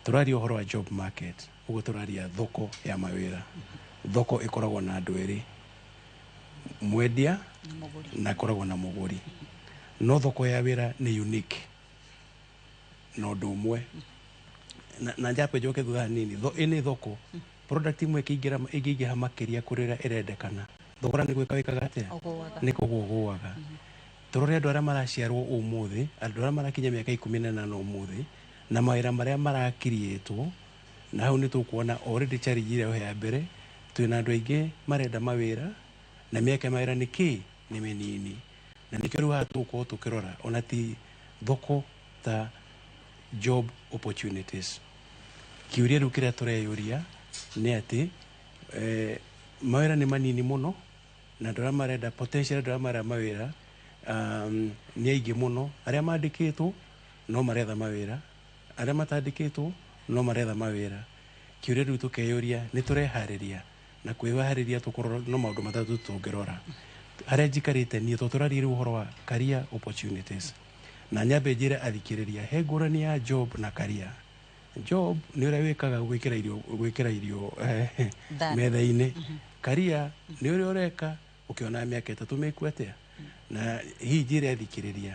tũraria ũhoro wa job market ũguo tũraria thoko ya mawĩra thoko ĩkoragwo na andũ erĩ mwendia na koragwo na mũgũri no thoko ya wĩra nĩ unique no ũndũ ũmwe na njape njoke thutha hanini ĩnĩ thoko product imwe ĩngĩingĩha makĩria kũrĩra ĩrendekana thogora nĩ gwĩka wĩkaga atĩa nĩ kũgũgũaga tũrore andũ arĩa maraciarwo ũmũthĩ andũ arĩa marakinya mĩaka 18 ũmũthĩ na mawĩra marĩa marakiriĩtwo na hau nĩ tũkuona already challenge ĩrĩa ya mbere twĩna andũ aingĩ marenda mawĩra na mĩaka mawĩra nĩ mĩnini na nĩkĩo rĩu haha tũgũkorwo tũkĩrora ona ti thoko ta job opportunities kĩũria rĩu kĩrĩa tũreyũria nĩ atĩ mawĩra nĩ manini mũno na andũ arĩa marenda potential andũ arĩa marenda mawĩra nĩ aingĩ mũno arĩa mandĩkĩtwo no maretha mawĩra arĩa matandĩkĩtwo no maretha mawĩra kĩũria rĩu tũkeyũria nĩ tũreharĩria na kwĩharĩria tũkorwo no maũndũ matatũ tũngĩrora harĩa njikarĩte niĩ tũraria rĩu ũhoro wa career opportunities na nyambe njĩre athikĩrĩria he ngũrani ya job na career job nĩ ũrĩa wĩkaga gwĩkĩra irio metha-inĩ career nĩ ũrĩa ũreka ũkĩona mĩaka 3 mĩku atĩa na hihi njĩre athikĩrĩria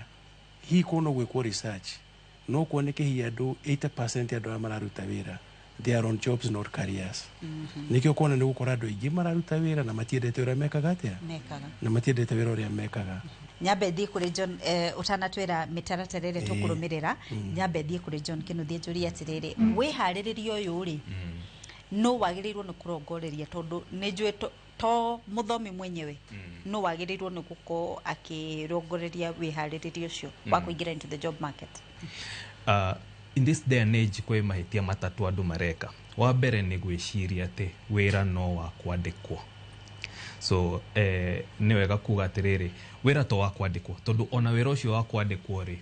hihi kũno gwĩkwo research no kuoneke hihi andũ 80% andũ arĩa mararuta wĩra they are on jobs not careers nĩkĩo kuona nĩ gũkora andũ aingĩ mararuta wĩra na matiendete ũrĩa mekaga atĩa na matiendete wĩra ũrĩa mekaga nyambe thiĩ kũrĩ John ũtanatwĩra mĩtaratara ĩrĩa tũkũrũmĩrĩra nyambe thiĩ kũrĩ John Kinuthia njũrie atĩrĩrĩ wĩharĩrĩria ũyũ rĩ no wagĩrĩirwo nĩ kũrongoreria tondũ nĩ njũĩ to mũthomi mwenyewe no wagĩrĩirwo nĩ gũkorwo akĩrongoreria wĩharĩrĩria ũcio wa kũingĩra into the job market in this day and age kwĩ mahĩtia matatũ andũ mareka wa mbere nĩ gwĩciria atĩ wĩra no wa kwandĩkwo so nĩ wega kuga atĩrĩrĩ wĩra to wa kwandĩkwo tondũ ona wĩra ũcio wa kwandĩkwo rĩ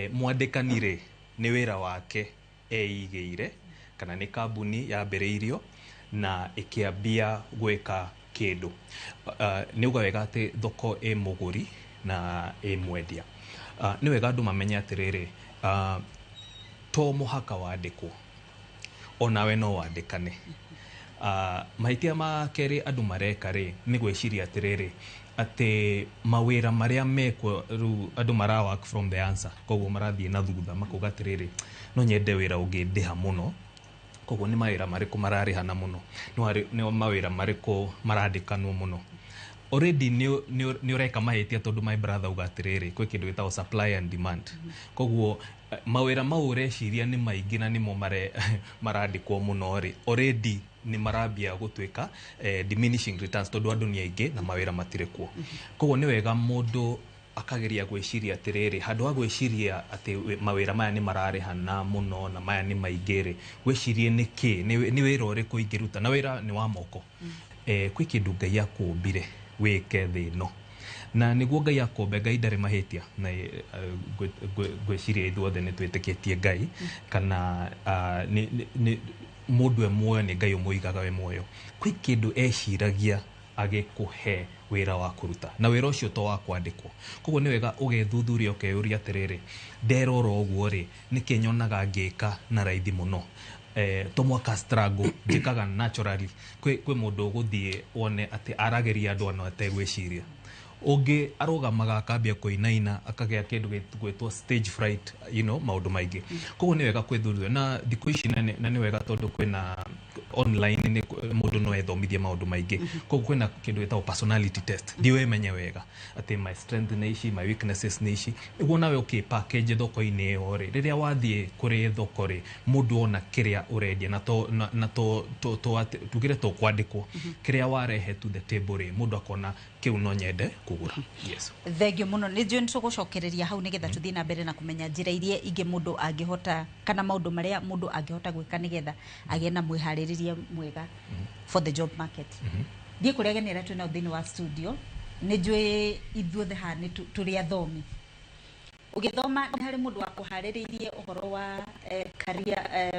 mwandĩkani rĩ nĩ wĩra wake eigĩire kana nĩ kambuni yambĩrĩirio na ĩkĩambia gwĩka kĩndũ nĩ uga wega atĩ thoko ĩ mũgũri na ĩ mwendia nĩ wega andũ mamenye atĩrĩrĩ to mũhaka wandĩkwo onawe no wandĩkane mahĩtia ma kerĩ andũ mareka rĩ nĩ gwĩciria atĩrĩrĩ atĩ mawĩra marĩa mekwo rĩu andũ mara work from the answer koguo marathiĩ na thutha makuga atĩrĩrĩ no nyende wĩra ũngĩndĩha mũno koguo nĩ mawĩra marĩkũ mararĩhana mũno nĩ mawĩra marĩkũ marandĩkanwo mũno already nĩ ũreka mahĩtia tondũ my brother uga atĩrĩrĩ kwĩ kĩndũ gĩtagwo supply and demand koguo mawĩra mau ũreciria nĩ maingĩ na nĩmo marandĩkwo mũno rĩ already nĩ marambia gũtuĩka diminishing returns tondũ andũ nĩ aingĩ na mawĩra matirĩ kuo koguo nĩ wega mũndũ akageria gwĩciria atĩrĩrĩ handũ wa gwĩciria atĩ mawĩra maya nĩ mararĩhana mũno na maya nĩ maingĩ rĩ gwĩcirie nĩkĩ nĩ wĩra ũrĩkũ ingĩruta na wĩra nĩ wa moko kwĩ kĩndũ Ngai akũmbire wĩke thĩ ĩno na nĩguo Ngai akũmbe Ngai ndarĩ mahĩtia na gwĩciria ithuothe nĩ twĩtĩkĩtie Ngai kana mũndũ muoyo nĩ Ngai ũmũigaga we muoyo kwĩ kĩndũ eciragia agikuhe wira wa kuruta na wira ucio to wa kwandikwo koguo ni wega ugethuthuria ukeyuria atiriri nderora uguo ri niki nyonaga ngika na raithi muno to mwaka struggle njikaga naturally kwe mundu guthie wone ati arageria andu ano ategwiciria ungi arugamaga akambia kuinaina akagea kindu gwitwo stage fright maundu maingi koguo ni wega kwithuthuria na thikũ ici na ni wega tondu kwina online ni mundu no ethomithia maundu maingi koguo kwina kindu gwitwo personality test ndiwe menye wega ati my strength ni ici my weaknesses ni ici niguo nawe package thoko-ini iyo ri riria wathie kuri thoko ri mundu ona kiria urendia na to tugire to kwandikwo kiria warehe to the table ri mundu akona kiu no nyende kugura. Yes, thengio muno ni njui nitugucokereria hau nigetha tuthie na mbere na kumenya njira iria ingi mundu angihota kana maundu maria mundu angihota gwika nigetha agie na mwihaririria mwega for the job market. Thie kuria genera twina thini wa studio ni njui ithuothe ha ni turi athomi ugithoma hari mundu wa kuhariririe uhoro wa career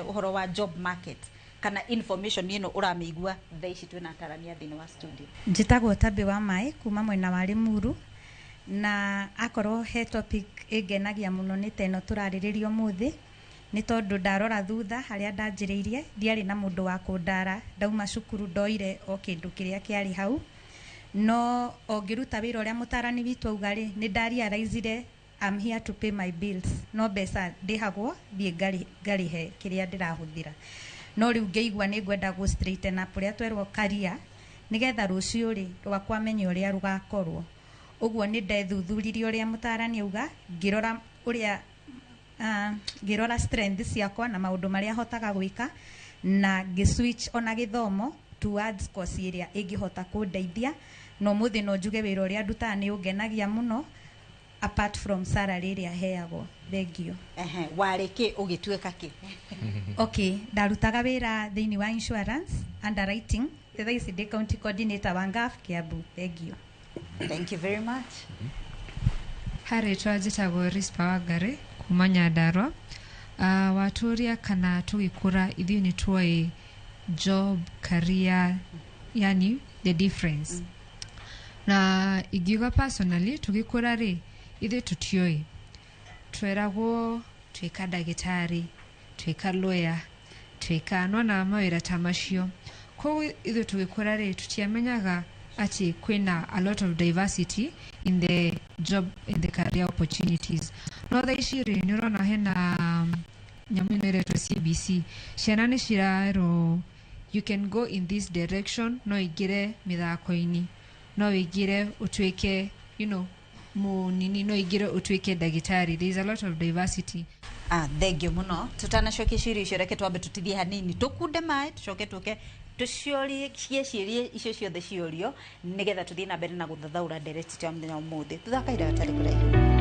uhoro wa job market kana information ino uramigua thaici twina tarania thini wa studio. Njitagwo Tabi wa Mai kuma mwena wa Limuru na akorwo he topic ingenagia muno ni teno turariririo muthi ni tondu ndarora thutha haria ndanjiriirie ndiari na mundu wa kundara ndauma cukuru ndoire o kindu kiria kiari hau no ongiruta wira uria mutarani witu augari ni ndariaraizire I'm here to pay my bills no mbeca ndihagwo thie ngarihe kiria ndirahuthira no riu ngeigua ni ngwenda go straighten up uria twerwo career nigetha rucio ri rwakwa menye uria rugakorwo uguo ni ndethuthuririe uria mutarani auga ngirora uria ngirora strengths ciakwa na maundu maria hotaga gwika na switch ona githomo towards course iria ingihota kundeithia no muthi no njuge wira uria ndutaga ni ungenagia muno apart from salary iria heagwo. Thank you. Wareke ugitueka ki? Okay, ndarutaga wira thiini wa insurance underwriting the ICD county coordinator wa Ngaf Kiambu. Thank you. Thank you very much. Hari twajitagwo Rispa Wangari kuma Nyandarua. Waturia kana tugikura ithuĩ ni tuoi job career yani the difference. Na igiuga personally tugikura ri ithuĩ tutioi tweragwo twika ndagĩtarĩ twika lawyer twika nona mawĩra ta macio koguo ithuĩ tugikura ri tutiamenyaga ati kwina a lot of diversity in the job in the career opportunities no tha ici ri ni urona hena nyamu ino iretwo CBC ciana ni cirarwo you can go in this direction no igire mithako-ini no igire utwike munini no igire utwike ndagĩtarĩ. There is a lot of diversity. Thengio muno tutanacokia ciũria icio reke twambe tutithie hanini tukunde mai tucoke tuke tuciorie ciĩcirie icio ciothe ciorio nigetha tuthie na mbere na guthathaura direct tia mũthenya ũmũthĩ tuthakaire atarĩ kũraihu.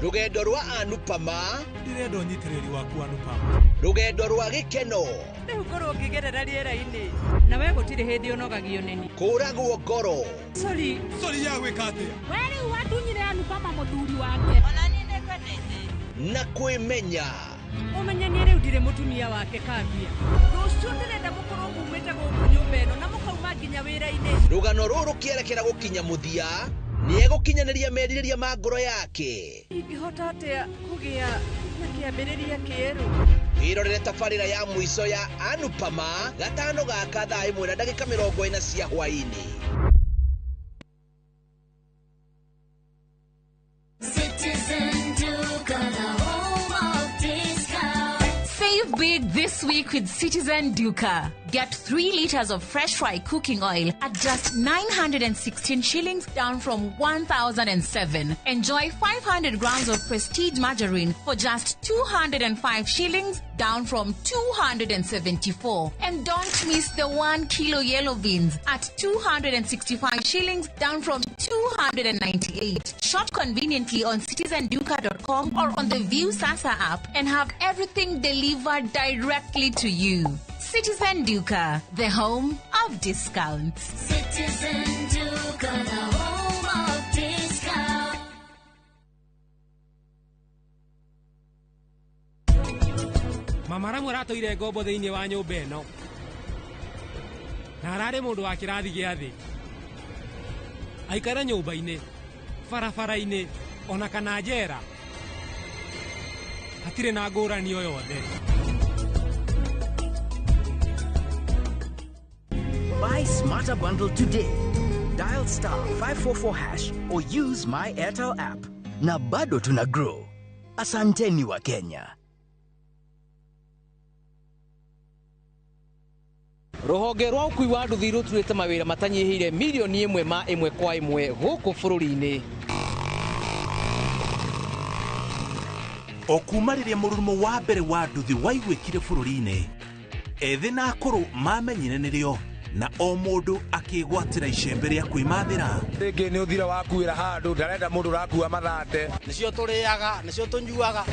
Rugendo rwa Anupama ndirenda unyitiriri waku Anupama rugendo rwa gikeno riu ngoro ngigerera riera-ini na we gutiri hindi unogagio nini kuragwo ngoro sorry ya gwika atia we riu watunyire Anupama muthuri wake ona ni nekanete na kwimenya umenyanie riu ndire mutumia wake kambia rucio ndirenda mukorwo mumite gũkũ nyũmba ĩno na mũkauma nginya wĩra-inĩ. Rugano rũrũ kĩerekera gũkinya mũthia ni egũkinyanĩria merirĩria ma ngoro yake. Ingĩhota atĩa kũgĩa na kĩambĩrĩria kĩerũ? Irorere tabarĩra ya mũico ya Anupama gatano gaka thaa 1:40 cia hwaĩ-inĩ. Save big this week with Citizen Duca. Get 3 liters of fresh fry cooking oil at just 916 shillings, down from 1,007. Enjoy 500 grams of prestige margarine for just 205 shillings, down from 274. And don't miss the 1 kilo yellow beans at 265 shillings, down from 298. Shop conveniently on citizenduca.com or on the View Sasa app and have everything delivered directly to you. Citizen Duca, the home of discounts. Citizen Duca, the home of discounts. maramu ratoire ngombo thiini wa nyumba ino na ararĩ mũndũ wa kĩrathi gĩa thĩ aikara nyũmba-inĩ barabara-inĩ ona kana njera hatirĩ na ngũrani o yothe. Buy Smarter Bundle today. Dial *544# or use my Airtel app. Na bado tuna grow. Asanteni wa Kenya. Ruhonge rwa ukui wa nduthi ruturite mawira matanyihire milioni 1 kwa 1 guku bururi-ini. Okuma riria mururumo wa mbere wa nduthi waigwikire bururi-ini, ethi na akuru mamenyire nirio na o mundu akigwatira icembe ria kwimathira. Ringi ni uthira wakuira handu ndarenda mundu rakua mathate nicio turiaga nicio tunyuaga.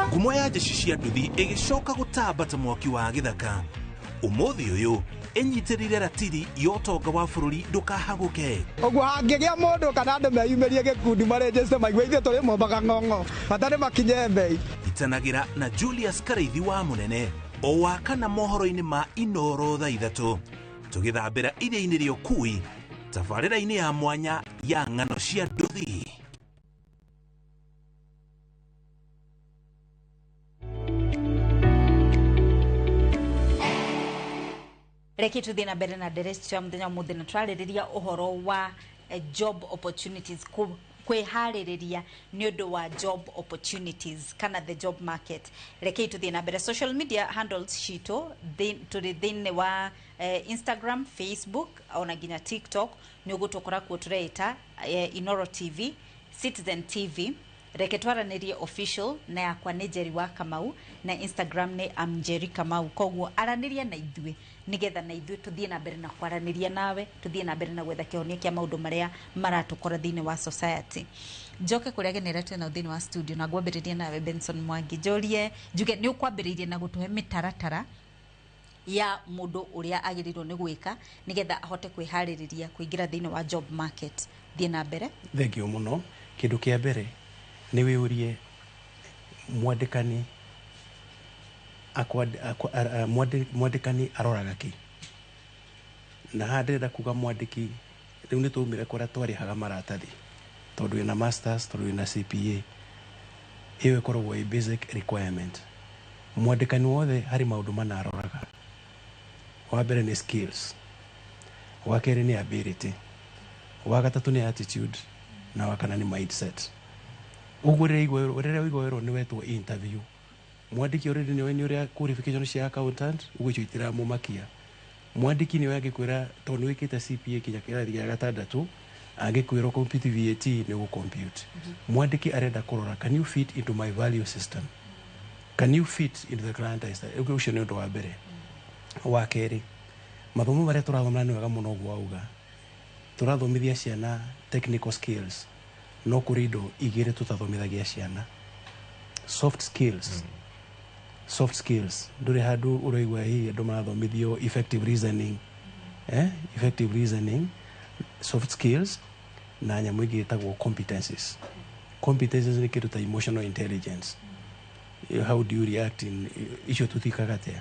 Ngumo ya jeshi cia nduthi igicoka gutambata mwaki wa githaka. Umuthi uyu enyitirire ratiri yotonga wa bururi ndukahaguke. Oguo hangigia mundu kana andu meyumirie gikundi marejeste maigwe ithe turi mombaga ng'ong'o batari makinye mbei. Itanagira na Julius Karaithi wa munene o wakana mohoro-ini ma Inoro thaa 3 tugithambira iria-ini ria ukui tabarĩra-ini ya mwanya ya ng'ano cia nduthi. Reki tuthi na mbere na ndereci ya muthenya muthi na twarĩrĩria uhoro wa job opportunities kwiharĩrĩria nĩ ũndũ wa job opportunities kana the job market. Reki tuthi na mbere social media handles cito tũrĩ thĩinĩ wa Instagram, Facebook ona nginya TikTok nĩ ũgũtũkora kuo tũreita Inoro TV, Citizen TV, reke twaranĩrie official na yakwa nĩ Njeri wa Kamau na Instagram nĩ Njeri Kamau. Koguo aranĩria na ithuĩ nigetha na ithuĩ tuthiĩ na mbere na kwaranĩria nawe, tuthiĩ na mbere na gwetha kĩhonia kĩa maũndũ marĩa maratũkora thĩinĩ wa society. Njoke kũrĩa genera twĩna thĩinĩ wa studio na ngwambĩrĩria nawe Benson Mwangi. Njorie njuge nĩ ũkwambĩrĩirie na gũtũhe mĩtaratara ya mũndũ ũrĩa agĩrĩirwo nĩ gwĩka nigetha ahote kwĩharĩrĩria kũingĩra thĩinĩ wa job market. Thiĩ na mbere. Thank you mũno. Kĩndũ kĩa mbere nĩ wĩũrie mwandĩkani mwandĩkani aroraga kĩ. Na handĩrenda kuga mwandĩki rĩu nĩ tũmire kũrĩa twarĩhaga maratathi tondũ wĩna masters tondũ wĩna CPA ĩyo ĩkoragwo ĩ basic requirement. Mwandĩkani wothe harĩ maũndũ mana aroraga. Wa mbere nĩ skills, wa kerĩ nĩ ability, wa gatatũ nĩ attitude na wa kana nĩ mindset. Uguo rĩrĩa wĩigũĩrwo nĩ wetwo interview mwandĩki already nĩ nĩ ũrĩa qualification cia accountant uguo icio itiramũmakia. Mwandĩki nĩ angĩkwĩra tondũ wĩkĩte CPA kinya kĩrathi gĩa gatandatũ angĩkwĩra compute VAT nĩ ũgũcompute. Mwandĩki arenda kũrora can you fit into my value system, can you fit into the client list. Uguo nĩ ũndũ wa mbere. Wa kerĩ mathomo marĩa tũrathomera nĩ wega mũno ũguo auga tũrathomithia ciana technical skills no kũrĩ indo igĩrĩ tũtathomithagia ciana. Soft skills. Soft skills ndũrĩ handũ ũraigua hihi andũ marathomithio effective reasoning, effective reasoning, soft skills na nyamũ ingĩ ĩtagwo competencies. Competencies nĩ kĩndũ ta emotional intelligence, how do you react in icio tũtikaga atĩa.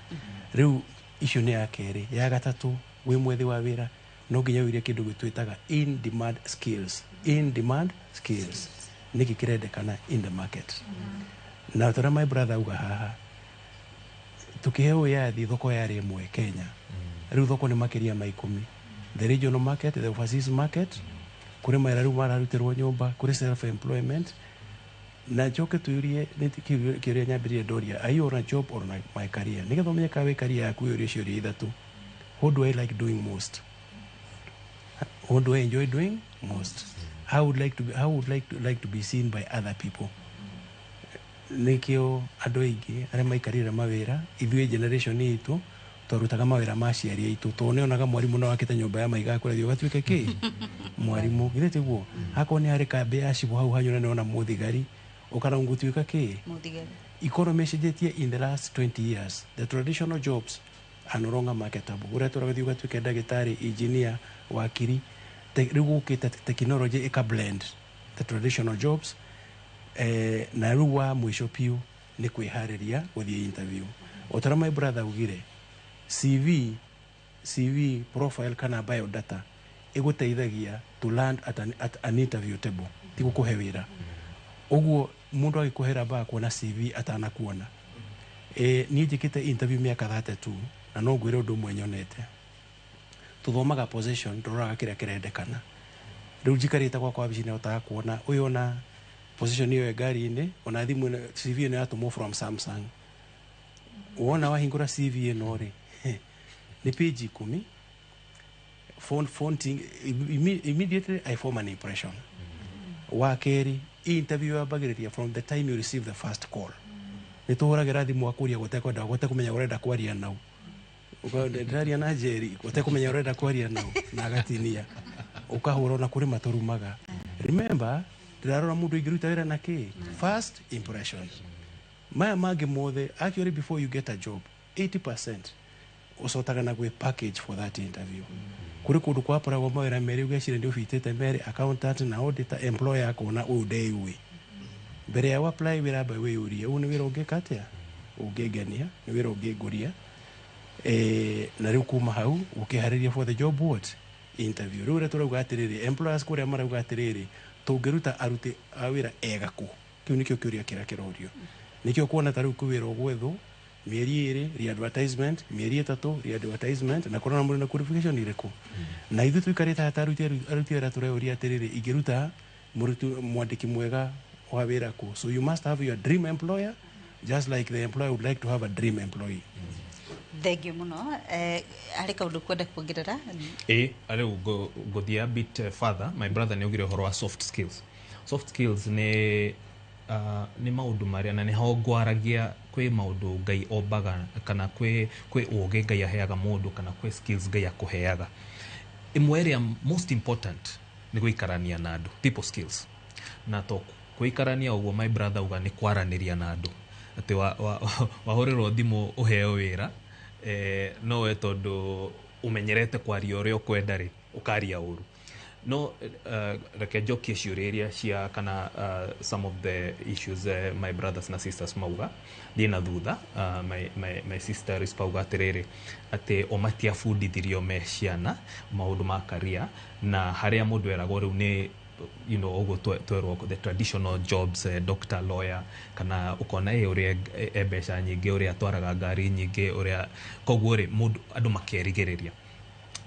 Rĩu icio nĩ ya kerĩ. Ya gatatũ wĩ mwethi wa wĩra no nginya wĩrie kĩndũ gwĩtwĩtaga in demand skills. In demand skills nĩkĩ kĩrendekana in the market. Na tũra my brother uga haha tukiheo yathi thoko yarĩ ĩmwe Kenya. Rĩu thoko nĩ makĩria ma 10. The regional market, the overseas market, kũrĩ mawĩra rĩu mararutirwo nyũmba, kũrĩ self employment. Na njoke tuurie kĩũria nyambĩrĩrie ndoria, are you on a job or on my career? Nĩgetha ũmenye kana wĩ career yaku ũria ciũria ithatũ. What do I like doing most? What do I enjoy doing most? How would like to be seen by other people? Nikio andũ aingĩ arĩa maikarĩra mawĩra ithuĩ generation itũ twarutaga mawĩra ma aciari aitũ tondũ nĩonaga mwarimũ no akĩte nyũmba ya maiga kũrĩa ũgatuĩke kĩ mwarimũ githĩ tiguo hakorwo nĩ harĩ kambĩ ya cibũ hau hanyũra nĩona mũthigari ũkana gũtuĩka kĩ mũthigari. Economy cenjetie in the last 20 years. The traditional jobs are no longer marketable. Ũrĩa tũragathiĩ ũgatuĩke ndagĩtarĩ, engineer, wakiri, rĩu gũkĩte technology ĩka blend the traditional jobs na rĩu wa mwisho piu ni kwihariria guthie interview. Otara my brother ugire CV profile kana biodata iguteithagia to land at an interview table ti gukuhe wira. Uguo mundu agikuhera ba kuona CV atanakuona. Ni njikite interview miaka 32 na no ngwire undu mwenyonete. Tuthomaga position turoraga kiria kirendekana. Riu njikarite kwa bicine utaga kuona uyu ona position iyo ngari-ini ona thimu CV ino yatumwo from Samsung. Wona wahingura CV ino ri ni page 10 fonting immediately I form an impression. Wakeri interview abagiriria from the time you receive the first call. Nituhuragira thimu akuria gote kumenya urenda kwaria nau. Ukaendaria na Jerry gote kumenya urenda kwaria nau na gatinia. Ukahura na kuri maturumaga. Remember, ndirarora mundu ingiruta wira na ki first impression. Maya magi mothe actually before you get a job 80% usotaga na gwe package for that interview. Kuri kundu kwa para gwa mawira meri ugeshire ndio fitete meri accountant na auditor employer akona udeiwe. Mbere ya apply wira ba we urie uni wira ungekatia ungegania ni wira ungeguria na riu kuma hau ukihariria for the job what interview. Riu turauga atiriri employers kuria marauga atiriri tungiruta aruti awira egaku kiu nikio kiuria kira kirorio nikio kuona taru kuwira gwetho mieri 2 re-advertisement mieri 3 re-advertisement na korona muri na qualification iriku na ithu tuikarita hataruti ara tureuria atiriri ingiruta murutu mwandiki mwega wa wira ku. So you must have your dream employer just like the employer would like to have a dream employee. Thank you muno. Ari kaundu kwenda kuongerera? Ari go a bit further. My brother ni ugire horo wa soft skills. Soft skills ni maundu maria na ni ho gwaragia kwe maundu ngai obaga kana kwe oge ngai aheaga mundu kana kwe skills ngai akuheaga. Imwe area most important ni guikarania na andu, people skills. Na to guikarania uguo my brother uga ni kwaraniria na andu. Ati wahorerwo thimu uheo wira no we tondu umenyerete kwaria uria ukwenda ri ukaria uru no reke joke ciuria cia kana some of the issues my brothers na sisters mauga dina thutha my sister rispauga atiriri ati omatia fundithirio me ciana maundu ma career na haria mundu eragwo riu ni you know ogo twerwo the traditional jobs doctor lawyer kana ukona uria ebesha nyingi uria twaraga ngari nyingi uria koguo ri mundu andu makerigereria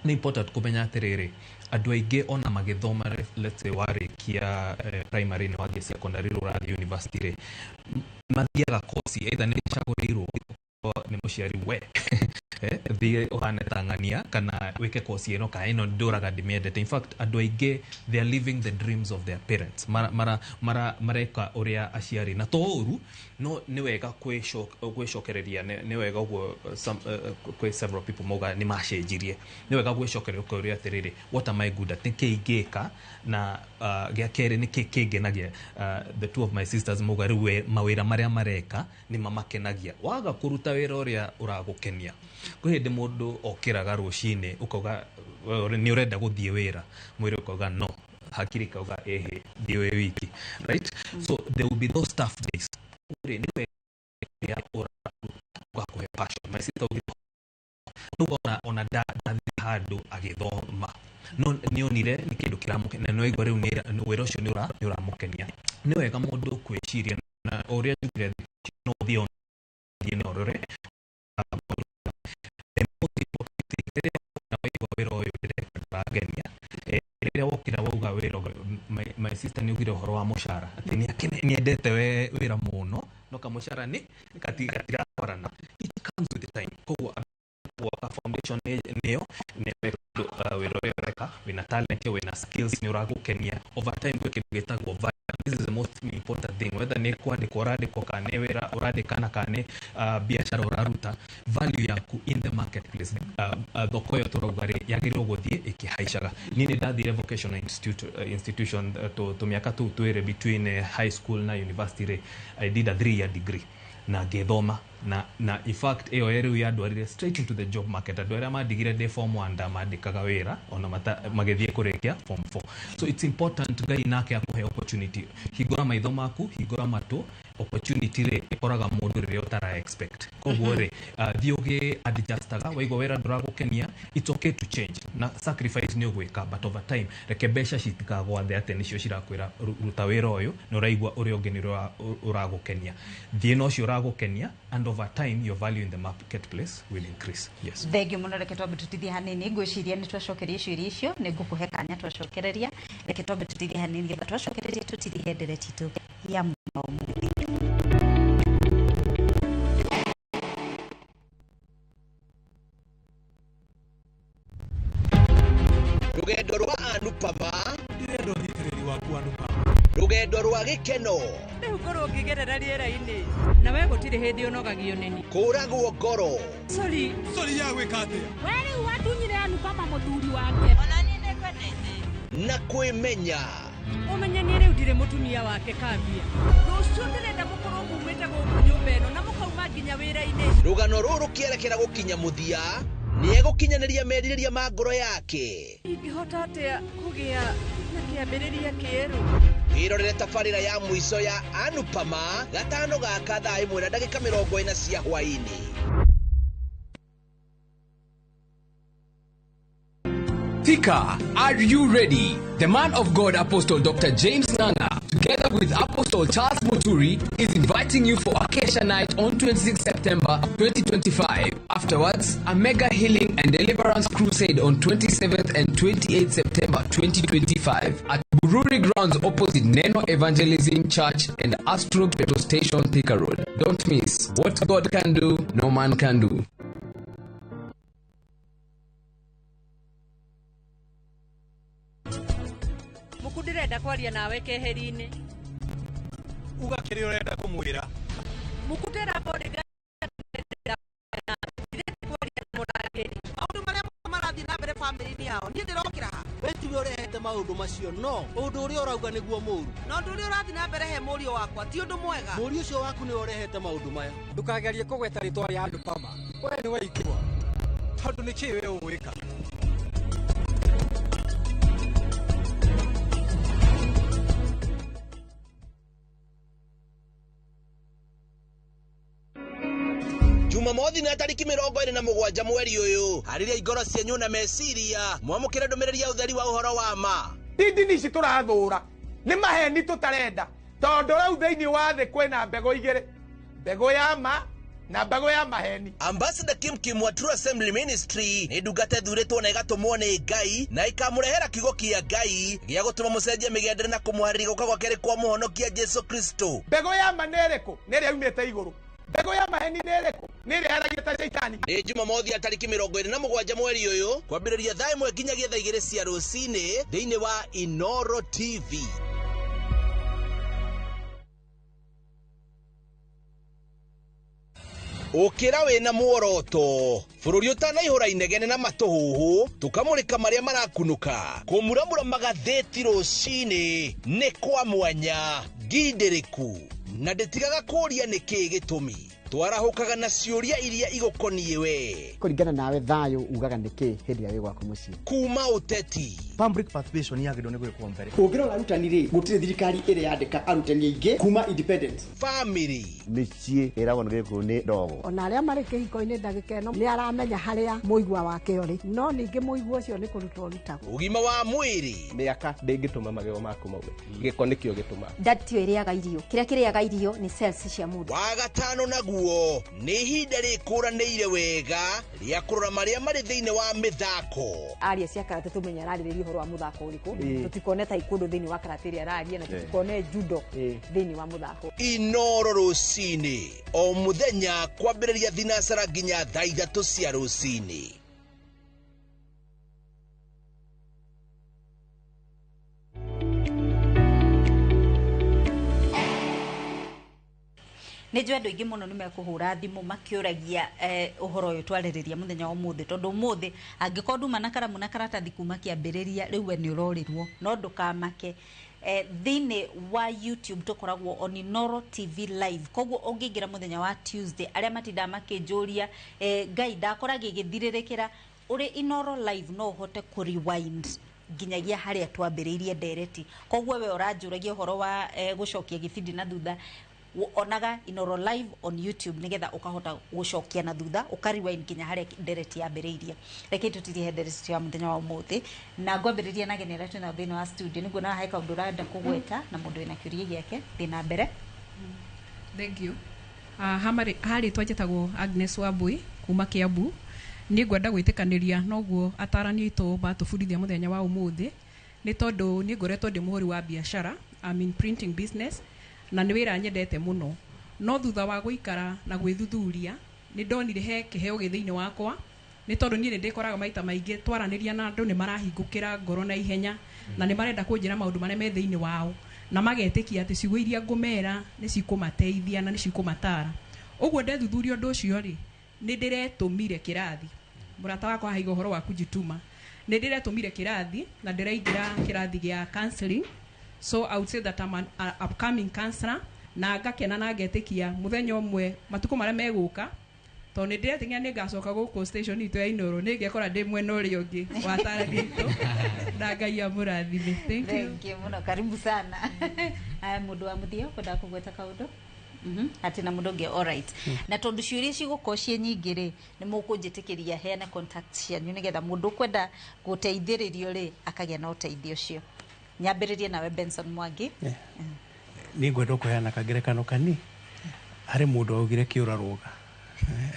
ni important kumenya atiriri andu aingi ona magithoma let's say warikia primary na wagi secondary rural university ri mathiaga course either ni chagurirwo ni muciari we the ohanetangania kana weke course ino ka ino nduraga dimiendete. In fact andu aingi they are living the dreams of their parents mareka uria aciari na touru no ni wega kwishokereria ni wega uguo kwe several people moga ni mashenjirie ni wega kwishokereria uria atiriri what am I good at nikigika na gya kere nikigenagia the two of my sisters moga riwe mawira maria mareka ni mamakenagia waga kuruta wira uria uragukenia kuhinde mundu okiraga rucine ukauga ni urenda guthie wira mwire ukauga no hakiri kauga ehe diwe wiki right. So there will be those tough days uri niwe ya ora kwa passion my sister nuko ona hadu agithoma no nionire ni kindu kiramukenia no igore unira wira ucio ni uramukenia ni wega mundu kwiciria na uria njugire no thio ni orore my sister ni ugire horo wa mushara ati ni endete wira muno no ka mushara ni katika kwarana it comes with the time kwa foundation neo ne wira reka wina talent wina skills ni uragukenia over time kwikigitagwo this is the most important thing whether ni kwandika uradiko kane wira uradikana kane biashara uraruta value yaku in the marketplace thoko yo turugari yagirwo guthie ikihaishaga nini ndathire vocational institution to miaka twire between high school na university I did a 3-year degree na gethoma na in fact eo eri ya dwarire straight into the job market adwara madigire de form 1 madikaga wira ona magethie kurekia form 4 so it's important gai nake akuhe opportunity higora maitho maku higora mato opportunity re ikoraga mundu rire utara expect koguo re thioge adjustaga waigo wera ndurago kenia it's okay to change na sacrifice ni ogwika but over time rekebesha citikagwa the attention cirakwira ruta wira uyu no raigwa uri ongeniro urago kenia thieno cio urago kenia and over time your value in the marketplace will increase. Yes. Thegi muno reke twambe tutithie hanini ngwiciria ni twacokeria icio icio ni ngukuhe kanya twacokereria reke twambe tutithie hanini getha twacokereria tutithie ndere titu ya muthi. Rugendo rwa Anupama ndirendo hitiriri waku Anupama rugendo rwa gikeno riu ngoro ngigerera riera-ini na we gutiri hindi unogagio nini kuragwo ngoro sorry ya gwika atia we riu watunyire Anupama muthuri wake ona ni nekwendete na kwimenya umenye ni riu ndire mutumia wake kambia rucio ndirenda mukorwo mumite guku nyumba ino na mukauma nginya wira-ini rugano ruru kierekera gukinya muthia ni egukinyaniria merirĩria ma ngoro yake ingihota atia kugia na kiambiriria kieru irorere tabarĩra ya mwiso ya Anupama gatano gaka thaa 1:40 cia hwaini. Thika, are you ready? The man of God, Apostle Dr. James Nanga, together with Apostle Charles Muturi, is inviting you for Acacia Night on 26 September 2025. Afterwards, a mega healing and deliverance crusade on 27th and 28th September 2025 at Bururi Grounds opposite Neno Evangelism Church and Astro Petrol Station, Thika Road. Don't miss. What God can do, no man can do. mukundirenda kwaria nawe keheri-ini ugakiri urenda kumwira mukutera bodega maundu maria marathii na mbere family-ini yao nie ndirokira ha wetiwe urehete maundu macio no undu uria urauga niguo muru na undu uria urathii na mbere he murio wakwa ti undu mwega murio ucio waku niwe urehete maundu maya ndukagerie kugweta ritwa ria Anupama we ni waikirwa tondu ni ki we ugwika Jumamothi na tariki 27 mweri uyu hariria igoro cienyu na meciria mwamukire ndumiriri ya utheri wa uhoro wa ma ndini ici turathura ni maheni tutarenda tondu rau thiini wa thi kwina mbego igiri mbego ya ma na mbego ya maheni. Ambassador Kim wa True Assembly Ministry ni ndungata thuritwo na igatumwo ni Ngai na ikamurehera kiugo kia Ngai gia gutuma mucenjia migendere na kumuharĩria guka gwake ri kwa muhonokia Jesu Kristo. Mbego ya ma nĩrĩkũ nĩrĩa yumĩte igũrũ, mbego ya maheni nĩrĩkũ nĩrĩa yaragia ta Shaitani. Ni Jumamothi ya tariki 27 mweri uyu kwambĩrĩria thaa 1 nginyagia thaa 2 cia rũcinĩ thĩinĩ wa Inoro TV. Ukira wina muoroto bururi utanaihura inegene na matuhuhu tukamurika maria marakunuka kumuramura magatheti rucini ni kwa mwanya ngindiriku na nditigaga kuria niki gitumi twarahukaga na ciuria iria igukonie we kuringana nawe thayo ugaga niki hindi ya wigwako mucii kuma uteti public participation yagirwo ni gwikwo mbere kungira arutani ri gutire thirikari iri yandika arutani aingi kuma independent family micii iragwo ngiku ni ndogo ona aria mari kihiko-ini ndagika ino ni aramenya haria muigwa wake uri no ningi muigwa ucio ni kurutwo rutagwo ugima wa mwiri miaka ndingituma magego maku maume giko nikio gituma ndatio iriaga irio kiria kiriaga irio ni cells cia mundu wa gatano naguo ni ihinda rikuranĩire wega ria kurora maria mari thiini wa mithako aria cia karate tumenya ararĩrĩria uhoro wa muthako uriku tutikone taekwondo thiini wa karate ria araria na tutikone judo thiini wa muthako Inoro rucini o muthenya kwambĩrĩria thinacara nginya thaa 3 cia rucini. Ni njwe andu aingi muno ni mekuhura thimu makiuragia uhoro uyu twaririria muthenya wa muthi tondu muthi angikorwo nduma na karamu na karatathi kuma kiambiriria riu we ni urorirwo no ndukamake thine wa YouTube tukoragwo on Inoro TV live koguo ongingira muthenya wa Tuesday aria matinda makinjuria ngai ndakora gigithiririkira uri Inoro live no hote ku rewind ginyagia haria twambiriirie ndereti koguo we uranjuragia horo wa gucokia gibindi na thutha onaga Inoro live on YouTube nigetha ukahota gucokia na thutha ukariwind ginya haria ndereti yambiriirie reke tutirie ndereti ya muthenya wa umuthi na ngwambiriria na genera tuna thini wa studio niguo na haika undu randa kugweta na mundu ina kiuria giake thina mbere. Thank you. Hari twajetagwo Agnes Wambui kuma Kiambu ni ngwenda gwitikaniria noguo atarani itu batubundithia muthenya wa umuthi ni tondu ni ngoretwo ndi muhuri wa biashara I'm in printing business na ni wira nyendete muno no thutha wa guikara na gwithuthuria ni ndonire he kiheo githiini wakwa ni tondu ni ndikoraga maita maingi twaraniria na andu ni marahingukira ngoro na ihenya na ni marenda kunjira maundu mare me thiini wao na magetikia ati ciugo iria ngumera ni cikumateithia na ni cikumatara uguo ndethuthuria undu ucio ri ni ndiretumire kirathi murata wakwa haiga uhoro wa kujituma ni ndiretumire kirathi na ndiraingira kirathi gia counseling. So I would say that I'm an upcoming counselor na ngakena na ngetikia muthenya umwe matuko mara meguka to ni ndiretinga ni ngacoka guku station itu ya Inoro ni ngekora ndi mwena uri ungi wa taragito na ngai amurathime. Thank you muno, karibu sana. Aya mundu wa muthio kwenda kugweta kaundu ati na mundu nge all right na tondu ciuria cigukocie nyingi ri ni mukunjitikiria heane contact cianyu nigetha mundu kwenda guteithiririo ri akagia na uteithio cio. Nyambiririe nawe Benson Mwangi. Ni ngwenda kuheana kagerekano kani hari mundu augire kiura ruga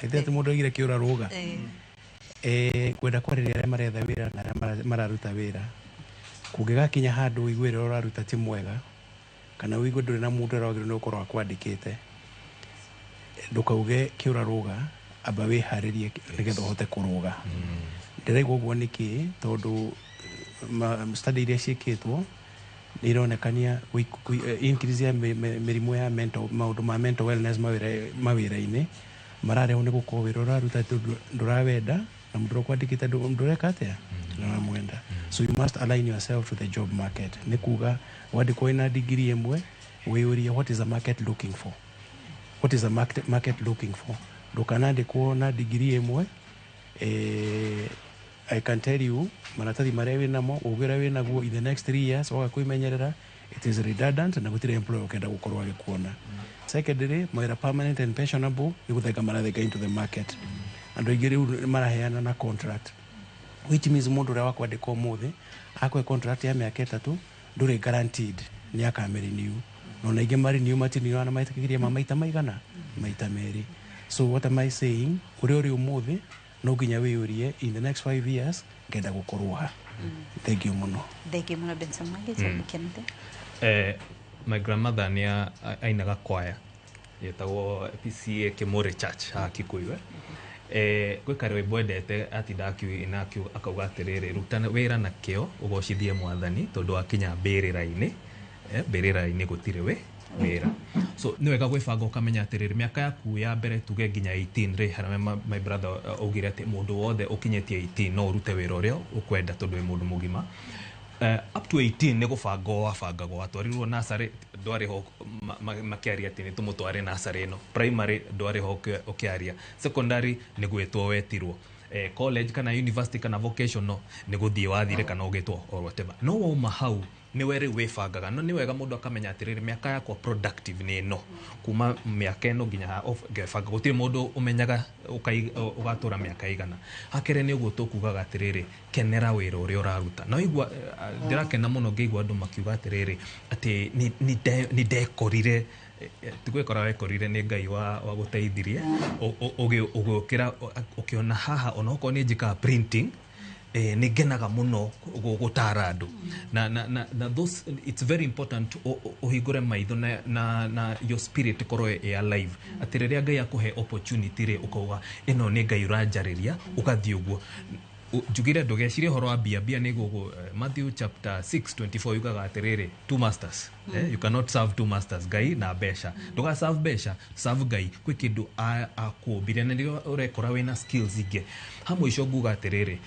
ithete mundu augire kiura ruga ngwenda kwariria aria maretha wira na aria mararuta wira kungigakinya handu wiguire uraruta ti mwega kana wigue nduri na mundu arawagire no korwa kwandikite ndukauge kiura ruga aba wiharirie nigetha uhote kuruga ndiraigua uguo niki tondu study iria ciikitwo ni ironekania increase ya mirimu ya mental maundu ma mental wellness mawira-ini marareho ni gukorwo wira uraruta ndurawenda na mundu kwandikite ndureka atia na mwenda. So you must align yourself to the job market. Ni kuga wandikwo ina degree imwe wiyurie what is the market looking for, what is the market looking for. Ndukanandikwo na degree imwe I can tell you maratathi maria winamo ugira winaguo in the next 3 years wagakwimenyerera it is redundant na gutire employer ukenda gukorwo agikuona. Secondly, mawira permanent and pensionable ni gutheka maratheka into the market and igiri maraheana na contract which means mundu ria wakwandikwo muthi akwe contract ya miaka 3 ndure guaranteed ni akamerenew no na ingi marenew matiniwa na maitikiria maita maigana maita meri. So what am I saying, uri umuthi no ginya wiyurie in the next 5 years ngenda gukorwo ha. Thank you muno. Thank you muno Benson Mwangi. Kenete my grandmother ni ainaga kwaya yetagwo PCA Kimore Church ha Kikuyu gwikare wibwendete ati ndakiu inakiu akauga atiriri rutana wira na kio ugocithie mwathani tondu akinya mbirira-ini mbirira-ini gutire wira. So ni wega gwibanga ukamenya atiriri miaka yaku ya mbere tuge nginya 18 ri hara my brother augire ati mundu wothe ukinyetie 18 no urute wira uria ukwenda tondu wi mundu mugima. Up to 18 ni gubanga watwarirwo nursery ndwari ho makiaria ati ni tumutware nursery no, primary ndwari ho ukiaria, secondary ni gwetwo wetirwo, college kana university kana vocational ni guthie wathire kana ugitwo or whatever. No uma hau ni were webangaga no ni wega mundu akamenya atiriri miaka yakwa productive ni no kuma miaka eno nginya off gebanga gutire mundu umenyaga ugatura miaka igana hakere ni uguo tukugaga atiriri kenera wira uria uraruta na igwa ndirakena muno ngeigwa andu makiuga atiriri ati ni dekorire tugwekora wekorire ni ngai wa guteithirie ugukira ukiona haha onoko ni njika printing ni genaga muno gutara andu na those it's very important uhigure maitho na your spirit korwo alive atiriria ngai akuhe opportunity ri ukauga ino ni ngai uranjariria ugathie uguo jugire ndugecirie horo wa bia ni gugu Matthew chapter 6:24 yukaga atiriri two masters you cannot serve two masters, Ngai na besha nduga serve besha, serve Ngai kwi kindu akumbire na ndio urekora wina skills inge hamwe icio nguga atiriri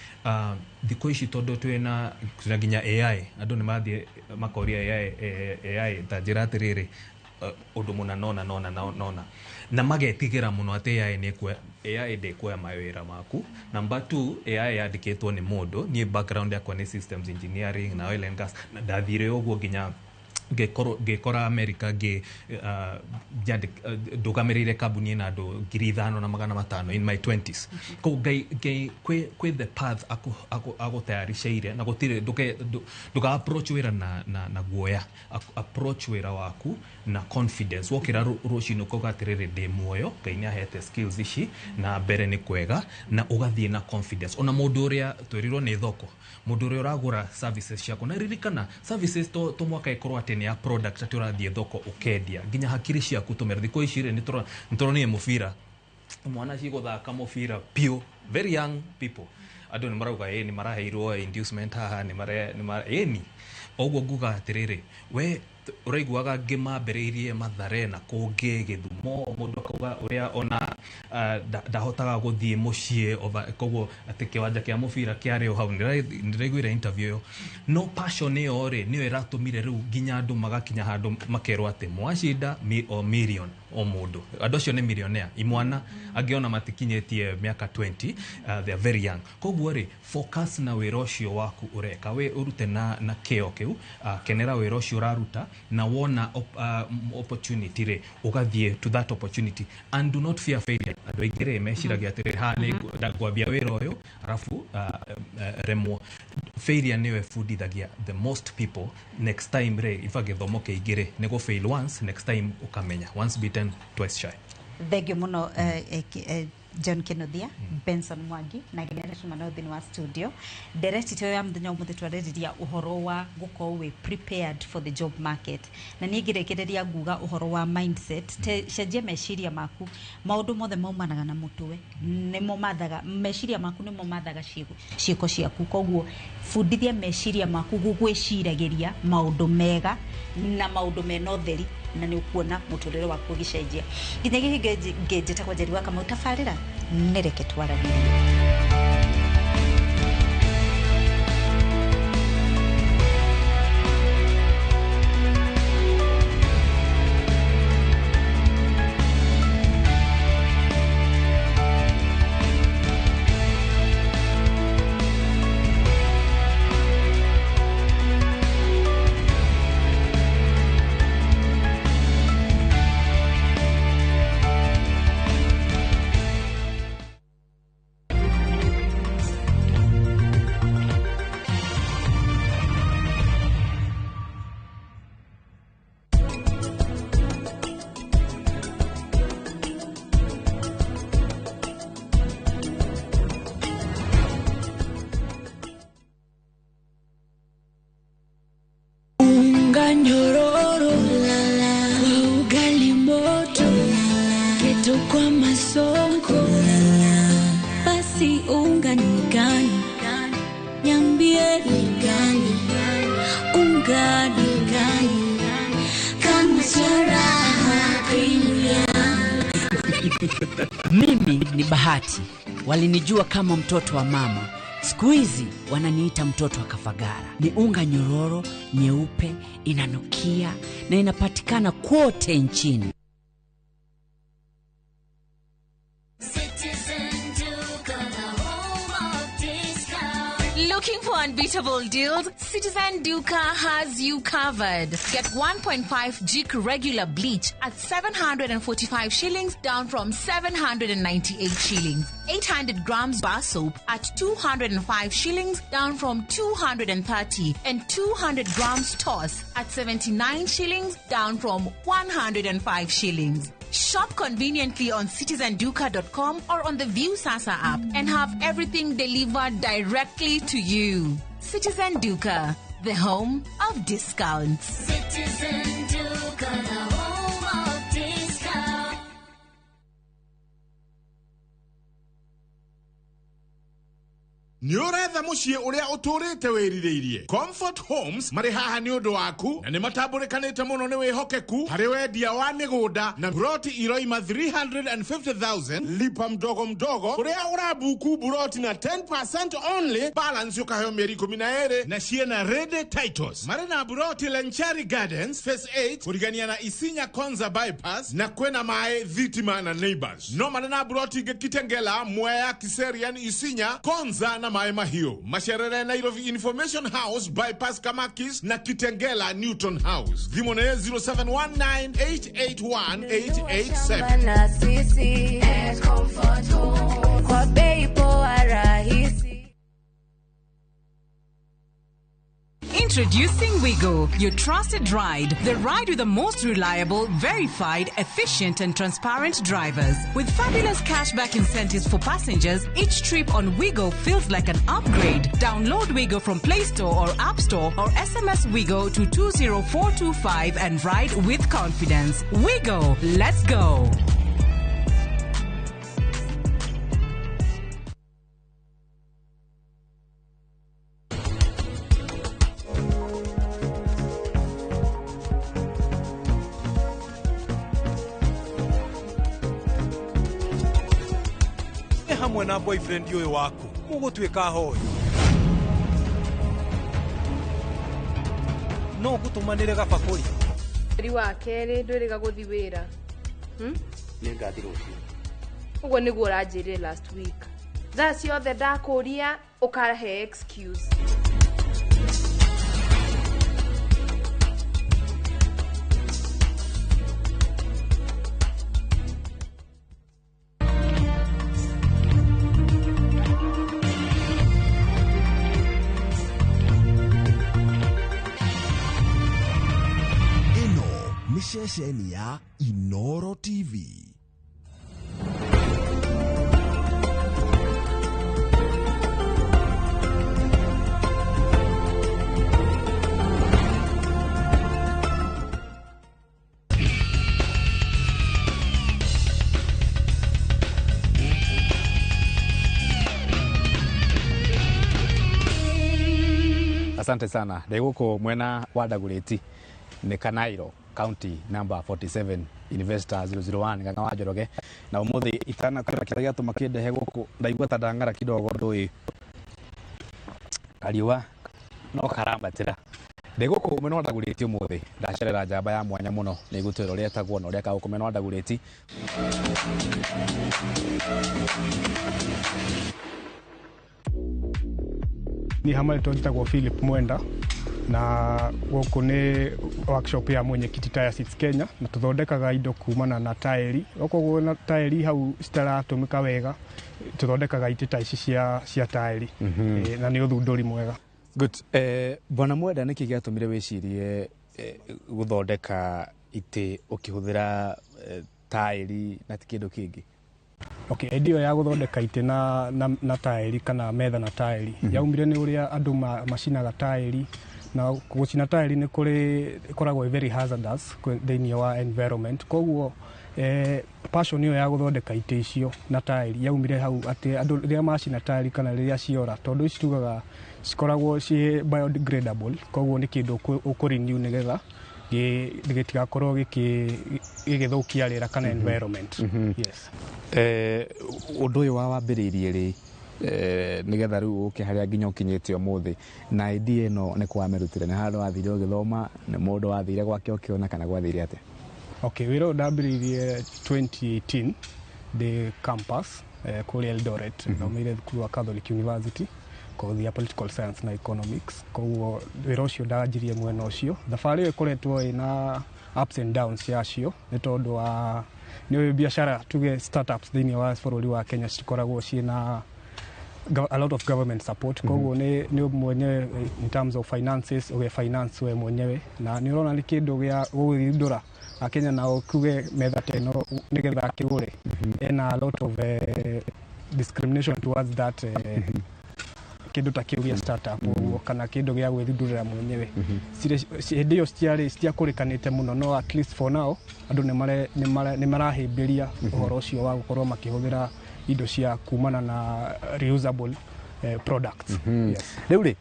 thiko ici tondu twina nginya AI andu ni mathie makoria AI tajira atiriri undu muna nona na magetigira muno ati AI ndekuoya mawira maku. Number 2, AI yandikitwo ni mundu, ni background yakwa ni systems engineering na oil and gas, na ndathire uguo nginya ngekora America ndugamirire kambuni na andu 5,500 in my 20s. Ko kwi the path agutayarishaire na gutire nduga approach wira na guoya, approach wira waku na confidence. Wokira rucino ko gatirire de muoyo Ngai ni ahete skills ici na mbere ni kwega na ugathie na confidence. Ona mundu uria twirirwo ni thoko, mundu uria uragura services ciako na ririkana services to mwaka ikorwo ati ya product ati urathie thoko ukendia nginya hakiri ciaku tumere thiko icire ni turonie mufira mwana ci guthaka mufira pio very young people andu ni marauga ni maraheirwo inducement haha ni ni oguo nguga atiriri we uraiguaga ngimambiriirie Mathare na kungi Githumo mundu akauga uria ona ndahotaga guthie mucie koguo ati kiwanja kia mufira kiari o hau ndiraiguire interview yo no passion yo ri niyo iratumire riu nginya andu magakinya handu makerwo ati mwashinda million o mundu andu acio ni millionaire imwana angiona matikinyetie miaka 20 they are very young. Koguo ri focus na wira ucio waku ureka we urute na kio kiu kenera wira ucio uraruta na wona opportunity re ugathie to that opportunity and do not fear failure. Andu aigire meciragia atiri ha ni ndagwambia wira uyu arafu remwo failure niwe fundithagia the most people. Next time re ifa githomo keigire nego fail once, next time ukamenya once beaten twice shy. Thank you muno John Kenodia, Benson Mwangi na gĩrĩa tũmana thĩinĩ wa studio. Direct ito ya mũthenya ũmũthĩ twarĩrĩria ũhoro wa gũkorwo we prepared for the job market. Na niĩ ngĩrekereria nguga ũhoro wa mindset, cenjia meciria maku. Maũndũ mothe maumanaga na mũtwe. Nĩmo mathaga meciria maku nĩmo mathaga ciĩko ciaku. Koguo fundithia meciria maku gũgwĩciragĩria maũndũ mega na maũndũ mena ũtheri na ni ukuona muturire waku gicenjia nginya gigi ngejeta kwa jeri waka mutafarira nereke twaragiria. Mimi ni Bahati, walinijua kama mtoto wa mama. Siku hizi wananiita mtoto wa Kafagara. Ni unga nyororo, nyeupe, inanukia na inapatikana kote nchini. Looking for unbeatable deals? Citizen Duka has you covered. Get 1.5 Jik regular bleach at 745 shillings down from 798 shillings. 800 grams bar soap at 205 shillings down from 230. And 200 grams toss at 79 shillings down from 105 shillings. Shop conveniently on citizenduka.com or on the View Sasa app and have everything delivered directly to you. Citizen Duka, the home of discounts. Citizen Duka, the home of discounts. Nĩ ũretha mũciĩ ũrĩa ũtũrĩte wĩrirĩirie. Comfort Homes marĩ haha nĩ ũndũ waku na nĩ matambũrĩkanĩte mũno nĩ wĩhokeku harĩ wendia wa mĩgũnda na buroti iroima 350,000 lipa mdogo mdogo ũrĩa ũrabuku buroti na 10% only balance ũkaheo mĩeri 12 na ciena ready titles. Marĩ na buroti Lenchari Gardens Phase 8 kũrigania na Isinya Konza bypass na kwena mae Thitima na Neighbors. No marĩ na buroti ingĩ Kitengela, Mwea, Kiserian, Isinya, Konza na mae Mahio. Masherere Nairobi Information House bypass Kamakis na Kitengela Newton House. Dhimone 0719881887. Introducing Wigo, your trusted ride. The ride with the most reliable, verified, efficient and transparent drivers. With fabulous cashback incentives for passengers, each trip on Wigo feels like an upgrade. Download Wigo from Play Store or App Store or SMS Wigo to 20425 and ride with confidence. Wigo, let's go. Hamwe na boyfriend uyu waku mugutwika hoyi no gutumanire gabakuri ri wa kere ndwiriga guthi wira ni ngathi rucio uguo niguo uranjirire last week thaa ciothe ndakuria ukahe excuse Ceceni ya Inoro TV. Asante sana. Ndiguko mwena wa Dagureti ni Kanairo County number 47 Investor 001 nganga wa Njoroge na umuthi itana kwira kiragia tumakindehe guku ndaigua ta ndangara kidogo ndui kariwa no karambatira ndiguku umeno wa Dagureti umuthi ndacerera njamba ya mwanya muno ni igutwira uria etagwo na uria kagukumeno wa Dagureti ni hamwe twitagwo Philip Mwenda na guku ni workshop ya mwenyekiti Tire Seats Kenya na tuthondekaga indo kumana na tairi okoguo na tairi hau citaratumika wega tuthondekaga itita ici cia tairi na ni uthunduri mwega. Good. Bwana Mwenda niki giatumire wicirie guthondeka ite ukihuthira tairi na tikindu kingi? Okay, idea ya guthondeka ite na tairi kana metha na tairi yaumire ni uria andu macinaga tairi na gucina tairi ni koragwo very hazardous thĩinĩ wa environment koguo passion yo ya guthondeka ite icio na tairi yaumire hau ati andu riria macina tairi kana riria ciora tondu ici tugaga cikoragwo ci biodegradable koguo ni kindu ukurenew nigetha gitigakorwo gigithukia rĩera kana environment. Yes. Undu uyu wambiriirie ri nigetha riu uke haria nginya ukinyite umuthi na idea ino ni kwamerutire ni handu wathire ugithoma ni mundu wathire gwake ukiona kana gwathire ate? Okay, wira ndambiriirie 2018 the campus kuri Eldoret thomire thukuru wa Catholic University kothi ya political science na economics koguo wira ucio ndanjirie mwena ucio thabarĩ ĩkoretwo ina ups and downs yacio ni tondu wa ni biashara tuge startups thĩinĩ wa bũrũri wa Kenya cikoragwo ciina a lot of government support koguo ni mwenyewe in terms of finances uge finance we mwenyewe na ni urona ni kindu gya gũthindũra Akenya na kuge metha teno nigetha akigure ena a lot of discrimination towards that kindu ta kiugia startup kana kindu gya gwithindurira mwenyewe hĩndĩ ĩyo citiakũrĩkanĩte mũno no at least for now andu nĩ marahĩmbĩria ũhoro ũcio wa gũkorwo makĩhũthĩra indo cia kumana na reusable products. Yes. Rĩu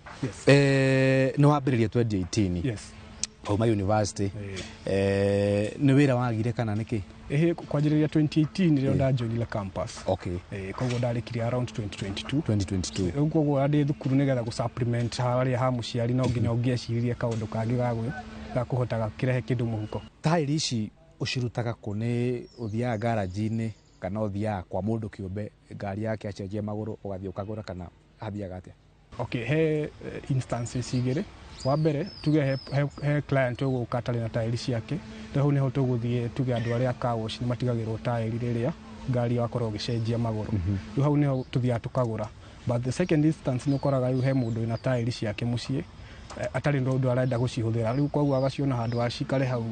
nĩ wambĩrĩria 2018. Yes. Kauma university. Nĩ wĩra wagire kana nĩkĩ? Kwanjĩrĩria 2018 rĩrĩa ndajoinire campus. Okay. Koguo ndarĩkirie around 2022. 2022. Rĩu koguo ndĩ thukuru nĩgetha gũ-supplement harĩa ha mũciari no nginya ũngĩecirie kaũndũ kangĩ ga kũhotaga kĩrehe kĩndũ mũhuko. Taĩri ici ũcirutaga kũ? Nĩ ũthiaga garage-inĩ kana ũthiaga kwa mũndũ kĩũmbe ngari yake acenjie magũrũ ũgathiĩ ũkagũra kana hathiaga atĩa? Okay, he instances igĩrĩ. Wa mbere tuge he client ũgũka atarĩ na taĩri ciake, hau nĩho tũgũthiĩ tuge andũ arĩa car wash nĩmatigagĩrwo taĩri rĩrĩa ngari yakorwo ũgĩcenjia magũrũ. Rĩu hau nĩho tũthiaga tũkagũra. But the second instance nĩ ũkoraga rĩu he mũndũ wĩna taĩri ciake mũciĩ atarĩ na ũndũ arenda gũcihũthĩra, rĩu koguo agaciona handũ ha cikare hau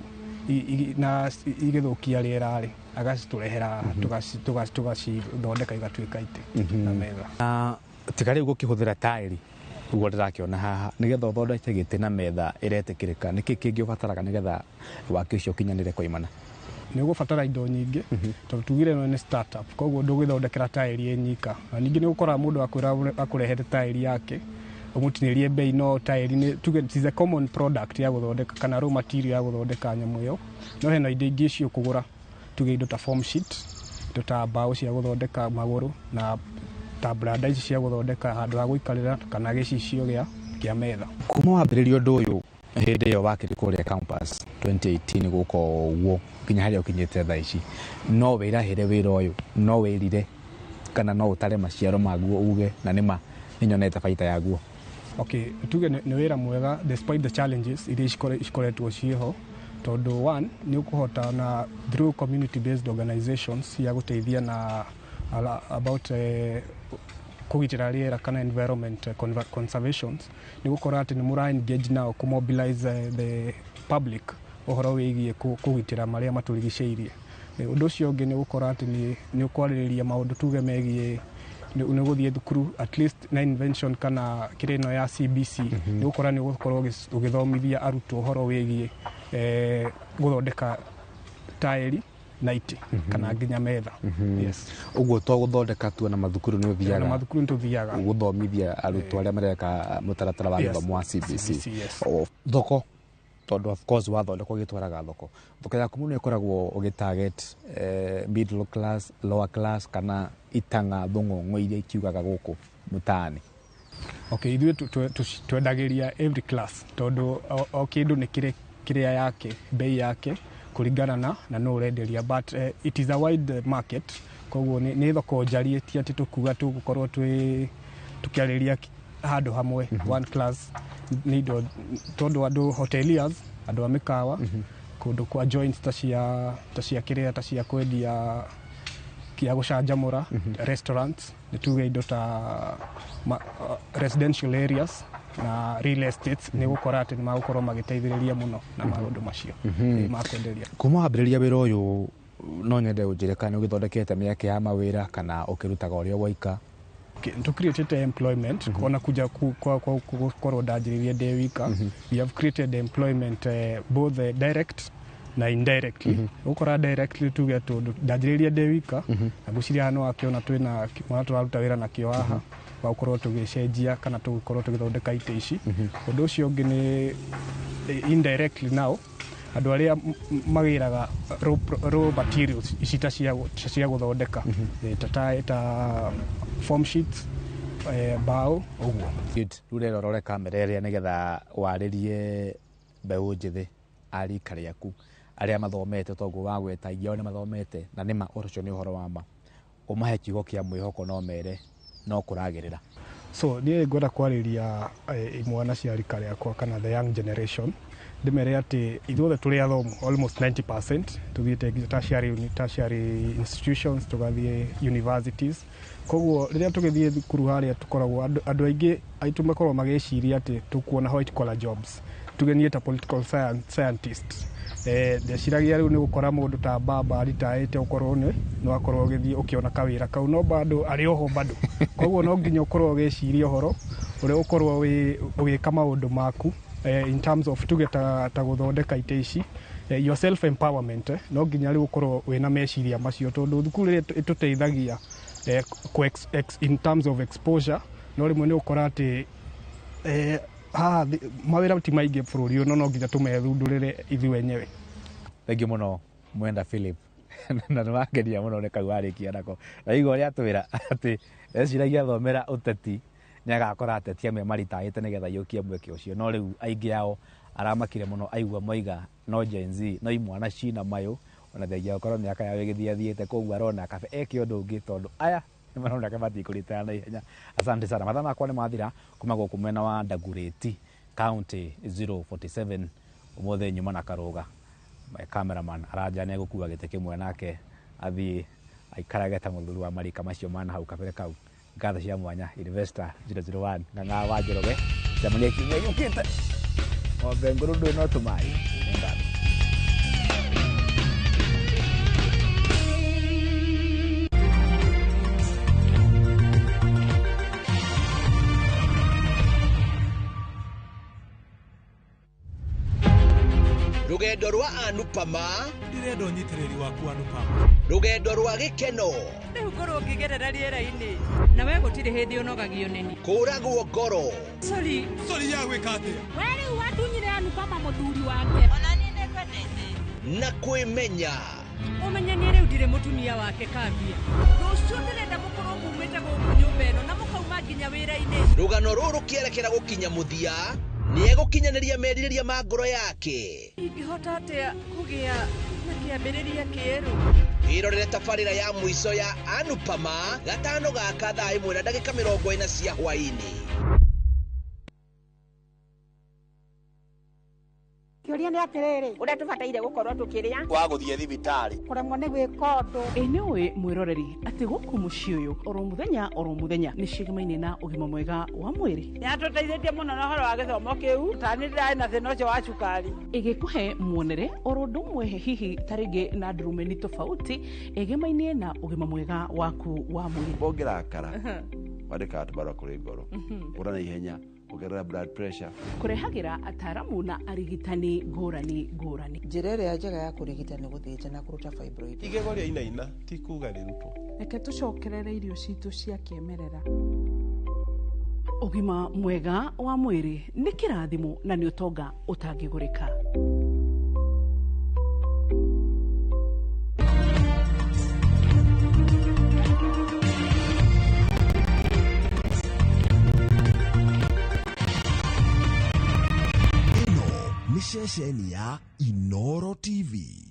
na igĩthũkia rĩera-rĩ agacitũrehera tũgacithondeka igatuĩka itĩ na metha. Tiga rĩu gũkĩhũthĩra taĩri ũguo ndĩrakĩona haha nĩgetha ũthondeke gĩtĩ na metha ĩretĩkĩrĩka, nĩkĩ kĩngĩ ũbataraga nĩgetha waki ũcio ũkinyanĩre kwaimana? Nĩ ũgũbatara indo nyingĩ tondũ tugire ĩno nĩ startup, koguo ndũgĩthondekera taĩri nyika. Na ningĩ nĩ ũkoraga mũndũ akũrehere taĩri yake ũmũtinĩrie bei, no taĩri tuge it is a common product ya gũthondeka kana raw material ya gũthondeka nyamũ ĩyo, no hena indo ingĩ cio kũgũra, tuge indo ta foam sheet, indo ta mbaũ cia gũthondeka magũrũ na ta branda ici cia gũthondeka handũ ha gũikarĩra kana gĩcicio kĩa metha. Kuma wambĩrĩria ũndũ ũyũ hĩndĩ ĩyo wakĩrĩ kũrĩa campus 2018 gũka ũguo nginya harĩa ũkinyĩte thaa ici, no wĩrahĩre wĩra ũyũ, no wĩrire kana no ũtare maciaro maguo uge na nĩma nĩnyonete baita yaguo? Okay, tuge nĩ wĩra mwega despite the challenges iria ikoretwo ciĩho, tondũ one nĩ ũkũhota na through community based organizations ya gũteithia na about kũgitĩra rĩera kana environment conservations, nĩ gũkora atĩ nĩ mũra engage nao kũmobilize the public ũhoro wĩgiĩ kũgitĩra marĩa matũrigicĩirie. Ũndũ ũcio ũngĩ nĩ gũkora atĩ nĩ ũkwarĩrĩria maũndũ tuge megiĩ nĩ gũthiĩ thukuru at least na invention kana kĩrĩa ĩno ya CBC, nĩ gũkora nĩ gũkorwo ũgĩthomithia arutwo ũhoro wĩgiĩ gũthondeka taĩri na itĩ kana nginya metha. Yes. Ũguo to gũthondeka tu na mathukuru nĩ ũthiaga? Na mathukuru nĩ tũthiaga gũthomithia arutwo arĩa mareka mũtaratara wa gĩthomo wa CBC. Thoko, tondũ of course wathondekwo gĩtwaraga thoko. Thoko yaku mũno ĩkoragwo ũgĩtarget middle class, lower class kana itanga thũng'ũng'ũ iria ikiugaga gũkũ mũtaani? Okay, ithuĩ twendagĩria every class tondũ o kĩndũ nĩ kĩrĩa yake, bei yake kũringana na no ũrenderia, but it is a wide market, koguo nĩ thoko njarie, ti atĩ tũkuga tũgũkorwo tũkĩarĩria handũ hamwe one class. Nĩ indo tondũ andũ hoteliers, andũ a mĩkawa, kũndũ kwa joints ta cia kĩrĩa ta cia kwendia kĩa gũcanjamũra, restaurants, nĩ tuge indo ta residential areas na real estates, nĩ gũkora atĩ nĩ magũkorwo magĩteithĩrĩria mũno na maũndũ macio ma kwenderia. Kuma wambĩrĩria wĩra ũyũ no nyende ũnjĩre kana nĩ ũgĩthondekete mĩeke ya mawĩra kana ũkĩrutaga ũrĩa waika? To create employment, kona kuja gũkorwo ndanjĩrĩirie ndĩ wika, we have created employment both direct na indirectly. Gũkora directly tuge tondũ ndanjĩrĩirie ndĩ wika na ngwĩciria hano akĩona twĩna mwana tũraruta wĩra nakĩo haha wa gũkorwo tũgĩcenjia kana tũgĩkorwo tũgĩthondeka itĩ ici. Ũndũ ũcio ũngĩ nĩ indirectly now andũ arĩa magĩraga raw materials ici ta cia gũthondeka ta foam sheets, mbaũ ũguo. Rĩu rero rore kamera ĩrĩa nĩgetha warĩrie mbeũ njĩthĩ arika rĩaku arĩa mathomete, toguo wagweta ingĩ ao nĩ mathomete na nĩma ũcio nĩ ũhoro wa ma, ũmahe kiugo kĩa mwĩhoko no mere no kũragĩrĩra? So niĩ ngwenda kwarĩria imwana cia rika rĩakwa kana the young generation, ndĩmere atĩ ithuothe tũrĩ athomu almost 90% tũthiĩte tertiary institutions, tũgathiĩ universities. Koguo rĩrĩa tũgĩthiĩ thukuru harĩa tũkoragwo andũ aingĩ aitũ makoragwo magĩciria atĩ tũkuona white collar jobs, tugenie ta political scientists. Ndeciragia rĩu nĩ gũkora mũndũ ta mbamba aritaĩte ũkorwo no akorwo ũgĩthiĩ ũkĩona kawĩra kau, no bado arĩ oho bado. Koguo no nginya ũkorwo ũgĩciria ũhoro ũrĩa ũkorwo ũgĩka maũndũ maku in terms of tuge ta gũthondeka itĩ ici, your self empowerment. No nginya rĩu ũkorwo wĩna meciria macio tondũ thukuru ĩtũteithagia in terms of exposure no rimwe ni ukora ati mawira ti maingĩ bũrũri ũyũ no nginya tũmethundũrĩre ithuĩ wenyewe. Thengiũ mũno Mwenda Philip na nĩwangenia mũno nĩ kau warĩkia nako na igua ũrĩa atwĩra atĩ eciragia athomera ũteti nĩ agakora ateti amwe maritahĩte nĩgetha yũkie mweke ũcio no rĩu aingĩ ao aramakire mũno aigua moiga no Gen Z no imwana cina mayũ ona thengia gũkorwo mĩaka yao ĩgĩthiathiĩte koguo arona kabe eke ũndũ ũngĩ tondũ aya nĩ maroneka matikũritaya na ihenya. Asante sana. Mathaa makwa nĩ mathira kuma gũkũ mwena wa Ndagurĩti county 047 ũmũthĩ nyuma na karũga. My cameraman aranja gũkua gĩtĩ kĩmwe nake athiĩ aikarage ta mũthuri wa marika macio mana hau kabere kau. Ngatho cia mwanya Investor 001 Ng'ang'a wa Njoroge jamani kiumia gĩũkĩte ng'ombe ngũrũ ndũĩ no tũmaĩ ngatho. Rugendo rwa Anupama ndirenda ũnyitĩrĩri waku Anupama. Rugendo rwa gĩkeno rĩu ngorwo ngĩgerera rĩera-inĩ nawe gũtirĩ hĩndĩ ũnogagio nĩ ni kũragwo ngoro sori ya gwĩka atĩa we rĩu watunyire Anupama mũthuri wake ona niĩ nĩngwendete na kwĩmenya ũmenyanie rĩu ndirĩ mũtumia wake kambia rũciũ ndĩrenda mũkorwo mumĩte gũkũ nyũmba ĩno na mũkauma nginya wĩra-inĩ. Rũgano rũrũ kĩerekera gũkinya mũthia nĩegũkinyanĩria merirĩria ma ngoro yake. Ingĩhota atĩa kũgĩa na kĩambĩrĩria kĩerũ? Irorere tabarĩra ya mũico ya Anupama gatano gaka thaa 1:40 cia hwaĩ-inĩ. Kĩũria nĩ atĩrĩrĩ, ũrĩa tũbataire gũkorwo tũkĩrĩa wa gũthiĩ thibitarĩ kũremwo nĩ gwĩka ũndũ. Nĩ ũĩ mwĩroreri atĩ gũkũ mũciĩ ũyũ oro mũthenya nĩ cigĩmaine na ũgima mwega wa mwĩrĩ. Nĩatũteithĩtie mũno na ũhoro wa gĩthomo kĩu tani ndĩrarĩ na thĩna ũcio wa cukari. Ĩgĩkũhe muonere oro ũndũ ũmwe hihi tarĩngĩ na ndurumeni tofauti ĩgĩmainie na ũgima mwega waku wa mwĩrĩ. Ũngĩrakara wandĩkaga tũbarũa kũrĩ ngoro ũra na ihenya kugerera blood pressure kurehagĩra ataramu na arigitani ngũrani. Njĩra ĩrĩa njega ya kũrigita nĩ gũthĩnja na kũruta fibroid. igego rĩa inaina ti kuga rĩrutwo. Reke tũcokerere irio citũ cia kĩmerera. Ũgima mwega wa mwĩrĩ nĩ kĩrathimo na nĩ ũtonga ũtangĩgũrĩka. Ni ceceni ya Inoro TV.